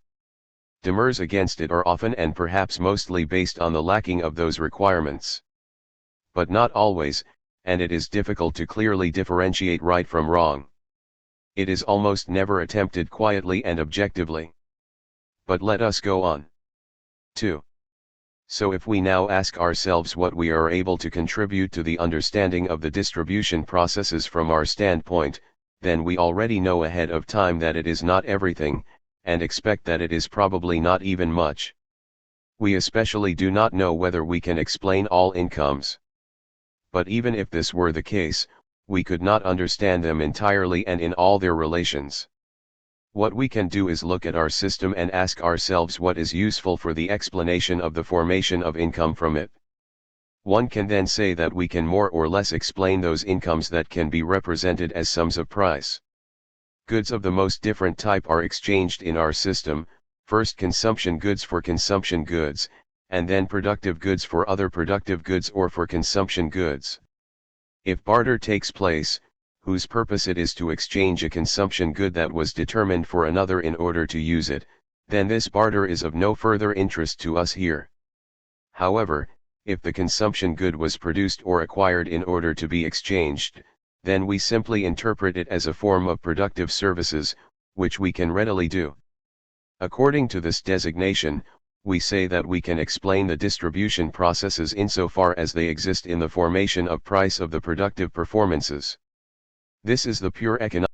Demurs against it are often and perhaps mostly based on the lacking of those requirements. But not always, and it is difficult to clearly differentiate right from wrong. It is almost never attempted quietly and objectively. But let us go on. 2. So if we now ask ourselves what we are able to contribute to the understanding of the distribution processes from our standpoint, then we already know ahead of time that it is not everything, and expect that it is probably not even much. We especially do not know whether we can explain all incomes. But even if this were the case, we could not understand them entirely and in all their relations. What we can do is look at our system and ask ourselves what is useful for the explanation of the formation of income from it. One can then say that we can more or less explain those incomes that can be represented as sums of price. Goods of the most different type are exchanged in our system, first consumption goods for consumption goods, and then productive goods for other productive goods or for consumption goods. If barter takes place, whose purpose it is to exchange a consumption good that was determined for another in order to use it, then this barter is of no further interest to us here. However, if the consumption good was produced or acquired in order to be exchanged, then we simply interpret it as a form of productive services, which we can readily do. According to this designation, we say that we can explain the distribution processes insofar as they exist in the formation of price of the productive performances. This is the pure economic